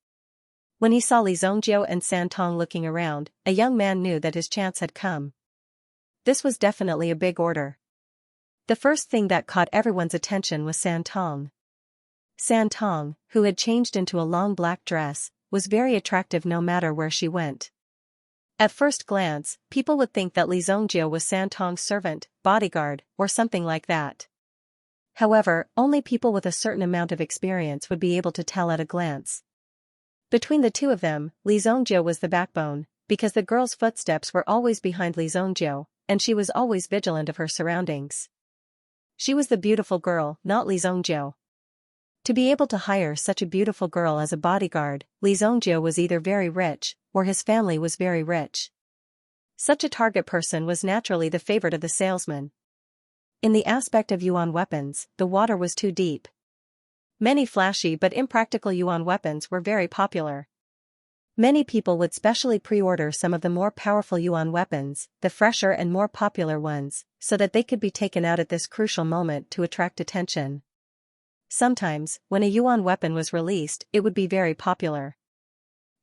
When he saw Li Zongjiu and Santong looking around, a young man knew that his chance had come. This was definitely a big order. The first thing that caught everyone's attention was Santong. Santong, who had changed into a long black dress, was very attractive no matter where she went. At first glance, people would think that Li Zongjiu was Santong's servant, bodyguard, or something like that. However, only people with a certain amount of experience would be able to tell at a glance. Between the two of them, Li Zhongjiu was the backbone, because the girl's footsteps were always behind Li Zhongjiu, and she was always vigilant of her surroundings. She was the beautiful girl, not Li Zhongjiu. To be able to hire such a beautiful girl as a bodyguard, Li Zhongjiu was either very rich, or his family was very rich. Such a target person was naturally the favorite of the salesman. In the aspect of yuan weapons, the water was too deep. Many flashy but impractical yuan weapons were very popular. Many people would specially pre-order some of the more powerful yuan weapons, the fresher and more popular ones, so that they could be taken out at this crucial moment to attract attention. Sometimes, when a yuan weapon was released, it would be very popular.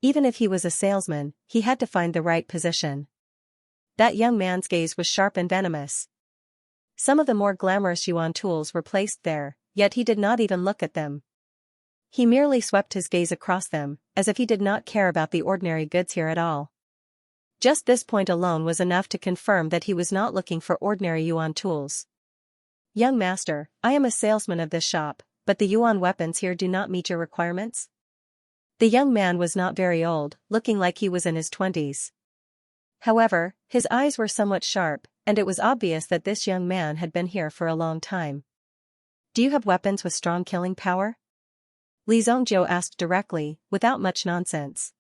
Even if he was a salesman, he had to find the right position. That young man's gaze was sharp and venomous. Some of the more glamorous yuan tools were placed there, yet he did not even look at them. He merely swept his gaze across them, as if he did not care about the ordinary goods here at all. Just this point alone was enough to confirm that he was not looking for ordinary yuan tools. "Young master, I am a salesman of this shop, but the yuan weapons here do not meet your requirements?" The young man was not very old, looking like he was in his 20s. However, his eyes were somewhat sharp, and it was obvious that this young man had been here for a long time. "Do you have weapons with strong killing power?" Li Zhongjiu asked directly, without much nonsense.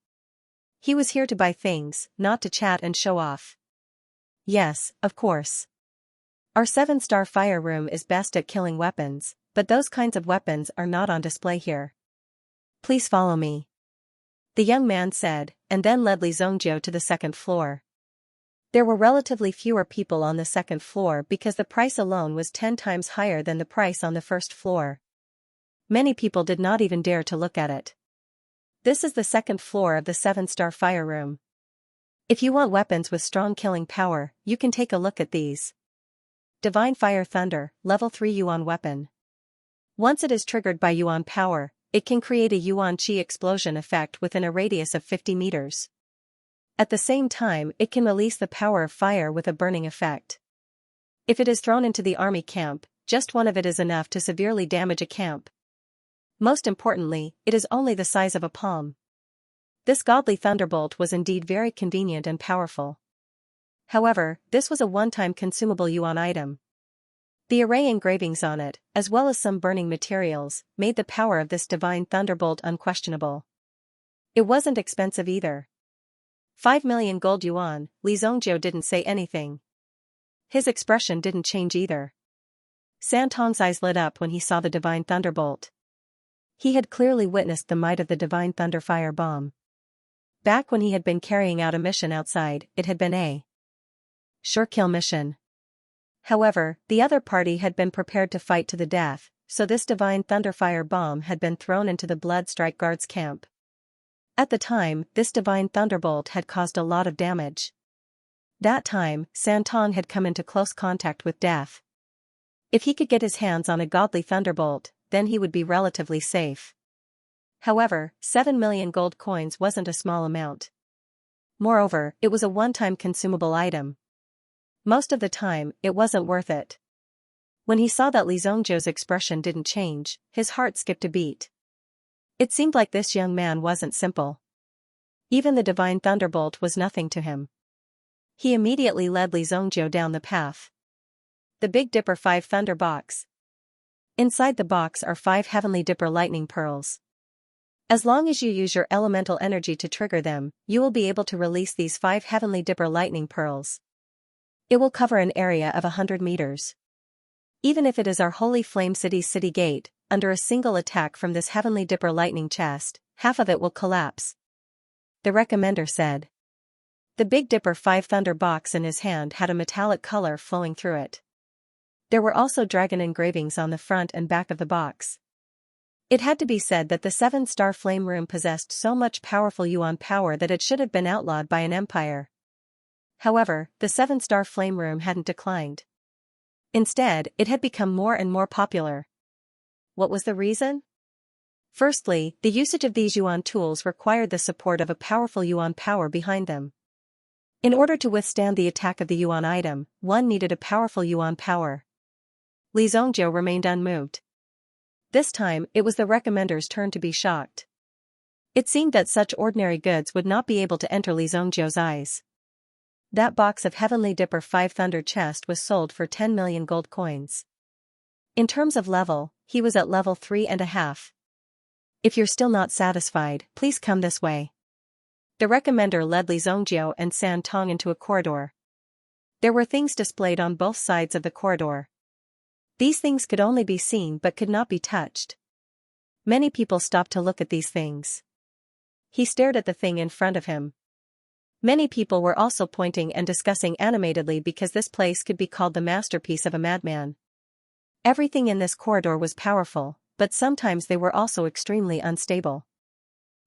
He was here to buy things, not to chat and show off. "Yes, of course. Our 7-star fire room is best at killing weapons, but those kinds of weapons are not on display here. Please follow me," the young man said, and then led Li Zhongjiu to the second floor. There were relatively fewer people on the second floor because the price alone was 10 times higher than the price on the first floor. Many people did not even dare to look at it. This is the second floor of the 7-star fire room. If you want weapons with strong killing power, you can take a look at these. Divine Fire Thunder, Level 3 Yuan Weapon. Once it is triggered by yuan power, it can create a yuan qi explosion effect within a radius of 50 meters. At the same time, it can release the power of fire with a burning effect. If it is thrown into the army camp, just one of it is enough to severely damage a camp. Most importantly, it is only the size of a palm. This godly thunderbolt was indeed very convenient and powerful. However, this was a one-time consumable yuan item. The array engravings on it, as well as some burning materials, made the power of this divine thunderbolt unquestionable. It wasn't expensive either. 5 million gold yuan. Li Zhongjiu didn't say anything. His expression didn't change either. Santong's eyes lit up when he saw the divine thunderbolt. He had clearly witnessed the might of the divine thunderfire bomb. Back when he had been carrying out a mission outside, it had been a sure kill mission. However, the other party had been prepared to fight to the death, so this divine thunderfire bomb had been thrown into the Blood Strike Guards camp. At the time, this divine thunderbolt had caused a lot of damage. That time, Santong had come into close contact with death. If he could get his hands on a godly thunderbolt, then he would be relatively safe. However, 7 million gold coins wasn't a small amount. Moreover, it was a one-time consumable item. Most of the time, it wasn't worth it. When he saw that Li Zhongjiu's expression didn't change, his heart skipped a beat. It seemed like this young man wasn't simple. Even the divine thunderbolt was nothing to him. He immediately led Li Zhongjiu down the path. The Big Dipper 5 Thunder Box. Inside the box are 5 Heavenly Dipper lightning pearls. As long as you use your elemental energy to trigger them, you will be able to release these 5 Heavenly Dipper lightning pearls. It will cover an area of 100 meters. Even if it is our Holy Flame City's city gate, under a single attack from this Heavenly Dipper lightning chest, half of it will collapse. The recommender said. The Big Dipper 5 Thunder box in his hand had a metallic color flowing through it. There were also dragon engravings on the front and back of the box. It had to be said that the 7-star flame room possessed so much powerful yuan power that it should have been outlawed by an empire. However, the 7-star flame room hadn't declined. Instead, it had become more and more popular. What was the reason? Firstly, the usage of these yuan tools required the support of a powerful yuan power behind them. In order to withstand the attack of the yuan item, one needed a powerful yuan power. Li Zhongjiu remained unmoved. This time, it was the recommender's turn to be shocked. It seemed that such ordinary goods would not be able to enter Li Zongjiu's eyes. That box of Heavenly Dipper 5 Thunder chest was sold for 10 million gold coins. In terms of level, he was at level 3.5. If you're still not satisfied, please come this way. The recommender led Li Zongjiu and San Tong into a corridor. There were things displayed on both sides of the corridor. These things could only be seen but could not be touched. Many people stopped to look at these things. He stared at the thing in front of him. Many people were also pointing and discussing animatedly because this place could be called the masterpiece of a madman. Everything in this corridor was powerful, but sometimes they were also extremely unstable.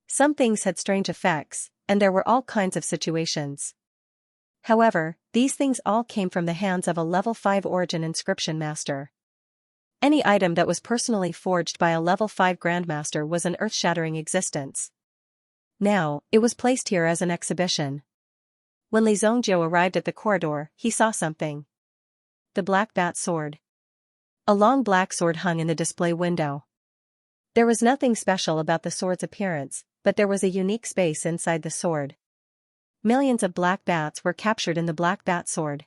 Some things had strange effects, and there were all kinds of situations. However, these things all came from the hands of a level 5 origin inscription master. Any item that was personally forged by a level 5 grandmaster was an earth-shattering existence. Now, it was placed here as an exhibition. When Li Zongjiu arrived at the corridor, he saw something. The black bat sword. A long black sword hung in the display window. There was nothing special about the sword's appearance, but there was a unique space inside the sword. Millions of black bats were captured in the black bat sword.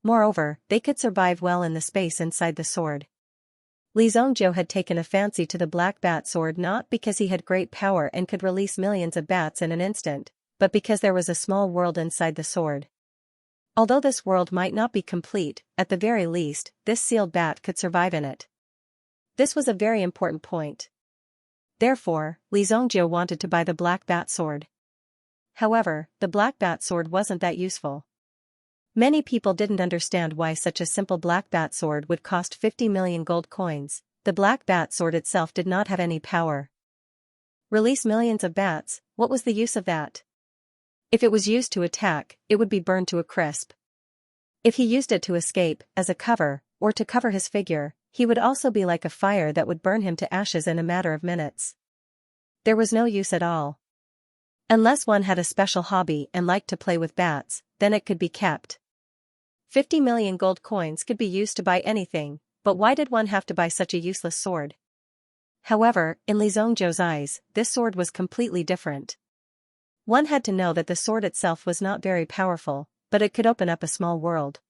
Moreover, they could survive well in the space inside the sword. Li Zongjiu had taken a fancy to the black bat sword not because he had great power and could release millions of bats in an instant, but because there was a small world inside the sword. Although this world might not be complete, at the very least, this sealed bat could survive in it. This was a very important point. Therefore, Li Zongjiu wanted to buy the black bat sword. However, the black bat sword wasn't that useful. Many people didn't understand why such a simple black bat sword would cost 50 million gold coins. The black bat sword itself did not have any power. Release millions of bats, what was the use of that? If it was used to attack, it would be burned to a crisp. If he used it to escape, as a cover, or to cover his figure, he would also be like a fire that would burn him to ashes in a matter of minutes. There was no use at all. Unless one had a special hobby and liked to play with bats, then it could be kept. 50 million gold coins could be used to buy anything, but why did one have to buy such a useless sword? However, in Li Zongjiu's eyes, this sword was completely different. One had to know that the sword itself was not very powerful, but it could open up a small world.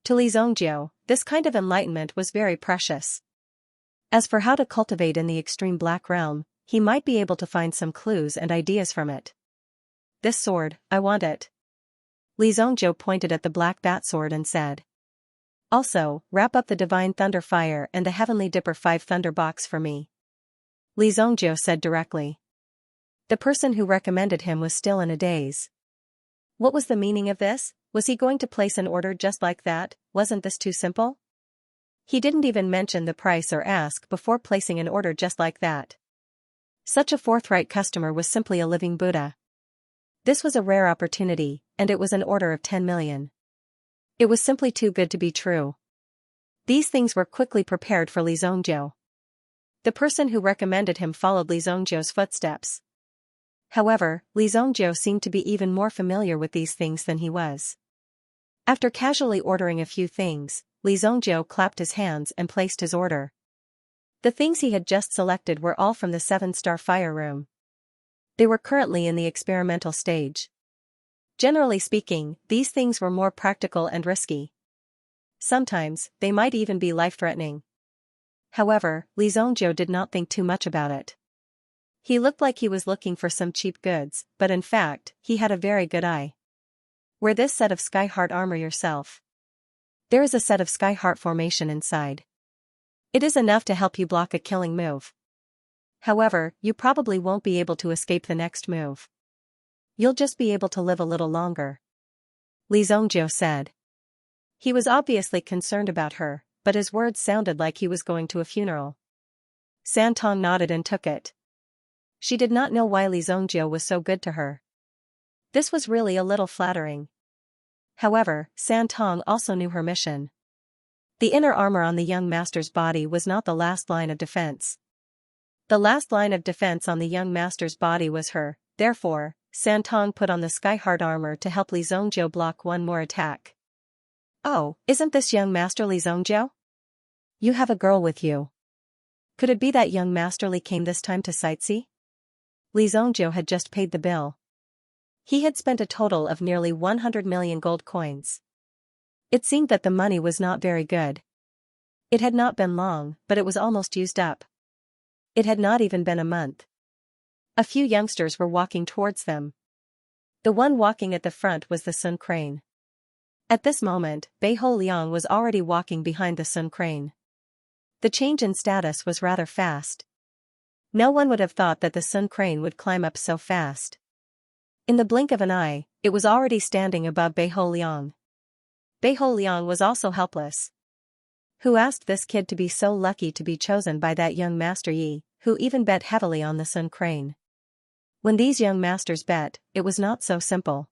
To Li Zongjiu, this kind of enlightenment was very precious. As for how to cultivate in the extreme black realm, he might be able to find some clues and ideas from it. This sword, I want it. Li Zongjiu pointed at the black bat sword and said. Also, wrap up the Divine Thunder Fire and the Heavenly Dipper 5 Thunder Box for me. Li Zongjiu said directly. The person who recommended him was still in a daze. What was the meaning of this? Was he going to place an order just like that? Wasn't this too simple? He didn't even mention the price or ask before placing an order just like that. Such a forthright customer was simply a living Buddha. This was a rare opportunity, and it was an order of 10 million. It was simply too good to be true. These things were quickly prepared for Li Zongjiu. The person who recommended him followed Li Zongjiu's footsteps. However, Li Zongjiu seemed to be even more familiar with these things than he was. After casually ordering a few things, Li Zongjiu clapped his hands and placed his order. The things he had just selected were all from the 7-star fire room. They were currently in the experimental stage. Generally speaking, these things were more practical and risky. Sometimes, they might even be life-threatening. However, Li Zongjiu did not think too much about it. He looked like he was looking for some cheap goods, but in fact, he had a very good eye. Wear this set of Sky Heart armor yourself. There is a set of Sky Heart formation inside. It is enough to help you block a killing move. However, you probably won't be able to escape the next move. You'll just be able to live a little longer. Li Zongjiu said. He was obviously concerned about her, but his words sounded like he was going to a funeral. San Tong nodded and took it. She did not know why Li Zongjiu was so good to her. This was really a little flattering. However, San Tong also knew her mission. The inner armor on the young master's body was not the last line of defense. The last line of defense on the young master's body was her, therefore, San Tong put on the Sky Heart armor to help Li Zongjiu block one more attack. Oh, isn't this young master Li Zongjiu? You have a girl with you. Could it be that young master Li came this time to sightsee? Li Zhongjiu had just paid the bill. He had spent a total of nearly 100 million gold coins. It seemed that the money was not very good. It had not been long, but it was almost used up. It had not even been a month. A few youngsters were walking towards them. The one walking at the front was the Sun Crane. At this moment, Bei Ho Liang was already walking behind the Sun Crane. The change in status was rather fast. No one would have thought that the Sun Crane would climb up so fast. In the blink of an eye, it was already standing above Bei Ho Liang. Bei Ho Liang was also helpless. Who asked this kid to be so lucky to be chosen by that young Master Yi, who even bet heavily on the Sun Crane? When these young masters bet, it was not so simple.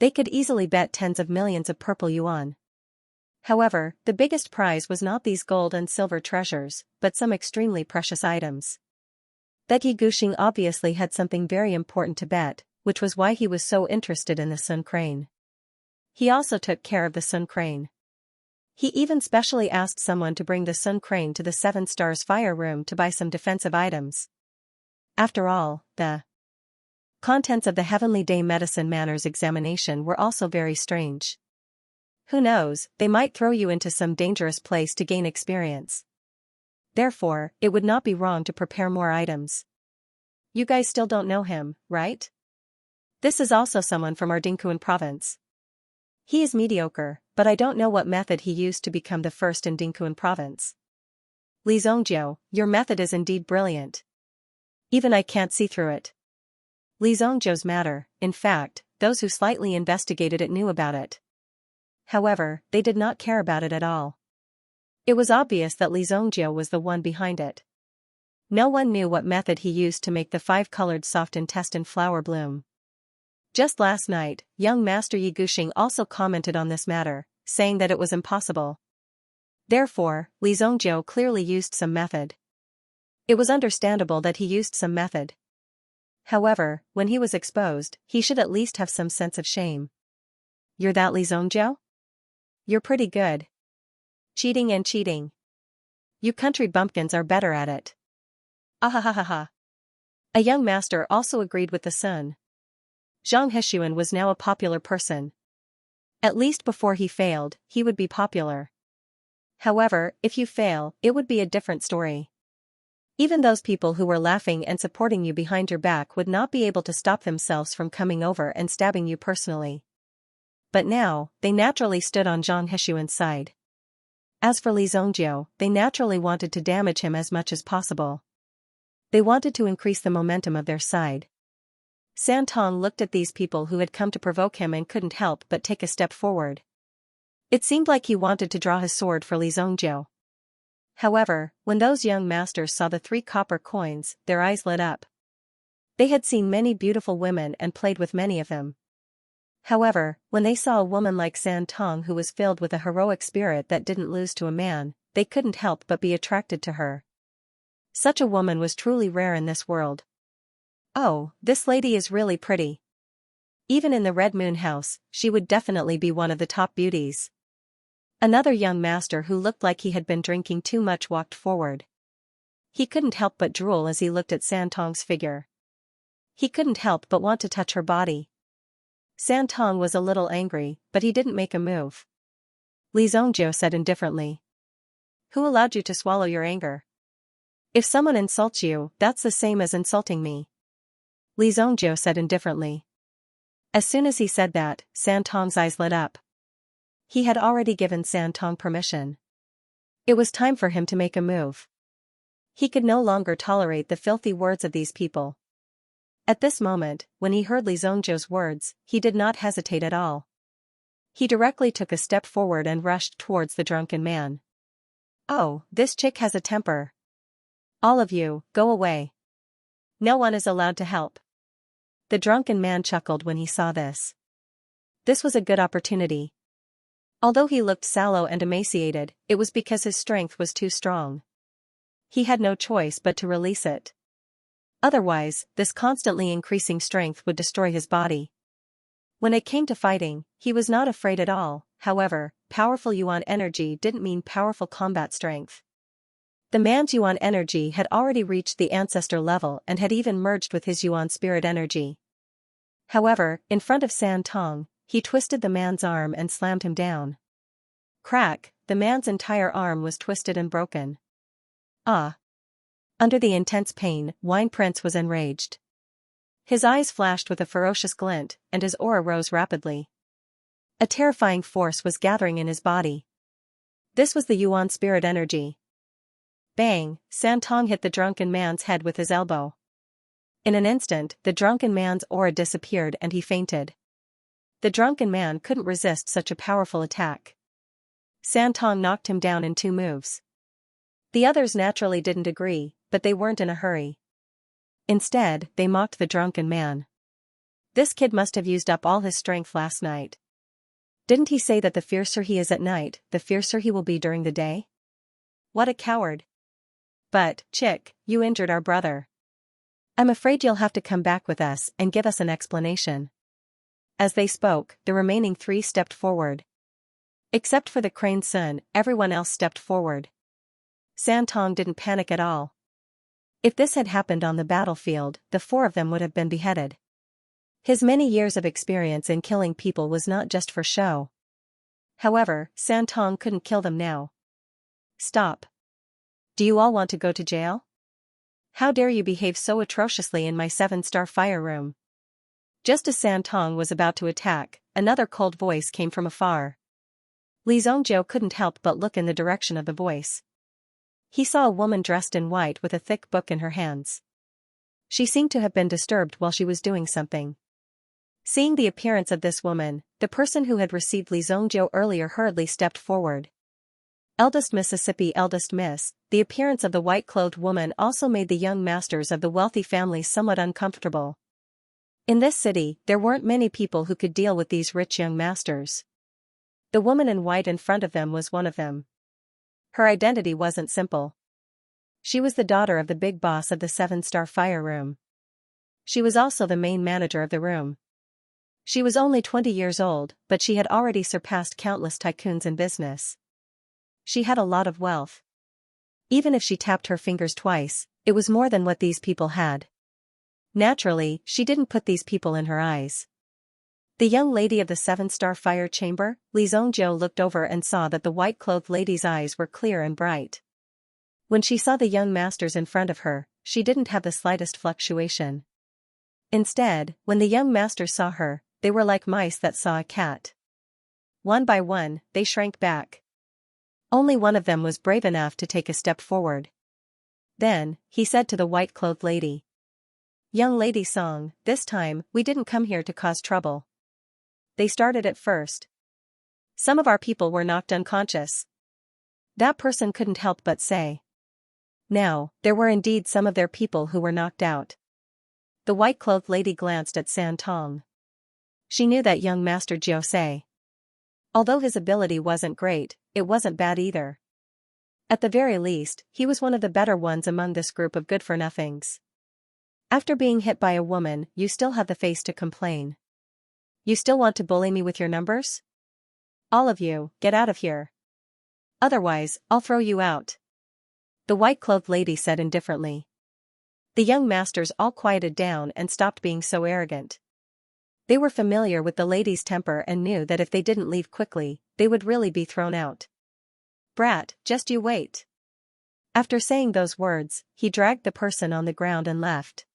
They could easily bet tens of millions of purple yuan. However, the biggest prize was not these gold and silver treasures, but some extremely precious items. That Yi Guxing obviously had something very important to bet, which was why he was so interested in the Sun Crane. He also took care of the Sun Crane. He even specially asked someone to bring the Sun Crane to the 7 Stars Fire Room to buy some defensive items. After all, the contents of the Heavenly Day Medicine Manners examination were also very strange. Who knows, they might throw you into some dangerous place to gain experience. Therefore, it would not be wrong to prepare more items. You guys still don't know him, right? This is also someone from our Dingkuan province. He is mediocre, but I don't know what method he used to become the first in Dingkuan province. Li Zhongjiu, your method is indeed brilliant. Even I can't see through it. Li Zhongjiu's matter, in fact, those who slightly investigated it knew about it. However, they did not care about it at all. It was obvious that Li Zhongjiu was the one behind it. No one knew what method he used to make the 5-colored soft intestine flower bloom. Just last night, young Master Yi Guxing also commented on this matter, saying that it was impossible. Therefore, Li Zhongjiu clearly used some method. It was understandable that he used some method. However, when he was exposed, he should at least have some sense of shame. You're that Li Zhongjiu? You're pretty good. Cheating and cheating. You country bumpkins are better at it. Ahahaha. A young master also agreed with the Sun. Zhang Heshuan was now a popular person. At least before he failed, he would be popular. However, if you fail, it would be a different story. Even those people who were laughing and supporting you behind your back would not be able to stop themselves from coming over and stabbing you personally. But now, they naturally stood on Zhang Heshuan's side. As for Li Zhongjiu, they naturally wanted to damage him as much as possible. They wanted to increase the momentum of their side. San Tong looked at these people who had come to provoke him and couldn't help but take a step forward. It seemed like he wanted to draw his sword for Li Zhongjiu. However, when those young masters saw the 3 copper coins, their eyes lit up. They had seen many beautiful women and played with many of them. However, when they saw a woman like San Tong who was filled with a heroic spirit that didn't lose to a man, they couldn't help but be attracted to her. Such a woman was truly rare in this world. Oh, this lady is really pretty. Even in the Red Moon House, she would definitely be one of the top beauties. Another young master who looked like he had been drinking too much walked forward. He couldn't help but drool as he looked at San Tong's figure. He couldn't help but want to touch her body. San Tong was a little angry, but he didn't make a move. Li Zhongjiu said indifferently. Who allowed you to swallow your anger? If someone insults you, that's the same as insulting me. Li Zhongjiu said indifferently. As soon as he said that, San Tong's eyes lit up. He had already given San Tong permission. It was time for him to make a move. He could no longer tolerate the filthy words of these people. At this moment, when he heard Li Zhongjiu's words, he did not hesitate at all. He directly took a step forward and rushed towards the drunken man. Oh, this chick has a temper. All of you, go away. No one is allowed to help. The drunken man chuckled when he saw this. This was a good opportunity. Although he looked sallow and emaciated, it was because his strength was too strong. He had no choice but to release it. Otherwise, this constantly increasing strength would destroy his body. When it came to fighting, he was not afraid at all. However, powerful yuan energy didn't mean powerful combat strength. The man's yuan energy had already reached the ancestor level and had even merged with his yuan spirit energy. However, in front of San Tong, he twisted the man's arm and slammed him down. Crack, the man's entire arm was twisted and broken. Ah! Under the intense pain, Wine Prince was enraged. His eyes flashed with a ferocious glint, and his aura rose rapidly. A terrifying force was gathering in his body. This was the yuan spirit energy. Bang! San Tong hit the drunken man's head with his elbow. In an instant, the drunken man's aura disappeared and he fainted. The drunken man couldn't resist such a powerful attack. San Tong knocked him down in 2 moves. The others naturally didn't agree, but they weren't in a hurry. Instead, they mocked the drunken man. This kid must have used up all his strength last night. Didn't he say that the fiercer he is at night, the fiercer he will be during the day? What a coward. But, chick, you injured our brother. I'm afraid you'll have to come back with us and give us an explanation. As they spoke, the remaining 3 stepped forward. Except for the Crane Sun, everyone else stepped forward. San Tong didn't panic at all. If this had happened on the battlefield, the 4 of them would have been beheaded. His many years of experience in killing people was not just for show. However, San Tong couldn't kill them now. Stop. Do you all want to go to jail? How dare you behave so atrociously in my 7-star fire room? Just as San Tong was about to attack, another cold voice came from afar. Li Zhongjiu couldn't help but look in the direction of the voice. He saw a woman dressed in white with a thick book in her hands. She seemed to have been disturbed while she was doing something. Seeing the appearance of this woman, the person who had received Li Zhongjiu earlier hurriedly stepped forward. Eldest Mississippi, eldest Miss, the appearance of the white-clothed woman also made the young masters of the wealthy families somewhat uncomfortable. In this city, there weren't many people who could deal with these rich young masters. The woman in white in front of them was one of them. Her identity wasn't simple. She was the daughter of the big boss of the 7-star fire room. She was also the main manager of the room. She was only 20 years old, but she had already surpassed countless tycoons in business. She had a lot of wealth. Even if she tapped her fingers twice, it was more than what these people had. Naturally, she didn't put these people in her eyes. The young lady of the 7-star fire chamber, Li Zhongjiu looked over and saw that the white-clothed lady's eyes were clear and bright. When she saw the young masters in front of her, she didn't have the slightest fluctuation. Instead, when the young masters saw her, they were like mice that saw a cat. One by one, they shrank back. Only one of them was brave enough to take a step forward. Then, he said to the white-clothed lady. Young lady Song, this time, we didn't come here to cause trouble. They started it first. Some of our people were knocked unconscious. That person couldn't help but say. Now, there were indeed some of their people who were knocked out. The white-clothed lady glanced at San Tong. She knew that young master Jiu Sei. Although his ability wasn't great, it wasn't bad either. At the very least, he was one of the better ones among this group of good-for-nothings. After being hit by a woman, you still have the face to complain. You still want to bully me with your numbers? All of you, get out of here. Otherwise, I'll throw you out. The white-clothed lady said indifferently. The young masters all quieted down and stopped being so arrogant. They were familiar with the lady's temper and knew that if they didn't leave quickly, they would really be thrown out. Brat, just you wait. After saying those words, he dragged the person on the ground and left.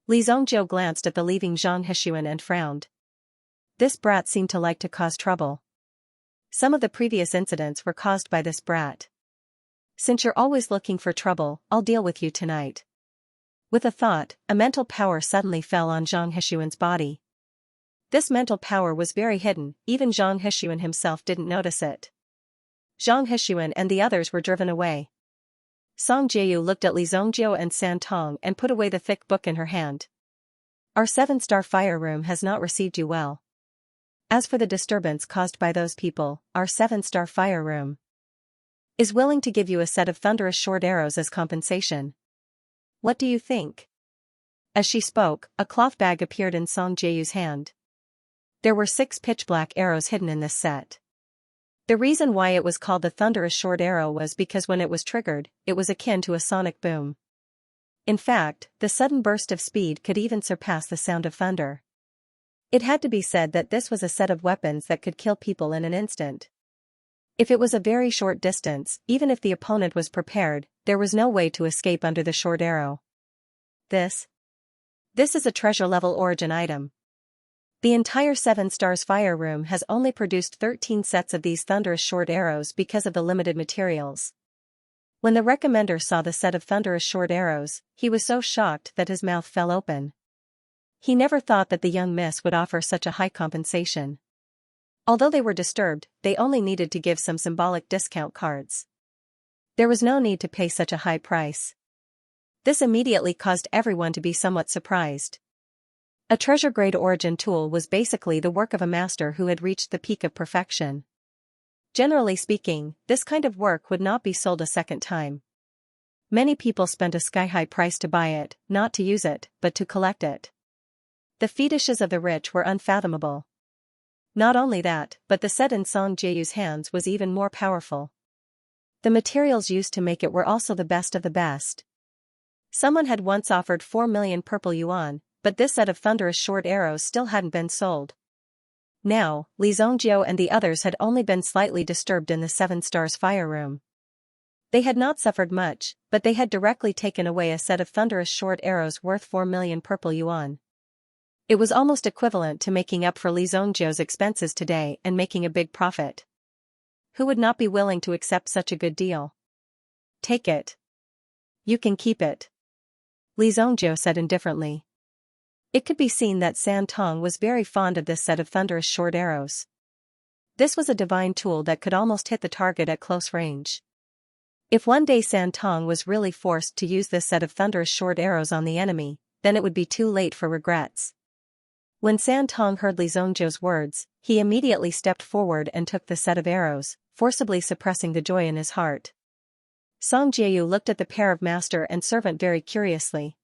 Li Zhongjiu glanced at the leaving Zhang Hexuan and frowned. This brat seemed to like to cause trouble. Some of the previous incidents were caused by this brat. Since you're always looking for trouble, I'll deal with you tonight. With a thought, a mental power suddenly fell on Zhang Hexuan's body. This mental power was very hidden, even Zhang Hexuan himself didn't notice it. Zhang Hexuan and the others were driven away. Song Jieyu looked at Li Zhongjiu and San Tong and put away the thick book in her hand. Our 7-star fire room has not received you well. As for the disturbance caused by those people, our 7-star fire room is willing to give you a set of thunderous short arrows as compensation. What do you think? As she spoke, a cloth bag appeared in Song Jieyu's hand. There were 6 pitch-black arrows hidden in this set. The reason why it was called the thunderous short arrow was because when it was triggered, it was akin to a sonic boom. In fact, the sudden burst of speed could even surpass the sound of thunder. It had to be said that this was a set of weapons that could kill people in an instant. If it was a very short distance, even if the opponent was prepared, there was no way to escape under the short arrow. This is a treasure-level origin item. The entire 7 Stars Fire Room has only produced 13 sets of these thunderous short arrows because of the limited materials. When the recommender saw the set of thunderous short arrows, he was so shocked that his mouth fell open. He never thought that the young miss would offer such a high compensation. Although they were disturbed, they only needed to give some symbolic discount cards. There was no need to pay such a high price. This immediately caused everyone to be somewhat surprised. A treasure-grade origin tool was basically the work of a master who had reached the peak of perfection. Generally speaking, this kind of work would not be sold a second time. Many people spent a sky-high price to buy it, not to use it, but to collect it. The fetishes of the rich were unfathomable. Not only that, but the set in Song Jieyu's hands was even more powerful. The materials used to make it were also the best of the best. Someone had once offered 4 million purple yuan, but this set of thunderous short arrows still hadn't been sold. Now, Li Zongjiu and the others had only been slightly disturbed in the 7 Stars Fire Room. They had not suffered much, but they had directly taken away a set of thunderous short arrows worth 4 million purple yuan. It was almost equivalent to making up for Li Zongjiu's expenses today and making a big profit. Who would not be willing to accept such a good deal? Take it. You can keep it, Li Zongjiu said indifferently. It could be seen that San Tong was very fond of this set of thunderous short arrows. This was a divine tool that could almost hit the target at close range. If one day San Tong was really forced to use this set of thunderous short arrows on the enemy, then it would be too late for regrets. When San Tong heard Li Zongjiu's words, he immediately stepped forward and took the set of arrows, forcibly suppressing the joy in his heart. Song Jieiyu looked at the pair of master and servant very curiously.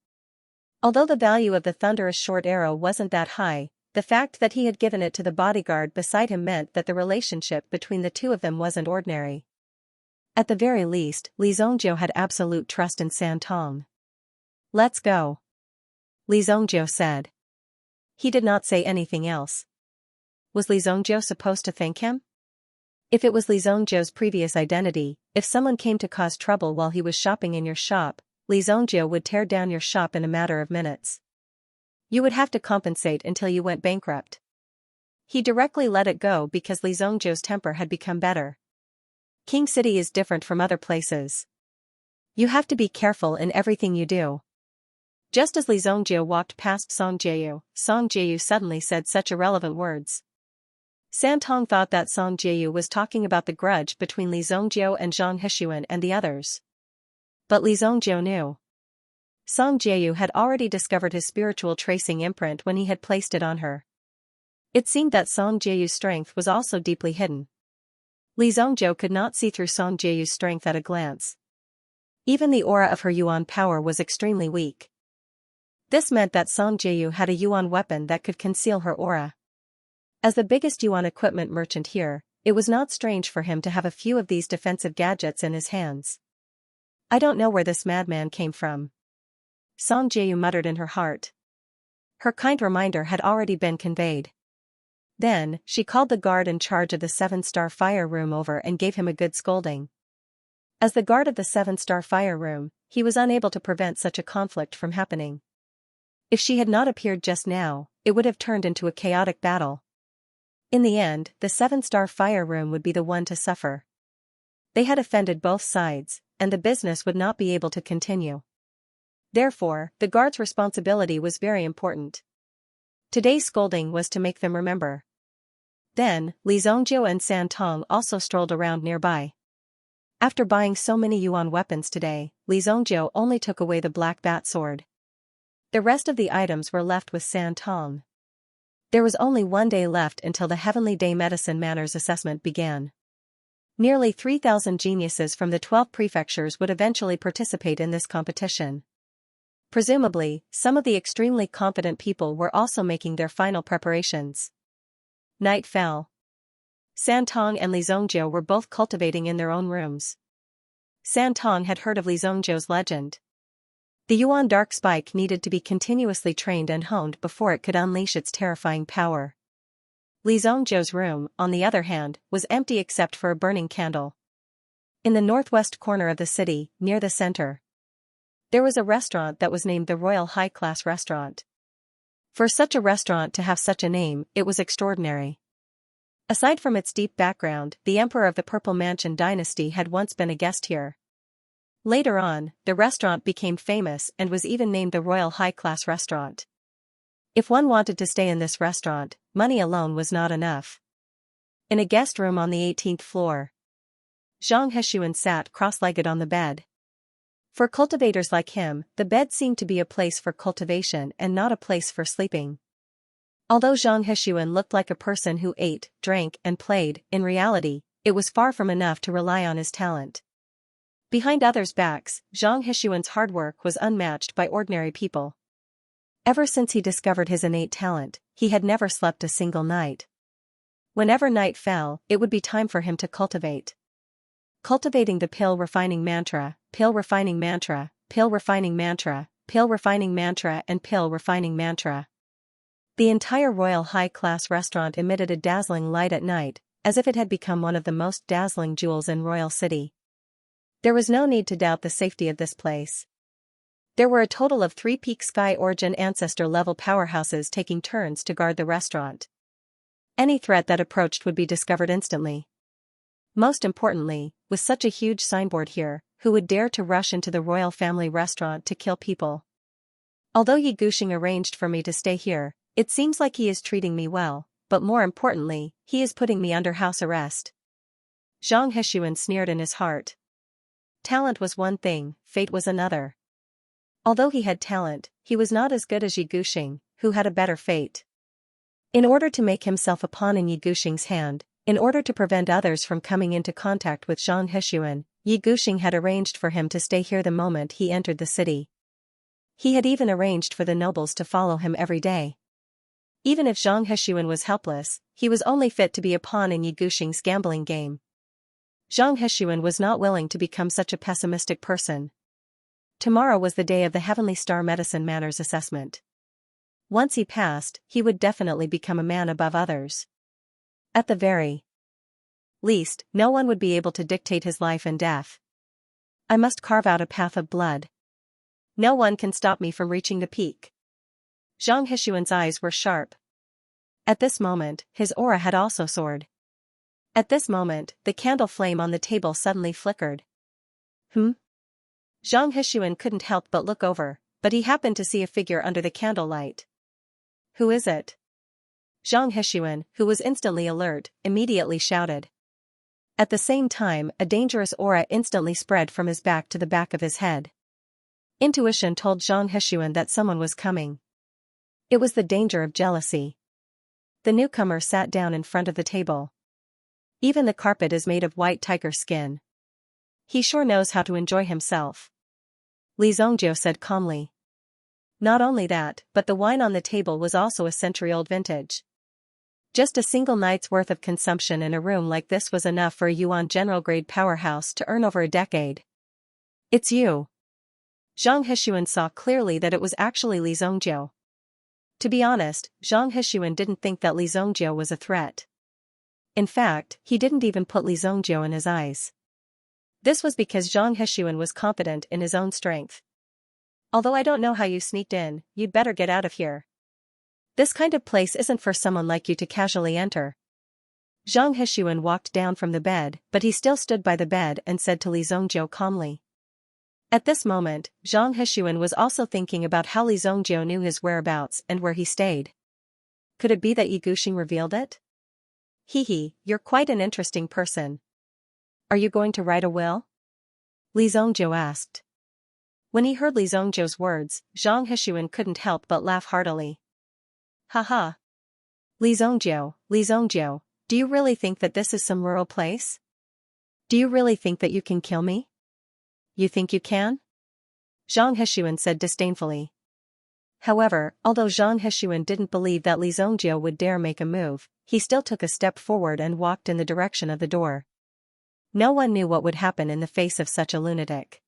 Although the value of the thunderous short arrow wasn't that high, the fact that he had given it to the bodyguard beside him meant that the relationship between the two of them wasn't ordinary. At the very least, Li Zongjiu had absolute trust in San Tong. Let's go, Li Zongjiu said. He did not say anything else. Was Li Zongjiu supposed to thank him? If it was Li Zongjiu's previous identity, if someone came to cause trouble while he was shopping in your shop, Li Zongjiu would tear down your shop in a matter of minutes. You would have to compensate until you went bankrupt. He directly let it go because Li Zongjiu's temper had become better. King City is different from other places. You have to be careful in everything you do. Just as Li Zongjiu walked past Song Jieiyu suddenly said such irrelevant words. San Tong thought that Song Jieiyu was talking about the grudge between Li Zongjiu and Zhang Hexuan and the others. But Li Zongjiu knew. Song Jieiyu had already discovered his spiritual tracing imprint when he had placed it on her. It seemed that Song Jieyu's strength was also deeply hidden. Li Zongjiu could not see through Song Jieyu's strength at a glance. Even the aura of her yuan power was extremely weak. This meant that Song Jieiyu had a yuan weapon that could conceal her aura. As the biggest yuan equipment merchant here, it was not strange for him to have a few of these defensive gadgets in his hands. I don't know where this madman came from, Song Jieiyu muttered in her heart. Her kind reminder had already been conveyed. Then, she called the guard in charge of the 7-Star Fire Room over and gave him a good scolding. As the guard of the 7-Star Fire Room, he was unable to prevent such a conflict from happening. If she had not appeared just now, it would have turned into a chaotic battle. In the end, the 7-Star Fire Room would be the one to suffer. They had offended both sides, and the business would not be able to continue. Therefore, the guard's responsibility was very important. Today's scolding was to make them remember. Then, Li Zongjiu and San Tong also strolled around nearby. After buying so many yuan weapons today, Li Zongjiu only took away the black bat sword. The rest of the items were left with San Tong. There was only one day left until the Heavenly Day Medicine Manners assessment began. Nearly 3,000 geniuses from the 12 prefectures would eventually participate in this competition. Presumably, some of the extremely confident people were also making their final preparations. Night fell. Santong and Li Zhongjiu were both cultivating in their own rooms. Santong had heard of Li Zhongjiu's legend. The Yuan Dark Spike needed to be continuously trained and honed before it could unleash its terrifying power. Li Zhongjiu's room, on the other hand, was empty except for a burning candle. In the northwest corner of the city, near the center, there was a restaurant that was named the Royal High Class Restaurant. For such a restaurant to have such a name, it was extraordinary. Aside from its deep background, the Emperor of the Purple Mansion dynasty had once been a guest here. Later on, the restaurant became famous and was even named the Royal High Class Restaurant. If one wanted to stay in this restaurant, money alone was not enough. In a guest room on the 18th floor, Zhang Hexuan sat cross-legged on the bed. For cultivators like him, the bed seemed to be a place for cultivation and not a place for sleeping. Although Zhang Hexuan looked like a person who ate, drank, and played, in reality, it was far from enough to rely on his talent. Behind others' backs, Zhang Hexuan's hard work was unmatched by ordinary people. Ever since he discovered his innate talent, he had never slept a single night. Whenever night fell, it would be time for him to cultivate. Cultivating the pill refining mantra, pill refining mantra, pill refining mantra, pill refining mantra, and pill refining mantra. The entire Royal High Class Restaurant emitted a dazzling light at night, as if it had become one of the most dazzling jewels in Royal City. There was no need to doubt the safety of this place. There were a total of 3 Peak Sky Origin Ancestor-level powerhouses taking turns to guard the restaurant. Any threat that approached would be discovered instantly. Most importantly, with such a huge signboard here, who would dare to rush into the royal family restaurant to kill people? Although Yi Gushing arranged for me to stay here, it seems like he is treating me well, but more importantly, he is putting me under house arrest. Zhang Hexuan sneered in his heart. Talent was one thing, fate was another. Although he had talent, he was not as good as Yi Gushing, who had a better fate. In order to make himself a pawn in Yi Gushing's hand, in order to prevent others from coming into contact with Zhang Hexuan, Yi Gushing had arranged for him to stay here the moment he entered the city. He had even arranged for the nobles to follow him every day. Even if Zhang Hexuan was helpless, he was only fit to be a pawn in Yi Gushing's gambling game. Zhang Hexuan was not willing to become such a pessimistic person. Tomorrow was the day of the Heavenly Star Medicine Manners assessment. Once he passed, he would definitely become a man above others. At the very least, no one would be able to dictate his life and death. I must carve out a path of blood. No one can stop me from reaching the peak. Zhang Hexuan's eyes were sharp. At this moment, his aura had also soared. At this moment, the candle flame on the table suddenly flickered. Zhang Hexuan couldn't help but look over, but he happened to see a figure under the candlelight. Who is it? Zhang Hexuan, who was instantly alert, immediately shouted. At the same time, a dangerous aura instantly spread from his back to the back of his head. Intuition told Zhang Hexuan that someone was coming. It was the danger of jealousy. The newcomer sat down in front of the table. Even the carpet is made of white tiger skin. He sure knows how to enjoy himself. Li Zhongjiu said calmly. Not only that, but the wine on the table was also a century-old vintage. Just a single night's worth of consumption in a room like this was enough for a Yuan general-grade powerhouse to earn over a decade. It's you. Zhang Hexuan saw clearly that it was actually Li Zhongjiu. To be honest, Zhang Hexuan didn't think that Li Zhongjiu was a threat. In fact, he didn't even put Li Zhongjiu in his eyes. This was because Zhang Hexuan was confident in his own strength. Although I don't know how you sneaked in, you'd better get out of here. This kind of place isn't for someone like you to casually enter. Zhang Hexuan walked down from the bed, but he still stood by the bed and said to Li Zhongjiu calmly. At this moment, Zhang Hexuan was also thinking about how Li Zhongjiu knew his whereabouts and where he stayed. Could it be that Yi Gushing revealed it? Hehe, you're quite an interesting person. Are you going to write a will? Li Zhongjiu asked. When he heard Li Zhongjiu's words, Zhang Hexuan couldn't help but laugh heartily. Haha. Li Zhongjiu, do you really think that this is some rural place? Do you really think that you can kill me? You think you can? Zhang Hexuan said disdainfully. However, although Zhang Hexuan didn't believe that Li Zhongjiu would dare make a move, he still took a step forward and walked in the direction of the door. No one knew what would happen in the face of such a lunatic.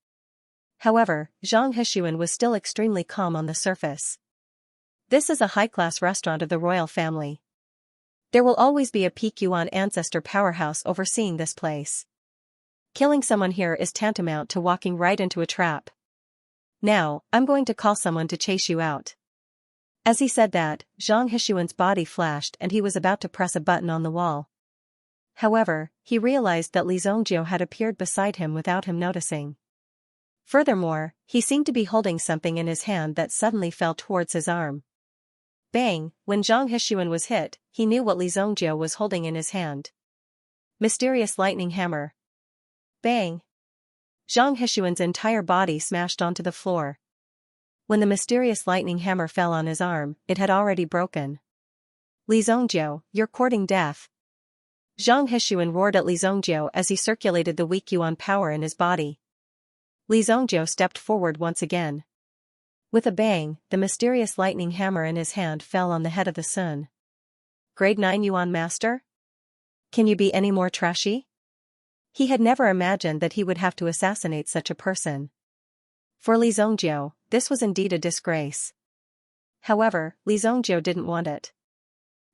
However, Zhang Hexuan was still extremely calm on the surface. This is a high-class restaurant of the royal family. There will always be a peak Yuan ancestor powerhouse overseeing this place. Killing someone here is tantamount to walking right into a trap. Now, I'm going to call someone to chase you out. As he said that, Zhang Hexuan's body flashed and he was about to press a button on the wall. However, he realized that Li Zongjiu had appeared beside him without him noticing. Furthermore, he seemed to be holding something in his hand that suddenly fell towards his arm. Bang! When Zhang Hexuan was hit, he knew what Li Zongjiu was holding in his hand. Mysterious lightning hammer. Bang! Zhang Hexuan's entire body smashed onto the floor. When the mysterious lightning hammer fell on his arm, it had already broken. Li Zongjiu, you're courting death. Zhang Hexuan roared at Li Zongjiu as he circulated the weak Yuan power in his body. Li Zongjiu stepped forward once again. With a bang, the mysterious lightning hammer in his hand fell on the head of the Sun. Grade 9 Yuan Master? Can you be any more trashy? He had never imagined that he would have to assassinate such a person. For Li Zongjiu, this was indeed a disgrace. However, Li Zongjiu didn't want it.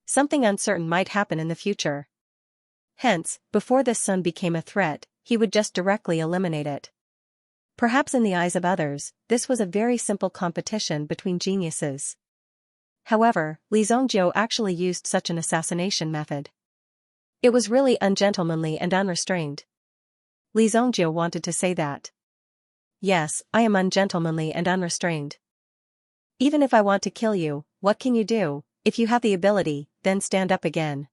Something uncertain might happen in the future. Hence, before this Sun became a threat, he would just directly eliminate it. Perhaps in the eyes of others, this was a very simple competition between geniuses. However, Li Zongjiu actually used such an assassination method. It was really ungentlemanly and unrestrained. Li Zongjiu wanted to say that. Yes, I am ungentlemanly and unrestrained. Even if I want to kill you, what can you do? If you have the ability, then stand up again.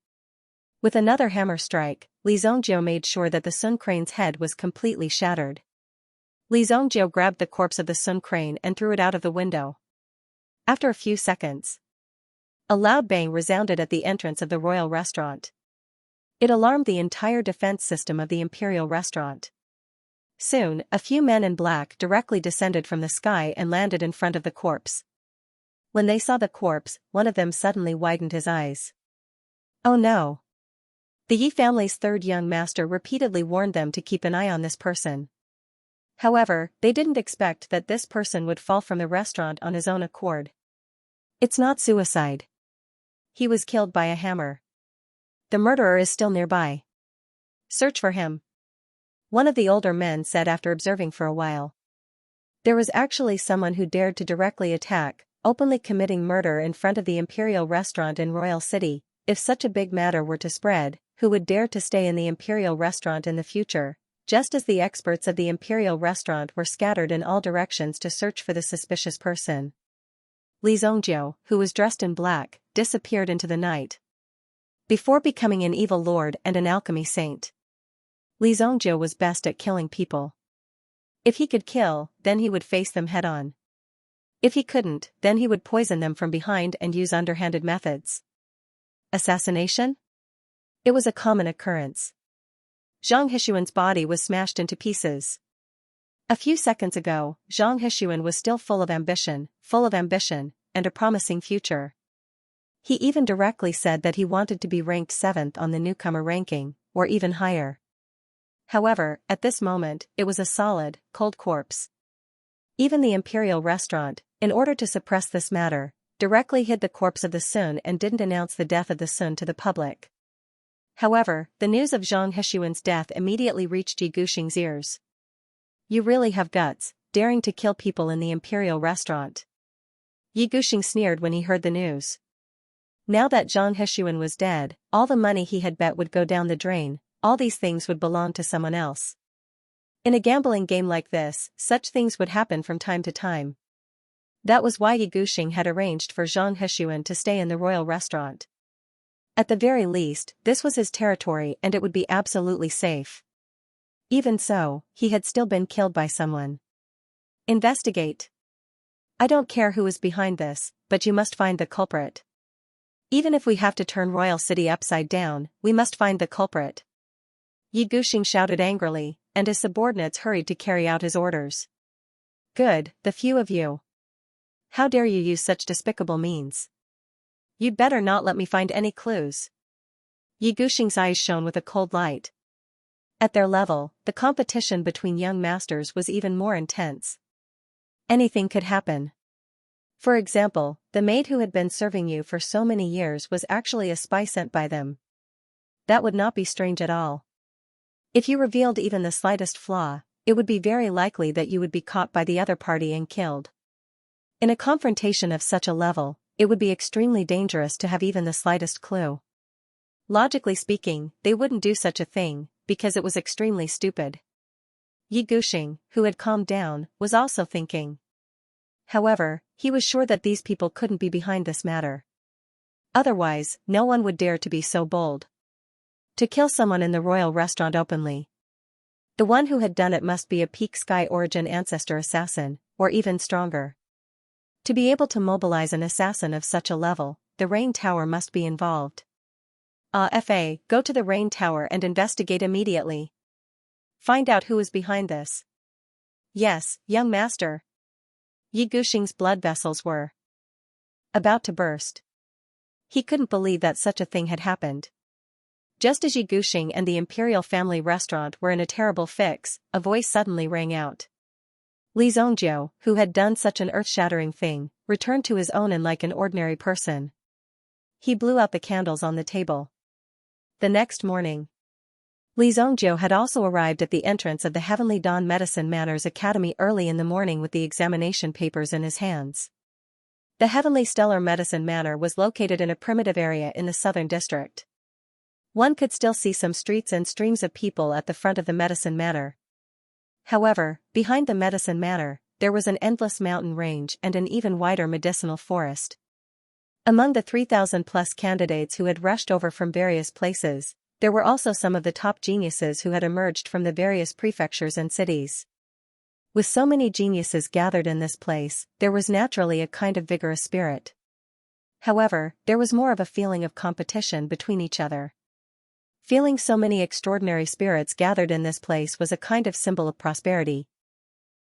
With another hammer strike, Li Zongjiu made sure that the Sun Crane's head was completely shattered. Li Zongjiu grabbed the corpse of the Sun Crane and threw it out of the window. After a few seconds, a loud bang resounded at the entrance of the royal restaurant. It alarmed the entire defense system of the imperial restaurant. Soon, a few men in black directly descended from the sky and landed in front of the corpse. When they saw the corpse, one of them suddenly widened his eyes. Oh no! The Yi family's third young master repeatedly warned them to keep an eye on this person. However, they didn't expect that this person would fall from the restaurant on his own accord. It's not suicide. He was killed by a hammer. The murderer is still nearby. Search for him. One of the older men said after observing for a while. There was actually someone who dared to directly attack, openly committing murder in front of the imperial restaurant in Royal City. If such a big matter were to spread, who would dare to stay in the imperial restaurant in the future? Just as the experts of the imperial restaurant were scattered in all directions to search for the suspicious person. Li Zongjiu, who was dressed in black, disappeared into the night. Before becoming an evil lord and an alchemy saint, Li Zongjiu was best at killing people. If he could kill, then he would face them head-on. If he couldn't, then he would poison them from behind and use underhanded methods. Assassination? It was a common occurrence. Zhang Hexuan's body was smashed into pieces. A few seconds ago, Zhang Hexuan was still full of ambition, and a promising future. He even directly said that he wanted to be ranked 7th on the newcomer ranking, or even higher. However, at this moment, it was a solid, cold corpse. Even the imperial restaurant, in order to suppress this matter, directly hid the corpse of the Sun and didn't announce the death of the Sun to the public. However, the news of Zhang Hexuan's death immediately reached Yi Guxing's ears. You really have guts, daring to kill people in the imperial restaurant. Yi Guxing sneered when he heard the news. Now that Zhang Hexuan was dead, all the money he had bet would go down the drain, all these things would belong to someone else. In a gambling game like this, such things would happen from time to time. That was why Yi Guxing had arranged for Zhang Hexuan to stay in the royal restaurant. At the very least, this was his territory and it would be absolutely safe. Even so, he had still been killed by someone. Investigate. I don't care who is behind this, but you must find the culprit. Even if we have to turn Royal City upside down, we must find the culprit. Yi Guxing shouted angrily, and his subordinates hurried to carry out his orders. Good, the few of you. How dare you use such despicable means? You'd better not let me find any clues. Yi Guxing's eyes shone with a cold light. At their level, the competition between young masters was even more intense. Anything could happen. For example, the maid who had been serving you for so many years was actually a spy sent by them. That would not be strange at all. If you revealed even the slightest flaw, it would be very likely that you would be caught by the other party and killed. In a confrontation of such a level, it would be extremely dangerous to have even the slightest clue. Logically speaking, they wouldn't do such a thing, because it was extremely stupid. Yi Guxing, who had calmed down, was also thinking. However, he was sure that these people couldn't be behind this matter. Otherwise, no one would dare to be so bold. To kill someone in the royal restaurant openly. The one who had done it must be a peak sky origin ancestor assassin, or even stronger. To be able to mobilize an assassin of such a level, the Rain Tower must be involved. Go to the Rain Tower and investigate immediately. Find out who is behind this. Yes, young master. Yi Guxing's blood vessels were about to burst. He couldn't believe that such a thing had happened. Just as Yi Guxing and the Imperial Family Restaurant were in a terrible fix, a voice suddenly rang out. Li Zhongjiu, who had done such an earth-shattering thing, returned to his own and like an ordinary person. He blew out the candles on the table. The next morning, Li Zhongjiu had also arrived at the entrance of the Heavenly Dawn Medicine Manor's Academy early in the morning with the examination papers in his hands. The Heavenly Stellar Medicine Manor was located in a primitive area in the southern district. One could still see some streets and streams of people at the front of the Medicine Manor. However, behind the Medicine Manor, there was an endless mountain range and an even wider medicinal forest. Among the 3,000-plus candidates who had rushed over from various places, there were also some of the top geniuses who had emerged from the various prefectures and cities. With so many geniuses gathered in this place, there was naturally a kind of vigorous spirit. However, there was more of a feeling of competition between each other. Feeling so many extraordinary spirits gathered in this place was a kind of symbol of prosperity.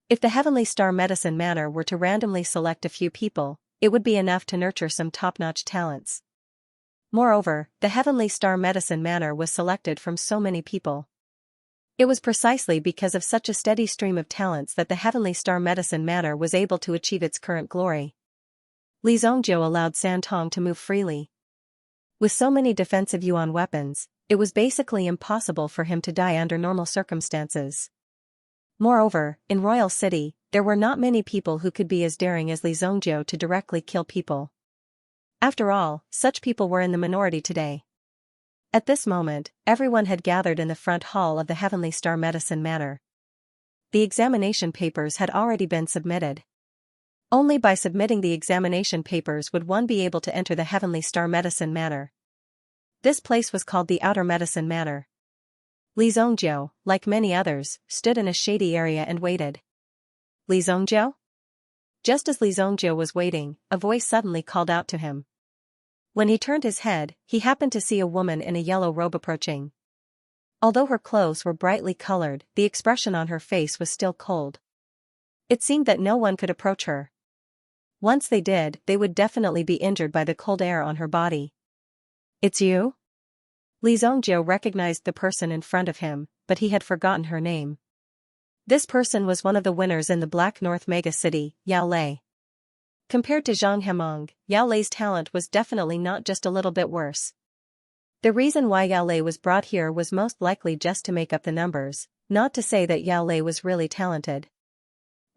If the Heavenly Star Medicine Manor were to randomly select a few people, it would be enough to nurture some top-notch talents. Moreover, the Heavenly Star Medicine Manor was selected from so many people. It was precisely because of such a steady stream of talents that the Heavenly Star Medicine Manor was able to achieve its current glory. Li Zhongjiu allowed Santong to move freely. With so many defensive yuan weapons, it was basically impossible for him to die under normal circumstances. Moreover, in Royal City, there were not many people who could be as daring as Li Zhongjiu to directly kill people. After all, such people were in the minority today. At this moment, everyone had gathered in the front hall of the Heavenly Star Medicine Manor. The examination papers had already been submitted. Only by submitting the examination papers would one be able to enter the Heavenly Star Medicine Manor. This place was called the Outer Medicine Manor. Li Zhongjiu, like many others, stood in a shady area and waited. Li Zhongjiu? Just as Li Zhongjiu was waiting, a voice suddenly called out to him. When he turned his head, he happened to see a woman in a yellow robe approaching. Although her clothes were brightly colored, the expression on her face was still cold. It seemed that no one could approach her. Once they did, they would definitely be injured by the cold air on her body. It's you? Li Zhongjiu recognized the person in front of him, but he had forgotten her name. This person was one of the winners in the Black North Mega City, Yao Lei. Compared to Zhang Hemong, Yao Lei's talent was definitely not just a little bit worse. The reason why Yao Lei was brought here was most likely just to make up the numbers, not to say that Yao Lei was really talented.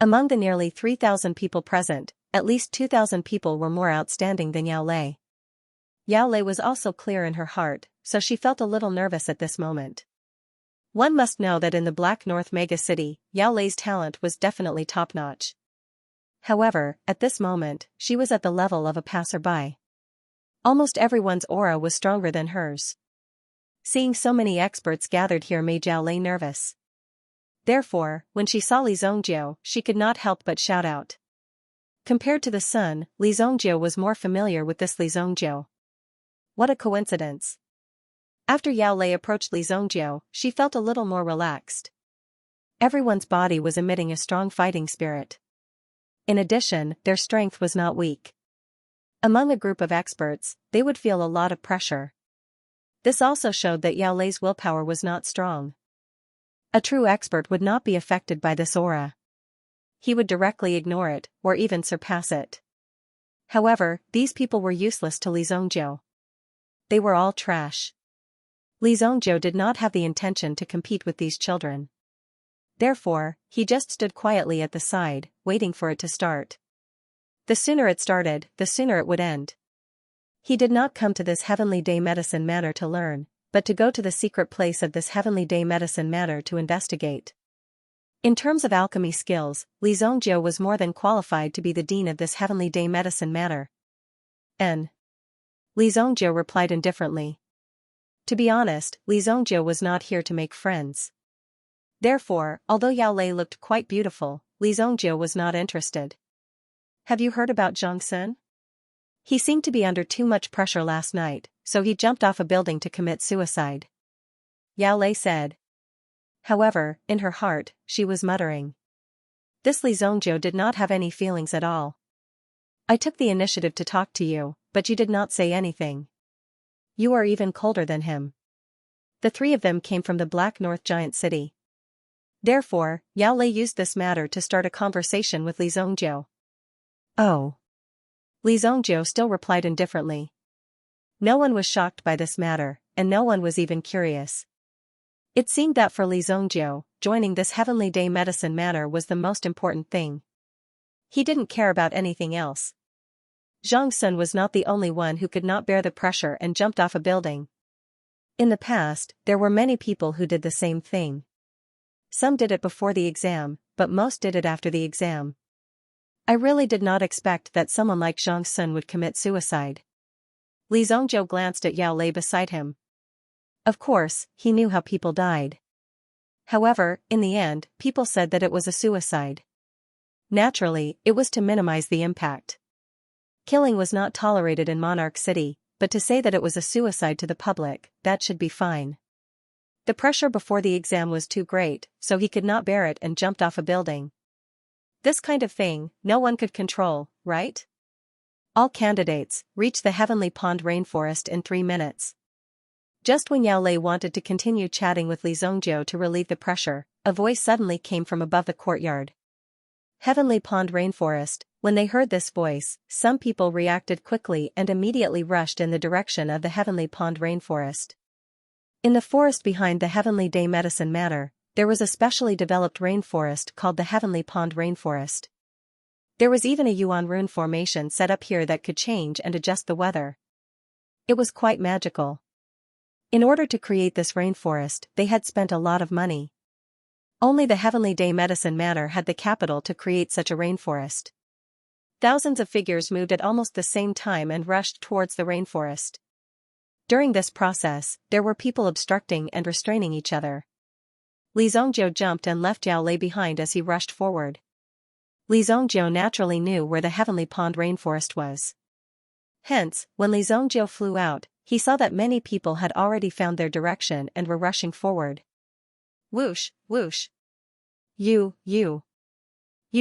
Among the nearly 3,000 people present, at least 2,000 people were more outstanding than Yao Lei. Yao Lei was also clear in her heart, so she felt a little nervous at this moment. One must know that in the Black North Mega City, Yao Lei's talent was definitely top-notch. However, at this moment, she was at the level of a passerby. Almost everyone's aura was stronger than hers. Seeing so many experts gathered here made Yao Lei nervous. Therefore, when she saw Li Zhongjiu, she could not help but shout out. Compared to the sun, Li Zhongjiu was more familiar with this Li Zhongjiu. What a coincidence. After Yao Lei approached Li Zhongjiu, she felt a little more relaxed. Everyone's body was emitting a strong fighting spirit. In addition, their strength was not weak. Among a group of experts, they would feel a lot of pressure. This also showed that Yao Lei's willpower was not strong. A true expert would not be affected by this aura. He would directly ignore it, or even surpass it. However, these people were useless to Li Zongjiu. They were all trash. Li Zongjiu did not have the intention to compete with these children. Therefore, he just stood quietly at the side, waiting for it to start. The sooner it started, the sooner it would end. He did not come to this heavenly day medicine matter to learn, but to go to the secret place of this heavenly day medicine matter to investigate. In terms of alchemy skills, Li Zongjiu was more than qualified to be the dean of this heavenly day medicine matter. Li Zongjiu replied indifferently. To be honest, Li Zongjiu was not here to make friends. Therefore, although Yao Lei looked quite beautiful, Li Zongjiu was not interested. Have you heard about Xianxia? He seemed to be under too much pressure last night, so he jumped off a building to commit suicide. Yao Lei said. However, in her heart, she was muttering. This Li Zongjiu did not have any feelings at all. I took the initiative to talk to you, but you did not say anything. You are even colder than him. The three of them came from the Black North giant city. Therefore, Yao Lei used this matter to start a conversation with Li Zongjiu. Oh. Li Zongjiu still replied indifferently. No one was shocked by this matter, and no one was even curious. It seemed that for Li Zongjiu, joining this heavenly day medicine matter was the most important thing. He didn't care about anything else. Zhang Sun was not the only one who could not bear the pressure and jumped off a building. In the past, there were many people who did the same thing. Some did it before the exam, but most did it after the exam. I really did not expect that someone like Zhang Sun would commit suicide. Li Zongjiu glanced at Yao Lei beside him. Of course, he knew how people died. However, in the end, people said that it was a suicide. Naturally, it was to minimize the impact. Killing was not tolerated in Monarch City, but to say that it was a suicide to the public, that should be fine. The pressure before the exam was too great, so he could not bear it and jumped off a building. This kind of thing, no one could control, right? All candidates reached the Heavenly Pond rainforest in 3 minutes. Just when Yao Lei wanted to continue chatting with Li Zongjiu to relieve the pressure, a voice suddenly came from above the courtyard. Heavenly Pond rainforest. When they heard this voice, some people reacted quickly and immediately rushed in the direction of the Heavenly Pond rainforest. In the forest behind the Heavenly Day Medicine Matter, there was a specially developed rainforest called the Heavenly Pond Rainforest. There was even a Yuan rune formation set up here that could change and adjust the weather. It was quite magical. In order to create this rainforest, they had spent a lot of money. Only the Heavenly Day Medicine Matter had the capital to create such a rainforest. Thousands of figures moved at almost the same time and rushed towards the rainforest. During this process, there were people obstructing and restraining each other. Li Zongjiu jumped and left Yao Lei behind as he rushed forward. Li Zongjiu naturally knew where the Heavenly Pond rainforest was. Hence, when Li Zongjiu flew out, he saw that many people had already found their direction and were rushing forward. Whoosh, whoosh. You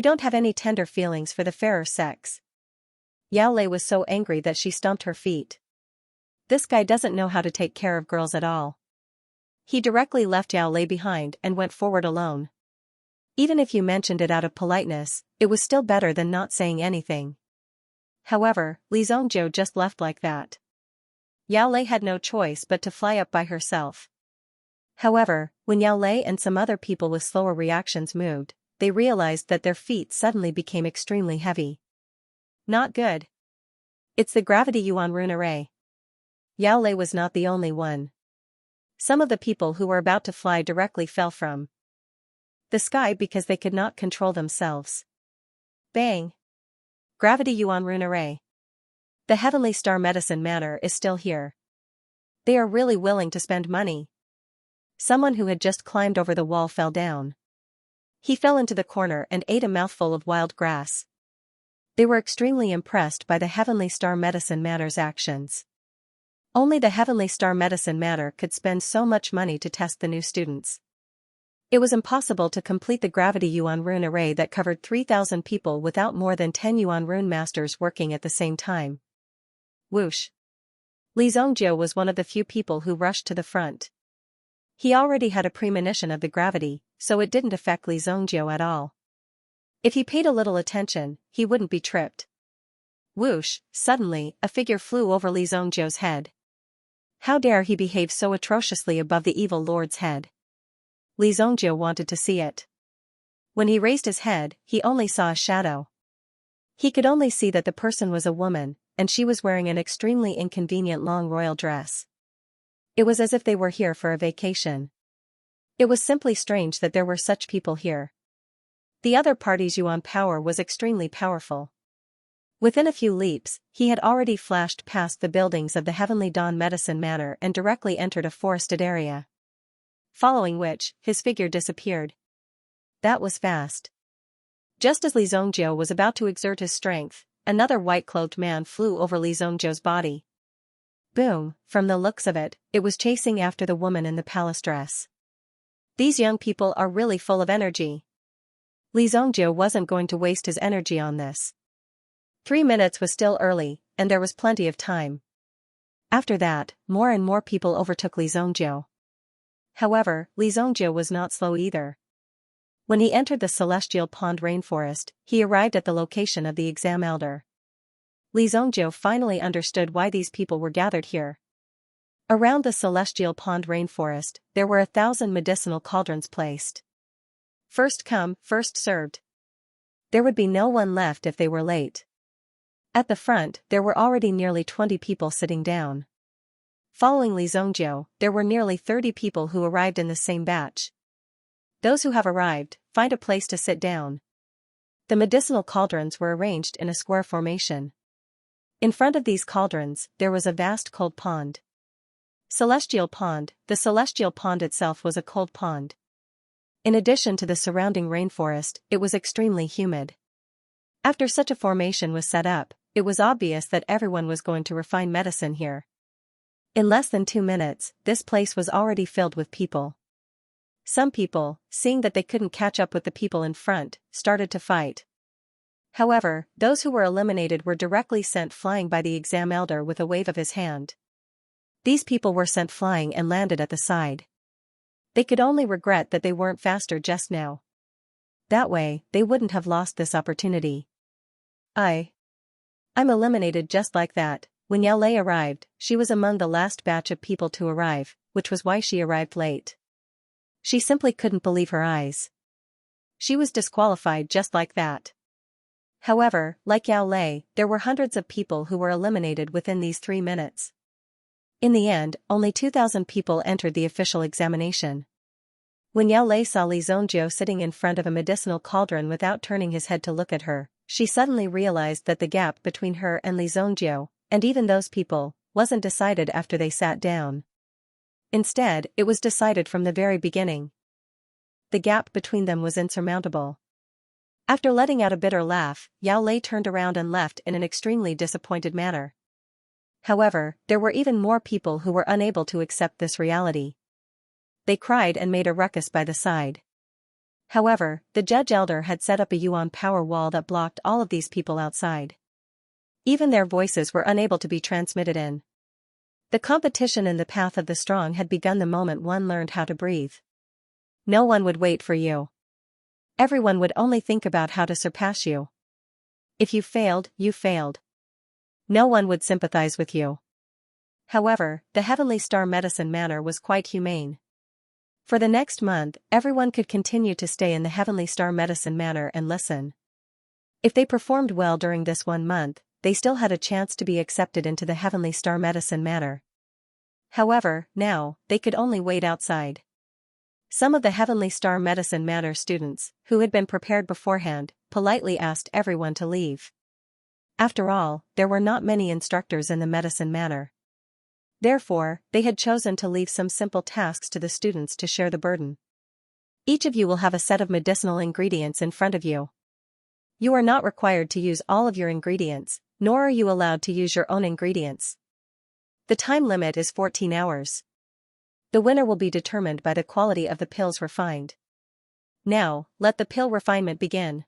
don't have any tender feelings for the fairer sex. Yao Lei was so angry that she stomped her feet. This guy doesn't know how to take care of girls at all. He directly left Yao Lei behind and went forward alone. Even if you mentioned it out of politeness, it was still better than not saying anything. However, Li Zongjiu just left like that. Yao Lei had no choice but to fly up by herself. However, when Yao Lei and some other people with slower reactions moved, they realized that their feet suddenly became extremely heavy. Not good. It's the gravity Yuan rune array. Yao Lei was not the only one. Some of the people who were about to fly directly fell from the sky because they could not control themselves. Bang! Gravity Yuan rune array. The Heavenly Star Medicine Matter is still here. They are really willing to spend money. Someone who had just climbed over the wall fell down. He fell into the corner and ate a mouthful of wild grass. They were extremely impressed by the Heavenly Star Medicine Matter's actions. Only the Heavenly Star Medicine Matter could spend so much money to test the new students. It was impossible to complete the Gravity Yuan rune array that covered 3,000 people without more than 10 Yuan rune masters working at the same time. Whoosh! Li Zhongjiu was one of the few people who rushed to the front. He already had a premonition of the gravity, so it didn't affect Li Zhongjiu at all. If he paid a little attention, he wouldn't be tripped. Whoosh, suddenly, a figure flew over Li Zhongjiu's head. How dare he behave so atrociously above the evil lord's head? Li Zhongjiu wanted to see it. When he raised his head, he only saw a shadow. He could only see that the person was a woman, and she was wearing an extremely inconvenient long royal dress. It was as if they were here for a vacation. It was simply strange that there were such people here. The other party's yuan power was extremely powerful. Within a few leaps, he had already flashed past the buildings of the Heavenly Dawn Medicine Manor and directly entered a forested area. Following which, his figure disappeared. That was fast. Just as Li Zhongjiu was about to exert his strength, another white-clothed man flew over Li Zhongjiu's body. Boom, from the looks of it, it was chasing after the woman in the palace dress. These young people are really full of energy. Li Zhongjiu wasn't going to waste his energy on this. 3 minutes was still early, and there was plenty of time. After that, more and more people overtook Li Zhongjiu. However, Li Zhongjiu was not slow either. When he entered the Celestial Pond rainforest, he arrived at the location of the exam elder. Li Zhongjiu finally understood why these people were gathered here. Around the Celestial Pond rainforest, there were 1,000 medicinal cauldrons placed. First come, first served. There would be no one left if they were late. At the front, there were already nearly 20 people sitting down. Following Li Zhongjiu, there were nearly 30 people who arrived in the same batch. Those who have arrived, find a place to sit down. The medicinal cauldrons were arranged in a square formation. In front of these cauldrons, there was a vast cold pond. Celestial Pond, the Celestial Pond itself was a cold pond. In addition to the surrounding rainforest, it was extremely humid. After such a formation was set up, it was obvious that everyone was going to refine medicine here. In less than 2 minutes, this place was already filled with people. Some people, seeing that they couldn't catch up with the people in front, started to fight. However, those who were eliminated were directly sent flying by the exam elder with a wave of his hand. These people were sent flying and landed at the side. They could only regret that they weren't faster just now. That way, they wouldn't have lost this opportunity. I'm eliminated just like that. When Yao Lei arrived, she was among the last batch of people to arrive, which was why she arrived late. She simply couldn't believe her eyes. She was disqualified just like that. However, like Yao Lei, there were hundreds of people who were eliminated within these 3 minutes. In the end, only 2,000 people entered the official examination. When Yao Lei saw Li Zhongjiu sitting in front of a medicinal cauldron without turning his head to look at her, she suddenly realized that the gap between her and Li Zhongjiu, and even those people, wasn't decided after they sat down. Instead, it was decided from the very beginning. The gap between them was insurmountable. After letting out a bitter laugh, Yao Lei turned around and left in an extremely disappointed manner. However, there were even more people who were unable to accept this reality. They cried and made a ruckus by the side. However, the judge elder had set up a yuan power wall that blocked all of these people outside. Even their voices were unable to be transmitted in. The competition in the path of the strong had begun the moment one learned how to breathe. No one would wait for you. Everyone would only think about how to surpass you. If you failed, you failed. No one would sympathize with you. However, the Heavenly Star Medicine Manor was quite humane. For the next month, everyone could continue to stay in the Heavenly Star Medicine Manor and listen. If they performed well during this 1 month, they still had a chance to be accepted into the Heavenly Star Medicine Manor. However, now, they could only wait outside. Some of the Heavenly Star Medicine Manor students, who had been prepared beforehand, politely asked everyone to leave. After all, there were not many instructors in the Medicine Manor. Therefore, they had chosen to leave some simple tasks to the students to share the burden. Each of you will have a set of medicinal ingredients in front of you. You are not required to use all of your ingredients, nor are you allowed to use your own ingredients. The time limit is 14 hours. The winner will be determined by the quality of the pills refined. Now, let the pill refinement begin.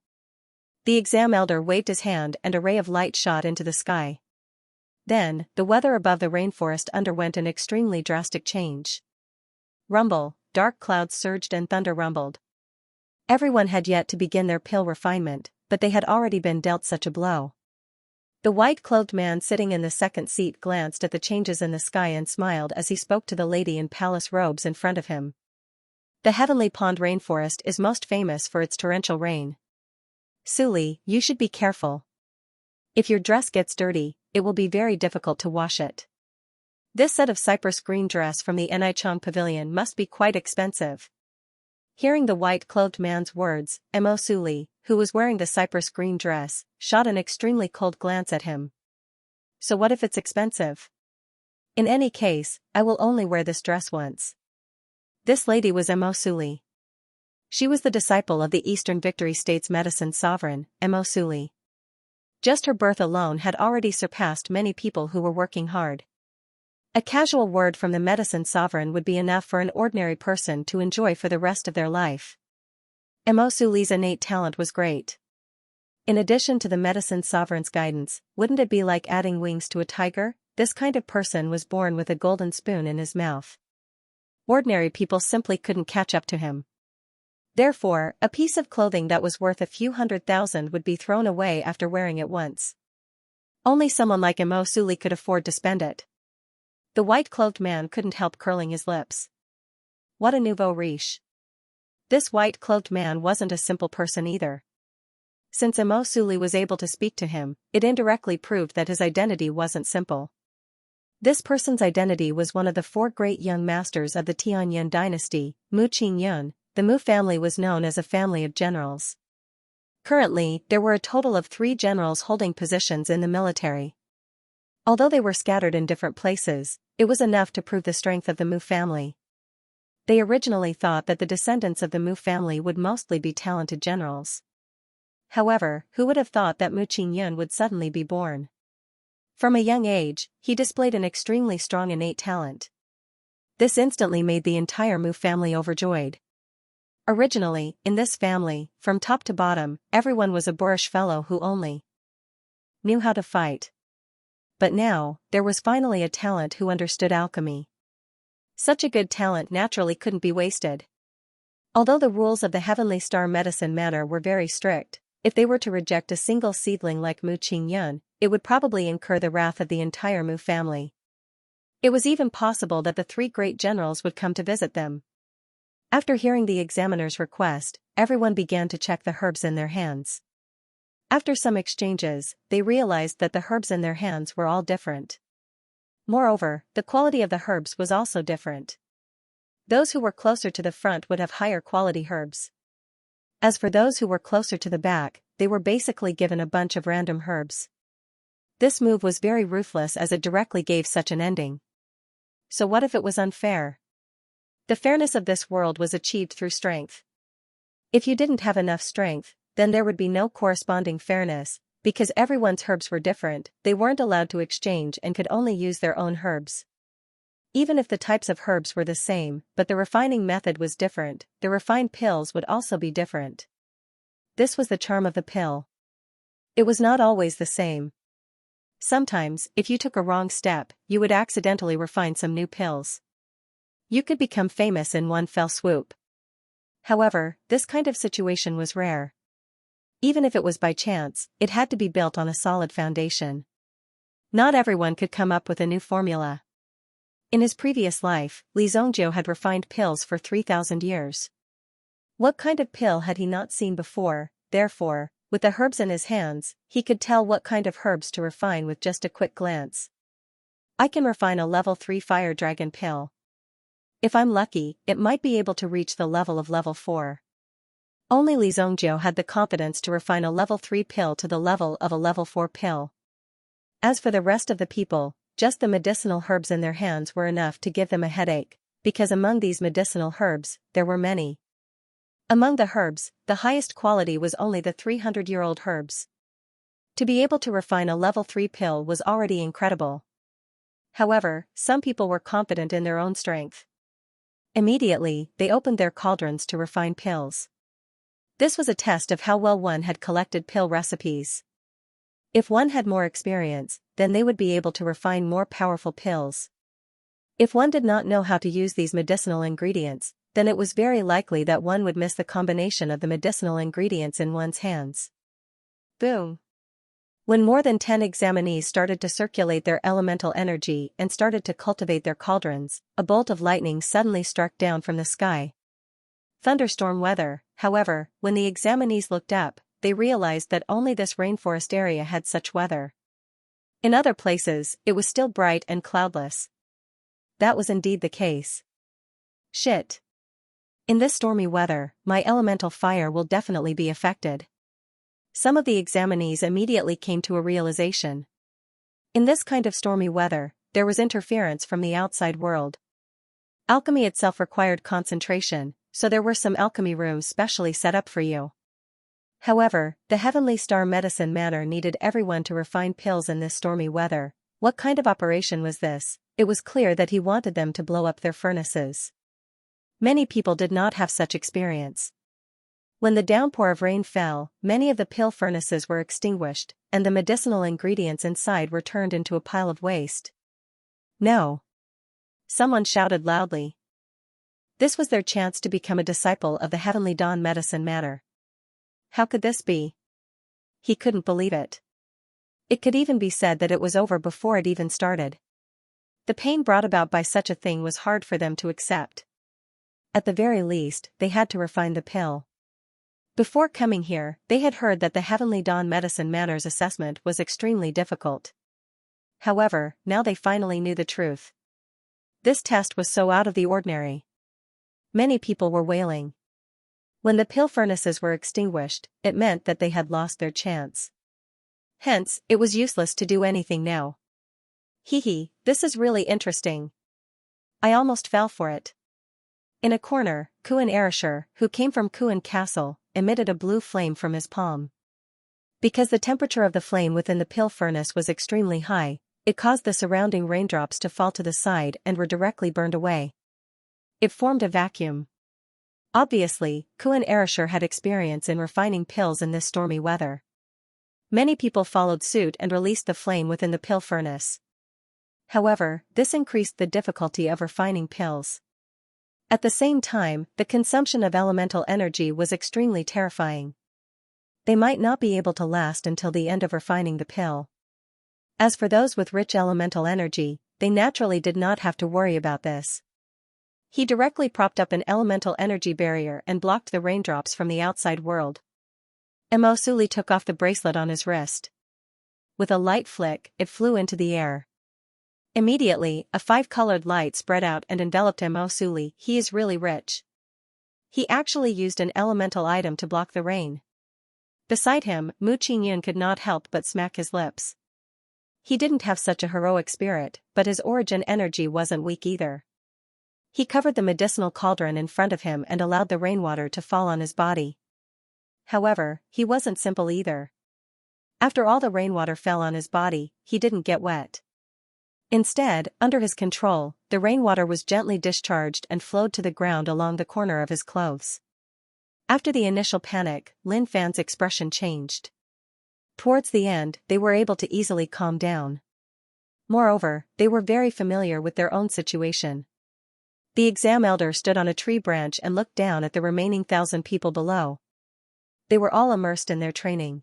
The exam elder waved his hand and a ray of light shot into the sky. Then, the weather above the rainforest underwent an extremely drastic change. Rumble, dark clouds surged and thunder rumbled. Everyone had yet to begin their pill refinement, but they had already been dealt such a blow. The white-clothed man sitting in the second seat glanced at the changes in the sky and smiled as he spoke to the lady in palace robes in front of him. The Heavenly Pond rainforest is most famous for its torrential rain. Suli, you should be careful. If your dress gets dirty, it will be very difficult to wash it. This set of cypress green dress from the Enichong Pavilion must be quite expensive. Hearing the white-clothed man's words, Mo Suli, who was wearing the cypress green dress, shot an extremely cold glance at him. So what if it's expensive? In any case, I will only wear this dress once. This lady was Mo Suli. She was the disciple of the Eastern Victory State's medicine sovereign, Mo Suli. Just her birth alone had already surpassed many people who were working hard. A casual word from the medicine sovereign would be enough for an ordinary person to enjoy for the rest of their life. Mo Suli's innate talent was great. In addition to the medicine sovereign's guidance, wouldn't it be like adding wings to a tiger? This kind of person was born with a golden spoon in his mouth. Ordinary people simply couldn't catch up to him. Therefore, a piece of clothing that was worth a few 100,000 would be thrown away after wearing it once. Only someone like Mo Suli could afford to spend it. The white-clothed man couldn't help curling his lips. What a nouveau riche. This white-clothed man wasn't a simple person either. Since Mo Suli was able to speak to him, it indirectly proved that his identity wasn't simple. This person's identity was one of the 4 great young masters of the Tianyuan dynasty, Mu Qingyun. The Mu family was known as a family of generals. Currently, there were a total of 3 generals holding positions in the military. Although they were scattered in different places, it was enough to prove the strength of the Mu family. They originally thought that the descendants of the Mu family would mostly be talented generals. However, who would have thought that Mu Qingyun would suddenly be born? From a young age, he displayed an extremely strong innate talent. This instantly made the entire Mu family overjoyed. Originally, in this family, from top to bottom, everyone was a boorish fellow who only knew how to fight. But now, there was finally a talent who understood alchemy. Such a good talent naturally couldn't be wasted. Although the rules of the Heavenly Star Medicine Manor were very strict, if they were to reject a single seedling like Mu Qingyun, it would probably incur the wrath of the entire Mu family. It was even possible that the 3 great generals would come to visit them. After hearing the examiner's request, everyone began to check the herbs in their hands. After some exchanges, they realized that the herbs in their hands were all different. Moreover, the quality of the herbs was also different. Those who were closer to the front would have higher quality herbs. As for those who were closer to the back, they were basically given a bunch of random herbs. This move was very ruthless as it directly gave such an ending. So what if it was unfair? The fairness of this world was achieved through strength. If you didn't have enough strength, then there would be no corresponding fairness, because everyone's herbs were different, they weren't allowed to exchange and could only use their own herbs. Even if the types of herbs were the same, but the refining method was different, the refined pills would also be different. This was the charm of the pill. It was not always the same. Sometimes, if you took a wrong step, you would accidentally refine some new pills. You could become famous in one fell swoop. However, this kind of situation was rare. Even if it was by chance, it had to be built on a solid foundation. Not everyone could come up with a new formula. In his previous life, Li Zhongjiu had refined pills for 3,000 years. What kind of pill had he not seen before? Therefore, with the herbs in his hands, he could tell what kind of herbs to refine with just a quick glance. I can refine a level 3 fire dragon pill. If I'm lucky, it might be able to reach the level of level 4. Only Li Zhongjiu had the confidence to refine a level 3 pill to the level of a level 4 pill. As for the rest of the people, just the medicinal herbs in their hands were enough to give them a headache, because among these medicinal herbs, there were many. Among the herbs, the highest quality was only the 300-year-old herbs. To be able to refine a level 3 pill was already incredible. However, some people were confident in their own strength. Immediately, they opened their cauldrons to refine pills. This was a test of how well one had collected pill recipes. If one had more experience, then they would be able to refine more powerful pills. If one did not know how to use these medicinal ingredients, then it was very likely that one would miss the combination of the medicinal ingredients in one's hands. Boom! When more than 10 examinees started to circulate their elemental energy and started to cultivate their cauldrons, a bolt of lightning suddenly struck down from the sky. Thunderstorm weather. However, when the examinees looked up, they realized that only this rainforest area had such weather. In other places, it was still bright and cloudless. That was indeed the case. Shit. In this stormy weather, my elemental fire will definitely be affected. Some of the examinees immediately came to a realization. In this kind of stormy weather, there was interference from the outside world. Alchemy itself required concentration, so there were some alchemy rooms specially set up for you. However, the Heavenly Star Medicine Manor needed everyone to refine pills in this stormy weather. What kind of operation was this? It was clear that he wanted them to blow up their furnaces. Many people did not have such experience. When the downpour of rain fell, many of the pill furnaces were extinguished, and the medicinal ingredients inside were turned into a pile of waste. No! Someone shouted loudly. This was their chance to become a disciple of the Heavenly Dawn Medicine Manor. How could this be? He couldn't believe it. It could even be said that it was over before it even started. The pain brought about by such a thing was hard for them to accept. At the very least, they had to refine the pill. Before coming here, they had heard that the Heavenly Dawn Medicine Manor's assessment was extremely difficult. However, now they finally knew the truth. This test was so out of the ordinary. Many people were wailing. When the pill furnaces were extinguished, it meant that they had lost their chance. Hence, it was useless to do anything now. Hee, this is really interesting. I almost fell for it. In a corner, Kuan Erishur, who came from Kuan Castle, emitted a blue flame from his palm. Because the temperature of the flame within the pill furnace was extremely high, it caused the surrounding raindrops to fall to the side and were directly burned away. It formed a vacuum. Obviously, Kuan Erishur had experience in refining pills in this stormy weather. Many people followed suit and released the flame within the pill furnace. However, this increased the difficulty of refining pills. At the same time, the consumption of elemental energy was extremely terrifying. They might not be able to last until the end of refining the pill. As for those with rich elemental energy, they naturally did not have to worry about this. He directly propped up an elemental energy barrier and blocked the raindrops from the outside world. Mosuli took off the bracelet on his wrist. With a light flick, it flew into the air. Immediately, a 5-colored light spread out and enveloped Mosuli. He is really rich. He actually used an elemental item to block the rain. Beside him, Mu Qingyun could not help but smack his lips. He didn't have such a heroic spirit, but his origin energy wasn't weak either. He covered the medicinal cauldron in front of him and allowed the rainwater to fall on his body. However, he wasn't simple either. After all the rainwater fell on his body, he didn't get wet. Instead, under his control, the rainwater was gently discharged and flowed to the ground along the corner of his clothes. After the initial panic, Lin Fan's expression changed. Towards the end, they were able to easily calm down. Moreover, they were very familiar with their own situation. The exam elder stood on a tree branch and looked down at the remaining 1,000 people below. They were all immersed in their training.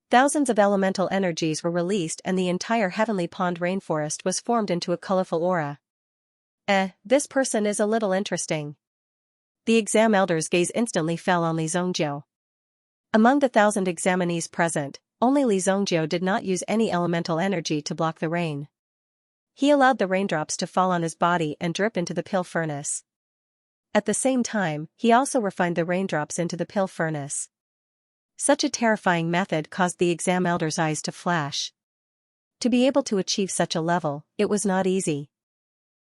Thousands of elemental energies were released and the entire Heavenly Pond rainforest was formed into a colorful aura. This person is a little interesting. The exam elder's gaze instantly fell on Li Zhongjiu. Among the 1,000 examinees present, only Li Zhongjiu did not use any elemental energy to block the rain. He allowed the raindrops to fall on his body and drip into the pill furnace. At the same time, he also refined the raindrops into the pill furnace. Such a terrifying method caused the exam elder's eyes to flash. To be able to achieve such a level, it was not easy.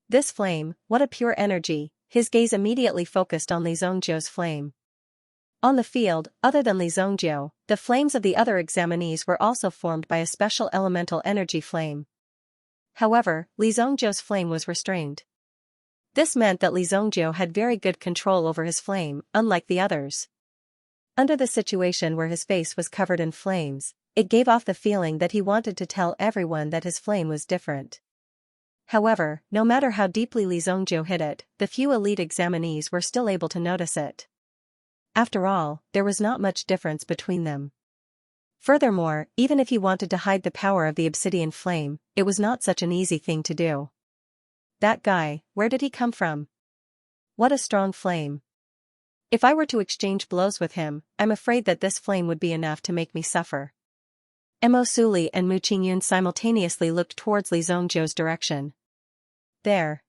This flame, what a pure energy! His gaze immediately focused on Li Zhongjiu's flame. On the field, other than Li Zhongjiu, the flames of the other examinees were also formed by a special elemental energy flame. However, Li Zhongjiu's flame was restrained. This meant that Li Zhongjiu had very good control over his flame, unlike the others. Under the situation where his face was covered in flames, it gave off the feeling that he wanted to tell everyone that his flame was different. However, no matter how deeply Li Zongjiu hid it, the few elite examinees were still able to notice it. After all, there was not much difference between them. Furthermore, even if he wanted to hide the power of the obsidian flame, it was not such an easy thing to do. That guy, where did he come from? What a strong flame. If I were to exchange blows with him, I'm afraid that this flame would be enough to make me suffer. Mo Suli and Mu Qingyun simultaneously looked towards Li Zongjiu's direction. There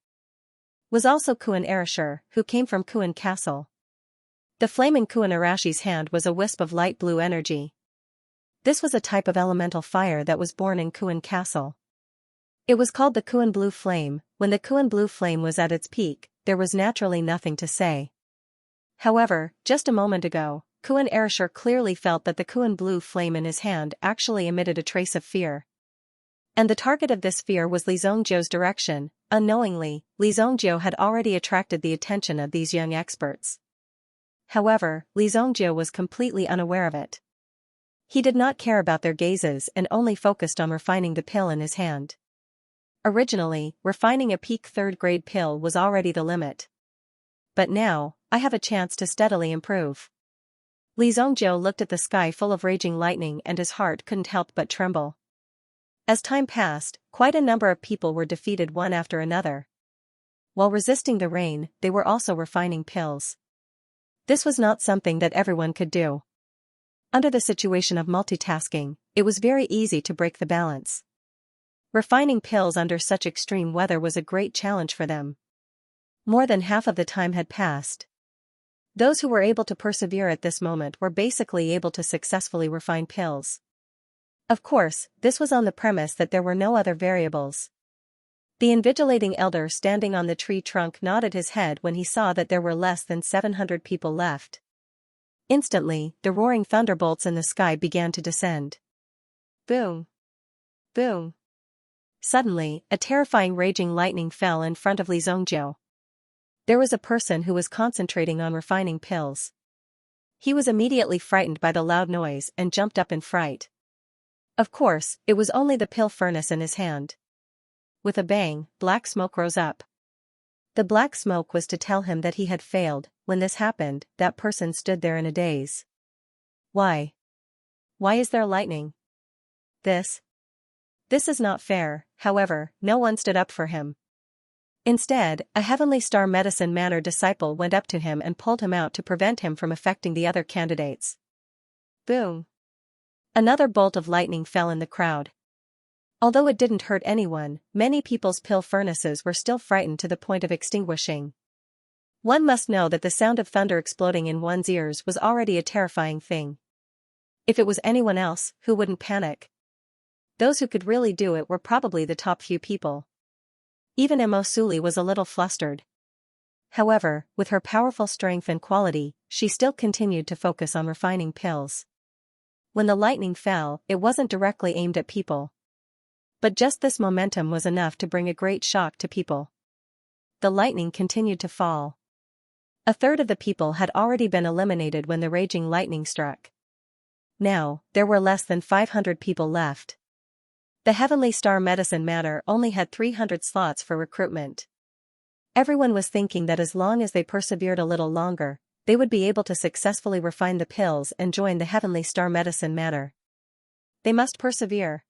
was also Kuan Arashir, who came from Kuan Castle. The flame in Kuan Arashi's hand was a wisp of light blue energy. This was a type of elemental fire that was born in Kuan Castle. It was called the Kuan Blue Flame. When the Kuan Blue Flame was at its peak, there was naturally nothing to say. However, just a moment ago, Kuan Arashir clearly felt that the Kuan Blue Flame in his hand actually emitted a trace of fear. And the target of this fear was Li Zongjiu's direction. Unknowingly, Li Zongjiu had already attracted the attention of these young experts. However, Li Zongjiu was completely unaware of it. He did not care about their gazes and only focused on refining the pill in his hand. Originally, refining a peak third-grade pill was already the limit. But now, I have a chance to steadily improve. Li Zongjiu looked at the sky full of raging lightning and his heart couldn't help but tremble. As time passed, quite a number of people were defeated one after another. While resisting the rain, they were also refining pills. This was not something that everyone could do. Under the situation of multitasking, it was very easy to break the balance. Refining pills under such extreme weather was a great challenge for them. More than half of the time had passed. Those who were able to persevere at this moment were basically able to successfully refine pills. Of course, this was on the premise that there were no other variables. The invigilating elder standing on the tree trunk nodded his head when he saw that there were less than 700 people left. Instantly, the roaring thunderbolts in the sky began to descend. Boom! Boom! Suddenly, a terrifying raging lightning fell in front of Li Zongjiu. There was a person who was concentrating on refining pills. He was immediately frightened by the loud noise and jumped up in fright. Of course, it was only the pill furnace in his hand. With a bang, black smoke rose up. The black smoke was to tell him that he had failed. When this happened, that person stood there in a daze. Why? Why is there lightning? This is not fair. However, no one stood up for him. Instead, a Heavenly Star Medicine Manor disciple went up to him and pulled him out to prevent him from affecting the other candidates. Boom! Another bolt of lightning fell in the crowd. Although it didn't hurt anyone, many people's pill furnaces were still frightened to the point of extinguishing. One must know that the sound of thunder exploding in one's ears was already a terrifying thing. If it was anyone else, who wouldn't panic? Those who could really do it were probably the top few people. Even Mo Suli was a little flustered. However, with her powerful strength and quality, she still continued to focus on refining pills. When the lightning fell, it wasn't directly aimed at people. But just this momentum was enough to bring a great shock to people. The lightning continued to fall. A third of the people had already been eliminated when the raging lightning struck. Now, there were less than 500 people left. The Heavenly Star Medicine Manor only had 300 slots for recruitment. Everyone was thinking that as long as they persevered a little longer, they would be able to successfully refine the pills and join the Heavenly Star Medicine Manor. They must persevere.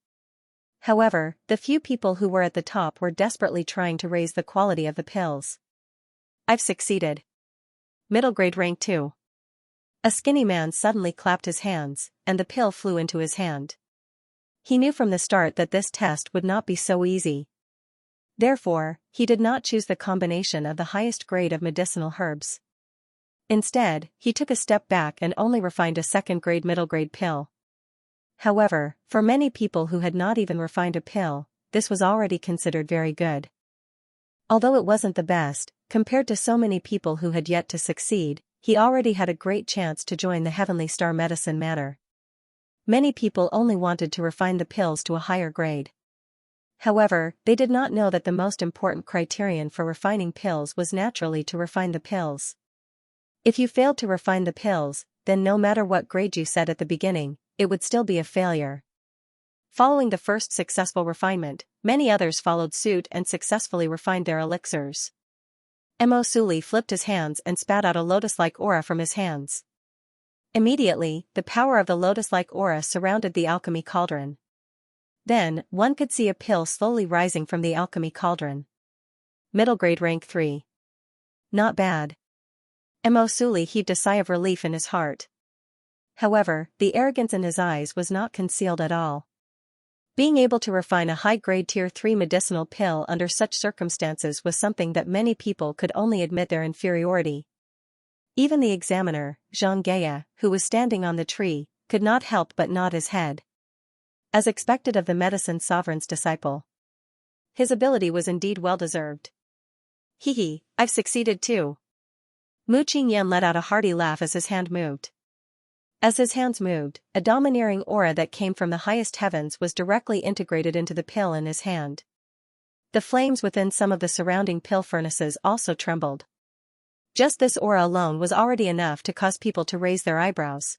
However, the few people who were at the top were desperately trying to raise the quality of the pills. I've succeeded. Middle grade rank 2. A skinny man suddenly clapped his hands, and the pill flew into his hand. He knew from the start that this test would not be so easy. Therefore, he did not choose the combination of the highest grade of medicinal herbs. Instead, he took a step back and only refined a second-grade middle-grade pill. However, for many people who had not even refined a pill, this was already considered very good. Although it wasn't the best, compared to so many people who had yet to succeed, he already had a great chance to join the Heavenly Star Medicine Manor. Many people only wanted to refine the pills to a higher grade. However, they did not know that the most important criterion for refining pills was naturally to refine the pills. If you failed to refine the pills, then no matter what grade you set at the beginning, it would still be a failure. Following the first successful refinement, many others followed suit and successfully refined their elixirs. Mo Suli flipped his hands and spat out a lotus-like aura from his hands. Immediately, the power of the lotus-like aura surrounded the alchemy cauldron. Then, one could see a pill slowly rising from the alchemy cauldron. Middle grade rank 3. Not bad. Mo Suli heaved a sigh of relief in his heart. However, the arrogance in his eyes was not concealed at all. Being able to refine a high-grade tier 3 medicinal pill under such circumstances was something that many people could only admit their inferiority. Even the examiner, Xianxia, who was standing on the tree, could not help but nod his head. As expected of the medicine sovereign's disciple. His ability was indeed well-deserved. Hee, I've succeeded too. Mu Qingyan let out a hearty laugh as his hand moved. As his hands moved, a domineering aura that came from the highest heavens was directly integrated into the pill in his hand. The flames within some of the surrounding pill furnaces also trembled. Just this aura alone was already enough to cause people to raise their eyebrows.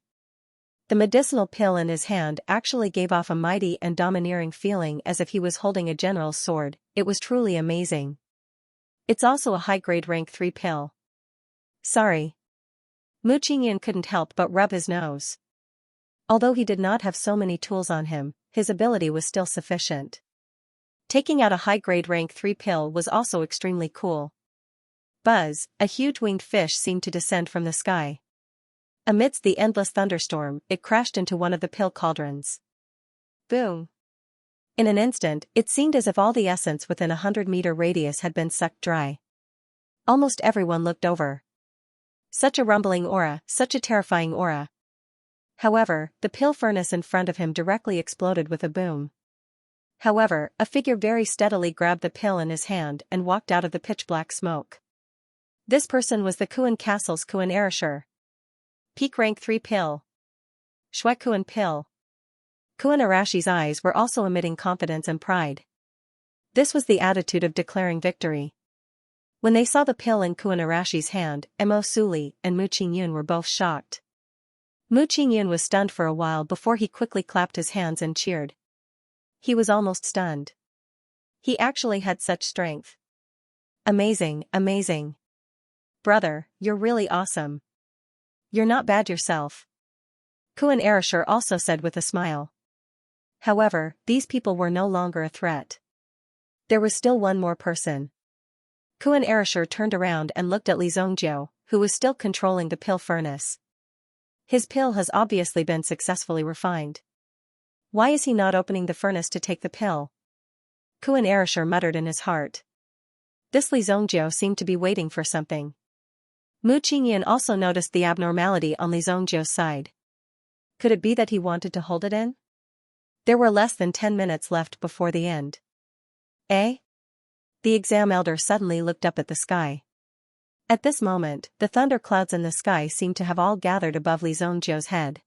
The medicinal pill in his hand actually gave off a mighty and domineering feeling as if he was holding a general's sword. It was truly amazing. It's also a high-grade rank 3 pill. Sorry. Mu Qingyan couldn't help but rub his nose. Although he did not have so many tools on him, his ability was still sufficient. Taking out a high-grade rank 3 pill was also extremely cool. Buzz, a huge winged fish seemed to descend from the sky. Amidst the endless thunderstorm, it crashed into one of the pill cauldrons. Boom! In an instant, it seemed as if all the essence within a 100-meter radius had been sucked dry. Almost everyone looked over. Such a rumbling aura, such a terrifying aura. However, the pill furnace in front of him directly exploded with a boom. However, a figure very steadily grabbed the pill in his hand and walked out of the pitch-black smoke. This person was the Kuan Castle's Kuan Erasure. Peak rank 3 pill. Shui Kuan pill. Kuan Arashi's eyes were also emitting confidence and pride. This was the attitude of declaring victory. When they saw the pill in Kuan Arashi's hand, Mo Suli and Mu Qingyun were both shocked. Mu Qingyun was stunned for a while before he quickly clapped his hands and cheered. He was almost stunned. He actually had such strength. Amazing, amazing. Brother, you're really awesome. You're not bad yourself. Kuan Erasure also said with a smile. However, these people were no longer a threat. There was still one more person. Kuan Erasure turned around and looked at Li Zongjiu, who was still controlling the pill furnace. His pill has obviously been successfully refined. Why is he not opening the furnace to take the pill? Kuan Erasure muttered in his heart. This Li Zongjiu seemed to be waiting for something. Mu Qingyan also noticed the abnormality on Li Zongjiu's side. Could it be that he wanted to hold it in? There were less than 10 minutes left before the end. Eh? The exam elder suddenly looked up at the sky. At this moment, the thunderclouds in the sky seemed to have all gathered above Li Zongjiu's head.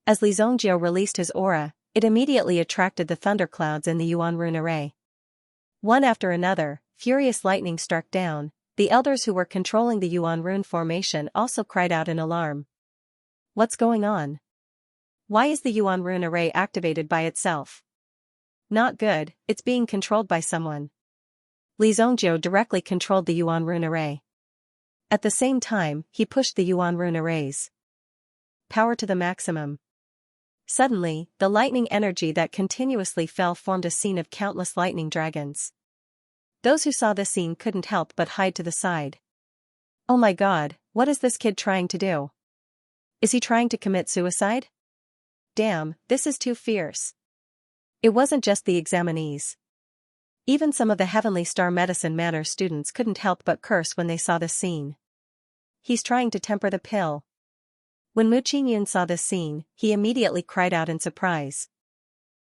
As Li Zongjiu released his aura, it immediately attracted the thunderclouds in the Yuan rune array. One after another, furious lightning struck down. The elders who were controlling the Yuan rune formation also cried out in alarm. What's going on? Why is the Yuan rune array activated by itself? Not good, it's being controlled by someone. Li Zongjiu directly controlled the Yuan rune array. At the same time, he pushed the Yuan rune arrays. Power to the maximum. Suddenly, the lightning energy that continuously fell formed a scene of countless lightning dragons. Those who saw this scene couldn't help but hide to the side. Oh my god, what is this kid trying to do? Is he trying to commit suicide? Damn, this is too fierce. It wasn't just the examinees. Even some of the Heavenly Star Medicine Manor students couldn't help but curse when they saw this scene. He's trying to temper the pill. When Mu Qingyun saw this scene, he immediately cried out in surprise.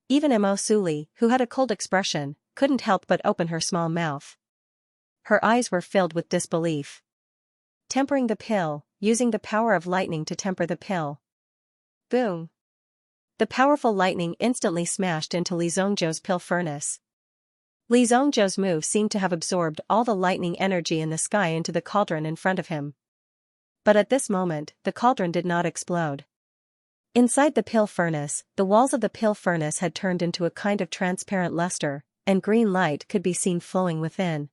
Even Mo Suli, who had a cold expression, couldn't help but open her small mouth. Her eyes were filled with disbelief. Tempering the pill, using the power of lightning to temper the pill. Boom! The powerful lightning instantly smashed into Li Zongjiu's pill furnace. Li Zongjiu's move seemed to have absorbed all the lightning energy in the sky into the cauldron in front of him. But at this moment, the cauldron did not explode. Inside the pill furnace, the walls of the pill furnace had turned into a kind of transparent luster, and green light could be seen flowing within.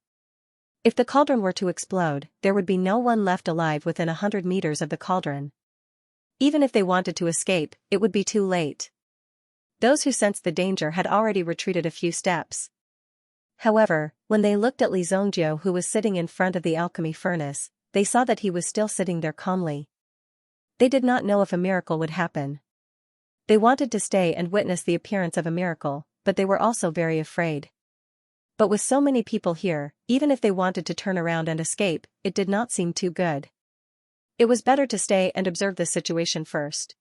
If the cauldron were to explode, there would be no one left alive within 100 meters of the cauldron. Even if they wanted to escape, it would be too late. Those who sensed the danger had already retreated a few steps. However, when they looked at Li Zhongjiu, who was sitting in front of the alchemy furnace, they saw that he was still sitting there calmly. They did not know if a miracle would happen. They wanted to stay and witness the appearance of a miracle, but they were also very afraid. But with so many people here, even if they wanted to turn around and escape, it did not seem too good. It was better to stay and observe the situation first.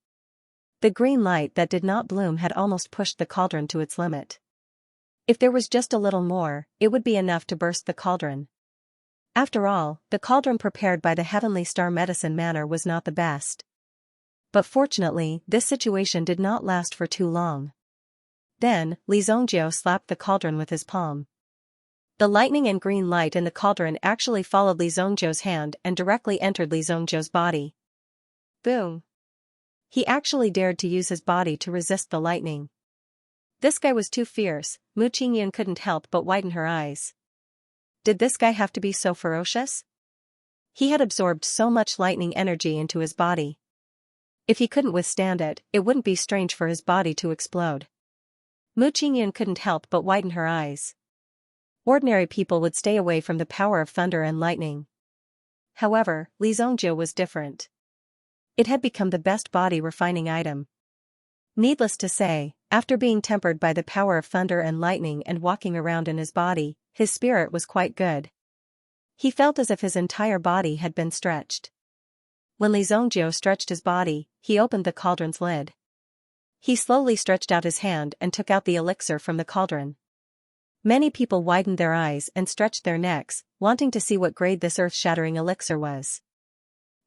The green light that did not bloom had almost pushed the cauldron to its limit. If there was just a little more, it would be enough to burst the cauldron. After all, the cauldron prepared by the Heavenly Star Medicine Manor was not the best. But fortunately, this situation did not last for too long. Then, Li Zhongjiu slapped the cauldron with his palm. The lightning and green light in the cauldron actually followed Li Zhongjiu's hand and directly entered Li Zhongjiu's body. Boom! He actually dared to use his body to resist the lightning. This guy was too fierce. Mu Qingyan couldn't help but widen her eyes. Did this guy have to be so ferocious? He had absorbed so much lightning energy into his body. If he couldn't withstand it, it wouldn't be strange for his body to explode. Mu Qingyan couldn't help but widen her eyes. Ordinary people would stay away from the power of thunder and lightning. However, Li Zhongjiu was different. It had become the best body refining item. Needless to say, after being tempered by the power of thunder and lightning and walking around in his body, his spirit was quite good. He felt as if his entire body had been stretched. When Li Zhongjiu stretched his body, he opened the cauldron's lid. He slowly stretched out his hand and took out the elixir from the cauldron. Many people widened their eyes and stretched their necks, wanting to see what grade this earth-shattering elixir was.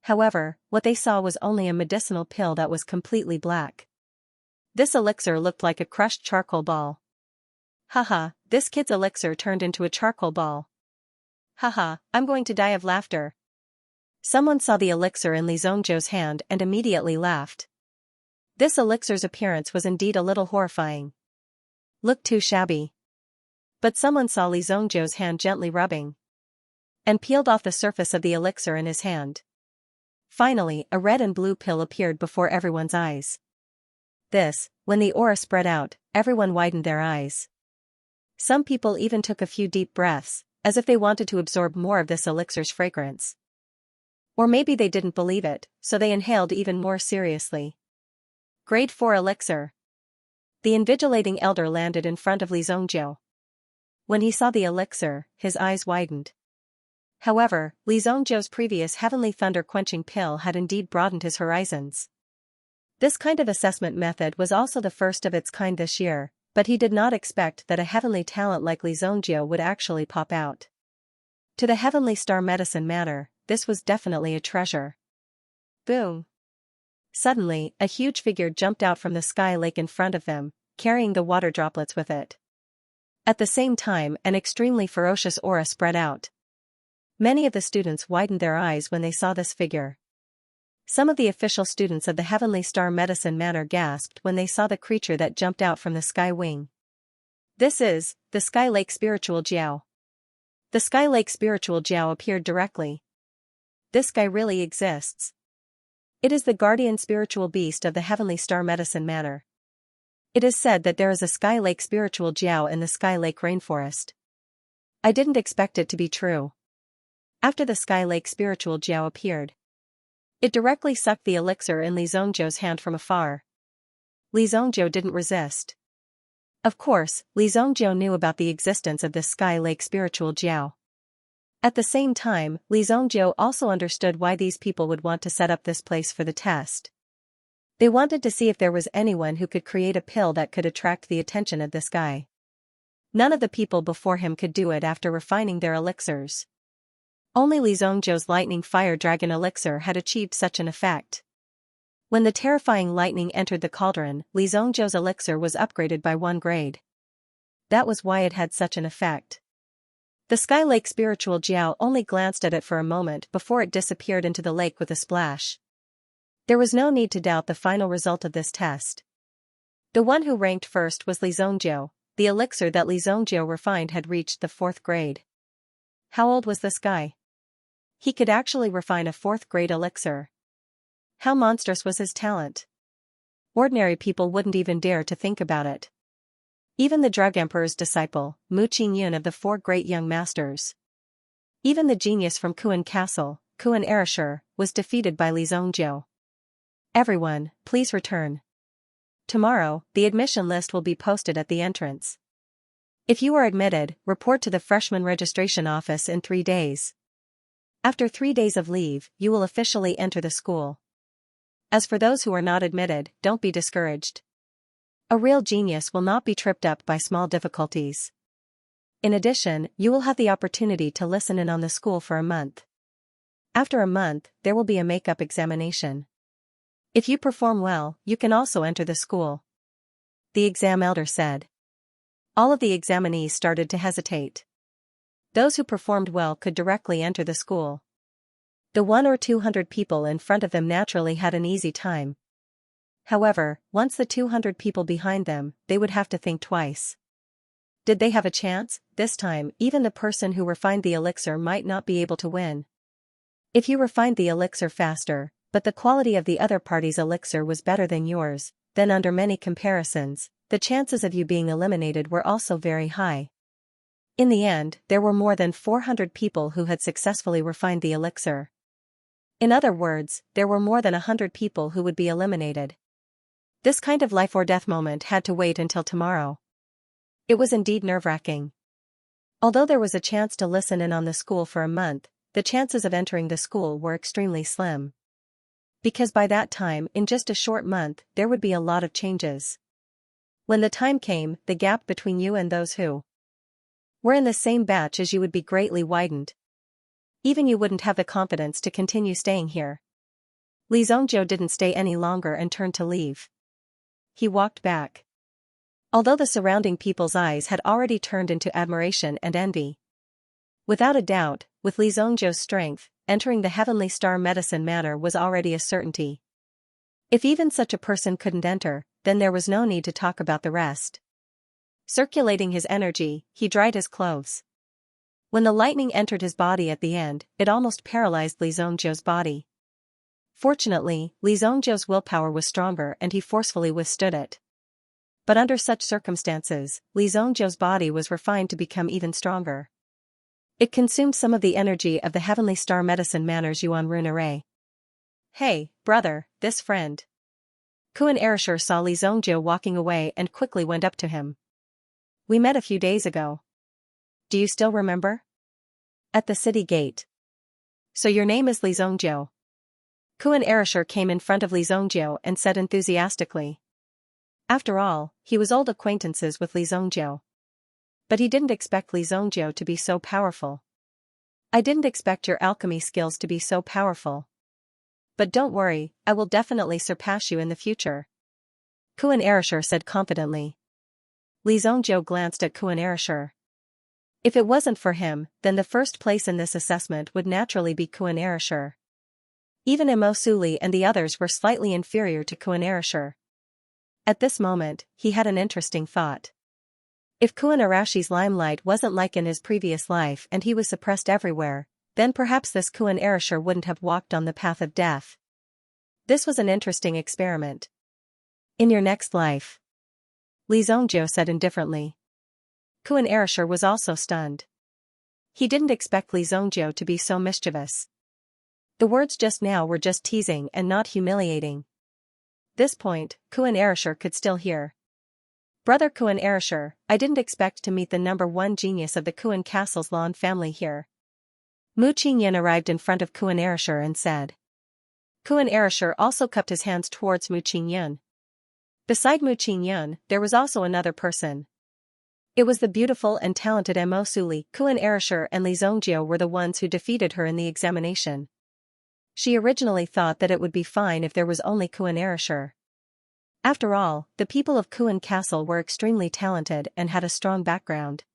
However, what they saw was only a medicinal pill that was completely black. This elixir looked like a crushed charcoal ball. Haha, this kid's elixir turned into a charcoal ball. Haha, I'm going to die of laughter. Someone saw the elixir in Li Zhongjiu's hand and immediately laughed. This elixir's appearance was indeed a little horrifying. Looked too shabby. But someone saw Li Zhongjiu's hand gently rubbing and peeled off the surface of the elixir in his hand. Finally, a red and blue pill appeared before everyone's eyes. When the aura spread out, everyone widened their eyes. Some people even took a few deep breaths, as if they wanted to absorb more of this elixir's fragrance. Or maybe they didn't believe it, so they inhaled even more seriously. Grade 4 elixir. The invigilating elder landed in front of Li Zhongjiu. When he saw the elixir, his eyes widened. However, Li Zhongjiu's previous heavenly thunder-quenching pill had indeed broadened his horizons. This kind of assessment method was also the first of its kind this year, but he did not expect that a heavenly talent like Li Zhongjiu would actually pop out. To the Heavenly Star Medicine Manor, this was definitely a treasure. Boom! Suddenly, a huge figure jumped out from the sky lake in front of them, carrying the water droplets with it. At the same time, an extremely ferocious aura spread out. Many of the students widened their eyes when they saw this figure. Some of the official students of the Heavenly Star Medicine Manor gasped when they saw the creature that jumped out from the sky wing. This is the Sky Lake Spiritual Jiao. The Sky Lake Spiritual Jiao appeared directly. This guy really exists. It is the guardian spiritual beast of the Heavenly Star Medicine Manor. It is said that there is a Sky Lake Spiritual Jiao in the Sky Lake Rainforest. I didn't expect it to be true. After the Sky Lake Spiritual Jiao appeared, it directly sucked the elixir in Li Zhongjiu's hand from afar. Li Zhongjiu didn't resist. Of course, Li Zhongjiu knew about the existence of this Sky Lake Spiritual Jiao. At the same time, Li Zhongjiu also understood why these people would want to set up this place for the test. They wanted to see if there was anyone who could create a pill that could attract the attention of this guy. None of the people before him could do it after refining their elixirs. Only Li Zhongjiu's lightning fire dragon elixir had achieved such an effect. When the terrifying lightning entered the cauldron, Li Zhongjiu's elixir was upgraded by 1 grade. That was why it had such an effect. The Sky Lake Spiritual Jiao only glanced at it for a moment before it disappeared into the lake with a splash. There was no need to doubt the final result of this test. The one who ranked first was Li Zhongjiu. The elixir that Li Zhongjiu refined had reached the 4th grade. How old was this guy? He could actually refine a 4th grade elixir. How monstrous was his talent? Ordinary people wouldn't even dare to think about it. Even the drug emperor's disciple, Mu Qingyun of the 4 great young masters. Even the genius from Kuan Castle, Kuan Erishur, was defeated by Li Zhongjiu. Everyone, please return. Tomorrow, the admission list will be posted at the entrance. If you are admitted, report to the freshman registration office in 3 days. After 3 days of leave, you will officially enter the school. As for those who are not admitted, don't be discouraged. A real genius will not be tripped up by small difficulties. In addition, you will have the opportunity to listen in on the school for a month. After a month, there will be a makeup examination. If you perform well, you can also enter the school. The exam elder said. All of the examinees started to hesitate. Those who performed well could directly enter the school. The 100 or 200 people in front of them naturally had an easy time. However, once the 200 people behind them, they would have to think twice. Did they have a chance? This time, even the person who refined the elixir might not be able to win. If you refined the elixir faster, but the quality of the other party's elixir was better than yours, then under many comparisons, the chances of you being eliminated were also very high. In the end, there were more than 400 people who had successfully refined the elixir. In other words, there were more than 100 people who would be eliminated. This kind of life or death moment had to wait until tomorrow. It was indeed nerve-wracking. Although there was a chance to listen in on the school for a month, the chances of entering the school were extremely slim. Because by that time, in just a short month, there would be a lot of changes. When the time came, the gap between you and those who were in the same batch as you would be greatly widened. Even you wouldn't have the confidence to continue staying here. Li Zhongjiu didn't stay any longer and turned to leave. He walked back. Although the surrounding people's eyes had already turned into admiration and envy. Without a doubt, with Li Zhongjiu's strength, entering the Heavenly Star Medicine Manor was already a certainty. If even such a person couldn't enter, then there was no need to talk about the rest. Circulating his energy, he dried his clothes. When the lightning entered his body at the end, it almost paralyzed Li Zhongjiu's body. Fortunately, Li Zhongjiu's willpower was stronger and he forcefully withstood it. But under such circumstances, Li Zhongjiu's body was refined to become even stronger. It consumed some of the energy of the Heavenly Star Medicine Manor's Yuan Rune Array. Hey, brother, this friend. Kuan Erishur saw Li Zhongjiu walking away and quickly went up to him. We met a few days ago. Do you still remember? At the city gate. So your name is Li Zhongjiu. Kuan Erishur came in front of Li Zhongjiu and said enthusiastically. After all, he was old acquaintances with Li Zhongjiu. But he didn't expect Li Zhongjiu to be so powerful. I didn't expect your alchemy skills to be so powerful. But don't worry, I will definitely surpass you in the future. Kuan Erishur said confidently. Li Zhongjiu glanced at Kuan Erishur. If it wasn't for him, then the first place in this assessment would naturally be Kuan Erishur. Even Imo Suli and the others were slightly inferior to Kuan Erishur. At this moment, he had an interesting thought. If Kuan Arashi's limelight wasn't like in his previous life and he was suppressed everywhere, then perhaps this Kuan Erishur wouldn't have walked on the path of death. This was an interesting experiment. In your next life. Li Zhongjiu said indifferently. Kuan Erishur was also stunned. He didn't expect Li Zhongjiu to be so mischievous. The words just now were just teasing and not humiliating. This point, Kuan Erishur could still hear. Brother Kuan Erishur, I didn't expect to meet the number 1 genius of the Kuan Castle's Lan family here. Mu Qingyun arrived in front of Kuan Erishur and said. Kuan Erishur also cupped his hands towards Mu Qingyun. Beside Mu Qingyun, there was also another person. It was the beautiful and talented Imo Suli. Kuan Erishur and Li Zhongjiu were the ones who defeated her in the examination. She originally thought that it would be fine if there was only Kuan Erishur. After all, the people of Kuan Castle were extremely talented and had a strong background.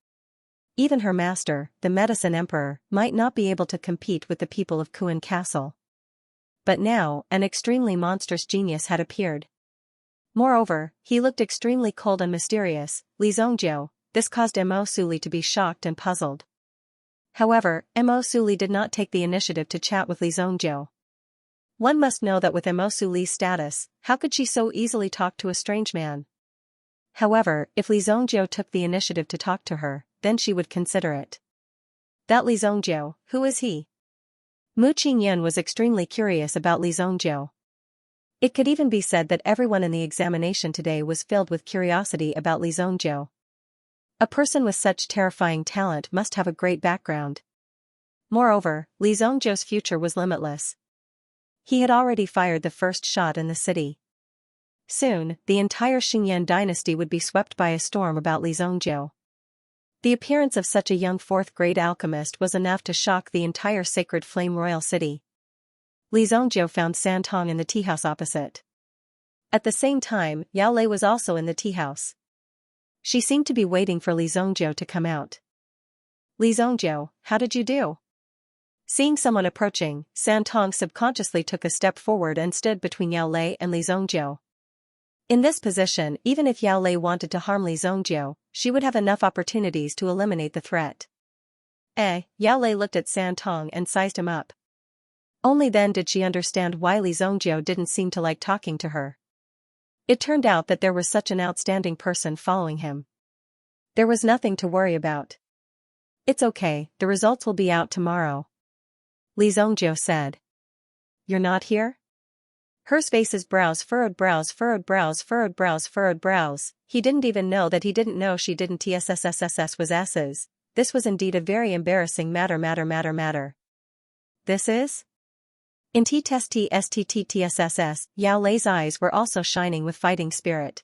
Even her master, the Medicine Emperor, might not be able to compete with the people of Kuan Castle. but now, an extremely monstrous genius had appeared. Moreover, he looked extremely cold and mysterious. Li Zhongjiu. This caused Mo Suli to be shocked and puzzled. However, Mo Suli did not take the initiative to chat with Li Zhongjiu. One must know that with Mo Suli's status, how could she so easily talk to a strange man? However, if Li Zhongjiu took the initiative to talk to her, then she would consider it. That Li Zhongjiu, who is he? Mu Qingyan was extremely curious about Li Zhongjiu. It could even be said that everyone in the examination today was filled with curiosity about Li Zhongjiu. A person with such terrifying talent must have a great background. Moreover, Li Zhongjiu's future was limitless. He had already fired the first shot in the city. Soon, the entire Xingyan dynasty would be swept by a storm about Li Zhongjiu. The appearance of such a young fourth-grade alchemist was enough to shock the entire Sacred Flame Royal City. Li Zhongjiu found Santong in the tea-house opposite. At the same time, Yao Lei was also in the tea-house. She seemed to be waiting for Li Zhongjiu to come out. Li Zhongjiu, how did you do? Seeing someone approaching, Santong subconsciously took a step forward and stood between Yao Lei and Li Zhongjiu. In this position, even if Yao Lei wanted to harm Li Zhongjiu, she would have enough opportunities to eliminate the threat. Yao Lei looked at Santong and sized him up. Only then did she understand why Li Zhongjiu didn't seem to like talking to her. It turned out that there was such an outstanding person following him. There was nothing to worry about. It's okay, the results will be out tomorrow. Li Zhongjiu said. You're not here? Hers faces brows furrowed brows furrowed brows furrowed brows furrowed brows. He didn't even know that he didn't know she didn't. TSSSSS was S's. This was indeed a very embarrassing matter. This is? In TSTSTTSSS, Yao Lei's eyes were also shining with fighting spirit.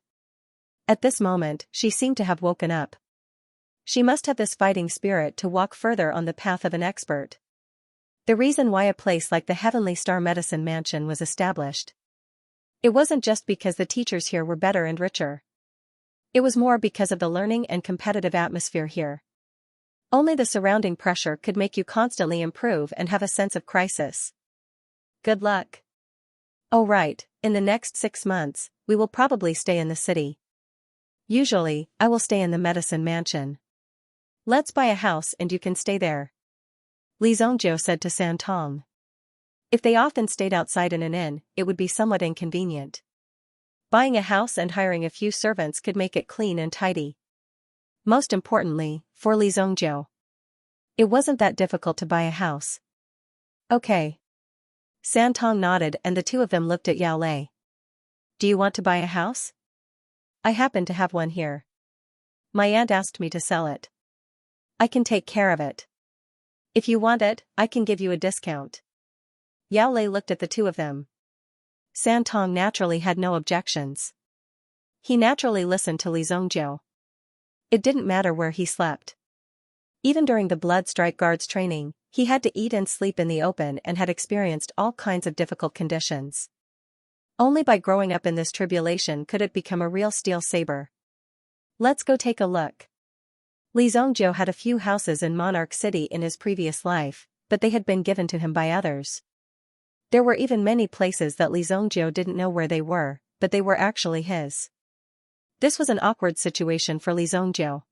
At this moment, she seemed to have woken up. She must have this fighting spirit to walk further on the path of an expert. The reason why a place like the Heavenly Star Medicine Mansion was established. It wasn't just because the teachers here were better and richer. It was more because of the learning and competitive atmosphere here. Only the surrounding pressure could make you constantly improve and have a sense of crisis. Good luck. Oh right, in the next 6 months, we will probably stay in the city. Usually, I will stay in the medicine mansion. Let's buy a house and you can stay there. Li Zhongjiu said to Santong. If they often stayed outside in an inn, it would be somewhat inconvenient. Buying a house and hiring a few servants could make it clean and tidy. Most importantly, for Li Zhongjiu, it wasn't that difficult to buy a house. Okay. Santong nodded and the two of them looked at Yao Lei. Do you want to buy a house? I happen to have one here. My aunt asked me to sell it. I can take care of it. If you want it, I can give you a discount. Yao Lei looked at the two of them. Santong naturally had no objections. He naturally listened to Li Zhongjiu. It didn't matter where he slept. Even during the Blood Strike Guards training, he had to eat and sleep in the open and had experienced all kinds of difficult conditions. Only by growing up in this tribulation could it become a real steel saber. Let's go take a look. Li Zhongjiu had a few houses in Monarch City in his previous life, but they had been given to him by others. There were even many places that Li Zhongjiu didn't know where they were, but they were actually his. This was an awkward situation for Li Zhongjiu.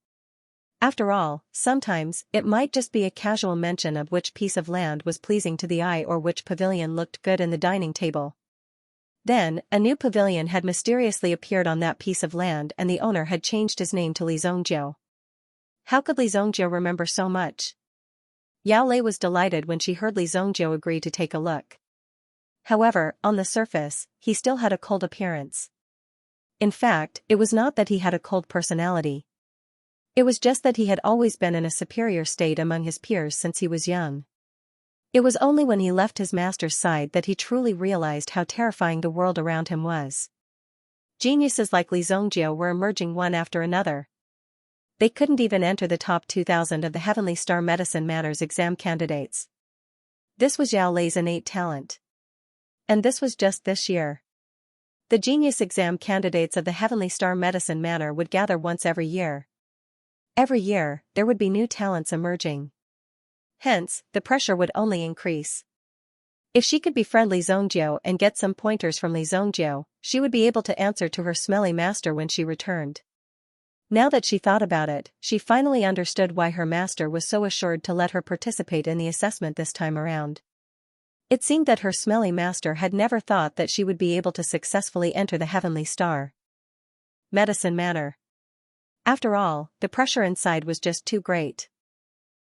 After all, sometimes, it might just be a casual mention of which piece of land was pleasing to the eye or which pavilion looked good in the dining table. Then, a new pavilion had mysteriously appeared on that piece of land and the owner had changed his name to Li Zhongjiu. How could Li Zhongjiu remember so much? Yao Lei was delighted when she heard Li Zhongjiu agree to take a look. However, on the surface, he still had a cold appearance. In fact, it was not that he had a cold personality. It was just that he had always been in a superior state among his peers since he was young. It was only when he left his master's side that he truly realized how terrifying the world around him was. Geniuses like Li Zhongjiu were emerging one after another. They couldn't even enter the top 2,000 of the Heavenly Star Medicine Matters exam candidates. This was Yao Lei's innate talent. And this was just this year. The genius exam candidates of the Heavenly Star Medicine Manor would gather once every year. Every year, there would be new talents emerging. Hence, the pressure would only increase. If she could befriend Li Zongjiu and get some pointers from Li Zongjiu, she would be able to answer to her smelly master when she returned. Now that she thought about it, she finally understood why her master was so assured to let her participate in the assessment this time around. It seemed that her smelly master had never thought that she would be able to successfully enter the Heavenly Star Medicine Manor. After all, the pressure inside was just too great.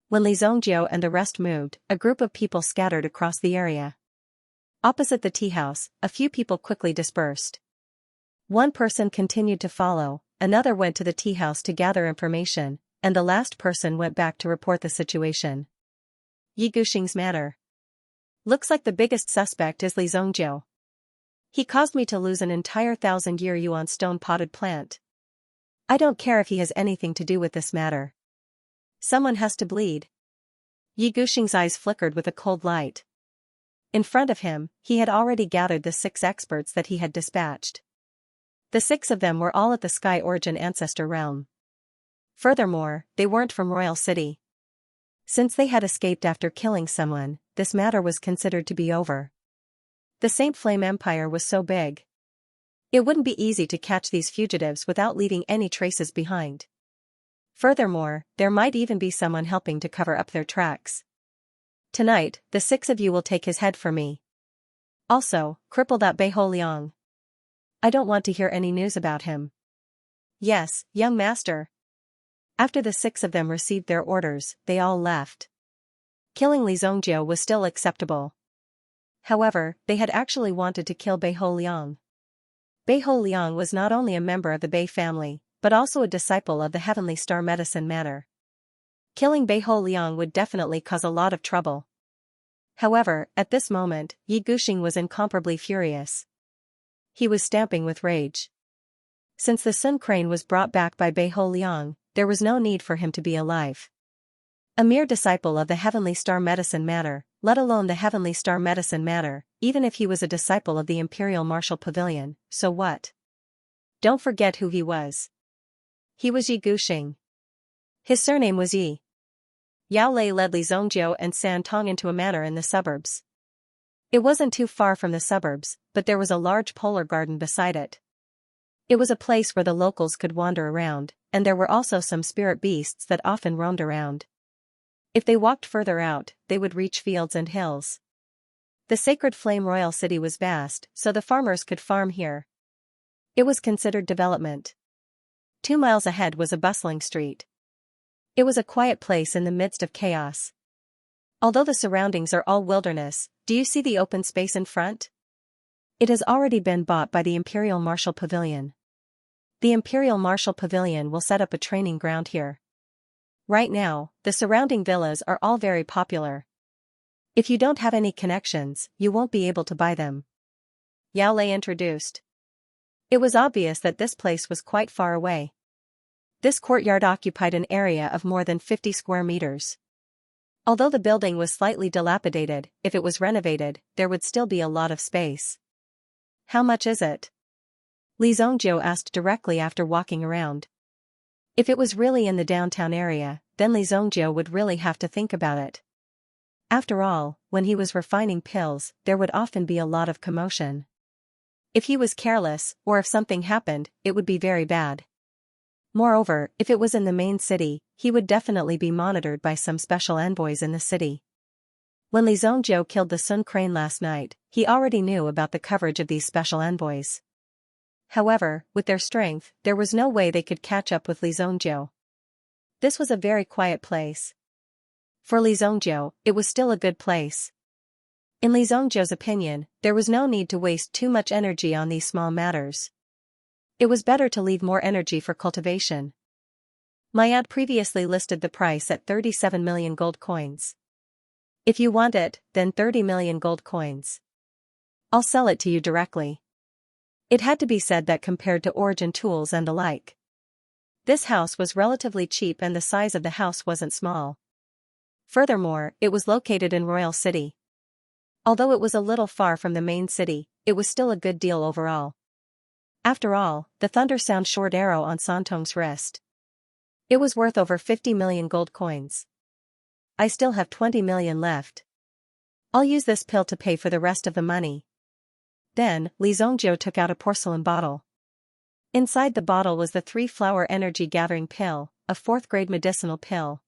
When Li Zongjiu and the rest moved, a group of people scattered across the area. Opposite the tea house, a few people quickly dispersed. One person continued to follow, another went to the tea house to gather information, and the last person went back to report the situation. Yi Guxing's manor. Looks like the biggest suspect is Li Zongjiu. He caused me to lose an entire 1,000-year yuan stone-potted plant. I don't care if he has anything to do with this matter. Someone has to bleed. Yi Guxing's eyes flickered with a cold light. In front of him, he had already gathered the 6 experts that he had dispatched. The 6 of them were all at the Sky Origin Ancestor realm. Furthermore, they weren't from Royal City. Since they had escaped after killing someone, this matter was considered to be over. The Saint Flame Empire was so big. It wouldn't be easy to catch these fugitives without leaving any traces behind. Furthermore, there might even be someone helping to cover up their tracks. Tonight, the 6 of you will take his head for me. Also, cripple that Beiho Liang. I don't want to hear any news about him. Yes, young master. After the 6 of them received their orders, they all left. Killing Li Zongjiu was still acceptable. However, they had actually wanted to kill Beiho Liang. Beiho Liang was not only a member of the Bei family, but also a disciple of the Heavenly Star Medicine Manor. Killing Beiho Liang would definitely cause a lot of trouble. However, at this moment, Yi Guxing was incomparably furious. He was stamping with rage. Since the Sun Crane was brought back by Beiho Liang, there was no need for him to be alive. A mere disciple of the Heavenly Star Medicine Manor, let alone the Heavenly Star Medicine Manor, even if he was a disciple of the Imperial Martial Pavilion, so what? Don't forget who he was. He was Yi Guxing. His surname was Yi. Yao Lei led Li Zongjiu and San Tong into a manor in the suburbs. It wasn't too far from the suburbs, but there was a large polar garden beside it. It was a place where the locals could wander around, and there were also some spirit beasts that often roamed around. If they walked further out, they would reach fields and hills. The Sacred Flame Royal City was vast, so the farmers could farm here. It was considered development. 2 miles ahead was a bustling street. It was a quiet place in the midst of chaos. Although the surroundings are all wilderness, do you see the open space in front? It has already been bought by the Imperial Martial Pavilion. The Imperial Martial Pavilion will set up a training ground here. Right now, the surrounding villas are all very popular. If you don't have any connections, you won't be able to buy them. Yao Lei introduced. It was obvious that this place was quite far away. This courtyard occupied an area of more than 50 square meters. Although the building was slightly dilapidated, if it was renovated, there would still be a lot of space. How much is it? Li Zongjiu asked directly after walking around. If it was really in the downtown area, then Li Zongjiu would really have to think about it. After all, when he was refining pills, there would often be a lot of commotion. If he was careless, or if something happened, it would be very bad. Moreover, if it was in the main city, he would definitely be monitored by some special envoys in the city. When Li Zongjiu killed the Sun Crane last night, he already knew about the coverage of these special envoys. However, with their strength, there was no way they could catch up with Li Zongjiu. This was a very quiet place. For Li Zongjiu, it was still a good place. In Li Zongjiu's opinion, there was no need to waste too much energy on these small matters. It was better to leave more energy for cultivation. My ad previously listed the price at 37 million gold coins. If you want it, then 30 million gold coins. I'll sell it to you directly. It had to be said that compared to Origin tools and the like, this house was relatively cheap and the size of the house wasn't small. Furthermore, it was located in Royal City. Although it was a little far from the main city, it was still a good deal overall. After all, the Thunder Sound short arrow on Santong's wrist. It was worth over 50 million gold coins. I still have 20 million left. I'll use this pill to pay for the rest of the money. Then, Li Zongjiu took out a porcelain bottle. Inside the bottle was the 3-flower energy-gathering pill, a 4th-grade medicinal pill.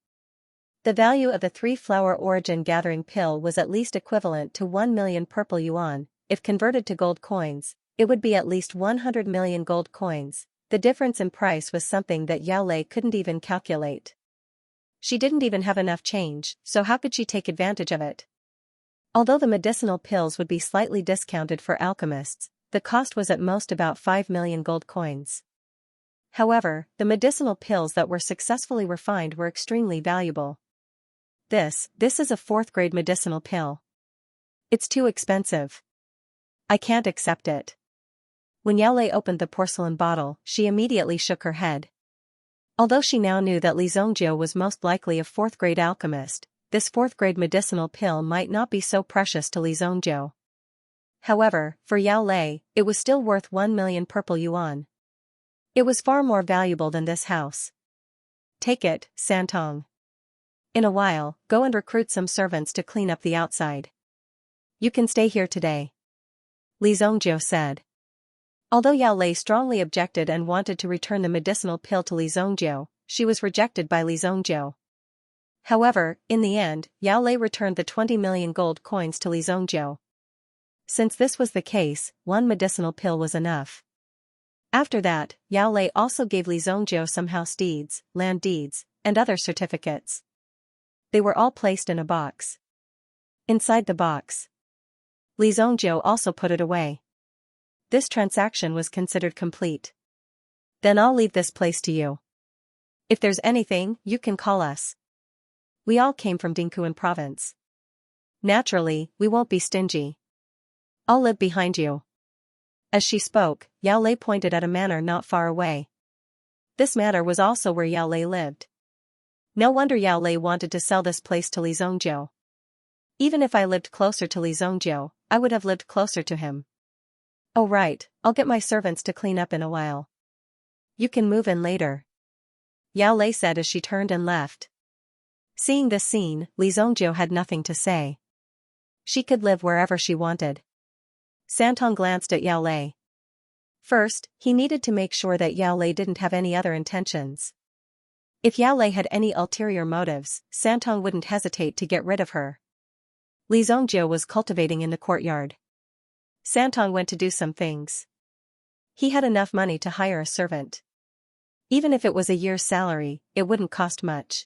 The value of the 3-flower origin-gathering pill was at least equivalent to 1 million purple yuan. If converted to gold coins, it would be at least 100 million gold coins. The difference in price was something that Yao Lei couldn't even calculate. She didn't even have enough change, so how could she take advantage of it? Although the medicinal pills would be slightly discounted for alchemists, the cost was at most about 5 million gold coins. However, the medicinal pills that were successfully refined were extremely valuable. This is a 4th-grade medicinal pill. It's too expensive. I can't accept it. When Yao Lei opened the porcelain bottle, she immediately shook her head. Although she now knew that Li Zongjiu was most likely a 4th-grade alchemist, this 4th-grade medicinal pill might not be so precious to Li Zongjiu. However, for Yao Lei, it was still worth 1 million purple yuan. It was far more valuable than this house. Take it, Santong. In a while, go and recruit some servants to clean up the outside. You can stay here today. Li Zongjiu said. Although Yao Lei strongly objected and wanted to return the medicinal pill to Li Zongjiu, she was rejected by Li Zongjiu. However, in the end, Yao Lei returned the 20 million gold coins to Li Zongjiu. Since this was the case, 1 medicinal pill was enough. After that, Yao Lei also gave Li Zongjiu some house deeds, land deeds, and other certificates. They were all placed in a box. Inside the box, Li Zongjiu also put it away. This transaction was considered complete. Then I'll leave this place to you. If there's anything, you can call us. We all came from Dingquan province. Naturally, we won't be stingy. I'll live behind you. As she spoke, Yao Lei pointed at a manor not far away. This manor was also where Yao Lei lived. No wonder Yao Lei wanted to sell this place to Li Zongjiu. Even if I lived closer to Li Zongjiu, I would have lived closer to him. Oh right, I'll get my servants to clean up in a while. You can move in later. Yao Lei said as she turned and left. Seeing this scene, Li Zongjiu had nothing to say. She could live wherever she wanted. Santong glanced at Yao Lei. First, he needed to make sure that Yao Lei didn't have any other intentions. If Yao Lei had any ulterior motives, Santong wouldn't hesitate to get rid of her. Li Zongjiu was cultivating in the courtyard. Santong went to do some things. He had enough money to hire a servant. Even if it was a year's salary, it wouldn't cost much.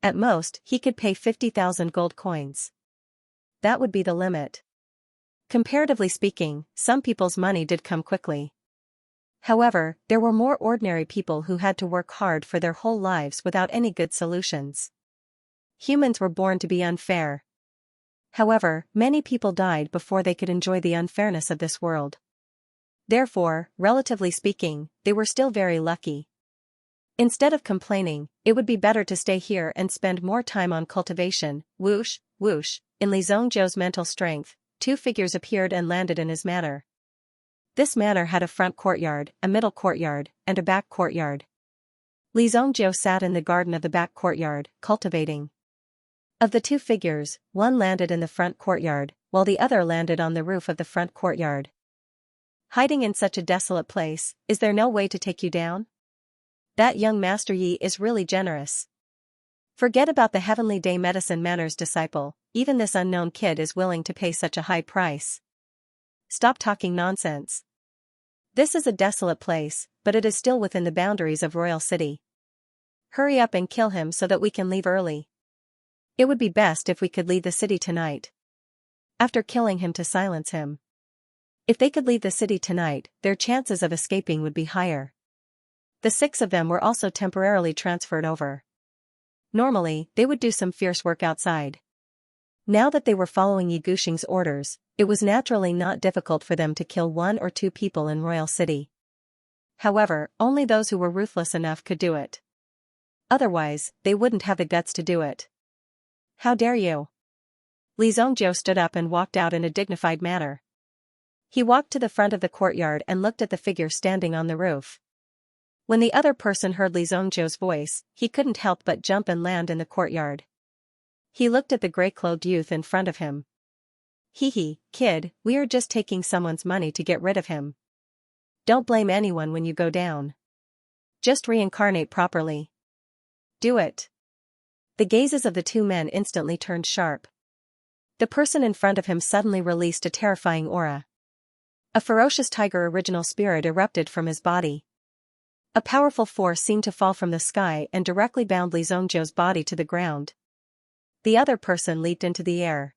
At most, he could pay 50,000 gold coins. That would be the limit. Comparatively speaking, some people's money did come quickly. However, there were more ordinary people who had to work hard for their whole lives without any good solutions. Humans were born to be unfair. However, many people died before they could enjoy the unfairness of this world. Therefore, relatively speaking, they were still very lucky. Instead of complaining, it would be better to stay here and spend more time on cultivation. Whoosh, whoosh, in Li Zongjiu's mental strength, 2 figures appeared and landed in his manor. This manor had a front courtyard, a middle courtyard, and a back courtyard. Li Zongjiu sat in the garden of the back courtyard, cultivating. Of the 2 figures, one landed in the front courtyard, while the other landed on the roof of the front courtyard. Hiding in such a desolate place, is there no way to take you down? That young Master Yi is really generous. Forget about the Heavenly Day Medicine Manor's disciple, even this unknown kid is willing to pay such a high price. Stop talking nonsense. This is a desolate place, but it is still within the boundaries of Royal City. Hurry up and kill him so that we can leave early. It would be best if we could leave the city tonight. After killing him to silence him. If they could leave the city tonight, their chances of escaping would be higher. The 6 of them were also temporarily transferred over. Normally, they would do some fierce work outside. Now that they were following Yi Guxing's orders, it was naturally not difficult for them to kill 1 or 2 people in Royal City. However, only those who were ruthless enough could do it. Otherwise, they wouldn't have the guts to do it. How dare you? Li Zongjiu stood up and walked out in a dignified manner. He walked to the front of the courtyard and looked at the figure standing on the roof. When the other person heard Li Zongjiu's voice, he couldn't help but jump and land in the courtyard. He looked at the gray-clothed youth in front of him. Hee hee, kid, we are just taking someone's money to get rid of him. Don't blame anyone when you go down. Just reincarnate properly. Do it. The gazes of the two men instantly turned sharp. The person in front of him suddenly released a terrifying aura. A ferocious tiger original spirit erupted from his body. A powerful force seemed to fall from the sky and directly bound Li Zhongzhou's body to the ground. The other person leaped into the air.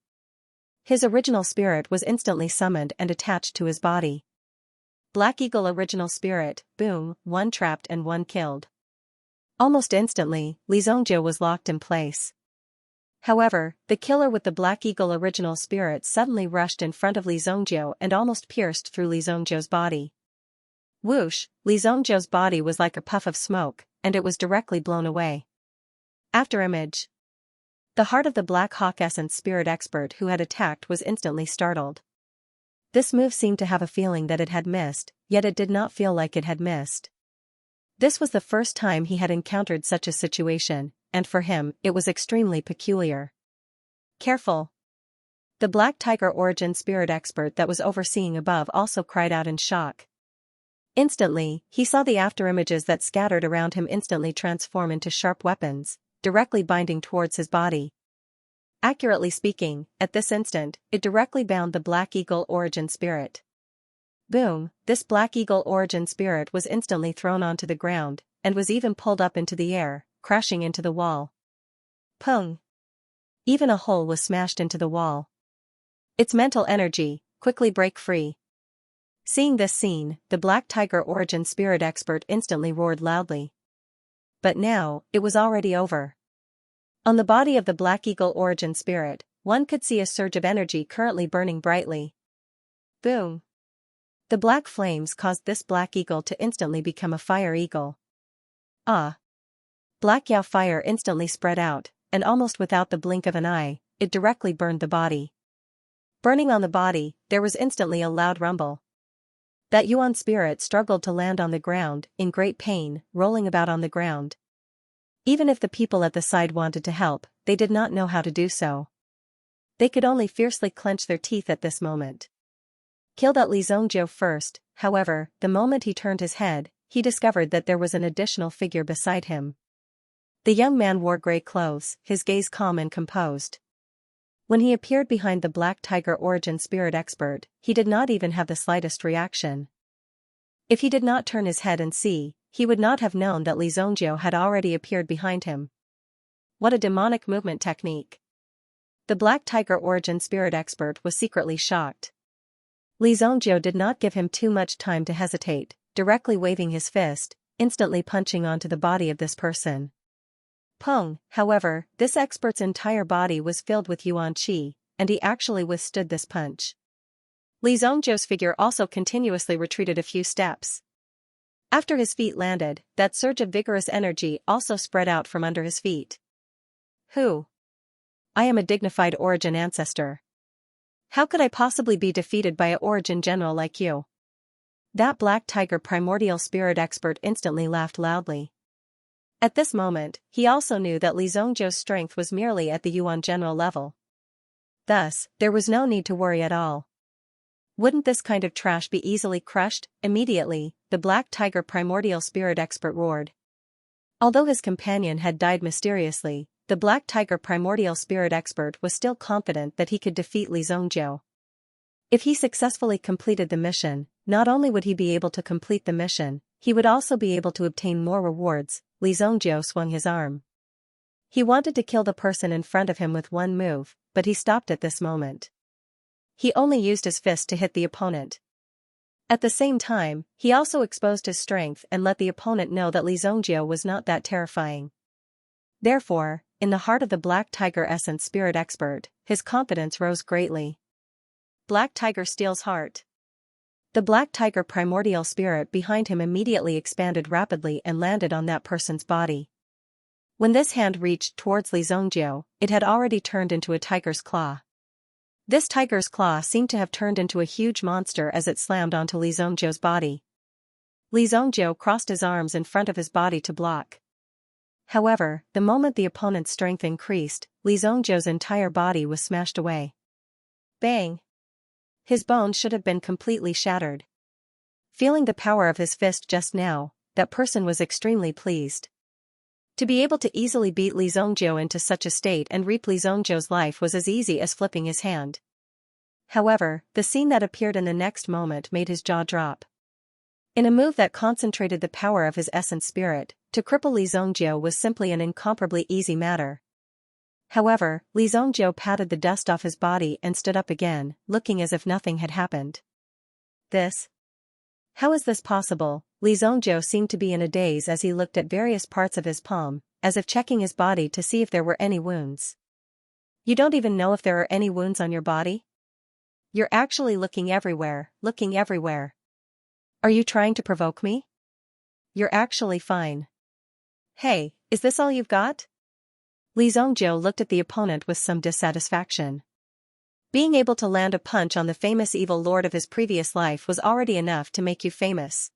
His original spirit was instantly summoned and attached to his body. Black Eagle original spirit, boom, one trapped and one killed. Almost instantly, Li Zhongzhou was locked in place. However, the killer with the Black Eagle original spirit suddenly rushed in front of Li Zhongzhou and almost pierced through Li Zhongzhou's body. Whoosh, Li Zhongzhou's body was like a puff of smoke, and it was directly blown away. After image. The heart of the Black Hawk Essence spirit expert who had attacked was instantly startled. This move seemed to have a feeling that it had missed, yet it did not feel like it had missed. This was the first time he had encountered such a situation, and for him, it was extremely peculiar. Careful! The Black Tiger Origin spirit expert that was overseeing above also cried out in shock. Instantly, he saw the afterimages that scattered around him instantly transform into sharp weapons, directly binding towards his body. Accurately speaking, at this instant, it directly bound the Black Eagle Origin spirit. Boom, this Black Eagle Origin spirit was instantly thrown onto the ground, and was even pulled up into the air, crashing into the wall. Pung! Even a hole was smashed into the wall. Its mental energy, quickly break free. Seeing this scene, the Black Tiger Origin spirit expert instantly roared loudly. But now, it was already over. On the body of the Black Eagle Origin spirit, one could see a surge of energy currently burning brightly. Boom! The black flames caused this Black Eagle to instantly become a fire eagle. Ah! Black Yao fire instantly spread out, and almost without the blink of an eye, it directly burned the body. Burning on the body, there was instantly a loud rumble. That Yuan spirit struggled to land on the ground, in great pain, rolling about on the ground. Even if the people at the side wanted to help, they did not know how to do so. They could only fiercely clench their teeth at this moment. Killed at Li Zhongzhou first, however, the moment he turned his head, he discovered that there was an additional figure beside him. The young man wore grey clothes, his gaze calm and composed. When he appeared behind the Black Tiger Origin spirit expert, he did not even have the slightest reaction. If he did not turn his head and see, he would not have known that Li Zhongzhou had already appeared behind him. What a demonic movement technique! The Black Tiger Origin spirit expert was secretly shocked. Li Zhongzhou did not give him too much time to hesitate, directly waving his fist, instantly punching onto the body of this person. Pung, however, this expert's entire body was filled with yuan qi, and he actually withstood this punch. Li Zhongzhou's figure also continuously retreated a few steps. After his feet landed, that surge of vigorous energy also spread out from under his feet. Who? I am a dignified Origin ancestor. How could I possibly be defeated by an Origin general like you? That Black Tiger primordial spirit expert instantly laughed loudly. At this moment, he also knew that Li Zhongzhou's strength was merely at the Yuan general level. Thus, there was no need to worry at all. Wouldn't this kind of trash be easily crushed? Immediately, the Black Tiger primordial spirit expert roared. Although his companion had died mysteriously, the Black Tiger primordial spirit expert was still confident that he could defeat Li Zhongzhou. If he successfully completed the mission, not only would he be able to complete the mission, he would also be able to obtain more rewards. Li Zhongzhou swung his arm. He wanted to kill the person in front of him with one move, but he stopped at this moment. He only used his fist to hit the opponent. At the same time, he also exposed his strength and let the opponent know that Li Zhongzhou was not that terrifying. Therefore, in the heart of the Black Tiger Essence spirit expert, his confidence rose greatly. Black Tiger steals heart. The Black Tiger primordial spirit behind him immediately expanded rapidly and landed on that person's body. When this hand reached towards Li Zhongzhou, it had already turned into a tiger's claw. This tiger's claw seemed to have turned into a huge monster as it slammed onto Li Zhongzhou's body. Li Zhongzhou crossed his arms in front of his body to block. However, the moment the opponent's strength increased, Li Zhongzhou's entire body was smashed away. Bang! His bones should have been completely shattered. Feeling the power of his fist just now, that person was extremely pleased. To be able to easily beat Li Zongjiu into such a state and reap Li Zongjiu's life was as easy as flipping his hand. However, the scene that appeared in the next moment made his jaw drop. In a move that concentrated the power of his essence spirit, to cripple Li Zongjiu was simply an incomparably easy matter. However, Li Zongjiu patted the dust off his body and stood up again, looking as if nothing had happened. How is this possible? Li Zongjiu seemed to be in a daze as he looked at various parts of his palm, as if checking his body to see if there were any wounds. You don't even know if there are any wounds on your body? You're actually looking everywhere, looking everywhere. Are you trying to provoke me? You're actually fine. Hey, is this all you've got? Li Zongjiu looked at the opponent with some dissatisfaction. Being able to land a punch on the famous evil lord of his previous life was already enough to make you famous.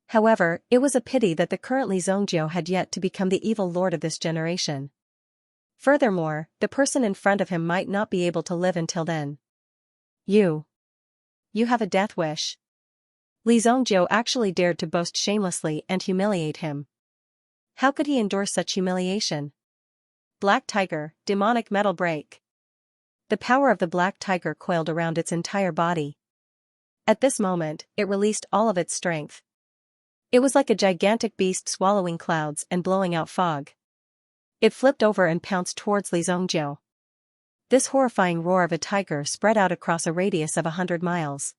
However, it was a pity that the current Li Zongjiu had yet to become the evil lord of this generation. Furthermore, the person in front of him might not be able to live until then. You have a death wish. Li Zongjiu actually dared to boast shamelessly and humiliate him. How could he endure such humiliation? Black Tiger, demonic metal break. The power of the Black Tiger coiled around its entire body. At this moment, it released all of its strength. It was like a gigantic beast swallowing clouds and blowing out fog. It flipped over and pounced towards Li Zongjiu. This horrifying roar of a tiger spread out across a radius of 100 miles.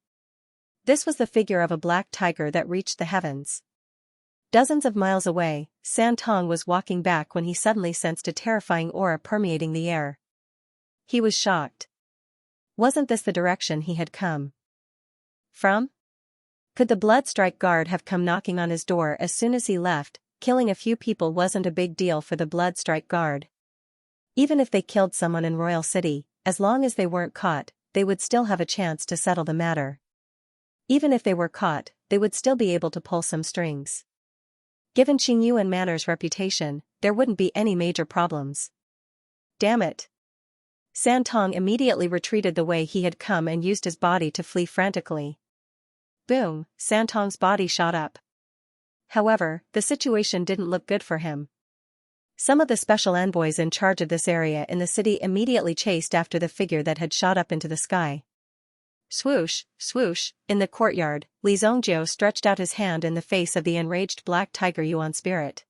This was the figure of a black tiger that reached the heavens. Dozens of miles away, San Tong was walking back when he suddenly sensed a terrifying aura permeating the air. He was shocked. Wasn't this the direction he had come from? Could the Bloodstrike Guard have come knocking on his door as soon as he left? Killing a few people wasn't a big deal for the Bloodstrike Guard. Even if they killed someone in Royal City, as long as they weren't caught, they would still have a chance to settle the matter. Even if they were caught, they would still be able to pull some strings. Given Xinyu and Manor's reputation, there wouldn't be any major problems. Damn it. San Tong immediately retreated the way he had come and used his body to flee frantically. Boom, San Tong's body shot up. However, the situation didn't look good for him. Some of the special envoys in charge of this area in the city immediately chased after the figure that had shot up into the sky. Swoosh, swoosh, in the courtyard, Li Zongjiu stretched out his hand in the face of the enraged black tiger Yuan spirit.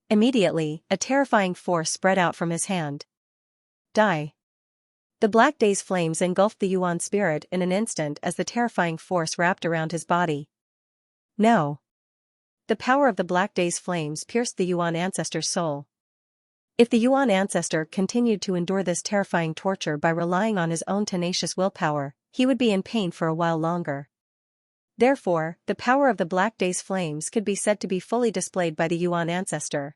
Immediately, a terrifying force spread out from his hand. Die. The Black Day's flames engulfed the Yuan spirit in an instant as the terrifying force wrapped around his body. No. The power of the Black Day's flames pierced the Yuan ancestor's soul. If the Yuan ancestor continued to endure this terrifying torture by relying on his own tenacious willpower, he would be in pain for a while longer. Therefore, the power of the Black Day's flames could be said to be fully displayed by the Yuan ancestor.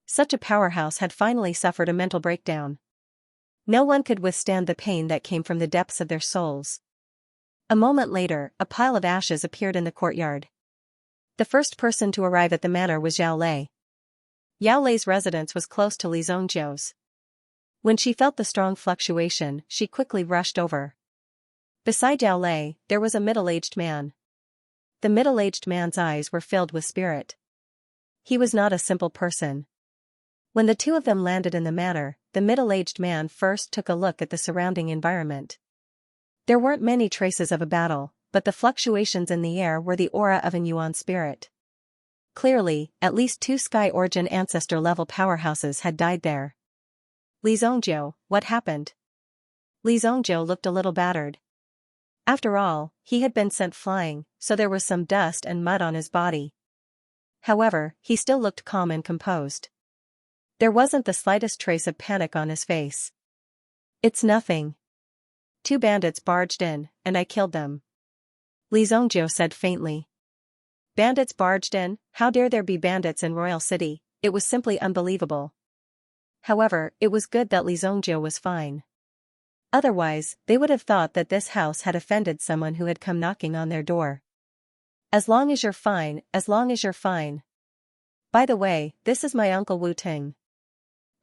Such a powerhouse had finally suffered a mental breakdown. No one could withstand the pain that came from the depths of their souls. A moment later, a pile of ashes appeared in the courtyard. The first person to arrive at the manor was Yao Lei. Yao Lei's residence was close to Li Zongjiu's. When she felt the strong fluctuation, she quickly rushed over. Beside Yao Lei, there was a middle-aged man. The middle-aged man's eyes were filled with spirit. He was not a simple person. When the two of them landed in the manor, the middle-aged man first took a look at the surrounding environment. There weren't many traces of a battle, but the fluctuations in the air were the aura of an Yuan spirit. Clearly, at least 2 Sky Origin ancestor-level powerhouses had died there. Li Zongjiu, what happened? Li Zongjiu looked a little battered. After all, he had been sent flying, so there was some dust and mud on his body. However, he still looked calm and composed. There wasn't the slightest trace of panic on his face. It's nothing. 2 bandits barged in, and I killed them. Li Zongjiu said faintly. Bandits barged in? How dare there be bandits in Royal City? It was simply unbelievable. However, it was good that Li Zongjiu was fine. Otherwise, they would have thought that this house had offended someone who had come knocking on their door. As long as you're fine, as long as you're fine. By the way, this is my Uncle Wu Ting.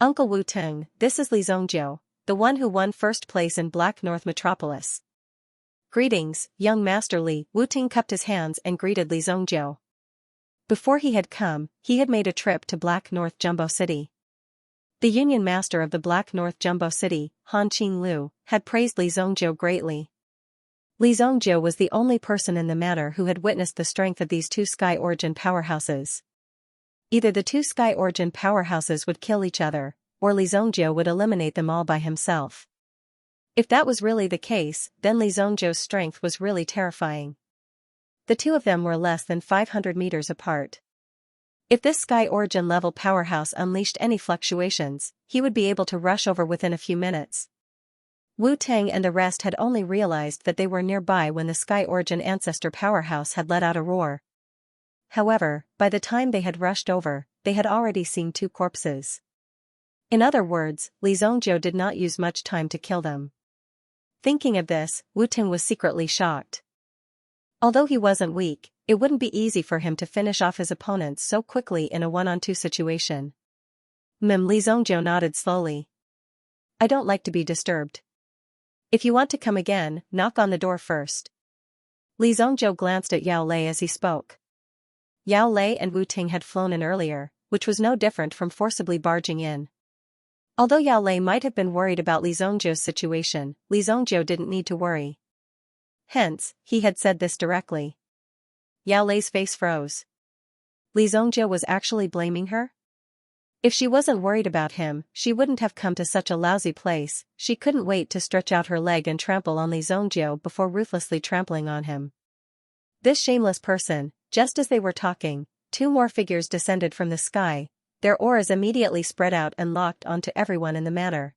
Uncle Wu Ting, this is Li Zongjiu, the one who won first place in Black North Metropolis. Greetings, young Master Li. Wu Ting cupped his hands and greeted Li Zongjiu. Before he had come, he had made a trip to Black North Jumbo City. The Union Master of the Black North Jumbo City, Han Qinglu, had praised Li Zongjiu greatly. Li Zongjiu was the only person in the matter who had witnessed the strength of these two Sky Origin powerhouses. Either the two Sky Origin powerhouses would kill each other, or Li Zongjiu would eliminate them all by himself. If that was really the case, then Li Zongjiu's strength was really terrifying. The two of them were less than 500 meters apart. If this Sky Origin level powerhouse unleashed any fluctuations, he would be able to rush over within a few minutes. Wu Tang and the rest had only realized that they were nearby when the Sky Origin ancestor powerhouse had let out a roar. However, by the time they had rushed over, they had already seen two corpses. In other words, Li Zongjiu did not use much time to kill them. Thinking of this, Wu Ting was secretly shocked. Although he wasn't weak, it wouldn't be easy for him to finish off his opponents so quickly in a one-on-two situation. Li Zongjiu nodded slowly. I don't like to be disturbed. If you want to come again, knock on the door first. Li Zongjiu glanced at Yao Lei as he spoke. Yao Lei and Wu Ting had flown in earlier, which was no different from forcibly barging in. Although Yao Lei might have been worried about Li Zongjiu's situation, Li Zongjiu didn't need to worry. Hence, he had said this directly. Yao Lei's face froze. Li Zongjiu was actually blaming her? If she wasn't worried about him, she wouldn't have come to such a lousy place. She couldn't wait to stretch out her leg and trample on Li Zongjiu before ruthlessly trampling on him. This shameless person, just as they were talking, two more figures descended from the sky. Their auras immediately spread out and locked onto everyone in the manor.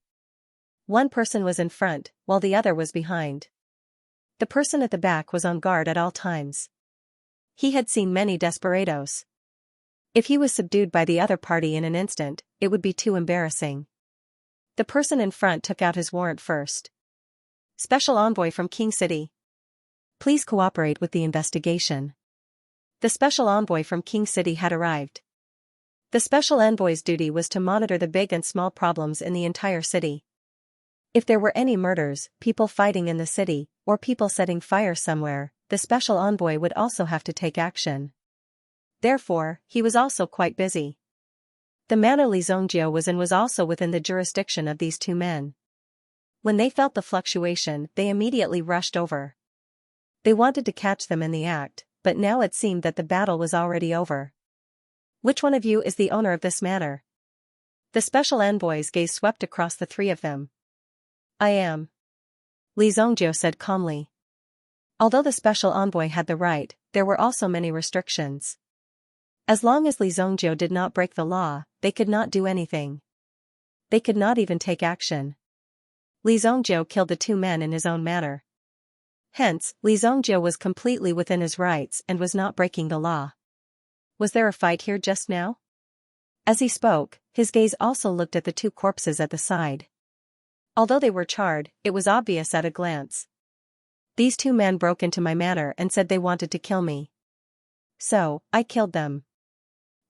One person was in front, while the other was behind. The person at the back was on guard at all times. He had seen many desperados. If he was subdued by the other party in an instant, it would be too embarrassing. The person in front took out his warrant first. Special envoy from King City. Please cooperate with the investigation. The special envoy from King City had arrived. The special envoy's duty was to monitor the big and small problems in the entire city. If there were any murders, people fighting in the city, or people setting fire somewhere, the special envoy would also have to take action. Therefore, he was also quite busy. The manor Li Zongjiu was in was also within the jurisdiction of these two men. When they felt the fluctuation, they immediately rushed over. They wanted to catch them in the act, but now it seemed that the battle was already over. Which one of you is the owner of this manor? The special envoy's gaze swept across the three of them. I am. Li Zongjiu said calmly. Although the special envoy had the right, there were also many restrictions. As long as Li Zongjiu did not break the law, they could not do anything. They could not even take action. Li Zongjiu killed the two men in his own manner. Hence, Li Zongjiu was completely within his rights and was not breaking the law. Was there a fight here just now? As he spoke, his gaze also looked at the two corpses at the side. Although they were charred, it was obvious at a glance. These two men broke into my manor and said they wanted to kill me. So, I killed them.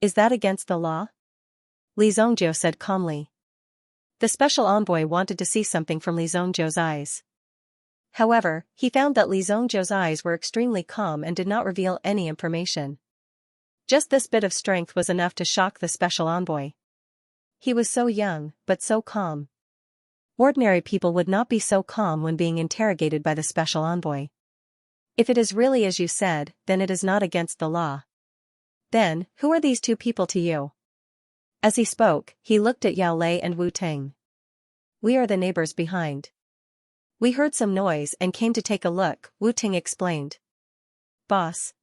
Is that against the law? Li Zongjiu said calmly. The special envoy wanted to see something from Li Zongjiu's eyes. However, he found that Li Zongjiu's eyes were extremely calm and did not reveal any information. Just this bit of strength was enough to shock the special envoy. He was so young, but so calm. Ordinary people would not be so calm when being interrogated by the special envoy. If it is really as you said, then it is not against the law. Then, who are these two people to you? As he spoke, he looked at Yao Lei and Wu Ting. We are the neighbors behind. We heard some noise and came to take a look, Wu Ting explained. Boss.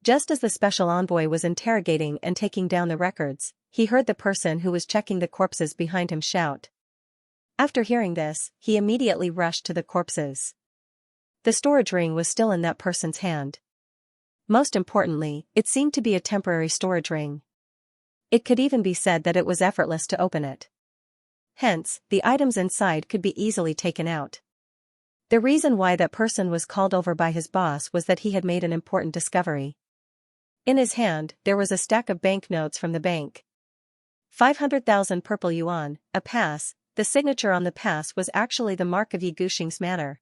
Just as the special envoy was interrogating and taking down the records, he heard the person who was checking the corpses behind him shout. After hearing this, he immediately rushed to the corpses. The storage ring was still in that person's hand. Most importantly, it seemed to be a temporary storage ring. It could even be said that it was effortless to open it. Hence, the items inside could be easily taken out. The reason why that person was called over by his boss was that he had made an important discovery. In his hand, there was a stack of banknotes from the bank. 500,000 purple yuan, a pass. The signature on the pass was actually the mark of Yi Guxing's manor.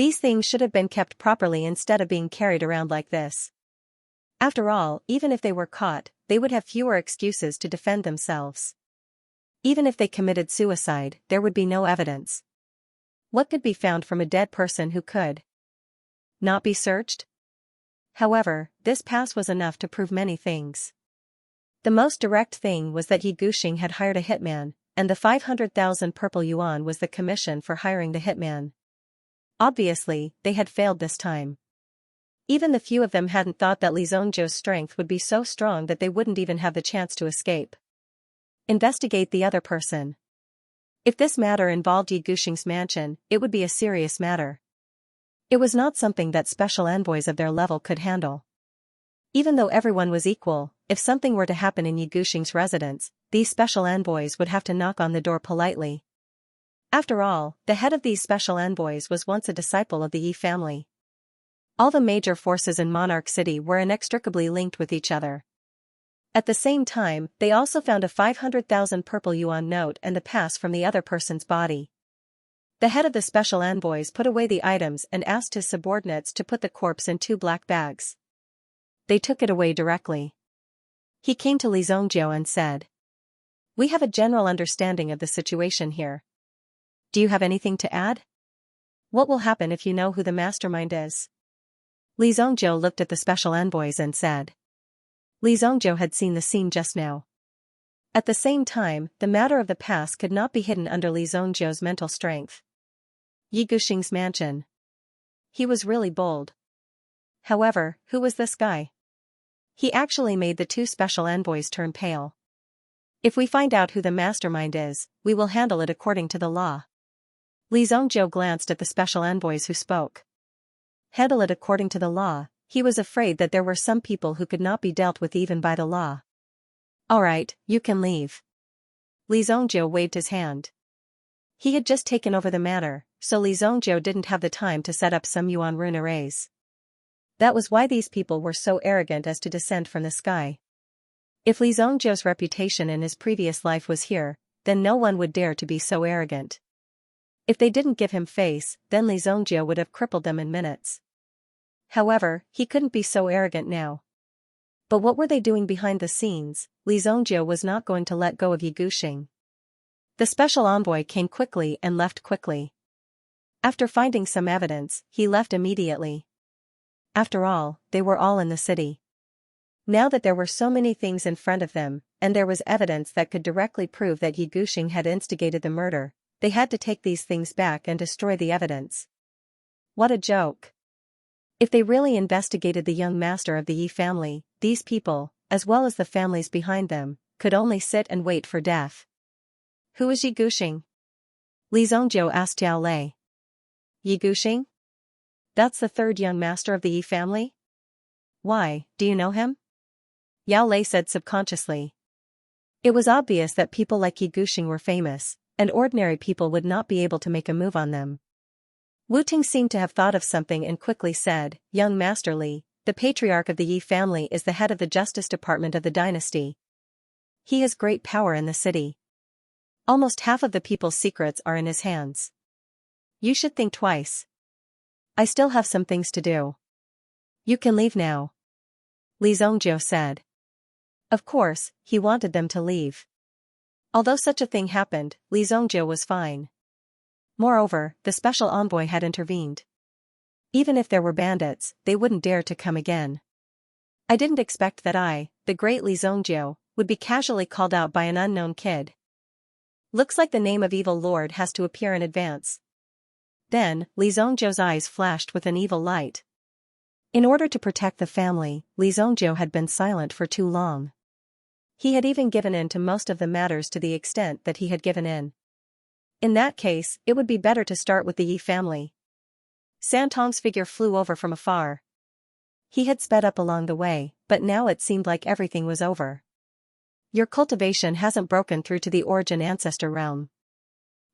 These things should have been kept properly instead of being carried around like this. After all, even if they were caught, they would have fewer excuses to defend themselves. Even if they committed suicide, there would be no evidence. What could be found from a dead person who could not be searched? However, this pass was enough to prove many things. The most direct thing was that Ye Guxing had hired a hitman, and the 500,000 purple yuan was the commission for hiring the hitman. Obviously, they had failed this time. Even the few of them hadn't thought that Li Zhongzhou's strength would be so strong that they wouldn't even have the chance to escape. Investigate the other person. If this matter involved Ye Guxing's mansion, it would be a serious matter. It was not something that special envoys of their level could handle. Even though everyone was equal, if something were to happen in Ye Guxing's residence, these special envoys would have to knock on the door politely. After all, the head of these special envoys was once a disciple of the Yi family. All the major forces in Monarch City were inextricably linked with each other. At the same time, they also found a 500,000 purple yuan note and the pass from the other person's body. The head of the special envoys put away the items and asked his subordinates to put the corpse in 2 black bags. They took it away directly. He came to Li Zhongzhou and said, "We have a general understanding of the situation here. Do you have anything to add? What will happen if you know who the mastermind is?" Li Zhongzhou looked at the special envoys and said. Li Zhongzhou had seen the scene just now. At the same time, the matter of the pass could not be hidden under Li Zhongzhou's mental strength. Ye Guxing's mansion. He was really bold. However, who was this guy? He actually made the 2 special envoys turn pale. If we find out who the mastermind is, we will handle it according to the law. Li Zhongzhou glanced at the special envoys who spoke. Handle it according to the law. He was afraid that there were some people who could not be dealt with even by the law. All right, you can leave. Li Zhongzhou waved his hand. He had just taken over the matter, so Li Zhongzhou didn't have the time to set up some yuan rune arrays. That was why these people were so arrogant as to descend from the sky. If Li Zhongzhou's reputation in his previous life was here, then no one would dare to be so arrogant. If they didn't give him face, then Li Zhongzhou would have crippled them in minutes. However, he couldn't be so arrogant now. But what were they doing behind the scenes? Li Zhongzhou was not going to let go of Ye Guxing. The special envoy came quickly and left quickly. After finding some evidence, he left immediately. After all, they were all in the city. Now that there were so many things in front of them, and there was evidence that could directly prove that Ye Guxing had instigated the murder, they had to take these things back and destroy the evidence. What a joke. If they really investigated the young master of the Yi family, these people, as well as the families behind them, could only sit and wait for death. Who is Ye Guxing? Li Zhongzhou asked Yao Lei. Ye Guxing? That's the 3rd young master of the Yi family? Why, do you know him? Yao Lei said subconsciously. It was obvious that people like Ye Guxing were famous, and ordinary people would not be able to make a move on them. Wu Ting seemed to have thought of something and quickly said, "Young Master Li, the patriarch of the Yi family is the head of the justice department of the dynasty. He has great power in the city. Almost half of the people's secrets are in his hands. You should think twice. I still have some things to do. You can leave now," Li Zhongzhou said. Of course, he wanted them to leave. Although such a thing happened, Li Zhongzhou was fine. Moreover, the special envoy had intervened. Even if there were bandits, they wouldn't dare to come again. I didn't expect that I, the great Li Zhongzhou, would be casually called out by an unknown kid. Looks like the name of evil lord has to appear in advance. Then, Li Zhongzhou's eyes flashed with an evil light. In order to protect the family, Li Zhongzhou had been silent for too long. He had even given in to most of the matters to the extent that he had given in. In that case, it would be better to start with the Yi family. Santong's figure flew over from afar. He had sped up along the way, but now it seemed like everything was over. Your cultivation hasn't broken through to the origin ancestor realm.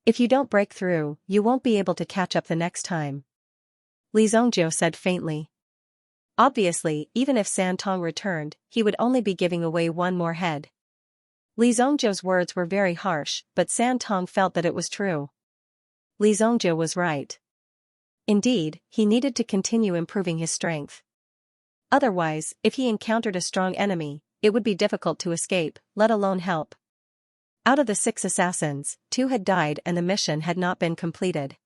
If you don't break through, you won't be able to catch up the next time, Li Zhongzhou said faintly. Obviously, even if Santong returned, he would only be giving away one more head. Li Zhongzhou's words were very harsh, but Santong felt that it was true. Li Zhongzhou was right. Indeed, he needed to continue improving his strength. Otherwise, if he encountered a strong enemy, it would be difficult to escape, let alone help. Out of the 6 assassins, 2 had died and the mission had not been completed.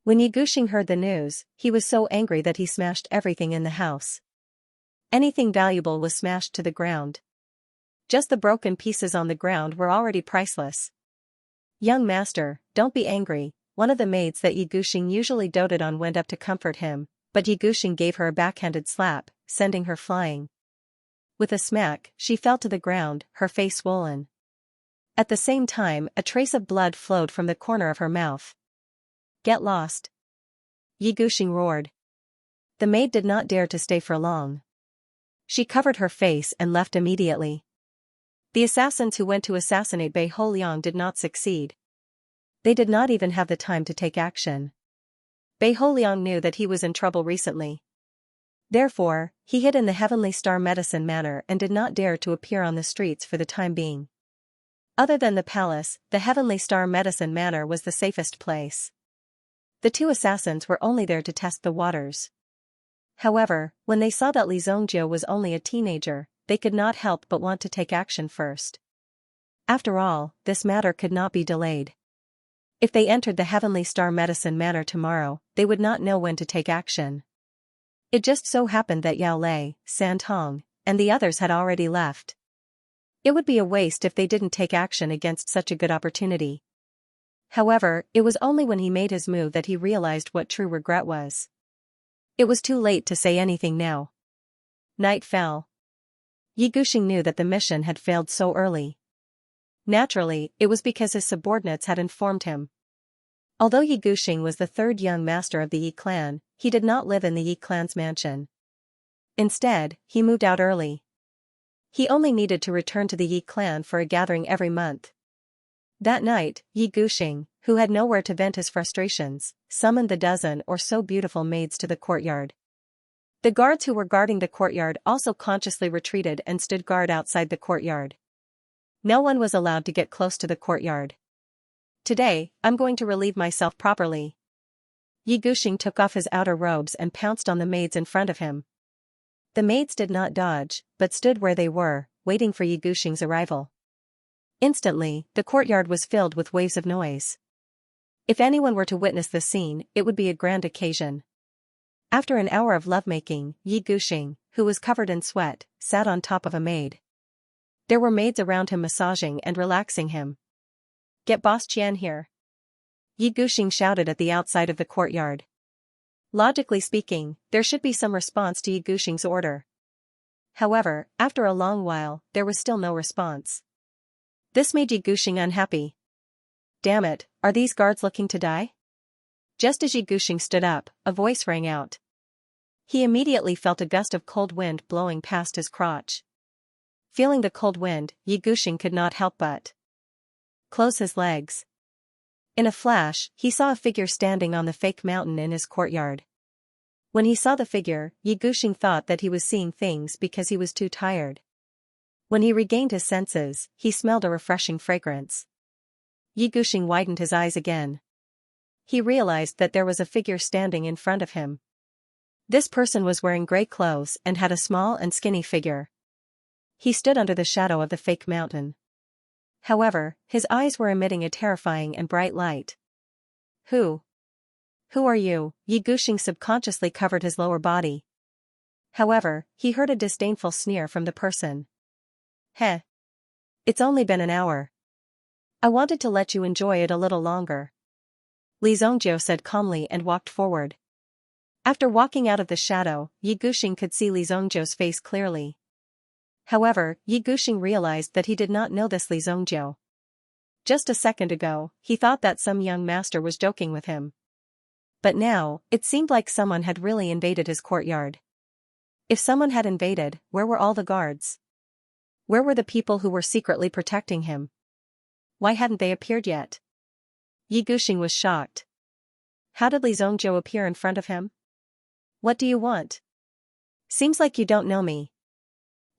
When Ye Guxing heard the news, he was so angry that he smashed everything in the house. Anything valuable was smashed to the ground. Just the broken pieces on the ground were already priceless. "Young master, don't be angry," one of the maids that Ye Guxing usually doted on went up to comfort him, but Ye Guxing gave her a backhanded slap, sending her flying. With a smack, she fell to the ground, her face swollen. At the same time, a trace of blood flowed from the corner of her mouth. "Get lost!" Ye Guxing roared. The maid did not dare to stay for long. She covered her face and left immediately. The assassins who went to assassinate Bei Holiang did not succeed. They did not even have the time to take action. Bei Holiang knew that he was in trouble recently. Therefore, he hid in the Heavenly Star Medicine Manor and did not dare to appear on the streets for the time being. Other than the palace, the Heavenly Star Medicine Manor was the safest place. The 2 assassins were only there to test the waters. However, when they saw that Li Zongjie was only a teenager, they could not help but want to take action first. After all, this matter could not be delayed. If they entered the Heavenly Star Medicine Manor tomorrow, they would not know when to take action. It just so happened that Yao Lei, San Tong, and the others had already left. It would be a waste if they didn't take action against such a good opportunity. However, it was only when he made his move that he realized what true regret was. It was too late to say anything now. Night fell. Ye Guxing knew that the mission had failed so early. Naturally, it was because his subordinates had informed him. Although Ye Guxing was the 3rd young master of the Yi clan, he did not live in the Yi clan's mansion. Instead, he moved out early. He only needed to return to the Yi clan for a gathering every month. That night, Ye Guxing, who had nowhere to vent his frustrations, summoned the dozen or so beautiful maids to the courtyard. The guards who were guarding the courtyard also consciously retreated and stood guard outside the courtyard. No one was allowed to get close to the courtyard. "Today, I'm going to relieve myself properly." Ye Guxing took off his outer robes and pounced on the maids in front of him. The maids did not dodge, but stood where they were, waiting for Ye Guxing's arrival. Instantly, the courtyard was filled with waves of noise. If anyone were to witness the scene, it would be a grand occasion. After an hour of lovemaking, Ye Guxing, who was covered in sweat, sat on top of a maid. There were maids around him massaging and relaxing him. "Get Boss Qian here!" Ye Guxing shouted at the outside of the courtyard. Logically speaking, there should be some response to Ye Guxing's order. However, after a long while, there was still no response. This made Ye Guxing unhappy. "Damn it, are these guards looking to die?" Just as Ye Guxing stood up, a voice rang out. He immediately felt a gust of cold wind blowing past his crotch. Feeling the cold wind, Ye Guxing could not help but close his legs. In a flash, he saw a figure standing on the fake mountain in his courtyard. When he saw the figure, Ye Guxing thought that he was seeing things because he was too tired. When he regained his senses, he smelled a refreshing fragrance. Ye Guxing widened his eyes again. He realized that there was a figure standing in front of him. This person was wearing gray clothes and had a small and skinny figure. He stood under the shadow of the fake mountain. However, his eyes were emitting a terrifying and bright light. Who are you?" Ye Guxing subconsciously covered his lower body. However, he heard a disdainful sneer from the person. "Heh. It's only been an hour. I wanted to let you enjoy it a little longer." Li Zongjie said calmly and walked forward. After walking out of the shadow, Ye Guxing could see Li Zongjie's face clearly. However, Ye Guxing realized that he did not know this Li Zongjie. Just a second ago, he thought that some young master was joking with him. But now, it seemed like someone had really invaded his courtyard. If someone had invaded, where were all the guards? Where were the people who were secretly protecting him? Why hadn't they appeared yet? Ye Guxing was shocked. How did Li Zongjie appear in front of him? "What do you want?" "Seems like you don't know me,"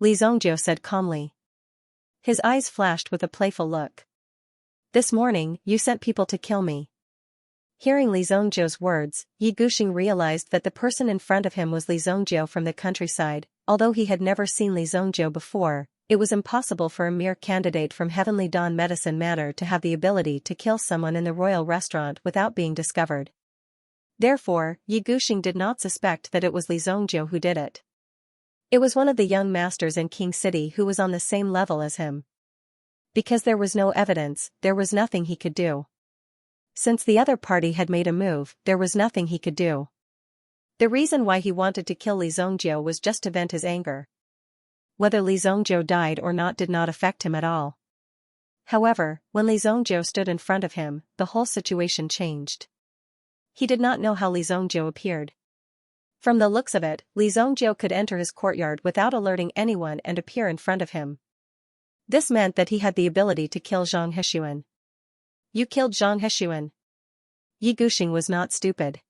Li Zongjie said calmly. His eyes flashed with a playful look. "This morning, you sent people to kill me." Hearing Li Zhongjiu's words, Yi Guxing realized that the person in front of him was Li Zhongjiu from the countryside. Although he had never seen Li Zhongjiu before, it was impossible for a mere candidate from Heavenly Dawn Medicine Manor to have the ability to kill someone in the royal restaurant without being discovered. Therefore, Yi Guxing did not suspect that it was Li Zhongjiu who did it. It was one of the young masters in King City who was on the same level as him. Because there was no evidence, there was nothing he could do. Since the other party had made a move, there was nothing he could do. The reason why he wanted to kill Li Zhongjiu was just to vent his anger. Whether Li Zhongjiu died or not did not affect him at all. However, when Li Zhongjiu stood in front of him, the whole situation changed. He did not know how Li Zhongjiu appeared. From the looks of it, Li Zhongjiu could enter his courtyard without alerting anyone and appear in front of him. This meant that he had the ability to kill Zhang Hexuan. You killed Zhang Hexuan. Yi Guxing was not stupid.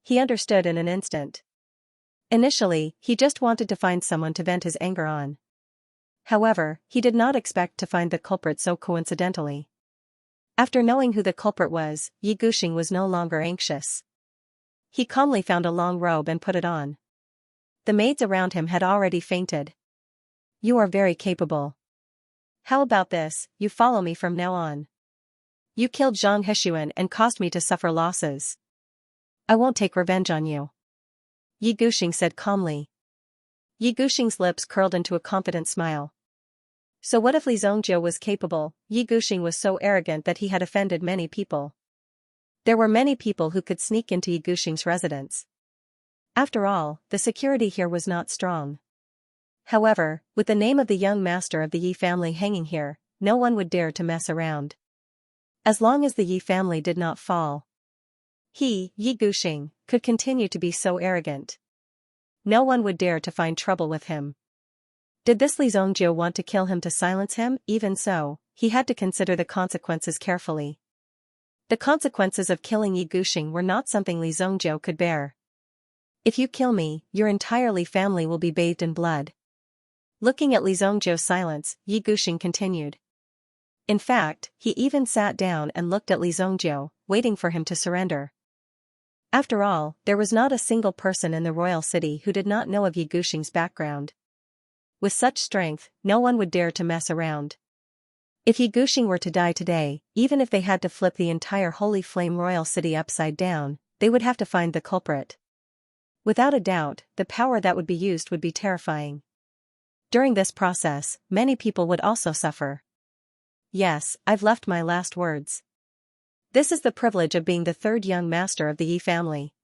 He understood in an instant. Initially, he just wanted to find someone to vent his anger on. However, he did not expect to find the culprit so coincidentally. After knowing who the culprit was, Yi Guxing was no longer anxious. He calmly found a long robe and put it on. The maids around him had already fainted. You are very capable. How about this, you follow me from now on. You killed Zhang Hexuan and caused me to suffer losses. I won't take revenge on you. Yi Guxing said calmly. Yi Guxing's lips curled into a confident smile. So what if Li Zhongjiu was capable? Yi Guxing was so arrogant that he had offended many people. There were many people who could sneak into Yi Guxing's residence. After all, the security here was not strong. However, with the name of the young master of the Yi family hanging here, no one would dare to mess around. As long as the Yi family did not fall, he, Yi Guxing, could continue to be so arrogant. No one would dare to find trouble with him. Did this Li Zhongjiu want to kill him to silence him? Even so, he had to consider the consequences carefully. The consequences of killing Yi Guxing were not something Li Zhongjiu could bear. If you kill me, your entire Li family will be bathed in blood. Looking at Li Zhongjiu's silence, Yi Guxing continued. In fact, he even sat down and looked at Li Zhongjiu, waiting for him to surrender. After all, there was not a single person in the royal city who did not know of Yi Guxing's background. With such strength, no one would dare to mess around. If Yi Guxing were to die today, even if they had to flip the entire Holy Flame royal city upside down, they would have to find the culprit. Without a doubt, the power that would be used would be terrifying. During this process, many people would also suffer. Yes, I've left my last words. This is the privilege of being the third young master of the Yi family.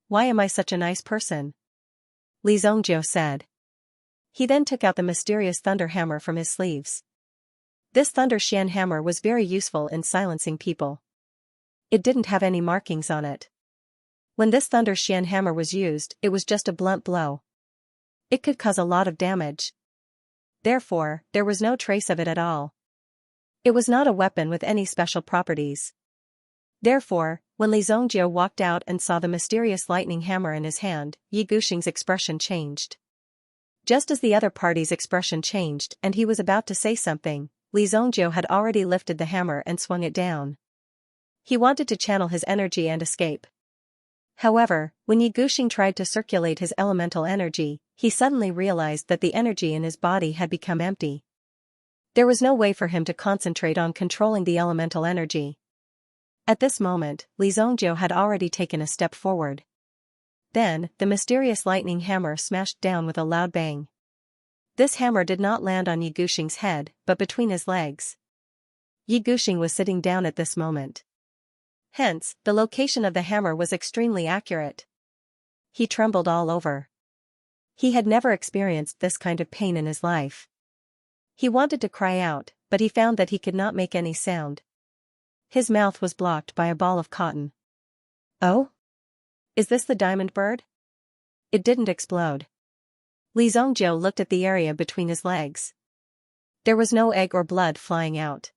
Why am I such a nice person? Li Zhongjiu said. He then took out the mysterious thunder hammer from his sleeves. This thunder Xian hammer was very useful in silencing people. It didn't have any markings on it. When this thunder Xian hammer was used, it was just a blunt blow. It could cause a lot of damage. Therefore, there was no trace of it at all. It was not a weapon with any special properties. Therefore, when Li Zhongjiu walked out and saw the mysterious lightning hammer in his hand, Yi Guxing's expression changed. Just as the other party's expression changed and he was about to say something, Li Zhongjiu had already lifted the hammer and swung it down. He wanted to channel his energy and escape. However, when Yi Guxing tried to circulate his elemental energy, he suddenly realized that the energy in his body had become empty. There was no way for him to concentrate on controlling the elemental energy. At this moment, Li Zhongjiu had already taken a step forward. Then, the mysterious lightning hammer smashed down with a loud bang. This hammer did not land on Yi Guxing's head, but between his legs. Yi Guxing was sitting down at this moment. Hence, the location of the hammer was extremely accurate. He trembled all over. He had never experienced this kind of pain in his life. He wanted to cry out, but he found that he could not make any sound. His mouth was blocked by a ball of cotton. Oh? Is this the diamond bird? It didn't explode. Li Zhongjiu looked at the area between his legs. There was no egg or blood flying out.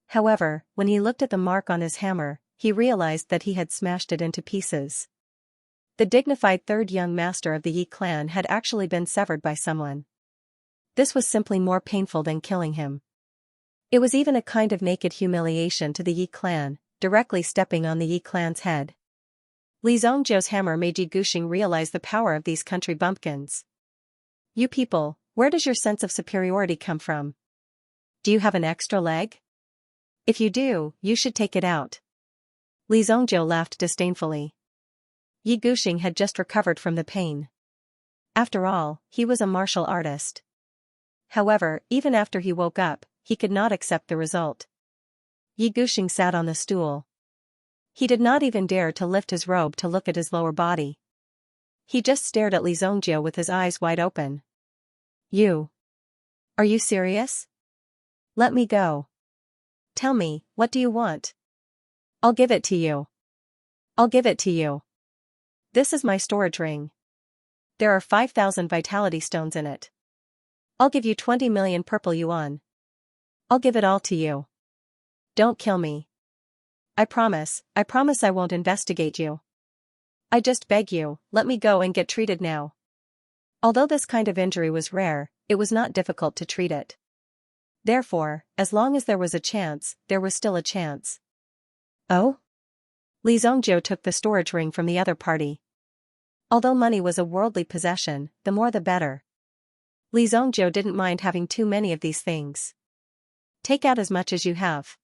However, when he looked at the mark on his hammer, he realized that he had smashed it into pieces. The dignified third young master of the Yi clan had actually been severed by someone. This was simply more painful than killing him. It was even a kind of naked humiliation to the Yi clan, directly stepping on the Yi clan's head. Li Zhongzhou's hammer made Yi Guxing realize the power of these country bumpkins. You people, where does your sense of superiority come from? Do you have an extra leg? If you do, you should take it out. Li Zhongzhou laughed disdainfully. Yi Guxing had just recovered from the pain. After all, he was a martial artist. However, even after he woke up, he could not accept the result. Yi Guxing sat on the stool. He did not even dare to lift his robe to look at his lower body. He just stared at Li Zhongzhou with his eyes wide open. You. Are you serious? Let me go. Tell me, what do you want? I'll give it to you. I'll give it to you. This is my storage ring. There are 5,000 vitality stones in it. I'll give you 20 million purple yuan. I'll give it all to you. Don't kill me. I promise I won't investigate you. I just beg you, let me go and get treated now. Although this kind of injury was rare, it was not difficult to treat it. Therefore, as long as there was a chance, there was still a chance. Oh? Li Zhongzhou took the storage ring from the other party. Although money was a worldly possession, the more the better. Li Zhongzhou didn't mind having too many of these things. Take out as much as you have.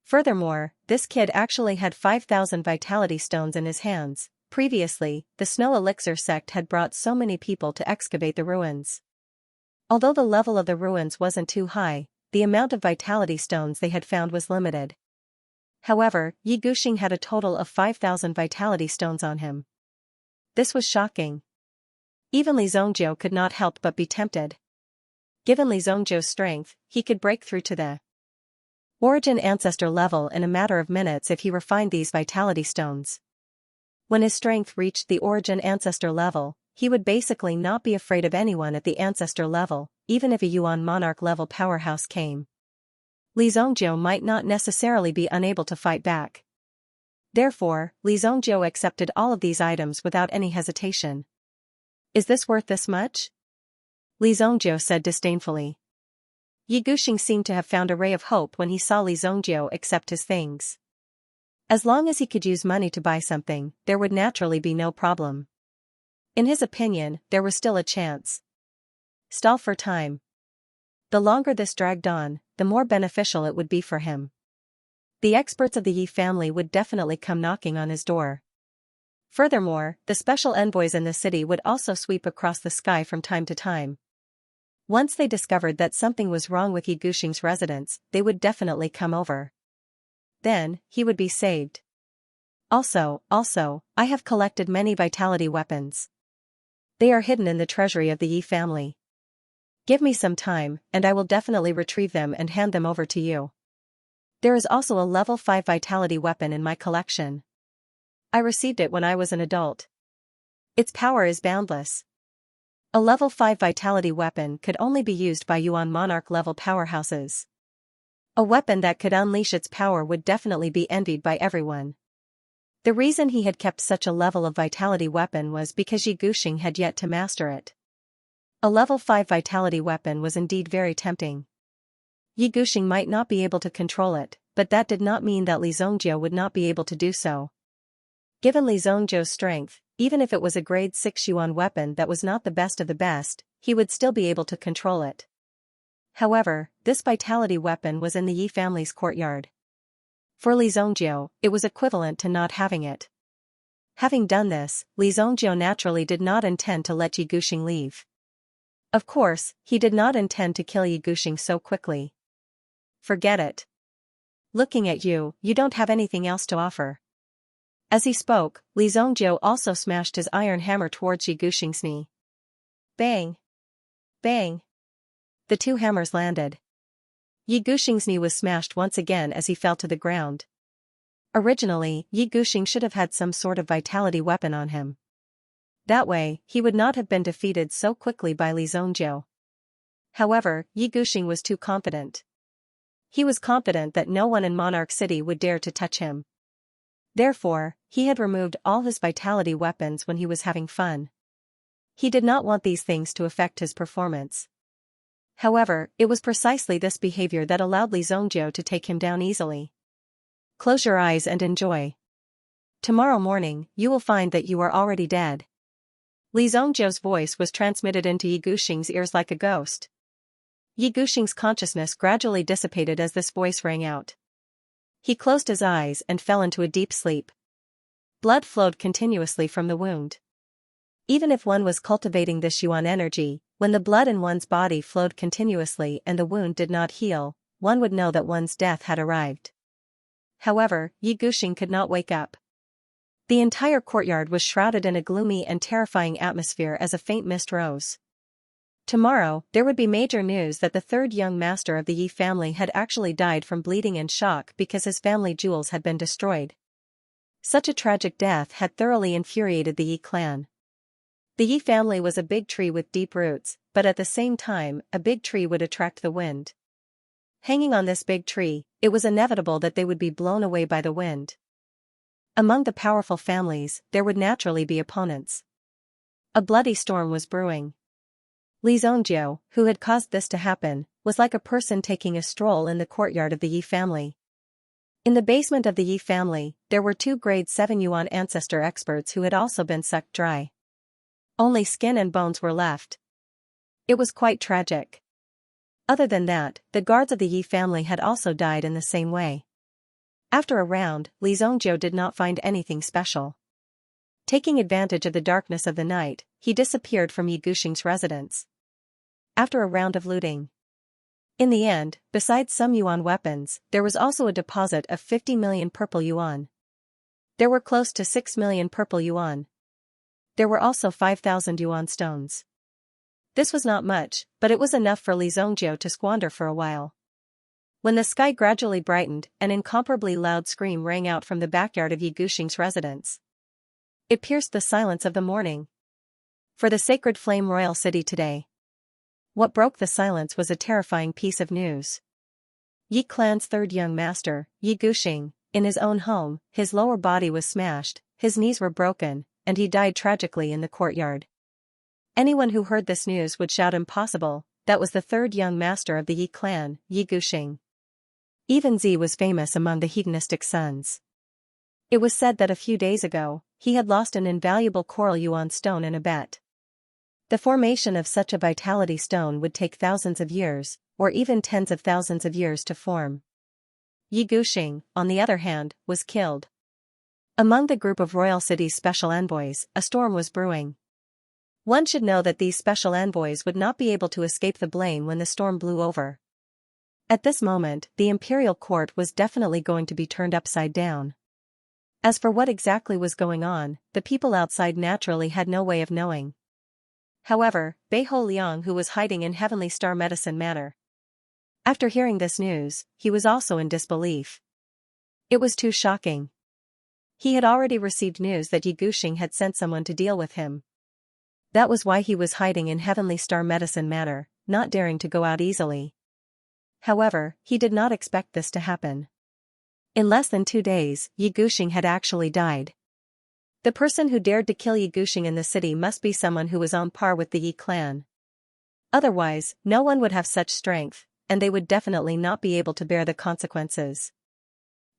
Furthermore, this kid actually had 5,000 vitality stones in his hands. Previously, the Snow Elixir sect had brought so many people to excavate the ruins. Although the level of the ruins wasn't too high, the amount of vitality stones they had found was limited. However, Yi Guxing had a total of 5,000 vitality stones on him. This was shocking. Even Li Zhongzhou could not help but be tempted. Given Li Zhongzhou's strength, he could break through to the Origin Ancestor level in a matter of minutes if he refined these vitality stones. When his strength reached the Origin Ancestor level, he would basically not be afraid of anyone at the Ancestor level, even if a Yuan Monarch level powerhouse came. Li Zhongzhou might not necessarily be unable to fight back. Therefore, Li Zhongzhou accepted all of these items without any hesitation. Is this worth this much? Li Zhongzhou said disdainfully. Yi Guxing seemed to have found a ray of hope when he saw Li Zhongzhou accept his things. As long as he could use money to buy something, there would naturally be no problem. In his opinion, there was still a chance. Stall for time. The longer this dragged on, the more beneficial it would be for him. The experts of the Yi family would definitely come knocking on his door. Furthermore, the special envoys in the city would also sweep across the sky from time to time. Once they discovered that something was wrong with Yi Guxing's residence, they would definitely come over. Then, he would be saved. Also, I have collected many vitality weapons. They are hidden in the treasury of the Yi family. Give me some time, and I will definitely retrieve them and hand them over to you. There is also a level 5 vitality weapon in my collection. I received it when I was an adult. Its power is boundless. A level 5 vitality weapon could only be used by Yuan Monarch level powerhouses. A weapon that could unleash its power would definitely be envied by everyone. The reason he had kept such a level of vitality weapon was because Yi Guxing had yet to master it. A level 5 vitality weapon was indeed very tempting. Yi Guxing might not be able to control it, but that did not mean that Li Zhongzhou would not be able to do so. Given Li Zhongzhou's strength, even if it was a grade 6 Yuan weapon that was not the best of the best, he would still be able to control it. However, this vitality weapon was in the Yi family's courtyard. For Li Zhongzhou, it was equivalent to not having it. Having done this, Li Zhongzhou naturally did not intend to let Yi Guxing leave. Of course, he did not intend to kill Yi Guxing so quickly. Forget it. Looking at you, you don't have anything else to offer. As he spoke, Li Zhongzhou also smashed his iron hammer towards Yi Guxing's knee. Bang! Bang! The two hammers landed. Yi Guxing's knee was smashed once again as he fell to the ground. Originally, Yi Guxing should have had some sort of vitality weapon on him. That way, he would not have been defeated so quickly by Li Zhongzhou. However, Yi Guxing was too confident. He was confident that no one in Monarch City would dare to touch him. Therefore, he had removed all his vitality weapons when he was having fun. He did not want these things to affect his performance. However, it was precisely this behavior that allowed Li Zhongzhou to take him down easily. Close your eyes and enjoy. Tomorrow morning, you will find that you are already dead. Li Zhongjiu's voice was transmitted into Yi Guxing's ears like a ghost. Yi Guxing's consciousness gradually dissipated as this voice rang out. He closed his eyes and fell into a deep sleep. Blood flowed continuously from the wound. Even if one was cultivating this Yuan energy, when the blood in one's body flowed continuously and the wound did not heal, one would know that one's death had arrived. However, Yi Guxing could not wake up. The entire courtyard was shrouded in a gloomy and terrifying atmosphere as a faint mist rose. Tomorrow, there would be major news that the third young master of the Yi family had actually died from bleeding and shock because his family jewels had been destroyed. Such a tragic death had thoroughly infuriated the Yi clan. The Yi family was a big tree with deep roots, but at the same time, a big tree would attract the wind. Hanging on this big tree, it was inevitable that they would be blown away by the wind. Among the powerful families, there would naturally be opponents. A bloody storm was brewing. Li Zhongjiu, who had caused this to happen, was like a person taking a stroll in the courtyard of the Yi family. In the basement of the Yi family, there were 2 grade 7 Yuan ancestor experts who had also been sucked dry. Only skin and bones were left. It was quite tragic. Other than that, the guards of the Yi family had also died in the same way. After a round, Li Zhongjiu did not find anything special. Taking advantage of the darkness of the night, he disappeared from Yi Guxing's residence. After a round of looting. In the end, besides some yuan weapons, there was also a deposit of 50 million purple yuan. There were close to 6 million purple yuan. There were also 5,000 yuan stones. This was not much, but it was enough for Li Zhongjiu to squander for a while. When the sky gradually brightened, an incomparably loud scream rang out from the backyard of Yi Guxing's residence. It pierced the silence of the morning. For the sacred flame royal city today. What broke the silence was a terrifying piece of news. Yi clan's third young master, Yi Guxing, in his own home, his lower body was smashed, his knees were broken, and he died tragically in the courtyard. Anyone who heard this news would shout impossible, that was the third young master of the Yi clan, Yi Guxing. Even Zi was famous among the hedonistic sons. It was said that a few days ago, he had lost an invaluable coral yuan stone in a bet. The formation of such a vitality stone would take thousands of years, or even tens of thousands of years to form. Yi Guxing, on the other hand, was killed. Among the group of royal city's special envoys, a storm was brewing. One should know that these special envoys would not be able to escape the blame when the storm blew over. At this moment, the imperial court was definitely going to be turned upside down. As for what exactly was going on, the people outside naturally had no way of knowing. However, Beiho Liang, who was hiding in Heavenly Star Medicine Manor. After hearing this news, he was also in disbelief. It was too shocking. He had already received news that Yi Guxing had sent someone to deal with him. That was why he was hiding in Heavenly Star Medicine Manor, not daring to go out easily. However, he did not expect this to happen. In less than 2 days, Yi Guxing had actually died. The person who dared to kill Yi Guxing in the city must be someone who was on par with the Yi clan. Otherwise, no one would have such strength, and they would definitely not be able to bear the consequences.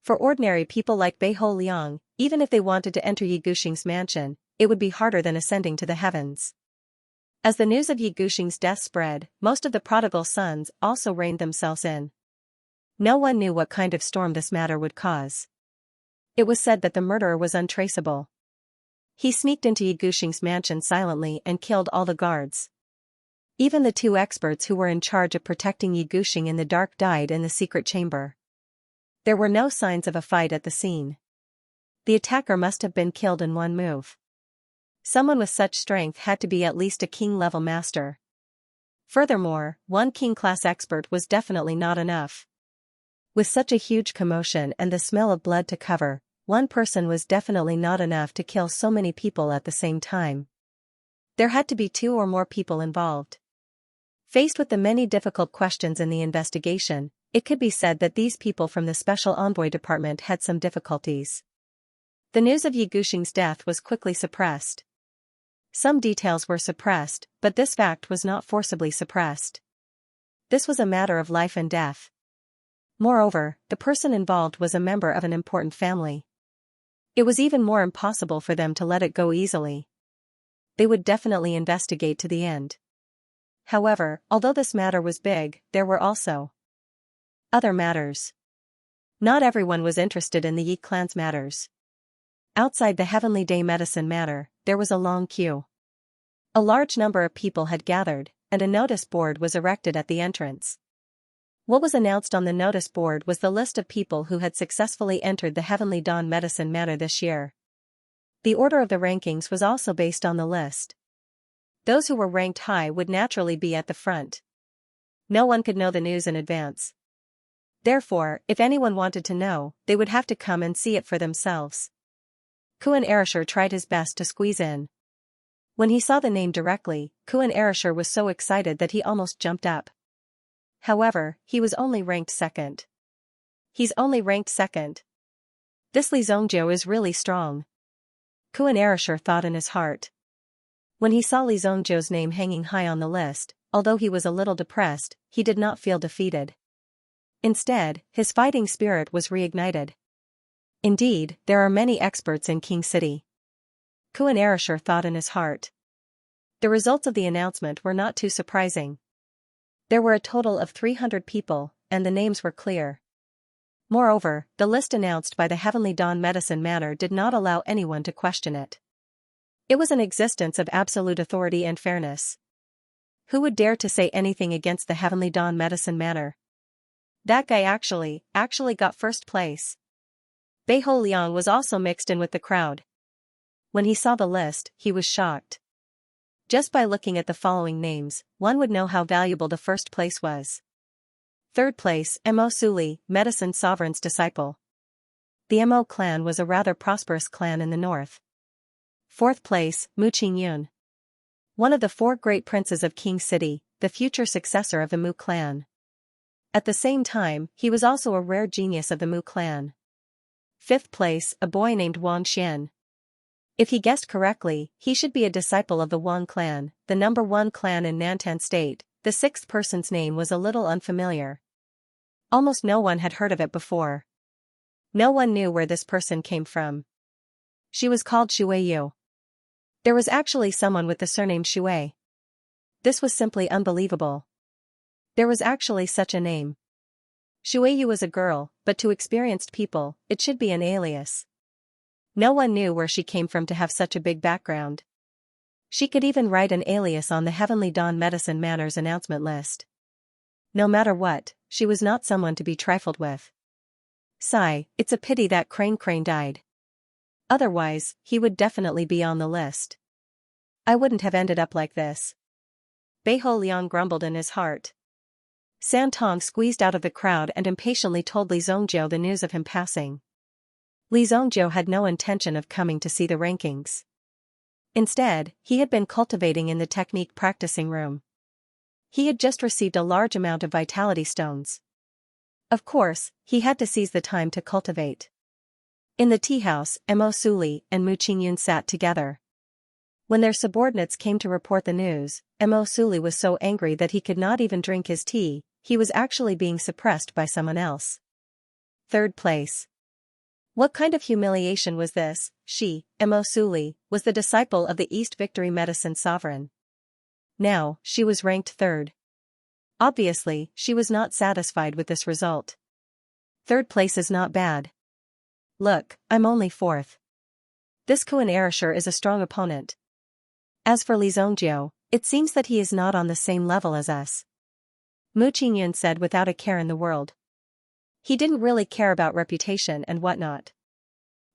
For ordinary people like Beiho Liang, even if they wanted to enter Yi Guxing's mansion, it would be harder than ascending to the heavens. As the news of Yi Guxing's death spread, most of the prodigal sons also reined themselves in. No one knew what kind of storm this matter would cause. It was said that the murderer was untraceable. He sneaked into Yi Guxing's mansion silently and killed all the guards. Even the 2 experts who were in charge of protecting Yi Guxing in the dark died in the secret chamber. There were no signs of a fight at the scene. The attacker must have been killed in one move. Someone with such strength had to be at least a king-level master. Furthermore, one king-class expert was definitely not enough. With such a huge commotion and the smell of blood to cover, one person was definitely not enough to kill so many people at the same time. There had to be 2 or more people involved. Faced with the many difficult questions in the investigation, it could be said that these people from the Special Envoy Department had some difficulties. The news of Yi Guxing's death was quickly suppressed. Some details were suppressed, but this fact was not forcibly suppressed. This was a matter of life and death. Moreover, the person involved was a member of an important family. It was even more impossible for them to let it go easily. They would definitely investigate to the end. However, although this matter was big, there were also other matters. Not everyone was interested in the Yi clan's matters. Outside the Heavenly Day medicine matter, there was a long queue. A large number of people had gathered, and a notice board was erected at the entrance. What was announced on the notice board was the list of people who had successfully entered the Heavenly Dawn medicine matter this year. The order of the rankings was also based on the list. Those who were ranked high would naturally be at the front. No one could know the news in advance. Therefore, if anyone wanted to know, they would have to come and see it for themselves. Kuan Erishur tried his best to squeeze in. When he saw the name directly, Kuan Erishur was so excited that he almost jumped up. However, he was only ranked second. He's only ranked second. This Li Zongjiu is really strong. Kuan Erishur thought in his heart. When he saw Li Zongjiu's name hanging high on the list, although he was a little depressed, he did not feel defeated. Instead, his fighting spirit was reignited. Indeed, there are many experts in King City. Kuan Erishur thought in his heart. The results of the announcement were not too surprising. There were a total of 300 people, and the names were clear. Moreover, the list announced by the Heavenly Dawn medicine matter did not allow anyone to question it. It was an existence of absolute authority and fairness. Who would dare to say anything against the Heavenly Dawn medicine matter? That guy actually got first place. Beiho Liang was also mixed in with the crowd. When he saw the list, he was shocked. Just by looking at the following names, one would know how valuable the first place was. Third place, Mo Suli, Medicine Sovereign's disciple. The Mo clan was a rather prosperous clan in the north. Fourth place, Mu Qingyun. One of the 4 great princes of King City, the future successor of the Mu clan. At the same time, he was also a rare genius of the Mu clan. Fifth place, a boy named Wang Xian. If he guessed correctly, he should be a disciple of the Wang clan, the number 1 clan in Nantan State. The 6th person's name was a little unfamiliar. Almost no one had heard of it before. No one knew where this person came from. She was called Shui Yu. There was actually someone with the surname Shui. This was simply unbelievable. There was actually such a name. Shui Yu was a girl, but to experienced people, it should be an alias. No one knew where she came from to have such a big background. She could even write an alias on the Heavenly Dawn medicine matters announcement list. No matter what, she was not someone to be trifled with. Sigh, it's a pity that Crane died. Otherwise, he would definitely be on the list. I wouldn't have ended up like this. Beiho Liang grumbled in his heart. San Tong squeezed out of the crowd and impatiently told Li Zongjiu the news of him passing. Li Zongjiu had no intention of coming to see the rankings. Instead, he had been cultivating in the technique practicing room. He had just received a large amount of vitality stones. Of course, he had to seize the time to cultivate. In the tea house, Mo Suli and Mu Qingyun sat together. When their subordinates came to report the news, Mo Suli was so angry that he could not even drink his tea. He was actually being suppressed by someone else. Third place. What kind of humiliation was this? She, Mo Suli, was the disciple of the East Victory Medicine Sovereign. Now, she was ranked third. Obviously, she was not satisfied with this result. Third place is not bad. Look, I'm only fourth. This Kuan Erishur is a strong opponent. As for Li Zongjiu, it seems that he is not on the same level as us. Mu Qingyun said without a care in the world. He didn't really care about reputation and whatnot.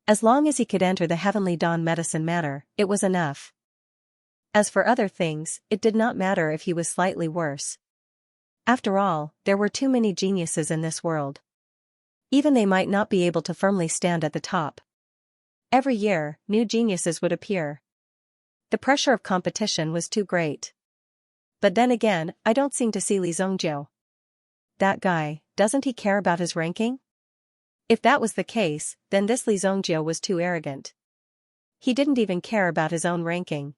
As long as he could enter the Heavenly Dawn medicine matter, it was enough. As for other things, it did not matter if he was slightly worse. After all, there were too many geniuses in this world. Even they might not be able to firmly stand at the top. Every year, new geniuses would appear. The pressure of competition was too great. But then again, I don't seem to see Li Zongjiu. That guy, doesn't he care about his ranking? If that was the case, then this Li Zongjiu was too arrogant. He didn't even care about his own ranking.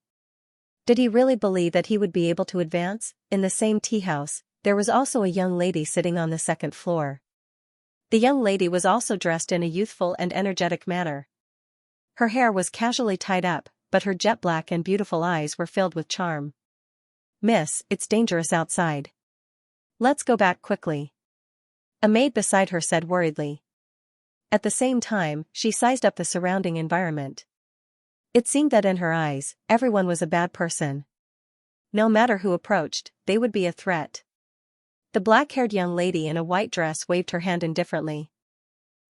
Did he really believe that he would be able to advance? In the same tea house, there was also a young lady sitting on the second floor. The young lady was also dressed in a youthful and energetic manner. Her hair was casually tied up, but her jet black and beautiful eyes were filled with charm. "Miss, it's dangerous outside. Let's go back quickly," a maid beside her said worriedly. At the same time, she sized up the surrounding environment. It seemed that in her eyes, everyone was a bad person. No matter who approached, they would be a threat. The black-haired young lady in a white dress waved her hand indifferently.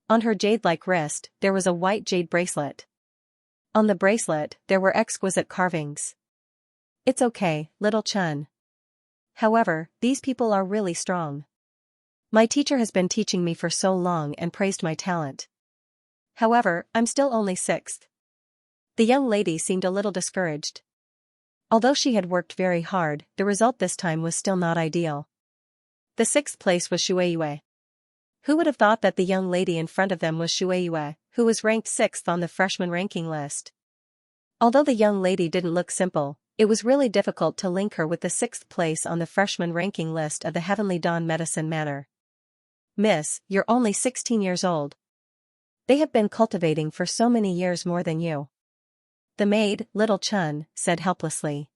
On her jade-like wrist, there was a white jade bracelet. On the bracelet, there were exquisite carvings. "It's okay, little Chun. However, these people are really strong. My teacher has been teaching me for so long and praised my talent. However, I'm still only sixth." The young lady seemed a little discouraged. Although she had worked very hard, the result this time was still not ideal. The sixth place was Shueiyue. Who would have thought that the young lady in front of them was Shueiyue, who was ranked sixth on the freshman ranking list? Although the young lady didn't look simple, it was really difficult to link her with the sixth place on the freshman ranking list of the Heavenly Dawn Medicine Manor. "Miss, you're only 16 years old. They have been cultivating for so many years more than you," the maid, little Chun, said helplessly.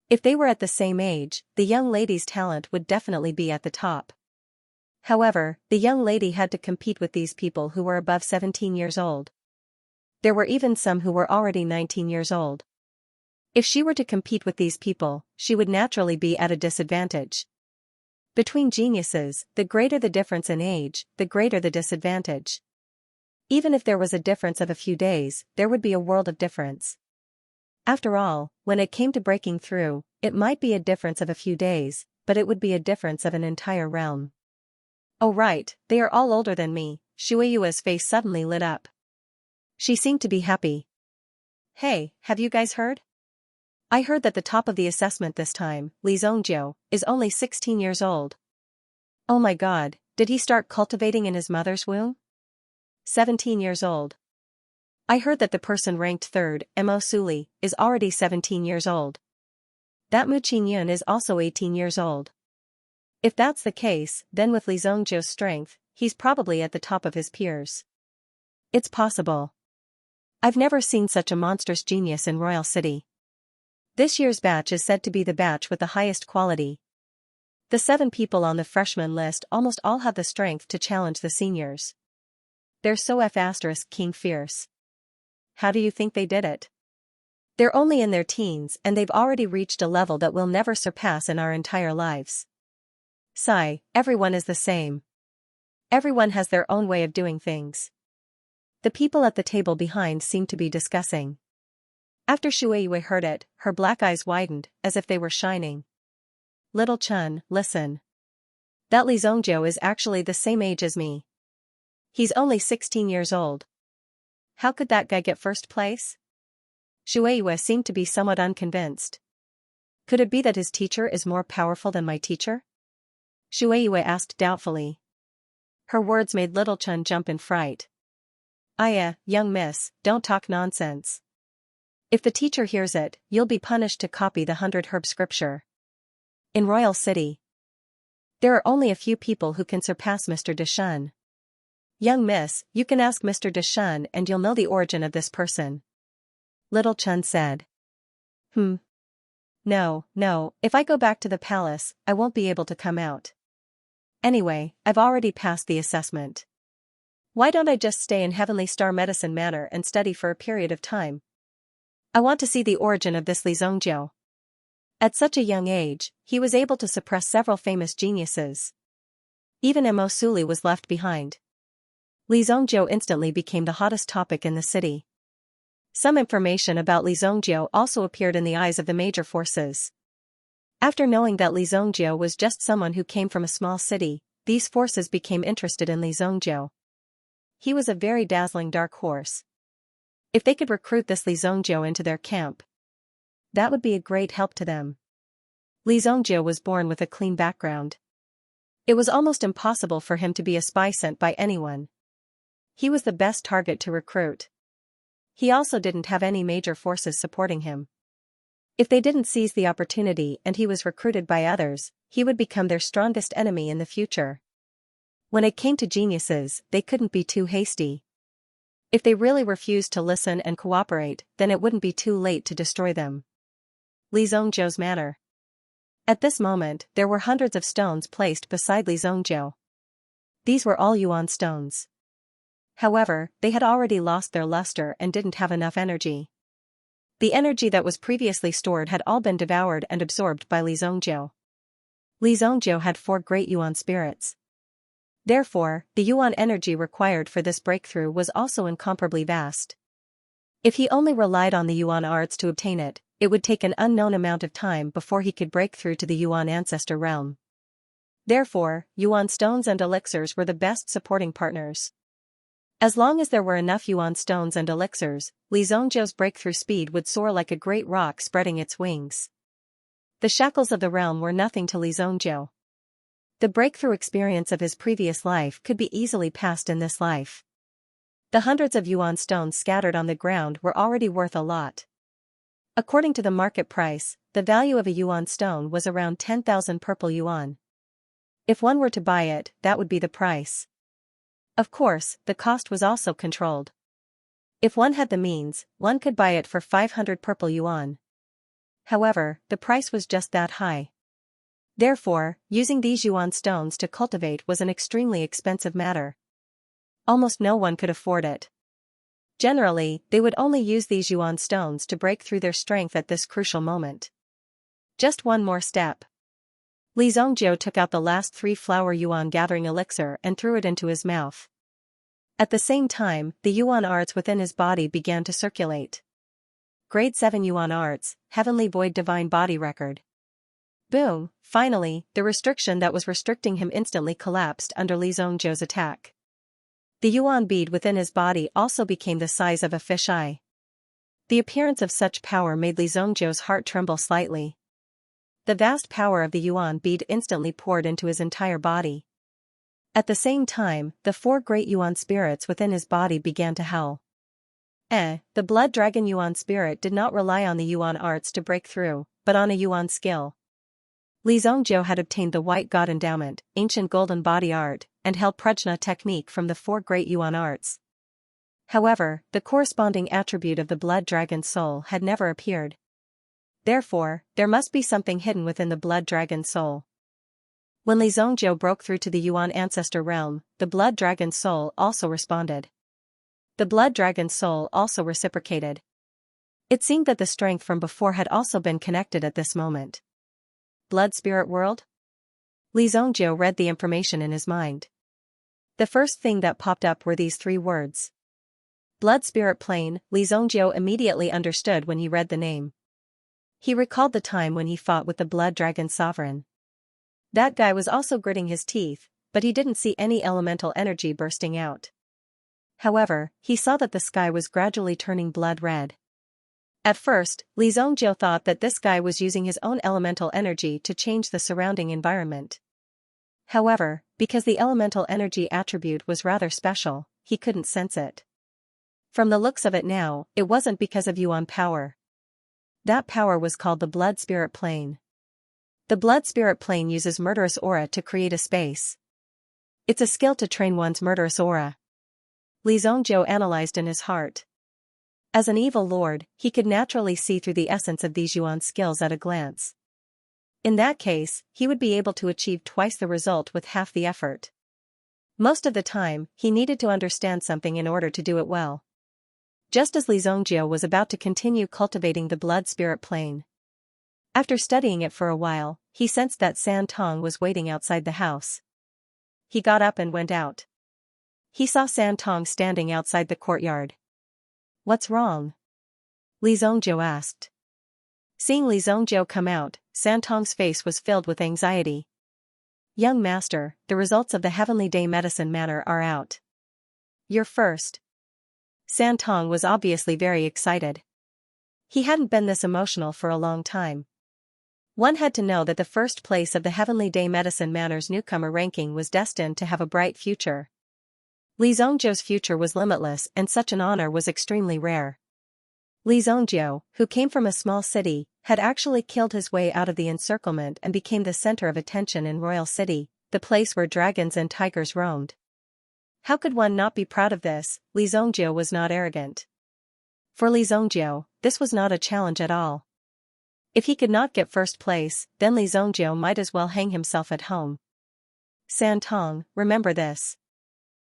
If they were at the same age, the young lady's talent would definitely be at the top. However, the young lady had to compete with these people who were above 17 years old. There were even some who were already 19 years old. If she were to compete with these people, she would naturally be at a disadvantage. Between geniuses, the greater the difference in age, the greater the disadvantage. Even if there was a difference of a few days, there would be a world of difference. After all, when it came to breaking through, it might be a difference of a few days, but it would be a difference of an entire realm. "Oh right, they are all older than me," Shueiyue's face suddenly lit up. She seemed to be happy. "Hey, have you guys heard? I heard that the top of the assessment this time, Li Zhongjiu, is only 16 years old. Oh my god, did he start cultivating in his mother's womb? 17 years old. I heard that the person ranked third, Mo Suli, is already 17 years old. That Mu Qingyun is also 18 years old. If that's the case, then with Li Zhongjiu's strength, he's probably at the top of his peers. It's possible. I've never seen such a monstrous genius in Royal City. This year's batch is said to be the batch with the highest quality. The 7 people on the freshman list almost all have the strength to challenge the seniors. They're so King fierce. How do you think they did it? They're only in their teens and they've already reached a level that we'll never surpass in our entire lives. Sigh, everyone is the same. Everyone has their own way of doing things. The people at the table behind seemed to be discussing. After Shueiyue heard it, her black eyes widened, as if they were shining. "Little Chun, listen. That Li Zhongjiu is actually the same age as me. He's only 16 years old. How could that guy get first place?" Shueiyue seemed to be somewhat unconvinced. "Could it be that his teacher is more powerful than my teacher?" Shueiyue asked doubtfully. Her words made little Chun jump in fright. Young miss, don't talk nonsense. If the teacher hears it, you'll be punished to copy the 100 herb scripture. In Royal City, there are only a few people who can surpass Mr. Deshun. Young miss, you can ask Mr. Deshun and you'll know the origin of this person. Little Chun said. No, if I go back to the palace, I won't be able to come out. Anyway, I've already passed the assessment. Why don't I just stay in Heavenly Star Medicine Manor and study for a period of time? I want to see the origin of this Li Zhongjiu. At such a young age, he was able to suppress several famous geniuses. Even Mo Suli was left behind. Li Zhongjiu instantly became the hottest topic in the city. Some information about Li Zhongjiu also appeared in the eyes of the major forces. After knowing that Li Zhongjiu was just someone who came from a small city, these forces became interested in Li Zhongjiu. He was a very dazzling dark horse. If they could recruit this Li Zhongjiu into their camp, that would be a great help to them. Li Zhongjiu was born with a clean background. It was almost impossible for him to be a spy sent by anyone. He was the best target to recruit. He also didn't have any major forces supporting him. If they didn't seize the opportunity and he was recruited by others, he would become their strongest enemy in the future. When it came to geniuses, they couldn't be too hasty. If they really refused to listen and cooperate, then it wouldn't be too late to destroy them. Li Zhongzhou's manner. At this moment, there were hundreds of stones placed beside Li Zhongzhou. These were all yuan stones. However, they had already lost their luster and didn't have enough energy. The energy that was previously stored had all been devoured and absorbed by Li Zhongzhou. Li Zhongzhou had 4 great yuan spirits. Therefore, the yuan energy required for this breakthrough was also incomparably vast. If he only relied on the yuan arts to obtain it, it would take an unknown amount of time before he could break through to the yuan ancestor realm. Therefore, yuan stones and elixirs were the best supporting partners. As long as there were enough yuan stones and elixirs, Li Zhongzhou's breakthrough speed would soar like a great rock spreading its wings. The shackles of the realm were nothing to Li Zhongzhou. The breakthrough experience of his previous life could be easily passed in this life. The hundreds of yuan stones scattered on the ground were already worth a lot. According to the market price, the value of a yuan stone was around 10,000 purple yuan. If one were to buy it, that would be the price. Of course, the cost was also controlled. If one had the means, one could buy it for 500 purple yuan. However, the price was just that high. Therefore, using these yuan stones to cultivate was an extremely expensive matter. Almost no one could afford it. Generally, they would only use these yuan stones to break through their strength at this crucial moment. Just one more step. Li Zhongzhou took out the last 3 flower yuan gathering elixir and threw it into his mouth. At the same time, the yuan arts within his body began to circulate. Grade 7 yuan arts, Heavenly Void Divine Body Record. Boom! Finally, the restriction that was restricting him instantly collapsed under Li Zhongzhou's attack. The yuan bead within his body also became the size of a fisheye. The appearance of such power made Li Zhongzhou's heart tremble slightly. The vast power of the yuan bead instantly poured into his entire body. At the same time, the 4 great yuan spirits within his body began to howl. The blood dragon yuan spirit did not rely on the yuan arts to break through, but on a yuan skill. Li Zhongzhou had obtained the white god endowment, ancient golden body art, and held prajna technique from the 4 great yuan arts. However, the corresponding attribute of the blood dragon soul had never appeared. Therefore, there must be something hidden within the blood dragon soul. When Li Zhongzhou broke through to the yuan ancestor realm, the blood dragon soul also responded. The blood dragon soul also reciprocated. It seemed that the strength from before had also been connected at this moment. Blood spirit world? Li Zhongzhou read the information in his mind. The first thing that popped up were these 3 words. Blood spirit plane. Li Zhongzhou immediately understood when he read the name. He recalled the time when he fought with the blood dragon sovereign. That guy was also gritting his teeth, but he didn't see any elemental energy bursting out. However, he saw that the sky was gradually turning blood red. At first, Li Zhongzhou thought that this guy was using his own elemental energy to change the surrounding environment. However, because the elemental energy attribute was rather special, he couldn't sense it. From the looks of it now, it wasn't because of yuan power. That power was called the blood spirit plane. The blood spirit plane uses murderous aura to create a space. It's a skill to train one's murderous aura. Li Zhongzhou analyzed in his heart. As an evil lord, he could naturally see through the essence of these yuan skills at a glance. In that case, he would be able to achieve twice the result with half the effort. Most of the time, he needed to understand something in order to do it well. Just as Li Zhongzhou was about to continue cultivating the blood spirit plane. After studying it for a while, he sensed that San Tong was waiting outside the house. He got up and went out. He saw San Tong standing outside the courtyard. What's wrong? Li Zhongzhou asked. Seeing Li Zhongzhou come out, San Tong's face was filled with anxiety. Young master, the results of the Heavenly Day Medicine Manor are out. You're first. San Tong was obviously very excited. He hadn't been this emotional for a long time. One had to know that the first place of the Heavenly Day Medicine Manor's newcomer ranking was destined to have a bright future. Li Zhongzhou's future was limitless and such an honor was extremely rare. Li Zhongzhou, who came from a small city, had actually killed his way out of the encirclement and became the center of attention in Royal City, the place where dragons and tigers roamed. How could one not be proud of this? Li Zhongjiu was not arrogant. For Li Zhongjiu, this was not a challenge at all. If he could not get first place, then Li Zhongjiu might as well hang himself at home. San Tong, remember this.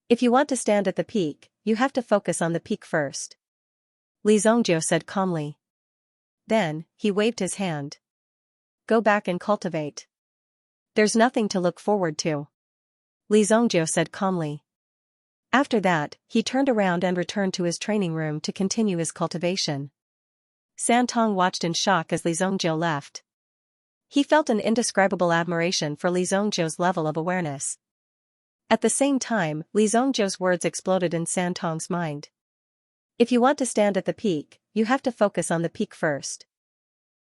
If you want to stand at the peak, you have to focus on the peak first. Li Zhongjiu said calmly. Then, he waved his hand. Go back and cultivate. There's nothing to look forward to. Li Zhongjiu said calmly. After that, he turned around and returned to his training room to continue his cultivation. San Tong watched in shock as Li Zhongjiu left. He felt an indescribable admiration for Li Zhongjiu's level of awareness. At the same time, Li Zhongjiu's words exploded in San Tong's mind. If you want to stand at the peak, you have to focus on the peak first.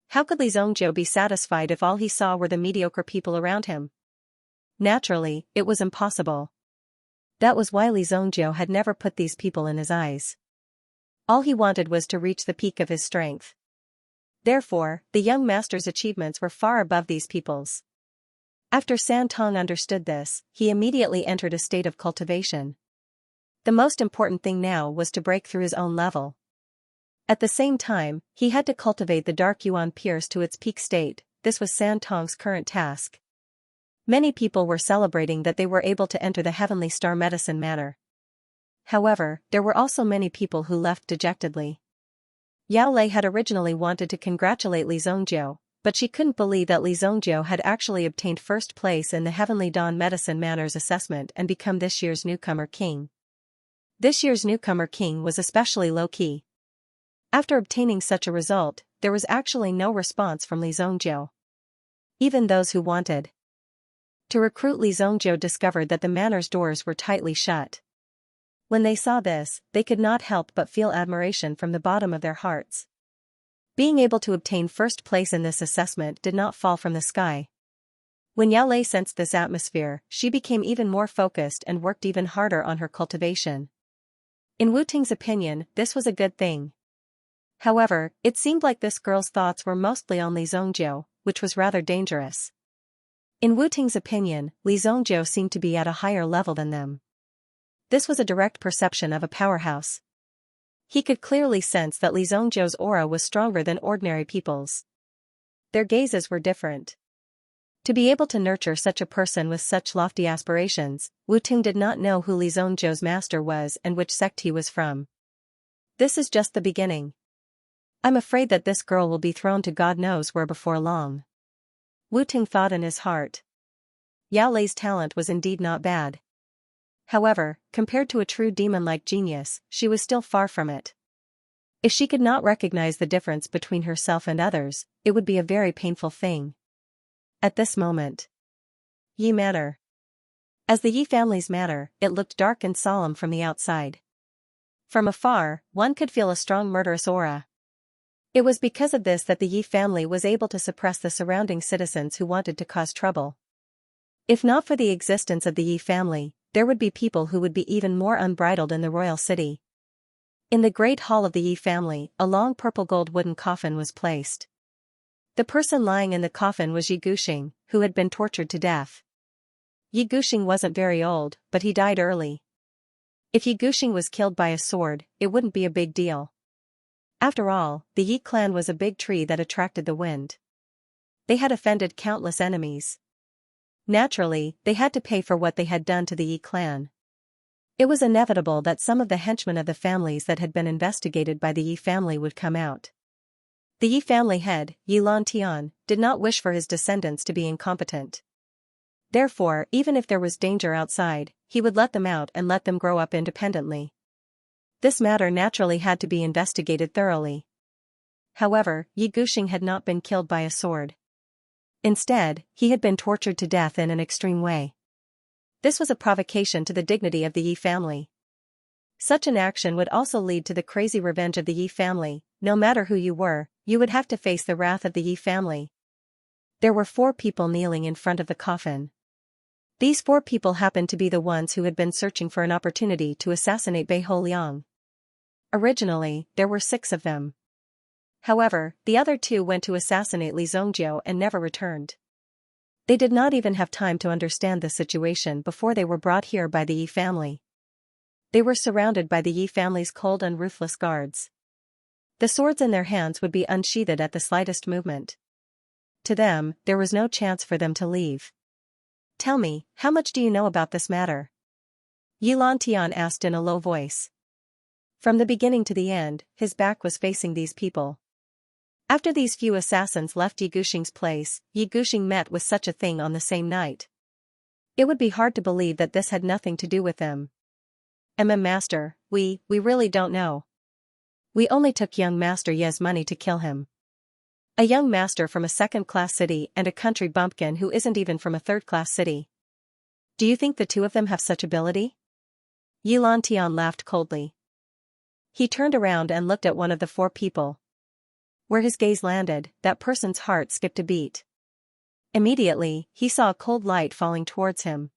How could Li Zhongjiu be satisfied if all he saw were the mediocre people around him? Naturally, it was impossible. That was why Li Zhongjiu had never put these people in his eyes. All he wanted was to reach the peak of his strength. Therefore, the young master's achievements were far above these people's. After San Tong understood this, he immediately entered a state of cultivation. The most important thing now was to break through his own level. At the same time, he had to cultivate the Dark Yuan Pierce to its peak state. This was San Tong's current task. Many people were celebrating that they were able to enter the Heavenly Star Medicine Manor. However, there were also many people who left dejectedly. Yao Lei had originally wanted to congratulate Li Zhongjiu, but she couldn't believe that Li Zhongjiu had actually obtained first place in the Heavenly Dawn Medicine Manor's assessment and become this year's newcomer king. This year's newcomer king was especially low-key. After obtaining such a result, there was actually no response from Li Zhongjiu. Even those who wanted to recruit Li Zhongjiu discovered that the manor's doors were tightly shut. When they saw this, they could not help but feel admiration from the bottom of their hearts. Being able to obtain first place in this assessment did not fall from the sky. When Yao Lei sensed this atmosphere, she became even more focused and worked even harder on her cultivation. In Wu Ting's opinion, this was a good thing. However, it seemed like this girl's thoughts were mostly on Li Zhongjiu, which was rather dangerous. In Wu Ting's opinion, Li Zhongjiu seemed to be at a higher level than them. This was a direct perception of a powerhouse. He could clearly sense that Li Zhongjiu's aura was stronger than ordinary people's. Their gazes were different. To be able to nurture such a person with such lofty aspirations, Wu Ting did not know who Li Zhongjiu's master was and which sect he was from. This is just the beginning. I'm afraid that this girl will be thrown to God knows where before long. Wu Ting thought in his heart. Yao Lei's talent was indeed not bad. However, compared to a true demon-like genius, she was still far from it. If she could not recognize the difference between herself and others, it would be a very painful thing. At this moment, Yi Manor. As the Yi family's manor, it looked dark and solemn from the outside. From afar, one could feel a strong murderous aura. It was because of this that the Yi family was able to suppress the surrounding citizens who wanted to cause trouble. If not for the existence of the Yi family, there would be people who would be even more unbridled in the royal city. In the great hall of the Yi family, a long purple gold wooden coffin was placed. The person lying in the coffin was Yi Guxing, who had been tortured to death. Yi Guxing wasn't very old, but he died early. If Yi Guxing was killed by a sword, it wouldn't be a big deal. After all, the Yi clan was a big tree that attracted the wind. They had offended countless enemies. Naturally, they had to pay for what they had done to the Yi clan. It was inevitable that some of the henchmen of the families that had been investigated by the Yi family would come out. The Yi family head, Yi Lantian, did not wish for his descendants to be incompetent. Therefore, even if there was danger outside, he would let them out and let them grow up independently. This matter naturally had to be investigated thoroughly. However, Yi Guxing had not been killed by a sword. Instead, he had been tortured to death in an extreme way. This was a provocation to the dignity of the Yi family. Such an action would also lead to the crazy revenge of the Yi family. No matter who you were, you would have to face the wrath of the Yi family. There were 4 people kneeling in front of the coffin. These 4 people happened to be the ones who had been searching for an opportunity to assassinate Bei Ho Liang. Originally, there were 6 of them. However, the other 2 went to assassinate Li Zhongjiu and never returned. They did not even have time to understand the situation before they were brought here by the Yi family. They were surrounded by the Yi family's cold and ruthless guards. The swords in their hands would be unsheathed at the slightest movement. To them, there was no chance for them to leave. "Tell me, how much do you know about this matter?" Xianxia asked in a low voice. From the beginning to the end, his back was facing these people. After these few assassins left Yi Guxing's place, Yi Guxing met with such a thing on the same night. It would be hard to believe that this had nothing to do with them. Master, we really don't know. We only took young Master Ye's money to kill him. A young master from a second-class city and a country bumpkin who isn't even from a third-class city. Do you think the two of them have such ability? Xianxia laughed coldly. He turned around and looked at one of the four people. Where his gaze landed, that person's heart skipped a beat. Immediately, he saw a cold light falling towards him.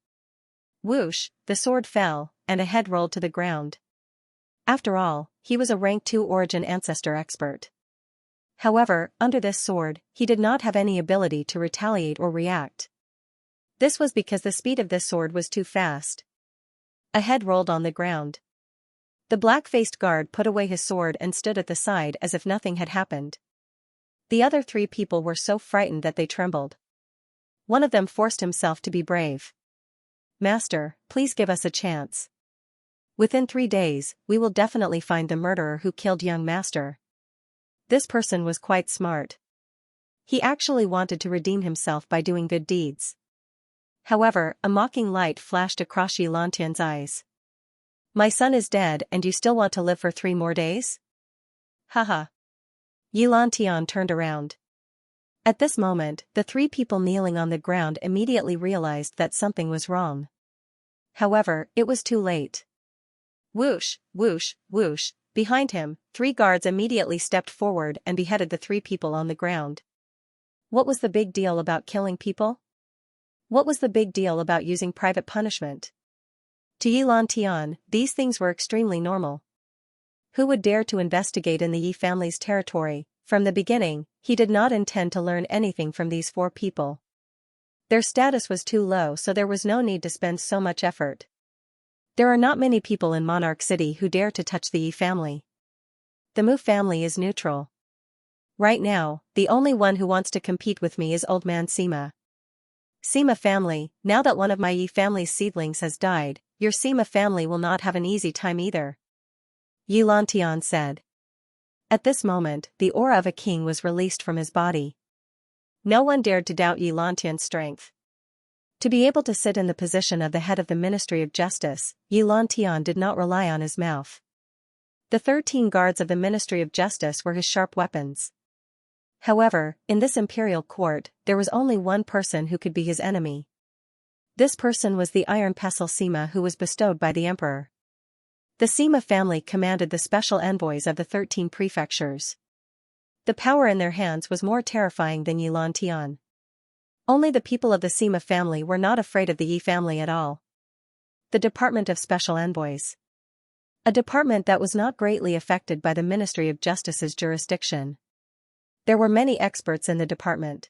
Whoosh, the sword fell, and a head rolled to the ground. After all, he was a rank 2 origin ancestor expert. However, under this sword, he did not have any ability to retaliate or react. This was because the speed of this sword was too fast. A head rolled on the ground. The black-faced guard put away his sword and stood at the side as if nothing had happened. The other 3 people were so frightened that they trembled. One of them forced himself to be brave. "Master, please give us a chance. Within 3 days, we will definitely find the murderer who killed young Master." This person was quite smart. He actually wanted to redeem himself by doing good deeds. However, a mocking light flashed across Xianxia's eyes. "My son is dead and you still want to live for 3 more days? Haha." Xianxia turned around. At this moment, the 3 people kneeling on the ground immediately realized that something was wrong. However, it was too late. Whoosh, whoosh, whoosh, behind him, 3 guards immediately stepped forward and beheaded the 3 people on the ground. What was the big deal about killing people? What was the big deal about using private punishment? To Xianxia, these things were extremely normal. Who would dare to investigate in the Yi family's territory? From the beginning, he did not intend to learn anything from these 4 people. Their status was too low, so there was no need to spend so much effort. There are not many people in Monarch City who dare to touch the Yi family. The Mu family is neutral. Right now, the only one who wants to compete with me is old man Sima. Sima family, now that one of my Yi family's seedlings has died, your Sima family will not have an easy time either. Xianxia said. At this moment, the aura of a king was released from his body. No one dared to doubt Xianxia's strength. To be able to sit in the position of the head of the Ministry of Justice, Xianxia did not rely on his mouth. The 13 guards of the Ministry of Justice were his sharp weapons. However, in this imperial court, there was only one person who could be his enemy. This person was the Iron Pestle Sima who was bestowed by the emperor. The Sima family commanded the special envoys of the 13 prefectures. The power in their hands was more terrifying than Xianxia. Only the people of the Sima family were not afraid of the Yi family at all. The Department of Special Envoys. A department that was not greatly affected by the Ministry of Justice's jurisdiction. There were many experts in the department.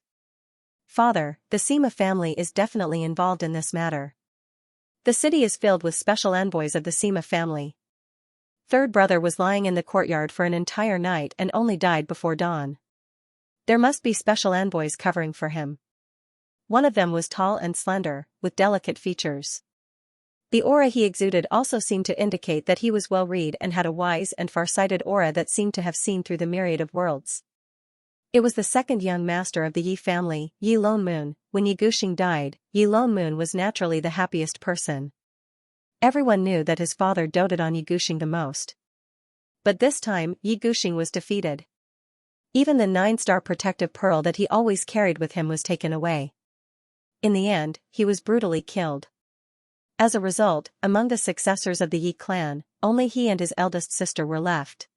Father, the Sima family is definitely involved in this matter. The city is filled with special envoys of the Sima family. Third brother was lying in the courtyard for an entire night and only died before dawn. There must be special envoys covering for him. One of them was tall and slender, with delicate features. The aura he exuded also seemed to indicate that he was well-read and had a wise and far-sighted aura that seemed to have seen through the myriad of worlds. It was the second young master of the Yi family, Yi Longmoon. When Yi Guxing died, Yi Longmoon was naturally the happiest person. Everyone knew that his father doted on Yi Guxing the most. But this time, Yi Guxing was defeated. Even the 9-star protective pearl that he always carried with him was taken away. In the end, he was brutally killed. As a result, among the successors of the Yi clan, only he and his eldest sister were left.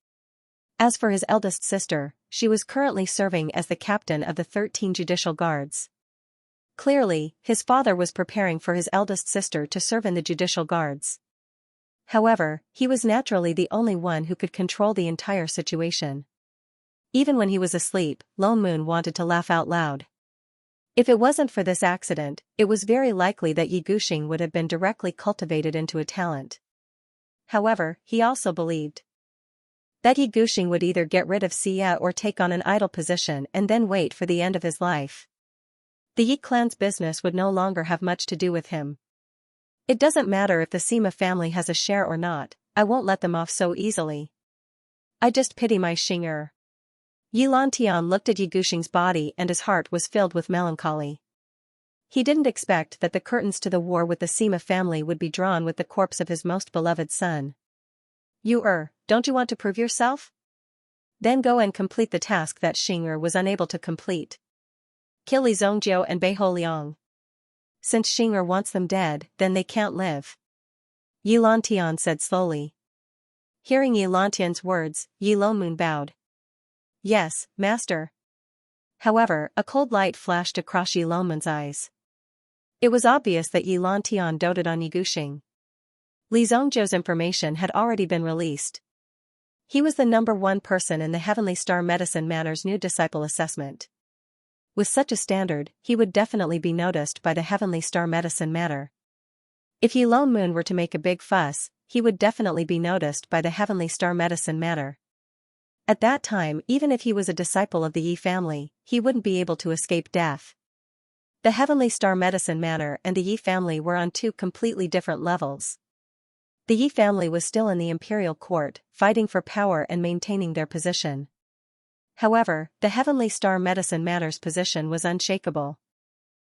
As for his eldest sister, she was currently serving as the captain of the 13 judicial guards. Clearly, his father was preparing for his eldest sister to serve in the judicial guards. However, he was naturally the only one who could control the entire situation. Even when he was asleep, Lone Moon wanted to laugh out loud. If it wasn't for this accident, it was very likely that Yi Guxing would have been directly cultivated into a talent. However, he also believed that Yi Guxing would either get rid of Xia or take on an idle position and then wait for the end of his life. The Yi clan's business would no longer have much to do with him. It doesn't matter if the Sima family has a share or not, I won't let them off so easily. I just pity my Xing'er. Yi Lantian looked at Yi Guxing's body and his heart was filled with melancholy. He didn't expect that the curtains to the war with the Sima family would be drawn with the corpse of his most beloved son. Don't you want to prove yourself? Then go and complete the task that Xing'er was unable to complete. Kill Li Zongjiu and Bei Holiang. Since Xing'er wants them dead, then they can't live. Yi Lantian said slowly. Hearing Yi Lantian's words, Yi Lomun bowed. Yes, master. However, a cold light flashed across Yi Lomun's eyes. It was obvious that Yi Lantian doted on Yi Guxing. Li Zongjiu's information had already been released. He was the #1 person in the Heavenly Star Medicine Manor's new disciple assessment. With such a standard, he would definitely be noticed by the Heavenly Star Medicine Manor. If Yi Lomun were to make a big fuss, he would definitely be noticed by the Heavenly Star Medicine Manor. At that time, even if he was a disciple of the Yi family, he wouldn't be able to escape death. The Heavenly Star Medicine Manor and the Yi family were on two completely different levels. The Yi family was still in the imperial court, fighting for power and maintaining their position. However, the Heavenly Star Medicine Manor's position was unshakable.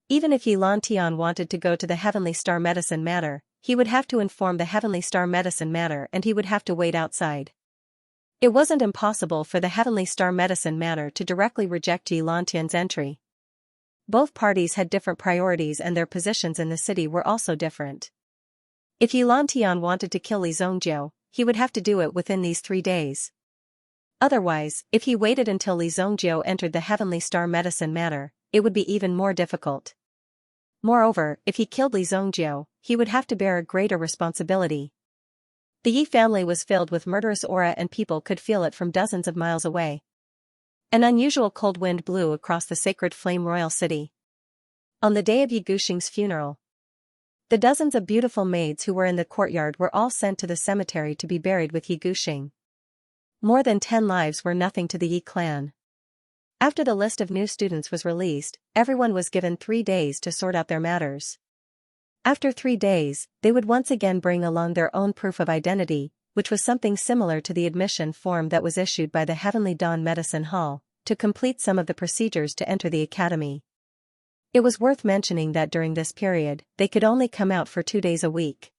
Even if Yi Lantian wanted to go to the Heavenly Star Medicine Manor, he would have to inform the Heavenly Star Medicine Manor and he would have to wait outside. It wasn't impossible for the Heavenly Star Medicine Manor to directly reject Yi Lantian's entry. Both parties had different priorities and their positions in the city were also different. If Yi Lantian wanted to kill Li Zongjiu, he would have to do it within these 3 days. Otherwise, if he waited until Li Zongjiu entered the Heavenly Star Medicine Manor, it would be even more difficult. Moreover, if he killed Li Zongjiu, he would have to bear a greater responsibility. The Yi family was filled with murderous aura and people could feel it from dozens of miles away. An unusual cold wind blew across the sacred flame royal city. On the day of Yi Guxing's funeral, the dozens of beautiful maids who were in the courtyard were all sent to the cemetery to be buried with Yi Guxing. More than 10 lives were nothing to the Yi clan. After the list of new students was released, everyone was given 3 days to sort out their matters. After 3 days, they would once again bring along their own proof of identity, which was something similar to the admission form that was issued by the Heavenly Dawn Medicine Hall, to complete some of the procedures to enter the academy. It was worth mentioning that during this period, they could only come out for 2 days a week.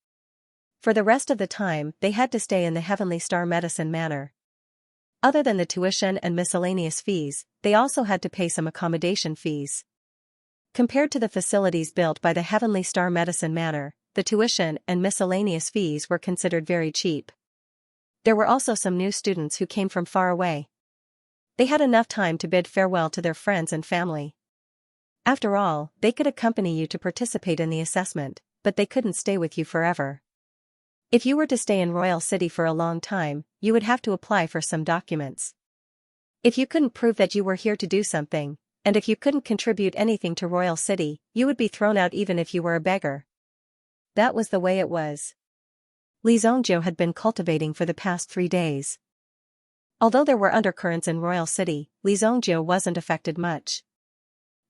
For the rest of the time, they had to stay in the Heavenly Star Medicine Manor. Other than the tuition and miscellaneous fees, they also had to pay some accommodation fees. Compared to the facilities built by the Heavenly Star Medicine Manor, the tuition and miscellaneous fees were considered very cheap. There were also some new students who came from far away. They had enough time to bid farewell to their friends and family. After all, they could accompany you to participate in the assessment, but they couldn't stay with you forever. If you were to stay in Royal City for a long time, you would have to apply for some documents. If you couldn't prove that you were here to do something, and if you couldn't contribute anything to Royal City, you would be thrown out even if you were a beggar. That was the way it was. Li Zongjiu had been cultivating for the past 3 days. Although there were undercurrents in Royal City, Li Zongjiu wasn't affected much.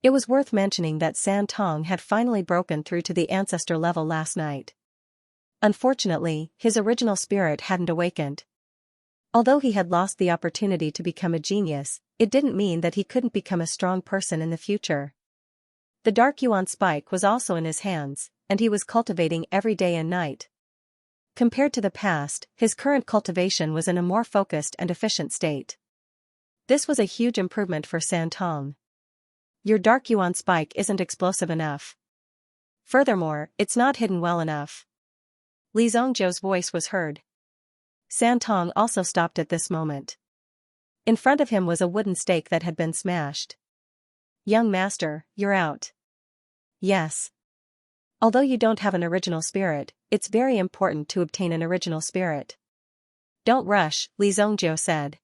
It was worth mentioning that San Tong had finally broken through to the ancestor level last night. Unfortunately, his original spirit hadn't awakened. Although he had lost the opportunity to become a genius, it didn't mean that he couldn't become a strong person in the future. The Dark Yuan spike was also in his hands, and he was cultivating every day and night. Compared to the past, his current cultivation was in a more focused and efficient state. This was a huge improvement for San Tong. Your Dark Yuan spike isn't explosive enough. Furthermore, it's not hidden well enough. Li Zongjiu's voice was heard. San Tong also stopped at this moment. In front of him was a wooden stake that had been smashed. Young master, you're out. Yes. Although you don't have an original spirit, it's very important to obtain an original spirit. Don't rush, Li Zongjiu said.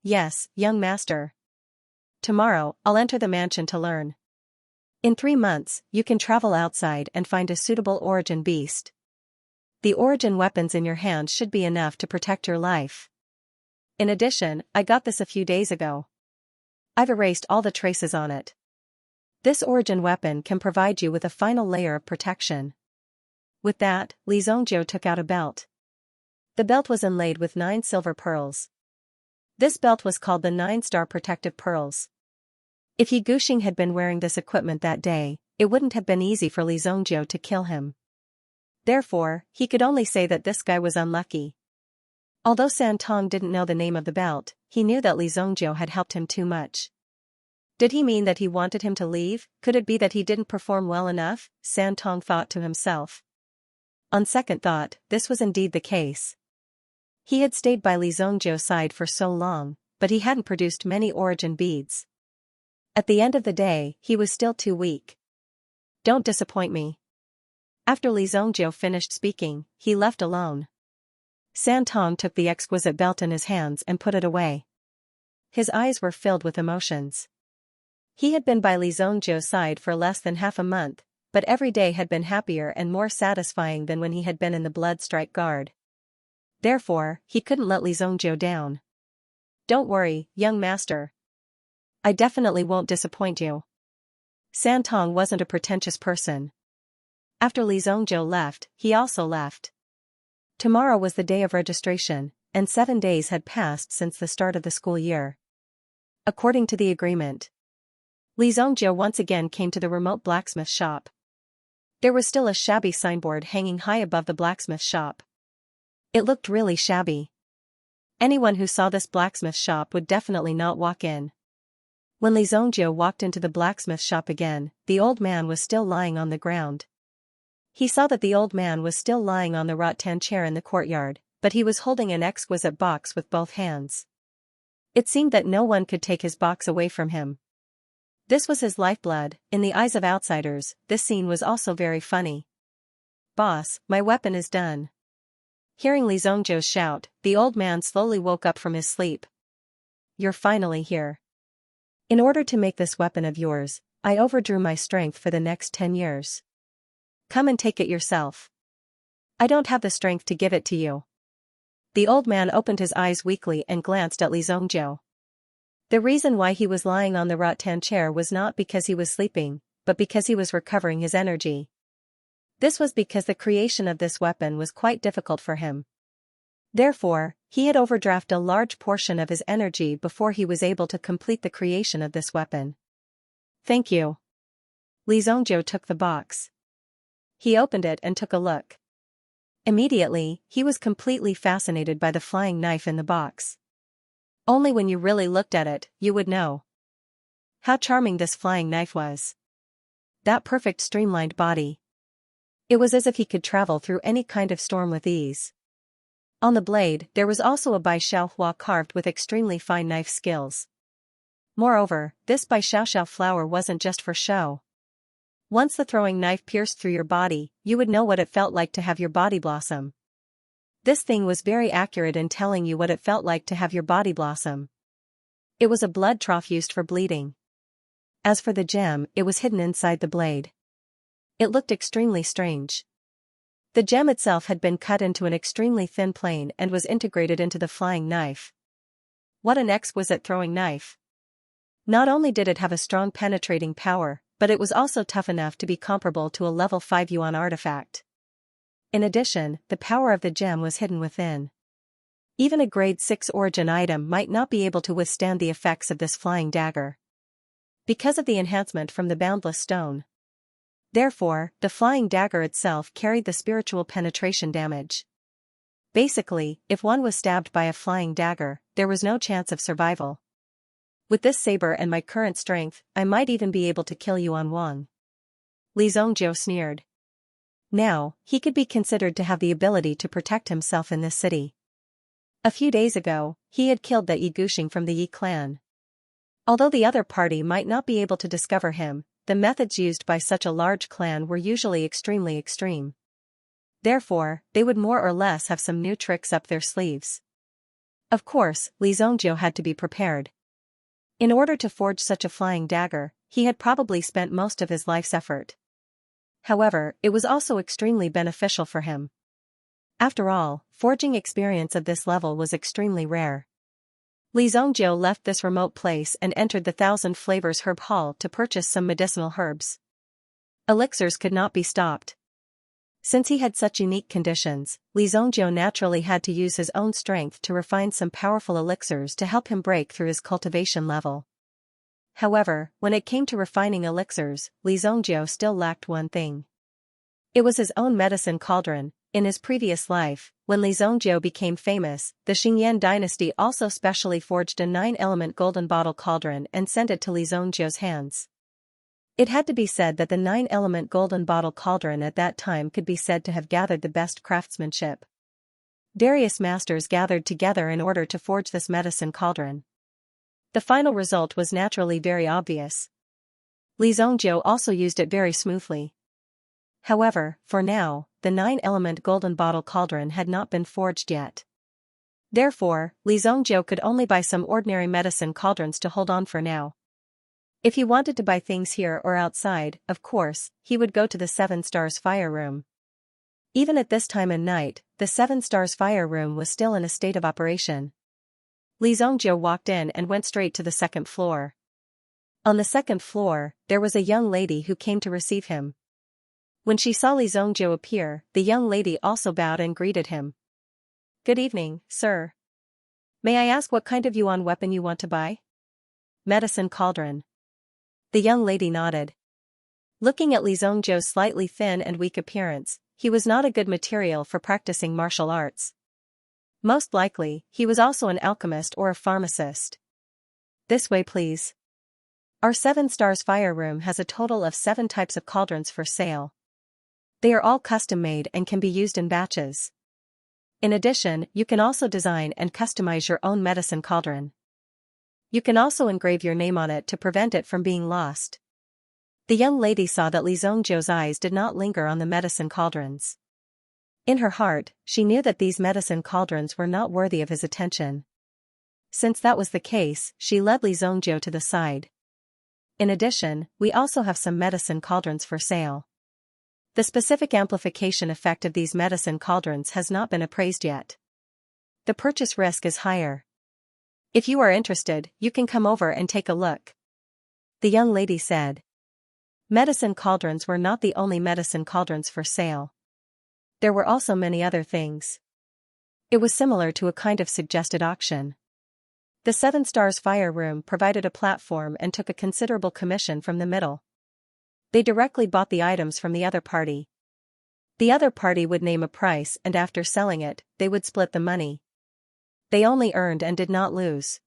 Yes, young master. Tomorrow, I'll enter the mansion to learn. In 3 months, you can travel outside and find a suitable origin beast. The origin weapons in your hands should be enough to protect your life. In addition, I got this a few days ago. I've erased all the traces on it. This origin weapon can provide you with a final layer of protection. With that, Li Zongjiu took out a belt. The belt was inlaid with 9 silver pearls. This belt was called the 9-star protective pearls. If Ye Guxing had been wearing this equipment that day, it wouldn't have been easy for Li Zongjiu to kill him. Therefore, he could only say that this guy was unlucky. Although San Tong didn't know the name of the belt, he knew that Li Zongjiu had helped him too much. Did he mean that he wanted him to leave? Could it be that he didn't perform well enough? San Tong thought to himself. On second thought, this was indeed the case. He had stayed by Li Zongjiu's side for so long, but he hadn't produced many origin beads. At the end of the day, he was still too weak. Don't disappoint me. After Li Zongjiu finished speaking, he left alone. San Tong took the exquisite belt in his hands and put it away. His eyes were filled with emotions. He had been by Li Zongjiu's side for less than half a month, but every day had been happier and more satisfying than when he had been in the Blood Strike Guard. Therefore, he couldn't let Li Zongjiu down. Don't worry, young master. I definitely won't disappoint you. San Tong wasn't a pretentious person. After Li Zongjiu left, he also left. Tomorrow was the day of registration, and 7 days had passed since the start of the school year. According to the agreement, Li Zongjiu once again came to the remote blacksmith shop. There was still a shabby signboard hanging high above the blacksmith shop. It looked really shabby. Anyone who saw this blacksmith shop would definitely not walk in. When Li Zongjiu walked into the blacksmith shop again, the old man was still lying on the ground. He saw that the old man was still lying on the rattan chair in the courtyard, but he was holding an exquisite box with both hands. It seemed that no one could take his box away from him. This was his lifeblood. In the eyes of outsiders, this scene was also very funny. Boss, my weapon is done. Hearing Li Zongjiu's shout, the old man slowly woke up from his sleep. You're finally here. In order to make this weapon of yours, I overdrew my strength for the next 10 years. Come and take it yourself. I don't have the strength to give it to you. The old man opened his eyes weakly and glanced at Li Zongjiu. The reason why he was lying on the rattan chair was not because he was sleeping, but because he was recovering his energy. This was because the creation of this weapon was quite difficult for him. Therefore, he had overdrafted a large portion of his energy before he was able to complete the creation of this weapon. Thank you. Li Zongjiu took the box. He opened it and took a look. Immediately, he was completely fascinated by the flying knife in the box. Only when you really looked at it, you would know how charming this flying knife was. That perfect streamlined body. It was as if he could travel through any kind of storm with ease. On the blade, there was also a Bai Xiaohua carved with extremely fine knife skills. Moreover, this Bai Xiaoxiao flower wasn't just for show. Once the throwing knife pierced through your body, you would know what it felt like to have your body blossom. This thing was very accurate in telling you what it felt like to have your body blossom. It was a blood trough used for bleeding. As for the gem, it was hidden inside the blade. It looked extremely strange. The gem itself had been cut into an extremely thin plane and was integrated into the flying knife. What an exquisite throwing knife. Not only did it have a strong penetrating power, but it was also tough enough to be comparable to a level 5 yuan artifact. In addition, the power of the gem was hidden within. Even a grade 6 origin item might not be able to withstand the effects of this flying dagger. Because of the enhancement from the boundless stone. Therefore, the flying dagger itself carried the spiritual penetration damage. Basically, if one was stabbed by a flying dagger, there was no chance of survival. With this saber and my current strength, I might even be able to kill Yuan Wang. Li Zongjiu sneered. Now, he could be considered to have the ability to protect himself in this city. A few days ago, he had killed that Ye Guxing from the Yi clan. Although the other party might not be able to discover him, the methods used by such a large clan were usually extremely extreme. Therefore, they would more or less have some new tricks up their sleeves. Of course, Li Zongjiu had to be prepared. In order to forge such a flying dagger, he had probably spent most of his life's effort. However, it was also extremely beneficial for him. After all, forging experience of this level was extremely rare. Li Zhongjiu left this remote place and entered the Thousand Flavors Herb Hall to purchase some medicinal herbs. Elixirs could not be stopped. Since he had such unique conditions, Li Zhongjiu naturally had to use his own strength to refine some powerful elixirs to help him break through his cultivation level. However, when it came to refining elixirs, Li Zhongjiu still lacked one thing. It was his own medicine cauldron. In his previous life, when Li Zhongjiu became famous, the Xingyan dynasty also specially forged a 9-element golden bottle cauldron and sent it to Li Zhongjiu's hands. It had to be said that the 9-element golden bottle cauldron at that time could be said to have gathered the best craftsmanship. Various masters gathered together in order to forge this medicine cauldron. The final result was naturally very obvious. Li Zhongjiu also used it very smoothly. However, for now, the 9-element golden bottle cauldron had not been forged yet. Therefore, Li Zhongjiu could only buy some ordinary medicine cauldrons to hold on for now. If he wanted to buy things here or outside, of course, he would go to the 7 Stars Fire Room. Even at this time of night, the 7 Stars Fire Room was still in a state of operation. Li Zhongjiu walked in and went straight to the 2nd floor. On the 2nd floor, there was a young lady who came to receive him. When she saw Li Zhongjiu appear, the young lady also bowed and greeted him. "Good evening, sir. May I ask what kind of yuan weapon you want to buy?" "Medicine cauldron." The young lady nodded. Looking at Li Zhongjiu's slightly thin and weak appearance, he was not a good material for practicing martial arts. Most likely, he was also an alchemist or a pharmacist. "This way please. Our 7 Stars Fire Room has a total of 7 types of cauldrons for sale. They are all custom-made and can be used in batches. In addition, you can also design and customize your own medicine cauldron. You can also engrave your name on it to prevent it from being lost." The young lady saw that Li Zhongjiu's eyes did not linger on the medicine cauldrons. In her heart, she knew that these medicine cauldrons were not worthy of his attention. Since that was the case, she led Li Zhongjiu to the side. "In addition, we also have some medicine cauldrons for sale. The specific amplification effect of these medicine cauldrons has not been appraised yet. The purchase risk is higher. If you are interested, you can come over and take a look," the young lady said. Medicine cauldrons were not the only medicine cauldrons for sale. There were also many other things. It was similar to a kind of suggested auction. The 7 Stars Fire Room provided a platform and took a considerable commission from the middle. They directly bought the items from the other party. The other party would name a price and after selling it, they would split the money. They only earned and did not lose.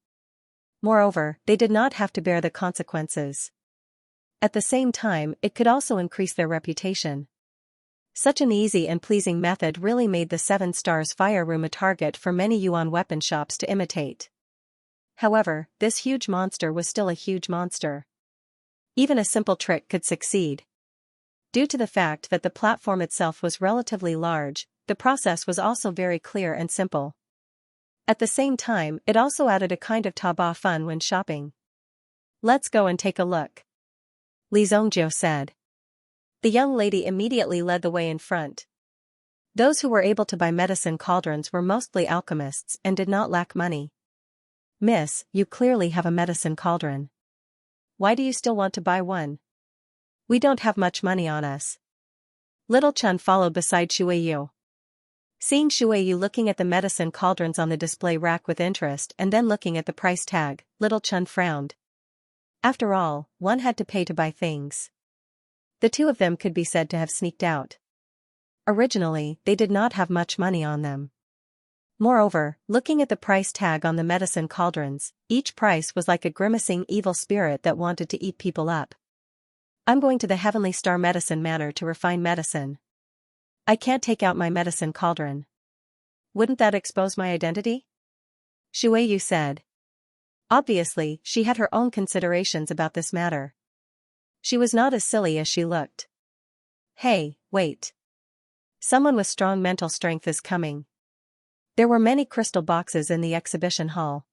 Moreover, they did not have to bear the consequences. At the same time, it could also increase their reputation. Such an easy and pleasing method really made the 7 Stars Fire Room a target for many yuan weapon shops to imitate. However, this huge monster was still a huge monster. Even a simple trick could succeed. Due to the fact that the platform itself was relatively large, the process was also very clear and simple. At the same time, it also added a kind of taobao fun when shopping. "Let's go and take a look," Li Zhongjiu said. The young lady immediately led the way in front. Those who were able to buy medicine cauldrons were mostly alchemists and did not lack money. "Miss, you clearly have a medicine cauldron. Why do you still want to buy one?" "We don't have much money on us." Little Chun followed beside Shuiyu. Seeing Shuiyu looking at the medicine cauldrons on the display rack with interest and then looking at the price tag, Little Chun frowned. After all, one had to pay to buy things. The two of them could be said to have sneaked out. Originally, they did not have much money on them. Moreover, looking at the price tag on the medicine cauldrons, each price was like a grimacing evil spirit that wanted to eat people up. "I'm going to the Heavenly Star Medicine Manor to refine medicine. I can't take out my medicine cauldron. Wouldn't that expose my identity?" Shuiyu said. Obviously, she had her own considerations about this matter. She was not as silly as she looked. "Hey, wait. Someone with strong mental strength is coming." There were many crystal boxes in the exhibition hall.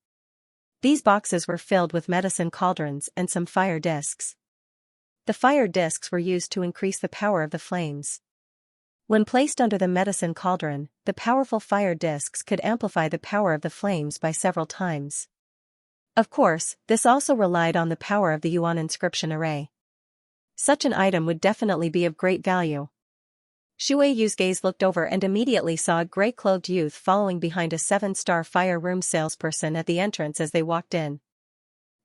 These boxes were filled with medicine cauldrons and some fire discs. The fire discs were used to increase the power of the flames. When placed under the medicine cauldron, the powerful fire discs could amplify the power of the flames by several times. Of course, this also relied on the power of the yuan inscription array. Such an item would definitely be of great value. Shui Yu's gaze looked over and immediately saw a gray-clothed youth following behind a 7-star fire room salesperson at the entrance as they walked in.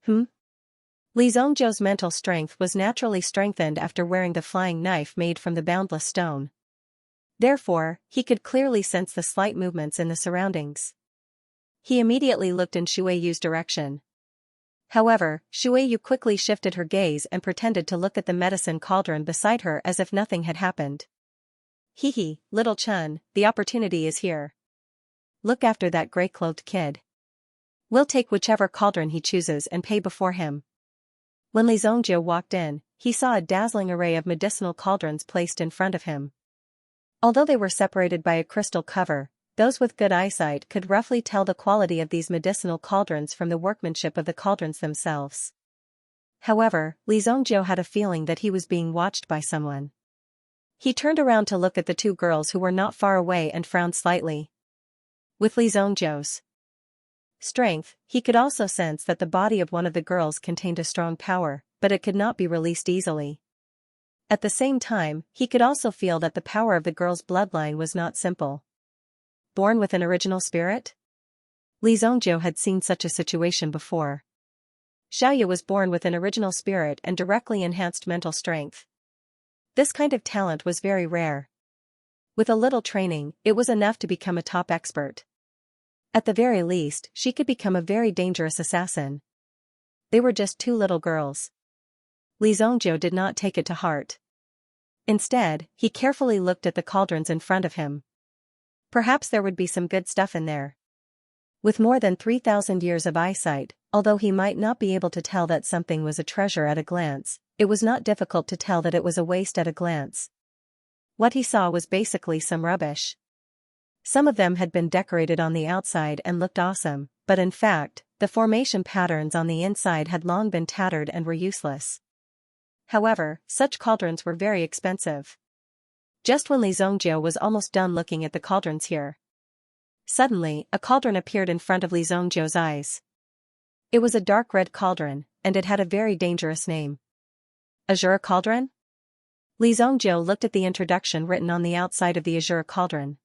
Li Zhongzhou's mental strength was naturally strengthened after wearing the flying knife made from the boundless stone. Therefore, he could clearly sense the slight movements in the surroundings. He immediately looked in Shui Yu's direction. However, Shui Yu quickly shifted her gaze and pretended to look at the medicine cauldron beside her as if nothing had happened. Hee, little Chun, the opportunity is here. Look after that gray-clothed kid. We'll take whichever cauldron he chooses and pay before him. When Li Zhongzhou walked in, he saw a dazzling array of medicinal cauldrons placed in front of him. Although they were separated by a crystal cover, those with good eyesight could roughly tell the quality of these medicinal cauldrons from the workmanship of the cauldrons themselves. However, Li Zhongzhou had a feeling that he was being watched by someone. He turned around to look at the two girls who were not far away and frowned slightly. With Li Zhongzhou's strength, he could also sense that the body of one of the girls contained a strong power, but it could not be released easily. At the same time, he could also feel that the power of the girl's bloodline was not simple. Born with an original spirit? Li Zhongzhou had seen such a situation before. Xiaoya was born with an original spirit and directly enhanced mental strength. This kind of talent was very rare. With a little training, it was enough to become a top expert. At the very least, she could become a very dangerous assassin. They were just two little girls. Li Zhongzhou did not take it to heart. Instead, he carefully looked at the cauldrons in front of him. Perhaps there would be some good stuff in there. With more than 3,000 years of eyesight, although he might not be able to tell that something was a treasure at a glance, it was not difficult to tell that it was a waste at a glance. What he saw was basically some rubbish. Some of them had been decorated on the outside and looked awesome, but in fact, the formation patterns on the inside had long been tattered and were useless. However, such cauldrons were very expensive. Just when Li Zhongzhou was almost done looking at the cauldrons here, suddenly, a cauldron appeared in front of Li Zhongzhou's eyes. It was a dark red cauldron, and it had a very dangerous name. Azure Cauldron? Li Zhongzhou looked at the introduction written on the outside of the Azure Cauldron.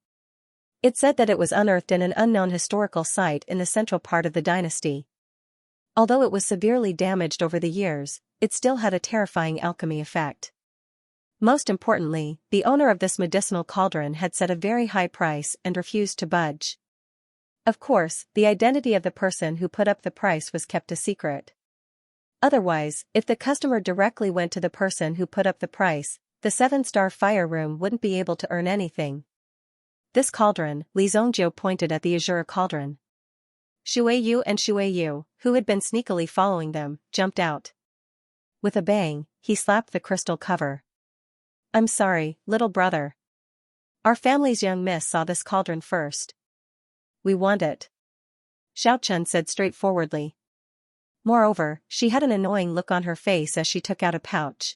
It said that it was unearthed in an unknown historical site in the central part of the dynasty. Although it was severely damaged over the years, it still had a terrifying alchemy effect. Most importantly, the owner of this medicinal cauldron had set a very high price and refused to budge. Of course, the identity of the person who put up the price was kept a secret. Otherwise, if the customer directly went to the person who put up the price, the 7-star fire room wouldn't be able to earn anything. This cauldron, Li Zhongzhou pointed at the Azure Cauldron. Shui Yu and Shui Yu, who had been sneakily following them, jumped out. With a bang, he slapped the crystal cover. I'm sorry, little brother. Our family's young miss saw this cauldron first. We want it. Xiaochun said straightforwardly. Moreover, she had an annoying look on her face as she took out a pouch.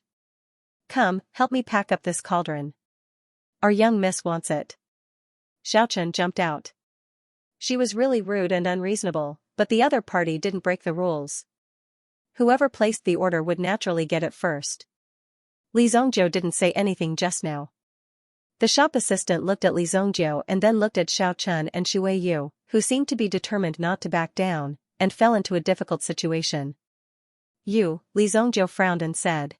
Come, help me pack up this cauldron. Our young miss wants it. Xiaochun jumped out. She was really rude and unreasonable, but the other party didn't break the rules. Whoever placed the order would naturally get it first. Li Zhongzhou didn't say anything just now. The shop assistant looked at Li Zhongzhou and then looked at Xiaochun and Shui Yu, who seemed to be determined not to back down, and fell into a difficult situation. You, Li Zhongzhou frowned and said.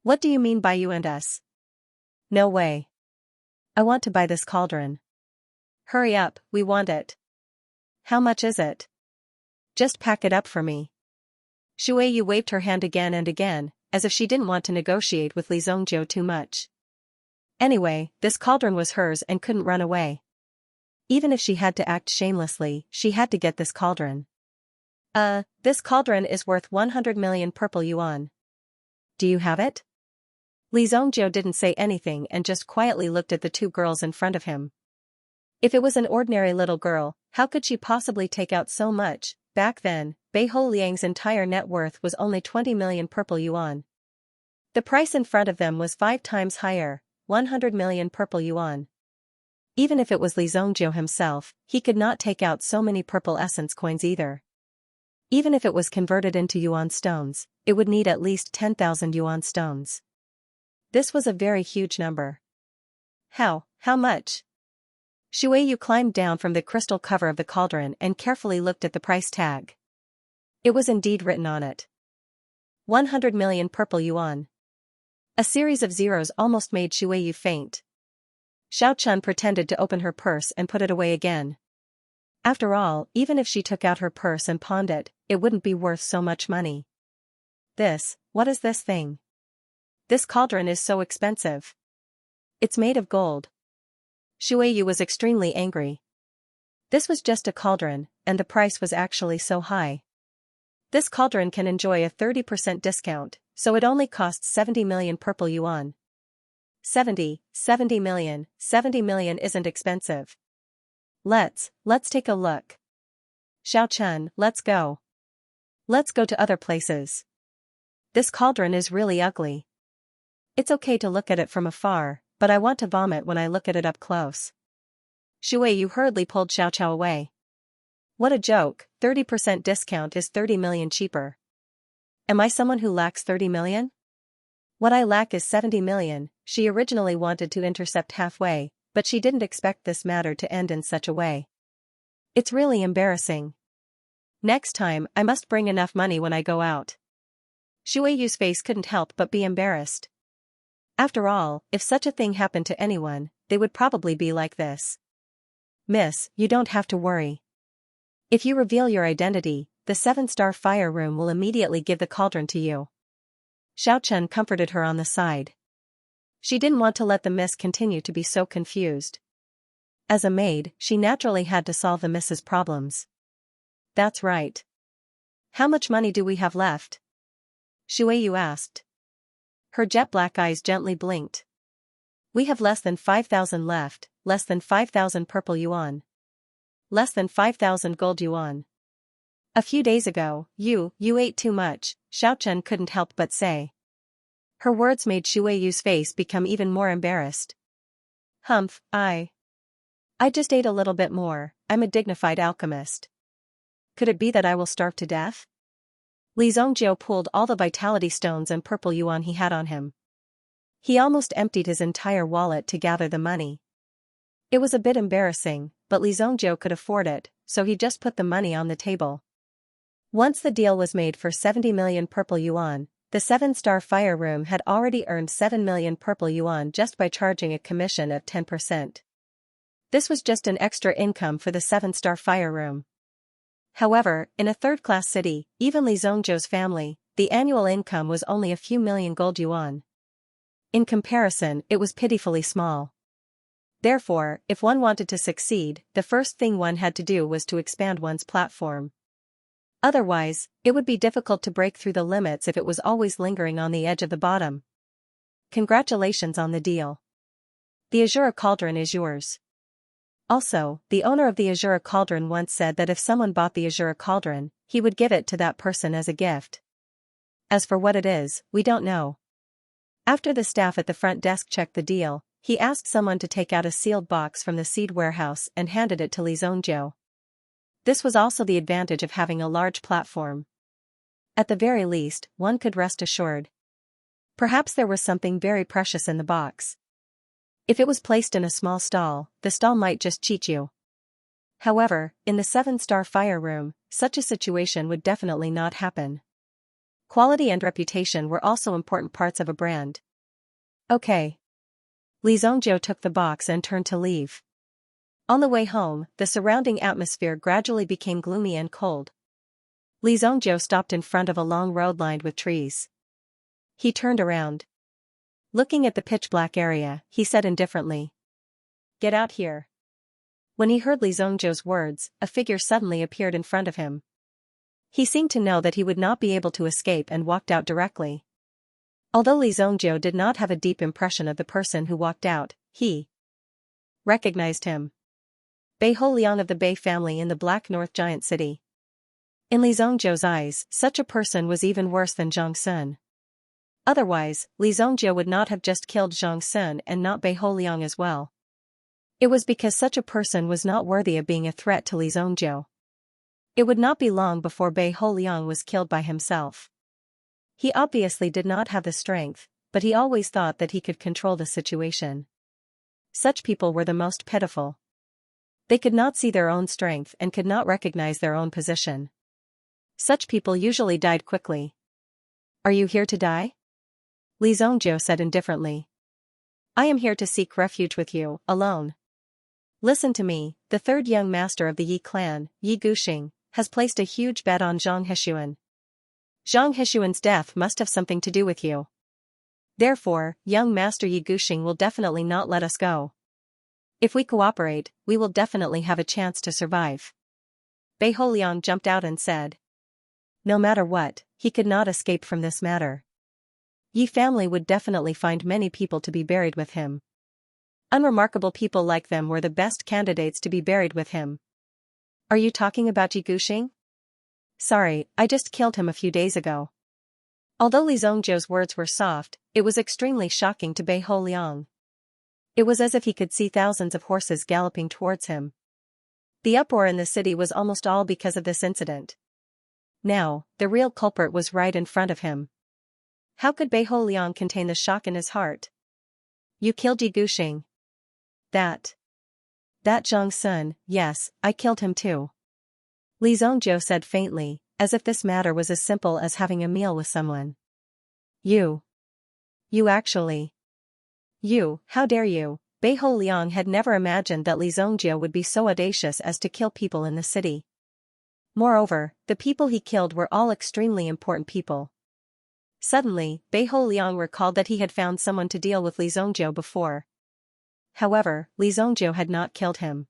What do you mean by you and us? No way. I want to buy this cauldron. Hurry up, we want it. How much is it? Just pack it up for me. Shui Yu waved her hand again and again, as if she didn't want to negotiate with Li Zhongzhou too much. Anyway, this cauldron was hers and couldn't run away. Even if she had to act shamelessly, she had to get this cauldron. This cauldron is worth 100 million purple yuan. Do you have it? Li Zhongzhou didn't say anything and just quietly looked at the two girls in front of him. If it was an ordinary little girl, how could she possibly take out so much? Back then, Bei Ho Liang's entire net worth was only 20 million purple yuan. The price in front of them was 5 times higher, 100 million purple yuan. Even if it was Li Zongjiu himself, he could not take out so many purple essence coins either. Even if it was converted into yuan stones, it would need at least 10,000 yuan stones. This was a very huge number. How much? Shuiyu climbed down from the crystal cover of the cauldron and carefully looked at the price tag. It was indeed written on it. 100 million purple yuan. A series of zeros almost made Shuiyu faint. Xiao Chun pretended to open her purse and put it away again. After all, even if she took out her purse and pawned it, it wouldn't be worth so much money. What is this thing? This cauldron is so expensive. It's made of gold. Shuiyu was extremely angry. This was just a cauldron, and the price was actually so high. This cauldron can enjoy a 30% discount, so it only costs 70 million purple yuan. 70 million isn't expensive. Let's take a look. Xiao Chun, let's go. Let's go to other places. This cauldron is really ugly. It's okay to look at it from afar, but I want to vomit when I look at it up close. Shuiyu hurriedly pulled Xiao Chao away. What a joke, 30% discount is 30 million cheaper. Am I someone who lacks 30 million? What I lack is 70 million, she originally wanted to intercept halfway, but she didn't expect this matter to end in such a way. It's really embarrassing. Next time, I must bring enough money when I go out. Shuiyu's face couldn't help but be embarrassed. After all, if such a thing happened to anyone, they would probably be like this. Miss, you don't have to worry. If you reveal your identity, the 7-star fire room will immediately give the cauldron to you. Xiao Chun comforted her on the side. She didn't want to let the miss continue to be so confused. As a maid, she naturally had to solve the miss's problems. That's right. How much money do we have left? Shuiyu asked. Her jet-black eyes gently blinked. We have less than 5,000 left, less than 5,000 purple yuan. Less than 5,000 gold yuan. A few days ago, you ate too much, Xiao Chun couldn't help but say. Her words made Shuiyu's face become even more embarrassed. Humph, I just ate a little bit more, I'm a dignified alchemist. Could it be that I will starve to death? Li Zongjiu pulled all the vitality stones and purple yuan he had on him. He almost emptied his entire wallet to gather the money. It was a bit embarrassing, but Li Zongjiu could afford it, so he just put the money on the table. Once the deal was made for 70 million purple yuan, the 7-star fire room had already earned 7 million purple yuan just by charging a commission of 10%. This was just an extra income for the 7-star fire room. However, in a third-class city, even Li Zongjiu's family, the annual income was only a few million gold yuan. In comparison, it was pitifully small. Therefore, if one wanted to succeed, the first thing one had to do was to expand one's platform. Otherwise, it would be difficult to break through the limits if it was always lingering on the edge of the bottom. Congratulations on the deal. The Azura Cauldron is yours. Also, the owner of the Azura Cauldron once said that if someone bought the Azura Cauldron, he would give it to that person as a gift. As for what it is, we don't know. After the staff at the front desk checked the deal, he asked someone to take out a sealed box from the seed warehouse and handed it to Li Zongjiu. This was also the advantage of having a large platform. At the very least, one could rest assured. Perhaps there was something very precious in the box. If it was placed in a small stall, the stall might just cheat you. However, in the 7-star fire room, such a situation would definitely not happen. Quality and reputation were also important parts of a brand. Okay. Li Zongjiu took the box and turned to leave. On the way home, the surrounding atmosphere gradually became gloomy and cold. Li Zongjiu stopped in front of a long road lined with trees. He turned around. Looking at the pitch-black area, he said indifferently, "Get out here." When he heard Li Zongjiu's words, a figure suddenly appeared in front of him. He seemed to know that he would not be able to escape and walked out directly. Although Li Zongjiu did not have a deep impression of the person who walked out, he recognized him. Bei Holiang of the Bei family in the Black North Giant City. In Li Zongjiu's eyes, such a person was even worse than Zhang Sun. Otherwise, Li Zhongjiu would not have just killed Zhang Sun and not Bei Holiang as well. It was because such a person was not worthy of being a threat to Li Zhongjiu. It would not be long before Bei Holiang was killed by himself. He obviously did not have the strength, but he always thought that he could control the situation. Such people were the most pitiful. They could not see their own strength and could not recognize their own position. Such people usually died quickly. "Are you here to die?" Li Zhongjiu said indifferently. "I am here to seek refuge with you, alone. Listen to me, the third young master of the Yi clan, Yi Guxing, has placed a huge bet on Zhang Hexuan. Zhang Hexuan's death must have something to do with you. Therefore, young master Yi Guxing will definitely not let us go. If we cooperate, we will definitely have a chance to survive." Bei Holiang jumped out and said. No matter what, he could not escape from this matter. Yi family would definitely find many people to be buried with him. Unremarkable people like them were the best candidates to be buried with him. "Are you talking about Yi Guxing?" "Sorry, I just killed him a few days ago." Although Li Zhongjiu's words were soft, it was extremely shocking to Bei Holiang. It was as if he could see thousands of horses galloping towards him. The uproar in the city was almost all because of this incident. Now, the real culprit was right in front of him. How could Bei Holiang contain the shock in his heart? "You killed Yi Guxing." That Zhang Sun, yes, I killed him too." Li Zhongjiu said faintly, as if this matter was as simple as having a meal with someone. You actually. How dare you?" Bei Holiang had never imagined that Li Zhongjiu would be so audacious as to kill people in the city. Moreover, the people he killed were all extremely important people. Suddenly, Bei Holiang recalled that he had found someone to deal with Li Zhongjiu before. However, Li Zhongjiu had not killed him.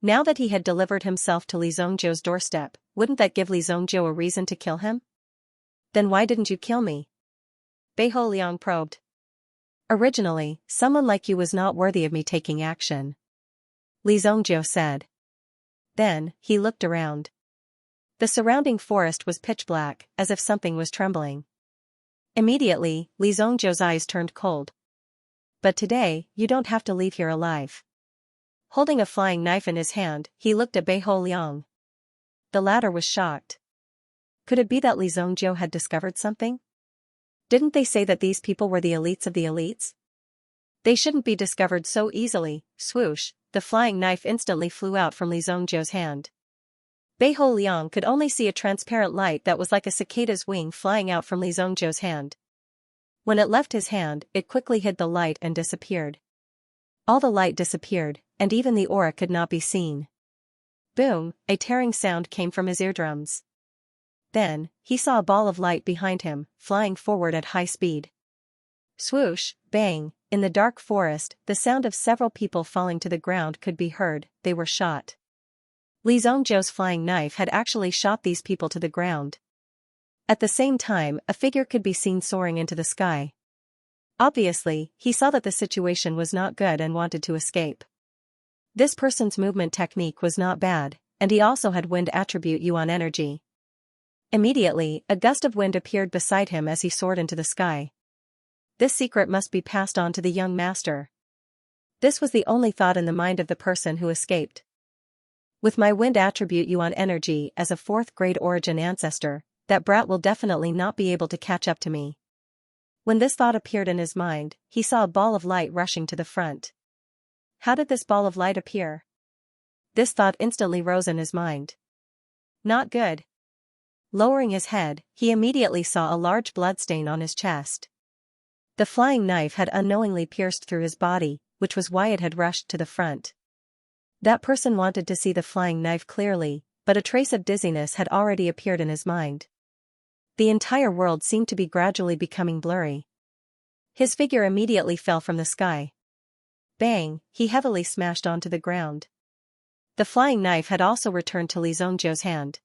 Now that he had delivered himself to Li Zhongjiu's doorstep, wouldn't that give Li Zhongjiu a reason to kill him? "Then why didn't you kill me?" Bei Holiang probed. "Originally, someone like you was not worthy of me taking action," Li Zhongjiu said. Then, he looked around. The surrounding forest was pitch black, as if something was trembling. Immediately, Li Zhongjiu's eyes turned cold. "But today, you don't have to leave here alive." Holding a flying knife in his hand, he looked at Bei Holiang. The latter was shocked. Could it be that Li Zhongjiu had discovered something? Didn't they say that these people were the elites of the elites? They shouldn't be discovered so easily. Swoosh, the flying knife instantly flew out from Li Zhongjiu's hand. Bei Holiang could only see a transparent light that was like a cicada's wing flying out from Li Zhongjiu's hand. When it left his hand, it quickly hid the light and disappeared. All the light disappeared, and even the aura could not be seen. Boom, a tearing sound came from his eardrums. Then, he saw a ball of light behind him, flying forward at high speed. Swoosh, bang, in the dark forest, the sound of several people falling to the ground could be heard. They were shot. Li Zhongjiu's flying knife had actually shot these people to the ground. At the same time, a figure could be seen soaring into the sky. Obviously, he saw that the situation was not good and wanted to escape. This person's movement technique was not bad, and he also had wind attribute Yuan energy. Immediately, a gust of wind appeared beside him as he soared into the sky. This secret must be passed on to the young master. This was the only thought in the mind of the person who escaped. With my wind attribute Yuan energy as a 4th grade origin ancestor, that brat will definitely not be able to catch up to me. When this thought appeared in his mind, he saw a ball of light rushing to the front. How did this ball of light appear? This thought instantly rose in his mind. Not good. Lowering his head, he immediately saw a large bloodstain on his chest. The flying knife had unknowingly pierced through his body, which was why it had rushed to the front. That person wanted to see the flying knife clearly, but a trace of dizziness had already appeared in his mind. The entire world seemed to be gradually becoming blurry. His figure immediately fell from the sky. Bang, he heavily smashed onto the ground. The flying knife had also returned to Li Zhongjiu's hand.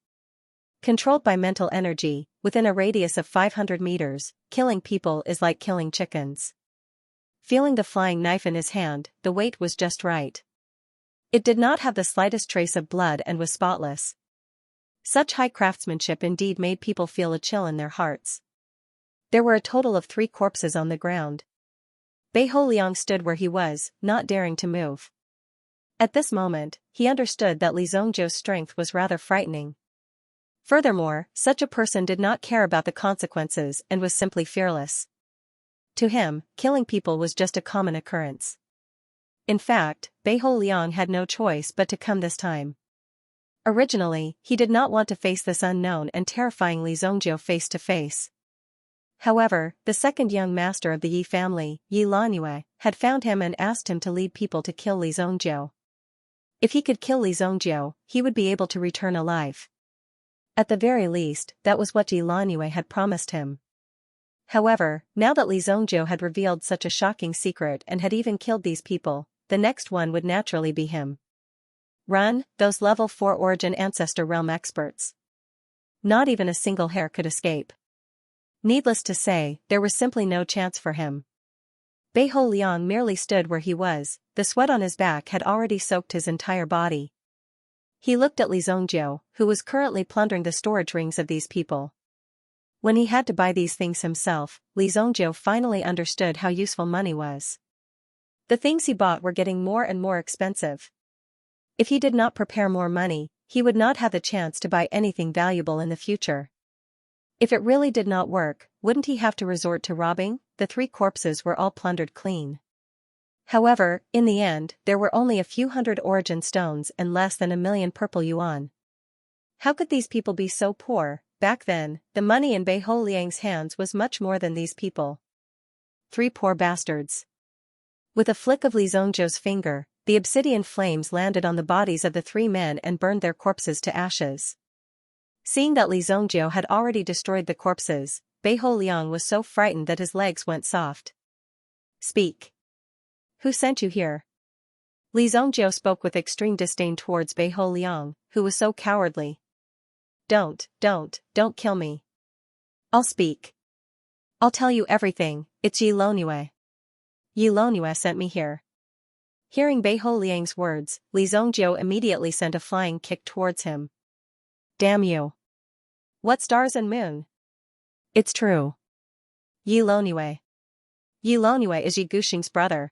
Controlled by mental energy, within a radius of 500 meters, killing people is like killing chickens. Feeling the flying knife in his hand, the weight was just right. It did not have the slightest trace of blood and was spotless. Such high craftsmanship indeed made people feel a chill in their hearts. There were a total of 3 corpses on the ground. Bei Holiang stood where he was, not daring to move. At this moment, he understood that Li Zongjiu's strength was rather frightening. Furthermore, such a person did not care about the consequences and was simply fearless. To him, killing people was just a common occurrence. In fact, Bei Holiang had no choice but to come this time. Originally, he did not want to face this unknown and terrifying Li Zongjiu face to face. However, the second young master of the Yi family, Yi Laniyue, had found him and asked him to lead people to kill Li Zongjiu. If he could kill Li Zongjiu, he would be able to return alive. At the very least, that was what Yi Laniyue had promised him. However, now that Li Zongjiu had revealed such a shocking secret and had even killed these people, the next one would naturally be him. Run, those level 4 origin ancestor realm experts. Not even a single hair could escape. Needless to say, there was simply no chance for him. Bei Holiang merely stood where he was, the sweat on his back had already soaked his entire body. He looked at Li Zongjiu, who was currently plundering the storage rings of these people. When he had to buy these things himself, Li Zongjiu finally understood how useful money was. The things he bought were getting more and more expensive. If he did not prepare more money, he would not have the chance to buy anything valuable in the future. If it really did not work, wouldn't he have to resort to robbing? The 3 corpses were all plundered clean. However, in the end, there were only a few hundred origin stones and less than 1,000,000 purple yuan. How could these people be so poor? Back then, the money in Bei Holiang's hands was much more than these people. 3 poor bastards. With a flick of Li Zongjiu's finger, the obsidian flames landed on the bodies of the 3 men and burned their corpses to ashes. Seeing that Li Zongjiu had already destroyed the corpses, Bei Holiang was so frightened that his legs went soft. Speak. Who sent you here? Li Zongjiu spoke with extreme disdain towards Bei Holiang, who was so cowardly. Don't kill me. I'll speak. I'll tell you everything, it's Yi Laniyue. Yi Laniyue sent me here. Hearing Bei Holiang's words, Li Zongjiu immediately sent a flying kick towards him. Damn you. What stars and moon? It's true. Yi Laniyue. Yi Laniyue is Yi Guxing's brother.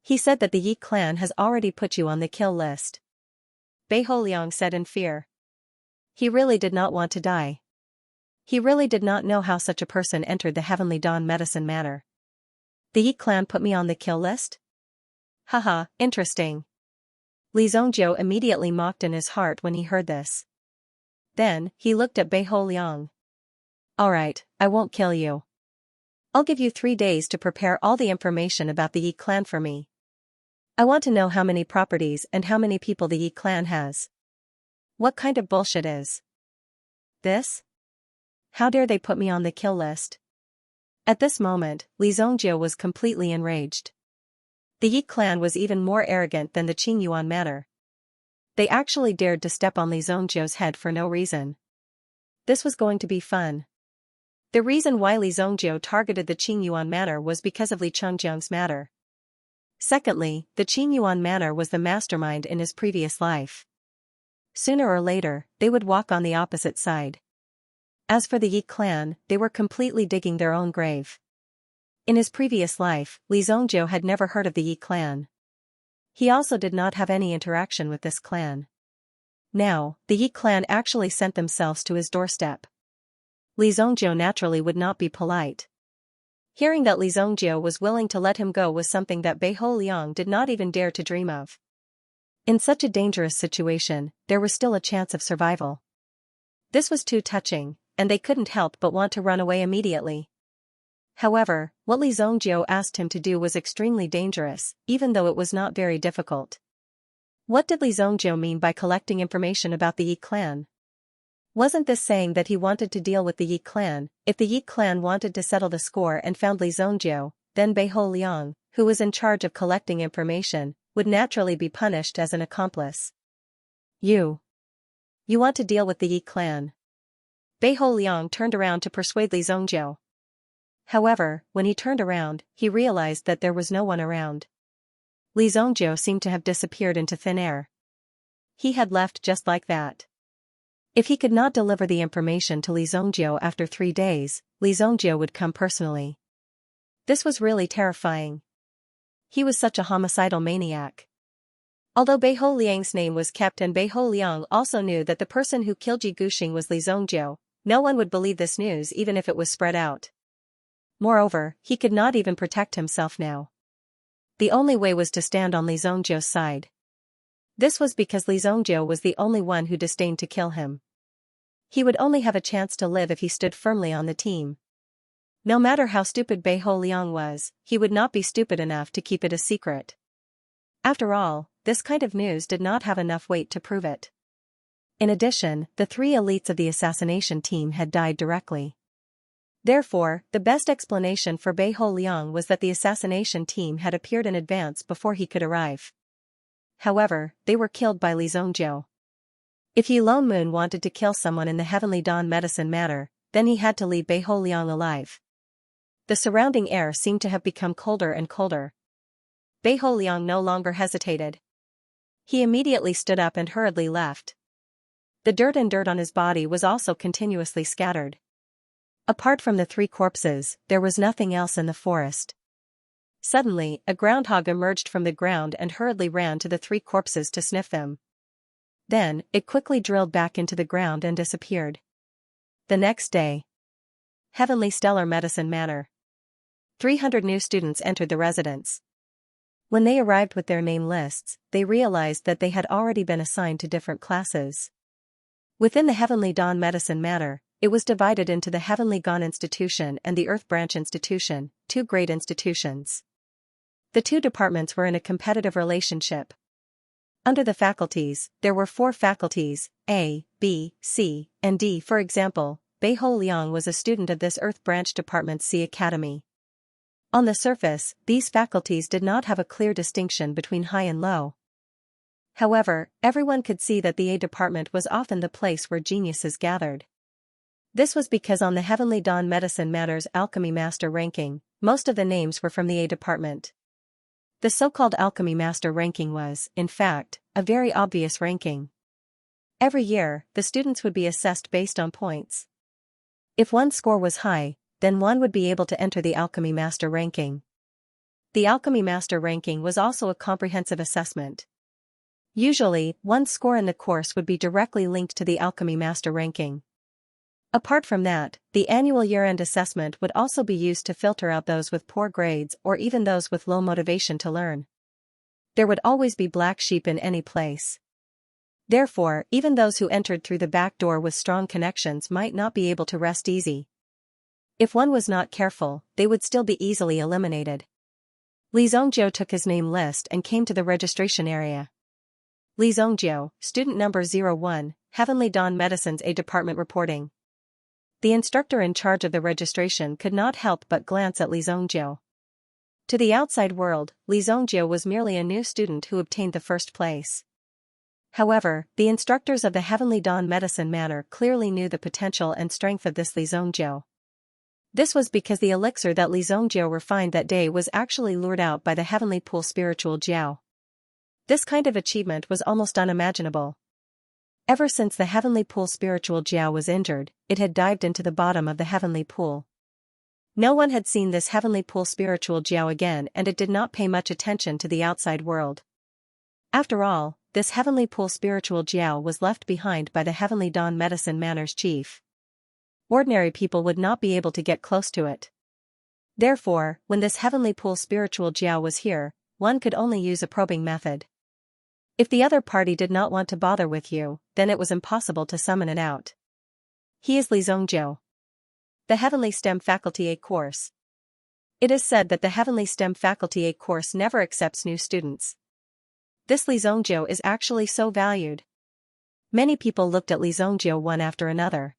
He said that the Yi clan has already put you on the kill list. Bei Holiang said in fear. He really did not want to die. He really did not know how such a person entered the Heavenly Dawn medicine matter. The Yi clan put me on the kill list? Haha, interesting. Li Zongjiu immediately mocked in his heart when he heard this. Then, he looked at Bei Holiang. Alright, I won't kill you. I'll give you 3 days to prepare all the information about the Yi clan for me. I want to know how many properties and how many people the Yi clan has. What kind of bullshit is this? How dare they put me on the kill list? At this moment, Li Zongjiu was completely enraged. The Yi clan was even more arrogant than the Qingyuan manor. They actually dared to step on Li Zongjiu's head for no reason. This was going to be fun. The reason why Li Zongjiu targeted the Qingyuan manor was because of Li Chengjiang's matter. Secondly, the Qingyuan manor was the mastermind in his previous life. Sooner or later, they would walk on the opposite side. As for the Yi clan, they were completely digging their own grave. In his previous life, Li Zongjiu had never heard of the Yi clan. He also did not have any interaction with this clan. Now, the Yi clan actually sent themselves to his doorstep. Li Zongjiu naturally would not be polite. Hearing that Li Zongjiu was willing to let him go was something that Bei Holiang did not even dare to dream of. In such a dangerous situation, there was still a chance of survival. This was too touching, and they couldn't help but want to run away immediately. However, what Li Zongjiu asked him to do was extremely dangerous, even though it was not very difficult. What did Li Zongjiu mean by collecting information about the Yi clan? Wasn't this saying that he wanted to deal with the Yi clan? If the Yi clan wanted to settle the score and found Li Zongjiu, then Bei Holiang, who was in charge of collecting information, would naturally be punished as an accomplice. You want to deal with the Yi clan? Bei Holiang turned around to persuade Li Zongjiu. However, when he turned around, he realized that there was no one around. Li Zongjiu seemed to have disappeared into thin air. He had left just like that. If he could not deliver the information to Li Zhongjiu after 3 days, Li Zhongjiu would come personally. This was really terrifying. He was such a homicidal maniac. Although Beiho Liang's name was kept and Beiho Liang also knew that the person who killed Ji Guxing was Li Zhongjiu, no one would believe this news even if it was spread out. Moreover, he could not even protect himself now. The only way was to stand on Li Zhongjiu's side. This was because Li Zhongjiu was the only one who disdained to kill him. He would only have a chance to live if he stood firmly on the team. No matter how stupid Beiho Liang was, he would not be stupid enough to keep it a secret. After all, this kind of news did not have enough weight to prove it. In addition, the 3 elites of the assassination team had died directly. Therefore, the best explanation for Beiho Liang was that the assassination team had appeared in advance before he could arrive. However, they were killed by Li Zhongjiu. If Yi Lone Moon wanted to kill someone in the Heavenly Dawn medicine matter, then he had to leave Beiho Liang alive. The surrounding air seemed to have become colder and colder. Beiho Liang no longer hesitated. He immediately stood up and hurriedly left. The dirt on his body was also continuously scattered. Apart from the 3 corpses, there was nothing else in the forest. Suddenly, a groundhog emerged from the ground and hurriedly ran to the 3 corpses to sniff them. Then, it quickly drilled back into the ground and disappeared. The next day. Heavenly Stellar Medicine Manor. 300 new students entered the residence. When they arrived with their name lists, they realized that they had already been assigned to different classes. Within the Heavenly Dawn Medicine Manor, it was divided into the Heavenly Dawn Institution and the Earth Branch Institution, 2 great institutions. The 2 departments were in a competitive relationship. Under the faculties, there were 4 faculties, A, B, C, and D. For example, Beiho Liang was a student of this Earth Branch Department's C Academy. On the surface, these faculties did not have a clear distinction between high and low. However, everyone could see that the A department was often the place where geniuses gathered. This was because on the Heavenly Dawn Medicine Matters Alchemy Master ranking, most of the names were from the A department. The so-called Alchemy Master ranking was, in fact, a very obvious ranking. Every year, the students would be assessed based on points. If one score was high, then one would be able to enter the Alchemy Master ranking. The Alchemy Master ranking was also a comprehensive assessment. Usually, one's score in the course would be directly linked to the Alchemy Master ranking. Apart from that, the annual year-end assessment would also be used to filter out those with poor grades or even those with low motivation to learn. There would always be black sheep in any place. Therefore, even those who entered through the back door with strong connections might not be able to rest easy. If one was not careful, they would still be easily eliminated. Li Zhongjiu took his name list and came to the registration area. Li Zhongjiu, student number 01, Heavenly Dawn Medicine's A department reporting. The instructor in charge of the registration could not help but glance at Li Zhongjiu. To the outside world, Li Zhongjiu was merely a new student who obtained the first place. However, the instructors of the Heavenly Dawn Medicine Manor clearly knew the potential and strength of this Li Zhongjiu. This was because the elixir that Li Zhongjiu refined that day was actually lured out by the Heavenly Pool Spiritual Jiao. This kind of achievement was almost unimaginable. Ever since the Heavenly Pool Spiritual Jiao was injured, it had dived into the bottom of the Heavenly Pool. No one had seen this Heavenly Pool Spiritual Jiao again, and it did not pay much attention to the outside world. After all, this Heavenly Pool Spiritual Jiao was left behind by the Heavenly Dawn Medicine Manor's chief. Ordinary people would not be able to get close to it. Therefore, when this Heavenly Pool Spiritual Jiao was here, one could only use a probing method. If the other party did not want to bother with you, then it was impossible to summon it out. He is Li Zhongjiu. The Heavenly STEM Faculty A course. It is said that the Heavenly STEM Faculty A course never accepts new students. This Li Zhongjiu is actually so valued. Many people looked at Li Zhongjiu one after another.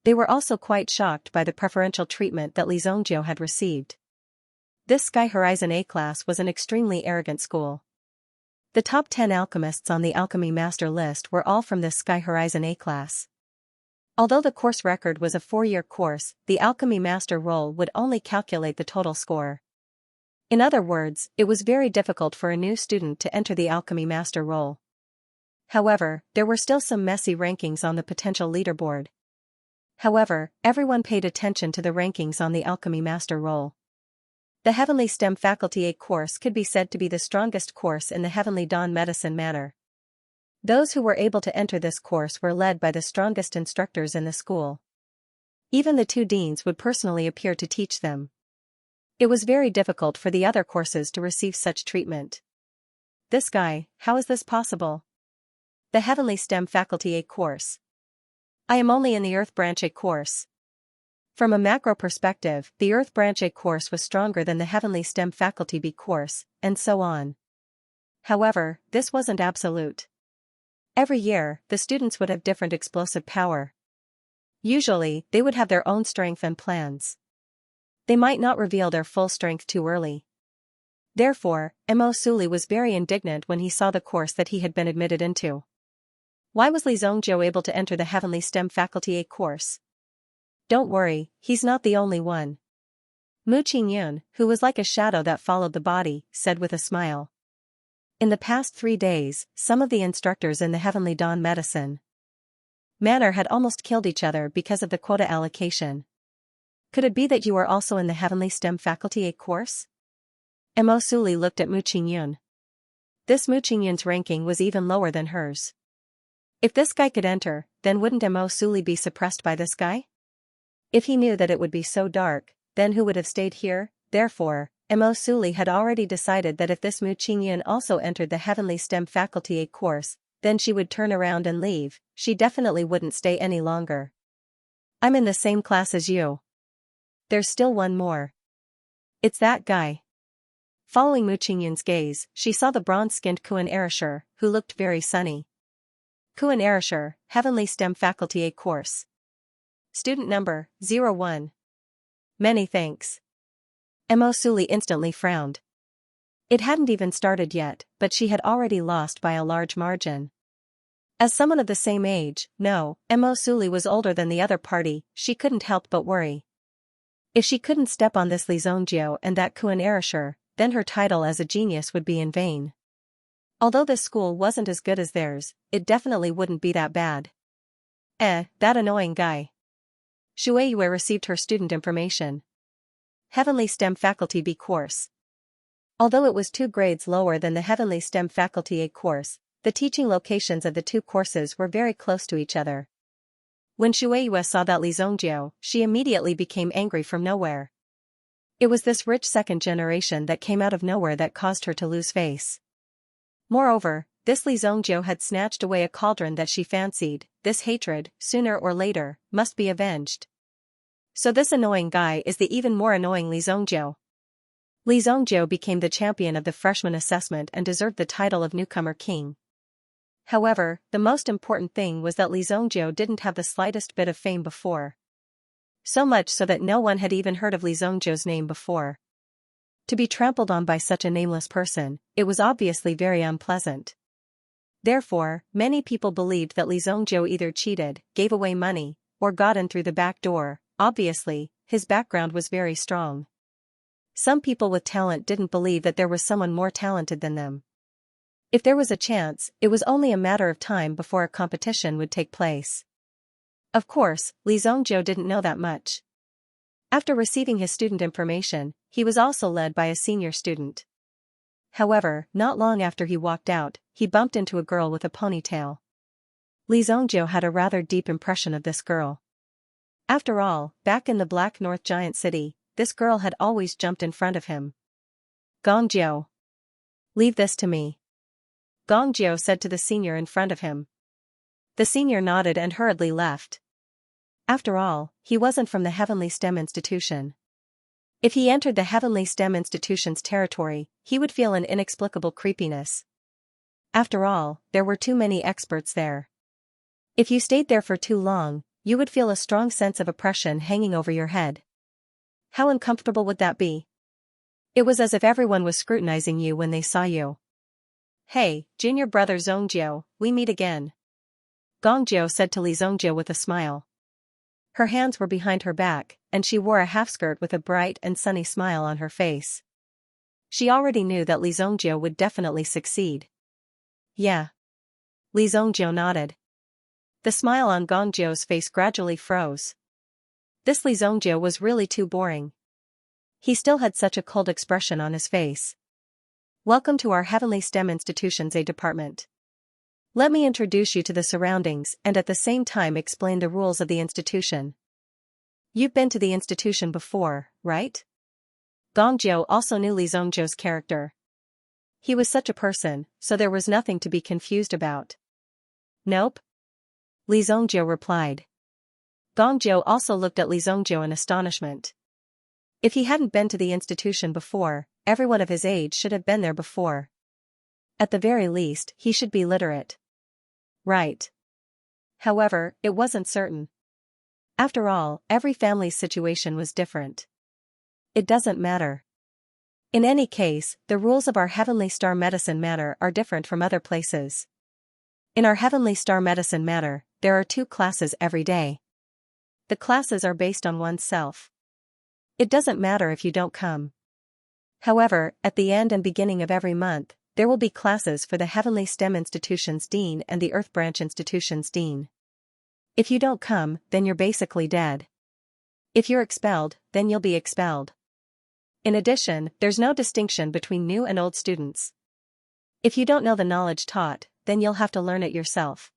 They were also quite shocked by the preferential treatment that Li Zhongjiu had received. This Sky Horizon A class was an extremely arrogant school. The top 10 alchemists on the Alchemy Master list were all from this Sky Horizon A class. Although the course record was a 4-year course, the Alchemy Master role would only calculate the total score. In other words, it was very difficult for a new student to enter the Alchemy Master role. However, there were still some messy rankings on the potential leaderboard. However, everyone paid attention to the rankings on the Alchemy Master roll. The Heavenly STEM Faculty A course could be said to be the strongest course in the Heavenly Dawn Medicine Manor. Those who were able to enter this course were led by the strongest instructors in the school. Even the two deans would personally appear to teach them. It was very difficult for the other courses to receive such treatment. This guy, how is this possible? The Heavenly STEM Faculty A course. I am only in the Earth Branch A course. From a macro perspective, the Earth Branch A course was stronger than the Heavenly STEM Faculty B course, and so on. However, this wasn't absolute. Every year, the students would have different explosive power. Usually, they would have their own strength and plans. They might not reveal their full strength too early. Therefore, Mo Suli was very indignant when he saw the course that he had been admitted into. Why was Li Zhongjiu able to enter the Heavenly STEM Faculty A course? Don't worry, he's not the only one. Mu Qingyun, who was like a shadow that followed the body, said with a smile. In the past 3 days, some of the instructors in the Heavenly Dawn Medicine Manor had almost killed each other because of the quota allocation. Could it be that you are also in the Heavenly STEM Faculty A course? Mo Suli looked at Mu Qingyun. This Mu Qingyun's ranking was even lower than hers. If this guy could enter, then wouldn't Mo Suli be suppressed by this guy? If he knew that it would be so dark, then who would have stayed here? Therefore, Mo Suli had already decided that if this Mu Qingyun also entered the Heavenly STEM Faculty A course, then she would turn around and leave. She definitely wouldn't stay any longer. I'm in the same class as you. There's still one more. It's that guy. Following Mu Qingyun's gaze, she saw the bronze-skinned Kuan Erishur, who looked very sunny. Kuan Erishur, Heavenly STEM Faculty A course. Student number, 01. Many thanks. Mo Suli instantly frowned. It hadn't even started yet, but she had already lost by a large margin. As someone of the same age, no, Mo Suli was older than the other party, she couldn't help but worry. If she couldn't step on this Li Zhongjiu and that Kuan Erishur, then her title as a genius would be in vain. Although this school wasn't as good as theirs, it definitely wouldn't be that bad. That annoying guy. Shuei Yue received her student information. Heavenly STEM Faculty B course. Although it was 2 grades lower than the Heavenly STEM Faculty A course, the teaching locations of the two courses were very close to each other. When Shuei Yue saw that Li Zhongjiu, she immediately became angry from nowhere. It was this rich second generation that came out of nowhere that caused her to lose face. Moreover, this Li Zhongjiu had snatched away a cauldron that she fancied. This hatred, sooner or later, must be avenged. So this annoying guy is the even more annoying Li Zhongjiu. Li Zhongjiu became the champion of the freshman assessment and deserved the title of newcomer king. However, the most important thing was that Li Zhongjiu didn't have the slightest bit of fame before. So much so that no one had even heard of Li Zhongjiu's name before. To be trampled on by such a nameless person, it was obviously very unpleasant. Therefore, many people believed that Li Zhongjiu either cheated, gave away money, or got in through the back door. Obviously, his background was very strong. Some people with talent didn't believe that there was someone more talented than them. If there was a chance, it was only a matter of time before a competition would take place. Of course, Li Zhongjiu didn't know that much. After receiving his student information, he was also led by a senior student. However, not long after he walked out, he bumped into a girl with a ponytail. Li Zhongjiu had a rather deep impression of this girl. After all, back in the Black North Giant City, this girl had always jumped in front of him. Gongjiu. Leave this to me. Gongjiu said to the senior in front of him. The senior nodded and hurriedly left. After all, he wasn't from the Heavenly STEM Institution. If he entered the Heavenly STEM Institution's territory, he would feel an inexplicable creepiness. After all, there were too many experts there. If you stayed there for too long, you would feel a strong sense of oppression hanging over your head. How uncomfortable would that be? It was as if everyone was scrutinizing you when they saw you. Hey, junior brother Zhongjiu, we meet again. Gongjiu said to Li Zhongjiu with a smile. Her hands were behind her back, and she wore a half-skirt with a bright and sunny smile on her face. She already knew that Li Zhongjiu would definitely succeed. Yeah. Li Zhongjiu nodded. The smile on Gongjiu's face gradually froze. This Li Zhongjiu was really too boring. He still had such a cold expression on his face. Welcome to our Heavenly STEM Institution's A department. Let me introduce you to the surroundings and at the same time explain the rules of the institution. You've been to the institution before, right? Gongjiu also knew Li Zhongjiu's character. He was such a person, so there was nothing to be confused about. Nope. Li Zhongjiu replied. Gongjiu also looked at Li Zhongjiu in astonishment. If he hadn't been to the institution before, everyone of his age should have been there before. At the very least, he should be literate. Right. However, it wasn't certain. After all, every family's situation was different. It doesn't matter. In any case, the rules of our Heavenly Star Medicine Matter are different from other places. In our Heavenly Star Medicine Matter, there are 2 classes every day. The classes are based on oneself. It doesn't matter if you don't come. However, at the end and beginning of every month, there will be classes for the Heavenly STEM Institution's Dean and the Earth Branch Institution's Dean. If you don't come, then you're basically dead. If you're expelled, then you'll be expelled. In addition, there's no distinction between new and old students. If you don't know the knowledge taught, then you'll have to learn it yourself.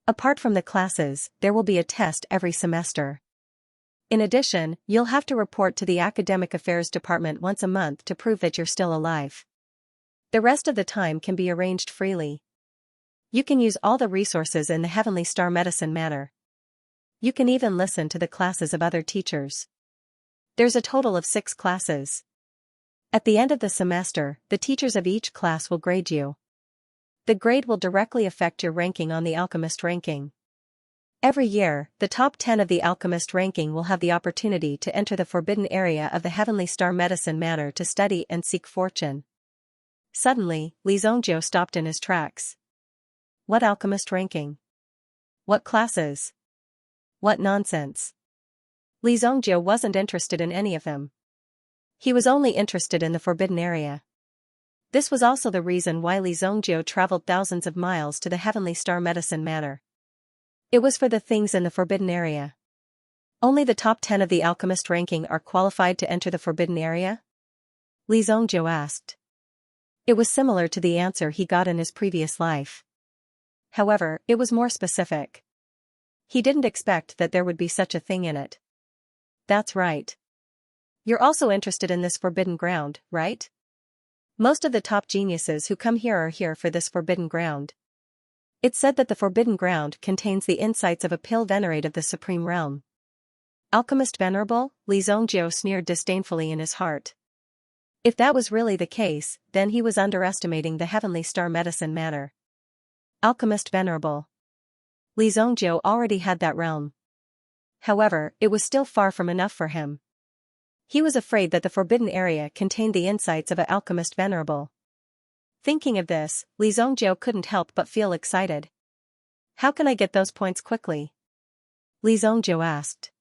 Apart from the classes, there will be a test every semester. In addition, you'll have to report to the Academic Affairs Department once a month to prove that you're still alive. The rest of the time can be arranged freely. You can use all the resources in the Heavenly Star Medicine Matter. You can even listen to the classes of other teachers. There's a total of 6 classes. At the end of the semester, the teachers of each class will grade you. The grade will directly affect your ranking on the Alchemist ranking. Every year, the top 10 of the Alchemist ranking will have the opportunity to enter the forbidden area of the Heavenly Star Medicine Matter to study and seek fortune. Suddenly, Li Zhongjiu stopped in his tracks. What Alchemist ranking? What classes? What nonsense? Li Zhongjiu wasn't interested in any of them. He was only interested in the forbidden area. This was also the reason why Li Zhongjiu traveled thousands of miles to the Heavenly Star Medicine Matter. It was for the things in the forbidden area. Only the top 10 of the Alchemist ranking are qualified to enter the forbidden area? Li Zhongjiu asked. It was similar to the answer he got in his previous life. However, it was more specific. He didn't expect that there would be such a thing in it. That's right. You're also interested in this forbidden ground, right? Most of the top geniuses who come here are here for this forbidden ground. It's said that the forbidden ground contains the insights of a pill venerate of the supreme realm. Alchemist venerable? Li Zhongjiu sneered disdainfully in his heart. If that was really the case, then he was underestimating the Heavenly Star Medicine Matter. Alchemist venerable. Li Zhongjiu already had that realm. However, it was still far from enough for him. He was afraid that the forbidden area contained the insights of an alchemist venerable. Thinking of this, Li Zhongjiu couldn't help but feel excited. How can I get those points quickly? Li Zhongjiu asked.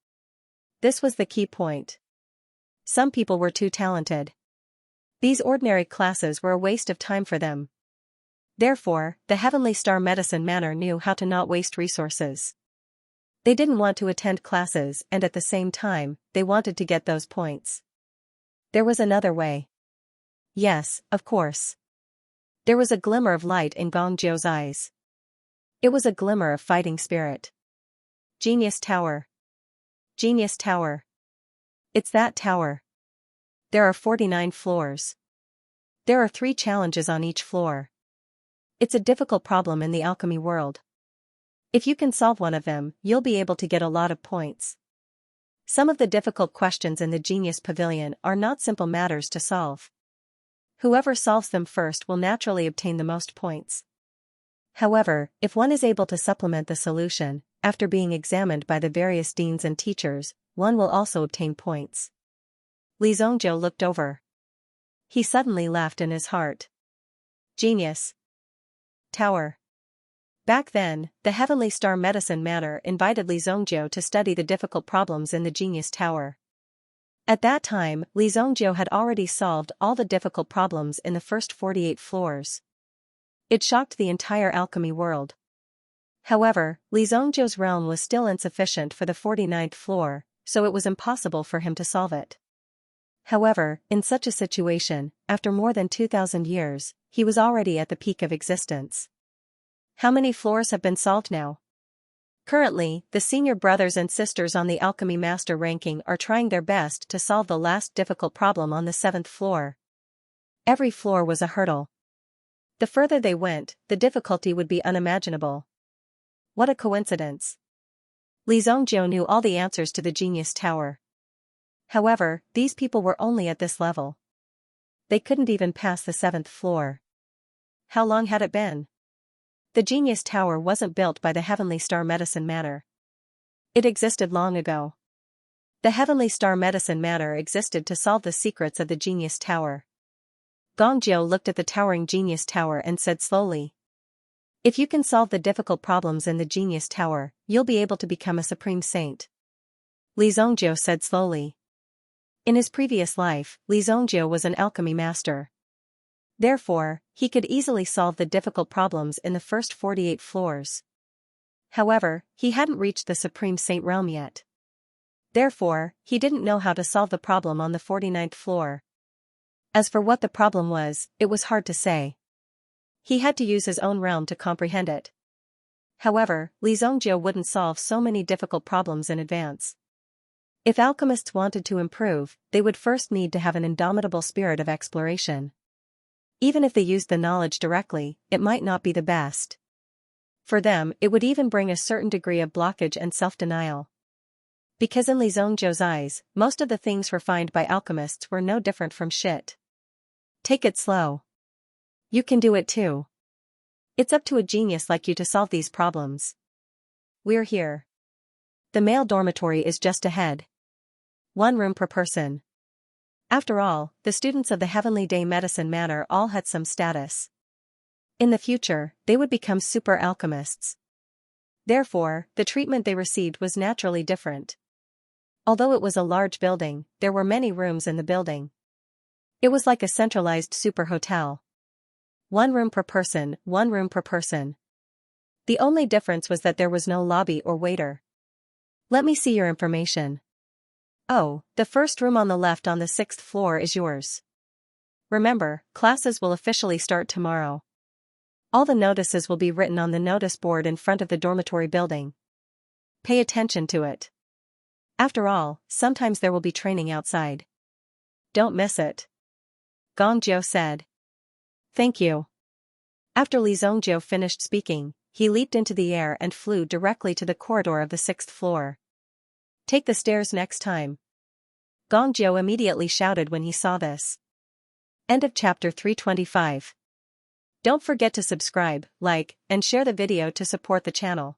This was the key point. Some people were too talented. These ordinary classes were a waste of time for them. Therefore, the Heavenly Star Medicine Matter knew how to not waste resources. They didn't want to attend classes and at the same time, they wanted to get those points. There was another way. Yes, of course. There was a glimmer of light in Gongjiu's eyes. It was a glimmer of fighting spirit. Genius Tower. Genius Tower. It's that tower. There are 49 floors. There are 3 challenges on each floor. It's a difficult problem in the alchemy world. If you can solve one of them, you'll be able to get a lot of points. Some of the difficult questions in the Genius Pavilion are not simple matters to solve. Whoever solves them first will naturally obtain the most points. However, if one is able to supplement the solution, after being examined by the various deans and teachers, one will also obtain points. Li Zhongjiu looked over. He suddenly laughed in his heart. Genius Tower. Back then, the Heavenly Star Medicine Matter invited Li Zhongjiu to study the difficult problems in the Genius Tower. At that time, Li Zhongjiu had already solved all the difficult problems in the first 48 floors. It shocked the entire alchemy world. However, Li Zhongjiu's realm was still insufficient for the 49th floor, so it was impossible for him to solve it. However, in such a situation, after more than 2,000 years, he was already at the peak of existence. How many floors have been solved now? Currently, the senior brothers and sisters on the Alchemy Master ranking are trying their best to solve the last difficult problem on the 7th floor. Every floor was a hurdle. The further they went, the difficulty would be unimaginable. What a coincidence. Li Zhongjiu knew all the answers to the Genius Tower. However, these people were only at this level. They couldn't even pass the 7th floor. How long had it been? The Genius Tower wasn't built by the Heavenly Star Medicine Matter. It existed long ago. The Heavenly Star Medicine Matter existed to solve the secrets of the Genius Tower. Gongjiu looked at the towering Genius Tower and said slowly, "If you can solve the difficult problems in the Genius Tower, you'll be able to become a Supreme Saint." Li Zhongjiu said slowly. In his previous life, Li Zhongjiu was an alchemy master. Therefore, he could easily solve the difficult problems in the first 48 floors. However, he hadn't reached the Supreme Saint realm yet. Therefore, he didn't know how to solve the problem on the 49th floor. As for what the problem was, it was hard to say. He had to use his own realm to comprehend it. However, Li Zhongjiu wouldn't solve so many difficult problems in advance. If alchemists wanted to improve, they would first need to have an indomitable spirit of exploration. Even if they used the knowledge directly, it might not be the best. For them, it would even bring a certain degree of blockage and self-denial. Because in Li Zhongjiu's eyes, most of the things refined by alchemists were no different from shit. Take it slow. You can do it too. It's up to a genius like you to solve these problems. We're here. The male dormitory is just ahead. 1 room per person. After all, the students of the Heavenly Day Medicine Matter all had some status. In the future, they would become super alchemists. Therefore, the treatment they received was naturally different. Although it was a large building, there were many rooms in the building. It was like a centralized super hotel. 1 room per person, 1 room per person. The only difference was that there was no lobby or waiter. Let me see your information. Oh, the first room on the left on the 6th floor is yours. Remember, classes will officially start tomorrow. All the notices will be written on the notice board in front of the dormitory building. Pay attention to it. After all, sometimes there will be training outside. Don't miss it. Gongjiu said. Thank you. After Li Zhongjiu finished speaking, he leaped into the air and flew directly to the corridor of the 6th floor. Take the stairs next time. Gongjiu immediately shouted when he saw this. End of chapter 325. Don't forget to subscribe, like, and share the video to support the channel.